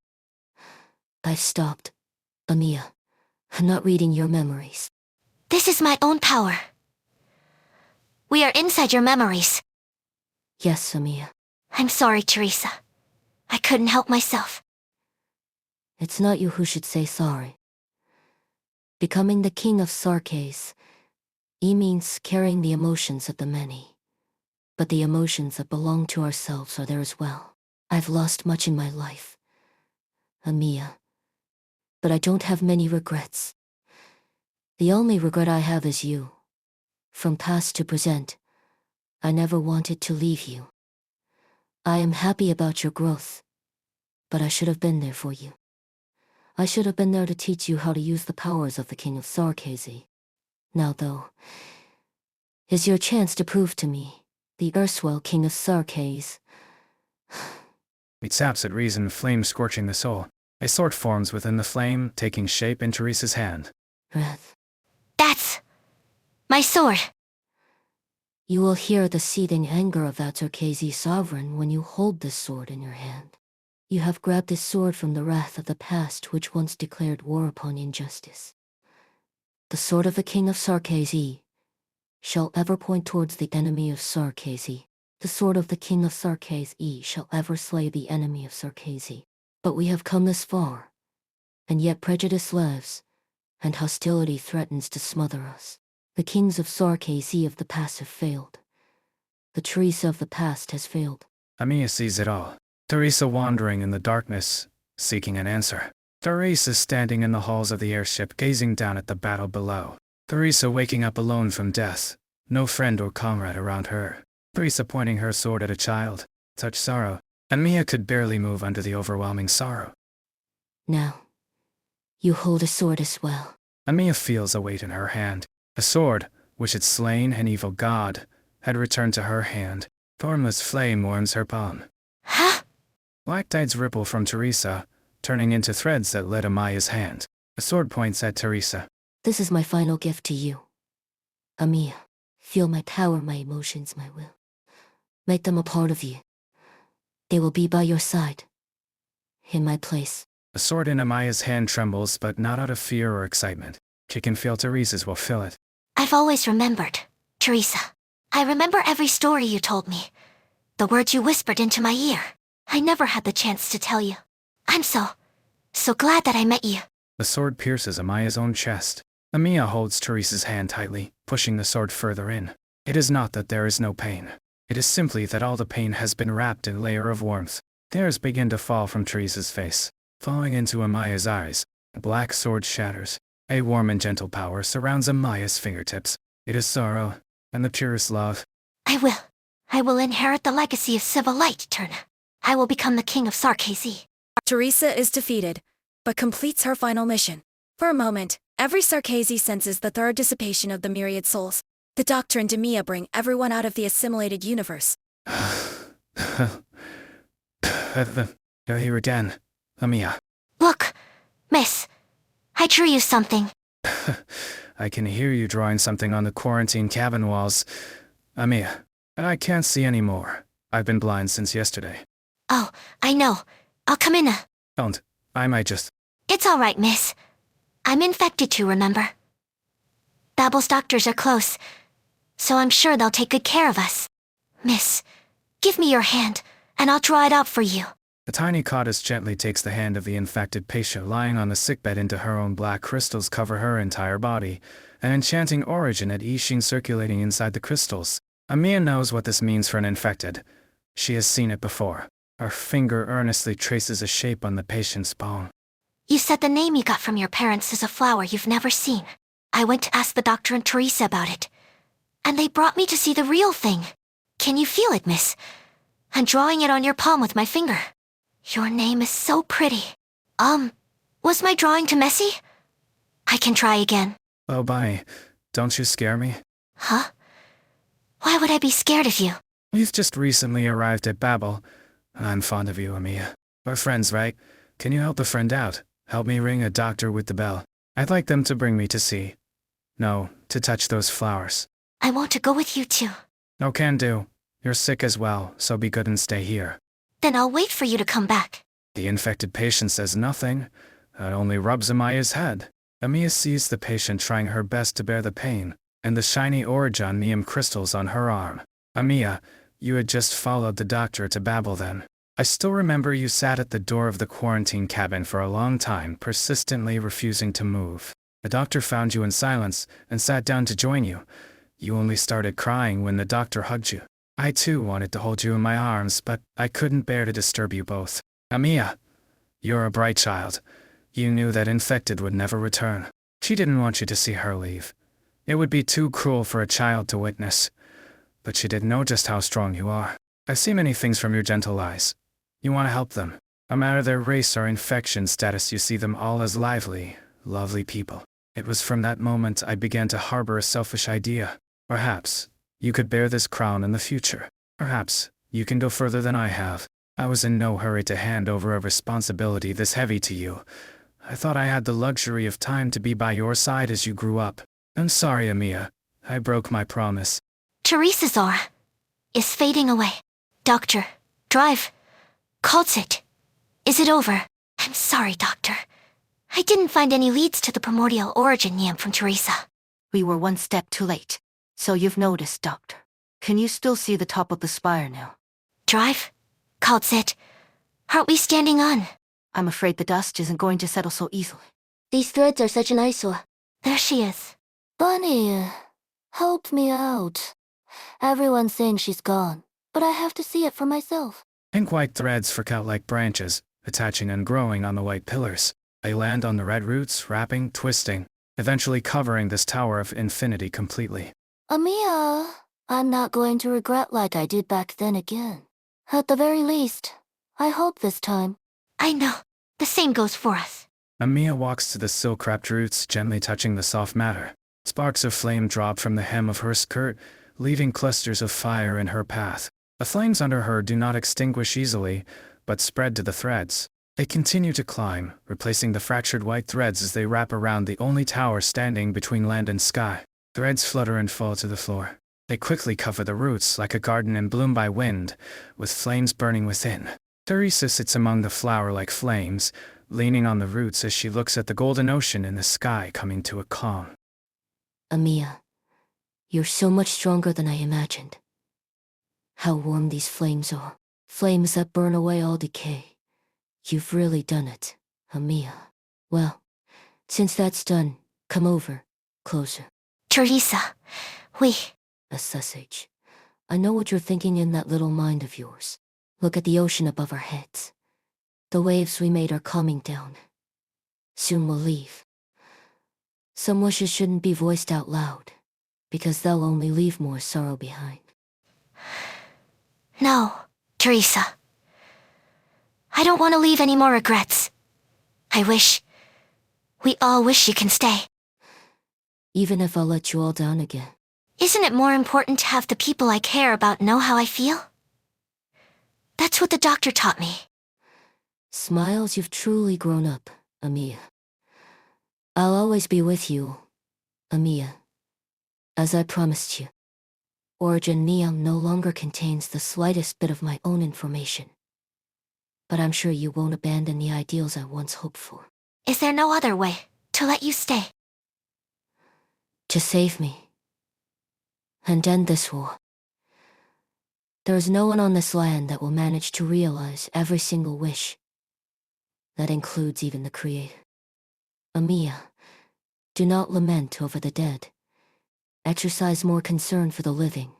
C: I've stopped, Amiya. I'm not reading your memories.
D: This is my own power. We are inside your memories.
C: Yes, Amiya.
D: I'm sorry, Teresa. I couldn't help myself.
C: It's not you who should say sorry. Becoming the king of Sarkaz, means carrying the emotions of the many. But the emotions that belong to ourselves are there as well. I've lost much in my life, Amiya. But I don't have many regrets. The only regret I have is you. From past to present, I never wanted to leave you. I am happy about your growth, but I should have been there for you. I should have been there to teach you how to use the powers of the King of Sarkazi. Now, though, is your chance to prove to me, the erstwhile King of Sarkaz.
B: It saps at reason, flame scorching the soul. A sword forms within the flame, taking shape in Teresa's hand.
C: Wrath.
D: That's... my sword.
C: You will hear the seething anger of that Sarkazi sovereign when you hold this sword in your hand. You have grabbed this sword from the wrath of the past which once declared war upon injustice. The sword of the King of Sarkazi shall ever point towards the enemy of Sarkazi. The sword of the King of Sarkazi shall ever slay the enemy of Sarkazi. But we have come this far, and yet prejudice lives, and hostility threatens to smother us. The kings of Sarkazi of the past have failed. The Teresa of the past has failed.
B: Amiya sees it all. Teresa wandering in the darkness, seeking an answer. Teresa standing in the halls of the airship, gazing down at the battle below. Teresa waking up alone from death, no friend or comrade around her. Teresa pointing her sword at a child. Such sorrow. Amiya could barely move under the overwhelming sorrow.
C: Now, you hold a sword as well.
B: Amiya feels a weight in her hand. A sword, which had slain an evil god, had returned to her hand. Formless flame warms her palm.
D: Huh?
B: Black tides ripple from Teresa, turning into threads that lead Amiya's hand. A sword points at Teresa.
C: This is my final gift to you. Amiya, feel my power, my emotions, my will. Make them a part of you. They will be by your side. In my place.
B: The sword in Amiya's hand trembles, but not out of fear or excitement. She can feel Teresa's will fill it.
D: I've always remembered, Teresa. I remember every story you told me. The words you whispered into my ear. I never had the chance to tell you. I'm so glad that I met you.
B: The sword pierces Amaya's own chest. Amaya holds Teresa's hand tightly, pushing the sword further in. It is not that there is no pain. It is simply that all the pain has been wrapped in a layer of warmth. Tears begin to fall from Teresa's face, falling into Amaya's eyes. The black sword shatters. A warm and gentle power surrounds Amaya's fingertips. It is sorrow, and the purest love.
D: I will inherit the legacy of Civil Light, Turna. I will become the king of Sarkazi.
A: Teresa is defeated, but completes her final mission. For a moment, every Sarkazi senses the thorough dissipation of the myriad souls. The Doctor and Demia bring everyone out of the assimilated universe.
B: You're here again, Amaya.
D: Look, miss. I drew you something.
B: I can hear you drawing something on the quarantine cabin walls. Amaya, I can't see any more. I've been blind since yesterday.
D: Oh, I know. I'll come in.
B: Don't. I might just...
D: It's all right, miss. I'm infected too, remember? Babble's doctors are close, so I'm sure they'll take good care of us. Miss, give me your hand, and I'll draw it out for you.
B: The tiny goddess gently takes the hand of the infected patient lying on the sickbed into her own black crystals cover her entire body, an enchanting origin at Ishin circulating inside the crystals. Amaya knows what this means for an infected. She has seen it before. Her finger earnestly traces a shape on the patient's bone.
D: You said the name you got from your parents is a flower you've never seen. I went to ask the doctor and Teresa about it, and they brought me to see the real thing. Can you feel it, miss? I'm drawing it on your palm with my finger. Your name is so pretty. Was my drawing too messy? I can try again.
B: Oh, bye. Don't you scare me?
D: Huh? Why would I be scared of you?
B: You've just recently arrived at Babel. I'm fond of you, Amaya. We're friends, right? Can you help a friend out? Help me ring a doctor with the bell. I'd like them to bring me to see. No, to touch those flowers.
D: I want to go with you too.
B: No can do. You're sick as well, so be good and stay here.
D: Then I'll wait for you to come back.
B: The infected patient says nothing. It only rubs Amaya's head. Amaya sees the patient trying her best to bear the pain, and the shiny originium crystals on her arm. Amaya, you had just followed the doctor to Babel then. I still remember you sat at the door of the quarantine cabin for a long time, persistently refusing to move. The doctor found you in silence and sat down to join you. You only started crying when the doctor hugged you. I too wanted to hold you in my arms, but I couldn't bear to disturb you both. Amaya, you're a bright child. You knew that infected would never return. She didn't want you to see her leave. It would be too cruel for a child to witness. But she didn't know just how strong you are. I see many things from your gentle eyes. You want to help them. No matter their race or infection status, you see them all as lively, lovely people. It was from that moment I began to harbor a selfish idea. Perhaps you could bear this crown in the future. Perhaps you can go further than I have. I was in no hurry to hand over a responsibility this heavy to you. I thought I had the luxury of time to be by your side as you grew up. I'm sorry, Amaya. I broke my promise.
D: Teresa's aura is fading away. Doctor, drive. Calls it. Is it over? I'm sorry, Doctor. I didn't find any leads to the primordial origin name from Teresa.
F: We were one step too late. So you've noticed, Doctor. Can you still see the top of the spire now?
D: Drive? Calls it. Aren't we standing on?
F: I'm afraid the dust isn't going to settle so easily.
L: These threads are such an eyesore.
D: There she is.
L: Bunny, help me out. Everyone's saying she's gone, but I have to see it for myself.
B: Pink white threads flick out like branches, attaching and growing on the white pillars. They land on the red roots, wrapping, twisting, eventually covering this tower of infinity completely.
L: Amaya, I'm not going to regret like I did back then again. At the very least, I hope this time.
D: I know. The same goes for us.
B: Amaya walks to the silk-wrapped roots, gently touching the soft matter. Sparks of flame drop from the hem of her skirt, leaving clusters of fire in her path. The flames under her do not extinguish easily, but spread to the threads. They continue to climb, replacing the fractured white threads as they wrap around the only tower standing between land and sky. Threads flutter and fall to the floor. They quickly cover the roots like a garden in bloom by wind, with flames burning within. Teresa sits among the flower-like flames, leaning on the roots as she looks at the golden ocean in the sky coming to a calm.
C: Amaya, you're so much stronger than I imagined. How warm these flames are. Flames that burn away all decay. You've really done it, Amaya. Well, Since that's done, come over. Closer.
D: Teresa, we...
C: A sausage. I know what you're thinking in that little mind of yours. Look at the ocean above our heads. The waves we made are calming down. Soon we'll leave. Some wishes shouldn't be voiced out loud, because they'll only leave more sorrow behind.
D: No, Teresa. I don't want to leave any more regrets. We all wish you can stay.
C: Even if I'll let you all down again.
D: Isn't it more important to have the people I care about know how I feel? That's what the doctor taught me.
C: Smiles, you've truly grown up, Amiya. I'll always be with you, Amiya. As I promised you. Origin Neum no longer contains the slightest bit of my own information. But I'm sure you won't abandon the ideals I once hoped for.
D: Is there no other way to let you stay?
C: To save me. And end this war. There is no one on this land that will manage to realize every single wish. That includes even the Creator. Amiya, do not lament over the dead. Exercise more concern for the living,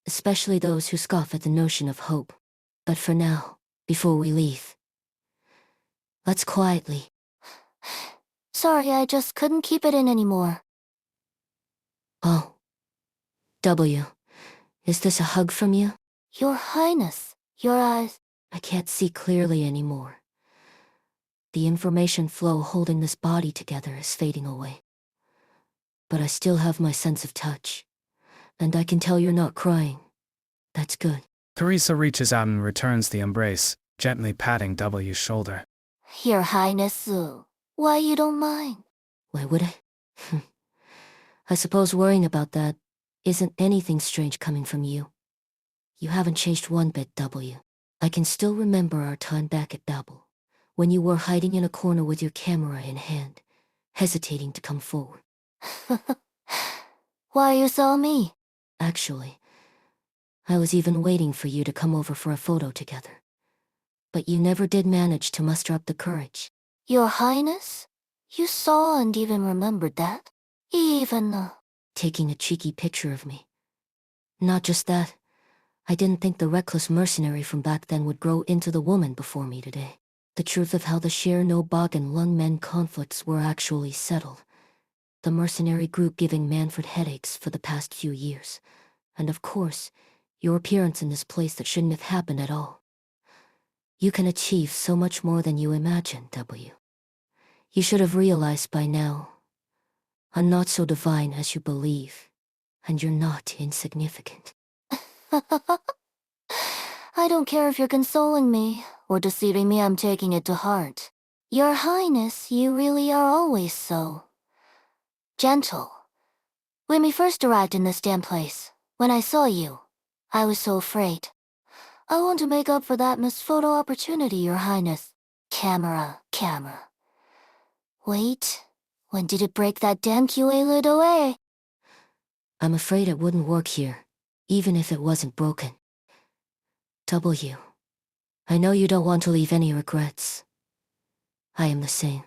C: especially those who scoff at the notion of hope. But for now, before we leave, let's quietly...
L: Sorry, I just couldn't keep it in anymore.
C: Oh. W. Is this a hug from you?
L: Your Highness, your eyes...
C: I can't see clearly anymore. The information flow holding this body together is fading away. But I still have my sense of touch. And I can tell you're not crying. That's good.
B: Teresa reaches out and returns the embrace, gently patting W's shoulder.
L: Your Highness, why you don't mind?
C: Why would I? I suppose worrying about that isn't anything strange coming from you. You haven't changed one bit, W. I can still remember our time back at Babel, when you were hiding in a corner with your camera in hand, hesitating to come forward.
L: Why you saw me?
C: Actually, I was even waiting for you to come over for a photo together. But you never did manage to muster up the courage.
L: Your Highness? You saw and even remembered that? Even,
C: Taking a cheeky picture of me. Not just that, I didn't think the reckless mercenary from back then would grow into the woman before me today. The truth of how the Sher No Bog and Lung Men conflicts were actually settled. The mercenary group giving Manfred headaches for the past few years. And of course, your appearance in this place that shouldn't have happened at all. You can achieve so much more than you imagine, W. You should have realized by now. I'm not so divine as you believe, and you're not insignificant.
L: I don't care if you're consoling me, or deceiving me. I'm taking it to heart. Your Highness, you really are always so... gentle. When we first arrived in this damn place, when I saw you, I was so afraid. I want to make up for that missed photo opportunity, Your Highness. Camera. Wait, when did it break that damn QA lid away?
C: I'm afraid it wouldn't work here, even if it wasn't broken. W. I know you don't want to leave any regrets. I am the same.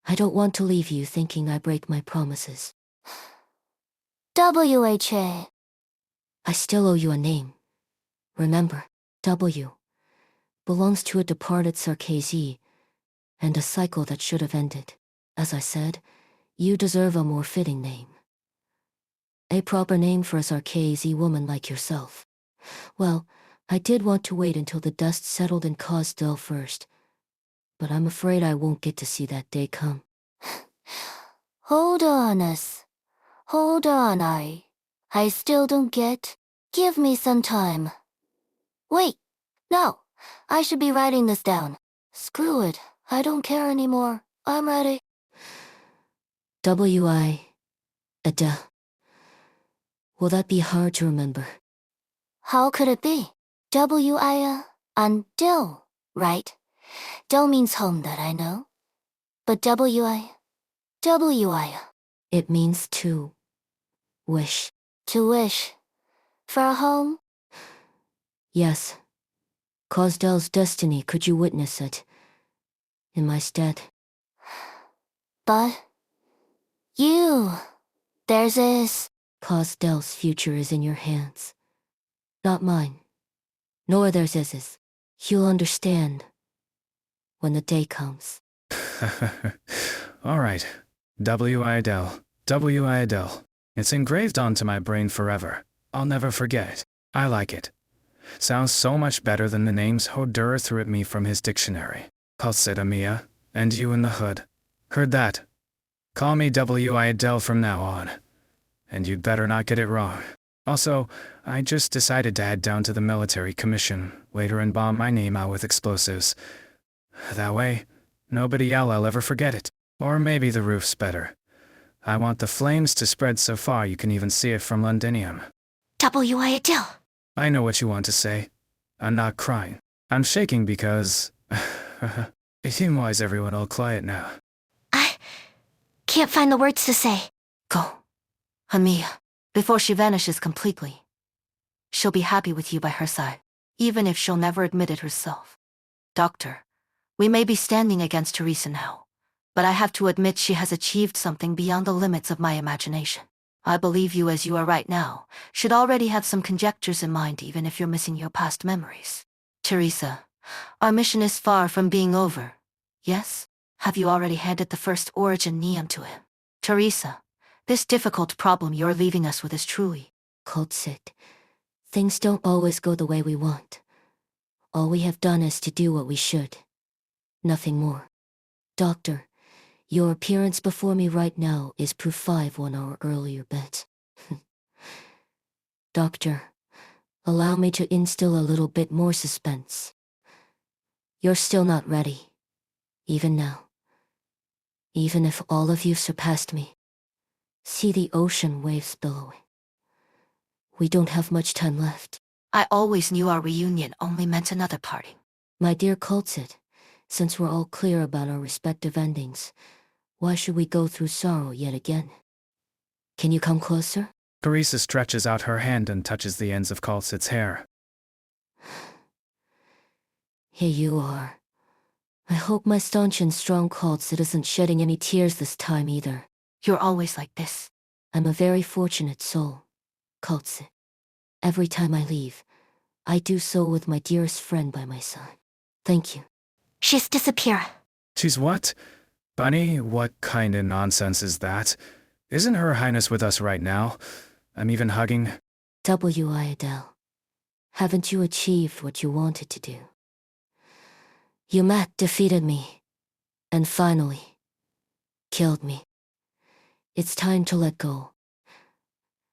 C: I don't want to leave you thinking I break my promises.
L: WHA.
C: I still owe you a name. Remember, W belongs to a departed Sarkazi, and a cycle that should have ended. As I said, you deserve a more fitting name. A proper name for a Sarkazi woman like yourself. Well, I did want to wait until the dust settled in Cosdell first, but I'm afraid I won't get to see that day come.
L: Hold on, Hold on, I still don't get. Give me some time. Wait, no, I should be writing this down. Screw it, I don't care anymore. I'm ready.
C: W.I. Ada. Will that be hard to remember?
L: How could it be? W.I. Until, right? Del means home, that I know. But W.I.
C: It means to wish.
L: To wish. For a home?
C: Yes. Cosdell's destiny, could you witness it? In my stead.
L: But there's is.
C: Cosdel's future is in your hands. Not mine. Nor theirs is. You'll understand when the day comes.
B: All right. W.I. Adele. W.I. Adele. It's engraved onto my brain forever. I'll never forget. I like it. Sounds so much better than the names Hodura threw at me from his dictionary. Calcita Mia, and you in the hood. Heard that? Call me W.I. Adele from now on. And you'd better not get it wrong. Also, I just decided to head down to the military commission later and bomb my name out with explosives. That way, nobody will ever forget it. Or maybe the roof's better. I want the flames to spread so far you can even see it from Londinium.
D: W.I. Adele.
B: I know what you want to say. I'm not crying. I'm shaking because... It seems why is everyone all quiet now?
D: I can't find the words to say.
F: Go. Amiya, before she vanishes completely. She'll be happy with you by her side, even if she'll never admit it herself. Doctor, we may be standing against Teresa now, but I have to admit she has achieved something beyond the limits of my imagination. I believe you as you are right now should already have some conjectures in mind even if you're missing your past memories. Teresa, our mission is far from being over. Yes? Have you already handed the first origin neon to him? Teresa, this difficult problem you're leaving us with is truly...
C: Coltsit, things don't always go the way we want. All we have done is to do what we should. Nothing more. Doctor, your appearance before me right now is proof 5 on our earlier bet. Doctor, allow me to instill a little bit more suspense. You're still not ready. Even now. Even if all of you surpassed me. See the ocean waves billowing. We don't have much time left.
F: I always knew our reunion only meant another parting.
C: My dear Coltsit, since we're all clear about our respective endings, why should we go through sorrow yet again? Can you come closer?
B: Teresa stretches out her hand and touches the ends of Coltsit's hair.
C: Here you are. I hope my staunch and strong Coltsit isn't shedding any tears this time either.
F: You're always like this.
C: I'm a very fortunate soul, Coltsit. Every time I leave, I do so with my dearest friend by my side. Thank you.
D: She's disappeared.
B: She's what? Bunny, what kind of nonsense is that? Isn't Her Highness with us right now? I'm even hugging...
C: W.I. Adele. Haven't you achieved what you wanted to do? You defeated me. And finally, killed me. It's time to let go.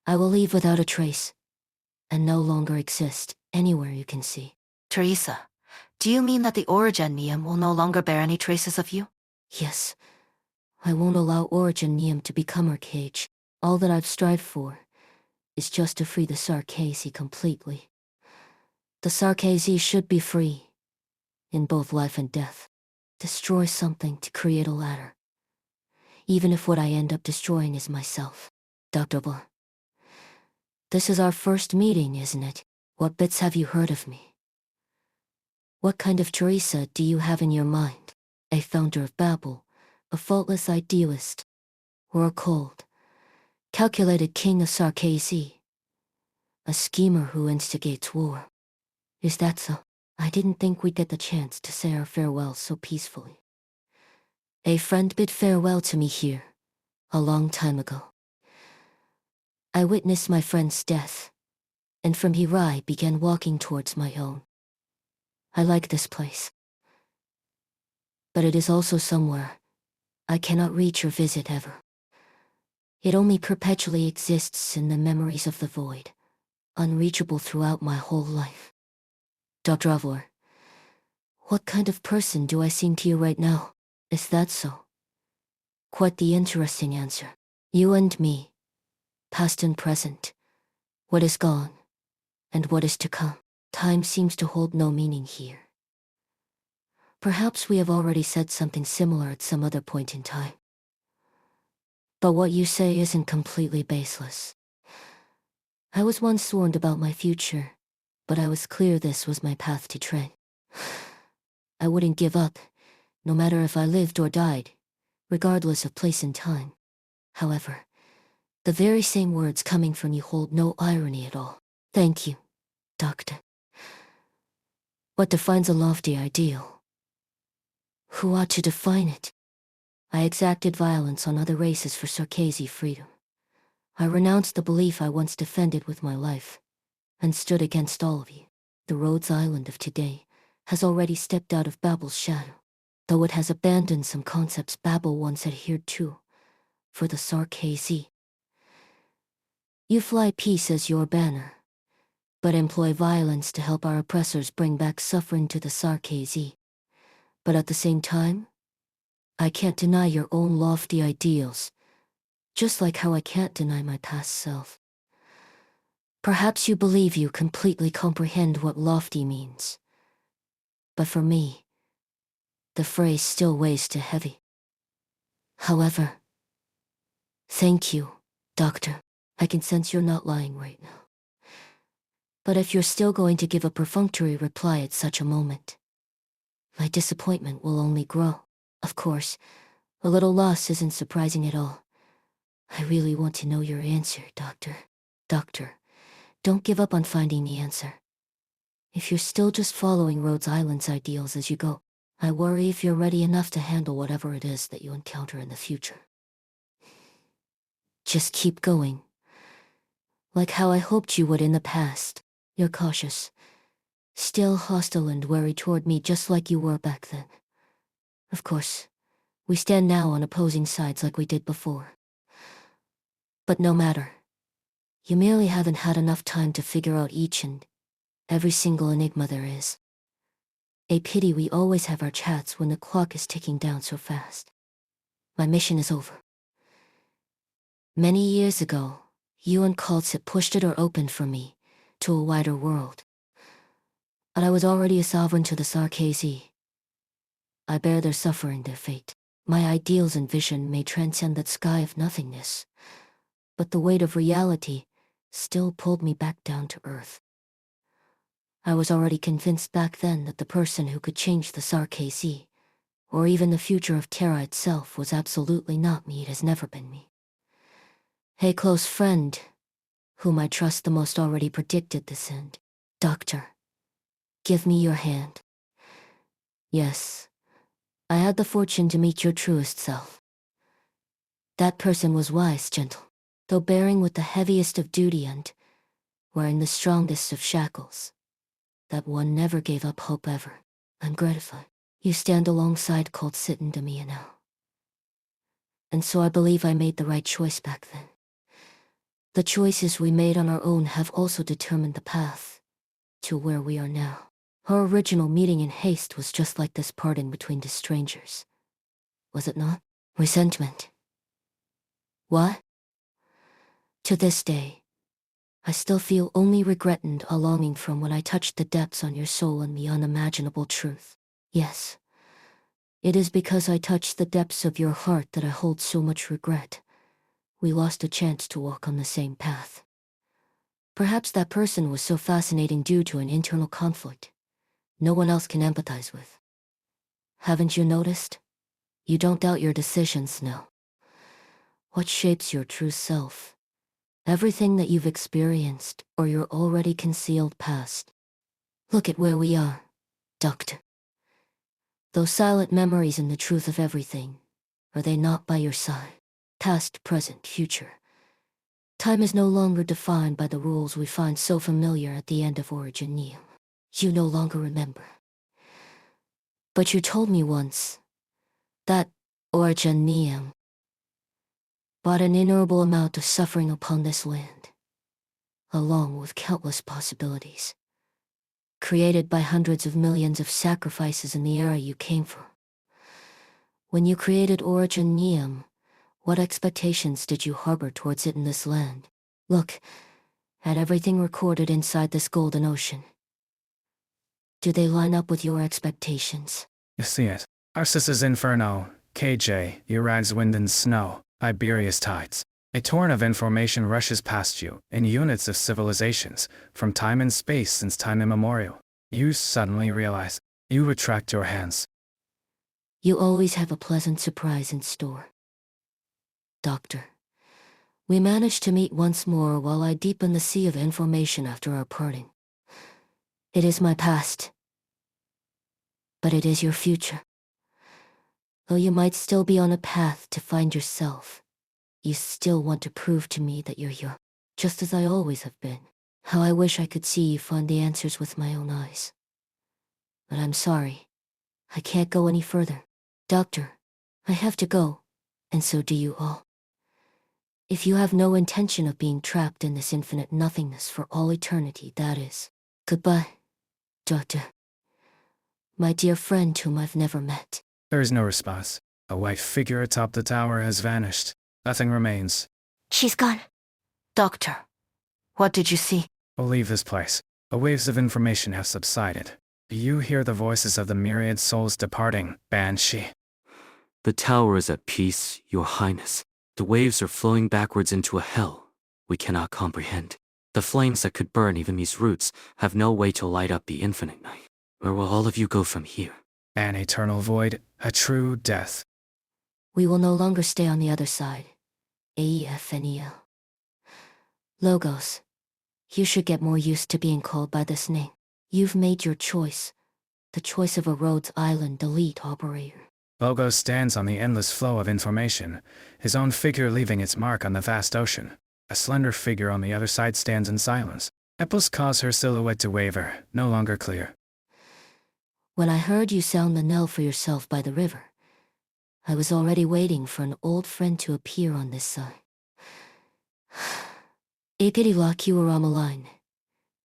C: I will leave without a trace, and no longer exist anywhere you can see.
F: Teresa, do you mean that the Origin Neum will no longer bear any traces of you?
C: Yes. I won't allow Origin Neum to become our cage. All that I've strived for is just to free the Sarkazi completely. The Sarkazi should be free, in both life and death. Destroy something to create a ladder. Even if what I end up destroying is myself. Dr. Blah. This is our first meeting, isn't it? What bits have you heard of me? What kind of Teresa do you have in your mind? A founder of Babel, a faultless idealist, or a cold, calculated king of Sarkazi? A schemer who instigates war. Is that so? I didn't think we'd get the chance to say our farewells so peacefully. A friend bid farewell to me here, a long time ago. I witnessed my friend's death, and from here I began walking towards my own. I like this place. But it is also somewhere I cannot reach or visit ever. It only perpetually exists in the memories of the void, unreachable throughout my whole life. Dr. Avor, what kind of person do I seem to you right now? Is that so? Quite the interesting answer. You and me, past and present, what is gone, and what is to come. Time seems to hold no meaning here. Perhaps we have already said something similar at some other point in time. But what you say isn't completely baseless. I was once warned about my future, but I was clear this was my path to tread. I wouldn't give up, no matter if I lived or died, regardless of place and time. However, the very same words coming from you hold no irony at all. Thank you, Doctor. What defines a lofty ideal? Who ought to define it? I exacted violence on other races for Sarkazi freedom. I renounced the belief I once defended with my life, and stood against all of you. The Rhodes Island of today has already stepped out of Babel's shadow, though it has abandoned some concepts Babel once adhered to, for the Sarkazi. You fly peace as your banner, but employ violence to help our oppressors bring back suffering to the Sarkazi. But at the same time, I can't deny your own lofty ideals, just like how I can't deny my past self. Perhaps you believe you completely comprehend what lofty means. But for me, the phrase still weighs too heavy. However, thank you, Doctor. I can sense you're not lying right now. But if you're still going to give a perfunctory reply at such a moment, my disappointment will only grow. Of course, a little loss isn't surprising at all. I really want to know your answer, Doctor. Doctor, don't give up on finding the answer. If you're still just following Rhodes Island's ideals as you go, I worry if you're ready enough to handle whatever it is that you encounter in the future. Just keep going. Like how I hoped you would in the past. You're cautious, still hostile and wary toward me just like you were back then. Of course, we stand now on opposing sides like we did before. But no matter. You merely haven't had enough time to figure out each and every single enigma there is. A pity we always have our chats when the clock is ticking down so fast. My mission is over. Many years ago, you and Kaltsit pushed the door open for me to a wider world. But I was already a sovereign to the Sarkazi. I bear their suffering, their fate. My ideals and vision may transcend that sky of nothingness, but the weight of reality still pulled me back down to earth. I was already convinced back then that the person who could change the Sarkazi, or even the future of Terra itself, was absolutely not me. It has never been me. A close friend, whom I trust the most, already predicted this end. Doctor, give me your hand. Yes, I had the fortune to meet your truest self. That person was wise, gentle, though bearing with the heaviest of duty and wearing the strongest of shackles. That one never gave up hope ever. I'm gratified. You stand alongside Kaltsit and Demia now. And so I believe I made the right choice back then. The choices we made on our own have also determined the path to where we are now. Our original meeting in haste was just like this parting between two strangers. Was it not? Resentment. What? To this day, I still feel only regret and a longing from when I touched the depths on your soul and the unimaginable truth. Yes, it is because I touched the depths of your heart that I hold so much regret. We lost a chance to walk on the same path. Perhaps that person was so fascinating due to an internal conflict no one else can empathize with. Haven't you noticed? You don't doubt your decisions now. What shapes your true self? Everything that you've experienced or your already concealed past. Look at where we are, Doctor. Those silent memories and the truth of everything, are they not by your side? Past, present, future. Time is no longer defined by the rules we find so familiar at the end of Origin Neum. You no longer remember. But you told me once that Origin Neum brought an innumerable amount of suffering upon this land, along with countless possibilities, created by hundreds of millions of sacrifices in the era you came from. When you created Origin Neum, what expectations did you harbor towards it in this land? Look at everything recorded inside this golden ocean. Do they line up with your expectations?
B: You see it. Arceus's Inferno, KJ, Uride's Wind and Snow, Iberia's Tides. A torrent of information rushes past you, in units of civilizations, from time and space since time immemorial. You suddenly realize. You retract your hands.
C: You always have a pleasant surprise in store. Doctor, we managed to meet once more while I deepen the sea of information after our parting. It is my past, but it is your future. Though you might still be on a path to find yourself, you still want to prove to me that you're just as I always have been. How I wish I could see you find the answers with my own eyes. But I'm sorry, I can't go any further. Doctor, I have to go, and so do you all. If you have no intention of being trapped in this infinite nothingness for all eternity, that is. Goodbye, Doctor. My dear friend whom I've never met.
B: There is no response. A white figure atop the tower has vanished. Nothing remains.
D: She's gone.
F: Doctor, what did you see?
B: We'll leave this place. The waves of information have subsided. Do you hear the voices of the myriad souls departing, Banshee?
I: The tower is at peace, Your Highness. The waves are flowing backwards into a hell we cannot comprehend. The flames that could burn even these roots have no way to light up the infinite night. Where will all of you go from here?
B: An eternal void, a true death.
C: We will no longer stay on the other side. AEFNEL. Logos. You should get more used to being called by this name. You've made your choice. The choice of a Rhodes Island elite operator.
B: Logos stands on the endless flow of information, his own figure leaving its mark on the vast ocean. A slender figure on the other side stands in silence. Ripples cause her silhouette to waver, no longer clear.
C: When I heard you sound the knell for yourself by the river, I was already waiting for an old friend to appear on this side. Ikidilaki Ramaline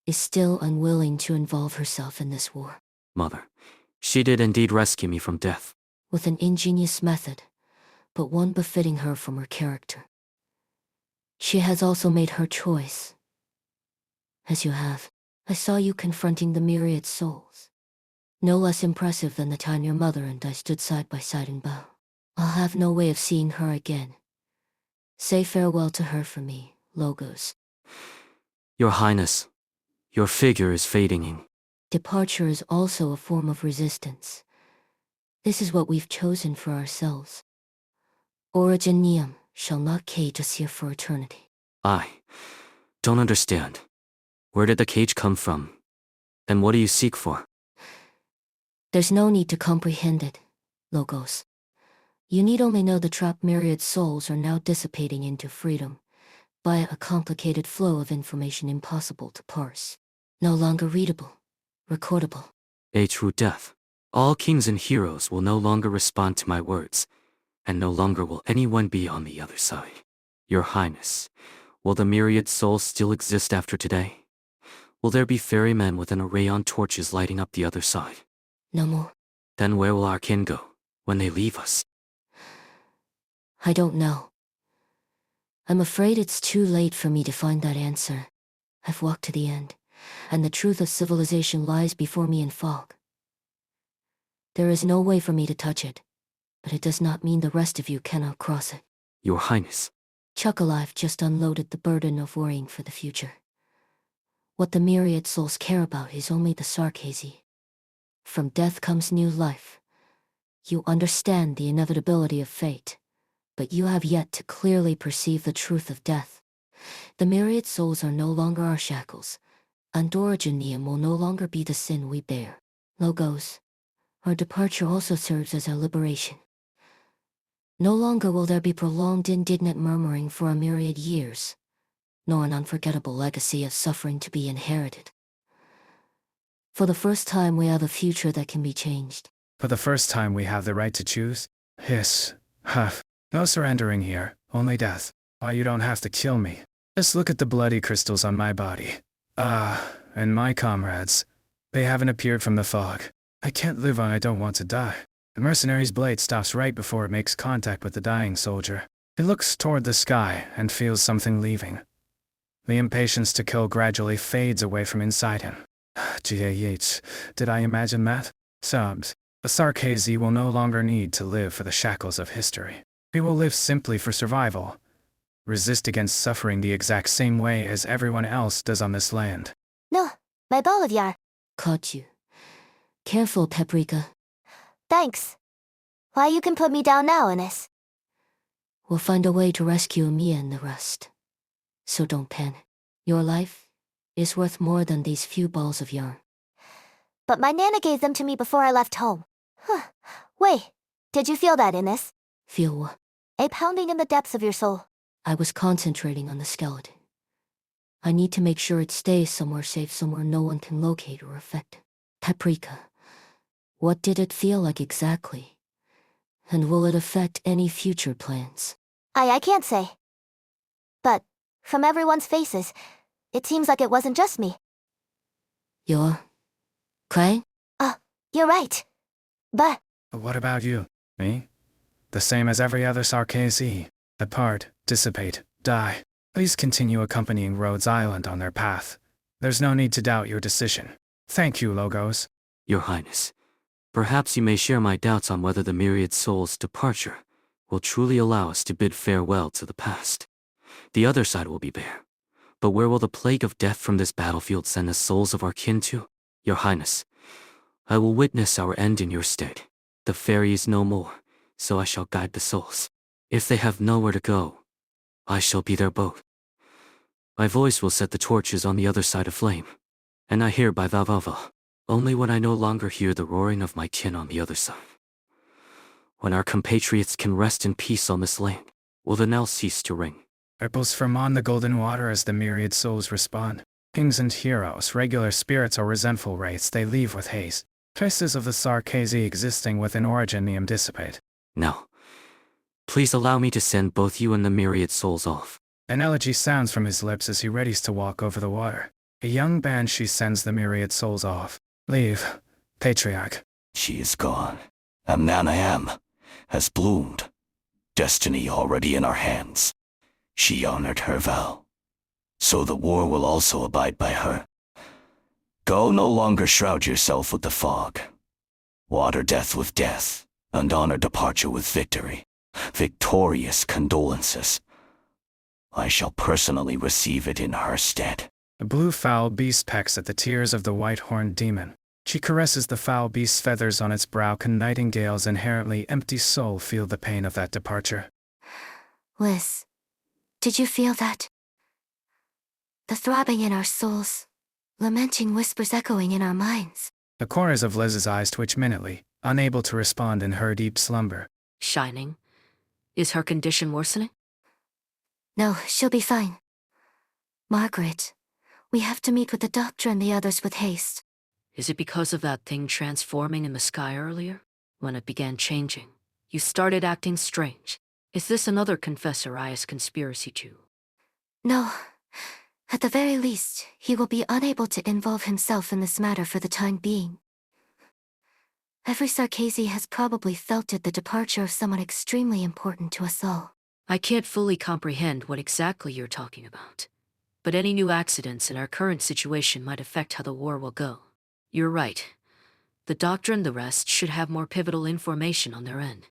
C: is still unwilling to involve herself in this war.
I: Mother, she did indeed rescue me from death.
C: With an ingenious method, but one befitting her from her character. She has also made her choice. As you have, I saw you confronting the myriad souls. No less impressive than the time your mother and I stood side by side in battle. I'll have no way of seeing her again. Say farewell to her for me, Logos.
I: Your Highness, your figure is fading in.
C: Departure is also a form of resistance. This is what we've chosen for ourselves. Originium shall not cage us here for eternity.
I: I don't understand. Where did the cage come from? And what do you seek for?
C: There's no need to comprehend it, Logos. You need only know the trapped myriad souls are now dissipating into freedom, via a complicated flow of information impossible to parse. No longer readable, recordable.
I: A true death. All kings and heroes will no longer respond to my words, and no longer will anyone be on the other side. Your Highness, will the myriad souls still exist after today? Will there be ferrymen with an array on torches lighting up the other side?
C: No more.
I: Then where will our kin go when they leave us?
C: I don't know. I'm afraid it's too late for me to find that answer. I've walked to the end, and the truth of civilization lies before me in fog. There is no way for me to touch it, but it does not mean the rest of you cannot cross it.
I: Your Highness.
C: Chuckalive just unloaded the burden of worrying for the future. What the myriad souls care about is only the Sarkazi. From death comes new life. You understand the inevitability of fate, but you have yet to clearly perceive the truth of death. The myriad souls are no longer our shackles, and Originium will no longer be the sin we bear. Logos, our departure also serves as our liberation. No longer will there be prolonged indignant murmuring for a myriad years, nor an unforgettable legacy of suffering to be inherited. For the first time we have a future that can be changed.
B: For the first time we have the right to choose? Hiss. Huff. No surrendering here, only death. Why, you don't have to kill me. Just look at the bloody crystals on my body. And my comrades. They haven't appeared from the fog. I can't live on I don't want to die. The mercenary's blade stops right before it makes contact with the dying soldier. He looks toward the sky and feels something leaving. The impatience to kill gradually fades away from inside him. GAH, did I imagine that? Sobs. The Sarkazi will no longer need to live for the shackles of history. He will live simply for survival. Resist against suffering the exact same way as everyone else does on this land.
D: No, my Bolivyar.
C: Caught you. Careful, Paprika.
D: Thanks. Why you can put me down now, Ines?
C: We'll find a way to rescue Mia and the rest. So don't panic. Your life is worth more than these few balls of yarn.
D: But my Nana gave them to me before I left home. Huh. Wait, did you feel that, Ines?
C: Feel what?
D: A pounding in the depths of your soul.
C: I was concentrating on the skeleton. I need to make sure it stays somewhere safe, somewhere no one can locate or affect it. Paprika, what did it feel like exactly? And will it affect any future plans?
D: I can't say. But, from everyone's faces, it seems like it wasn't just me.
C: You're crying?
D: You're right. But
B: What about you? Me? The same as every other Sarkazi. Depart, dissipate, die. Please continue accompanying Rhodes Island on their path. There's no need to doubt your decision. Thank you, Logos.
I: Your Highness, perhaps you may share my doubts on whether the myriad soul's departure will truly allow us to bid farewell to the past. The other side will be bare. But where will the plague of death from this battlefield send the souls of our kin to? Your Highness, I will witness our end in your stead. The ferry is no more, so I shall guide the souls. If they have nowhere to go, I shall be their boat. My voice will set the torches on the other side of flame, and I hereby vow only when I no longer hear the roaring of my kin on the other side. When our compatriots can rest in peace on this land, will the knell cease to ring.
B: Ripples from on the golden water as the myriad souls respond. Kings and heroes, regular spirits or resentful wraiths, they leave with haste. Traces of the Sarkazi existing within Originium dissipate.
I: Now, please allow me to send both you and the myriad souls off.
B: An elegy sounds from his lips as he readies to walk over the water. A young banshee sends the myriad souls off. Leave, Patriarch.
R: She is gone. Amnanayam has bloomed. Destiny already in our hands. She honored her vow. So the war will also abide by her. Go no longer shroud yourself with the fog. Water death with death, and honor departure with victory. Victorious condolences. I shall personally receive it in her stead.
B: A blue foul beast pecks at the tears of the white-horned demon. She caresses the foul beast's feathers on its brow. Can Nightingale's inherently empty soul feel the pain of that departure?
C: Liz, did you feel that? The throbbing in our souls, lamenting whispers echoing in our minds.
B: The corners of Liz's eyes twitch minutely, unable to respond in her deep slumber.
J: Shining, is her condition worsening?
C: No, she'll be fine. Margaret, we have to meet with the doctor and the others with haste.
J: Is it because of that thing transforming in the sky earlier? When it began changing, you started acting strange. Is this another Confessor Ias conspiracy too?
C: No. At the very least, he will be unable to involve himself in this matter for the time being. Every Sarkazi has probably felt it, the departure of someone extremely important to us all.
J: I can't fully comprehend what exactly you're talking about. But any new accidents in our current situation might affect how the war will go. You're right. The Doctor and the rest should have more pivotal information on their end.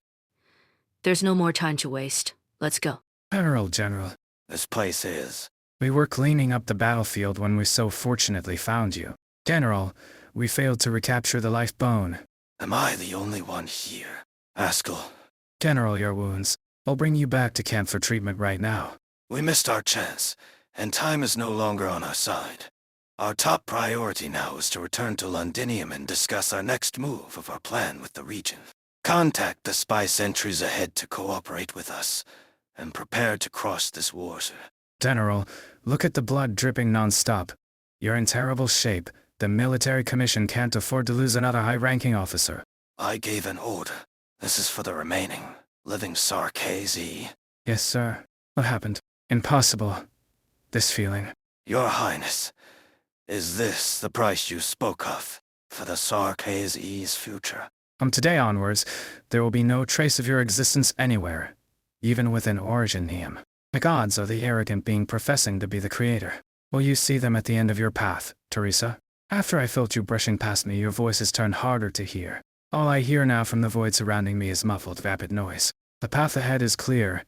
J: There's no more time to waste. Let's go.
B: General.
K: This place is.
B: We were cleaning up the battlefield when we so fortunately found you. General, we failed to recapture the life bone.
K: Am I the only one here? Haskell.
B: General, your wounds. I'll bring you back to camp for treatment right now.
K: We missed our chance, and time is no longer on our side. Our top priority now is to return to Londinium and discuss our next move of our plan with the region. Contact the spy sentries ahead to cooperate with us, and prepare to cross this water.
B: General, look at the blood dripping non-stop. You're in terrible shape. The military commission can't afford to lose another high-ranking officer.
K: I gave an order. This is for the remaining living Sarkazi.
B: Yes, sir. What happened? Impossible. This feeling.
K: Your Highness, is this the price you spoke of for the Sarkazi's future?
B: From today onwards, there will be no trace of your existence anywhere, even within Originium. The gods are the arrogant being professing to be the creator. Will you see them at the end of your path, Teresa? After I felt you brushing past me, your voice has turned harder to hear. All I hear now from the void surrounding me is muffled, vapid noise. The path ahead is clear,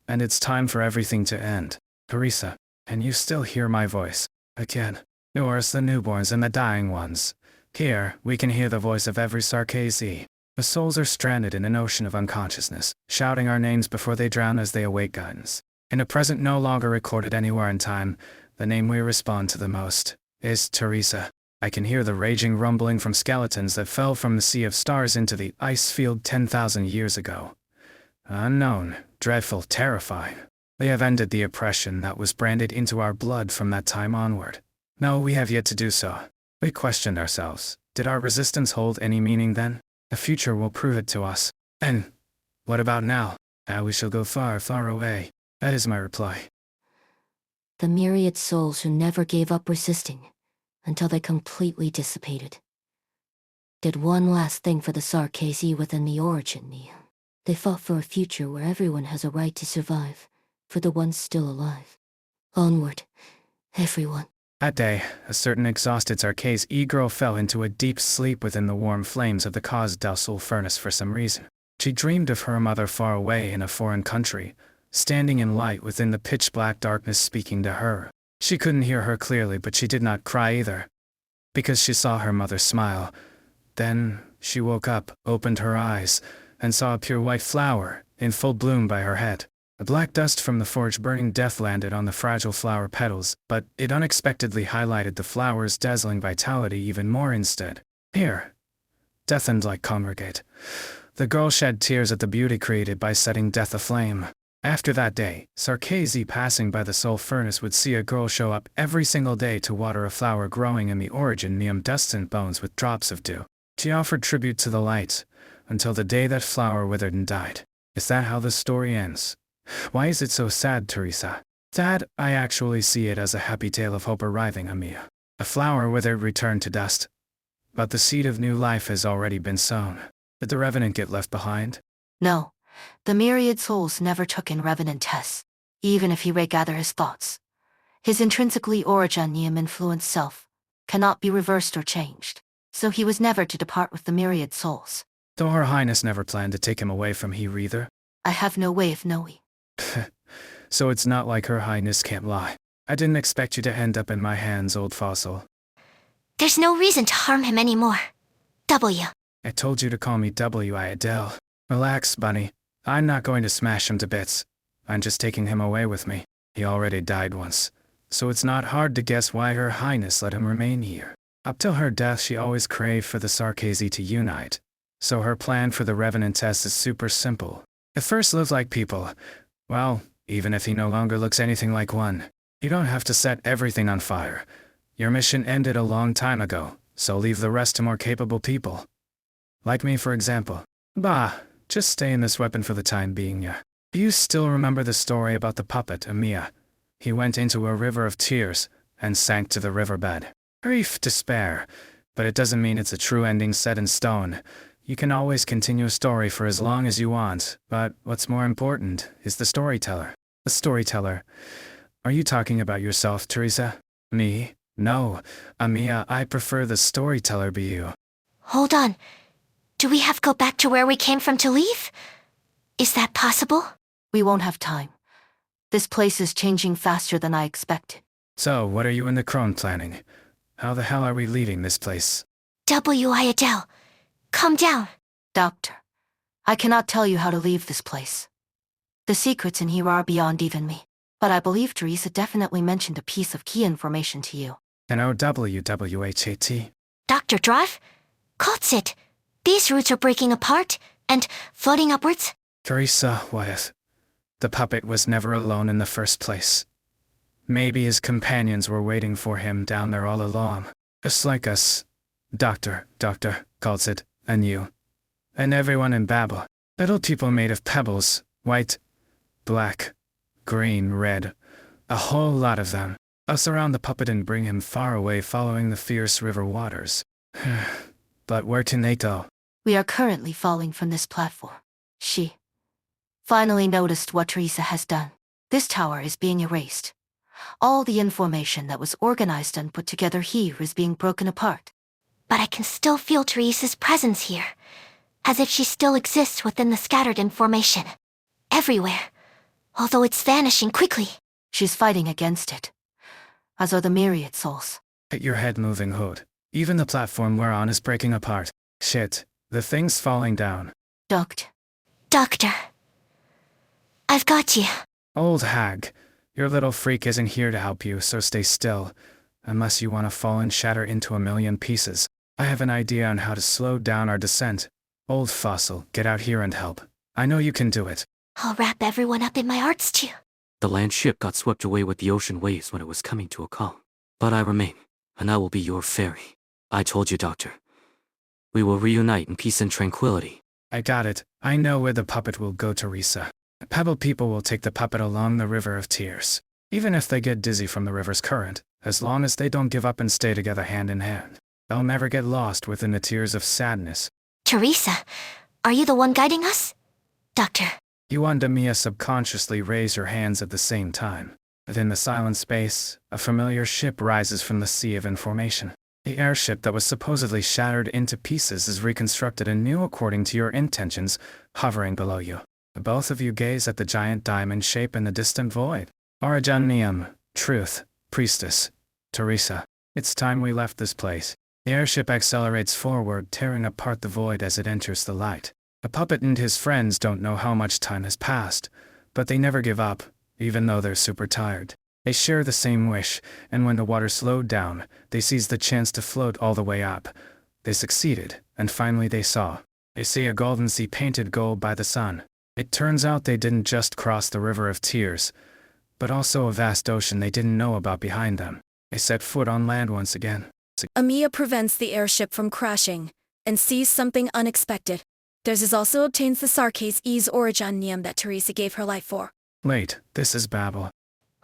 B: and it's time for everything to end. Teresa, can you still hear my voice? Again. Yours, the newborns and the dying ones. Here, we can hear the voice of every Sarkazi. The souls are stranded in an ocean of unconsciousness, shouting our names before they drown as they await guidance. In a present no longer recorded anywhere in time, the name we respond to the most is Teresa. I can hear the raging rumbling from skeletons that fell from the sea of stars into the ice field 10,000 years ago. Unknown, dreadful, terrifying. They have ended the oppression that was branded into our blood from that time onward. No, we have yet to do so. We questioned ourselves. Did our resistance hold any meaning then? The future will prove it to us. And what about now? Now we shall go far, far away. That is my reply.
C: The myriad souls who never gave up resisting until they completely dissipated did one last thing for the Sarkazi within the origin Neum. They fought for a future where everyone has a right to survive, for the ones still alive. Onward, everyone.
B: That day, a certain exhausted Sarkazi e-girl fell into a deep sleep within the warm flames of the Cause del Sol furnace for some reason. She dreamed of her mother far away in a foreign country, standing in light within the pitch-black darkness speaking to her. She couldn't hear her clearly, but she did not cry either, because she saw her mother smile. Then she woke up, opened her eyes, and saw a pure white flower, in full bloom by her head. The black dust from the forge burning death landed on the fragile flower petals, but it unexpectedly highlighted the flower's dazzling vitality even more instead. Here, death and light congregate. The girl shed tears at the beauty created by setting death aflame. After that day, Sarkazi passing by the soul furnace would see a girl show up every single day to water a flower growing in the origin Neum destined bones with drops of dew. She offered tribute to the light, until the day that flower withered and died. Is that how the story ends? Why is it so sad, Teresa? Sad, I actually see it as a happy tale of hope arriving, Amia. A flower withered returned to dust, but the seed of new life has already been sown. Did the Revenant get left behind?
F: No, the myriad souls never took in Revenant tests, even if he regather his thoughts. His intrinsically originium influenced self cannot be reversed or changed, so he was never to depart with the myriad souls.
B: Though Her Highness never planned to take him away from here either?
F: I have no way of knowing.
B: So it's not like Her Highness can't lie. I didn't expect you to end up in my hands, old fossil.
D: There's no reason to harm him anymore. W.
B: I told you to call me W. Adele. Relax, Bunny. I'm not going to smash him to bits. I'm just taking him away with me. He already died once. So it's not hard to guess why Her Highness let him remain here. Up till her death, she always craved for the Sarkazi to unite. So her plan for the Revenant test is super simple. If first live like people, well, even if he no longer looks anything like one, you don't have to set everything on fire. Your mission ended a long time ago, so leave the rest to more capable people. Like me, for example. Bah, just stay in this weapon for the time being, yeah. Do you still remember the story about the puppet, Amia? He went into a river of tears, and sank to the riverbed. Grief, despair, but it doesn't mean it's a true ending set in stone. You can always continue a story for as long as you want, but what's more important is the storyteller. The storyteller. Are you talking about yourself, Teresa? Me? No. Amia, I prefer the storyteller be you.
D: Hold on. Do we have to go back to where we came from to leave? Is that possible?
F: We won't have time. This place is changing faster than I expected.
B: So, what are you and the crone planning? How the hell are we leaving this place?
D: W. Adele. Calm down.
F: Doctor, I cannot tell you how to leave this place. The secrets in here are beyond even me. But I believe Teresa definitely mentioned a piece of key information to you.
B: N-O-W-W-H-A-T.
D: Dr. Drive? It. These roots are breaking apart and floating upwards.
B: Teresa, Wyeth. The puppet was never alone in the first place. Maybe his companions were waiting for him down there all along. Just like us. Doctor, calls it, and you. And everyone in Babel. Little people made of pebbles, white, black, green, red. A whole lot of them. Us around the puppet and bring him far away following the fierce river waters. But where can they go?
F: We are currently falling from this platform. She finally noticed what Teresa has done. This tower is being erased. All the information that was organized and put together here is being broken apart.
D: But I can still feel Teresa's presence here, as if she still exists within the scattered information. Everywhere, although it's vanishing quickly.
F: She's fighting against it, as are the myriad souls.
B: Get your head moving, Hood. Even the platform we're on is breaking apart. Shit, The thing's falling down.
D: Doctor. I've got you.
B: Old hag, your little freak isn't here to help you, so stay still. Unless you want to fall and shatter into a million pieces. I have an idea on how to slow down our descent. Old fossil, get out here and help. I know you can do it.
D: I'll wrap everyone up in my art stew.
I: The land ship got swept away with the ocean waves when it was coming to a calm. But I remain, and I will be your ferry. I told you, Doctor. We will reunite in peace and tranquility.
B: I got it. I know where the puppet will go, Teresa. The Pebble people will take the puppet along the River of Tears. Even if they get dizzy from the river's current, as long as they don't give up and stay together hand in hand, they'll never get lost within the tears of sadness.
D: Teresa, are you the one guiding us? Doctor.
B: You and Mia subconsciously raise your hands at the same time. Within the silent space, a familiar ship rises from the sea of information. The airship that was supposedly shattered into pieces is reconstructed anew according to your intentions, hovering below you. Both of you gaze at the giant diamond shape in the distant void. Originium, Truth, Priestess, Teresa. It's time we left this place. The airship accelerates forward, tearing apart the void as it enters the light. The puppet and his friends don't know how much time has passed, but they never give up, even though they're super tired. They share the same wish, and when the water slowed down, they seized the chance to float all the way up. They succeeded, and finally they saw. They see a golden sea painted gold by the sun. It turns out they didn't just cross the River of Tears, but also a vast ocean they didn't know about behind them. They set foot on land once again.
A: Amiya prevents the airship from crashing, and sees something unexpected. Theirs also obtains the Sarkase-E's originium that Teresa gave her life for.
B: Wait, this is Babel.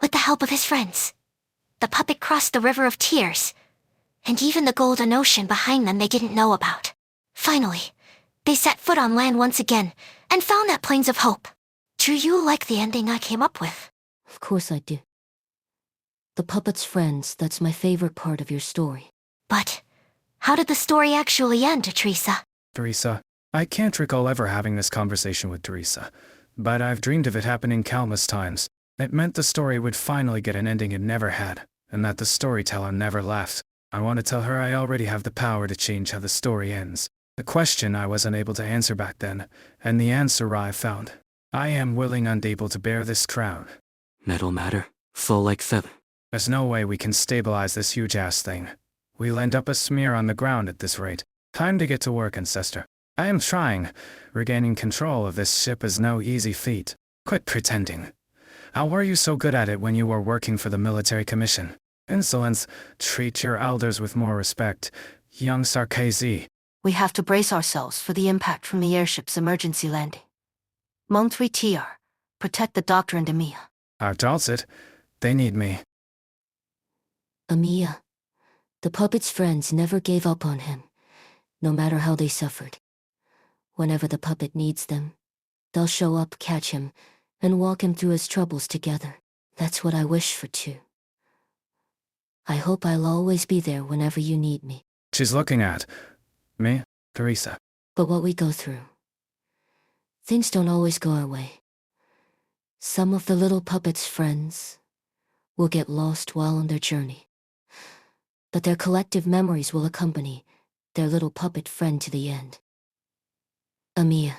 D: With the help of his friends, the puppet crossed the River of Tears, and even the golden ocean behind them they didn't know about. Finally, they set foot on land once again, and found that Plains of Hope. Do you like the ending I came up with?
C: Of course I do. The puppet's friends, that's my favorite part of your story.
D: But how did the story actually end, Teresa?
B: Teresa, I can't recall ever having this conversation with Teresa, but I've dreamed of it happening countless times. It meant the story would finally get an ending it never had, and that the storyteller never left. I want to tell her I already have the power to change how the story ends. The question I wasn't able to answer back then, and the answer I found. I am willing and able to bear this crown.
I: Metal matter, full like feather.
B: There's no way we can stabilize this huge-ass thing. We'll end up a smear on the ground at this rate. Time to get to work, ancestor. I am trying. Regaining control of this ship is no easy feat. Quit pretending. How were you so good at it when you were working for the military commission? Insolence. Treat your elders with more respect. Young Sarkase.
F: We have to brace ourselves for the impact from the airship's emergency landing. Montri TR, protect the doctor and Amiya.
B: Our Dalsit. They need me.
C: Amiya, the puppet's friends never gave up on him, no matter how they suffered. Whenever the puppet needs them, they'll show up, catch him, and walk him through his troubles together. That's what I wish for too. I hope I'll always be there whenever you need me.
B: She's looking at me, Teresa.
C: But what we go through, things don't always go our way. Some of the little puppet's friends will get lost while on their journey. But their collective memories will accompany their little puppet friend to the end. Amiya,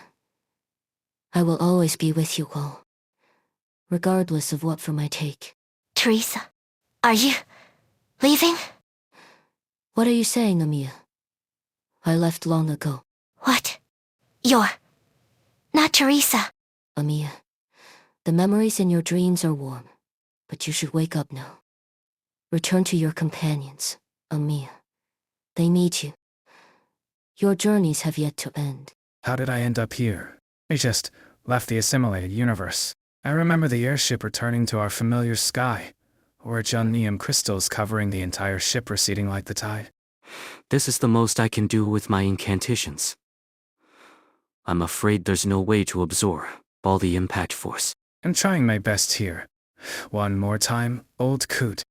C: I will always be with you all, regardless of what form I take.
D: Teresa, are you leaving?
C: What are you saying, Amiya? I left long ago.
D: What? You're not Teresa.
C: Amiya, the memories in your dreams are warm, but you should wake up now. Return to your companions, Amiya. They need you. Your journeys have yet to end.
B: How did I end up here? I just left the assimilated universe. I remember the airship returning to our familiar sky, originium crystals covering the entire ship receding like the tide.
I: This is the most I can do with my incantations. I'm afraid there's no way to absorb all the impact force.
B: I'm trying my best here. One more time, old coot.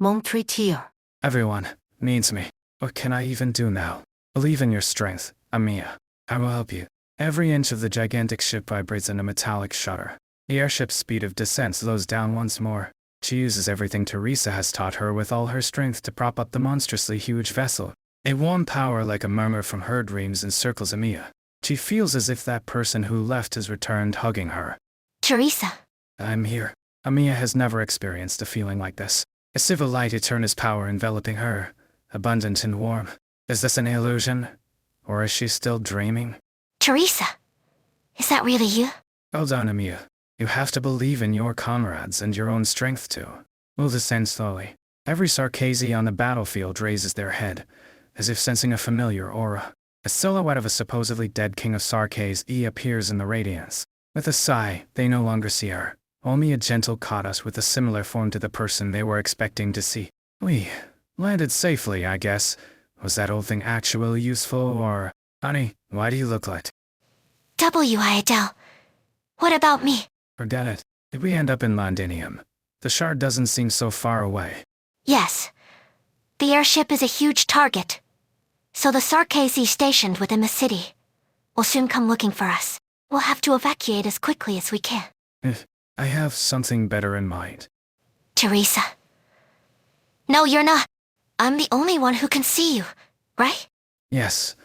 F: Montri TR.
B: Everyone needs me. What can I even do now? Believe in your strength, Amiya. I will help you. Every inch of the gigantic ship vibrates in a metallic shudder. The airship's speed of descent slows down once more. She uses everything Teresa has taught her with all her strength to prop up the monstrously huge vessel. A warm power like a murmur from her dreams encircles Amiya. She feels as if that person who left has returned, hugging her.
D: Teresa.
B: I'm here. Amiya has never experienced a feeling like this. A civil light Eterna's power enveloping her, abundant and warm. Is this an illusion? Or is she still dreaming?
D: Teresa. Is that really you?
B: Hold on, Amiya. You have to believe in your comrades and your own strength too. We'll descend slowly. Every Sarkazi on the battlefield raises their head, as if sensing a familiar aura. A silhouette of a supposedly dead king of Sarkazi appears in the radiance. With a sigh, they no longer see her. Only a gentle caught us with a similar form to the person they were expecting to see. We landed safely, I guess. Was that old thing actually useful, or... Honey, why do you look like...
D: Idel. What about me?
B: Forget it. Did we end up in Londinium? The shard doesn't seem so far away.
D: Yes. The airship is a huge target. So the Sarkazi stationed within the city will soon come looking for us. We'll have to evacuate as quickly as we can.
B: I have something better in mind.
D: Teresa. No, you're not. I'm the only one who can see you, right?
B: Yes.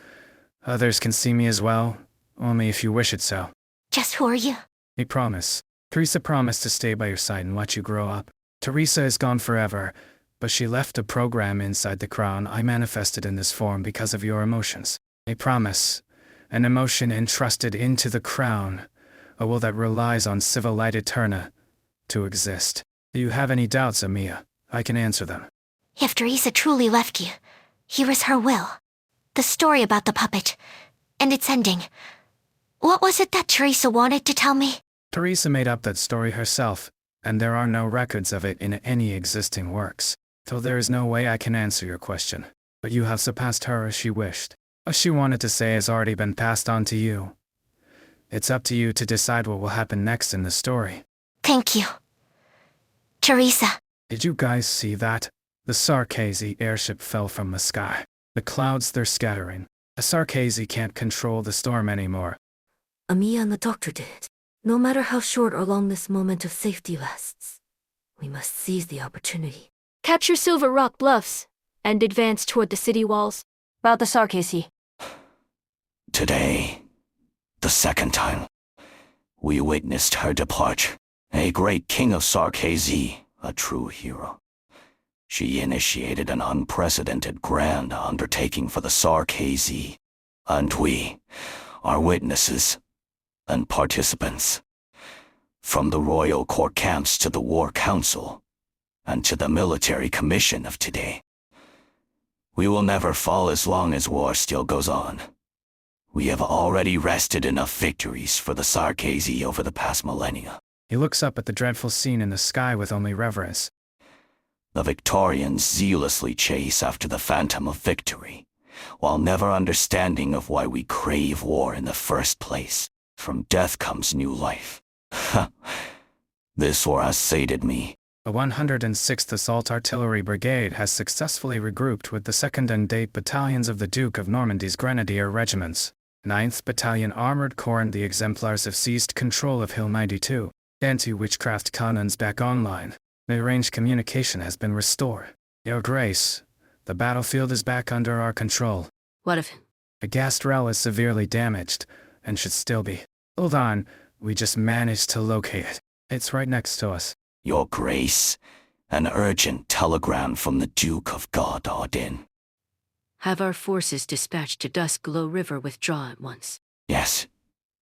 B: Others can see me as well, only if you wish it so.
D: Just who are you?
B: A promise. Teresa promised to stay by your side and watch you grow up. Teresa is gone forever, but she left a program inside the crown I manifested in this form because of your emotions. A promise. An emotion entrusted into the crown, a will that relies on civil light eterna to exist. Do you have any doubts, Amiya? I can answer them.
D: If Teresa truly left you, here is her will. The story about the puppet, and its ending. What was it that Teresa wanted to tell me?
B: Teresa made up that story herself, and there are no records of it in any existing works. So there is no way I can answer your question. But you have surpassed her as she wished. What she wanted to say has already been passed on to you. It's up to you to decide what will happen next in the story.
D: Thank you. Teresa.
B: Did you guys see that? The Sarkazi airship fell from the sky. The clouds they're scattering. A Sarkazi can't control the storm anymore.
C: Amiya and the doctor did. No matter how short or long this moment of safety lasts, we must seize the opportunity.
E: Capture Silver Rock Bluffs and advance toward the city walls.
O: Route the Sarkazi.
R: Today, the second time, we witnessed her departure. A great king of Sarkazi, a true hero. She initiated an unprecedented grand undertaking for the Sarkazi, and we are witnesses and participants. From the royal court camps to the war council, and to the military commission of today. We will never fall as long as war still goes on. We have already wrested enough victories for the Sarkazi over the past millennia.
B: He looks up at the dreadful scene in the sky with only reverence.
R: The Victorians zealously chase after the phantom of victory, while never understanding of why we crave war in the first place. From death comes new life. This war has sated me.
B: The 106th Assault Artillery Brigade has successfully regrouped with the 2nd and 8th Battalions of the Duke of Normandy's Grenadier Regiments. 9th Battalion Armored Corps and the Exemplars have seized control of Hill 92. Anti-witchcraft cannons back online. The range communication has been restored. Your Grace, the battlefield is back under our control.
J: What of him?
B: The Gastrel is severely damaged, and should still be. Hold on, we just managed to locate it. It's right next to us.
R: Your Grace, an urgent telegram from the Duke of Godardin.
J: Have our forces dispatched to Duskglow River withdraw at once.
R: Yes,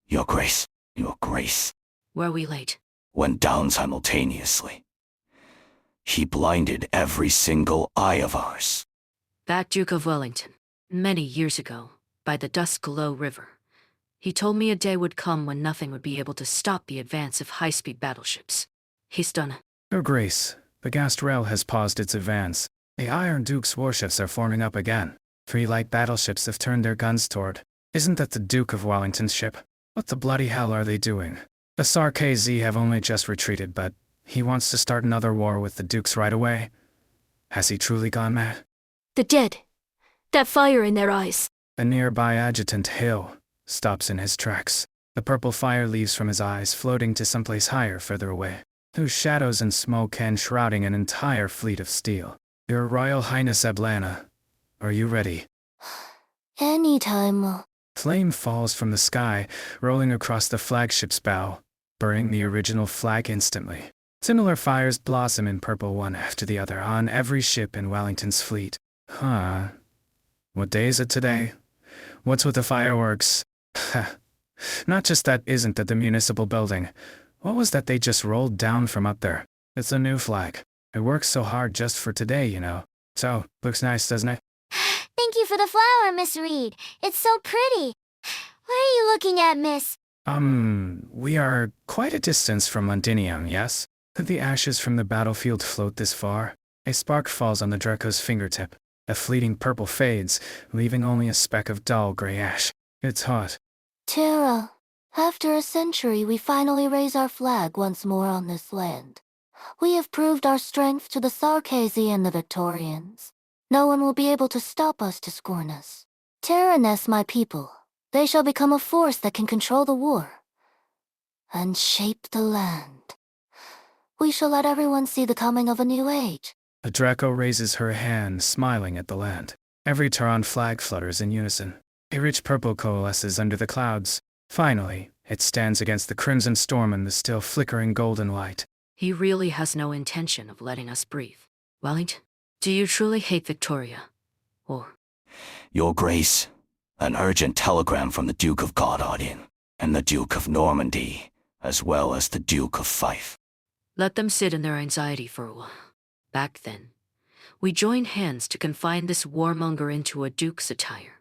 R: Your Grace, Your Grace.
J: Were we late?
R: Went down simultaneously. He blinded every single eye of ours.
J: That Duke of Wellington, many years ago, by the Duskglow River. He told me a day would come when nothing would be able to stop the advance of high-speed battleships. He's done it.
B: Your Grace, the Gastrel has paused its advance. The Iron Duke's warships are forming up again. 3 light battleships have turned their guns toward. Isn't that the Duke of Wellington's ship? What the bloody hell are they doing? The Sarkazi have only just retreated, but he wants to start another war with the Dukes right away. Has he truly gone mad?
E: The dead. That fire in their eyes.
B: A nearby adjutant, Hill, stops in his tracks. The purple fire leaves from his eyes, floating to someplace higher further away, whose shadows and smoke enshrouding an entire fleet of steel. Your Royal Highness Ablana, are you ready?
L: Anytime.
B: Flame falls from the sky, rolling across the flagship's bow, burning the original flag instantly. Similar fires blossom in purple one after the other on every ship in Wellington's fleet. Huh. What day is it today? What's with the fireworks? Not just that isn't at the municipal building. What was that they just rolled down from up there? It's a new flag. I worked so hard just for today, you know. So, looks nice, doesn't it?
D: Thank you for the flower, Miss Reed. It's so pretty. What are you looking at, miss?
B: We are quite a distance from Londinium, yes? Could the ashes from the battlefield float this far? A spark falls on the Draco's fingertip. A fleeting purple fades, leaving only a speck of dull gray ash. It's hot.
L: Terra, after a century we finally raise our flag once more on this land. We have proved our strength to the Sarkazi and the Victorians. No one will be able to stop us to scorn us. Terraness, my people, they shall become a force that can control the war and shape the land. We shall let everyone see the coming of a new age.
B: The Draco raises her hand, smiling at the land. Every Terran flag flutters in unison. A rich purple coalesces under the clouds. Finally, it stands against the crimson storm and the still flickering golden light.
J: He really has no intention of letting us breathe. Wellington, do you truly hate Victoria? Or...
R: Your Grace, an urgent telegram from the Duke of Gododin and the Duke of Normandy, as well as the Duke of Fife.
J: Let them sit in their anxiety for a while. Back then, we joined hands to confine this warmonger into a duke's attire.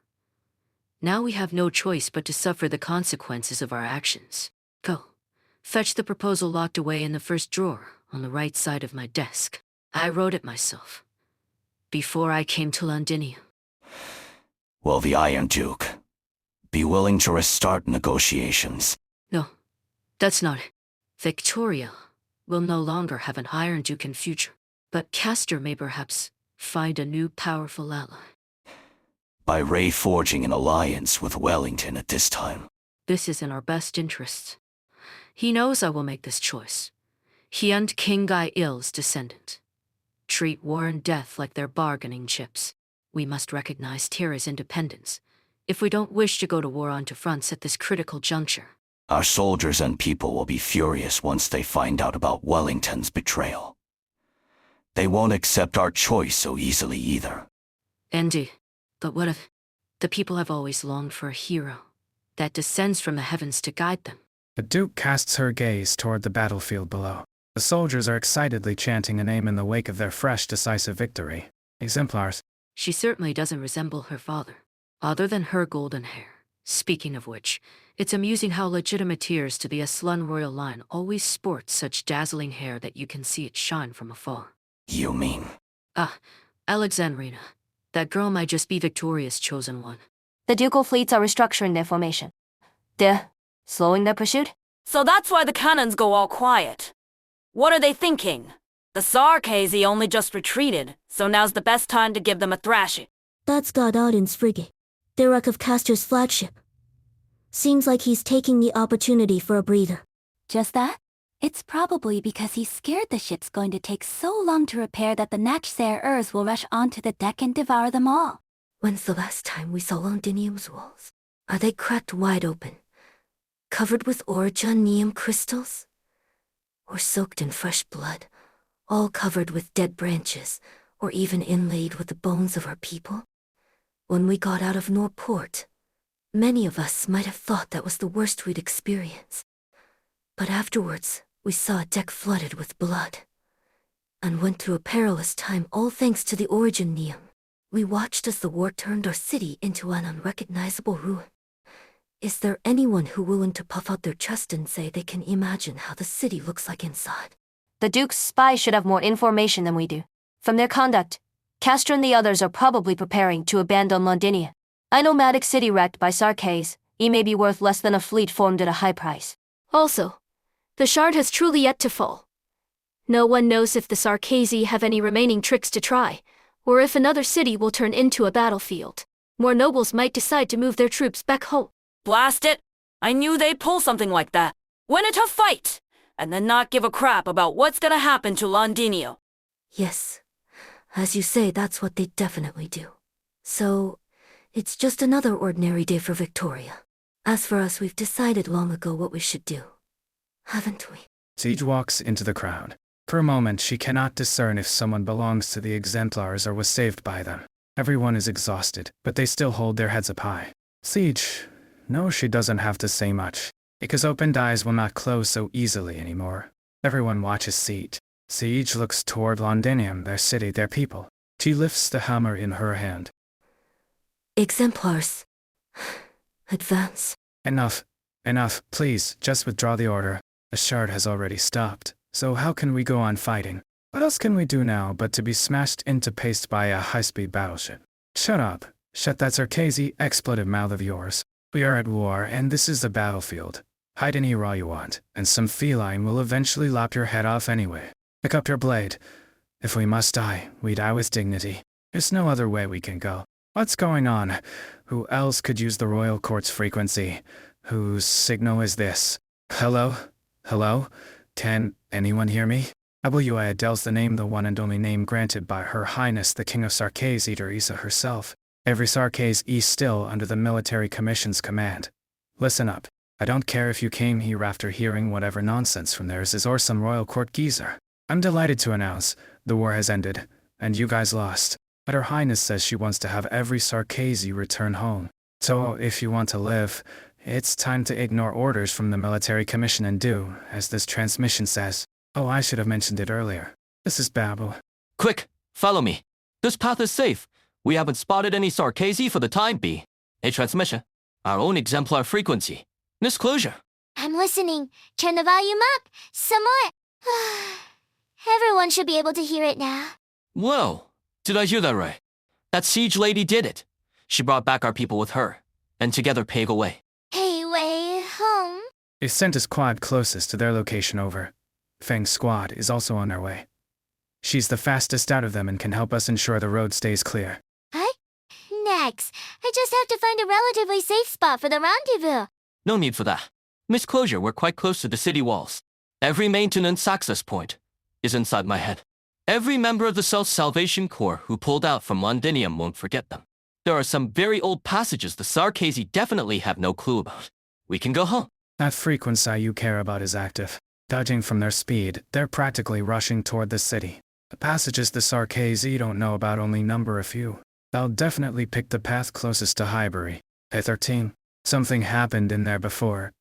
J: Now we have no choice but to suffer the consequences of our actions. Go. Fetch the proposal locked away in the first drawer, on the right side of my desk. I wrote it myself. Before I came to Londinium.
R: Will the Iron Duke be willing to restart negotiations?
J: No, that's not it. Victoria will no longer have an Iron Duke in future, but Castor may perhaps find a new powerful ally.
R: By forging an alliance with Wellington at this time.
J: This is in our best interests. He knows I will make this choice. He and King Guy Ill's descendant. Treat war and death like their bargaining chips. We must recognize Terra's independence, if we don't wish to go to war onto fronts at this critical juncture.
R: Our soldiers and people will be furious once they find out about Wellington's betrayal. They won't accept our choice so easily either.
J: Indeed. But what if the people have always longed for a hero that descends from the heavens to guide them?
B: The Duke casts her gaze toward the battlefield below. The soldiers are excitedly chanting a name in the wake of their fresh, decisive victory. Exemplars.
J: She certainly doesn't resemble her father, other than her golden hair. Speaking of which, it's amusing how legitimate heirs to the Aslan royal line always sport such dazzling hair that you can see it shine from afar.
R: You mean?
J: Alexandrina. That girl might just be Victoria's chosen one.
O: The ducal fleets are restructuring their formation. They're slowing their pursuit?
T: So that's why the cannons go all quiet. What are they thinking? The Sarkazi only just retreated, so now's the best time to give them a thrashing.
L: That's Gododin's frigate, the wreck of Castor's flagship. Seems like he's taking the opportunity for a breather.
M: Just that? It's probably because he's scared the ship's going to take so long to repair that the Natchsair-ers will rush onto the deck and devour them all.
C: When's the last time we saw Londinium's walls? Are they cracked wide open, covered with originium crystals? Or soaked in fresh blood, all covered with dead branches, or even inlaid with the bones of our people? When we got out of Norport, many of us might have thought that was the worst we'd experience. But afterwards, we saw a deck flooded with blood, and went through a perilous time all thanks to the Originium. We watched as the war turned our city into an unrecognizable ruin. Is there anyone who willing to puff out their chest and say they can imagine how the city looks like inside?
O: The Duke's spies should have more information than we do. From their conduct, Castor and the others are probably preparing to abandon Londinia. A nomadic city wrecked by Sarkaze, he may be worth less than a fleet formed at a high price.
E: Also, the shard has truly yet to fall. No one knows if the Sarkazi have any remaining tricks to try, or if another city will turn into a battlefield. More nobles might decide to move their troops back home.
T: Blast it! I knew they'd pull something like that. Win a tough fight! And then not give a crap about what's gonna happen to Londinio.
C: Yes. As you say, that's what they definitely do. So,
L: It's just another ordinary day for Victoria. As for us, we've decided long ago what we should do. Haven't we?
B: Siege walks into the crowd. For a moment, she cannot discern if someone belongs to the exemplars or was saved by them. Everyone is exhausted, but they still hold their heads up high. Siege knows she doesn't have to say much, because opened eyes will not close so easily anymore. Everyone watches Siege. Siege looks toward Londinium, their city, their people. She lifts the hammer in her hand.
L: Exemplars. Advance.
B: Enough. Enough. Please, just withdraw the order. The shard has already stopped, so how can we go on fighting? What else can we do now but to be smashed into paste by a high-speed battleship? Shut up. Shut that Sarkazy expletive mouth of yours. We are at war, and this is the battlefield. Hide any raw you want, and some feline will eventually lop your head off anyway. Pick up your blade. If we must die, we die with dignity. There's no other way we can go. What's going on? Who else could use the royal court's frequency? Whose signal is this? Hello? Hello? Can anyone hear me? W.I. Adele's the name, the one and only name granted by Her Highness the King of Sarkazy, Teresa herself. Every Sarkazy still under the military commission's command. Listen up. I don't care if you came here after hearing whatever nonsense from theirs is or some royal court geezer. I'm delighted to announce the war has ended, and you guys lost. But Her Highness says she wants to have every Sarkazy return home. So if you want to live, it's time to ignore orders from the military commission and do, as this transmission says. Oh, I should have mentioned it earlier. This is Babel.
H: Quick, follow me. This path is safe. We haven't spotted any Sarkazy for the time being. A transmission. Our own exemplar frequency. Disclosure.
D: I'm listening. Turn the volume up. Some more. Everyone should be able to hear it now.
H: Whoa. Did I hear that right? That siege lady did it. She brought back our people with her, and together pave away.
D: Hey, way home.
B: They sent a squad closest to their location over. Fang's squad is also on their way. She's the fastest out of them and can help us ensure the road stays clear.
D: Next, I just have to find a relatively safe spot for the rendezvous.
H: No need for that. Miss Closure, we're quite close to the city walls. Every maintenance access point is inside my head. Every member of the Self-Salvation Corps who pulled out from Londinium won't forget them. There are some very old passages the Sarkazy definitely have no clue about. We can go home.
B: That frequency you care about is active. Dodging from their speed, they're practically rushing toward the city. The passages the Sarkazy don't know about only number a few. They'll definitely pick the path closest to Highbury. K13. Something happened in there before.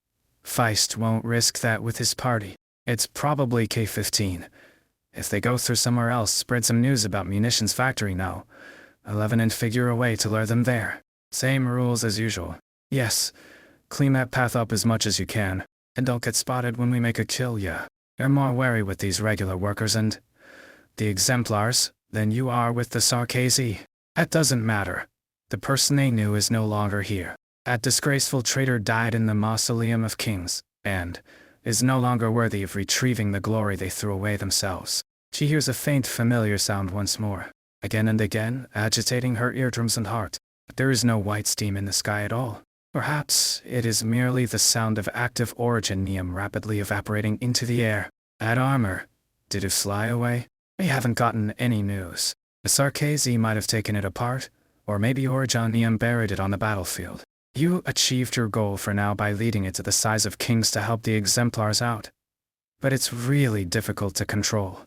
B: Feist won't risk that with his party. It's probably K15. If they go through somewhere else, spread some news about munitions factory now. 11 and figure a way to lure them there. Same rules as usual. Yes, clean that path up as much as you can, and don't get spotted when we make a kill, yeah. You're more wary with these regular workers and the exemplars than you are with the Sarkazy. That doesn't matter. The person they knew is no longer here. That disgraceful traitor died in the Mausoleum of Kings, and is no longer worthy of retrieving the glory they threw away themselves. She hears a faint, familiar sound once more, again and again, agitating her eardrums and heart. But there is no white steam in the sky at all. Perhaps it is merely the sound of active originium rapidly evaporating into the air. That armor, did it fly away? We haven't gotten any news. The Sarkazy might have taken it apart, or maybe originium buried it on the battlefield. You achieved your goal for now by leading it to the size of kings to help the exemplars out. But it's really difficult to control.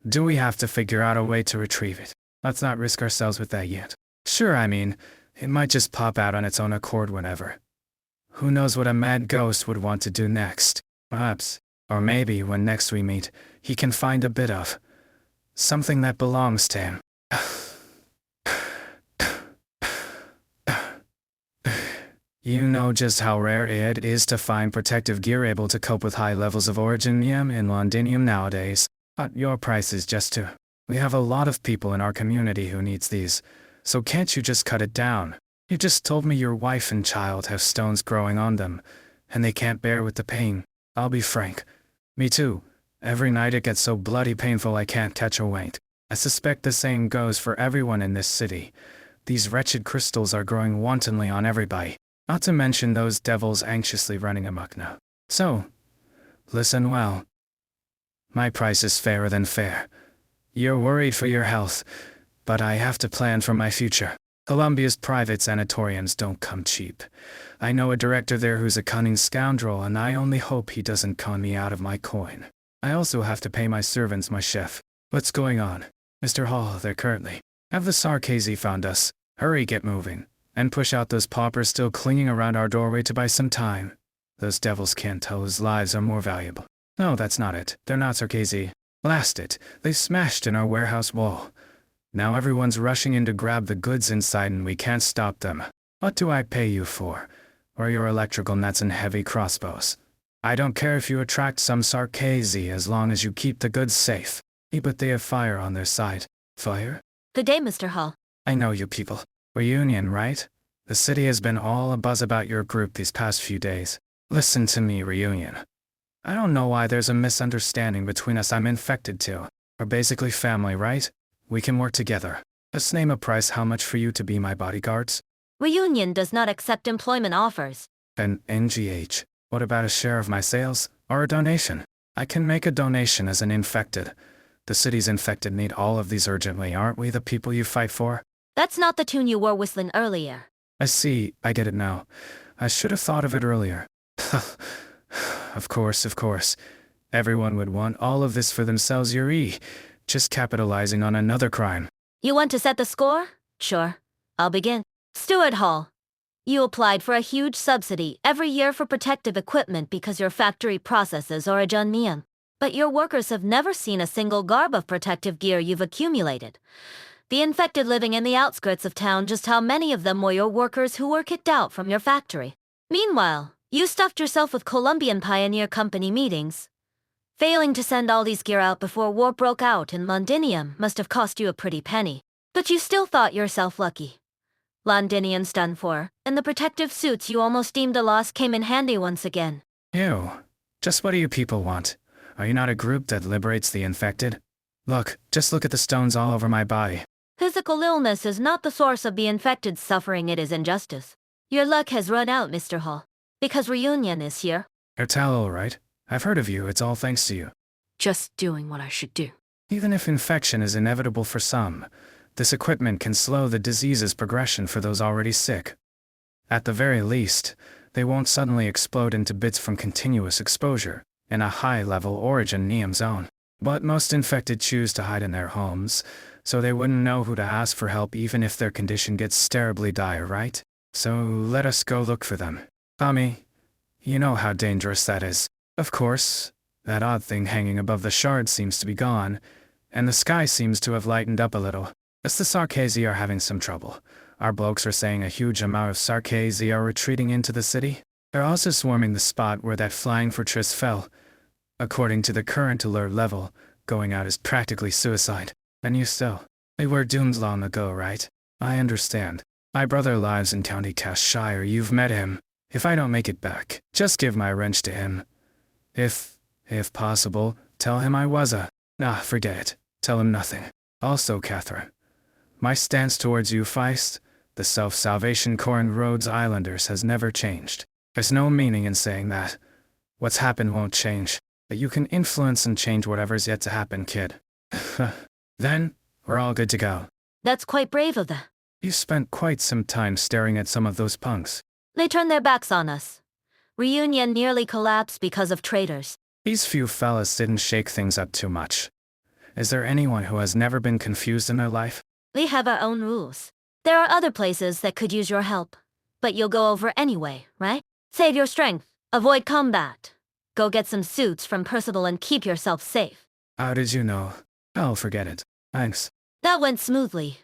B: Do we have to figure out a way to retrieve it? Let's not risk ourselves with that yet. Sure, I mean, it might just pop out on its own accord whenever. Who knows what a mad ghost would want to do next? Perhaps, or maybe when next we meet, he can find a bit of something that belongs to him. You know just how rare it is to find protective gear able to cope with high levels of originium in Londinium nowadays. But your price is just too. We have a lot of people in our community who needs these, so can't you just cut it down? You just told me your wife and child have stones growing on them, and they can't bear with the pain. I'll be frank. Me too. Every night it gets so bloody painful I can't catch a wink. I suspect the same goes for everyone in this city. These wretched crystals are growing wantonly on everybody. Not to mention those devils anxiously running amok now. So, listen well. My price is fairer than fair. You're worried for your health, but I have to plan for my future. Columbia's private sanatoriums don't come cheap. I know a director there who's a cunning scoundrel, and I only hope he doesn't con me out of my coin. I also have to pay my servants, my chef. What's going on? Mr. Hall, there currently. Have the Sarkazi found us? Hurry, get moving. And push out those paupers still clinging around our doorway to buy some time. Those devils can't tell whose lives are more valuable. No, that's not it. They're not Sarkazi. Blast it. They smashed in our warehouse wall. Now everyone's rushing in to grab the goods inside and we can't stop them. What do I pay you for? Or your electrical nets and heavy crossbows? I don't care if you attract some Sarkazi as long as you keep the goods safe. But they have fire on their side. Fire?
N: Good day, Mr. Hall.
B: I know you people. Reunion, right? The city has been all abuzz about your group these past few days. Listen to me, Reunion. I don't know why there's a misunderstanding between us. I'm infected too. We're basically family, right? We can work together. Let's name a price. How much for you to be my bodyguards?
N: Reunion does not accept employment offers.
B: An NGH. What about a share of my sales? Or a donation? I can make a donation as an infected. The city's infected need all of these urgently. Aren't we the people you fight for?
N: That's not the tune you were whistling earlier.
B: I see. I get it now. I should have thought of it earlier. Of course. Everyone would want all of this for themselves. You're just capitalizing on another crime.
N: You want to set the score? Sure. I'll begin. Stewart Hall. You applied for a huge subsidy every year for protective equipment because your factory processes originium. But your workers have never seen a single garb of protective gear you've accumulated. The infected living in the outskirts of town, just how many of them were your workers who were kicked out from your factory? Meanwhile, you stuffed yourself with Colombian Pioneer Company meetings. Failing to send all these gear out before war broke out in Londinium must have cost you a pretty penny. But you still thought yourself lucky. Londinium's done for, and the protective suits you almost deemed a loss came in handy once again.
B: Ew. Just what do you people want? Are you not a group that liberates the infected? Just look at the stones all over my body.
N: Physical illness is not the source of the infected's suffering, it is injustice. Your luck has run out, Mr. Hall. Because Reunion is here.
B: You're Tal, all right? I've heard of you. It's all thanks to you.
J: Just doing what I should do.
B: Even if infection is inevitable for some, this equipment can slow the disease's progression for those already sick. At the very least, they won't suddenly explode into bits from continuous exposure in a high-level origin neum zone. But most infected choose to hide in their homes, so they wouldn't know who to ask for help even if their condition gets terribly dire, right? So let us go look for them. Tommy, you know how dangerous that is. Of course, that odd thing hanging above the shard seems to be gone, and the sky seems to have lightened up a little. As the Sarkazi are having some trouble. Our blokes are saying a huge amount of Sarkazi are retreating into the city. They're also swarming the spot where that flying fortress fell. According to the current alert level, going out is practically suicide. And you still. They were doomed long ago, right? I understand. My brother lives in County Cashshire. You've met him. If I don't make it back, just give my wrench to him. If possible, tell him I was forget it. Tell him nothing. Also, Catherine, my stance towards you, Feist, the Self-Salvation Corps and Rhodes Islanders has never changed. There's no meaning in saying that. What's happened won't change, but you can influence and change whatever's yet to happen, kid. Then, we're all good to go.
N: That's quite brave of them.
B: You spent quite some time staring at some of those punks.
N: They turned their backs on us. Reunion nearly collapsed because of traitors.
B: These few fellas didn't shake things up too much. Is there anyone who has never been confused in their life?
N: We have our own rules. There are other places that could use your help. But you'll go over anyway, right? Save your strength. Avoid combat. Go get some suits from Percival and keep yourself safe.
B: How did you know? Oh, forget it. Thanks.
N: That went smoothly.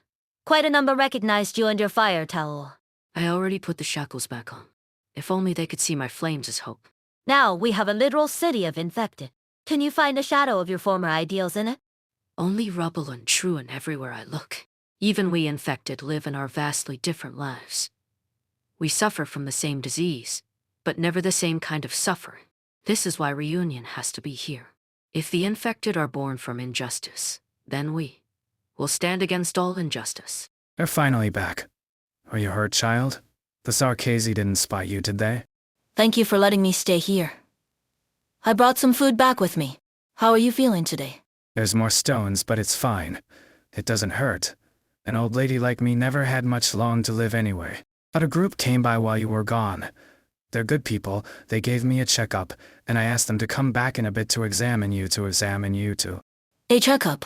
N: Quite a number recognized you and your fire towel.
J: I already put the shackles back on. If only they could see my flames as hope.
N: Now we have a literal city of infected. Can you find a shadow of your former ideals in it?
J: Only rubble and truant everywhere I look. Even we infected live in our vastly different lives. We suffer from the same disease, but never the same kind of suffering. This is why Reunion has to be here. If the infected are born from injustice, then we will stand against all injustice.
B: They're finally back. Are you hurt, child? The Sarkazi didn't spot you, did they?
U: Thank you for letting me stay here. I brought some food back with me. How are you feeling today?
B: There's more stones, but it's fine. It doesn't hurt. An old lady like me never had much long to live anyway. But a group came by while you were gone. They're good people. They gave me a checkup, and I asked them to come back in a bit to examine you too.
U: A checkup?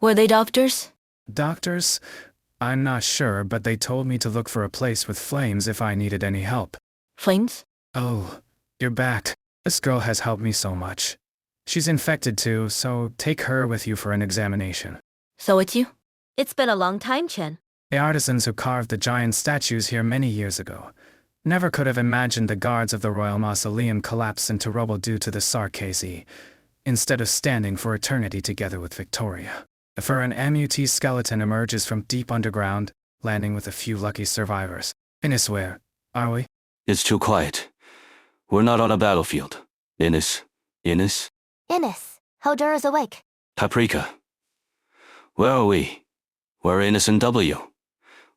U: Were they doctors?
B: Doctors? I'm not sure, but they told me to look for a place with flames if I needed any help.
U: Flames?
B: Oh, you're back. This girl has helped me so much. She's infected too, so take her with you for an examination.
U: So it's you?
N: It's been a long time, Chen.
B: The artisans who carved the giant statues here many years ago never could have imagined the guards of the royal mausoleum collapse into rubble due to the Sarkazi, instead of standing for eternity together with Victoria. For an amputee skeleton emerges from deep underground, landing with a few lucky survivors. Innis, where are we?
H: It's too quiet. We're not on a battlefield. Innis?
D: Innis, Hodur is awake.
H: Paprika. Where are we? We're Innis and W.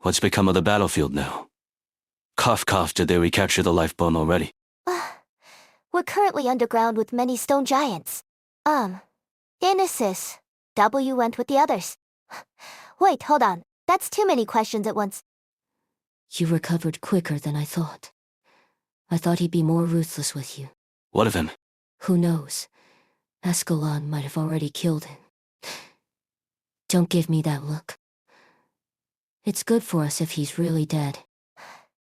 H: What's become of the battlefield now? Cough cough, did they recapture the lifebone already?
D: We're currently underground with many stone giants. Innis, W went with the others. Wait, hold on. That's too many questions at once.
C: You recovered quicker than I thought. I thought he'd be more ruthless with you.
H: What of him?
C: Who knows? Escalon might have already killed him. Don't give me that look. It's good for us if he's really dead.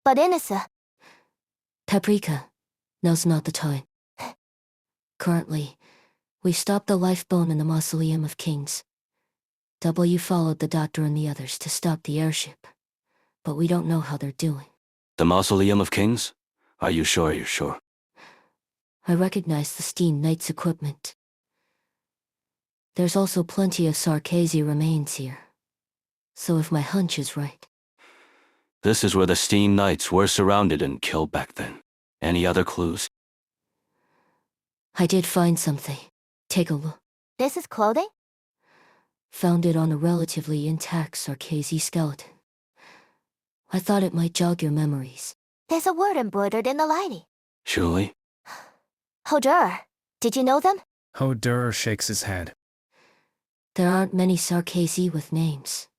D: But Innis...
C: Paprika, now's not the time. Currently, we've stopped the lifebone in the Mausoleum of Kings. W followed the doctor and the others to stop the airship, but we don't know how they're doing.
H: The Mausoleum of Kings? Are you sure you're sure?
C: I recognize the Steen Knight's equipment. There's also plenty of Sarkazi remains here. So if my hunch is right...
H: This is where the Steen Knights were surrounded and killed back then. Any other clues?
C: I did find something. Take a look.
D: This is clothing?
C: Found it on a relatively intact Sarkazi skeleton. I thought it might jog your memories.
D: There's a word embroidered in the lining.
H: Surely?
D: Hodur. Did you know them?
B: Hodur shakes his head.
C: There aren't many Sarkazi with names.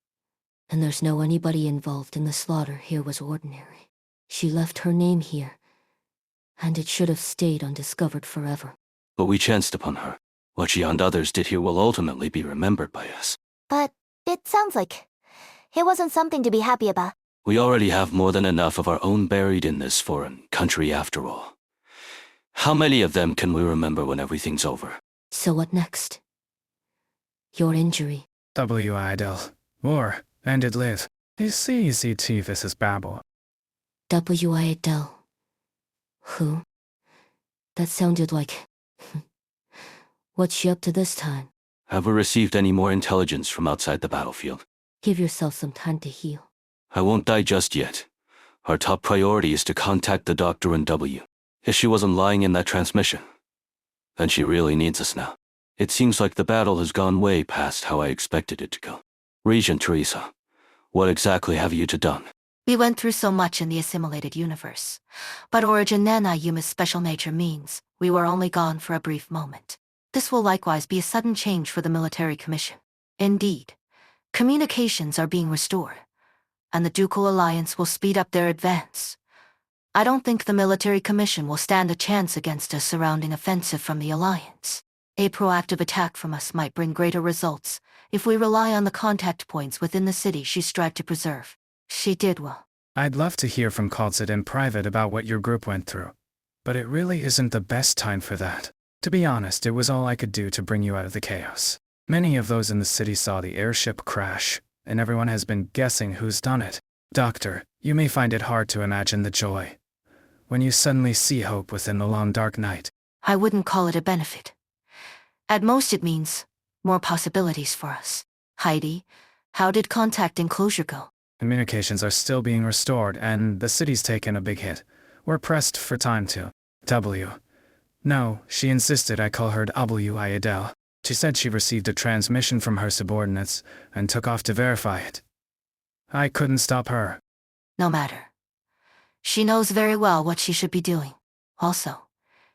C: And there's no anybody involved in the slaughter here was ordinary. She left her name here, and it should have stayed undiscovered forever.
H: But we chanced upon her. What she and others did here will ultimately be remembered by us.
D: But it sounds like it wasn't something to be happy about.
H: We already have more than enough of our own buried in this foreign country after all. How many of them can we remember when everything's over?
C: So what next? Your injury.
B: W. Idle. War. Ended live. ECET versus Babel.
C: W. Idle. Who? That sounded like... What's she up to this time?
H: Have we received any more intelligence from outside the battlefield?
C: Give yourself some time to heal.
H: I won't die just yet. Our top priority is to contact the doctor and W. If she wasn't lying in that transmission, then she really needs us now. It seems like the battle has gone way past how I expected it to go. Regent Teresa, what exactly have you done?
F: We went through so much in the assimilated universe, but Origin Nana Yuma's special nature means we were only gone for a brief moment. This will likewise be a sudden change for the military commission. Indeed, communications are being restored, and the Ducal Alliance will speed up their advance. I don't think the military commission will stand a chance against a surrounding offensive from the Alliance. A proactive attack from us might bring greater results if we rely on the contact points within the city she strived to preserve. She did well.
B: I'd love to hear from Kaltzit in private about what your group went through, but it really isn't the best time for that. To be honest, it was all I could do to bring you out of the chaos. Many of those in the city saw the airship crash, and everyone has been guessing who's done it. Doctor, you may find it hard to imagine the joy when you suddenly see hope within the long dark night.
F: I wouldn't call it a benefit. At most it means more possibilities for us. Heidi, how did contact enclosure go?
B: Communications are still being restored, and the city's taken a big hit. We're pressed for time to... W. No, she insisted I call her W. Idel. She said she received a transmission from her subordinates and took off to verify it. I couldn't stop her.
F: No matter. She knows very well what she should be doing. Also,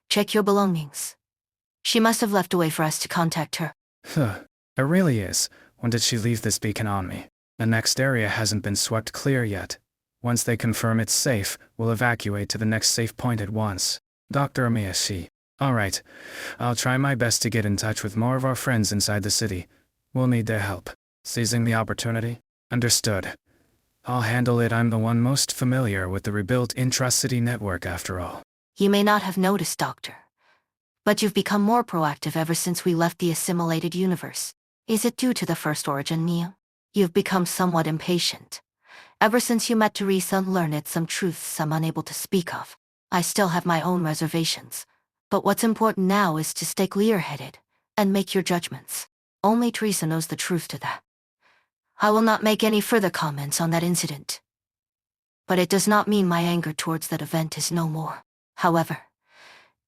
F: check your belongings. She must have left a way for us to contact her.
B: It really is. When did she leave this beacon on me? The next area hasn't been swept clear yet. Once they confirm it's safe, we'll evacuate to the next safe point at once. Dr. Miyashi. Alright. I'll try my best to get in touch with more of our friends inside the city. We'll need their help. Seizing the opportunity? Understood. I'll handle it. I'm the one most familiar with the rebuilt intra-city network after all.
F: You may not have noticed, Doctor, but you've become more proactive ever since we left the assimilated universe. Is it due to the first origin, Neo? You've become somewhat impatient. Ever since you met Teresa and learned some truths I'm unable to speak of. I still have my own reservations, but what's important now is to stay clear-headed and make your judgments. Only Teresa knows the truth to that. I will not make any further comments on that incident. But it does not mean my anger towards that event is no more. However,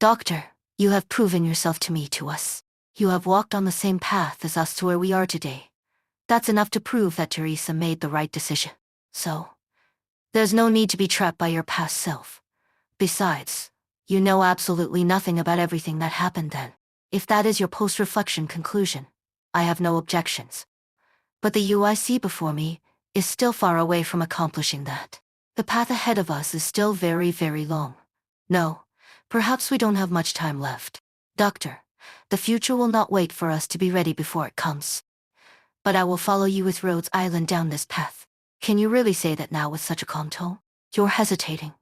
F: Doctor, you have proven yourself to us. You have walked on the same path as us to where we are today. That's enough to prove that Teresa made the right decision. So, there's no need to be trapped by your past self. Besides, you know absolutely nothing about everything that happened then. If that is your post-reflection conclusion, I have no objections. But the you I see before me is still far away from accomplishing that. The path ahead of us is still very, very long. No, perhaps we don't have much time left. Doctor, the future will not wait for us to be ready before it comes. But I will follow you with Rhodes Island down this path. Can you really say that now with such a calm tone? You're hesitating.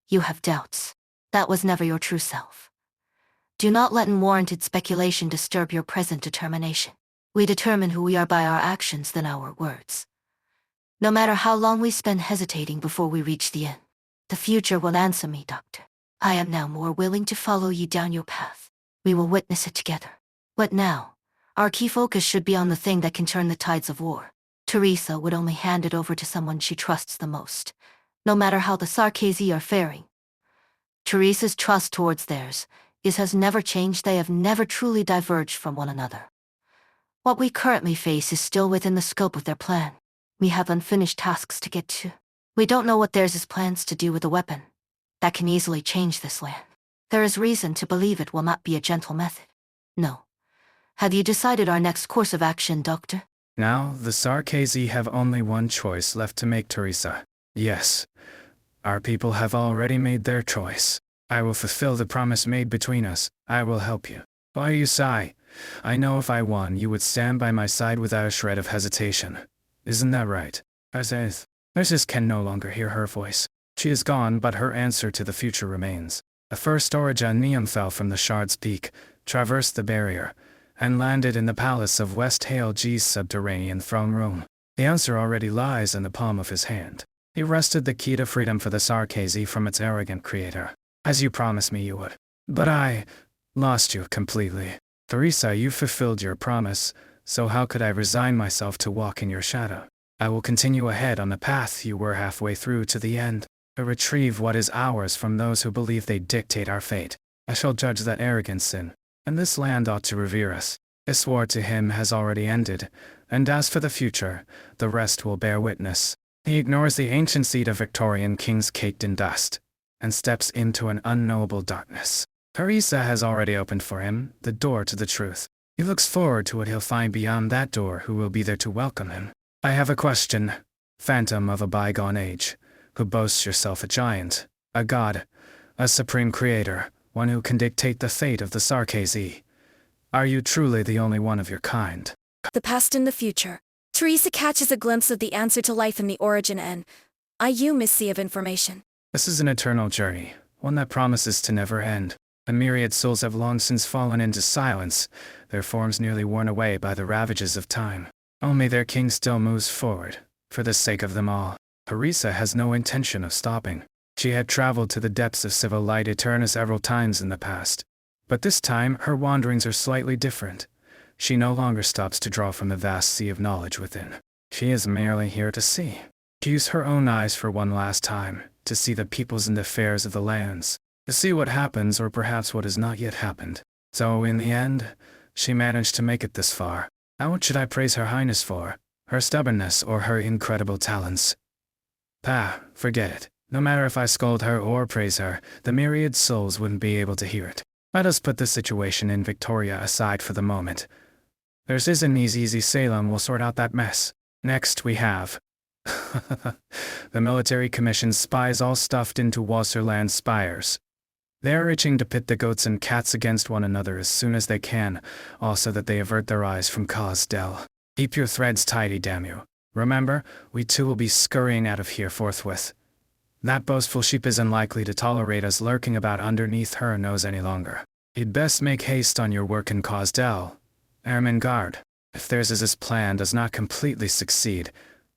F: You have doubts. That was never your true self. Do not let unwarranted speculation disturb your present determination. We determine who we are by our actions than our words. No matter how long we spend hesitating before we reach the end, the future will answer me, Doctor. I am now more willing to follow you down your path. We will witness it together. But now, our key focus should be on the thing that can turn the tides of war. Teresa would only hand it over to someone she trusts the most, no matter how the Sarkazi are faring. Teresa's trust towards theirs has never changed. They have never truly diverged from one another. What we currently face is still within the scope of their plan. We have unfinished tasks to get to. We don't know what theirs is plans to do with the weapon. That can easily change this land. There is reason to believe it will not be a gentle method. No. Have you decided our next course of action, Doctor?
B: Now, the Sarkazi have only one choice left to make, Teresa. Yes. Our people have already made their choice. I will fulfill the promise made between us. I will help you. Why you sigh? I know if I won, you would stand by my side without a shred of hesitation. Isn't that right? Mrs. can no longer hear her voice. She is gone, but her answer to the future remains. A first origin Neum fell from the Shard's peak, traversed the barrier, and landed in the palace of West Hale G's subterranean throne room. The answer already lies in the palm of his hand. He wrested the key to freedom for the Sarkazi from its arrogant creator, as you promised me you would. But I lost you completely. Teresa, you fulfilled your promise, so how could I resign myself to walk in your shadow? I will continue ahead on the path you were halfway through to the end, to retrieve what is ours from those who believe they dictate our fate. I shall judge that arrogant sin, and this land ought to revere us. This war to him has already ended, and as for the future, the rest will bear witness. He ignores the ancient seat of Victorian kings caked in dust, and steps into an unknowable darkness. Teresa has already opened for him the door to the truth. He looks forward to what he'll find beyond that door, who will be there to welcome him. I have a question, phantom of a bygone age, who boasts yourself a giant, a god, a supreme creator, one who can dictate the fate of the Sarkazi. Are you truly the only one of your kind?
A: The past and the future. Teresa catches a glimpse of the answer to life in the origin and Miss Sea of information.
B: This is an eternal journey, one that promises to never end. A myriad souls have long since fallen into silence, their forms nearly worn away by the ravages of time. Only their king still moves forward, for the sake of them all. Teresa has no intention of stopping. She had traveled to the depths of civil light Eterna several times in the past. But this time, her wanderings are slightly different. She no longer stops to draw from the vast sea of knowledge within. She is merely here to see. To use her own eyes for one last time, to see the peoples and affairs of the lands. To see what happens, or perhaps what has not yet happened. So, in the end, she managed to make it this far. Now what should I praise Her Highness for? Her stubbornness or her incredible talents? Forget it. No matter if I scold her or praise her, the myriad souls wouldn't be able to hear it. Let us put the situation in Victoria aside for the moment. There's isn't easy Salem will sort out that mess. Next we have the military commission's spies all stuffed into Wasserland spires. They're itching to pit the goats and cats against one another as soon as they can, also that they avert their eyes from Cosdell. Keep your threads tidy, damn you. Remember, we too will be scurrying out of here forthwith. That boastful sheep isn't likely to tolerate us lurking about underneath her nose any longer. You'd best make haste on your work in Cosdell. Ermengarde, if theirs as plan does not completely succeed,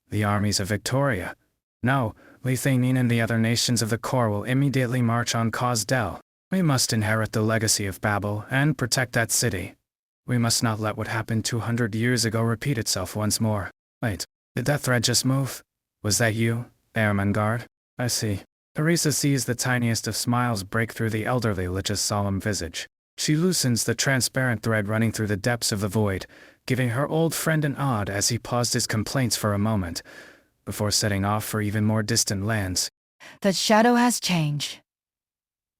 B: the armies of Victoria, no, Lithuania and the other nations of the Corps will immediately march on Cosdell. We must inherit the legacy of Babel and protect that city. We must not let what happened 200 years ago repeat itself once more. Wait, did that thread just move? Was that you, Ermengarde? I see. Teresa sees the tiniest of smiles break through the elderly Lich's solemn visage. She loosens the transparent thread running through the depths of the void, giving her old friend an nod as he paused his complaints for a moment, before setting off for even more distant lands.
G: The shadow has changed.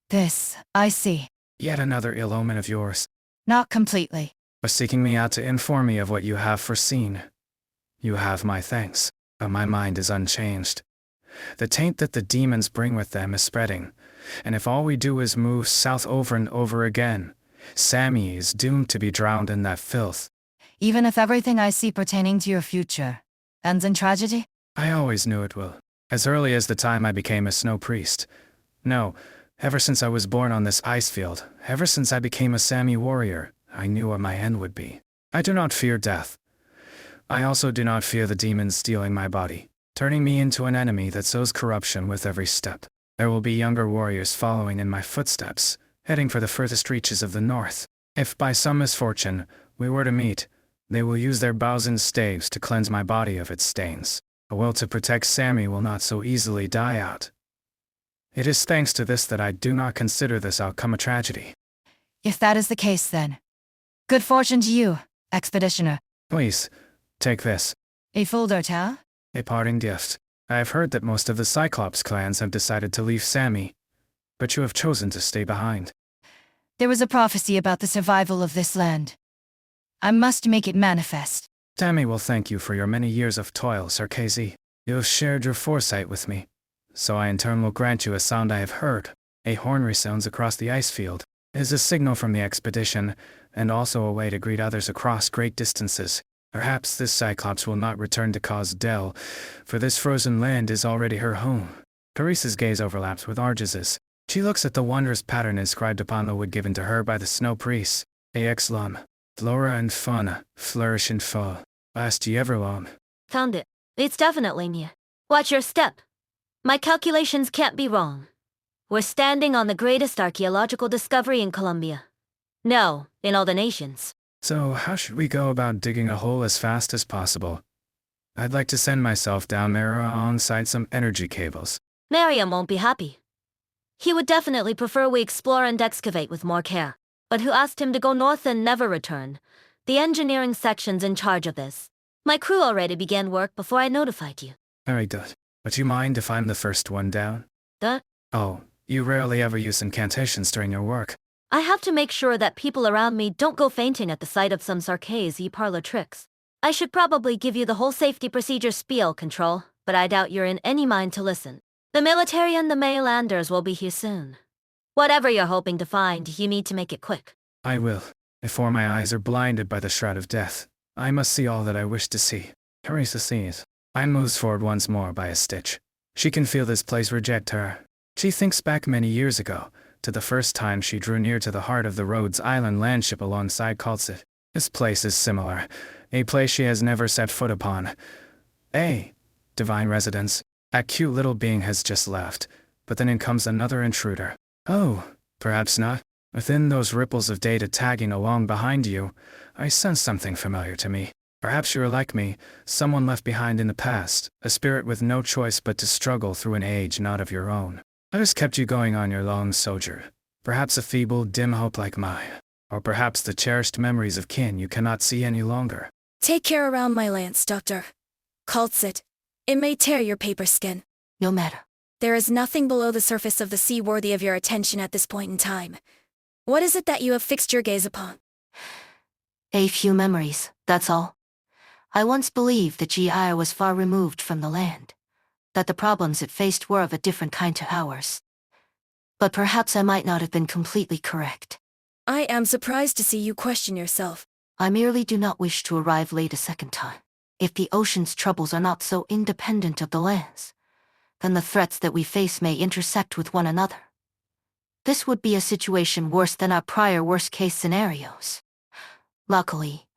G: This, I see.
B: Yet another ill omen of yours.
G: Not completely.
B: For seeking me out to inform me of what you have foreseen. You have my thanks, but my mind is unchanged. The taint that the demons bring with them is spreading, and if all we do is move south over and over again, Sammy is doomed to be drowned in that filth.
G: Even if everything I see pertaining to your future ends in tragedy?
B: I always knew it will. As early as the time I became a snow priest. No, ever since I was born on this ice field, ever since I became a Sami warrior, I knew what my end would be. I do not fear death. I also do not fear the demons stealing my body, turning me into an enemy that sows corruption with every step. There will be younger warriors following in my footsteps, heading for the furthest reaches of the north. If by some misfortune we were to meet, they will use their bows and staves to cleanse my body of its stains. A will to protect Sammy will not so easily die out. It is thanks to this that I do not consider this outcome a tragedy.
G: If that is the case then, good fortune to you, Expeditioner.
B: Please, take this.
G: A Fuldertau?
B: A parting gift. I have heard that most of the Cyclops clans have decided to leave Sammy, but you have chosen to stay behind.
G: There was a prophecy about the survival of this land. I must make it manifest.
B: Sammy will thank you for your many years of toil, Sir KZ. You have shared your foresight with me, so I in turn will grant you a sound I have heard. A horn resounds across the ice field. It is a signal from the expedition, and also a way to greet others across great distances. Perhaps this Cyclops will not return to Cosdell, for this frozen land is already her home. Teresa's gaze overlaps with Argis's. She looks at the wondrous pattern inscribed upon the wood given to her by the snow priests. Axlum, flora and fauna, flourish and fall. Last ye ever long.
N: Found it. It's definitely near. Watch your step. My calculations can't be wrong. We're standing on the greatest archaeological discovery in Colombia. No, in all the nations.
B: So how should we go about digging a hole as fast as possible? I'd like to send myself down there alongside some energy cables.
N: Miriam won't be happy. He would definitely prefer we explore and excavate with more care. But who asked him to go north and never return? The engineering section's in charge of this. My crew already began work before I notified you.
B: Very good. Would you mind if I'm the first one down? Oh, you rarely ever use incantations during your work.
N: I have to make sure that people around me don't go fainting at the sight of some Sarkazy parlor tricks. I should probably give you the whole safety procedure spiel, Control, but I doubt you're in any mind to listen. The military and the Mainlanders will be here soon. Whatever you're hoping to find, you need to make it quick.
B: I will. Before my eyes are blinded by the shroud of death, I must see all that I wish to see. Teresa sees. I moves forward once more by a stitch. She can feel this place reject her. She thinks back many years ago, to the first time she drew near to the heart of the Rhodes Island landship alongside Calcit. This place is similar, a place she has never set foot upon. Divine residence. That cute little being has just left, but then in comes another intruder. Oh, perhaps not. Within those ripples of data tagging along behind you, I sense something familiar to me. Perhaps you're like me, someone left behind in the past, a spirit with no choice but to struggle through an age not of your own. What has kept you going on your long sojourn? Perhaps a feeble, dim hope like mine, or perhaps the cherished memories of kin you cannot see any longer.
A: Take care around my lance, Doctor. Calcit. It may tear your paper skin.
F: No matter.
A: There is nothing below the surface of the sea worthy of your attention at this point in time. What is it that you have fixed your gaze upon?
F: A few memories, that's all. I once believed that GI was far removed from the land, that the problems it faced were of a different kind to ours. But perhaps I might not have been completely correct.
A: I am surprised to see you question yourself.
F: I merely do not wish to arrive late a second time. If the ocean's troubles are not so independent of the land's, then the threats that we face may intersect with one another. This would be a situation worse than our prior worst-case scenarios. Luckily,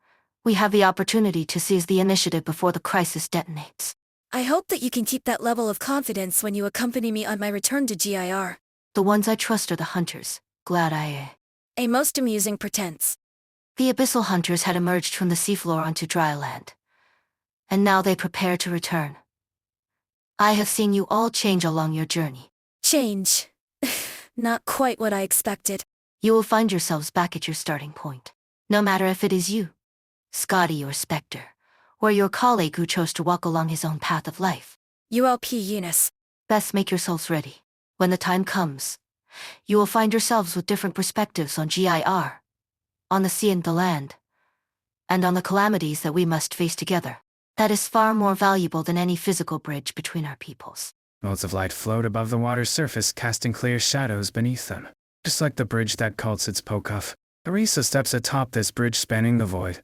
F: we have the opportunity to seize the initiative before the crisis detonates.
A: I hope that you can keep that level of confidence when you accompany me on my return to GIR.
F: The ones I trust are the hunters. Glad I...
A: A most amusing pretense.
F: The abyssal hunters had emerged from the seafloor onto dry land, and now they prepare to return. I have seen you all change along your journey.
A: Change. Not quite what I expected.
F: You will find yourselves back at your starting point. No matter if it is you, Scotty or Spectre, or your colleague who chose to walk along his own path of life.
A: ULP Eunice.
F: Best make yourselves ready. When the time comes, you will find yourselves with different perspectives on GIR, on the sea and the land, and on the calamities that we must face together. That is far more valuable than any physical bridge between our peoples.
B: Motes of light float above the water's surface, casting clear shadows beneath them, just like the bridge that cults its Pokaf. Teresa steps atop this bridge spanning the void.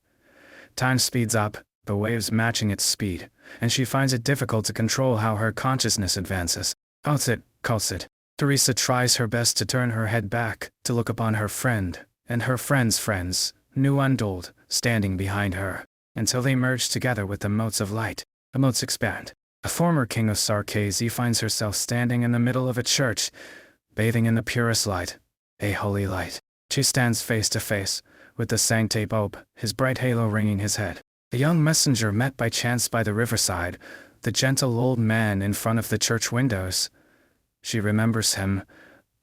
B: Time speeds up, the waves matching its speed, and she finds it difficult to control how her consciousness advances. Cults it. Teresa tries her best to turn her head back, to look upon her friend, and her friend's friends, new and old, standing behind her, until they merge together with the motes of light. The motes expand. A former king of Sarkazi finds herself standing in the middle of a church, bathing in the purest light, a holy light. She stands face to face with the Sancte Pope, his bright halo ringing his head. A young messenger met by chance by the riverside, the gentle old man in front of the church windows. She remembers him,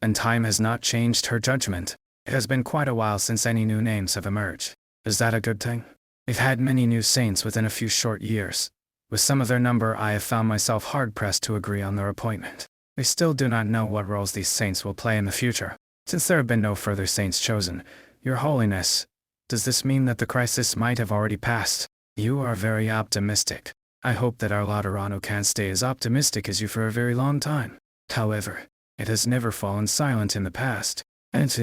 B: and time has not changed her judgment. It has been quite a while since any new names have emerged. Is that a good thing? We've had many new saints within a few short years. With some of their number, I have found myself hard-pressed to agree on their appointment. We still do not know what roles these saints will play in the future. Since there have been no further saints chosen, Your Holiness, does this mean that the crisis might have already passed? You are very optimistic. I hope that our Laterano can stay as optimistic as you for a very long time. However, it has never fallen silent in the past. And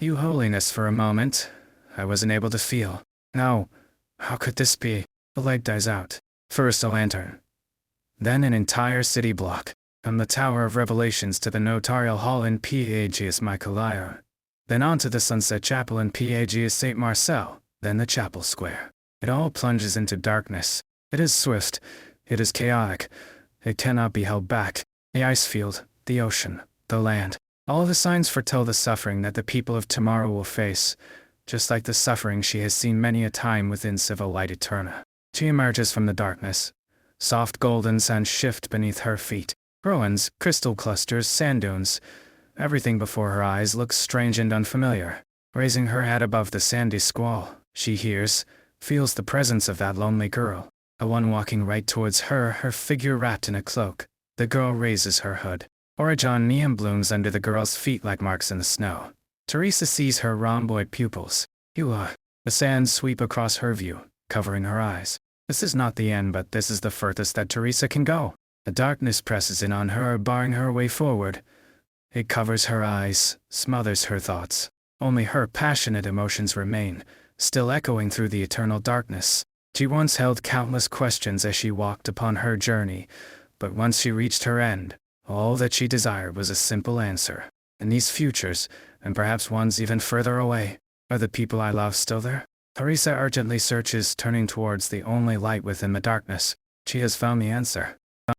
B: Your Holiness, for a moment, I wasn't able to feel. No, how could this be? The light dies out. First a lantern. Then an entire city block. From the Tower of Revelations to the Notarial Hall in Pagius Michaelia. Then on to the Sunset Chapel in Pagius St. Marcel. Then the chapel square. It all plunges into darkness. It is swift. It is chaotic. It cannot be held back. The ice field, the ocean, the land. All the signs foretell the suffering that the people of tomorrow will face, just like the suffering she has seen many a time within Civil Light Eterna. She emerges from the darkness. Soft golden sands shift beneath her feet. Ruins, crystal clusters, sand dunes. Everything before her eyes looks strange and unfamiliar. Raising her head above the sandy squall, she hears, feels the presence of that lonely girl. The one walking right towards her, her figure wrapped in a cloak. The girl raises her hood. Origen neon blooms under the girl's feet like marks in the snow. Teresa sees her rhomboid pupils. The sands sweep across her view, covering her eyes. This is not the end, but this is the furthest that Teresa can go. The darkness presses in on her, barring her way forward. It covers her eyes, smothers her thoughts. Only her passionate emotions remain, still echoing through the eternal darkness. She once held countless questions as she walked upon her journey, but once she reached her end, all that she desired was a simple answer. In these futures, and perhaps ones even further away, are the people I love still there? Teresa urgently searches, turning towards the only light within the darkness. She has found the answer.